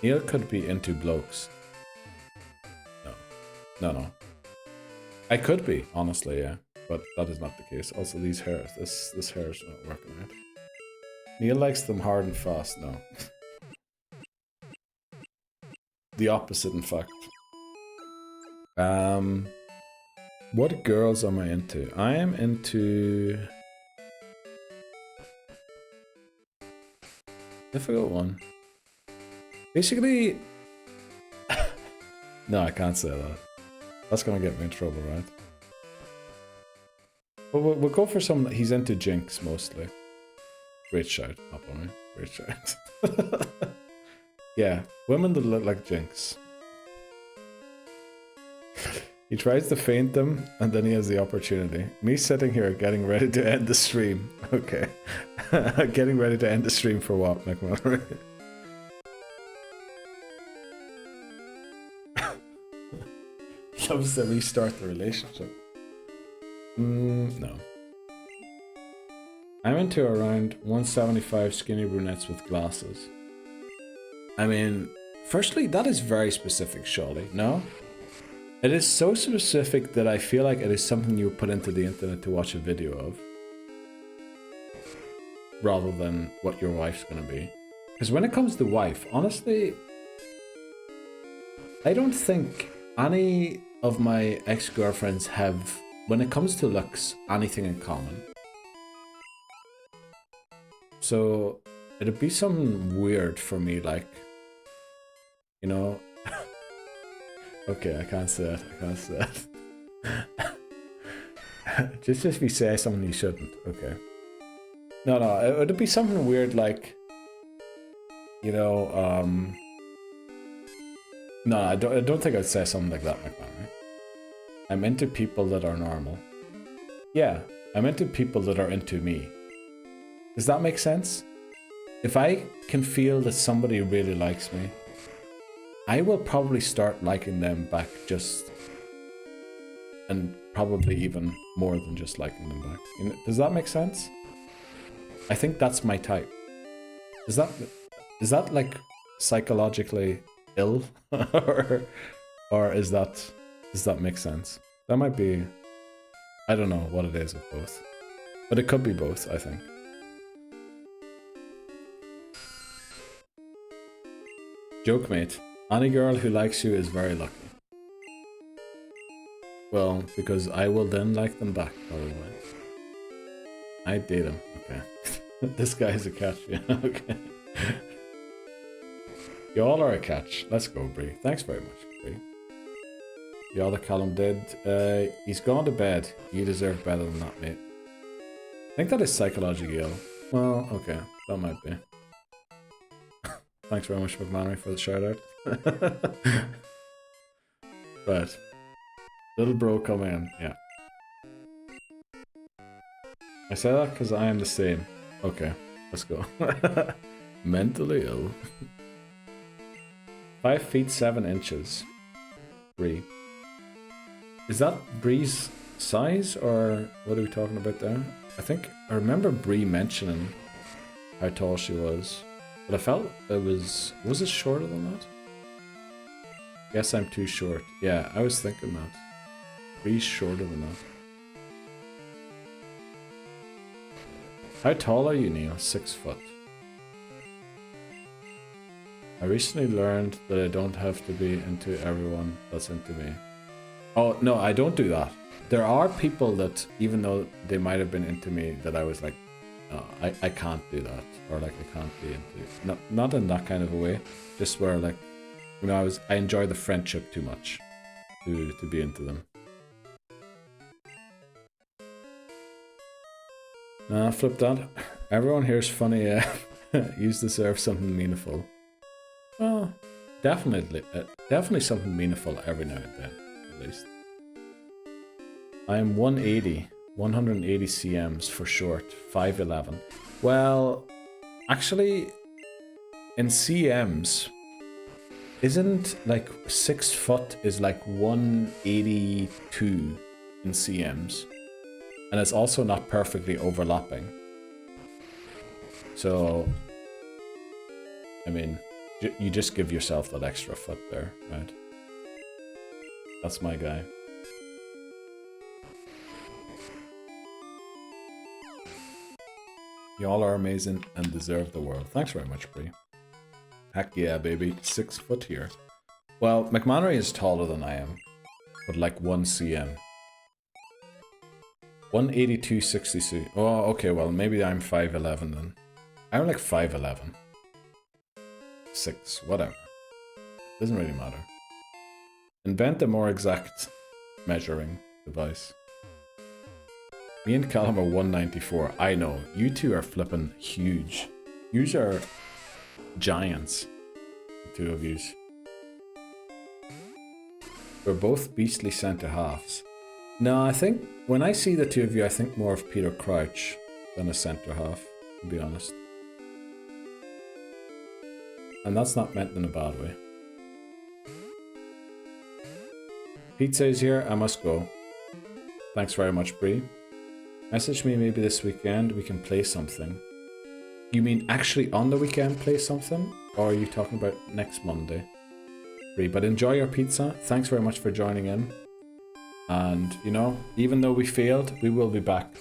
Neil could be into blokes. No. I could be, honestly, yeah. But that is not the case. Also, these hairs. This hair is not working out. Neil likes them hard and fast. No. The opposite, in fact. What girls am I into? I am into... Difficult one. Basically... No, I can't say that. That's gonna get me in trouble, right? But we'll go for some... He's into Jinx, mostly. Great shout, up on me. Great shout. Yeah, women that look like Jinx. He tries to feint them, and then he has the opportunity. Me sitting here getting ready to end the stream. Okay. Getting ready to end the stream for what, McMurray? He loves to restart the relationship. No. I'm into around 175 skinny brunettes with glasses. I mean, firstly, that is very specific, surely, no? It is so specific that I feel like it is something you put into the internet to watch a video of. Rather than what your wife's gonna be. Because when it comes to wife, honestly, I don't think any of my ex-girlfriends have, when it comes to looks, anything in common. So, it'd be something weird for me, like, you know... Okay, I can't say it. I can't say it. Just if you say something you shouldn't. Okay. No, it would be something weird like, you know, no, I don't think I'd say something like that, McMahon. I'm into people that are normal. Yeah, I'm into people that are into me. Does that make sense? If I can feel that somebody really likes me, I will probably start liking them back just... And probably even more than just liking them back. You know, does that make sense? I think that's my type. Is that like psychologically ill? or is that... Does that make sense? That might be... I don't know what it is of both. But it could be both, I think. Joke mate. Any girl who likes you is very lucky. Well, because I will then like them back, probably. I date him, okay. This guy is a catch, yeah, okay. Y'all are a catch. Let's go, Bree. Thanks very much, Bree. Y'all that Callum did. He's gone to bed. You deserve better than that, mate. I think that is psychologically ill. Well, okay. That might be. Thanks very much, McManry, for the shout out. Right. Little bro come in, yeah. I say that because I am the same. Okay, let's go. Mentally ill. 5 feet 7 inches. Bree. Is that Bree's size, or what are we talking about there? I remember Bree mentioning how tall she was. But I felt it was it shorter than that? Guess I'm too short. Yeah, I was thinking that. Bree's shorter than that. How tall are you, Neil? 6 foot. I recently learned that I don't have to be into everyone that's into me. Oh, no, I don't do that. There are people that, even though they might have been into me, that I was like, no, I can't do that, or like I can't be into, not in that kind of a way, just where like, you know, I enjoy the friendship too much to be into them. Nah, flip that. Everyone here's funny. You deserve something meaningful. Well, definitely something meaningful every now and then, at least. I am 180 cms for short, 5'11". Well, actually, in cms, isn't like 6 foot is like 182 in cms, and it's also not perfectly overlapping. So, I mean, you just give yourself that extra foot there, right? That's my guy. Y'all are amazing and deserve the world. Thanks very much, Bree. Heck yeah, baby. 6 foot here. Well, McMannery is taller than I am, but like 1 cm. 182.62. Oh, okay, well, maybe I'm 5'11 then. I'm like 5'11. 6, whatever. Doesn't really matter. Invent a more exact measuring device. Me and Callum are 194. I know. You two are flipping huge. Yous are giants. The two of yous. We're both beastly centre halves. No, I think when I see the two of you, I think more of Peter Crouch than a centre half, to be honest. And that's not meant in a bad way. Pizza is here. I must go. Thanks very much, Bree. Message me maybe this weekend. We can play something. You mean actually on the weekend play something? Or are you talking about next Monday? Bree, but enjoy your pizza. Thanks very much for joining in. And, you know, even though we failed, we will be back.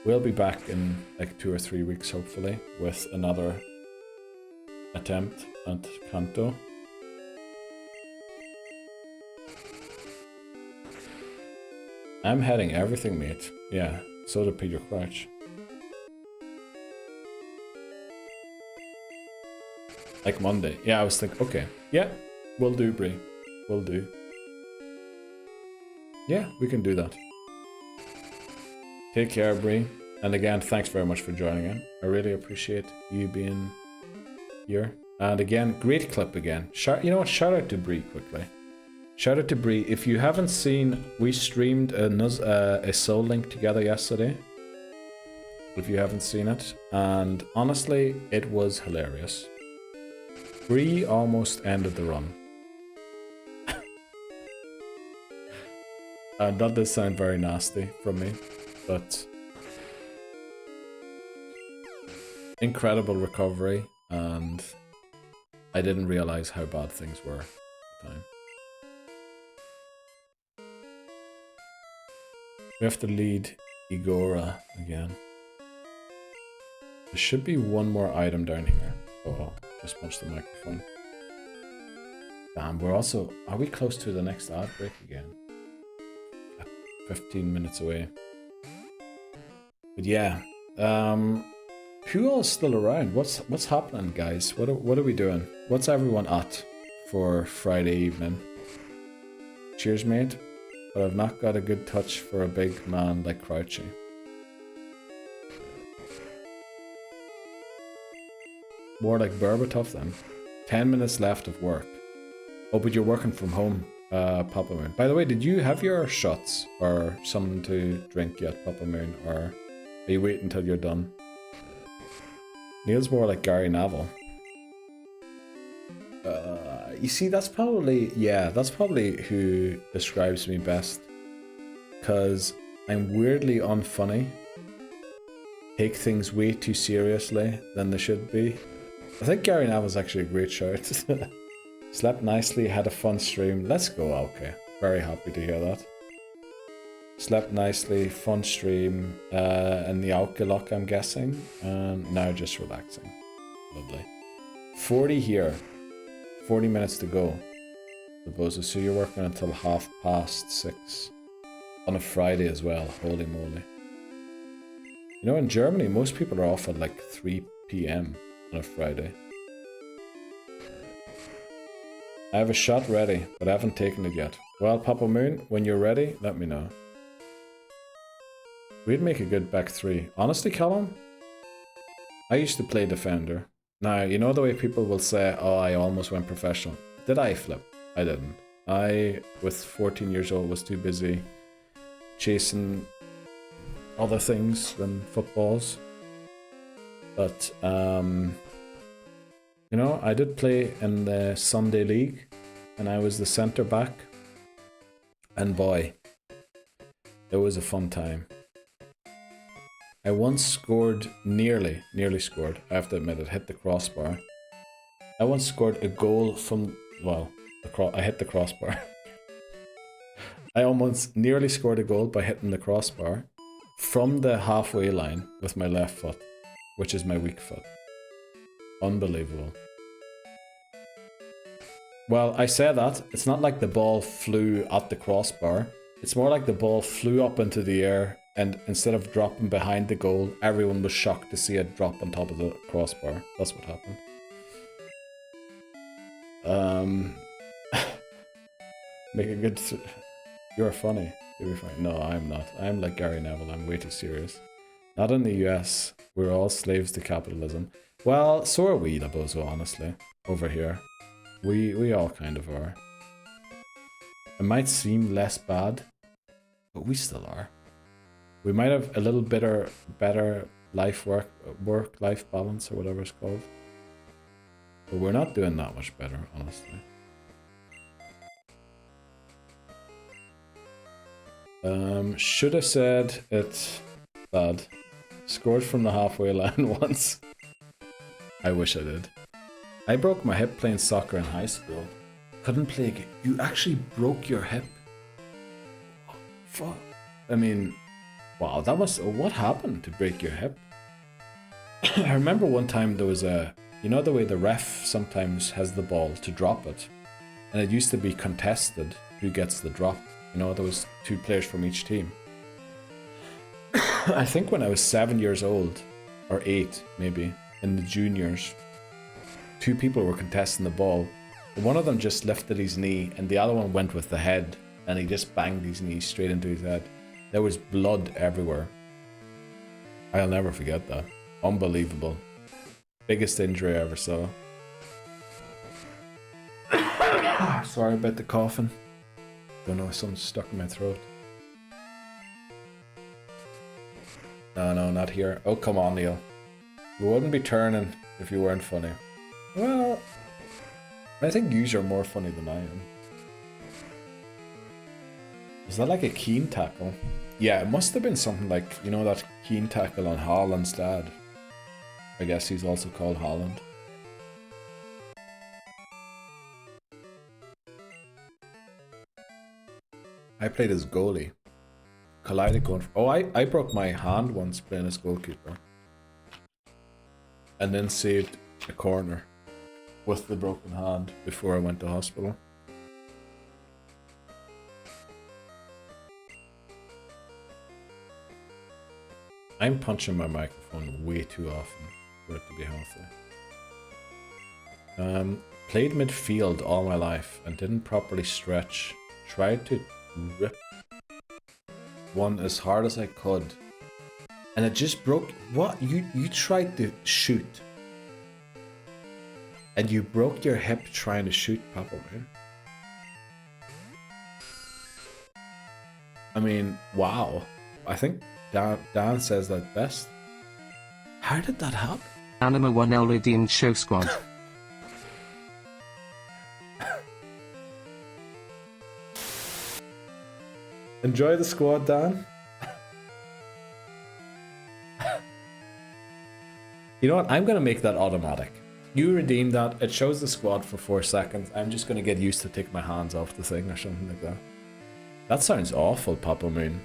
We'll be back in like 2 or 3 weeks, hopefully, with another attempt at Kanto. I'm heading everything, mate. Yeah, so did Peter Crouch. Like Monday. Yeah, I was thinking, okay. Yeah, we'll do, Bree. We'll do. Yeah, we can do that. Take care, Bree. And again, thanks very much for joining in. I really appreciate you being here. And again, great clip again. You know what? Shout out to Bree quickly. Shout out to Bree. If you haven't seen, we streamed a Soul Link together yesterday. If you haven't seen it. And honestly, it was hilarious. Bree almost ended the run. And that does sound very nasty from me, but incredible recovery, and I didn't realize how bad things were at the time. We have to lead Igora again. There should be one more item down here. Oh, just punched the microphone. Damn, are we close to the next ad break again? 15 minutes away. But yeah, who else still around? What's happening, guys? What are we doing? What's everyone at for Friday evening? Cheers, mate. But I've not got a good touch for a big man like Crouchy. More like Berbatov then. 10 minutes left of work. Oh, but you're working from home. Papa Moon. By the way, did you have your shots or something to drink yet, Papa Moon? Or are you waiting until you're done? Neil's more like Gary Neville. You see, that's probably who describes me best. Because I'm weirdly unfunny. Take things way too seriously than they should be. I think Gary Neville's actually a great shout. Slept nicely, had a fun stream. Let's go, okay. Very happy to hear that. Slept nicely, fun stream, in the Alph, I'm guessing. And now just relaxing. Lovely. 40 here. 40 minutes to go. Suppose. So you're working until 6:30. On a Friday as well. Holy moly. You know, in Germany, most people are off at like 3 PM on a Friday. I have a shot ready, but I haven't taken it yet. Well, Papa Moon, when you're ready, let me know. We'd make a good back three. Honestly, Callum, I used to play defender. Now, you know the way people will say, oh, I almost went professional. Did I flip? I didn't. I, with 14 years old, was too busy chasing other things than footballs. But, you know, I did play in the Sunday League, and I was the centre back. And boy, it was a fun time. I once scored, nearly scored, I have to admit it, hit the crossbar. I once scored a goal from, well, I hit the crossbar. I almost nearly scored a goal by hitting the crossbar from the halfway line with my left foot, which is my weak foot. Unbelievable. Well, I say that, it's not like the ball flew at the crossbar. It's more like the ball flew up into the air, and instead of dropping behind the goal, everyone was shocked to see it drop on top of the crossbar. That's what happened. Make a good... You're funny. You'll be fine. No, I'm not. I'm like Gary Neville. I'm way too serious. Not in the US. We're all slaves to capitalism. Well, so are we, Labozo, honestly. Over here. We all kind of are. It might seem less bad, but we still are. We might have a little better work-life balance or whatever it's called. But we're not doing that much better, honestly. Should have said it's bad. Scored from the halfway line once. I wish I did. I broke my hip playing soccer in high school. Couldn't play again. You actually broke your hip? Oh, fuck. I mean, wow, that must... What happened to break your hip? I remember one time there was a... You know the way the ref sometimes has the ball to drop it? And it used to be contested who gets the drop. You know, there was 2 players from each team. I think when I was 7 years old, or 8 maybe, in the juniors, 2 people were contesting the ball. One of them just lifted his knee and the other one went with the head, and he just banged his knee straight into his head. There was blood everywhere. I'll never forget that. Unbelievable. Biggest injury I ever saw. Sorry about the coughing. Don't know, something's stuck in my throat. No, not here. Oh, come on, Neil. You wouldn't be turning if you weren't funny. Well, I think yous are more funny than I am. Is that like a keen tackle? Yeah, it must have been something like, you know, that keen tackle on Haaland's dad. I guess he's also called Haaland. I played as goalie. Collided going for... Oh, I broke my hand once playing as goalkeeper. And then saved a corner with the broken hand before I went to hospital. I'm punching my microphone way too often for it to be healthy. Played midfield all my life and didn't properly stretch. Tried to rip one as hard as I could, and it just broke. What? You tried to shoot and you broke your hip trying to shoot, Papa, man. I mean, wow. I think Dan says that best. How did that happen? Anima 1L redeemed show squad. Enjoy the squad, Dan. You know what? I'm going to make that automatic. You redeem that. It shows the squad for 4 seconds. I'm just going to get used to take my hands off the thing or something like that. That sounds awful, Papa Moon.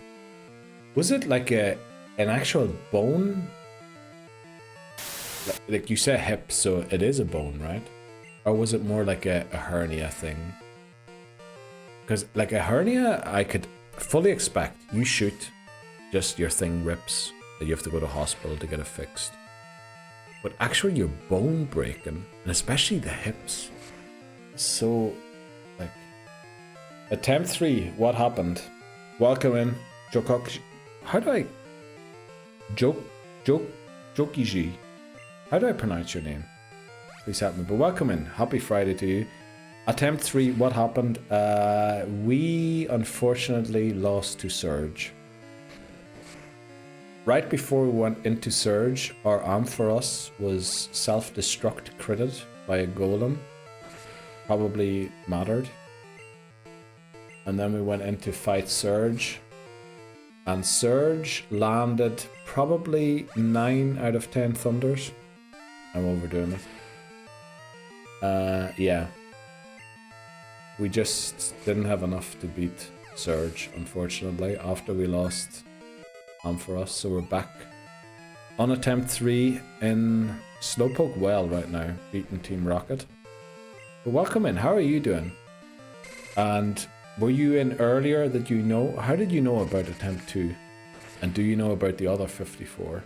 Was it like an actual bone? Like you say hip, so it is a bone, right? Or was it more like a hernia thing? Because like a hernia, I could fully expect you shoot, just your thing rips, that you have to go to hospital to get it fixed. But actually your bone breaking, and especially the hips, so like... Attempt 3, what happened? Welcome in, Jokok. How do I... Jokiji. How do I pronounce your name? Please help me. But welcome in. Happy Friday to you. Attempt 3, what happened? We unfortunately lost to Surge. Right before we went into Surge, our Ampharos was self-destruct critted by a golem. Probably mattered. And then we went in to fight Surge. And Surge landed probably 9 out of 10 thunders. I'm overdoing it. Yeah. We just didn't have enough to beat Surge, unfortunately, after we lost Ampharos. So we're back on attempt 3 in Slowpoke Well right now, beating Team Rocket. But welcome in, how are you doing? And were you in earlier that you know? How did you know about attempt 2? And do you know about the other 54?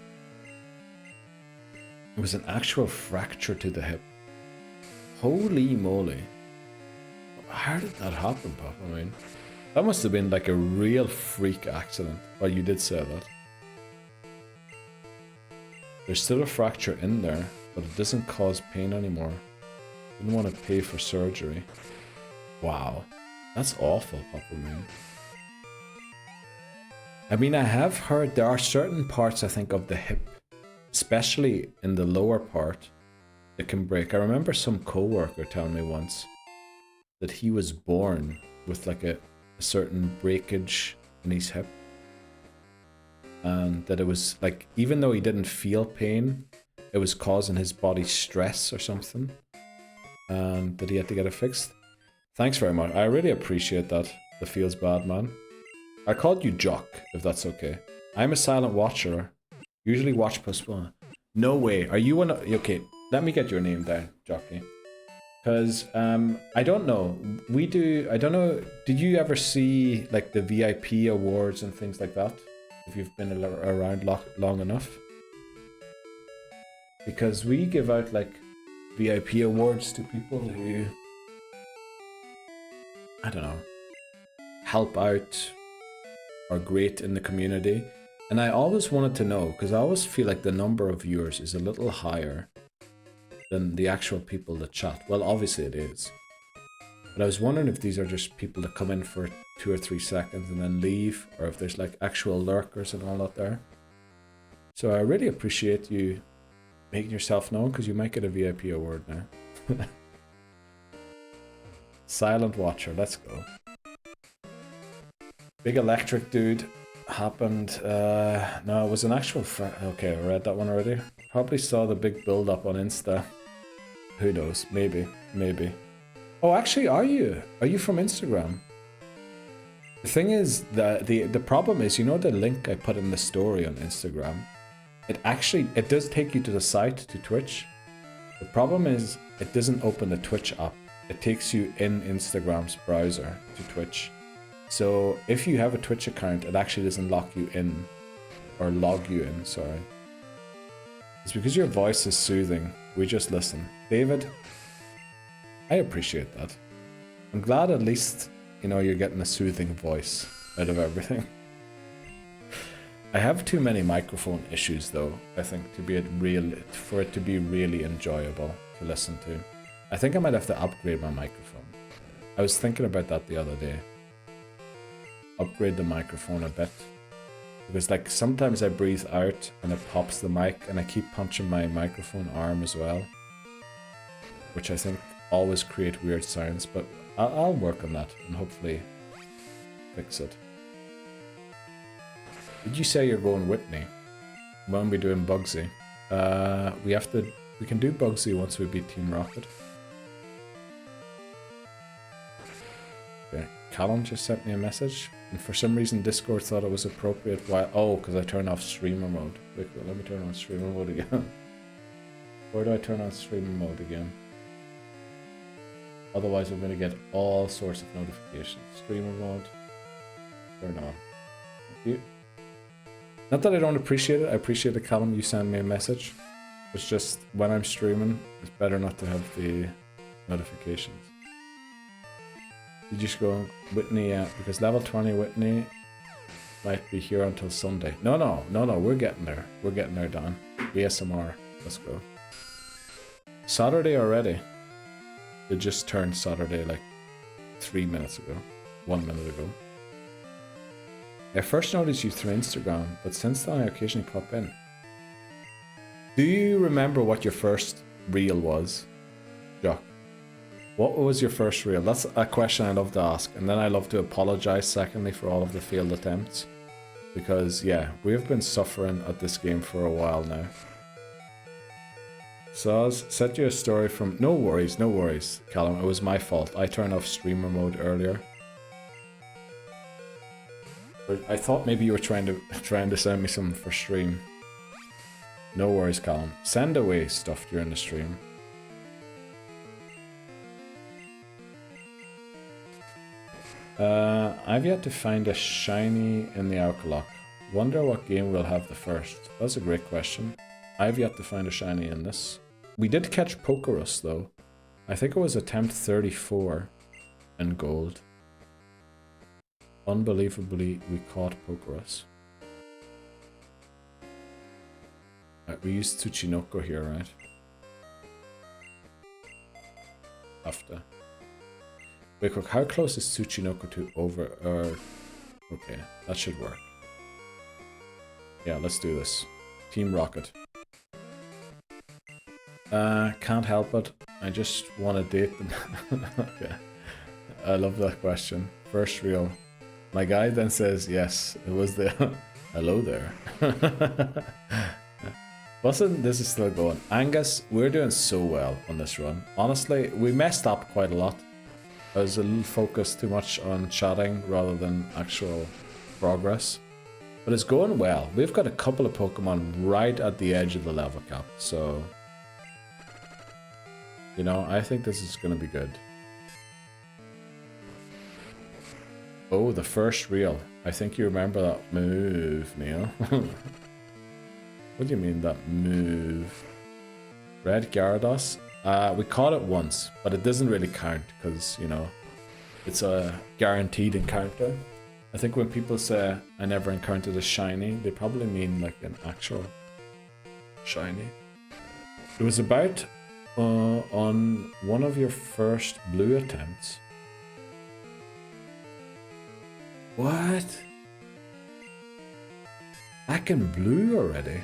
It was an actual fracture to the hip. Holy moly. How did that happen, Pop? I mean, that must have been like a real freak accident. Well, you did say that. There's still a fracture in there, but it doesn't cause pain anymore. Didn't want to pay for surgery. Wow. That's awful, Papa Moon. I mean, I have heard there are certain parts, I think, of the hip, especially in the lower part, that can break. I remember some co-worker telling me once that he was born with like a certain breakage in his hip. And that it was like, even though he didn't feel pain, it was causing his body stress or something. And that he had to get it fixed. Thanks very much. I really appreciate that. That feels bad, man. I called you Jock, if that's okay. I'm a silent watcher. Usually watch postpone. No way. Are you one of... Okay, let me get your name down, Jockey. Because, I don't know. We do... I don't know. Did you ever see, like, the VIP awards and things like that? If you've been around long enough? Because we give out, like, VIP awards to people who... I don't know. Help out. Are great in the community. And I always wanted to know, because I always feel like the number of viewers is a little higher than the actual people that chat. Well, obviously it is. But I was wondering if these are just people that come in for 2 or 3 seconds and then leave, or if there's like actual lurkers and all that there. So I really appreciate you making yourself known, because you might get a VIP award now. Silent Watcher, let's go. Big electric dude happened. No, it was an actual okay, I read that one already. Probably saw the big build up on Insta. Who knows? Maybe. Oh, actually, are you from Instagram? The thing is that the problem is, you know, the link I put in the story on Instagram, it does take you to the site to Twitch. The problem is it doesn't open the Twitch app. It takes you in Instagram's browser to Twitch. So if you have a Twitch account, it actually doesn't lock you in, or log you in, sorry. It's because your voice is soothing. We just listen. David, I appreciate that. I'm glad at least, you know, you're getting a soothing voice out of everything. I have too many microphone issues though, I think, for it to be really enjoyable to listen to. I think I might have to upgrade my microphone. I was thinking about that the other day. Upgrade the microphone a bit. Because like sometimes I breathe out and it pops the mic, and I keep punching my microphone arm as well. Which I think always create weird sounds, but I'll work on that and hopefully fix it. Did you say you're going Whitney? When we doing Bugsy? We can do Bugsy once we beat Team Rocket. Okay, Callum just sent me a message, and for some reason Discord thought it was appropriate. Why? Oh, because I turned off streamer mode. Wait, let me turn on streamer mode again. Where do I turn on streamer mode again? Otherwise I'm going to get all sorts of notifications. Streamer mode. Turn on. Thank you. Not that I don't appreciate it. I appreciate it, Callum. You send me a message. It's just when I'm streaming, it's better not to have the notifications. You just go Whitney, because level 20 Whitney, might be here until Sunday. No, we're getting there. We're getting there, Dan. ASMR. Let's go. Saturday already. It just turned Saturday like 3 minutes ago. 1 minute ago. I first noticed you through Instagram, but since then I occasionally pop in. Do you remember what your first reel was, Jock? What was your first reel? That's a question I love to ask. And then I love to apologize, secondly, for all of the failed attempts. Because, yeah, we've been suffering at this game for a while now. Saz, set you a story from... No worries, Callum. It was my fault. I turned off streamer mode earlier. But I thought maybe you were trying to send me something for stream. No worries, Callum. Send away stuff during the stream. I've yet to find a shiny in the Alcalock. Wonder what game will have the first. That's a great question. I've yet to find a shiny in this. We did catch Pokerus though. I think it was attempt 34 in gold. Unbelievably, we caught Pokerus. Right, we used Tsuchinoko here, right? After. Wait, quick, how close is Tsuchinoko to over... okay, that should work. Yeah, let's do this. Team Rocket. Can't help it. I just want to date them. Okay. I love that question. First reel. My guy then says, yes, it was the... Hello there. This is still going. Angus, we're doing so well on this run. Honestly, we messed up quite a lot. I was a little focused too much on chatting rather than actual progress. But it's going well. We've got a couple of Pokemon right at the edge of the level cap, so... You know, I think this is going to be good. Oh, the first reel. I think you remember that move, Neil. What do you mean, that move? Red Gyarados? We caught it once, but it doesn't really count because, you know, it's a guaranteed encounter. I think when people say I never encountered a shiny, they probably mean like an actual shiny. It was about on one of your first blue attempts. What? Back in blue already?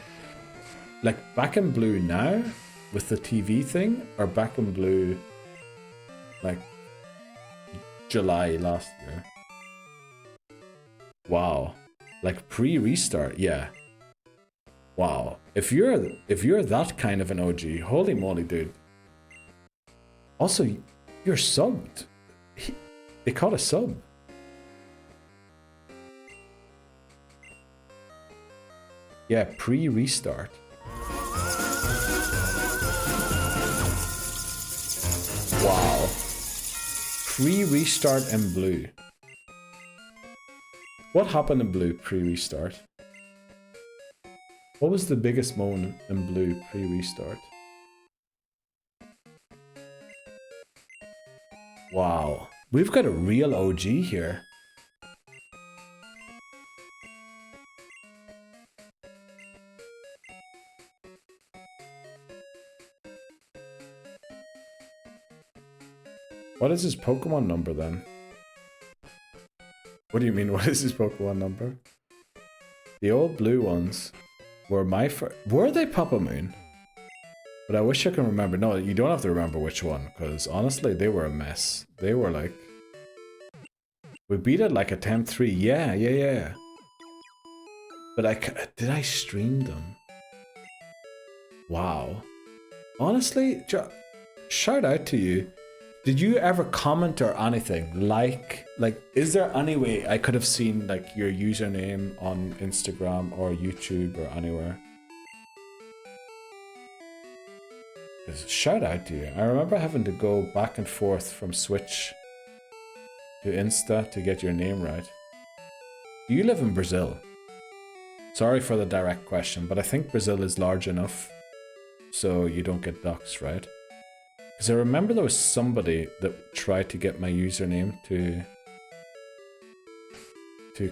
Like back in blue now? With the TV thing? Or back in blue like July last year? Wow. Like pre-restart, yeah. Wow. If you're that kind of an OG, holy moly, dude. Also, you're subbed. They caught a sub. Yeah, pre-restart. Wow. Pre-restart in blue. What happened in blue pre-restart? What was the biggest moment in blue pre-restart? Wow. We've got a real OG here. What is his Pokemon number then? What do you mean, what is his Pokemon number? The old blue ones were my first... Were they Papa Moon? But I wish I can remember. No, you don't have to remember which one, because honestly, they were a mess. They were like... We beat it like attempt 3. Yeah. But did I stream them? Wow. Honestly, shout out to you. Did you ever comment or anything? Like, is there any way I could have seen like your username on Instagram or YouTube or anywhere? Shout out to you. I remember having to go back and forth from Switch to Insta to get your name right. Do you live in Brazil? Sorry for the direct question, but I think Brazil is large enough so you don't get doxxed, right? Because I remember there was somebody that tried to get my username to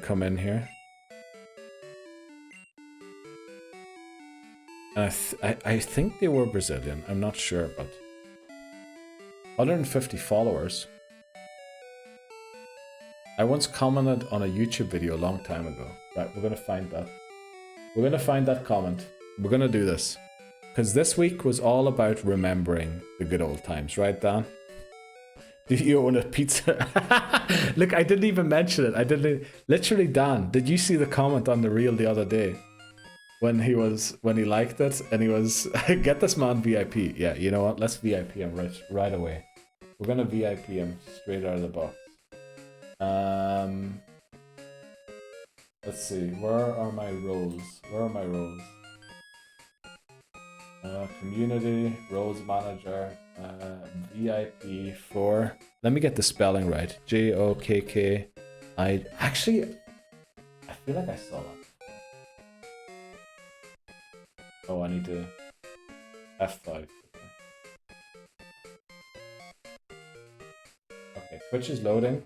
come in here. And I think they were Brazilian. I'm not sure, but 150 followers. I once commented on a YouTube video a long time ago. Right, we're gonna find that. We're gonna find that comment. We're gonna do this. Because this week was all about remembering the good old times, right, Dan? Do you own a pizza? Look, I didn't even mention it. I didn't. Literally, Dan, did you see the comment on the reel the other day? When he liked it and he was, get this man VIP. Yeah, you know what? Let's VIP him right away. We're gonna VIP him straight out of the box. Let's see. Where are my roles? Community, roles manager, VIP for. Let me get the spelling right. Jokkki. Actually, I feel like I saw that. Oh, I need to F5. Okay, Twitch is loading.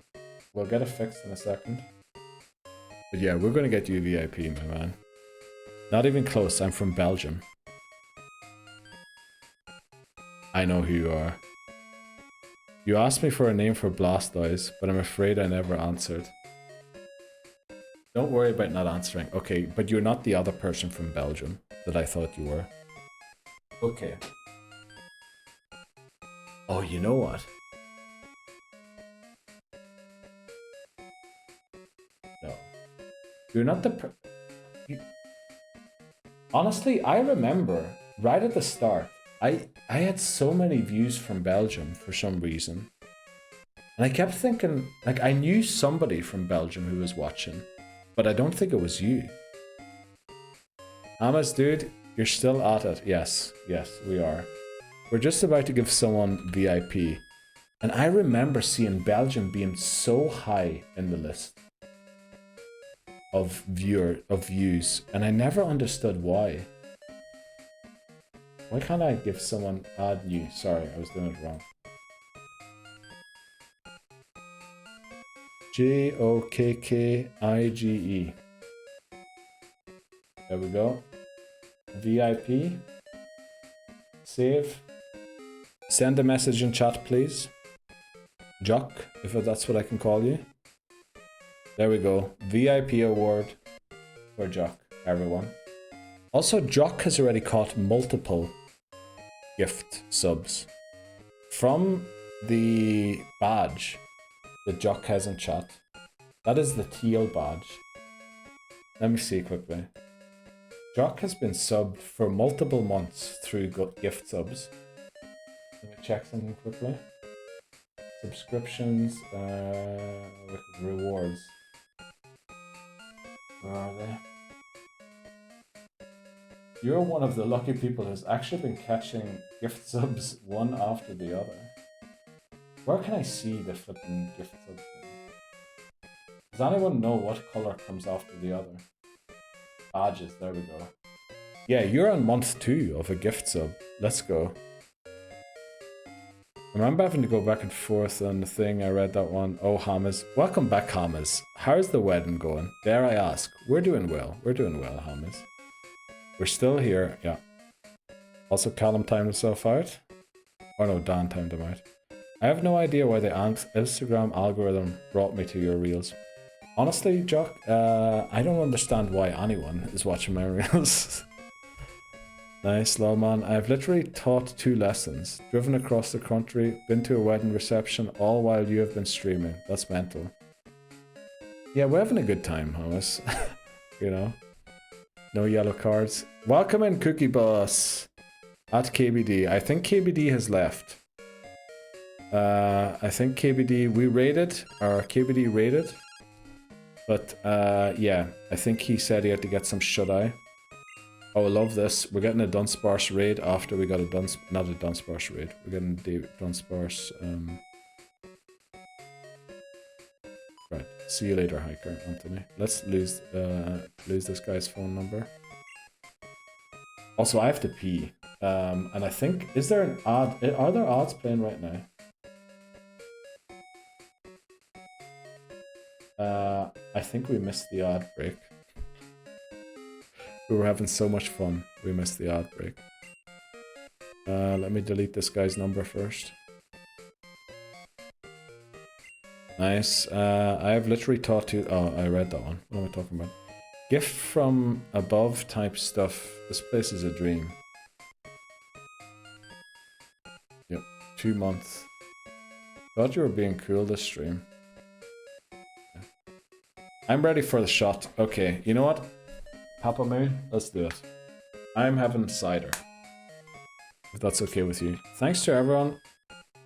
We'll get it fixed in a second. But yeah, we're gonna get you VIP, my man. Not even close. I'm from Belgium. I know who you are. You asked me for a name for Blastoise, but I'm afraid I never answered. Don't worry about not answering. Okay, but you're not the other person from Belgium that I thought you were. Okay. Oh, you know what? No. You're not the Honestly, I remember right at the start, I had so many views from Belgium for some reason. And I kept thinking, like, I knew somebody from Belgium who was watching, but I don't think it was you. Amas, dude, you're still at it. Yes, we are. We're just about to give someone VIP. And I remember seeing Belgium being so high in the list of views, and I never understood why. Why can't I give someone add new? Sorry, I was doing it wrong. Jokkki. There we go. VIP. Save. Send a message in chat, please. Jock, if that's what I can call you. There we go. VIP award for Jock, everyone. Also, Jock has already caught multiple gift subs from the badge that Jock has in chat. That is the teal badge. Let me see quickly. Jock has been subbed for multiple months through gift subs. Let me check something quickly. Subscriptions, rewards. Where are they? You're one of the lucky people who's actually been catching gift subs one after the other. Where can I see the flipping gift subs? Does anyone know what color comes after the other? Badges, there we go. Yeah, you're on month 2 of a gift sub. Let's go. I remember having to go back and forth on the thing. I read that one. Oh, Hamas. Welcome back, Hamas. How's the wedding going? Dare I ask? We're doing well. We're doing well, Hamas. We're still here. Yeah. Also, Callum timed himself out. Oh no, Dan timed him out. I have no idea why the Instagram algorithm brought me to your reels. Honestly, Jock, I don't understand why anyone is watching my reels. Nice, Lawman. I've literally taught 2 lessons, driven across the country, been to a wedding reception, all while you have been streaming. That's mental. Yeah, we're having a good time, Thomas. You know? No yellow cards. Welcome in, Cookie Boss. At KBD. I think KBD has left. I think KBD, we raided, or KBD raided. But, yeah, I think he said he had to get some shut-eye. Oh, I love this. We're getting a Dunsparce raid after we got a not a Dunsparce raid. We're getting the Dunsparce, Right. See you later, Hiker, Anthony. Let's lose this guy's phone number. Also, I have to pee. And I think, is there an ad? Are there ads playing right now? I think we missed the ad break. We were having so much fun. We missed the ad break. Let me delete this guy's number first. Nice. I have literally taught you... Oh, I read that one. What am I talking about? Gift from above type stuff. This place is a dream. Yep. 2 months. Thought you were being cool this stream. I'm ready for the shot. Okay, you know what? Papa Moon, let's do it. I'm having cider. If that's okay with you. Thanks to everyone.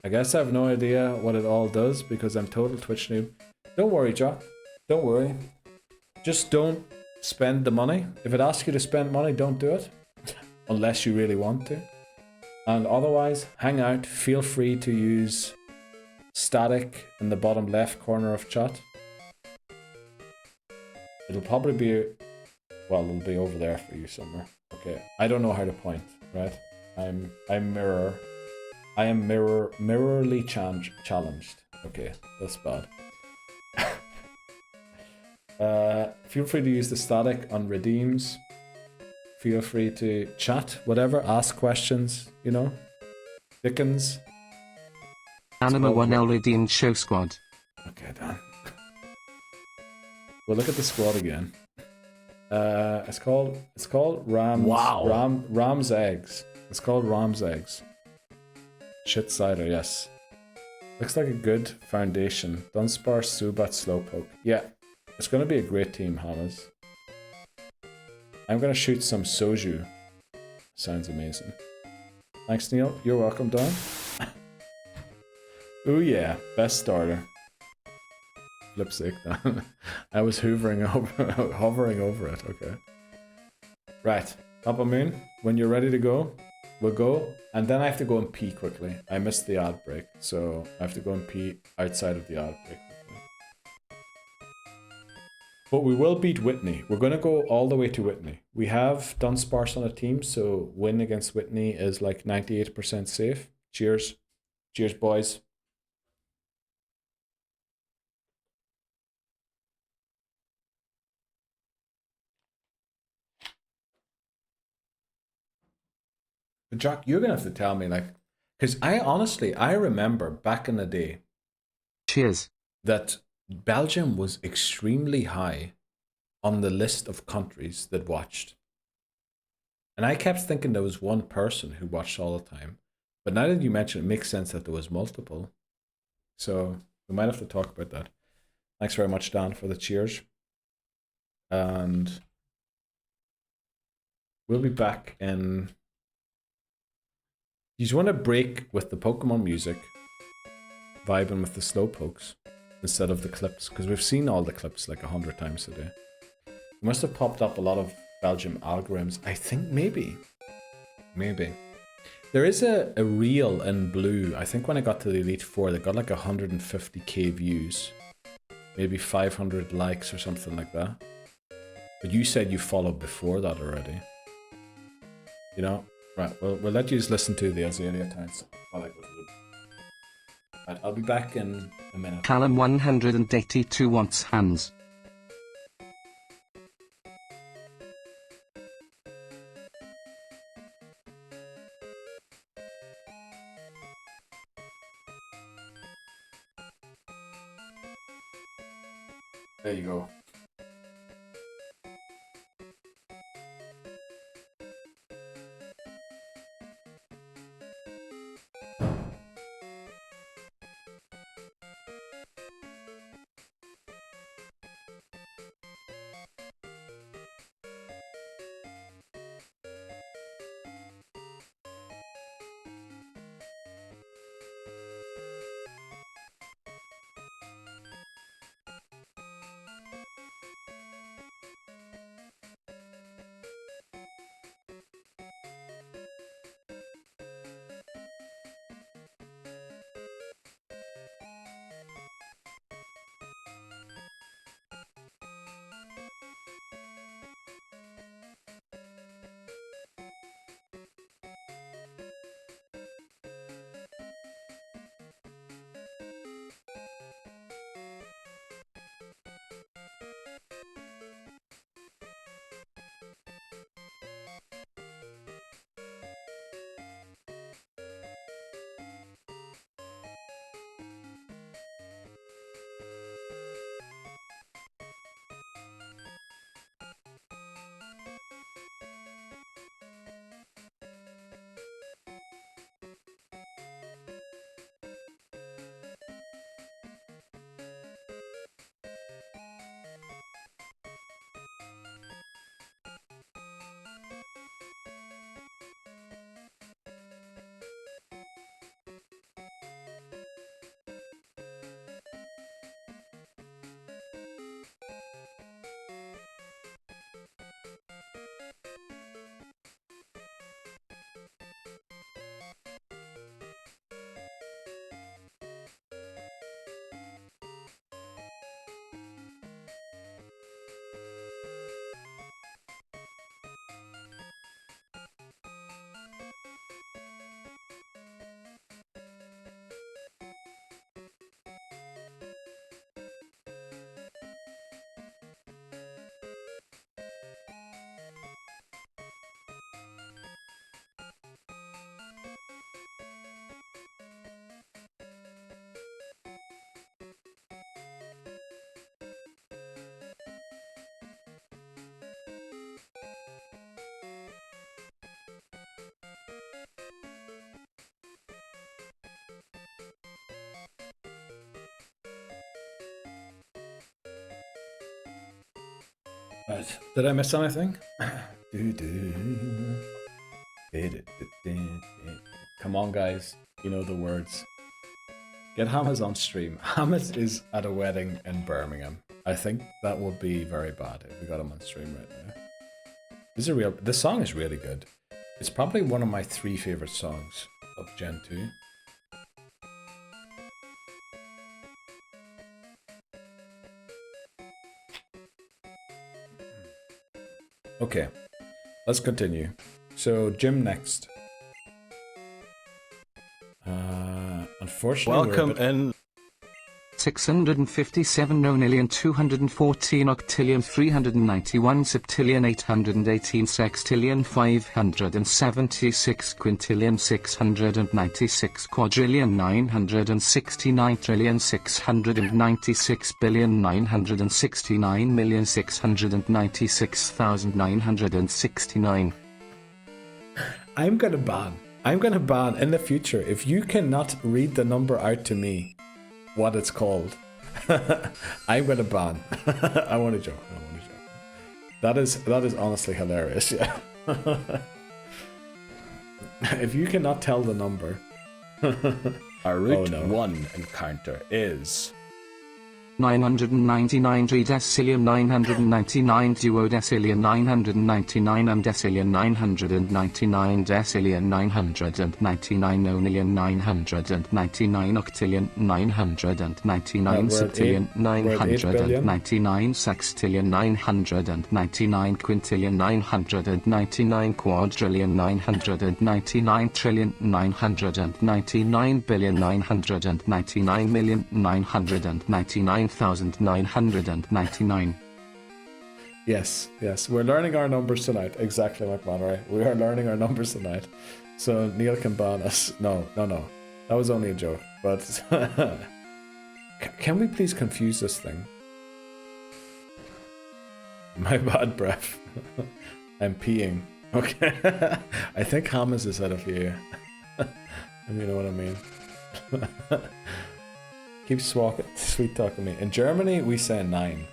I guess I have no idea what it all does because I'm total Twitch noob. Don't worry, Jock. Don't worry. Just don't spend the money. If it asks you to spend money, don't do it. Unless you really want to. And otherwise, hang out. Feel free to use static in the bottom left corner of chat. It'll probably be... Well, it'll be over there for you somewhere. Okay. I don't know how to point, right? I'm mirror. I am mirrorly challenged. Okay, that's bad. Feel free to use the static on redeems. Feel free to chat, whatever, ask questions, you know. Dickens. Anima 1L redeemed show squad. Okay, done. We'll look at the squad again. It's called Ram's. Wow. Ram's eggs. It's called Ram's eggs. Shit cider, yes. Looks like a good foundation. Dunsparce, Zubat, Slowpoke. Yeah, it's gonna be a great team, Hammers. I'm gonna shoot some soju. Sounds amazing. Thanks, Neil. You're welcome, Don. Ooh yeah, best starter. Lipstick, Dan. I was hovering over it. Okay. Right, Papa Moon. When you're ready to go, we'll go. And then I have to go and pee quickly. I missed the ad break, so I have to go and pee outside of the ad break quickly. But we will beat Whitney. We're going to go all the way to Whitney. We have Dunsparce on a team, so win against Whitney is like 98% safe. Cheers. Cheers, boys. But Jack, you're going to have to tell me, like, because I remember back in the day. Cheers. That Belgium was extremely high on the list of countries that watched. And I kept thinking there was one person who watched all the time. But now that you mention it, makes sense that there was multiple. So we might have to talk about that. Thanks very much, Dan, for the cheers. And we'll be back in... You just want to break with the Pokemon music, vibing with the Slowpokes instead of the clips, because we've seen all the clips like 100 times today. It must have popped up a lot of Belgium algorithms. I think maybe. There is a reel in blue. I think when I got to the Elite Four, they got like 150k views, maybe 500 likes or something like that. But you said you followed before that already. You know? Right, well, we'll let you just listen to the Azalea Towns while I go to the... Right, I'll be back in a minute. Callum 182 wants hands. There you go. Right. Did I miss anything? Come on, guys. You know the words. Get Hammers on stream. Hammers is at a wedding in Birmingham. I think that would be very bad if we got him on stream right now. This song is really good. It's probably one of my 3 favorite songs of Gen 2. Okay, let's continue. So, Jim next. Unfortunately, Welcome in. 657,214 octillion 391 septillion 818 sextillion 576 quintillion 696 quadrillion 969 trillion 696 billion 969 million 696,969. I'm gonna ban in the future if you cannot read the number out to me. What it's called. I'm gonna ban. I want to joke. That is honestly hilarious. Yeah. If you cannot tell the number, Our Route 1 encounter is 999 tridecillion 999 duodecillion 999 decillion 999 decillion 999 nonillion 999 octillion 999 septillion 999 sextillion 999 quintillion 999 quadrillion 999 trillion 999 billion 999 million 999,999. Yes, we're learning our numbers tonight. Exactly, McMahon. We are learning our numbers tonight. So Neil can ban us. No. That was only a joke. But can we please confuse this thing? My bad breath. I'm peeing. Okay. I think Hammers is out of here. If you know what I mean. Keep sweet talking me. In Germany, we say 9.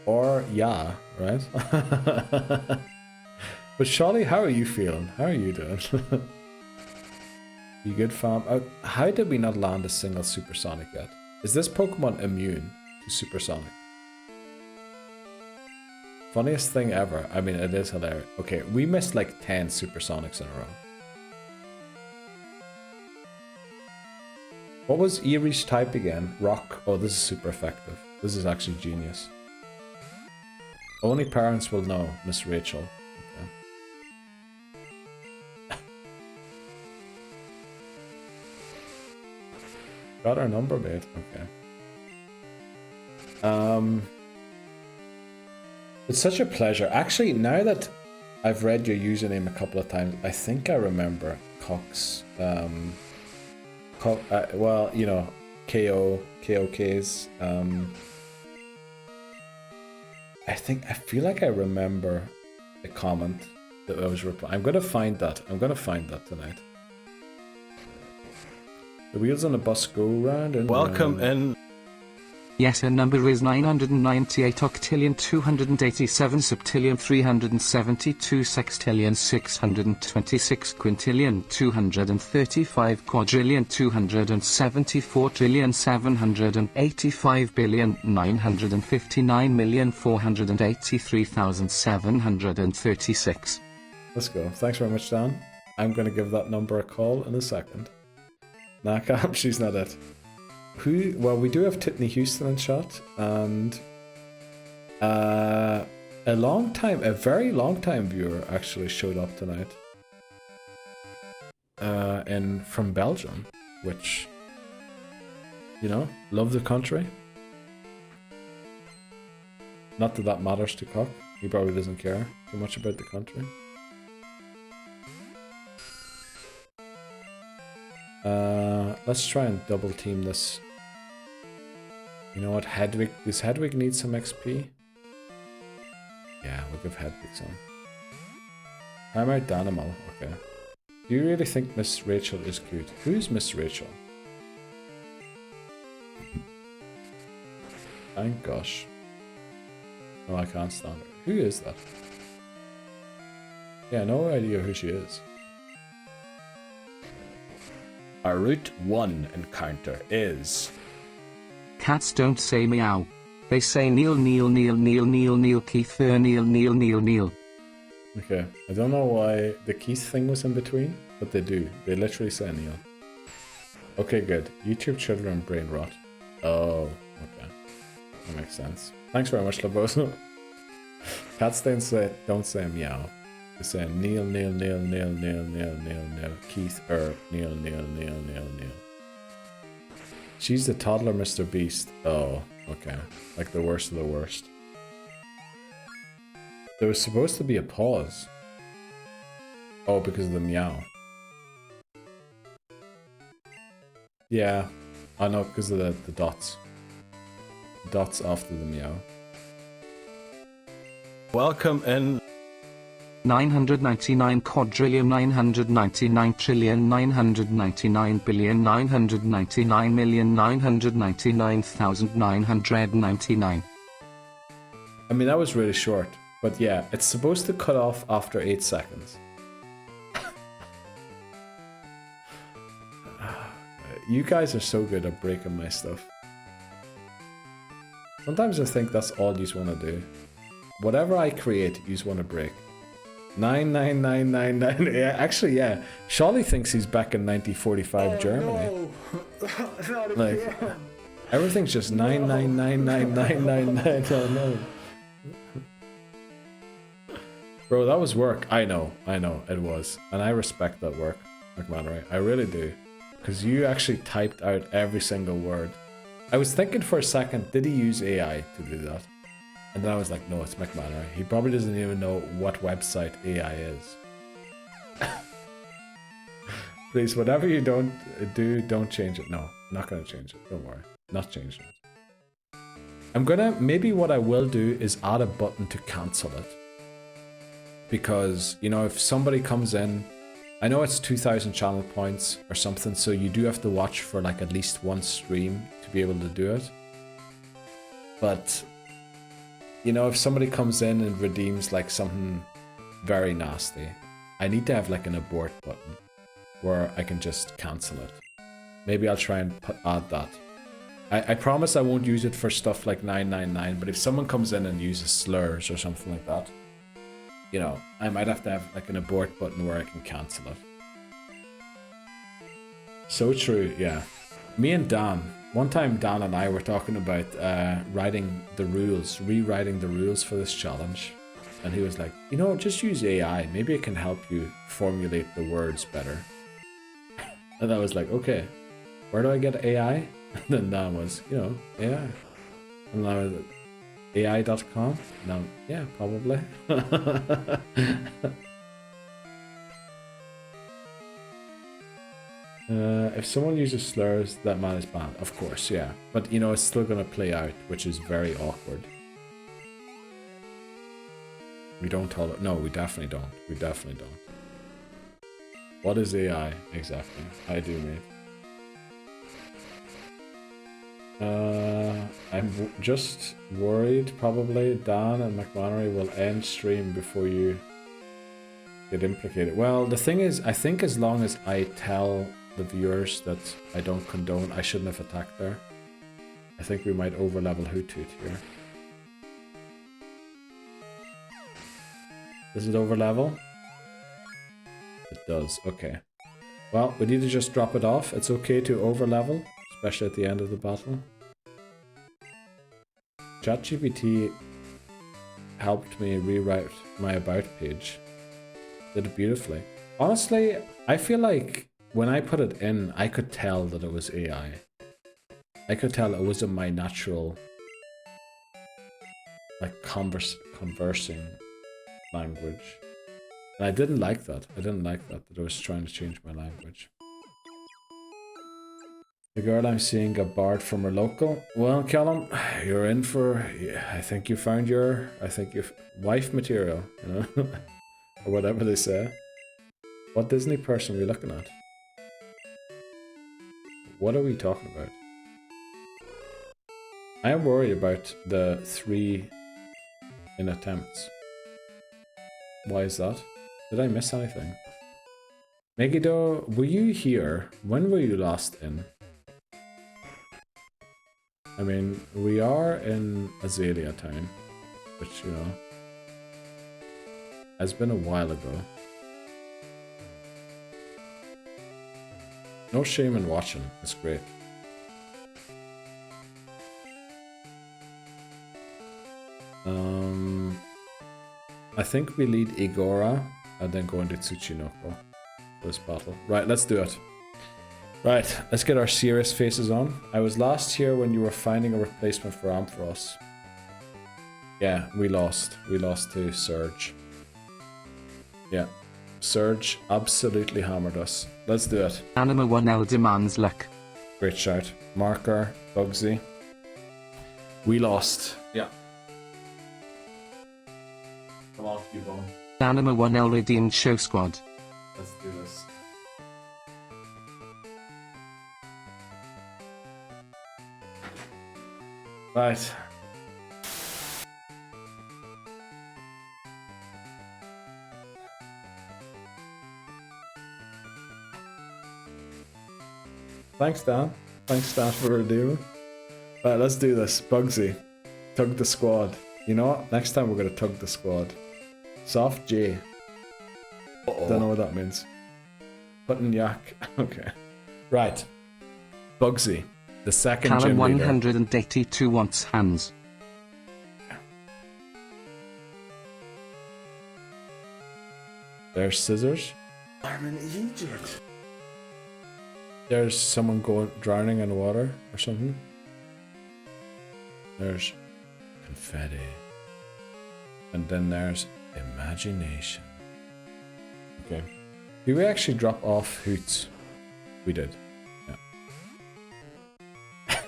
Or yeah, right? But Shawty, how are you feeling? How are you doing? You good, fam? How did we not land a single supersonic yet? Is this Pokemon immune to supersonic? Funniest thing ever. I mean, it is hilarious. Okay, we missed like 10 supersonics in a row. What was Erie's type again? Rock. Oh, this is super effective. This is actually genius. Only parents will know, Miss Rachel. Okay. Got our number, mate. Okay. It's such a pleasure. Actually, now that I've read your username a couple of times, I think I remember Cox. Well, you know, KOKs. I feel like I remember a comment that I was replying. I'm gonna find that tonight. The wheels on the bus go round and welcome round. in. Yes, her number is 998 octillion 287 septillion 372 sextillion 626 quintillion 235 quadrillion 274 trillion 785 billion 959 million 483,736. Let's go. Thanks very much, Dan. I'm gonna give that number a call in a second. Nah, she's not it. Who? Well, we do have Titney Houston in chat, and a very long time viewer actually showed up tonight. From Belgium, which, you know, love the country. Not that matters to Cock. He probably doesn't care too much about the country. Let's try and double team this. You know what, Hedwig? Does Hedwig need some XP? Yeah, we'll give Hedwig some. I'm out Danimal, okay. Do you really think Miss Rachel is cute? Who's Miss Rachel? Thank gosh. No, I can't stand her. Who is that? Yeah, no idea who she is. Our Route 1 encounter is... Cats don't say meow. They say kneel, kneel, kneel, kneel, kneel, kneel, Keith, kneel, kneel, kneel, kneel. Okay, I don't know why the Keith thing was in between, but they do. They literally say kneel. Okay, good. YouTube children brain rot. Oh, okay. That makes sense. Thanks very much, Laboso. Cats don't say meow. They say kneel, kneel, kneel, kneel, kneel, kneel, kneel, kneel. Keith, kneel, kneel, kneel, kneel, kneel. She's the toddler Mr. Beast. Oh, okay. Like the worst of the worst. There was supposed to be a pause. Oh, because of the meow. Yeah. I know, because of the dots. Dots after the meow. Welcome in. 999 quadrillion 999 trillion 999 billion 999 million 999,999. I mean, that was really short. But yeah, it's supposed to cut off after 8 seconds. You guys are so good at breaking my stuff. Sometimes I think that's all you want to do. Whatever I create, you just want to break. 99999. Yeah, actually, yeah. Charlie thinks he's back in 1945 Germany. No. Like, everything's just 9999999. Oh no. Bro, that was work. I know, it was. And I respect that work, McMannery. I really do. Because you actually typed out every single word. I was thinking for a second, did he use AI to do that? And then I was like, no, it's McMannery. He probably doesn't even know what website AI is. Please, whatever you don't do, don't change it. No, I'm not going to change it. Don't worry. Not changing it. Maybe what I will do is add a button to cancel it. Because, you know, if somebody comes in, I know it's 2,000 channel points or something, so you do have to watch for like at least one stream to be able to do it. But, you know, if somebody comes in and redeems like something very nasty, I need to have like an abort button where I can just cancel it. Maybe I'll try and add that. I promise I won't use it for stuff like 999, but if someone comes in and uses slurs or something like that, you know, I might have to have like an abort button where I can cancel it. So true, yeah. Me and Dan, one time Dan and I were talking about rewriting the rules for this challenge. And he was like, you know, just use AI. Maybe it can help you formulate the words better. And I was like, okay, where do I get AI? And then Dan was, you know, AI. And I was like, AI.com? No, yeah, probably. If someone uses slurs, that man is banned. Of course, yeah. But, you know, it's still going to play out, which is very awkward. We don't tolerate... No, we definitely don't. We definitely don't. What is AI? Exactly. I do, mate. I'm just worried probably Dan and McMannery will end stream before you get implicated. Well, the thing is, I think as long as I tell the viewers that I don't condone, I shouldn't have attacked there. I think we might overlevel Hoothoot here. Does it overlevel? It does, okay. Well, we need to just drop it off. It's okay to overlevel, especially at the end of the battle. ChatGPT helped me rewrite my about page. Did it beautifully. Honestly, I feel like when I put it in, I could tell that it was AI. I could tell it wasn't my natural, like, conversing language. And I didn't like that. I didn't like that I was trying to change my language. The girl I'm seeing got barred from her local. Well, Callum, you're in for... I think you found your... wife material, you know? Or whatever they say. What Disney person are we looking at? What are we talking about? I am worried about the 3 in attempts. Why is that? Did I miss anything? Megiddo, were you here? When were you last in? I mean, we are in Azalea Town, which, you know, has been a while ago. No shame in watching, it's great. I think we lead Igora and then go into Tsuchinoko for this battle. Right, let's do it. Right, let's get our serious faces on. I was last here when you were finding a replacement for Ampharos. Yeah, we lost. We lost to Surge. Yeah, Surge absolutely hammered us. Let's do it. Anima 1L demands luck. Great shout. Marker, Bugsy. We lost. Yeah. Come on, keep on. Anima 1L redeemed show squad. Let's do this. Right. Thanks, Dan. Thanks, Dan, for redeeming. Right, let's do this. Bugsy. Tug the squad. You know what? Next time we're going to tug the squad. Soft J. Don't know what that means. Button yak. Okay. Right. Bugsy. The second Callum gym leader. 182 wants hands. There's scissors. I'm in Egypt. There's someone drowning in water or something. There's confetti. And then there's imagination. Okay. Did we actually drop off Hoots? We did. Yeah.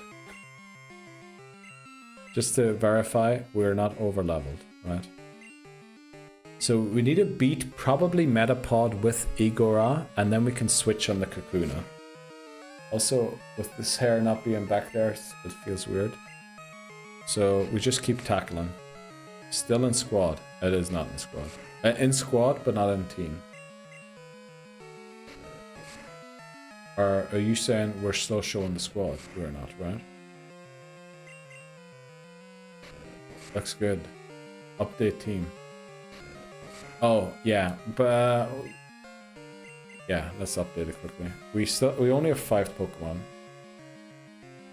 Just to verify, we're not over leveled, right? So we need to beat probably Metapod with Igora, and then we can switch on the Kakuna. Also, with this hair not being back there, it feels weird. So we just keep tackling. Still in squad. It is not in squad. In squad, but not in team. Or are you saying we're still showing the squad? We're not, right? Looks good. Update team. Oh, yeah, but yeah, let's update it quickly. We only have 5 Pokemon.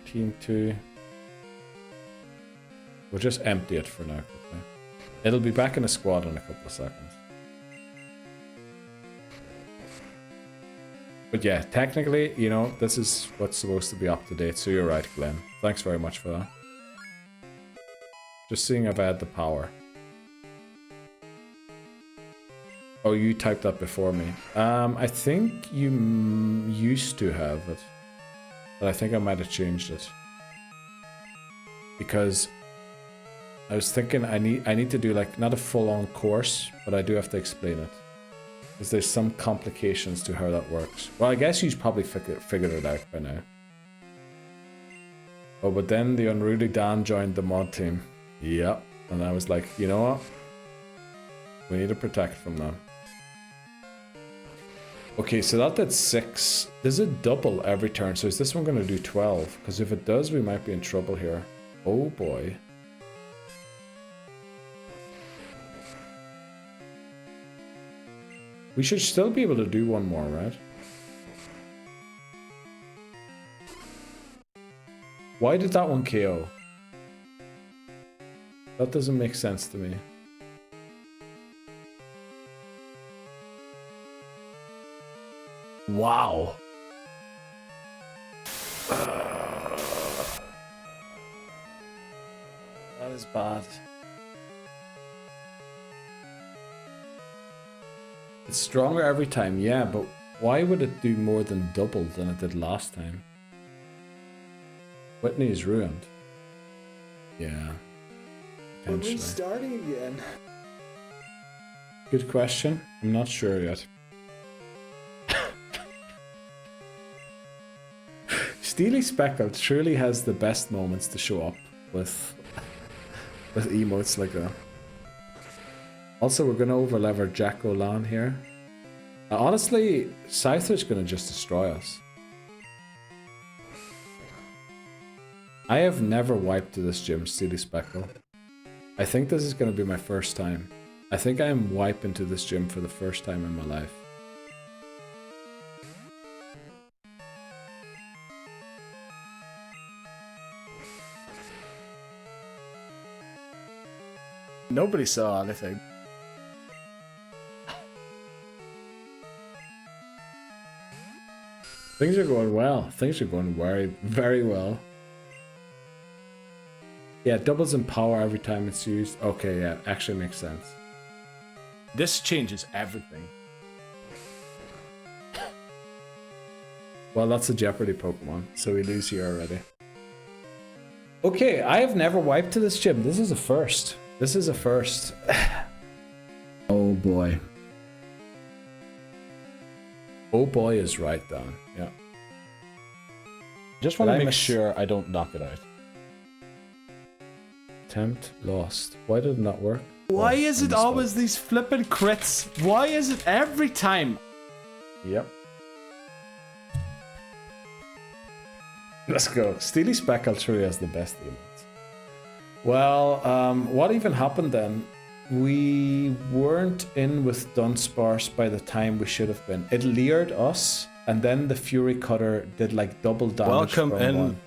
Team 2. We'll just empty it for now quickly. It'll be back in the squad in a couple of seconds. But yeah, technically, you know, this is what's supposed to be up to date, so you're right, Glenn. Thanks very much for that. Just seeing if I had the power. Oh, you typed that before me. I think you used to have it. But I think I might have changed it. Because I was thinking I need to do like, not a full-on course, but I do have to explain it. Because there's some complications to how that works. Well, I guess you've probably figured it out by now. Oh, but then the unruly Dan joined the mod team. Yep. And I was like, you know what? We need to protect from them. Okay, so that did 6. Does it double every turn? So is this one going to do 12? Because if it does, we might be in trouble here. Oh boy. We should still be able to do one more, right? Why did that one KO? That doesn't make sense to me. Wow. That is bad. It's stronger every time, yeah, but why would it do more than double than it did last time? Whitney is ruined. Yeah. We're Potentially. restarting again. Good question. I'm not sure yet. Steely Speckled surely has the best moments to show up. with emotes like that. Also, we're gonna overlever Jack O'Lan here. Honestly, Scyther's gonna just destroy us. I have never wiped to this gym, Steely Speckle. I think this is gonna be my first time. I think I am wiping to this gym for the first time in my life. Nobody saw anything. Things are going well. Things are going very, very well. Yeah, doubles in power every time it's used. Okay, yeah, actually makes sense. This changes everything. Well, that's a Jeopardy Pokemon, so we lose here already. Okay, I have never wiped to this gym. This is a first. This is a first. Oh boy. Oh boy is right, Dan. Yeah. Just want Did I to make miss- sure I don't knock it out. Attempt lost. Why did it not work? Why Oh, is I it missed always these flippin' crits? Why is it every time? that. Yep. Let's go. Steely Speckle truly has the best emotes. Well, what even happened then? We weren't in with Dunsparce by the time we should have been. It leered us, and then the Fury Cutter did like double damage. Welcome from in. one.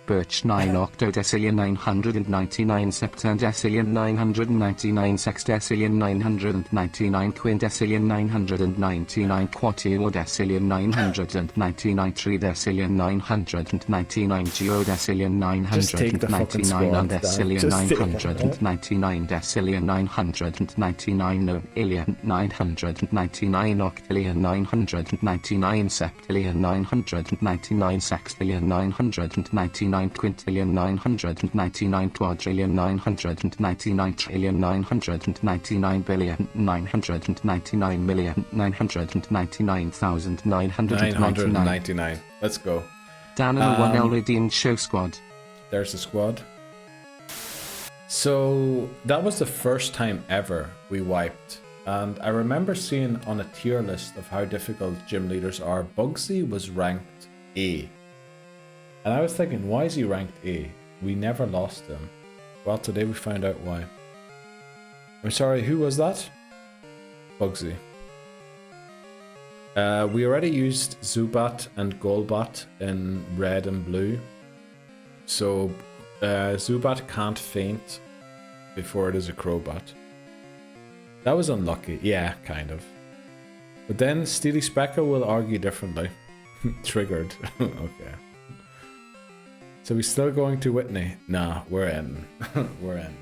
Birch 9 octodecillion 999 septendecillion 999 sextecillion 999 quindecillion 999 quatuordecillion 999 tridecillion 999 geodecillion Just take the fucking 999 squad, Dan. undecillion Just take it. 999 decillion 999 nonillion 999 octillion 999 septillion 999 sextillion 999 quintillion 999 quadrillion 999 trillion 999 billion 999 million 999,999. 999. Let's go. Dan and the one already in show squad. There's the squad. So that was the first time ever we wiped. And I remember seeing on a tier list of how difficult gym leaders are, Bugsy was ranked A. And I was thinking, why is he ranked A? We never lost him. Well, today we found out why. I'm sorry, who was that? Bugsy. We already used Zubat and Golbat in red and blue. So Zubat can't faint before it is a Crobat. That was unlucky. Yeah, kind of. But then Steely Speckle will argue differently. Triggered. Okay. So we still going to Whitney? Nah, we're in. We're in.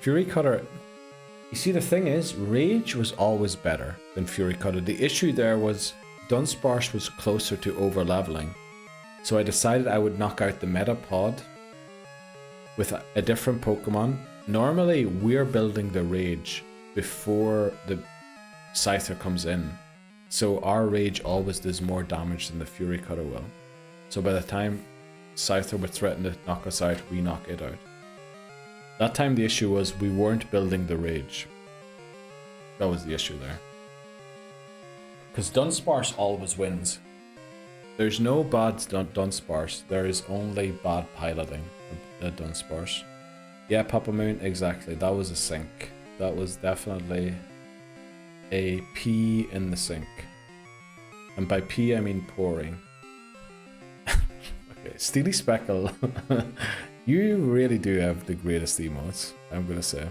Fury Cutter. You see, the thing is, Rage was always better than Fury Cutter. The issue there was Dunsparce was closer to over-leveling. So I decided I would knock out the Metapod with a different Pokemon. Normally, we're building the Rage before the Scyther comes in. So our Rage always does more damage than the Fury Cutter will. So by the time Scyther would threaten to knock us out, we knock it out. That time the issue was we weren't building the Rage. That was the issue there. Because Dunsparce always wins. There's no bad Dunsparce, there is only bad piloting at Dunsparce. Yeah, Papa Moon, exactly. That was a sink. That was definitely a pee in the sink. And by pee I mean pouring. Okay, Steely Speckle. You really do have the greatest emotes, I'm gonna say.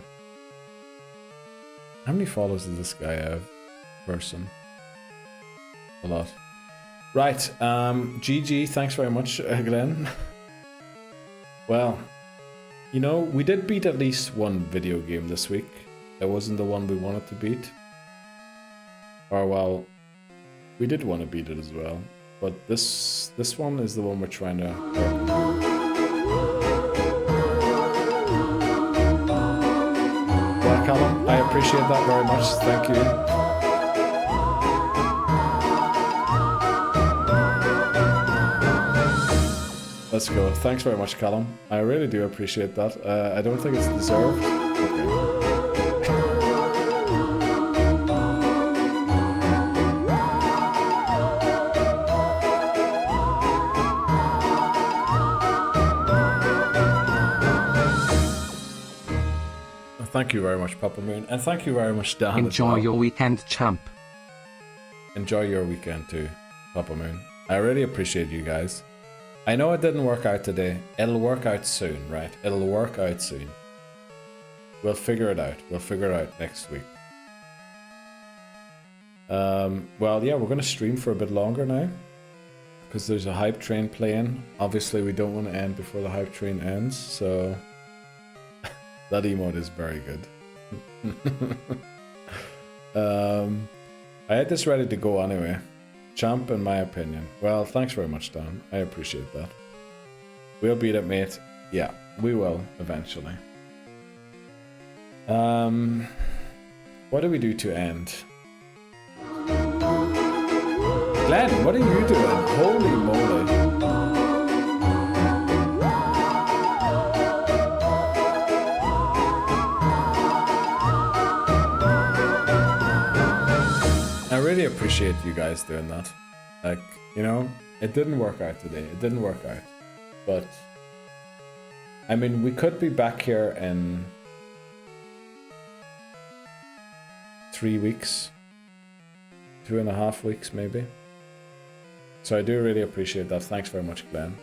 How many followers does this guy have? Person. A lot. Right, GG, thanks very much, Glenn. Well, you know, we did beat at least one video game this week. That wasn't the one we wanted to beat. Or well, we did want to beat it as well. But this one is the one we're trying to... Well, Callum, I appreciate that very much. Thank you. Let's go. Thanks very much, Callum. I really do appreciate that. I don't think it's deserved. Okay. Thank you very much, Papa Moon, and thank you very much, Dan. Enjoy your weekend, champ. Enjoy your weekend too, Papa Moon. I really appreciate you guys. I know it didn't work out today. It'll work out soon, right? It'll work out soon. We'll figure it out. We'll figure it out next week. Well, yeah, we're going to stream for a bit longer now. Because there's a hype train playing. Obviously, we don't want to end before the hype train ends, so... that emote is very good. I had this ready to go anyway. Champ, in my opinion. Well, thanks very much, Dan. I appreciate that. We'll beat it, mate. Yeah, we will, eventually. What do we do to end? Glenn, what are you doing? Holy moly. I really appreciate you guys doing that. Like, you know, it didn't work out today. It didn't work out. But, I mean, we could be back here in 3 weeks. 2.5 weeks, maybe. So I do really appreciate that. Thanks very much, Glenn.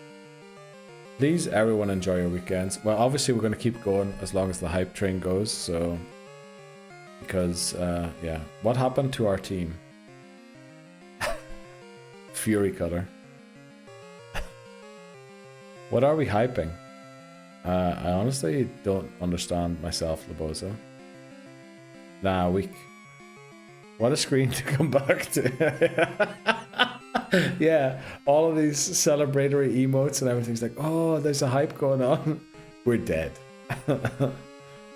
Please, everyone, enjoy your weekends. Well, obviously, we're going to keep going as long as the hype train goes, so... Because, yeah. What happened to our team? Fury Cutter. What are we hyping? I honestly don't understand myself, Labozo. Nah, weak. What a screen to come back to. Yeah, all of these celebratory emotes and everything's like, oh, there's a hype going on. We're dead.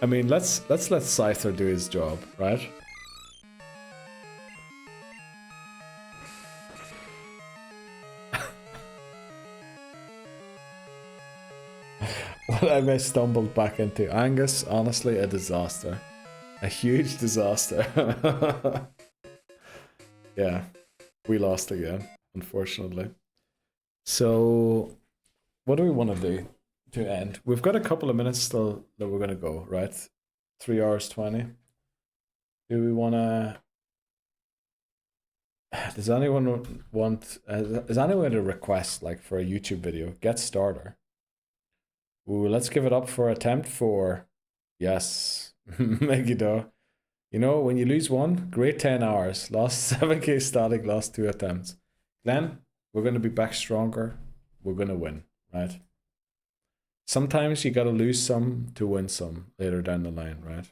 I mean, let's let Scyther do his job, right? What have I stumbled back into? Angus, honestly, a disaster. A huge disaster. Yeah, we lost again, unfortunately. So, what do we want to do to end? We've got a couple of minutes still that we're going to go, right? 3 hours 20. Do we want to... Does anyone want... Is anyone to request, like, for a YouTube video? Get starter. Ooh, let's give it up for attempt 4. Yes. Megiddo. You know, when you lose one, great 10 hours. Lost 7k static, lost 2 attempts. Glenn, we're going to be back stronger. We're going to win, right? Sometimes you got to lose some to win some later down the line, right?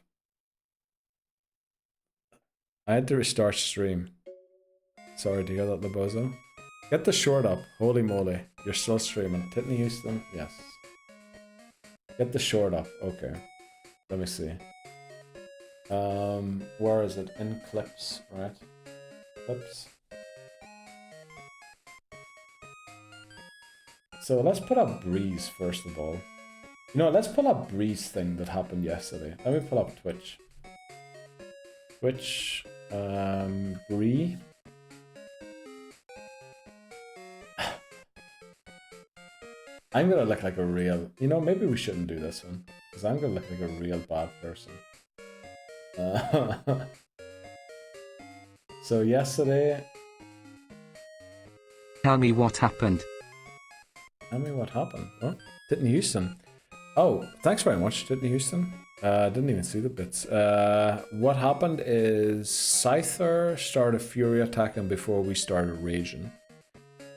I had to restart stream. Sorry to hear that, Labozo. Get the short up. Holy moly. You're still streaming. Titney Houston? Yes. Get the short up. Okay. Let me see. Where is it? In clips, right? Clips. So let's put up Breeze first of all. You know, let's pull up Breeze thing that happened yesterday. Let me pull up Twitch. Twitch, Bree. I'm gonna look like a real... You know, maybe we shouldn't do this one. Because I'm gonna look like a real bad person. So yesterday... Tell me what happened. Tell me what happened. What? Titney Houston. Oh, thanks very much, Titney Houston. Didn't even see the bits. What happened is Scyther started Fury attacking before we started raging.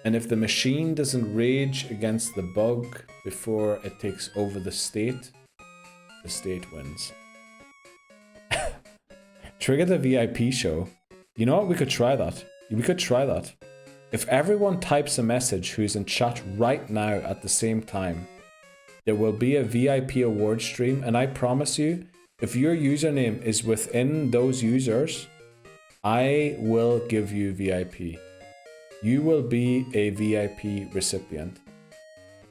And if the machine doesn't rage against the bug before it takes over the state wins. Trigger the VIP show. You know what? We could try that. We could try that. If everyone types a message who's in chat right now at the same time, there will be a VIP award stream, and I promise you, if your username is within those users, I will give you VIP. You will be a VIP recipient.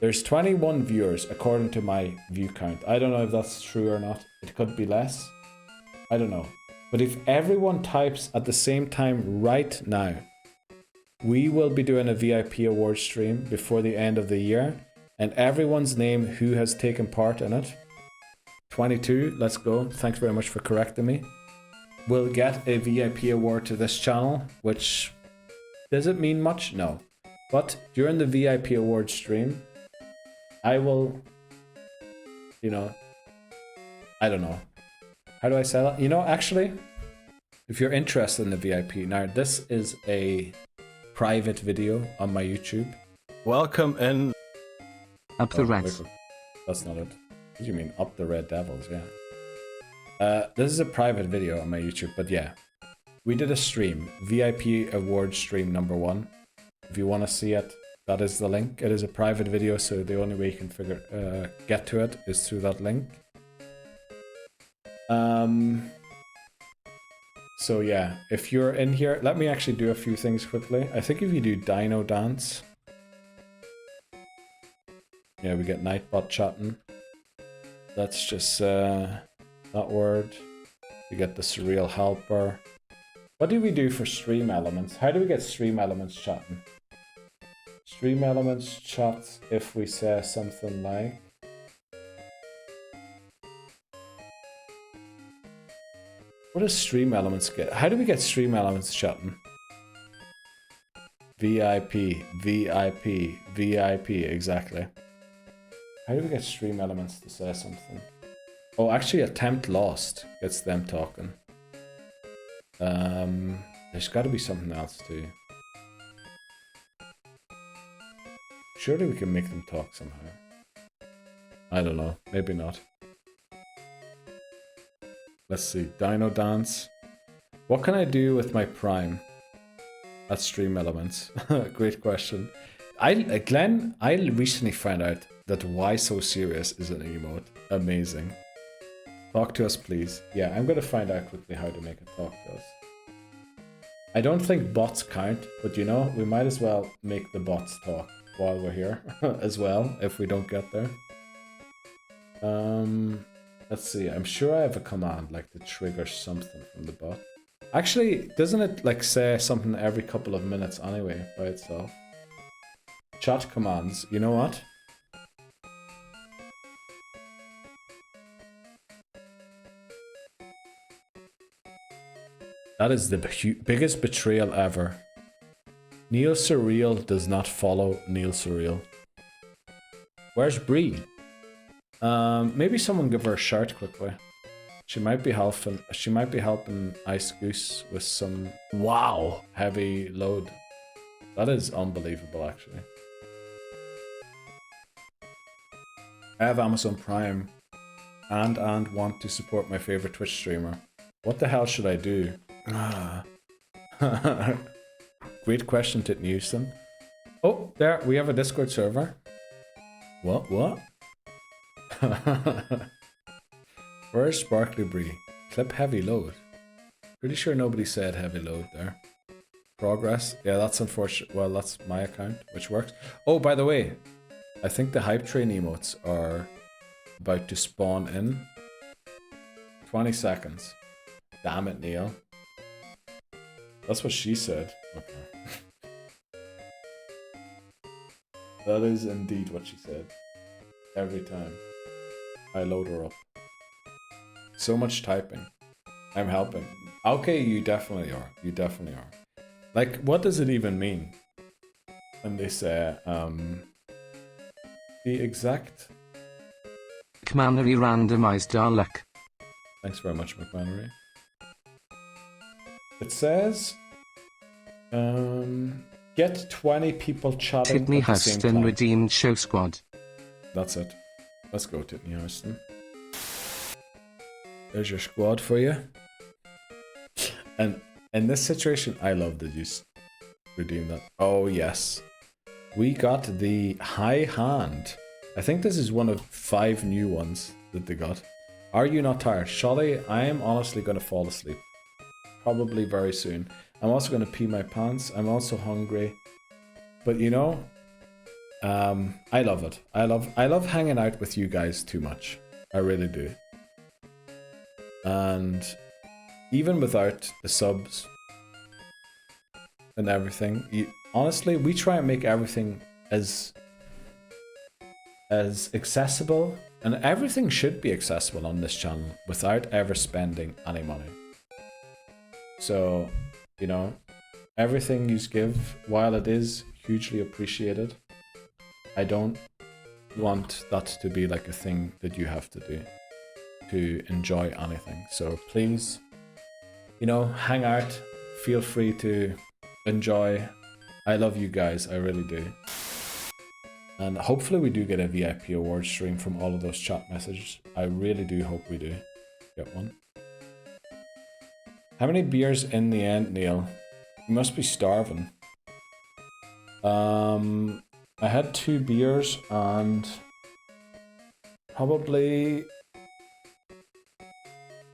There's 21 viewers according to my view count. I don't know if that's true or not. It could be less. I don't know. But if everyone types at the same time right now, we will be doing a VIP award stream before the end of the year. And everyone's name who has taken part in it. 22, let's go. Thanks very much for correcting me. Will get a VIP award to this channel, which does it mean much? No. But during the VIP award stream, I will, you know, I don't know. How do I say that? You know, actually, if you're interested in the VIP, now this is a private video on my YouTube. Welcome in. Up the Reds. That's not it. What do you mean, up the Red Devils? Yeah. This is a private video on my YouTube, but yeah. We did a stream, VIP award stream number 1. If you want to see it, that is the link. It is a private video, so the only way you can get to it is through that link. So yeah, if you're in here, let me actually do a few things quickly. I think if you do Dino Dance, yeah, we get Nightbot chatting. That's just that word. We get the Surreal Helper. What do we do for stream elements? How do we get stream elements chatting? Stream elements chats if we say something like, what does stream elements get? How do we get stream elements chatting? VIP, VIP, VIP, exactly. How do we get stream elements to say something? Oh, actually attempt lost gets them talking. There's got to be something else too. Surely we can make them talk somehow. I don't know, maybe not. Let's see, Dino Dance. What can I do with my Prime? That's stream elements. Great question. Glenn, I recently found out that Why So Serious is an emote. Amazing. Talk to us, please. Yeah, I'm gonna find out quickly how to make it talk to us. I don't think bots count, but you know, we might as well make the bots talk while we're here as well, if we don't get there. Let's see, I'm sure I have a command like to trigger something from the bot. Actually, doesn't it like say something every couple of minutes anyway by itself? Chat commands, you know what? That is the biggest betrayal ever. Neil Surreal does not follow Neil Surreal. Where's Bree? Maybe someone give her a shout quickly. She might be helping. She might be helping Ice Goose with some heavy load. That is unbelievable, actually. I have Amazon Prime and want to support my favorite Twitch streamer. What the hell should I do? Great question, Titten Houston. Oh, there, we have a Discord server. What? Where's Sparkly Bree? Clip heavy load. Pretty sure nobody said heavy load there. Progress. Yeah, that's unfortunate. Well, that's my account, which works. Oh, by the way, I think the Hype Train emotes are about to spawn in 20 seconds. Damn it, Neil. That's what she said. Okay. That is indeed what she said. Every time I load her up. So much typing. I'm helping. Okay, you definitely are. You definitely are. Like, what does it even mean when they say, the exact... McMannery randomized our luck. Thanks very much, McMannery. It says, get 20 people chatting Titney at the same Huston time. redeemed show squad. That's it. Let's go, Titney Huston. There's your squad for you. And in this situation, I love that you redeem that. Oh, yes. We got the High Hand. I think this is one of 5 new ones that they got. Are you not tired? Sholly, I am honestly going to fall asleep. Probably very soon. I'm also going to pee my pants. I'm also hungry. But you know, I love it. I love hanging out with you guys too much. I really do. And even without the subs and everything, honestly, we try and make everything as accessible, and everything should be accessible on this channel without ever spending any money. So, you know, everything you give, while it is hugely appreciated, I don't want that to be like a thing that you have to do to enjoy anything. So please, you know, hang out, feel free to enjoy. I love you guys, I really do. And hopefully we do get a VIP award stream from all of those chat messages. I really do hope we do get one. How many beers in the end, Neil? You must be starving. I had 2 beers and probably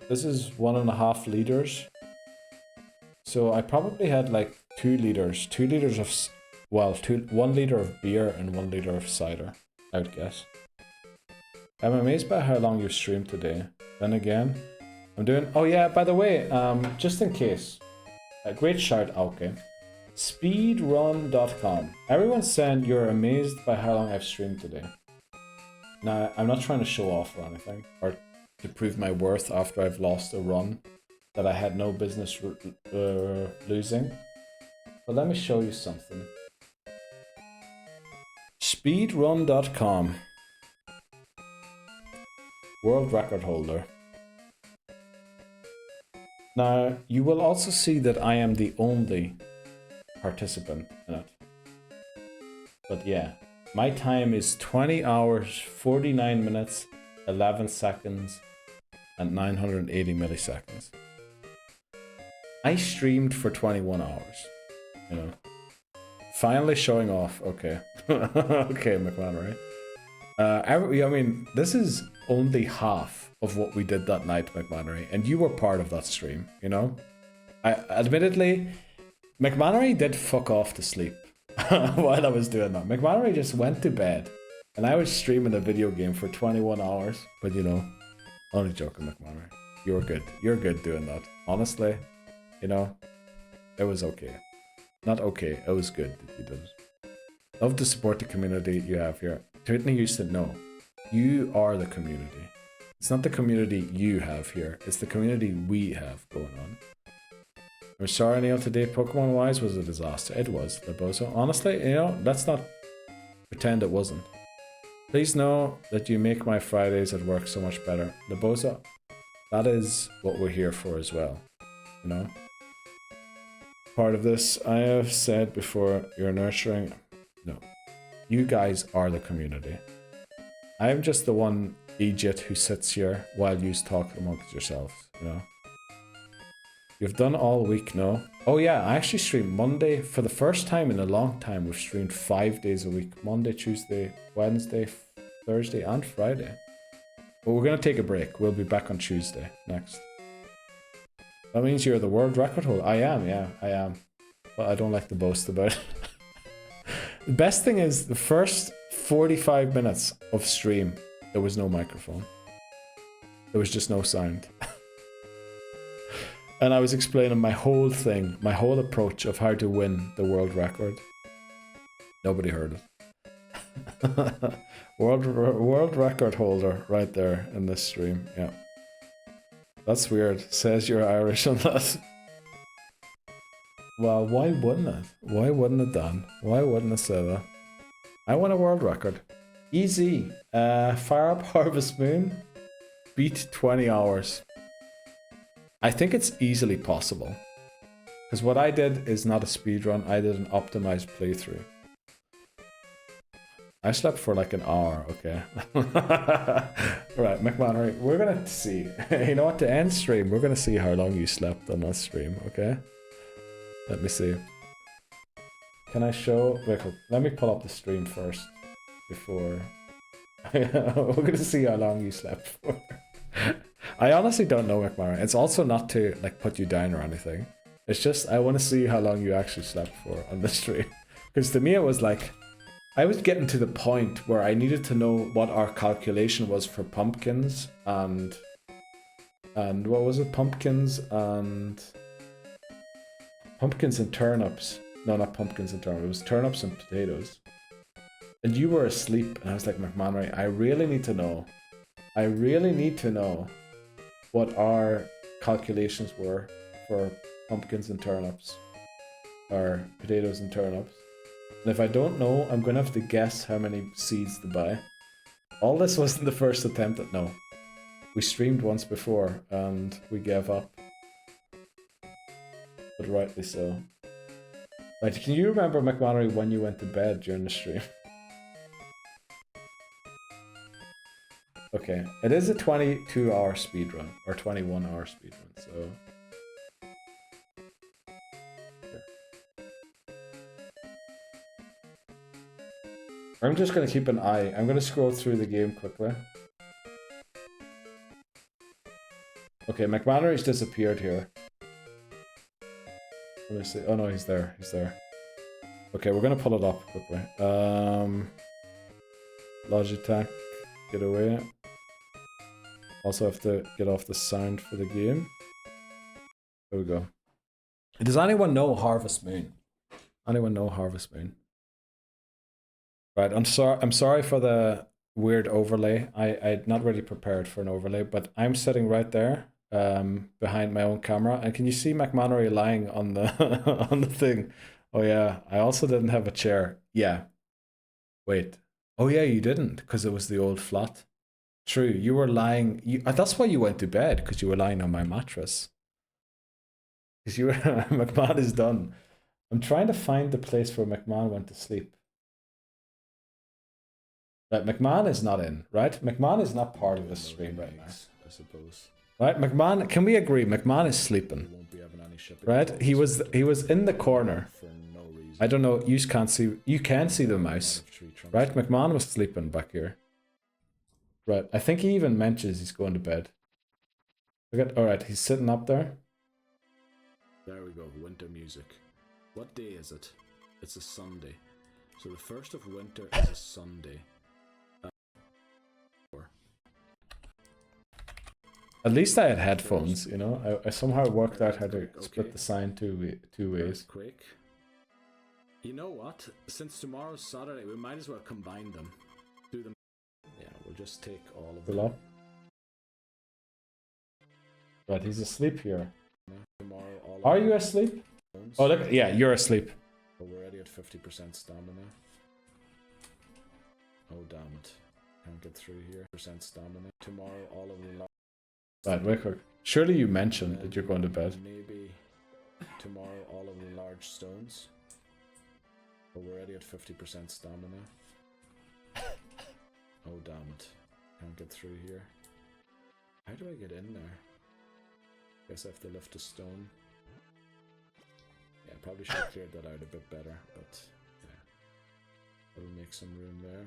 this is 1.5 liters. So I probably had like 2 liters. 2 liters of, well, 1 liter of beer and 1 liter of cider, I would guess. I'm amazed by how long you've streamed today. Then again, I'm doing, oh yeah, by the way, just in case, a great shout out, okay. Speedrun.com. Everyone's saying you're amazed by how long I've streamed today. Now, I'm not trying to show off or anything, or to prove my worth after I've lost a run that I had no business losing. But let me show you something. Speedrun.com. World record holder. Now, you will also see that I am the only participant in it. But yeah, my time is 20 hours, 49 minutes, 11 seconds, and 980 milliseconds. I streamed for 21 hours, you know. Finally showing off, okay. Okay, McMahon, right? I mean, this is only half of what we did that night, McMahon, and you were part of that stream, you know? Admittedly, McMahon did fuck off to sleep while I was doing that. McMahon just went to bed, and I was streaming a video game for 21 hours. But you know, only joking, McMahon. You were good. You're good doing that. Honestly, you know, it was okay. Not okay, it was good that you did it. Love to support the community you have here. Whitney Houston, no. You are the community. It's not the community you have here. It's the community we have going on. I'm sorry, Neil, today Pokemon-wise was a disaster. It was, Laboso. Honestly, you know, let's not pretend it wasn't. Please know that you make my Fridays at work so much better. Laboso, that is what we're here for as well, you know? Part of this, I have said before, you're nurturing. No, you guys are the community. I'm just the one idiot who sits here while you talk amongst yourselves, you know? You've done all week, no? Oh yeah, I actually streamed Monday. For the first time in a long time, we've streamed 5 days a week. Monday, Tuesday, Wednesday, Thursday, and Friday. But we're going to take a break. We'll be back on Tuesday next. That means you're the world record holder. I am, yeah, I am. But I don't like to boast about it. The best thing is the first 45 minutes of stream, there was no microphone. There was just no sound. And I was explaining my whole thing, my whole approach of how to win the world record. Nobody heard it. World record holder right there in this stream, yeah. That's weird. Says you're Irish on that. Well, why wouldn't it? Why wouldn't it, Dan? Why wouldn't it say that? I want a world record. Easy. Fire up Harvest Moon. Beat 20 hours. I think it's easily possible. Because what I did is not a speedrun, I did an optimized playthrough. I slept for like an hour, okay? Right, McMahon, we're gonna see. You know what, to end stream, we're gonna see how long you slept on that stream, okay? Let me see. Can I show... Wait, let me pull up the stream first. Before... We're gonna see how long you slept for. I honestly don't know, McMahon. It's also not to like put you down or anything. It's just I want to see how long you actually slept for on the stream. Because to me it was like I was getting to the point where I needed to know what our calculation was for pumpkins and what was it? Pumpkins and turnips. No, not pumpkins and turnips. It was turnips and potatoes. And you were asleep, and I was like, McMannery, I really need to know. I really need to know what our calculations were for pumpkins and turnips, or potatoes and turnips. And if I don't know, I'm gonna have to guess how many seeds to buy. All this wasn't the first attempt at no. We streamed once before and we gave up. But rightly so. Right, can you remember, McMannery, when you went to bed during the stream? Okay, it is a 22-hour speedrun, or 21-hour speedrun, so... I'm just gonna keep an eye. I'm gonna scroll through the game quickly. Okay, McMannery's disappeared here. Let me see. Oh no, he's there. He's there. Okay, we're gonna pull it up quickly. Logitech, get away. Also have to get off the sound for the game. There we go. Does anyone know Harvest Moon? Anyone know Harvest Moon? Right, I'm sorry for the weird overlay. I'm not really prepared for an overlay, but I'm sitting right there, behind my own camera, and can you see McMannery lying on the on the thing? Oh yeah, I also didn't have a chair. Yeah. Wait. Oh yeah, you didn't, because it was the old flat. True, you were lying. That's why you went to bed, because you were lying on my mattress. Because you were McMahon is done. I'm trying to find the place where McMahon went to sleep. Right, McMahon is not in, right? McMahon is not part of the stream right now. I suppose. Right, McMahon, can we agree? McMahon is sleeping. Right? He was in the corner. I don't know, you can see the mouse. Right, McMahon was sleeping back here. Right, I think he even mentions he's going to bed. Alright, he's sitting up there. There we go, winter music. What day is it? It's a Sunday. So the first of winter is a Sunday. At least I had headphones, you know. I somehow worked out how to split the sign two ways. Quick. You know what? Since tomorrow's Saturday, we might as well combine them. Do them. Yeah, we'll just take all of them. Right, he's asleep here. Tomorrow, all Are you asleep? Oh look, yeah, you're asleep. We're already at 50% stamina. Oh damn it. Can't get through here. Percent stamina. Tomorrow, all of the... Right, wait quick. Surely you mentioned that you're going to bed. Maybe tomorrow all of the large stones. But we're already at 50% stamina. Oh damn it. Can't get through here. How do I get in there? Guess I have to lift a stone. Yeah, probably should have cleared that out a bit better, but yeah. We'll make some room there.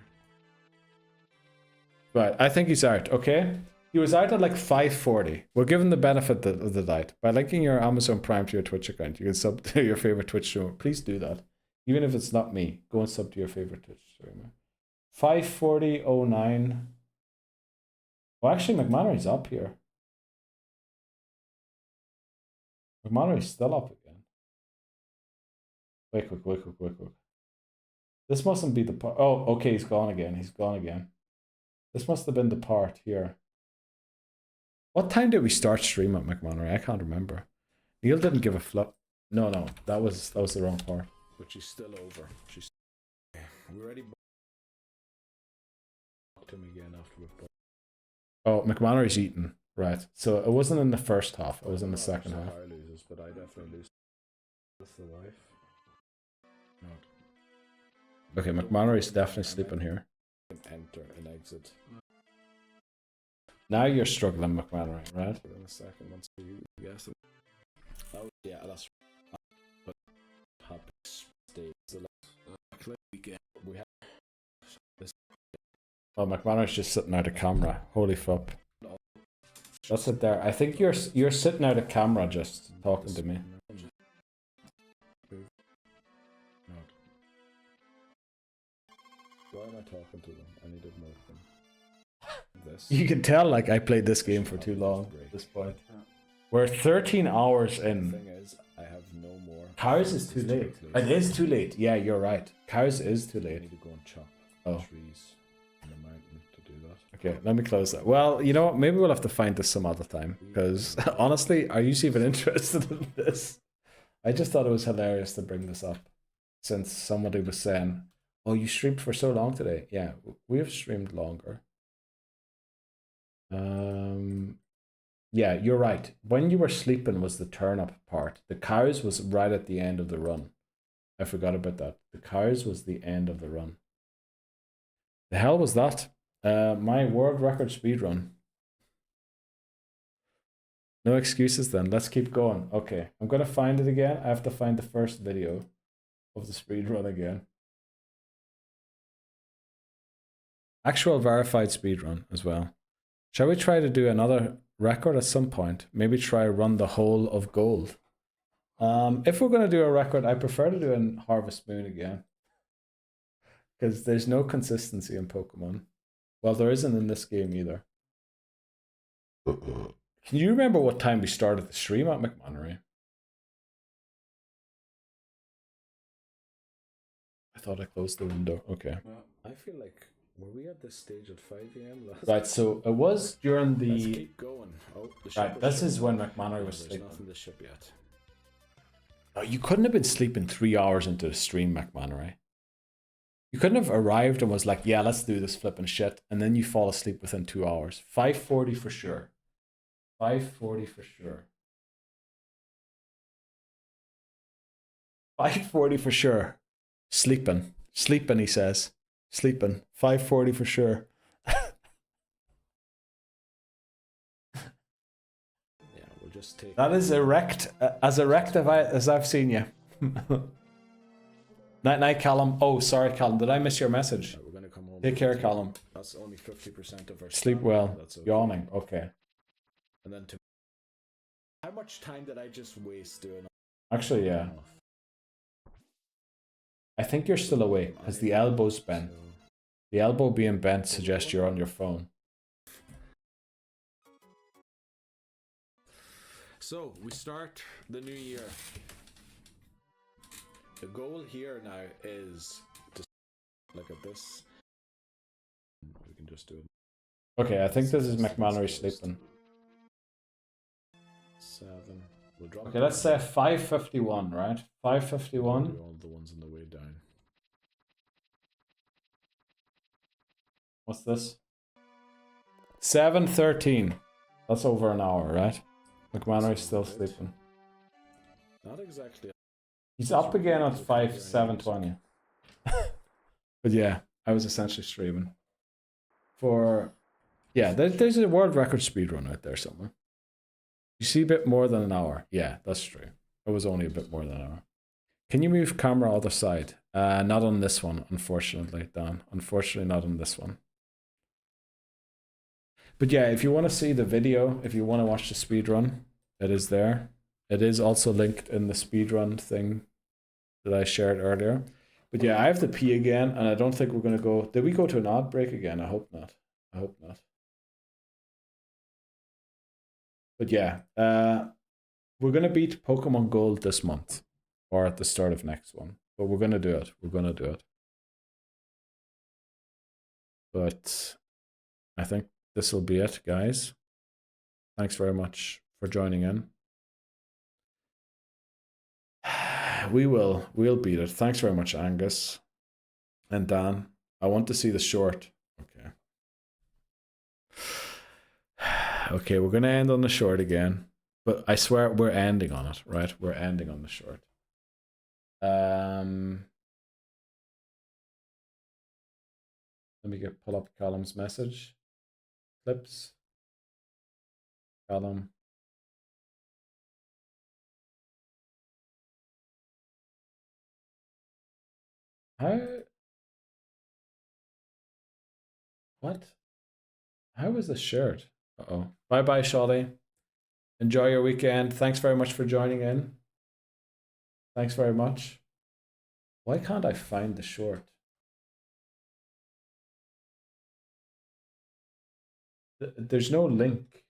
Right, I think he's out, okay? He was out at like 5:40. We're given the benefit of the doubt. By linking your Amazon Prime to your Twitch account, you can sub to your favorite Twitch streamer. Please do that. Even if it's not me, go and sub to your favorite Twitch streamer. 5:40:09. Well, actually, McMannery's up here. McMannery's still up again. Wait quick. This mustn't be the part. Oh, okay, he's gone again. He's gone again. This must have been the part here. What time did we start stream at McMannery? I can't remember. Neil didn't give a flip. No, that was the wrong part. But she's still over. She's... We're ready. To me again after we've... Oh, McMannery's eaten. Right. So it wasn't in the first half. It was in the second half. Loses, but I definitely lose. That's the wife. No. Okay, McMannery's definitely sleeping here. Enter and exit. Now you're struggling, McMannery, right? In a second, once you guess it. Oh, yeah, that's right. But happy stays the weekend. We have this. Oh, McMannery's just sitting out of camera. Holy fuck. That's it there. I think you're sitting out of camera just talking to me. Why am I talking to them? I needed more of them. This. You can tell, like, I played this game for too long at this point. We're 13 hours The in. thing is, I have no more. Cars is too late. It is too late. Yeah, you're right. Cars is too I late. need to go and chop Oh. trees in the mountain to do that. Okay, let me close that. Well, you know what? Maybe we'll have to find this some other time. Because, honestly, are you even interested in this? I just thought it was hilarious to bring this up. Since somebody was saying, oh, you streamed for so long today. Yeah, we have streamed longer. Yeah, you're right. When you were sleeping was the turn-up part. The cows was right at the end of the run. I forgot about that. The cows was the end of the run. The hell was that? My world record speed run. No excuses then. Let's keep going. Okay, I'm gonna find it again. I have to find the first video of the speed run again. Actual verified speed run as well. Shall we try to do another record at some point? Maybe try run the whole of gold. If we're gonna do a record, I prefer to do in Harvest Moon again. Because there's no consistency in Pokemon. Well, there isn't in this game either. Can you remember what time we started the stream at McMannery? I thought I closed the window. Okay. Well, I feel like, were we at this stage at 5 a.m. last Right, so it was during Let's the... keep going. Oh, the ship Right, this is when shipping. McMannery was There's sleeping. nothing to ship yet. Oh, you couldn't have been sleeping 3 hours into the stream, McMannery. You couldn't have arrived and was like, yeah, let's do this flipping shit, and then you fall asleep within 2 hours. 5:40 for sure. 5:40 for sure. 5:40 for sure. Sleeping. Sleeping, he says. Sleeping. 5:40 for sure. Yeah, we'll just take. That is erect, as erect as I've seen you. Night night, Callum. Oh, sorry, Callum. Did I miss your message? We're gonna come home. Take care, Callum. That's only 50% of our Sleep stamina, well. That's okay. Yawning. Okay. And then how much time did I just waste doing? Actually, yeah. I think you're still awake because the elbow's bent. The elbow being bent suggests you're on your phone. So we start the new year. The goal here now is to look at this. We can just do it. Okay, I think this is McMannery sleeping. 7. We'll drop. Okay, let's say 5:51, right? 5:51. All the ones on the way down. What's this? 7:13. That's over an hour, right? McMannery's still sleeping. Not exactly. He's up again at 7:20. But yeah, I was essentially streaming. For... Yeah, there's a world record speedrun out there somewhere. You see a bit more than an hour. Yeah, that's true. It was only a bit more than an hour. Can you move camera other side? Not on this one, unfortunately, Dan. Unfortunately, not on this one. But yeah, if you want to see the video, if you want to watch the speedrun, it is there. It is also linked in the speedrun thing that I shared earlier. But yeah, I have to pee again, and I don't think we're going to go... Did we go to an ad break again? I hope not. I hope not. But yeah, we're going to beat Pokemon Gold this month, or at the start of next one. But we're going to do it. We're going to do it. But I think this will be it, guys. Thanks very much for joining in. We'll beat it. Thanks very much, Angus and Dan. I want to see the short. Okay. Okay, we're gonna end on the short again, but I swear we're ending on it, right? We're ending on the short. Let me pull up Callum's message. Clips. Callum. How? What? How was the shirt? Uh-oh. Bye-bye, Shawty. Enjoy your weekend. Thanks very much for joining in. Thanks very much. Why can't I find the short? There's no link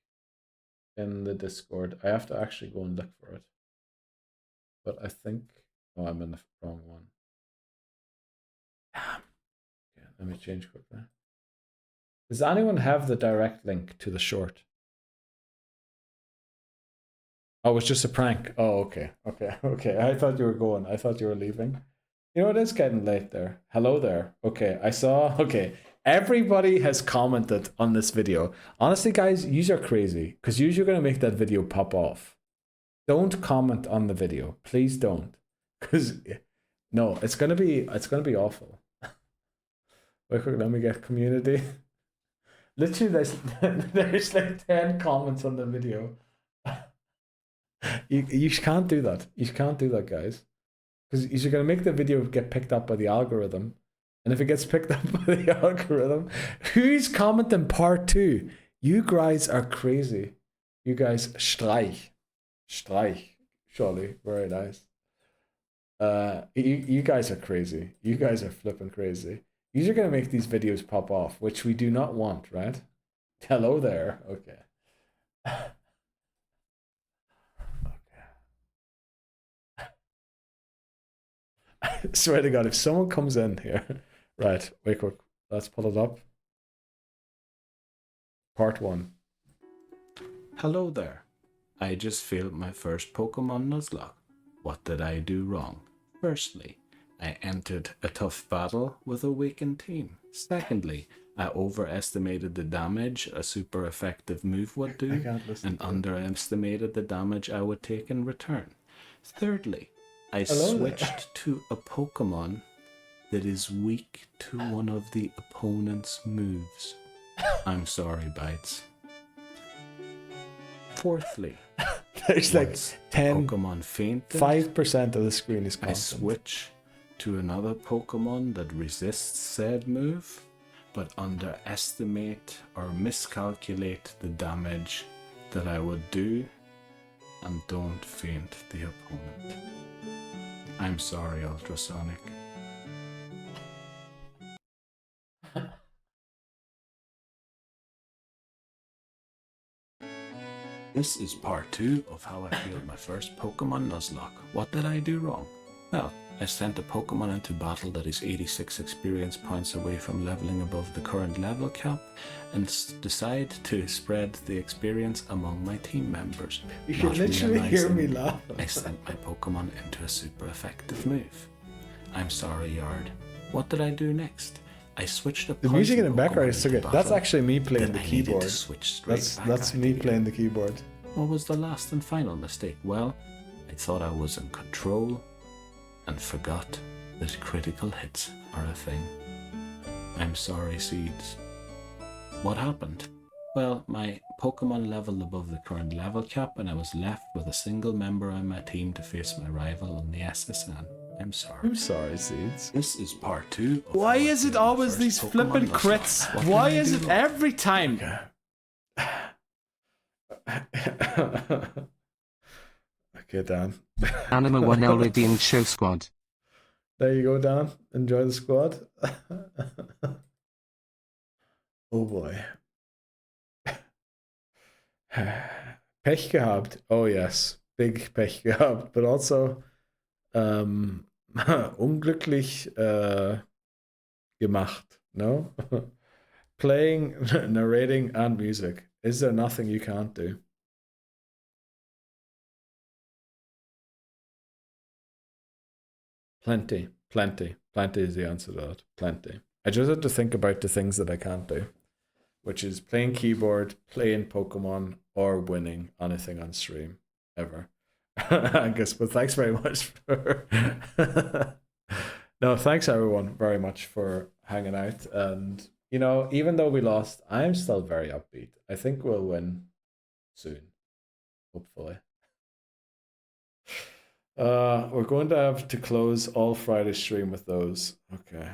in the Discord. I have to actually go and look for it. But I think... Oh, I'm in the wrong one. Damn. Okay, let me change quickly. Does anyone have the direct link to the short? Oh, it's just a prank. Oh, okay. Okay. I thought you were going. I thought you were leaving. You know, it is getting late there. Hello there. Okay, I saw... Okay, everybody has commented on this video. Honestly, guys, yous are crazy. Because yous are going to make that video pop off. Don't comment on the video. Please don't. Because... No, it's going to be awful. Wait, quick, let me get community. Literally, there's like 10 comments on the video. You can't do that. You can't do that, guys. Because you're going to make the video get picked up by the algorithm. And if it gets picked up by the algorithm, who's commenting part 2? You guys are crazy. You guys, Streich. Surely. Very nice. You guys are crazy. You guys are flipping crazy. You're going to make these videos pop off, which we do not want, right? Hello there. Okay. I swear to God, if someone comes in here, right, wait quick, let's pull it up. Part 1. Hello there. I just failed my first Pokemon Nuzlocke. What did I do wrong? Firstly, I entered a tough battle with a weakened team. Secondly, I overestimated the damage a super effective move would do and underestimated the damage I would take in return. Thirdly, I switched to a Pokemon that is weak to one of the opponent's moves. I'm sorry, Bites. Fourthly, there's like 10 Pokemon fainted. 5% of the screen is constant. I switch to another Pokemon that resists said move, but underestimate or miscalculate the damage that I would do and don't faint the opponent. I'm sorry, Ultrasonic. This is part 2 of how I failed my first Pokemon Nuzlocke. What did I do wrong? Well, I sent a Pokemon into battle that is 86 experience points away from leveling above the current level cap and decide to spread the experience among my team members. You should literally hear me laugh. I sent my Pokemon into a super effective move. I'm sorry, Yard. What did I do next? I switched up. The music in the background is so good. That's actually me playing the keyboard. That's me playing the keyboard. What was the last and final mistake? Well, I thought I was in control and forgot that critical hits are a thing. I'm sorry, Seeds. What happened? Well, my Pokemon leveled above the current level cap and I was left with a single member on my team to face my rival on the SSN. I'm sorry, Seeds. This is part 2. Why is it always these flippin' crits? Why is it every time? Okay, Dan. Anima 1L redeemed show squad. There you go, Dan. Enjoy the squad. Oh boy. Pech gehabt. Oh yes. Big Pech gehabt. But also unglücklich gemacht. No? Playing, narrating, and music. Is there nothing you can't do? Plenty is the answer to that. Plenty. I just have to think about the things that I can't do, which is playing keyboard, playing Pokemon, or winning anything on stream ever. I guess. But thanks very much for no, thanks everyone very much for hanging out. And you know, even though we lost, I'm still very upbeat. I think we'll win soon, hopefully. We're going to have to close all Friday stream with those. Okay.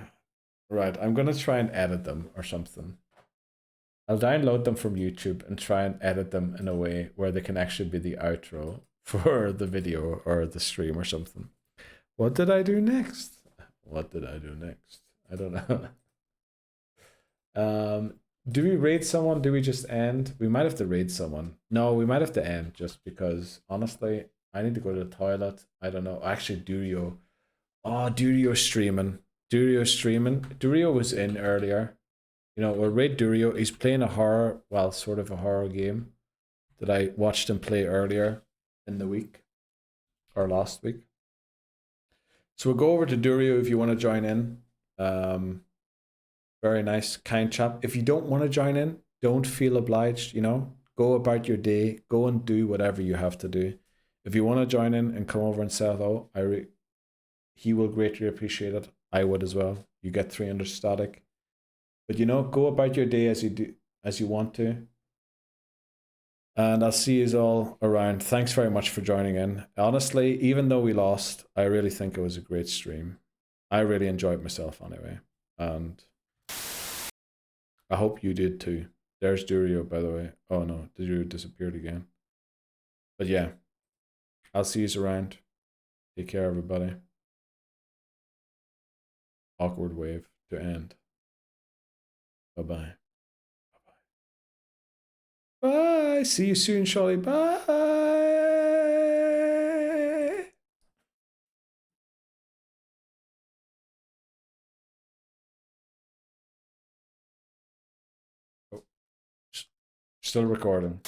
Right, I'm going to try and edit them or something. I'll download them from YouTube and try and edit them in a way where they can actually be the outro for the video or the stream or something. What did I do next? I don't know. Do we raid someone? Do we just end? We might have to raid someone. No, we might have to end just because, honestly, I need to go to the toilet. I don't know. Actually, Durio. Oh, Durio's streaming. Durio's streaming. Durio was in earlier. You know, we'll raid Durio. He's playing a horror, well, sort of a horror game that I watched him play earlier in the week. Or last week. So we'll go over to Durio if you want to join in. Very nice, kind chap. If you don't want to join in, don't feel obliged, you know. Go about your day. Go and do whatever you have to do. If you want to join in and come over and say hello, he will greatly appreciate it. I would as well. You get 300 static. But you know, go about your day as you want to. And I'll see you all around. Thanks very much for joining in. Honestly, even though we lost, I really think it was a great stream. I really enjoyed myself anyway. And I hope you did too. There's Durio, by the way. Oh no, Durio disappeared again. But yeah, I'll see you around. Take care, everybody. Awkward wave to end. Bye-bye. Bye. See you soon, Sholly. Bye. Oh, still recording.